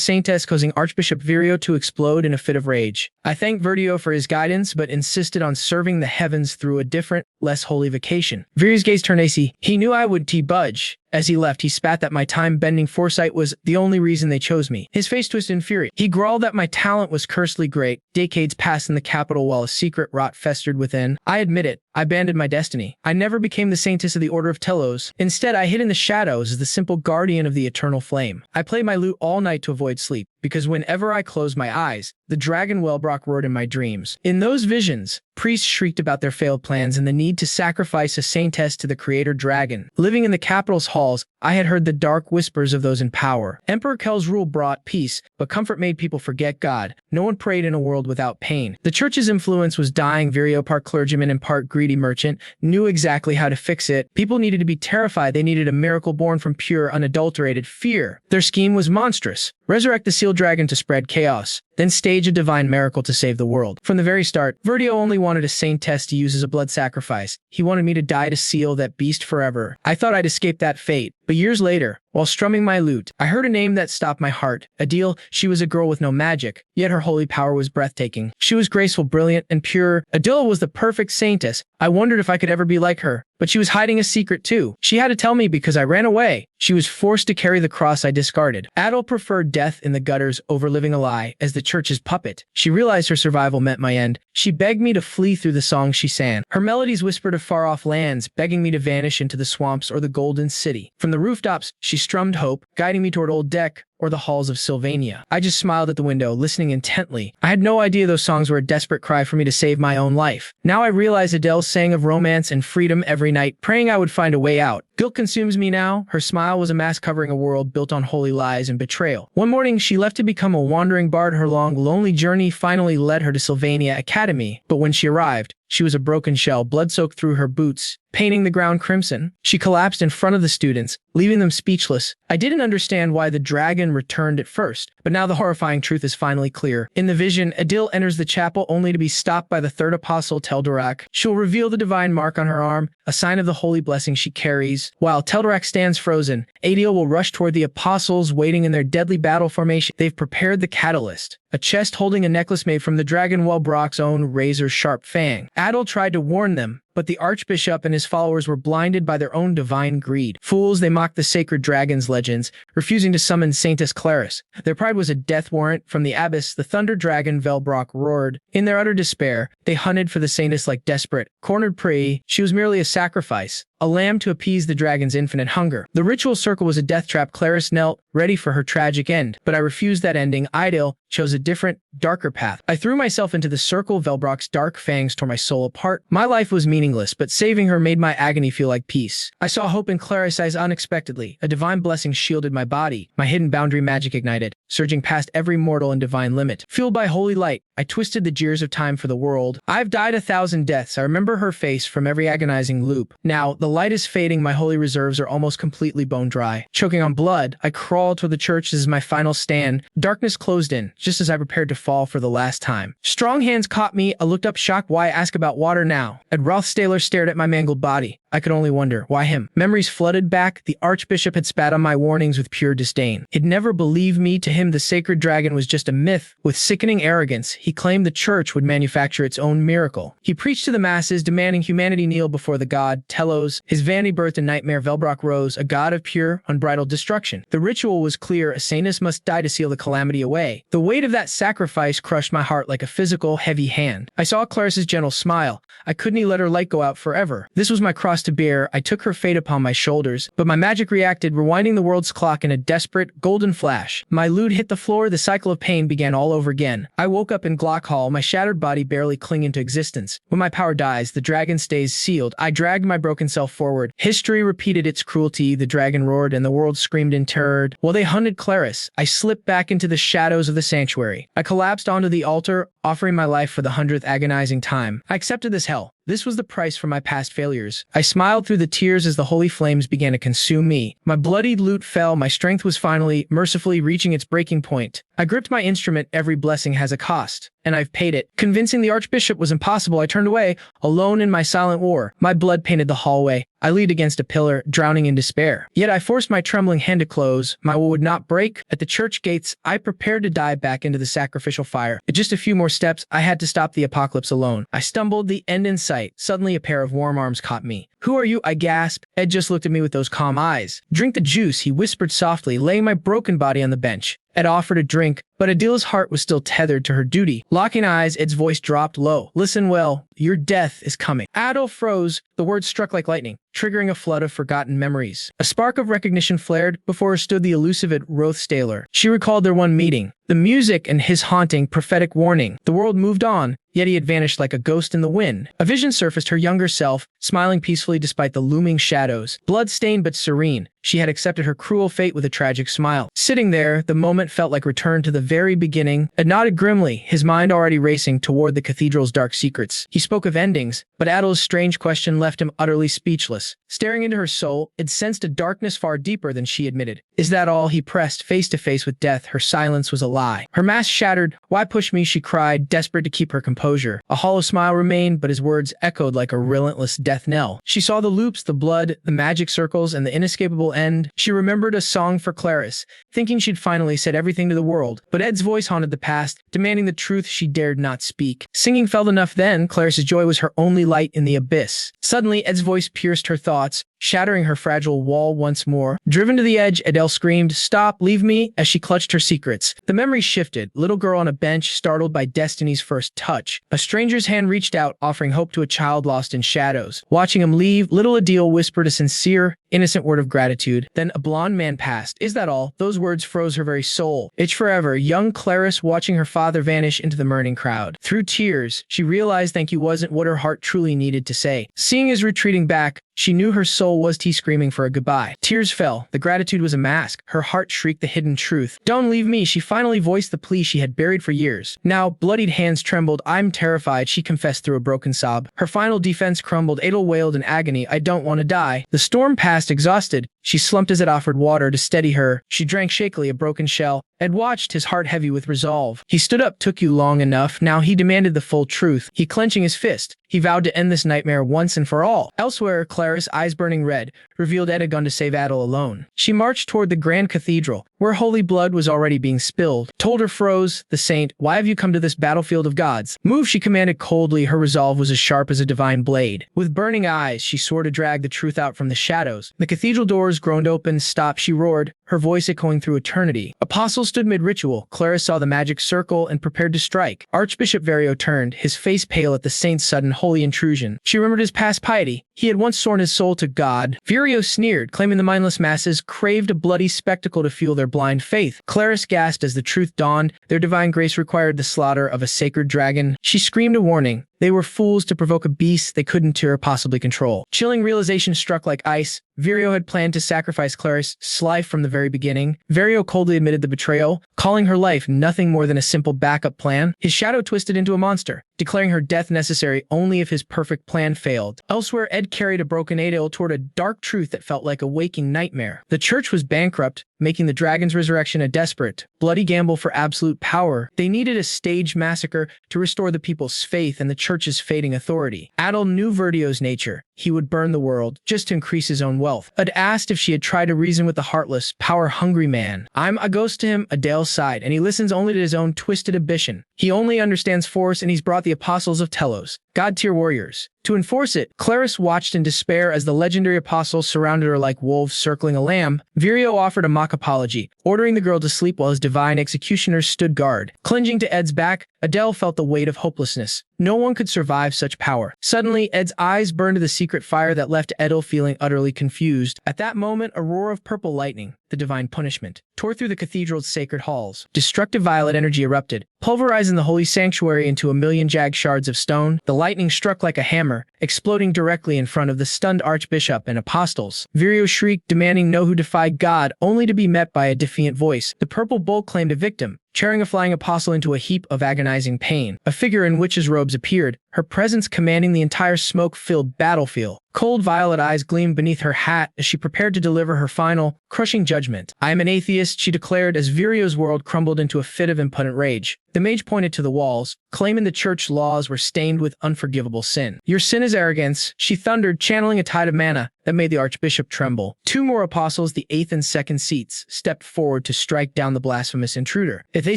saintess, causing Archbishop Virio to explode in a fit of rage. I thanked Virio for his guidance, but insisted on serving the heavens through a different, less holy vocation." Virio's gaze turned icy. He knew I would budge. As he left, he spat that my time-bending foresight was the only reason they chose me. His face twisted in fury. He growled that my talent was cursedly great. Decades passed in the capital while a secret rot festered within. I admit it. I abandoned my destiny. I never became the saintess of the Order of Telos. Instead, I hid in the shadows as the simple guardian of the eternal flame. I played my lute all night to avoid sleep, because whenever I closed my eyes, the dragon Wellbrock roared in my dreams. In those visions, priests shrieked about their failed plans and the need to sacrifice a saintess to the creator dragon. Living in the capital's halls, I had heard the dark whispers of those in power. Emperor Kel's rule brought peace, but comfort made people forget God. No one prayed in a world without pain. The church's influence was dying. Virio, part clergyman and part greedy merchant, knew exactly how to fix it. People needed to be terrified. They needed a miracle born from pure, unadulterated fear. Their scheme was monstrous. Resurrect the sealed dragon to spread chaos, then stage a divine miracle to save the world. From the very start, Verdio only wanted a saintess to use as a blood sacrifice. He wanted me to die to seal that beast forever. I thought I'd escape that fate, but years later, while strumming my lute, I heard a name that stopped my heart. Adele. She was a girl with no magic, yet her holy power was breathtaking. She was graceful, brilliant, and pure. Adele was the perfect saintess. I wondered if I could ever be like her. But she was hiding a secret too. She had to tell me because I ran away. She was forced to carry the cross I discarded. Adele preferred death in the gutters over living a lie as the church's puppet. She realized her survival meant my end. She begged me to flee through the songs she sang. Her melodies whispered of far-off lands, begging me to vanish into the swamps or the golden city. From the rooftops, she strummed hope, guiding me toward Old Deck or the halls of Svenia. I just smiled at the window, listening intently. I had no idea those songs were a desperate cry for me to save my own life. Now I realize Adele sang of romance and freedom every night, praying I would find a way out. Guilt consumes me now. Her smile was a mask covering a world built on holy lies and betrayal. One morning, she left to become a wandering bard. Her long, lonely journey finally led her to Svenia Academy. But when she arrived, she was a broken shell, blood soaked through her boots, painting the ground crimson. She collapsed in front of the students, leaving them speechless. I didn't understand why the dragon returned at first, but now the horrifying truth is finally clear. In the vision, Adele enters the chapel only to be stopped by the third apostle, Teldorak. She'll reveal the divine mark on her arm, a sign of the holy blessing she carries. While Teldorak stands frozen, Adele will rush toward the apostles, waiting in their deadly battle formation. They've prepared the catalyst, a chest holding a necklace made from the dragon Wellbrock's own razor-sharp fang. Adele tried to warn them, but the archbishop and his followers were blinded by their own divine greed. Fools, they mocked the sacred dragon's legends, refusing to summon Saintess Claris. Their pride was a death warrant. From the abyss, the thunder dragon Velbrock roared. In their utter despair, they hunted for the saintess like desperate, cornered prey. She was merely a sacrifice, a lamb to appease the dragon's infinite hunger. The ritual circle was a death trap. Claris knelt, ready for her tragic end. But I refused that ending. Idle chose a different, darker path. I threw myself into the circle. Velbrock's dark fangs tore my soul apart. My life was meaningless, but saving her made my agony feel like peace. I saw hope in Claris' eyes unexpectedly. A divine blessing shielded my body. My hidden boundary magic ignited, surging past every mortal and divine limit. Fueled by holy light, I twisted the gears of time for the world. I've died 1,000 deaths. I remember her face from every agonizing loop. Now, the light is fading. My holy reserves are almost completely bone dry. Choking on blood, I crawled toward the church. This is my final stand. Darkness closed in, just as I prepared to fall for the last time. Strong hands caught me. I looked up, shocked. Why ask about water now? Rothstaylor stared at my mangled body. I could only wonder, why him? Memories flooded back. The archbishop had spat on my warnings with pure disdain. He'd never believed me. To him, the sacred dragon was just a myth. With sickening arrogance, he claimed the church would manufacture its own miracle. He preached to the masses, demanding humanity kneel before the god Telos. His vanity birthed a nightmare. Velbrock rose, a god of pure, unbridled destruction. The ritual was clear. A saintess must die to seal the calamity away. The weight of that sacrifice crushed my heart like a physical, heavy hand. I saw Claris's gentle smile. I couldn't let her light go out forever. This was my cross to bear. I took her fate upon my shoulders, but my magic reacted, rewinding the world's clock in a desperate, golden flash. My lute hit the floor. The cycle of pain began all over again. I woke up in Glock Hall, my shattered body barely clinging to existence. When my power dies, the dragon stays sealed. I dragged my broken self forward. History repeated its cruelty. The dragon roared, and the world screamed in terror. While they hunted Claris, I slipped back into the shadows of the sanctuary. I collapsed onto the altar, offering my life for the 100th agonizing time. I accepted this hell. This was the price for my past failures. I smiled through the tears as the holy flames began to consume me. My bloodied lute fell. My strength was finally, mercifully reaching its breaking point. I gripped my instrument. Every blessing has a cost, and I've paid it. Convincing the archbishop was impossible. I turned away, alone in my silent war. My blood painted the hallway. I leaned against a pillar, drowning in despair. Yet I forced my trembling hand to close. My will would not break. At the church gates, I prepared to dive back into the sacrificial fire. At just a few more steps, I had to stop the apocalypse alone. I stumbled, the end in sight. Suddenly, a pair of warm arms caught me. "Who are you?" I gasped. Ed just looked at me with those calm eyes. "Drink the juice," he whispered softly, laying my broken body on the bench. Ed offered a drink, but Adele's heart was still tethered to her duty. Locking eyes, Ed's voice dropped low. "Listen well, your death is coming." Adele froze. The words struck like lightning, triggering a flood of forgotten memories. A spark of recognition flared. Before her stood the elusive Rothstaylor. She recalled their one meeting, the music and his haunting, prophetic warning. The world moved on, yet he had vanished like a ghost in the wind. A vision surfaced, her younger self, smiling peacefully despite the looming shadows. Blood-stained but serene, she had accepted her cruel fate with a tragic smile. Sitting there, the moment felt like return to the very beginning. Ed nodded grimly, his mind already racing toward the cathedral's dark secrets. He spoke of endings, but Adel's strange question left him utterly speechless. Staring into her soul, Ed sensed a darkness far deeper than she admitted. Is that all? He pressed, face to face with death. Her silence was a lie. Her mask shattered. Why push me? She cried, desperate to keep her composure. A hollow smile remained, but his words echoed like a relentless death knell. She saw the loops, the blood, the magic circles, and the inescapable end. She remembered a song for Clarice, thinking she'd finally said everything to the world. But Ed's voice haunted the past, demanding the truth she dared not speak. Singing felt enough then. Clarice's joy was her only light in the abyss. Suddenly, Ed's voice pierced her thoughts, shattering her fragile wall once more. Driven to the edge, Adele screamed, "Stop, leave me," as she clutched her secrets. The memory shifted. Little girl on a bench, startled by destiny's first touch. A stranger's hand reached out, offering hope to a child lost in shadows. Watching him leave, little Adele whispered a sincere, innocent word of gratitude. Then a blonde man passed. Is that all? Those words froze her very soul. It's forever. Young Clarice watching her father vanish into the mourning crowd. Through tears, she realized thank you wasn't what her heart truly needed to say. Seeing his retreating back, she knew her soul was screaming for a goodbye. Tears fell. The gratitude was a mask. Her heart shrieked the hidden truth. Don't leave me. She finally voiced the plea she had buried for years. Now, bloodied hands trembled. I'm terrified, she confessed through a broken sob. Her final defense crumbled. Adele wailed in agony. I don't want to die. The storm passed, exhausted. She slumped as Ed offered water to steady her. She drank shakily a broken shell. Ed watched, his heart heavy with resolve. He stood up. Took you long enough. Now he demanded the full truth. He clenching his fist, he vowed to end this nightmare once and for all. Elsewhere, Clarice, eyes burning red, revealed Ed had gone to save Adele alone. She marched toward the grand cathedral, where holy blood was already being spilled. Told her froze, the saint, why have you come to this battlefield of gods? Move, she commanded coldly. Her resolve was as sharp as a divine blade. With burning eyes, she swore to drag the truth out from the shadows. The cathedral doors groaned open. Stop, she roared, her voice echoing through eternity. Apostles stood mid-ritual. Clarice saw the magic circle and prepared to strike. Archbishop Verio turned, his face pale at the saint's sudden holy intrusion. She remembered his past piety. He had once sworn his soul to God. Verio sneered, claiming the mindless masses craved a bloody spectacle to fuel their blind faith. Clarice gasped as the truth dawned. Their divine grace required the slaughter of a sacred dragon. She screamed a warning. They were fools to provoke a beast they couldn't or possibly control. Chilling realization struck like ice. Verio had planned to sacrifice Clarice, sly from the very beginning. Verio coldly admitted the betrayal, calling her life nothing more than a simple backup plan. His shadow twisted into a monster, declaring her death necessary only if his perfect plan failed. Elsewhere, Ed carried a broken Adele toward a dark truth that felt like a waking nightmare. The church was bankrupt, making the dragon's resurrection a desperate, bloody gamble for absolute power. They needed a staged massacre to restore the people's faith and the church's fading authority. Adele knew Verdio's nature. He would burn the world just to increase his own wealth. Ed asked if she had tried to reason with the heartless, power-hungry man. I'm a ghost to him, Adele sighed, and he listens only to his own twisted ambition. He only understands force, and he's brought the apostles of Telos, god-tier warriors, to enforce it. Clarice watched in despair as the legendary apostles surrounded her like wolves circling a lamb. Verio offered a mock apology, ordering the girl to sleep while his divine executioners stood guard. Clinging to Ed's back, Adele felt the weight of hopelessness. No one could survive such power. Suddenly, Ed's eyes burned to the secret fire that left Adele feeling utterly confused. At that moment, a roar of purple lightning, the divine punishment, tore through the cathedral's sacred halls. Destructive violet energy erupted, pulverizing the holy sanctuary into a million jagged shards of stone. The lightning struck like a hammer, exploding directly in front of the stunned archbishop and apostles. Verio shrieked, demanding know who defied God, only to be met by a defiant voice. The purple bolt claimed a victim, tearing a flying apostle into a heap of agonizing pain. A figure in witch's robes appeared, her presence commanding the entire smoke-filled battlefield. Cold violet eyes gleamed beneath her hat as she prepared to deliver her final, crushing judgment. I am an atheist, she declared as Virio's world crumbled into a fit of impotent rage. The mage pointed to the walls, claiming the church laws were stained with unforgivable sin. Your sin is arrogance, she thundered, channeling a tide of mana that made the archbishop tremble. Two more apostles, the 8th and 2nd seats, stepped forward to strike down the blasphemous intruder. If they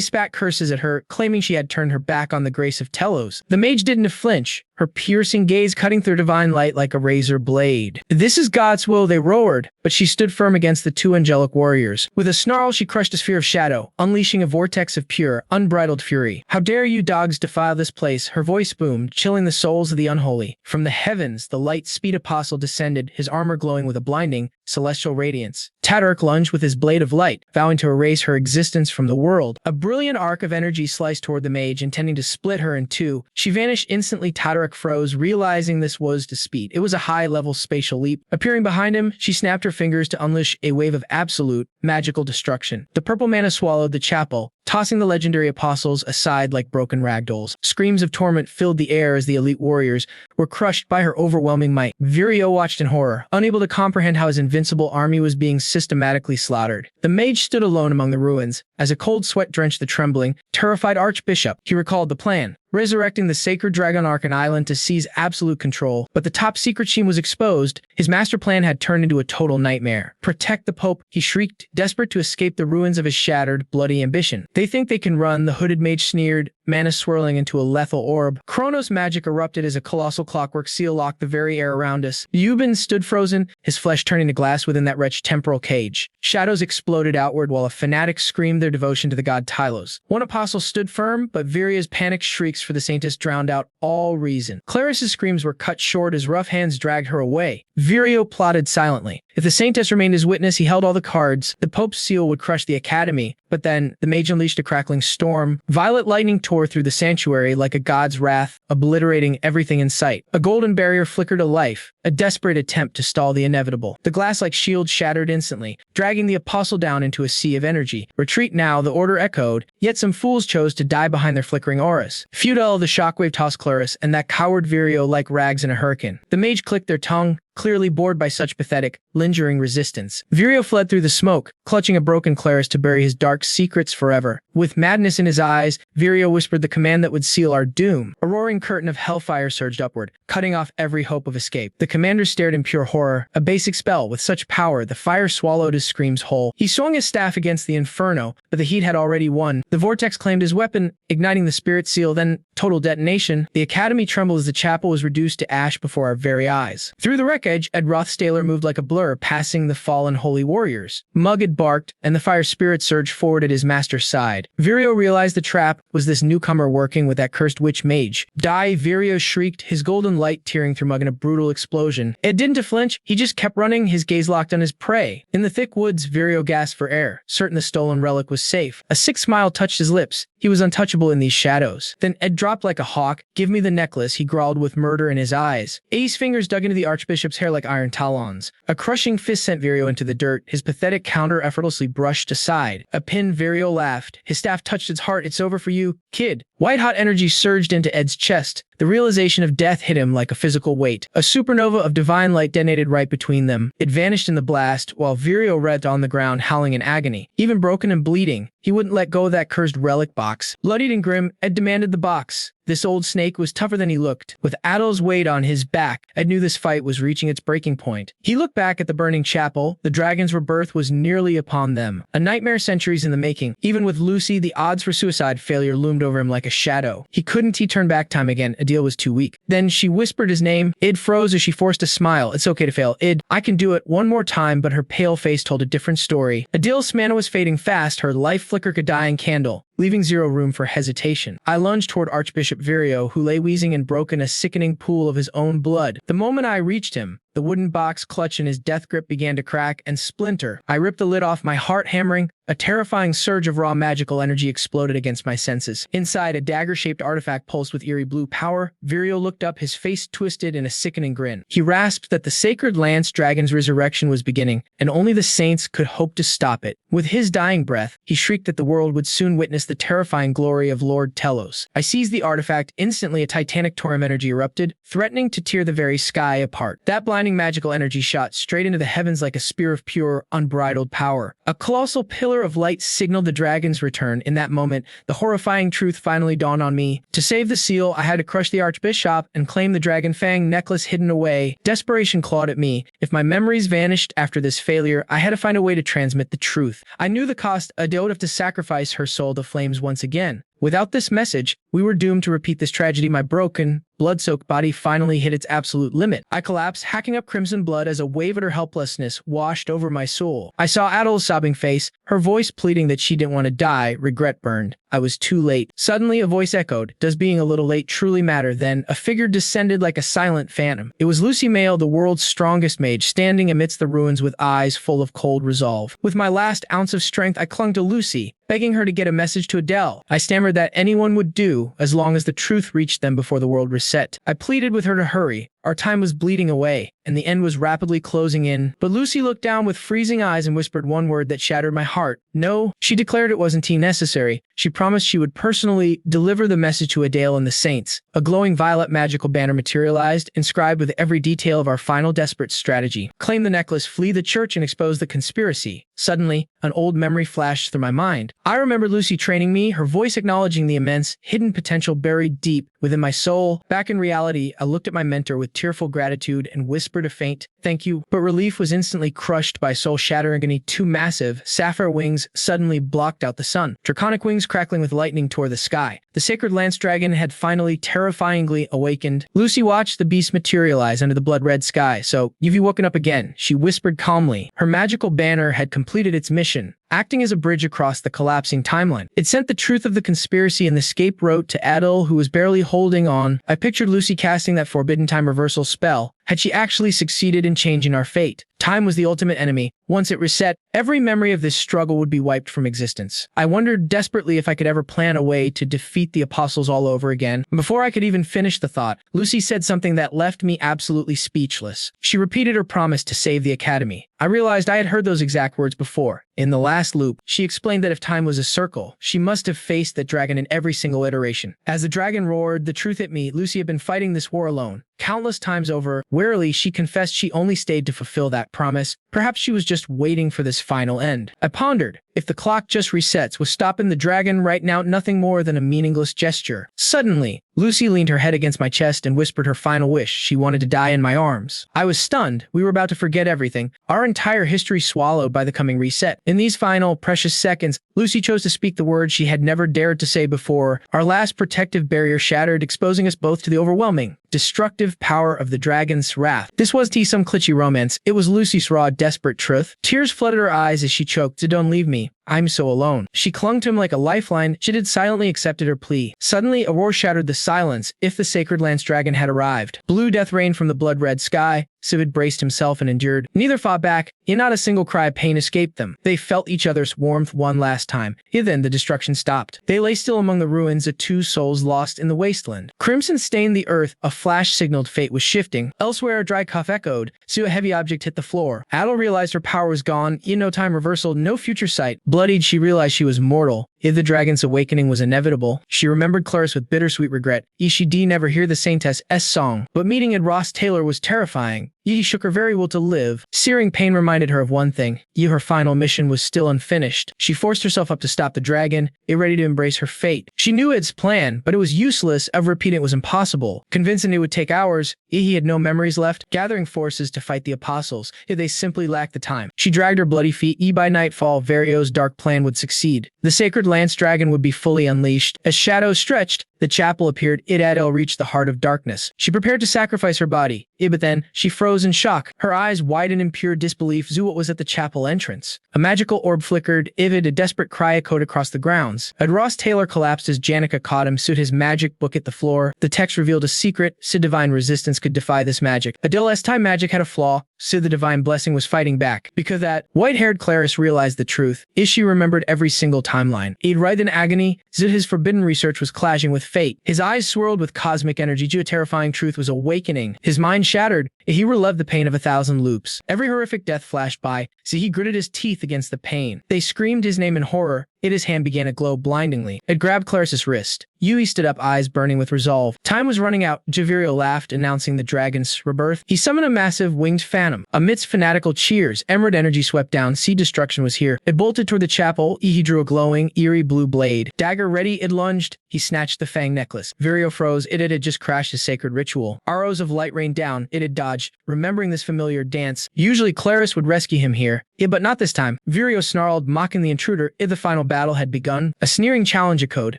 spat curses at her, claiming she had turned her back on the grace of Telos. The mage didn't flinch, her piercing gaze cutting through divine light like a razor blade. This is God's will, they roared, but she stood firm against the two angelic warriors. With a snarl, she crushed a sphere of shadow, unleashing a vortex of pure, unbridled fury. How dare you dogs defile this place? Her voice boomed, chilling the souls of the unholy. From the heavens, the light speed apostle descended, his armor glowing with a blinding, celestial radiance. Tadaric lunged with his blade of light, vowing to erase her existence from the world. A brilliant arc of energy sliced toward the mage, intending to split her in two. She vanished instantly. Tadaric froze, realizing this was to speed. It was a high-level spatial leap. Appearing behind him, she snapped her fingers to unleash a wave of absolute, magical destruction. The purple mana swallowed the chapel, tossing the legendary apostles aside like broken ragdolls. Screams of torment filled the air as the elite warriors were crushed by her overwhelming might. Virio watched in horror, unable to comprehend how his invincible army was being systematically slaughtered. The mage stood alone among the ruins. As a cold sweat drenched the trembling, terrified archbishop, he recalled the plan. Resurrecting the sacred dragon Arkan Island to seize absolute control, but the top secret scheme was exposed. His master plan had turned into a total nightmare. Protect the Pope, he shrieked, desperate to escape the ruins of his shattered, bloody ambition. They think they can run, the hooded mage sneered, mana swirling into a lethal orb. Chronos magic erupted as a colossal clockwork seal locked the very air around us. Euban stood frozen, his flesh turning to glass within that wretched temporal cage. Shadows exploded outward while a fanatic screamed their devotion to the god Tylos. One apostle stood firm, but Viria's panicked shrieks for the saintess drowned out all reason. Claris's screams were cut short as rough hands dragged her away. Virio plotted silently. If the saintess remained his witness, he held all the cards. The Pope's seal would crush the academy. But then, the mage unleashed a crackling storm. Violet lightning tore through the sanctuary like a god's wrath, obliterating everything in sight. A golden barrier flickered to life, a desperate attempt to stall the inevitable. The glass-like shield shattered instantly, dragging the apostle down into a sea of energy. Retreat now, the order echoed, yet some fools chose to die behind their flickering auras. Futile, the shockwave tossed Claris, and that coward Virio like rags in a hurricane. The mage clicked their tongue, clearly bored by such pathetic, lingering resistance. Virio fled through the smoke, clutching a broken Claris to bury his dark secrets forever. With madness in his eyes, Virio whispered the command that would seal our doom. A roaring curtain of hellfire surged upward, cutting off every hope of escape. The commander stared in pure horror. A basic spell with such power, the fire swallowed his screams whole. He swung his staff against the inferno, but the heat had already won. The vortex claimed his weapon, igniting the spirit seal, then total detonation. The academy trembled as the chapel was reduced to ash before our very eyes. Through the wreckage, Rothstaylor moved like a blur, passing the fallen holy warriors. Mug had barked, and the fire spirit surged forward at his master's side. Virio realized the trap was this newcomer working with that cursed witch mage. Die, Virio shrieked, his golden light tearing through Mug in a brutal explosion. Ed didn't flinch, he just kept running, his gaze locked on his prey. In the thick woods, Virio gasped for air, certain the stolen relic was safe. A sick smile touched his lips. He was untouchable in these shadows. Then Ed dropped like a hawk. Give me the necklace, he growled with murder in his eyes. A's fingers dug into the archbishop's hair like iron talons. A crushing fist sent Virio into the dirt. His pathetic counter effortlessly brushed aside. A pin, Virio laughed. His staff touched its heart. It's over for you, kid. White-hot energy surged into Ed's chest. The realization of death hit him like a physical weight. A supernova of divine light detonated right between them. It vanished in the blast, while Virio writhed on the ground, howling in agony. Even broken and bleeding, he wouldn't let go of that cursed relic box. Bloodied and grim, Ed demanded the box. This old snake was tougher than he looked. With Adol's weight on his back, Ed knew this fight was reaching its breaking point. He looked back at the burning chapel. The dragon's rebirth was nearly upon them. A nightmare centuries in the making. Even with Lucy, the odds for suicide failure loomed over him like a shadow. He turn back time again. Adil was too weak. Then she whispered his name. Id froze as she forced a smile. It's okay to fail. Id, I can do it one more time, but her pale face told a different story. Adil's mana was fading fast. Her life flickered a dying candle, leaving zero room for hesitation. I lunged toward Archbishop Virio, who lay wheezing and broke in a sickening pool of his own blood. The moment I reached him, the wooden box clutch in his death grip began to crack and splinter. I ripped the lid off, my heart hammering. A terrifying surge of raw magical energy exploded against my senses. Inside, a dagger-shaped artifact pulsed with eerie blue power. Virio looked up, his face twisted in a sickening grin. He rasped that the sacred lance dragon's resurrection was beginning, and only the saints could hope to stop it. With his dying breath, he shrieked that the world would soon witness the terrifying glory of Lord Telos. I seized the artifact. Instantly, a titanic torrent of energy erupted, threatening to tear the very sky apart. That blinding magical energy shot straight into the heavens like a spear of pure, unbridled power. A colossal pillar of light signaled the dragon's return. In that moment, the horrifying truth finally dawned on me. To save the seal, I had to crush the archbishop and claim the dragon fang necklace hidden away. Desperation clawed at me. If my memories vanished after this failure, I had to find a way to transmit the truth. I knew the cost. Adil would have to sacrifice her soul to flames once again. Without this message, We were doomed to repeat this tragedy. My broken, blood-soaked body finally hit its absolute limit. I collapsed, hacking up crimson blood as a wave of her helplessness washed over my soul. I saw Adel's sobbing face, her voice pleading that she didn't want to die. Regret burned. I was too late. Suddenly, a voice echoed, "Does being a little late truly matter?" Then, a figure descended like a silent phantom. It was Lucy Mayle, the world's strongest mage, standing amidst the ruins with eyes full of cold resolve. With my last ounce of strength, I clung to Lucy, begging her to get a message to Adele. I stammered that anyone would do, as long as the truth reached them before the world reset. I pleaded with her to hurry. Our time was bleeding away, and the end was rapidly closing in. But Lucy looked down with freezing eyes and whispered one word that shattered my heart. No. She declared it wasn't necessary. She promised she would personally deliver the message to Adele and the saints. A glowing violet magical banner materialized, inscribed with every detail of our final desperate strategy. Claim the necklace, flee the church, and expose the conspiracy. Suddenly, an old memory flashed through my mind. I remembered Lucy training me, her voice acknowledging the immense, hidden potential buried deep within my soul. Back in reality, I looked at my mentor with tearful gratitude and whispered a faint, "Thank you." But relief was instantly crushed by soul-shattering agony. Two massive, sapphire wings suddenly blocked out the sun. Draconic wings crackling with lightning tore the sky. The sacred lance dragon had finally terrifyingly awakened. Lucy watched the beast materialize under the blood-red sky. "So, you've woken up again," she whispered calmly. Her magical banner had completed its mission, acting as a bridge across the collapsing timeline. It sent the truth of the conspiracy and the scapegoat to Adele, who was barely holding on. I pictured Lucy casting that forbidden time reversal spell. Had she actually succeeded in changing our fate? Time was the ultimate enemy. Once it reset, every memory of this struggle would be wiped from existence. I wondered desperately if I could ever plan a way to defeat the apostles all over again. Before I could even finish the thought, Lucy said something that left me absolutely speechless. She repeated her promise to save the Academy. I realized I had heard those exact words before. In the last loop, she explained that if time was a circle, she must have faced that dragon in every single iteration. As the dragon roared, the truth hit me. Lucy had been fighting this war alone, countless times over. Wearily, she confessed she only stayed to fulfill that promise. Perhaps she was just waiting for this final end. I pondered. If the clock just resets, was stopping the dragon right now nothing more than a meaningless gesture? Suddenly, Lucy leaned her head against my chest and whispered her final wish. She wanted to die in my arms. I was stunned. We were about to forget everything, our entire history swallowed by the coming reset. In these final, precious seconds, Lucy chose to speak the words she had never dared to say before. Our last protective barrier shattered, exposing us both to the overwhelming, destructive power of the dragon's wrath. This was some glitchy romance. It was Lucy's raw, desperate truth. Tears flooded her eyes as she choked. "Don't leave me. I'm so alone." She clung to him like a lifeline. She had silently accepted her plea. Suddenly, a roar shattered the silence. If the sacred lance dragon had arrived. Blue death rained from the blood-red sky. Sivid braced himself and endured. Neither fought back, yet not a single cry of pain escaped them. They felt each other's warmth one last time. Then the destruction stopped. They lay still among the ruins of two souls lost in the wasteland. Crimson stained the earth. A flash signaled fate was shifting. Elsewhere, a dry cough echoed. So a heavy object hit the floor. Adele realized her power was gone. No time reversal, no future sight. Bloodied, she realized she was mortal. If the dragon's awakening was inevitable, she remembered Clarice with bittersweet regret. She never hear the Saintess' song. But meeting at Rothstaylor was terrifying. He shook her very will to live. Searing pain reminded her of one thing. Her final mission was still unfinished. She forced herself up to stop the dragon, ready to embrace her fate. She knew its plan, but it was useless. Of repeating it was impossible. Convincing it would take hours, he had no memories left. Gathering forces to fight the apostles, they simply lacked the time. She dragged her bloody feet. By nightfall, Vario's dark plan would succeed. The sacred lance dragon would be fully unleashed. As shadows stretched, the chapel appeared. Adele reached the heart of darkness. She prepared to sacrifice her body. But then, she froze in shock. Her eyes widened in pure disbelief. What was at the chapel entrance? A magical orb flickered. A desperate cry echoed across the grounds. Rothstaylor collapsed as Janica caught him. His magic book at the floor. The text revealed a secret. Divine resistance could defy this magic. Adele's time magic had a flaw. The divine blessing was fighting back. Because that, white-haired Clarice realized the truth. She remembered every single timeline. Writhed in agony. His forbidden research was clashing with fate. His eyes swirled with cosmic energy. A terrifying truth was awakening. His mind shattered. He relived the pain of 1,000 loops. Every horrific death flashed by. He gritted his teeth against the pain. They screamed his name in horror. His hand began to glow blindingly. It grabbed Clarice's wrist. Yui stood up, eyes burning with resolve. Time was running out. Javirio laughed, announcing the dragon's rebirth. He summoned a massive winged phantom. Amidst fanatical cheers, emerald energy swept down. Destruction was here. It bolted toward the chapel. He drew a glowing, eerie blue blade. Dagger ready, it lunged. He snatched the fang necklace. Virio froze. It had just crashed his sacred ritual. Arrows of light rained down. It had dodged. Remembering this familiar dance, usually Clarice would rescue him here. But not this time. Virio snarled, mocking the intruder. The final battle had begun. A sneering challenge echoed.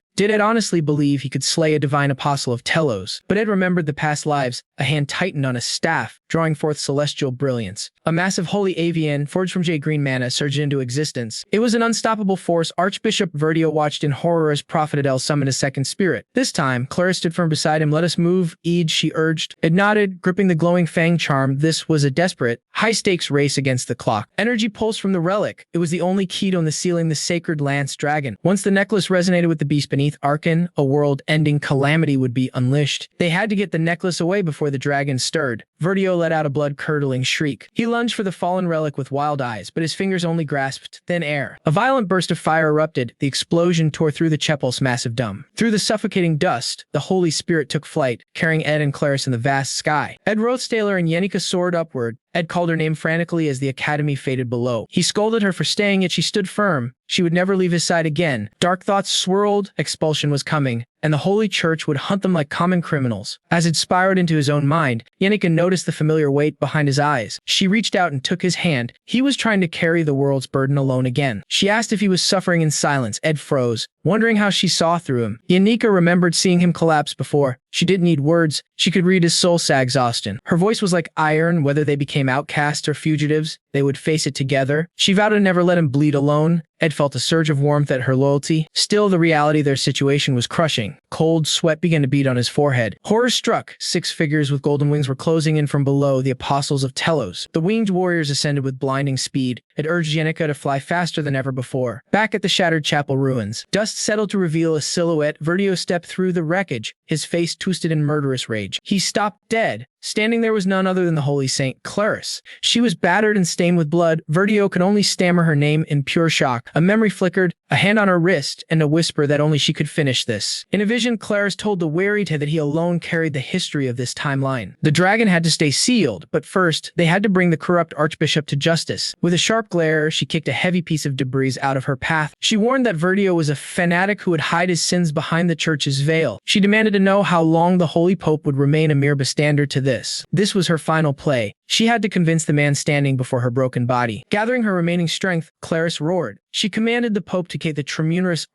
Did Ed honestly believe he could slay a divine apostle of Telos? But Ed remembered the past lives, a hand tightened on a staff, drawing forth celestial brilliance. A massive holy avian, forged from jade green mana, surged into existence. It was an unstoppable force. Archbishop Verdio watched in horror as Prophet Adel summoned a second spirit. This time, Clara stood firm beside him. "Let us move, Ede," she urged. Ed nodded, gripping the glowing fang charm. This was a desperate, high-stakes race against the clock. Energy pulsed from the relic. It was the only key to unsealing the sacred lance dragon. Once the necklace resonated with the beast beneath, Arkan, a world-ending calamity would be unleashed. They had to get the necklace away before the dragon stirred. Verdio let out a blood-curdling shriek. He lunged for the fallen relic with wild eyes, but his fingers only grasped thin air. A violent burst of fire erupted. The explosion tore through the chapel's massive dome. Through the suffocating dust, the Holy Spirit took flight, carrying Ed and Clarice in the vast sky. Ed Rothstaylor and Yenneker soared upward. Ed called her name frantically as the academy faded below. He scolded her for staying, yet she stood firm. She would never leave his side again. Dark thoughts swirled. Expulsion was coming, and the Holy Church would hunt them like common criminals. As it spiraled into his own mind, Yenneker noticed the familiar weight behind his eyes. She reached out and took his hand. He was trying to carry the world's burden alone again. She asked if he was suffering in silence. Ed froze, wondering how she saw through him. Yenneker remembered seeing him collapse before. She didn't need words. She could read his soul sa exhaustion. Her voice was like iron. Whether they became outcasts or fugitives, they would face it together. She vowed to never let him bleed alone. Ed felt a surge of warmth at her loyalty. Still, the reality of their situation was crushing. Cold sweat began to beat on his forehead. Horror struck. 6 figures with golden wings were closing in from below, the apostles of Telos. The winged warriors ascended with blinding speed. It urged Yenneker to fly faster than ever before. Back at the shattered chapel ruins, dust settled to reveal a silhouette. Verdio stepped through the wreckage, his face twisted in murderous rage. He stopped dead. Standing there was none other than the holy saint, Clarice. She was battered and stained with blood. Verdio could only stammer her name in pure shock. A memory flickered, a hand on her wrist, and a whisper that only she could finish this. In a vision, Clarice told the weary Ted that he alone carried the history of this timeline. The dragon had to stay sealed, but first, they had to bring the corrupt archbishop to justice. With a sharp glare, she kicked a heavy piece of debris out of her path. She warned that Verdio was a fanatic who would hide his sins behind the church's veil. She demanded to know how long the holy pope would remain a mere bystander to this. This was her final play. She had to convince the man standing before her broken body. Gathering her remaining strength, Clarice roared. She commanded the Pope to take the tremulous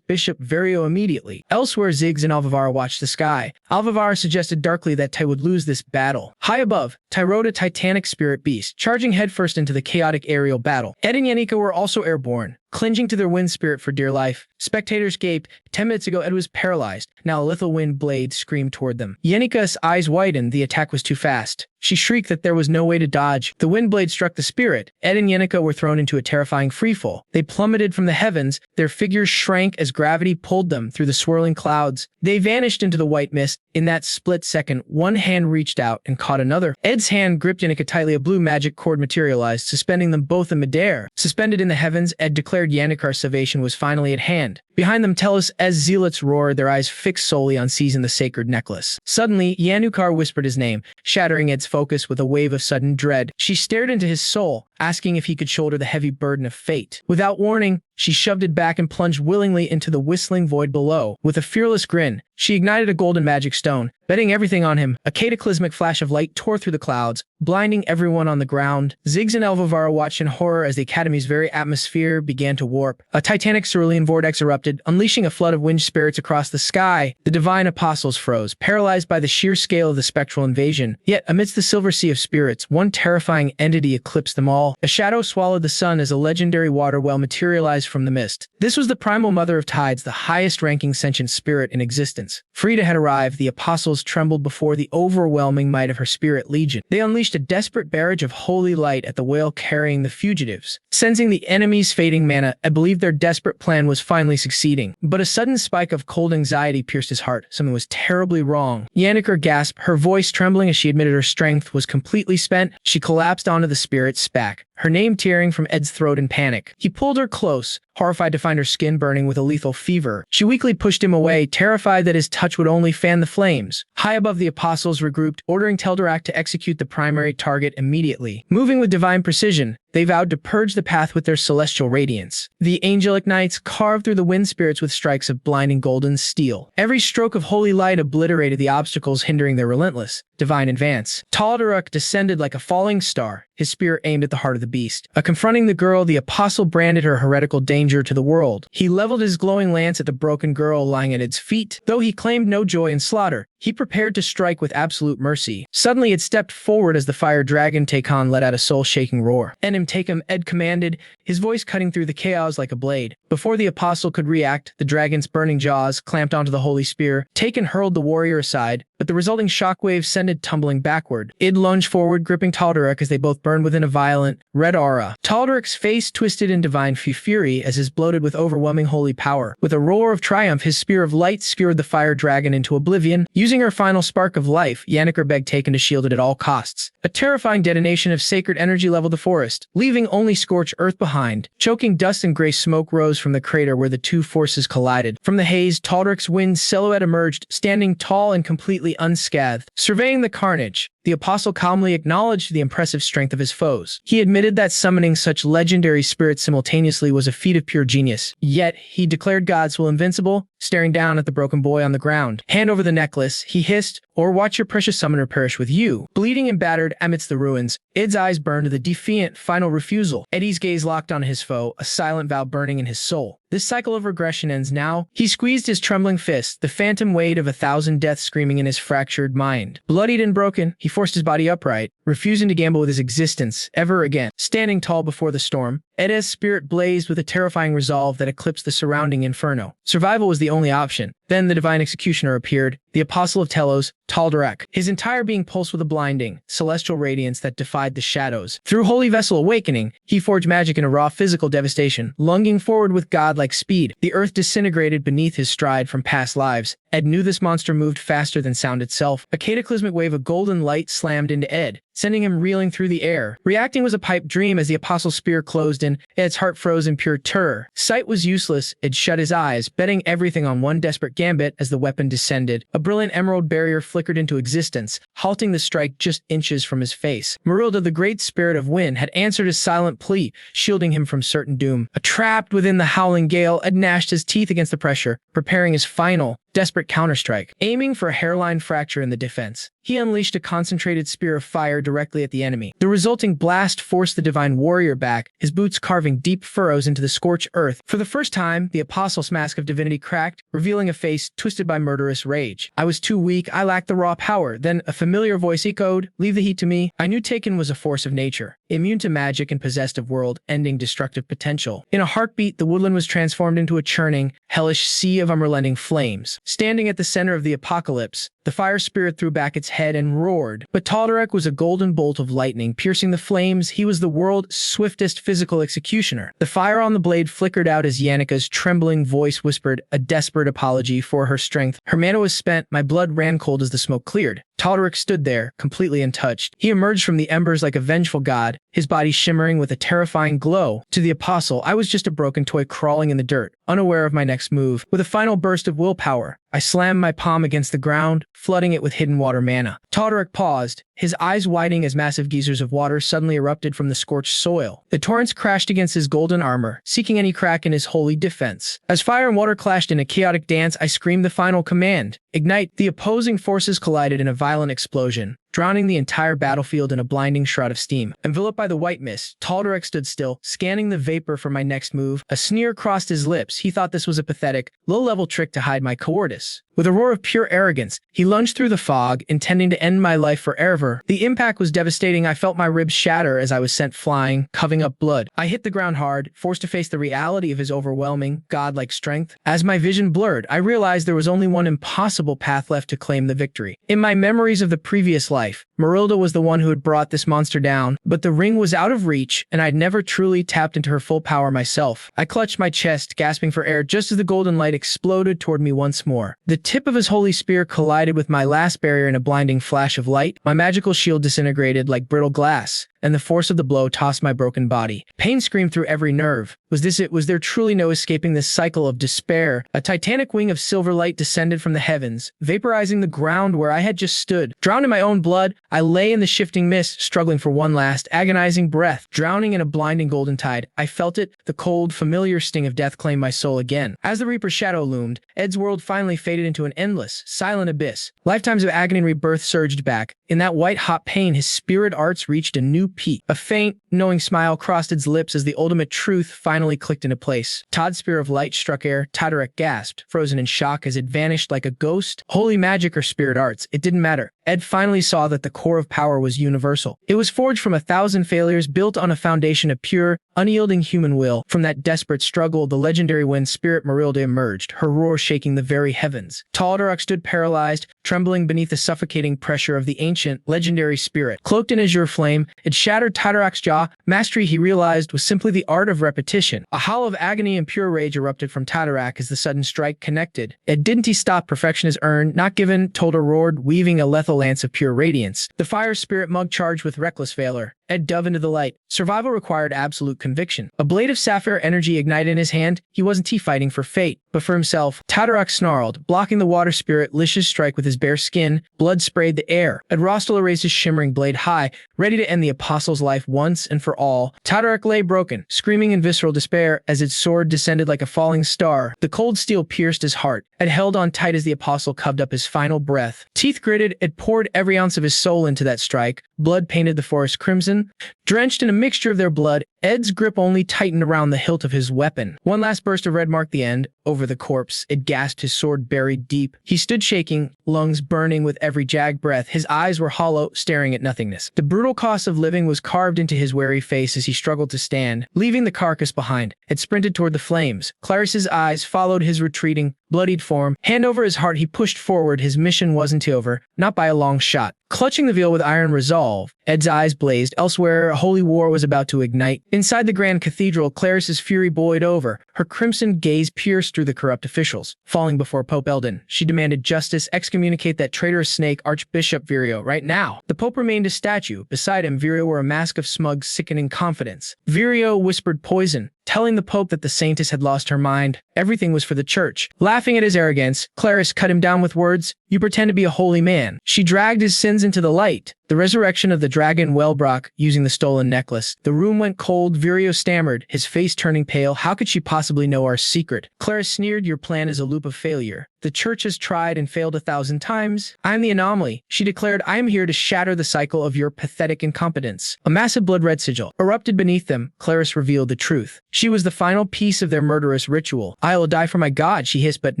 Bishop Verdio immediately. Elsewhere, Ziggs and Alvivara watched the sky. Alvivara suggested darkly that Tai would lose this battle. High above, Tai rode a titanic spirit beast, charging headfirst into the chaotic aerial battle. Ed and Yenneker were also airborne, clinging to their wind spirit for dear life. Spectators gaped. 10 minutes ago, Ed was paralyzed. Now a lethal wind blade screamed toward them. Yenneker's eyes widened. The attack was too fast. She shrieked that there was no way to dodge. The wind blade struck the spirit. Ed and Yenneker were thrown into a terrifying freefall. They plummeted from the heavens. Their figures shrank as gravity pulled them through the swirling clouds. They vanished into the white mist. In that split second, one hand reached out and caught another. Ed's hand gripped Yenneker tightly. A blue magic cord materialized, suspending them both in midair. Suspended in the heavens, Ed declared Yenneker's salvation was finally at hand. Behind them, Telos as zealots roared, their eyes fixed solely on seizing the sacred necklace. Suddenly, Yenneker whispered his name, shattering Ed's focus with a wave of sudden dread. She stared into his soul, asking if he could shoulder the heavy burden of fate. Without warning, she shoved it back and plunged willingly into the whistling void below. With a fearless grin, she ignited a golden magic stone, betting everything on him. A cataclysmic flash of light tore through the clouds, blinding everyone on the ground. Ziggs and Alvivara watched in horror as the Academy's very atmosphere began to warp. A titanic cerulean vortex erupted, unleashing a flood of wind spirits across the sky. The divine apostles froze, paralyzed by the sheer scale of the spectral invasion. Yet, amidst the silver sea of spirits, one terrifying entity eclipsed them all. A shadow swallowed the sun as a legendary water well materialized from the mist. This was the primal mother of tides, the highest-ranking sentient spirit in existence. Frida had arrived. The apostles trembled before the overwhelming might of her spirit legion. They unleashed a desperate barrage of holy light at the whale carrying the fugitives. Sensing the enemy's fading mana, I believed their desperate plan was finally succeeding. But a sudden spike of cold anxiety pierced his heart. Something was terribly wrong. Yenneker gasped, her voice trembling as she admitted her strength was completely spent. She collapsed onto the spirit's back, her name tearing from Ed's throat in panic. He pulled her close, horrified to find her skin burning with a lethal fever. She weakly pushed him away, terrified that his touch would only fan the flames. High above, the apostles regrouped, ordering Tel'Darak to execute the primary target immediately. Moving with divine precision, they vowed to purge the path with their celestial radiance. The angelic knights carved through the wind spirits with strikes of blinding golden steel. Every stroke of holy light obliterated the obstacles hindering their relentless, divine advance. Tel'Darak descended like a falling star, his spear aimed at the heart of the beast. Confronting the girl, the apostle branded her heretical danger to the world. He leveled his glowing lance at the broken girl lying at its feet. Though he claimed no joy in slaughter, he prepared to strike with absolute mercy. Suddenly it stepped forward as the fire dragon Takon let out a soul-shaking roar. "Enim Takem," Ed commanded, his voice cutting through the chaos like a blade. Before the apostle could react, the dragon's burning jaws clamped onto the holy spear. Takon hurled the warrior aside, but the resulting shockwave sent it tumbling backward. Id lunged forward, gripping Tal'Darik as they both burned within a violent, red aura. Tal'Darik's face twisted in divine fury as his bloated with overwhelming holy power. With a roar of triumph, his spear of light skewered the fire dragon into oblivion. Using her final spark of life, Yenneker begged Takon to shield it at all costs. A terrifying detonation of sacred energy leveled the forest, leaving only scorched earth behind. Choking dust and gray smoke rose from the crater where the two forces collided. From the haze, Tal'Darik's wind silhouette emerged, standing tall and completely unscathed. Surveying the carnage, the apostle calmly acknowledged the impressive strength of his foes. He admitted that summoning such legendary spirits simultaneously was a feat of pure genius. Yet, he declared gods will invincible, staring down at the broken boy on the ground. "Hand over the necklace," he hissed, "or watch your precious summoner perish with you." Bleeding and battered amidst the ruins, Id's eyes burned to the defiant, final refusal. Eddie's gaze locked on his foe, a silent vow burning in his soul. This cycle of regression ends now. He squeezed his trembling fist, the phantom weight of 1,000 deaths screaming in his fractured mind. Bloodied and broken, he forced his body upright, refusing to gamble with his existence ever again. Standing tall before the storm, Edda's spirit blazed with a terrifying resolve that eclipsed the surrounding inferno. Survival was the only option. Then the divine executioner appeared, the apostle of Telos, Tal'Darik. His entire being pulsed with a blinding, celestial radiance that defied the shadows. Through Holy Vessel Awakening, he forged magic in a raw physical devastation, lunging forward with godlike speed. The earth disintegrated beneath his stride from past lives. Ed knew this monster moved faster than sound itself. A cataclysmic wave of golden light slammed into Ed, sending him reeling through the air. Reacting was a pipe dream as the apostle's spear closed in. Ed's heart froze in pure terror. Sight was useless. Ed shut his eyes, betting everything on one desperate gambit as the weapon descended. A brilliant emerald barrier flickered into existence, halting the strike just inches from his face. Marilda, the great spirit of wind, had answered his silent plea, shielding him from certain doom. Trapped within the howling gale, Ed gnashed his teeth against the pressure, preparing his final, desperate counterstrike. Aiming for a hairline fracture in the defense, he unleashed a concentrated spear of fire directly at the enemy. The resulting blast forced the divine warrior back, his boots carving deep furrows into the scorched earth. For the first time, the apostle's mask of divinity cracked, revealing a face twisted by murderous rage. "I was too weak, I lacked the raw power." Then a familiar voice echoed, "Leave the heat to me." I knew Taken was a force of nature, immune to magic and possessed of world-ending destructive potential. In a heartbeat, the woodland was transformed into a churning, hellish sea of unrelenting flames. Standing at the center of the apocalypse, the fire spirit threw back its head and roared. But Tal'Darik was a golden bolt of lightning, piercing the flames. He was the world's swiftest physical executioner. The fire on the blade flickered out as Yannika's trembling voice whispered a desperate apology for her strength. Her mana was spent, my blood ran cold as the smoke cleared. Tal'Darik stood there, completely untouched. He emerged from the embers like a vengeful god, his body shimmering with a terrifying glow. To the apostle, I was just a broken toy crawling in the dirt, unaware of my next move. With a final burst of willpower, I slammed my palm against the ground, flooding it with hidden water mana. Tal'Darik paused, his eyes widening as massive geysers of water suddenly erupted from the scorched soil. The torrents crashed against his golden armor, seeking any crack in his holy defense. As fire and water clashed in a chaotic dance, I screamed the final command. Ignite! The opposing forces collided in a violent explosion, drowning the entire battlefield in a blinding shroud of steam. Enveloped by the white mist, Tal'Darik stood still, scanning the vapor for my next move. A sneer crossed his lips. He thought this was a pathetic, low-level trick to hide my cowardice. With a roar of pure arrogance, he lunged through the fog, intending to end my life forever. The impact was devastating. I felt my ribs shatter as I was sent flying, covering up blood. I hit the ground hard, forced to face the reality of his overwhelming, godlike strength. As my vision blurred, I realized there was only one impossible path left to claim the victory. In my memories of the previous life, Marilda was the one who had brought this monster down, but the ring was out of reach, and I'd never truly tapped into her full power myself. I clutched my chest, gasping for air just as the golden light exploded toward me once more. The tip of his holy spear collided with my last barrier in a blinding flash of light. My magical shield disintegrated like brittle glass, and the force of the blow tossed my broken body. Pain screamed through every nerve. Was this it? Was there truly no escaping this cycle of despair? A titanic wing of silver light descended from the heavens, vaporizing the ground where I had just stood. Drowned in my own blood, I lay in the shifting mist, struggling for one last, agonizing breath. Drowning in a blinding golden tide, I felt it, the cold, familiar sting of death claim my soul again. As the Reaper's shadow loomed, Ed's world finally faded into an endless, silent abyss. Lifetimes of agony and rebirth surged back, In that white-hot pain, his spirit arts reached a new peak. A faint, knowing smile crossed its lips as the ultimate truth finally clicked into place. Todd's spear of light struck air. Todorek gasped, frozen in shock as it vanished like a ghost. Holy magic or spirit arts, it didn't matter. Ed finally saw that the core of power was universal. It was forged from 1,000 failures, built on a foundation of pure, unyielding human will. From that desperate struggle, the legendary wind spirit Marilda emerged, her roar shaking the very heavens. Todorek stood paralyzed, trembling beneath the suffocating pressure of the ancient, legendary spirit. Cloaked in azure flame, it shattered Todorek's jaw. Mastery, he realized, was simply the art of repetition. A howl of agony and pure rage erupted from Todorek as the sudden strike connected. Ed, didn't he stop? Perfection is earned, not given, Tolda roared, weaving a lethal lance of pure radiance. The fire spirit mug charged with reckless valor. Ed dove into the light. Survival required absolute conviction. A blade of sapphire energy ignited in his hand. He wasn't fighting for fate, but for himself. Todorek snarled, blocking the water spirit Lish's strike with his bare skin. Blood sprayed the air. Ed Rothstaylor raised his shimmering blade high, ready to end the apostle's life once and for all. Todorek lay broken, screaming in visceral despair as its sword descended like a falling star. The cold steel pierced his heart. Ed held on tight as the apostle covered up his final breath. Teeth gritted, Ed poured every ounce of his soul into that strike. Blood painted the forest crimson. Drenched in a mixture of their blood, Ed's grip only tightened around the hilt of his weapon. One last burst of red marked the end. Over the corpse, Ed gasped, his sword buried deep. He stood shaking, lungs burning with every jagged breath. His eyes were hollow, staring at nothingness. The brutal cost of living was carved into his weary face as he struggled to stand, leaving the carcass behind. Ed sprinted toward the flames. Clarice's eyes followed his retreating, bloodied form. Hand over his heart, he pushed forward. His mission wasn't over, not by a long shot. Clutching the veil with iron resolve, Ed's eyes blazed. Elsewhere, a holy war was about to ignite. Inside the grand cathedral, Clarice's fury boiled over. Her crimson gaze pierced through the corrupt officials. Falling before Pope Eldon, she demanded justice, excommunicate that traitorous snake, Archbishop Virio, right now. The Pope remained a statue. Beside him, Virio wore a mask of smug, sickening confidence. Virio whispered poison, telling the Pope that the saintess had lost her mind. Everything was for the church. Laughing at his arrogance, Clarice cut him down with words, "You pretend to be a holy man." She dragged his sins into the light. The resurrection of the dragon Wellbrock using the stolen necklace. The room went cold. Virio stammered, his face turning pale. How could she possibly know our secret? Clarice sneered, "Your plan is a loop of failure. The church has tried and failed 1,000 times. I'm the anomaly." She declared, "I am here to shatter the cycle of your pathetic incompetence." A massive blood-red sigil erupted beneath them. Clarice revealed the truth. She was the final piece of their murderous ritual. "I will die for my God," she hissed, "but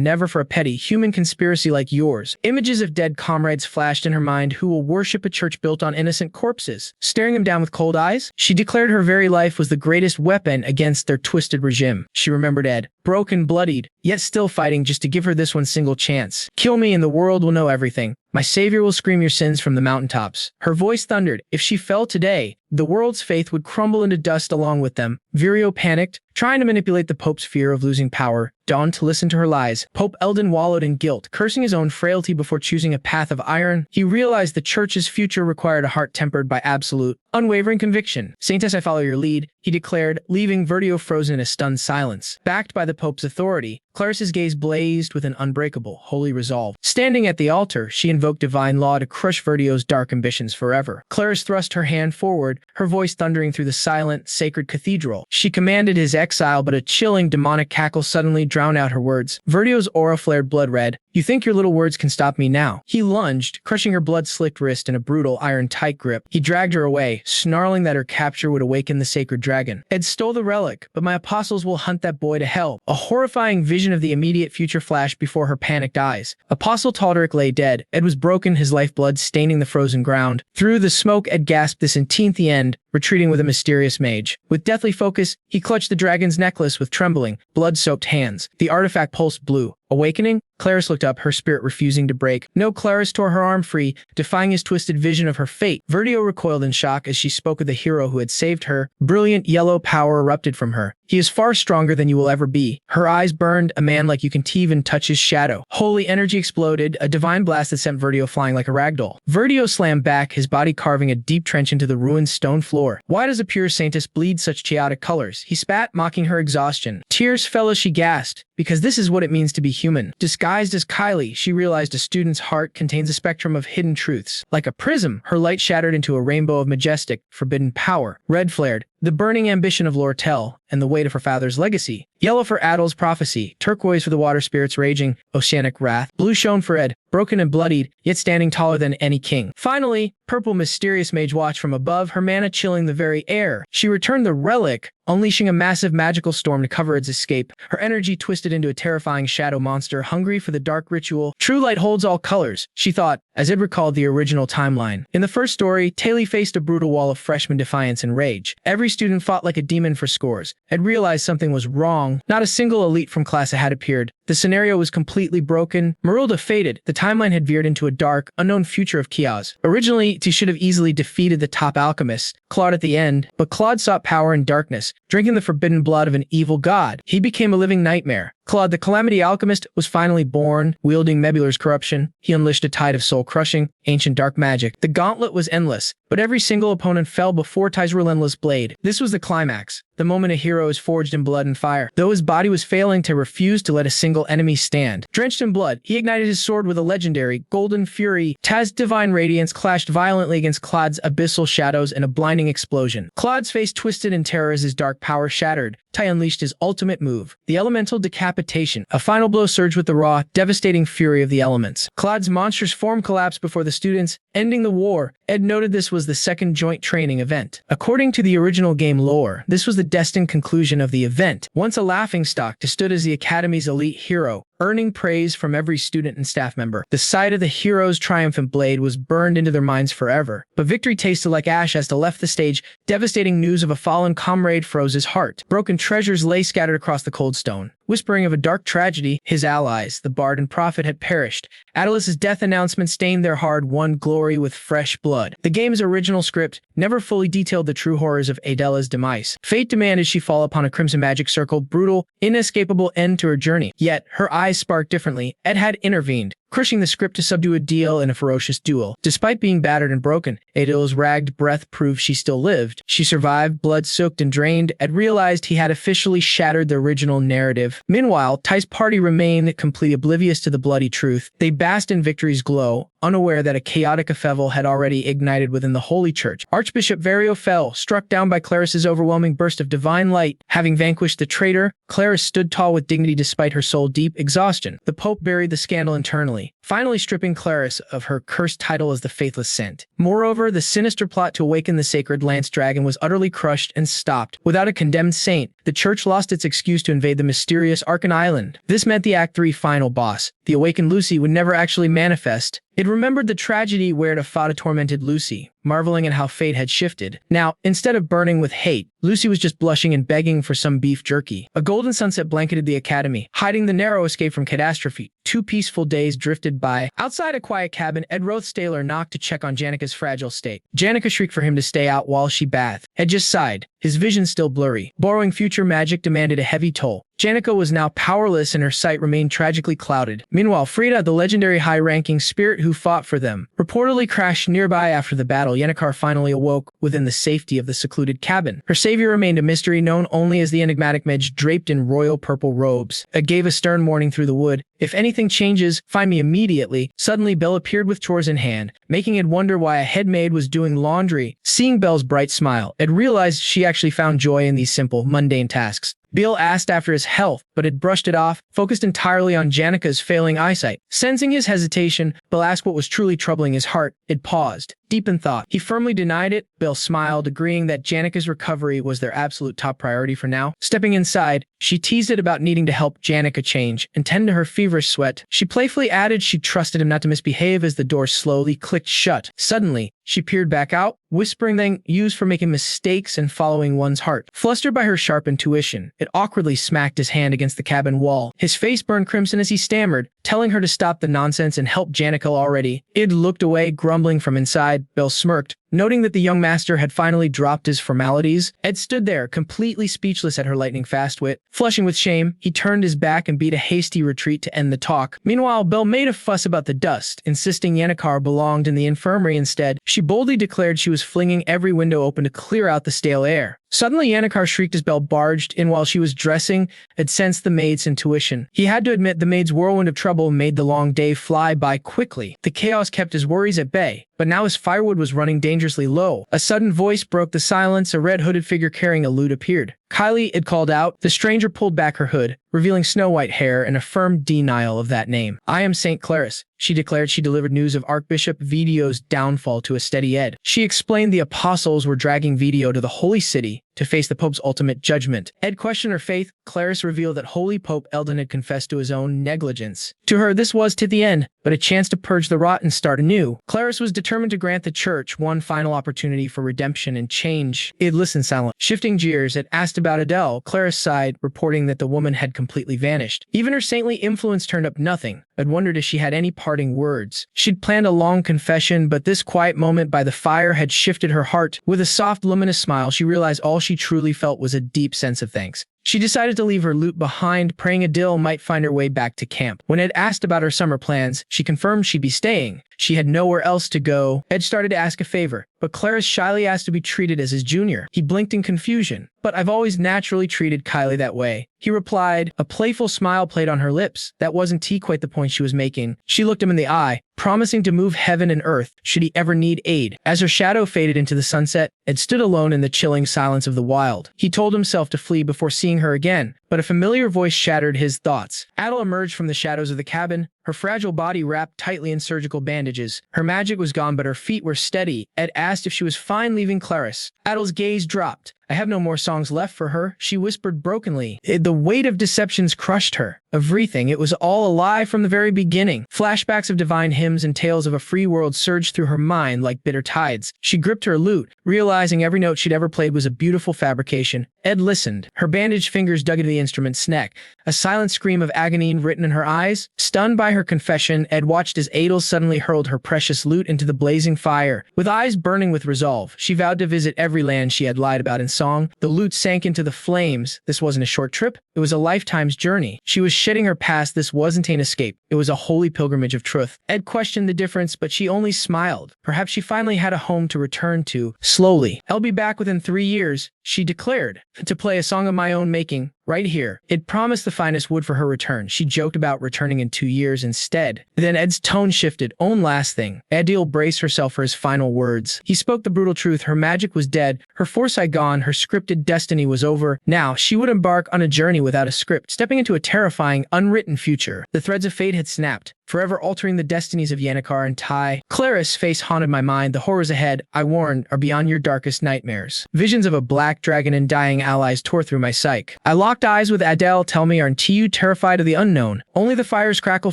never for a petty human conspiracy like yours." Images of dead comrades flashed in her mind. Who will worship a church built on innocent corpses? Staring them down with cold eyes, she declared her very life was the greatest weapon against their twisted regime. She remembered Ed, broken, bloodied, yet still fighting just to give her this one single chance. "Kill me and the world will know everything. My savior will scream your sins from the mountaintops." Her voice thundered. If she fell today, the world's faith would crumble into dust along with them. Virio panicked, trying to manipulate the Pope's fear of losing power, dawned to listen to her lies. Pope Eldon wallowed in guilt, cursing his own frailty before choosing a path of iron. He realized the church's future required a heart tempered by absolute, unwavering conviction. "Saintess, I follow your lead," he declared, leaving Virio frozen in a stunned silence. Backed by the Pope's authority, Clarice's gaze blazed with an unbreakable, holy resolve. Standing at the altar, she invoked divine law to crush Virio's dark ambitions forever. Clarice thrust her hand forward, her voice thundering through the silent, sacred cathedral. She commanded his exile, but a chilling, demonic cackle suddenly drowned out her words. Virio's aura flared blood red. "You think your little words can stop me now?" He lunged, crushing her blood-slicked wrist in a brutal, iron-tight grip. He dragged her away, snarling that her capture would awaken the sacred dragon. "Ed stole the relic, but my apostles will hunt that boy to hell." A horrifying vision of the immediate future flashed before her panicked eyes. Apostle Todorek lay dead. Ed was broken, his lifeblood staining the frozen ground. Through the smoke, Ed gasped, "This indeed the end," retreating with a mysterious mage. With deathly focus, he clutched the dragon's necklace with trembling, blood-soaked hands. The artifact pulsed blue. Awakening, Clarice looked up, her spirit refusing to break. No, Clarice tore her arm free, defying his twisted vision of her fate. Virio recoiled in shock as she spoke of the hero who had saved her. Brilliant yellow power erupted from her. "He is far stronger than you will ever be." Her eyes burned, a man like you can even touch his shadow. Holy energy exploded, a divine blast that sent Virio flying like a ragdoll. Virio slammed back, his body carving a deep trench into the ruined stone floor. "Why does a pure saintess bleed such chaotic colors?" He spat, mocking her exhaustion. Tears fell as she gasped. "Because this is what it means to be human." Disguised as Kylie, she realized a student's heart contains a spectrum of hidden truths. Like a prism, her light shattered into a rainbow of majestic, forbidden power. Red flared, the burning ambition of Lortel, and the weight of her father's legacy. Yellow for Adol's prophecy, turquoise for the water spirits raging, oceanic wrath. Blue shone for Ed, broken and bloodied, yet standing taller than any king. Finally, purple mysterious mage watched from above, her mana chilling the very air. She returned the relic, unleashing a massive magical storm to cover its escape. Her energy twisted into a terrifying shadow monster, hungry for the dark ritual. True light holds all colors, she thought, as it recalled the original timeline. In the first story, Taylor faced a brutal wall of freshman defiance and rage. Every student fought like a demon for scores. Had realized something was wrong. Not a single elite from class had appeared. The scenario was completely broken. Marilda faded. The timeline had veered into a dark, unknown future of chaos. Originally, she should have easily defeated the top alchemist, Claude, at the end, but Claude sought power in darkness, drinking the forbidden blood of an evil god. He became a living nightmare. Claude, the Calamity Alchemist, was finally born. Wielding Mebular's corruption, he unleashed a tide of soul-crushing, ancient dark magic. The gauntlet was endless, but every single opponent fell before Ty's relentless blade. This was the climax, the moment a hero is forged in blood and fire. Though his body was failing to refuse to let a single enemy stand. Drenched in blood, he ignited his sword with a legendary golden fury. Ty's divine radiance clashed violently against Claude's abyssal shadows in a blinding explosion. Claude's face twisted in terror as his dark power shattered. Ty unleashed his ultimate move, the elemental decapitation. A final blow surged with the raw, devastating fury of the elements. Claude's monstrous form collapsed before the students, ending the war. Ed noted this was the second joint training event. According to the original game lore, this was the destined conclusion of the event. Once a laughingstock, stood as the Academy's elite hero, earning praise from every student and staff member. The sight of the hero's triumphant blade was burned into their minds forever. But victory tasted like ash as they left the stage. Devastating news of a fallen comrade froze his heart. Broken treasures lay scattered across the cold stone, whispering of a dark tragedy. His allies, the bard and prophet, had perished. Attilus's death announcement stained their hard-won glory with fresh blood. The game's original script never fully detailed the true horrors of Adela's demise. Fate demanded she fall upon a crimson magic circle, brutal, inescapable end to her journey. Yet, her eyes sparked differently. Ed had intervened, crushing the script to subdue a deal in a ferocious duel. Despite being battered and broken, Adela's ragged breath proved she still lived. She survived, blood-soaked and drained. Ed realized he had officially shattered the original narrative. Meanwhile, Ty's party remained completely oblivious to the bloody truth. They basked in victory's glow, unaware that a chaotic upheaval had already ignited within the Holy Church. Archbishop Vario fell, struck down by Claris's overwhelming burst of divine light. Having vanquished the traitor, Claris stood tall with dignity despite her soul-deep exhaustion. The Pope buried the scandal internally, finally stripping Claris of her cursed title as the Faithless Saint. Moreover, the sinister plot to awaken the sacred lance dragon was utterly crushed and stopped. Without a condemned saint, the church lost its excuse to invade the mysterious Arkan Island. This meant the Act 3 final boss, the awakened Lucy, would never actually manifest. It remembered the tragedy where Fada tormented Lucy, marveling at how fate had shifted. Now, instead of burning with hate, Lucy was just blushing and begging for some beef jerky. A golden sunset blanketed the academy, hiding the narrow escape from catastrophe. 2 peaceful days drifted by. Outside a quiet cabin, Ed Rothstaylor knocked to check on Janica's fragile state. Janica shrieked for him to stay out while she bathed. Ed just sighed, his vision still blurry. Borrowing future magic demanded a heavy toll. Janica was now powerless and her sight remained tragically clouded. Meanwhile, Frida, the legendary high-ranking spirit who fought for them, reportedly crashed nearby after the battle. Yennecar finally awoke within the safety of the secluded cabin. Her savior remained a mystery known only as the enigmatic mage draped in royal purple robes. Ed gave a stern warning through the wood. If anything changes, find me immediately. Suddenly, Belle appeared with chores in hand, making Ed wonder why a head maid was doing laundry. Seeing Belle's bright smile, Ed realized she actually found joy in these simple, mundane tasks. Bill asked after his health, but had brushed it off, focused entirely on Janica's failing eyesight. Sensing his hesitation, Bill asked what was truly troubling his heart. It paused, deep in thought. He firmly denied it. Bill smiled, agreeing that Janica's recovery was their absolute top priority for now. Stepping inside, she teased it about needing to help Janica change and tend to her feverish sweat. She playfully added she trusted him not to misbehave as the door slowly clicked shut. Suddenly, she peered back out, whispering thing used for making mistakes and following one's heart. Flustered by her sharp intuition, it awkwardly smacked his hand against the cabin wall. His face burned crimson as he stammered, telling her to stop the nonsense and help Janica already. Id looked away, grumbling from inside. Belle smirked, noting that the young master had finally dropped his formalities. Ed stood there, completely speechless at her lightning-fast wit. Flushing with shame, he turned his back and beat a hasty retreat to end the talk. Meanwhile, Belle made a fuss about the dust, insisting Yennecar belonged in the infirmary instead. She boldly declared she was flinging every window open to clear out the stale air. Suddenly, Yennecar shrieked as Belle barged in while she was dressing. Ed sensed the maid's intuition. He had to admit the maid's whirlwind of trouble made the long day fly by quickly. The chaos kept his worries at bay, but now his firewood was running dangerously low. A sudden voice broke the silence. A red hooded figure carrying a lute appeared. Kylie, it called out. The stranger pulled back her hood, revealing snow-white hair and a firm denial of that name. I am St. Claris, she declared. She delivered news of Archbishop Video's downfall to a steady Ed. She explained the apostles were dragging Video to the Holy City to face the Pope's ultimate judgment. Ed questioned her faith. Claris revealed that Holy Pope Eldon had confessed to his own negligence. To her, this was to the end, but a chance to purge the rot and start anew. Claris was determined to grant the church one final opportunity for redemption and change. Ed listened silent. Shifting gears, Ed asked about Adele. Claris sighed, reporting that the woman had completely vanished. Even her saintly influence turned up nothing. Ed wondered if she had any parting words. She'd planned a long confession, but this quiet moment by the fire had shifted her heart. With a soft, luminous smile, she realized all she truly felt was a deep sense of thanks. She decided to leave her loot behind, praying Adele might find her way back to camp. When Ed asked about her summer plans, she confirmed she'd be staying. She had nowhere else to go. Ed started to ask a favor, but Claris shyly asked to be treated as his junior. He blinked in confusion. But I've always naturally treated Kylie that way, he replied. A playful smile played on her lips. That wasn't quite the point she was making. She looked him in the eye, promising to move heaven and earth should he ever need aid. As her shadow faded into the sunset, Ed stood alone in the chilling silence of the wild. He told himself to flee before seeing her again, but a familiar voice shattered his thoughts. Adele emerged from the shadows of the cabin, her fragile body wrapped tightly in surgical bandages. Her magic was gone, but her feet were steady. Ed asked if she was fine leaving Claris. Adele's gaze dropped. I have no more songs left for her, she whispered brokenly. The weight of deceptions crushed her. Everything. It was all a lie from the very beginning. Flashbacks of divine hymns and tales of a free world surged through her mind like bitter tides. She gripped her lute, realizing every note she'd ever played was a beautiful fabrication. Ed listened. Her bandaged fingers dug into the instrument's neck, a silent scream of agony written in her eyes. Stunned by her confession, Ed watched as Adele suddenly hurled her precious lute into the blazing fire. With eyes burning with resolve, she vowed to visit every land she had lied about in song. The lute sank into the flames. This wasn't a short trip. It was a lifetime's journey. She was shedding her past. This wasn't an escape. It was a holy pilgrimage of truth. Ed questioned the difference, but she only smiled. Perhaps she finally had a home to return to. Slowly. I'll be back within 3 years, she declared, to play a song of my own making. Right here. It promised the finest wood for her return. She joked about returning in 2 years instead. Then Ed's tone shifted. Own last thing. Adele braced herself for his final words. He spoke the brutal truth. Her magic was dead. Her foresight gone. Her scripted destiny was over. Now, she would embark on a journey without a script, stepping into a terrifying, unwritten future. The threads of fate had snapped, forever altering the destinies of Yannickar and Ty. Claris' face haunted my mind. The horrors ahead, I warned, are beyond your darkest nightmares. Visions of a black dragon and dying allies tore through my psyche. I locked eyes with Adele. Tell me, aren't you terrified of the unknown? Only the fire's crackle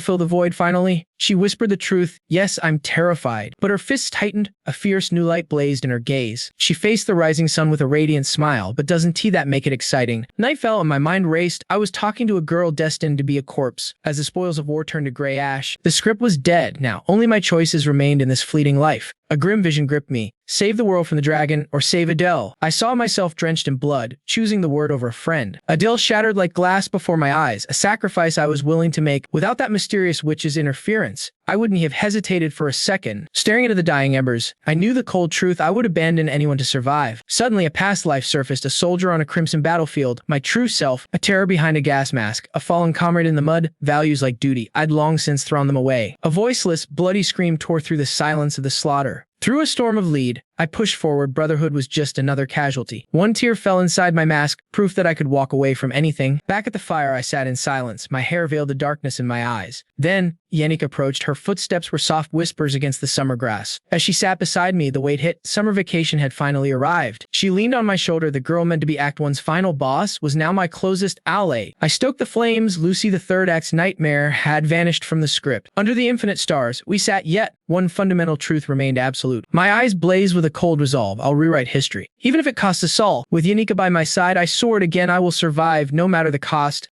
fill the void finally. She whispered the truth. Yes, I'm terrified. But her fists tightened. A fierce new light blazed in her gaze. She faced the rising sun with a radiant smile. But doesn't that make it exciting? Night fell and my mind raced. I was talking to a girl destined to be a corpse. As the spoils of war turned to gray ash, the script was dead. Now, only my choices remained in this fleeting life. A grim vision gripped me. Save the world from the dragon, or save Adele. I saw myself drenched in blood, choosing the word over a friend. Adele shattered like glass before my eyes, a sacrifice I was willing to make. Without that mysterious witch's interference, I wouldn't have hesitated for a second. Staring into the dying embers, I knew the cold truth. I would abandon anyone to survive. Suddenly, a past life surfaced, a soldier on a crimson battlefield, my true self, a terror behind a gas mask, a fallen comrade in the mud, values like duty. I'd long since thrown them away. A voiceless, bloody scream tore through the silence of the slaughter. Through a storm of lead, I pushed forward. Brotherhood was just another casualty. One tear fell inside my mask, proof that I could walk away from anything. Back at the fire, I sat in silence. My hair veiled the darkness in my eyes. Then, Yannick approached. Her footsteps were soft whispers against the summer grass. As she sat beside me, the weight hit. Summer vacation had finally arrived. She leaned on my shoulder. The girl meant to be Act 1's final boss was now my closest ally. I stoked the flames. Lucy, the third act's nightmare, had vanished from the script. Under the infinite stars, we sat, yet one fundamental truth remained absolute. My eyes blazed with a cold resolve. I'll rewrite history, even if it costs us all. With Yannicka by my side, I soared again. I will survive, no matter the cost.